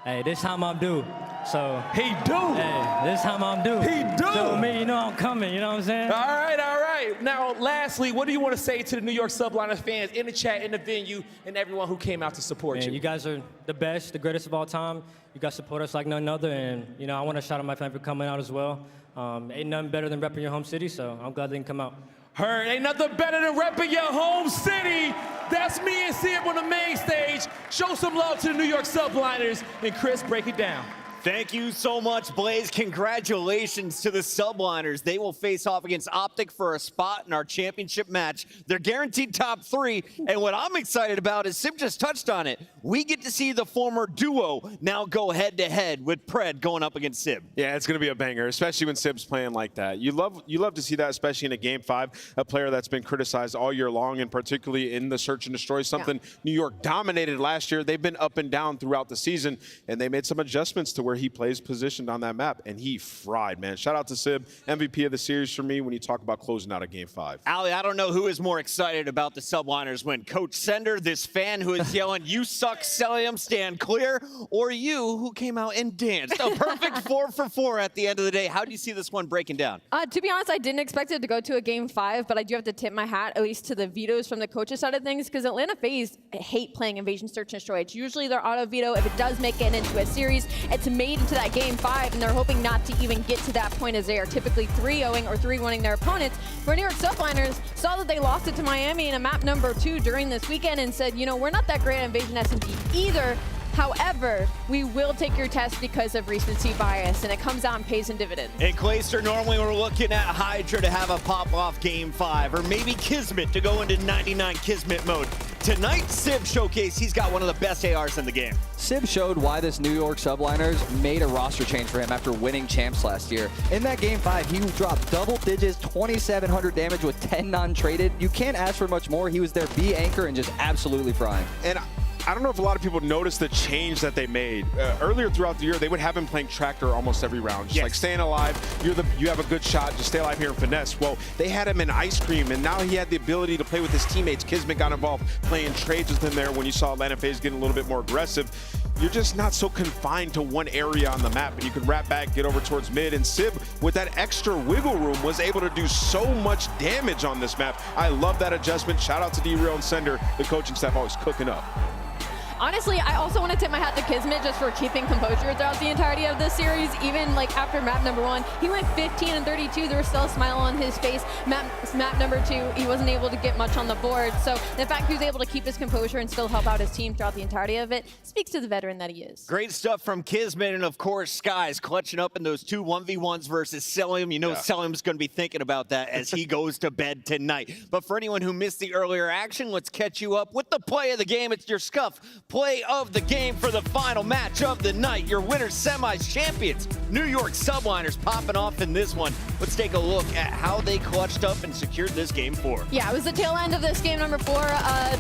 Hey, this time I'm due. So he do. Hey, this time I'm due. He do. So me, you know I'm coming. You know what I'm saying? All right, all right. Now, lastly, what do you want to say to the New York Subliners fans in the chat, in the venue, and everyone who came out to support you? You guys are the best, the greatest of all time. You guys support us like none other, and I want to shout out my family for coming out as well. Ain't nothing better than repping your home city, so I'm glad they can come out. Heard, ain't nothing better than repping your home city. That's me and Sib on the main stage. Show some love to the New York Subliners, and Chris, break it down. Thank you so much, Blaze. Congratulations to the Subliners. They will face off against Optic for a spot in our championship match. They're guaranteed top 3, and what I'm excited about is Sib just touched on it. We get to see the former duo now go head-to-head with Pred going up against Sib. Yeah, it's going to be a banger, especially when Sib's playing like that. You love to see that, especially in a Game 5, a player that's been criticized all year long, and particularly in the Search and Destroy, something New York dominated last year. They've been up and down throughout the season, and they made some adjustments to where he plays positioned on that map, and he fried, man. Shout out to Sib, MVP of the series for me when you talk about closing out a Game 5. Ali, I don't know who is more excited about the Subliners when Coach Sender, this fan who is yelling, "You suck, Celium, stand clear," or you who came out and danced. A perfect 4 for 4 at the end of the day. How do you see this one breaking down? To be honest, I didn't expect it to go to a Game 5, but I do have to tip my hat at least to the vetoes from the coaches side of things, because Atlanta FaZe hate playing Invasion Search and Destroy. It's usually their auto veto. If it does make it into a series, it's made into that Game 5, and they're hoping not to even get to that point, as they are typically 3-0ing or 3-1ing their opponents. For New York Subliners, saw that they lost it to Miami in a map number 2 during this weekend and said, we're not that great at Invasion S&D either. However, we will take your test because of recency bias, and it comes out and pays in dividends. In Clayster, normally we're looking at Hydra to have a pop-off Game 5, or maybe Kismet to go into 99 Kismet mode. Tonight, Sib showcased he's got one of the best ARs in the game. Sib showed why this New York Subliners made a roster change for him after winning champs last year. In that Game 5, he dropped double digits, 2,700 damage with 10 non-traded. You can't ask for much more. He was their B anchor and just absolutely frying. And I don't know if a lot of people noticed the change that they made. Earlier throughout the year, they would have him playing Tractor almost every round. Just like staying alive, you have a good shot, just stay alive here in Finesse. Well, they had him in Ice Cream, and now he had the ability to play with his teammates. Kismet got involved playing trades with him there when you saw Atlanta FaZe getting a little bit more aggressive. You're just not so confined to one area on the map, and you can wrap back, get over towards mid, and Sib, with that extra wiggle room, was able to do so much damage on this map. I love that adjustment. Shout out to D-Real and Sender, the coaching staff always cooking up. Honestly, I also want to tip my hat to Kismet just for keeping composure throughout the entirety of this series. Even after map number 1, he went 15 and 32. There was still a smile on his face. Map number 2, he wasn't able to get much on the board. So the fact he was able to keep his composure and still help out his team throughout the entirety of it speaks to the veteran that he is. Great stuff from Kismet, and of course, Skies clutching up in those 2 1v1s versus Celium. Celium's going to be thinking about that as he goes to bed tonight. But for anyone who missed the earlier action, let's catch you up with the play of the game. It's your Scuff play of the game for the final match of the night. Your winners, semis champions, New York Subliners, popping off in this one. Let's take a look at how they clutched up and secured this Game 4. Yeah, it was the tail end of this game number 4.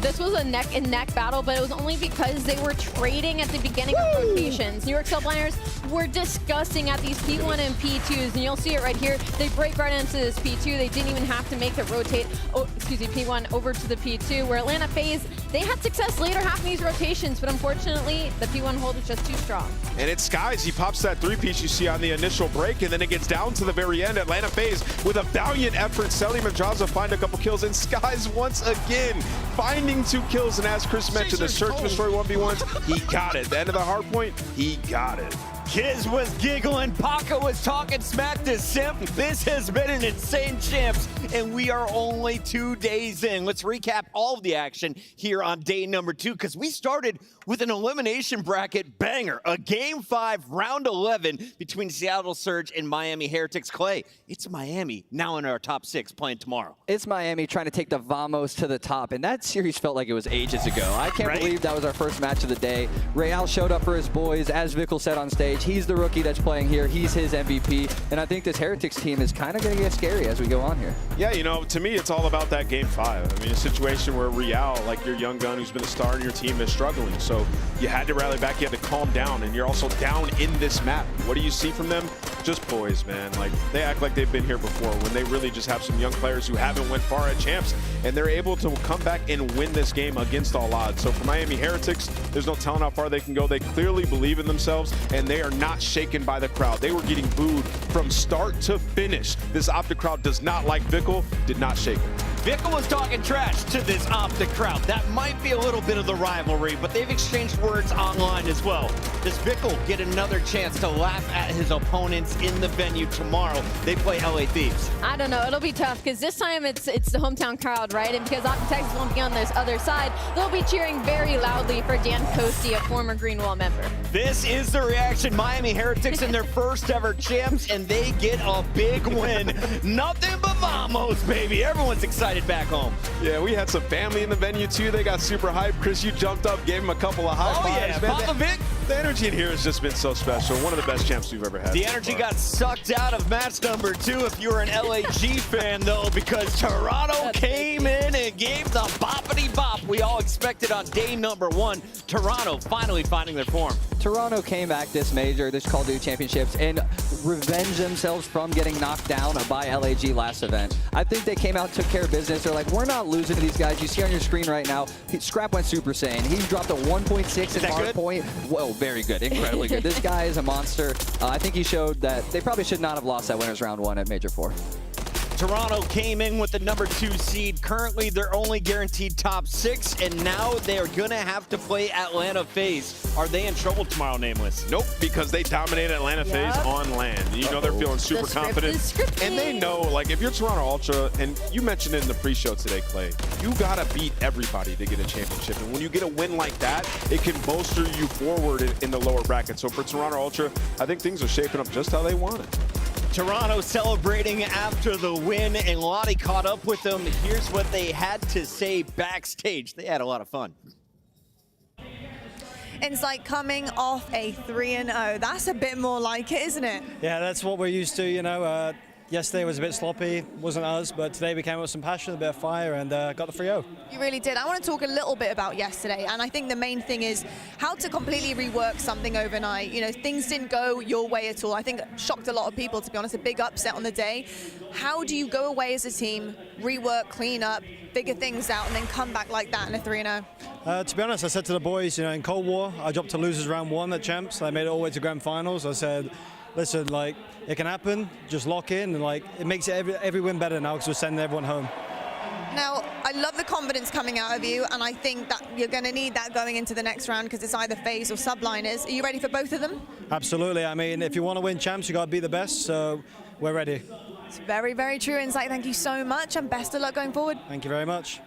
This was a neck-and-neck battle, but it was only because they were trading at the beginning of rotations. New York Subliners were disgusting at these P1 and P2s, and you'll see it right here. They break right into this P2. They didn't even have to make the rotate, P1 over to the P2, where Atlanta FaZe, they had success later half in these rotations, but unfortunately, the P1 hold was just too strong. And it's Skies. He pops that 3-piece you see on the initial break, and then it gets down to the very end. Atlanta FaZe with a valiant effort. Selim and Jaza find a couple kills, and Skies once again finding 2 kills. And as Chris mentioned, the Search and Destroy 1v1s, he got it. The end of the hard point, he got it. Kiz was giggling, Paca was talking smack to Simp. This has been an insane champs, and we are only 2 days in. Let's recap all of the action here on day number 2, because we started with an elimination bracket banger, a Game 5, round 11 between Seattle Surge and Miami Heretics. Clay, it's Miami now in our top 6 playing tomorrow. It's Miami trying to take the Vamos to the top, and that series felt like it was ages ago. I can't believe that was our first match of the day. Real showed up for his boys, as Vikkel said on stage. stage. He's the rookie that's playing here. He's his MVP. And I think this Heretics team is kind of going to get scary as we go on here. Yeah, you know, to me, it's all about that game 5. I mean, a situation where Real, like your young gun who's been a star in your team, is struggling. So you had to rally back. You had to calm down. And you're also down in this map. What do you see from them? Just poise, man. Like, they act like they've been here before when they really just have some young players who haven't went far at champs. And they're able to come back and win this game against all odds. So for Miami Heretics, there's no telling how far they can go. They clearly believe in themselves, and they are not shaken by the crowd. They were getting booed from start to finish. This Optic crowd does not like Vickle, did not shake him. Vickle was talking trash to this Optic crowd. That might be a little bit of the rivalry, but they've exchanged words online as well. Does Vickle get another chance to laugh at his opponents in the venue tomorrow? They play LA Thieves. I don't know. It'll be tough because this time it's the hometown crowd, right? And because Optic Texas won't be on this other side, they'll be cheering very loudly for Dan Costi, a former Greenwall member. This is the reaction. Miami Heretics in their first ever champs, and they get a big win. Nothing but vamos, baby. Everyone's excited back home. Yeah, we had some family in the venue too. They got super hyped. Chris, you jumped up, gave him a couple of high fives. Yeah, Papa Vic. The energy in here has just been so special. One of the best champs we've ever had. The energy got sucked out of match number 2 if you were an LAG fan, though, because Toronto came in and gave the boppity bop we all expected on day number 1. Toronto finally finding their form. Toronto came back this major, this Call of Duty Championships, and revenged themselves from getting knocked down by LAG last event. I think they came out, took care of business. They're like, we're not losing to these guys. You see on your screen right now, Scrap went Super Saiyan. He dropped a 1.6 in Hardpoint. Whoa, very good, incredibly good. This guy is a monster. I think he showed that they probably should not have lost that winners round 1 at Major 4. Toronto came in with the number 2 seed. Currently, they're only guaranteed top 6, and now they're going to have to play Atlanta FaZe. Are they in trouble tomorrow, Nameless? Nope, because they dominated Atlanta FaZe on land. You know they're feeling super confident. And they know, like, if you're Toronto Ultra, and you mentioned it in the pre-show today, Clay, you got to beat everybody to get a championship. And when you get a win like that, it can bolster you forward in the lower bracket. So for Toronto Ultra, I think things are shaping up just how they want it. Toronto celebrating after the win, and Lottie caught up with them. Here's what they had to say backstage. They had a lot of fun. It's like coming off a 3-0. That's a bit more like it, isn't it? Yeah, that's what we're used to, you know. Yesterday was a bit sloppy, wasn't us, but today we came with some passion, a bit of fire, and got the 3-0. You really did. I want to talk a little bit about yesterday, and I think the main thing is how to completely rework something overnight. You know, things didn't go your way at all. I think it shocked a lot of people, to be honest, a big upset on the day. How do you go away as a team, rework, clean up, figure things out, and then come back like that in a 3-0? To be honest, I said to the boys, you know, in Cold War, I dropped to losers round 1 at Champs. I made it all the way to Grand Finals. I said, listen, like, it can happen, just lock in, and like, it makes it every win better now because we're sending everyone home. Now, I love the confidence coming out of you, and I think that you're going to need that going into the next round because it's either FaZe or subliners. Are you ready for both of them? Absolutely. I mean, if you want to win Champs, you got to be the best, so we're ready. It's very, very true insight. Thank you so much, and best of luck going forward. Thank you very much.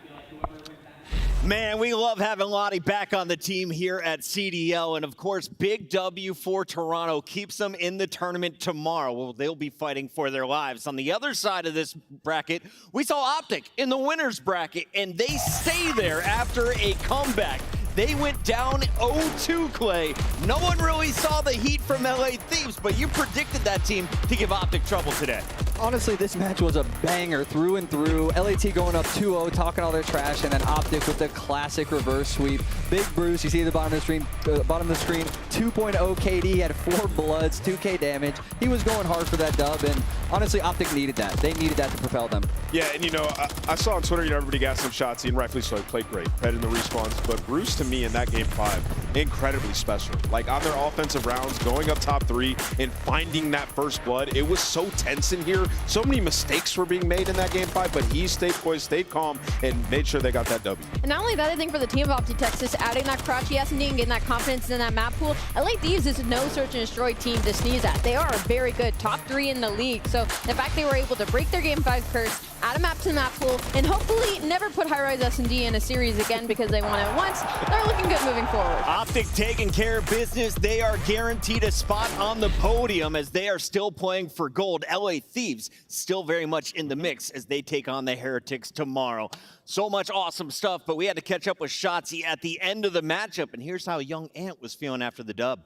Man, we love having Lottie back on the team here at CDL. And of course, big W for Toronto keeps them in the tournament tomorrow. Well, they'll be fighting for their lives. On the other side of this bracket, we saw Optic in the winner's bracket, and they stay there after a comeback. They went down 0-2, Clay. No one really saw the heat from LA Thieves, but you predicted that team to give Optic trouble today. Honestly, this match was a banger through and through. LAT going up 2-0, talking all their trash, and then Optic with the classic reverse sweep. Big Bruce, you see at the bottom of the screen, 2.0 KD, had 4 bloods, 2K damage. He was going hard for that dub, and honestly, Optic needed that. They needed that to propel them. Yeah, and you know, I saw on Twitter, you know, everybody got some shots, and rightfully so, he played great, right in the respawns, but Bruce, to me, in that game 5, incredibly special. Like, on their offensive rounds, going up top 3 and finding that first blood, it was so tense in here. So many mistakes were being made in that game 5, but he stayed poised, stayed calm, and made sure they got that W. And not only that, I think for the team of Optic Texas, adding that crouchy S&D and getting that confidence in that map pool, LA Thieves is no search and destroy team to sneeze at. They are very good, top 3 in the league. So the fact they were able to break their game 5 curse, add a map to the map pool, and hopefully never put high-rise S&D in a series again because they won it once, they're looking good moving forward. Optic taking care of business. They are guaranteed a spot on the podium as they are still playing for gold. LA Thieves still very much in the mix as they take on the Heretics tomorrow. So much awesome stuff, but we had to catch up with Shotzi at the end of the matchup, and here's how young Ant was feeling after the dub.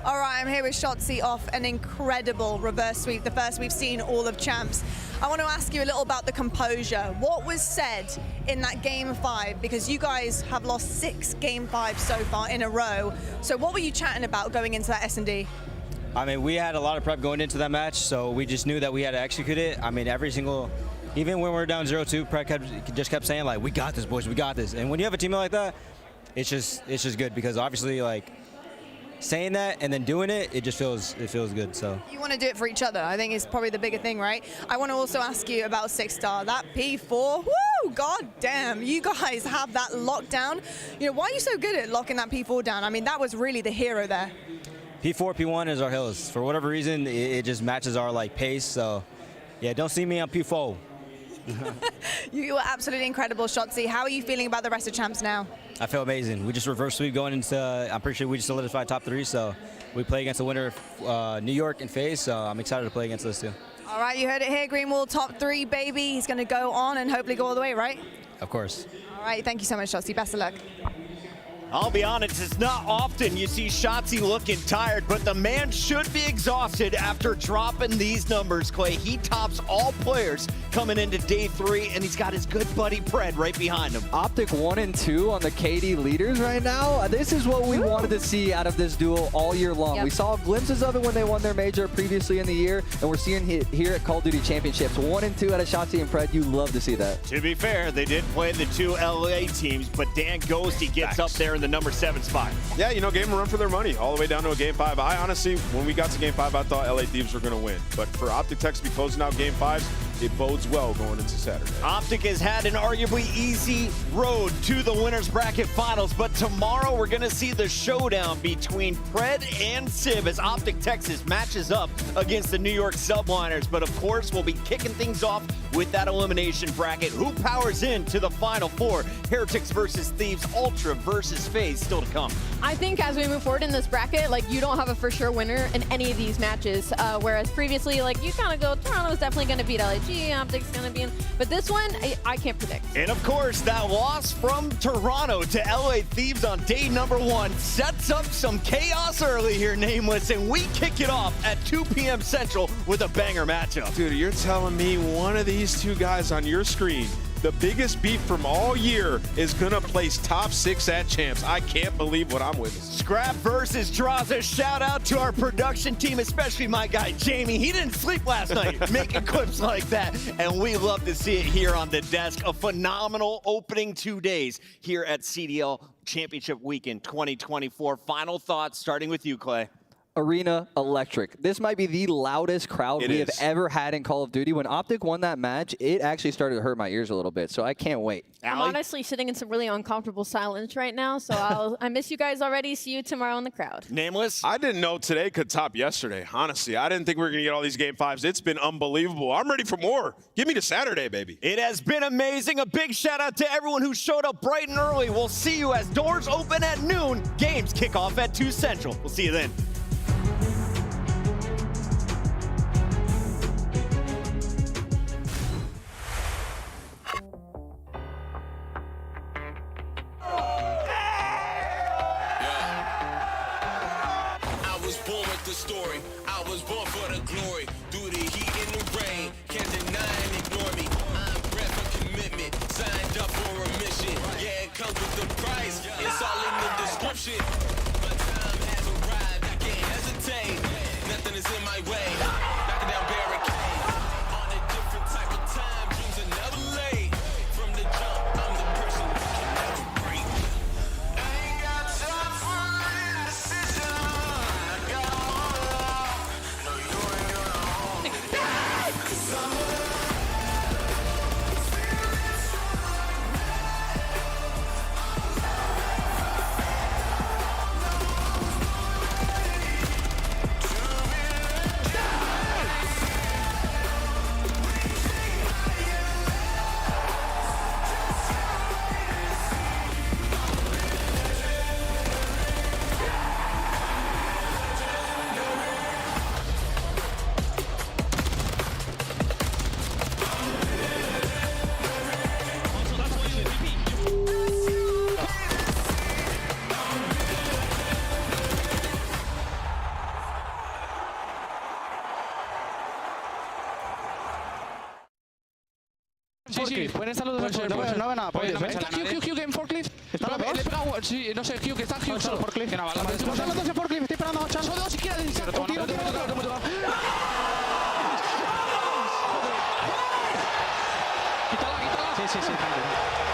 All right, I'm here with Shotzi off an incredible reverse sweep, the first we've seen all of champs. I want to ask you a little about the composure. What was said in that game 5? Because you guys have lost 6 game 5s so far in a row. So what were you chatting about going into that S&D? I mean, we had a lot of prep going into that match, so we just knew that we had to execute it. I mean, even when we were down 0-2, prep just kept saying, like, we got this, boys, we got this. And when you have a teammate like that, it's just good, because obviously, like, saying that and then doing it, it feels good. So you want to do it for each other. I think is probably the bigger thing, right? I want to also ask you about 6-star. That P4, woo, god damn, you guys have that lockdown. You know, why are you so good at locking that P4 down? I mean, that was really the hero there. P4, P1 is our hills. For whatever reason, it just matches our like pace. So yeah, don't see me on P4. You were absolutely incredible, Shotzi. How are you feeling about the rest of champs now? I feel amazing. We just reverse sweep going into, I'm pretty sure we just solidified top 3, so we play against the winner of New York and FaZe, so I'm excited to play against those two. All right, you heard it here, Greenwall, top 3, baby. He's going to go on and hopefully go all the way, right? Of course. All right, thank you so much, Shotzi. Best of luck. I'll be honest, it's not often you see Shotzi looking tired, but the man should be exhausted after dropping these numbers, Clay. He tops all players coming into day 3, and he's got his good buddy Pred right behind him. Optic 1 and 2 on the KD leaders right now. This is what we wanted to see out of this duel all year long. Yep. We saw glimpses of it when they won their major previously in the year, and we're seeing it here at Call of Duty Championships. 1 and 2 out of Shotzi and Pred. You love to see that. To be fair, they did play the 2 LA teams, but Dan Ghosty gets up there in the number 7 spot. Yeah, you know, gave them a run for their money all the way down to a game 5. I honestly, when we got to game 5, I thought LA Thieves were going to win. But for Optic Tech to be closing out game 5s, it bodes well going into Saturday. Optic has had an arguably easy road to the winners bracket finals, but tomorrow we're going to see the showdown between Pred and Civ as Optic Texas matches up against the New York Subliners. But of course, we'll be kicking things off with that elimination bracket. Who powers into the Final 4? Heretics versus Thieves, Ultra versus FaZe, still to come. I think as we move forward in this bracket, like, you don't have a for sure winner in any of these matches, whereas previously, like, you kind of go, Toronto's definitely going to beat LAG, Optic's going to be in, but this one, I can't predict. And of course, that loss from Toronto to LA Thieves on day number 1 sets up some chaos early here, Nameless, and we kick it off at 2 p.m. Central with a banger matchup. Dude, you're telling me one of these 2 guys on your screen, the biggest beat from all year, is gonna place top 6 at champs. I can't believe what I'm witnessing. Scrap versus Draza. Shout out to our production team, especially my guy Jamie. He didn't sleep last night making clips like that, and we love to see it here on the desk. A phenomenal opening 2 days here at CDL Championship Weekend 2024. Final thoughts, starting with you, Clay. Arena electric. This might be the loudest crowd we have ever had in Call of Duty. When Optic won that match, it actually started to hurt my ears a little bit, so I can't wait. I'm honestly sitting in some really uncomfortable silence right now, so I miss you guys already. See you tomorrow in the crowd. Nameless? I didn't know today could top yesterday, honestly. I didn't think we were going to get all these game 5s. It's been unbelievable. I'm ready for more. Give me to Saturday, baby. It has been amazing. A big shout out to everyone who showed up bright and early. We'll see you as doors open at noon. Games kick off at 2 Central. We'll see you then. Story. I was born for the glory. Through the heat and the rain. Can't deny and ignore me. I'm bred for commitment. Signed up for a mission. Yeah, it comes with the price. It's all in the description. My time has arrived. I can't hesitate. Nothing is in my way. Knocking down barricades. On a different type of time. Dreams are never late. From the jump, I'm the person who can never break. I ain't got time for indecision. I got Pueden estar los dos. No veo nada. Está Q en forklift. Le he pegado, sí, no sé, Q, que está Q solo. Que nada, están los dos en forklift, estoy parando a Chan. Son dos, si quieres. Un tiro. Quítala. Sí, tranquilo.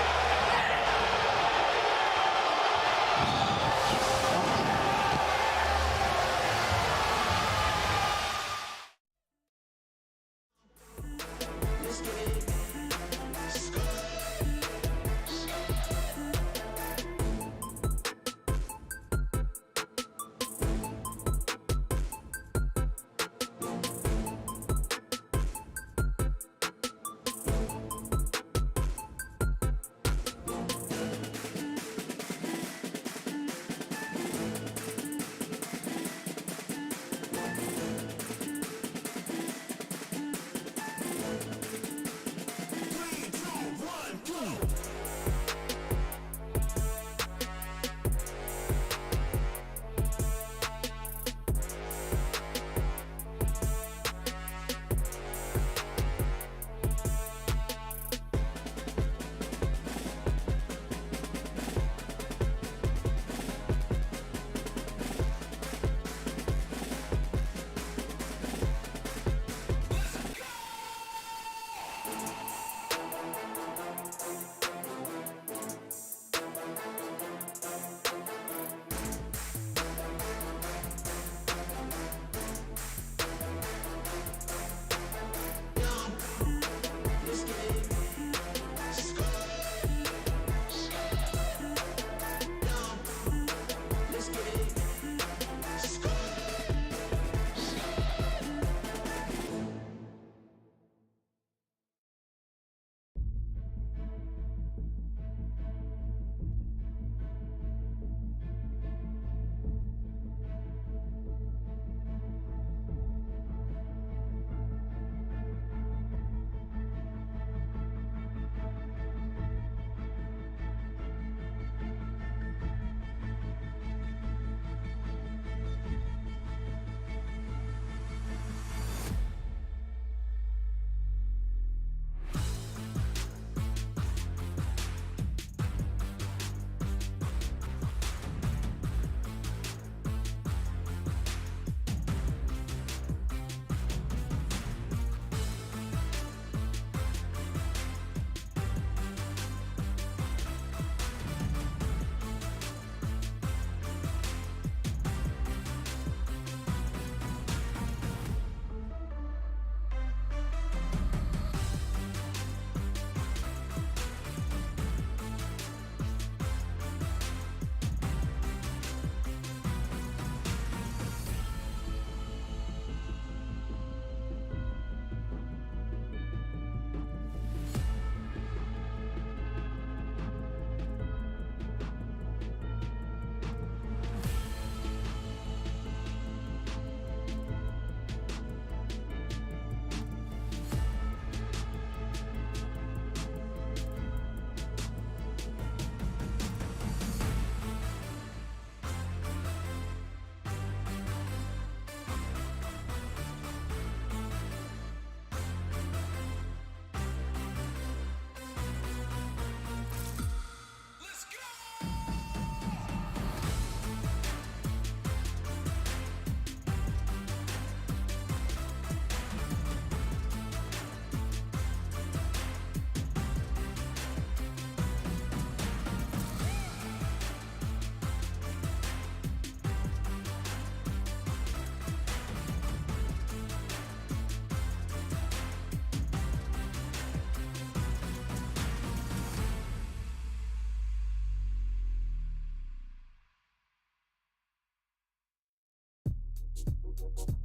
You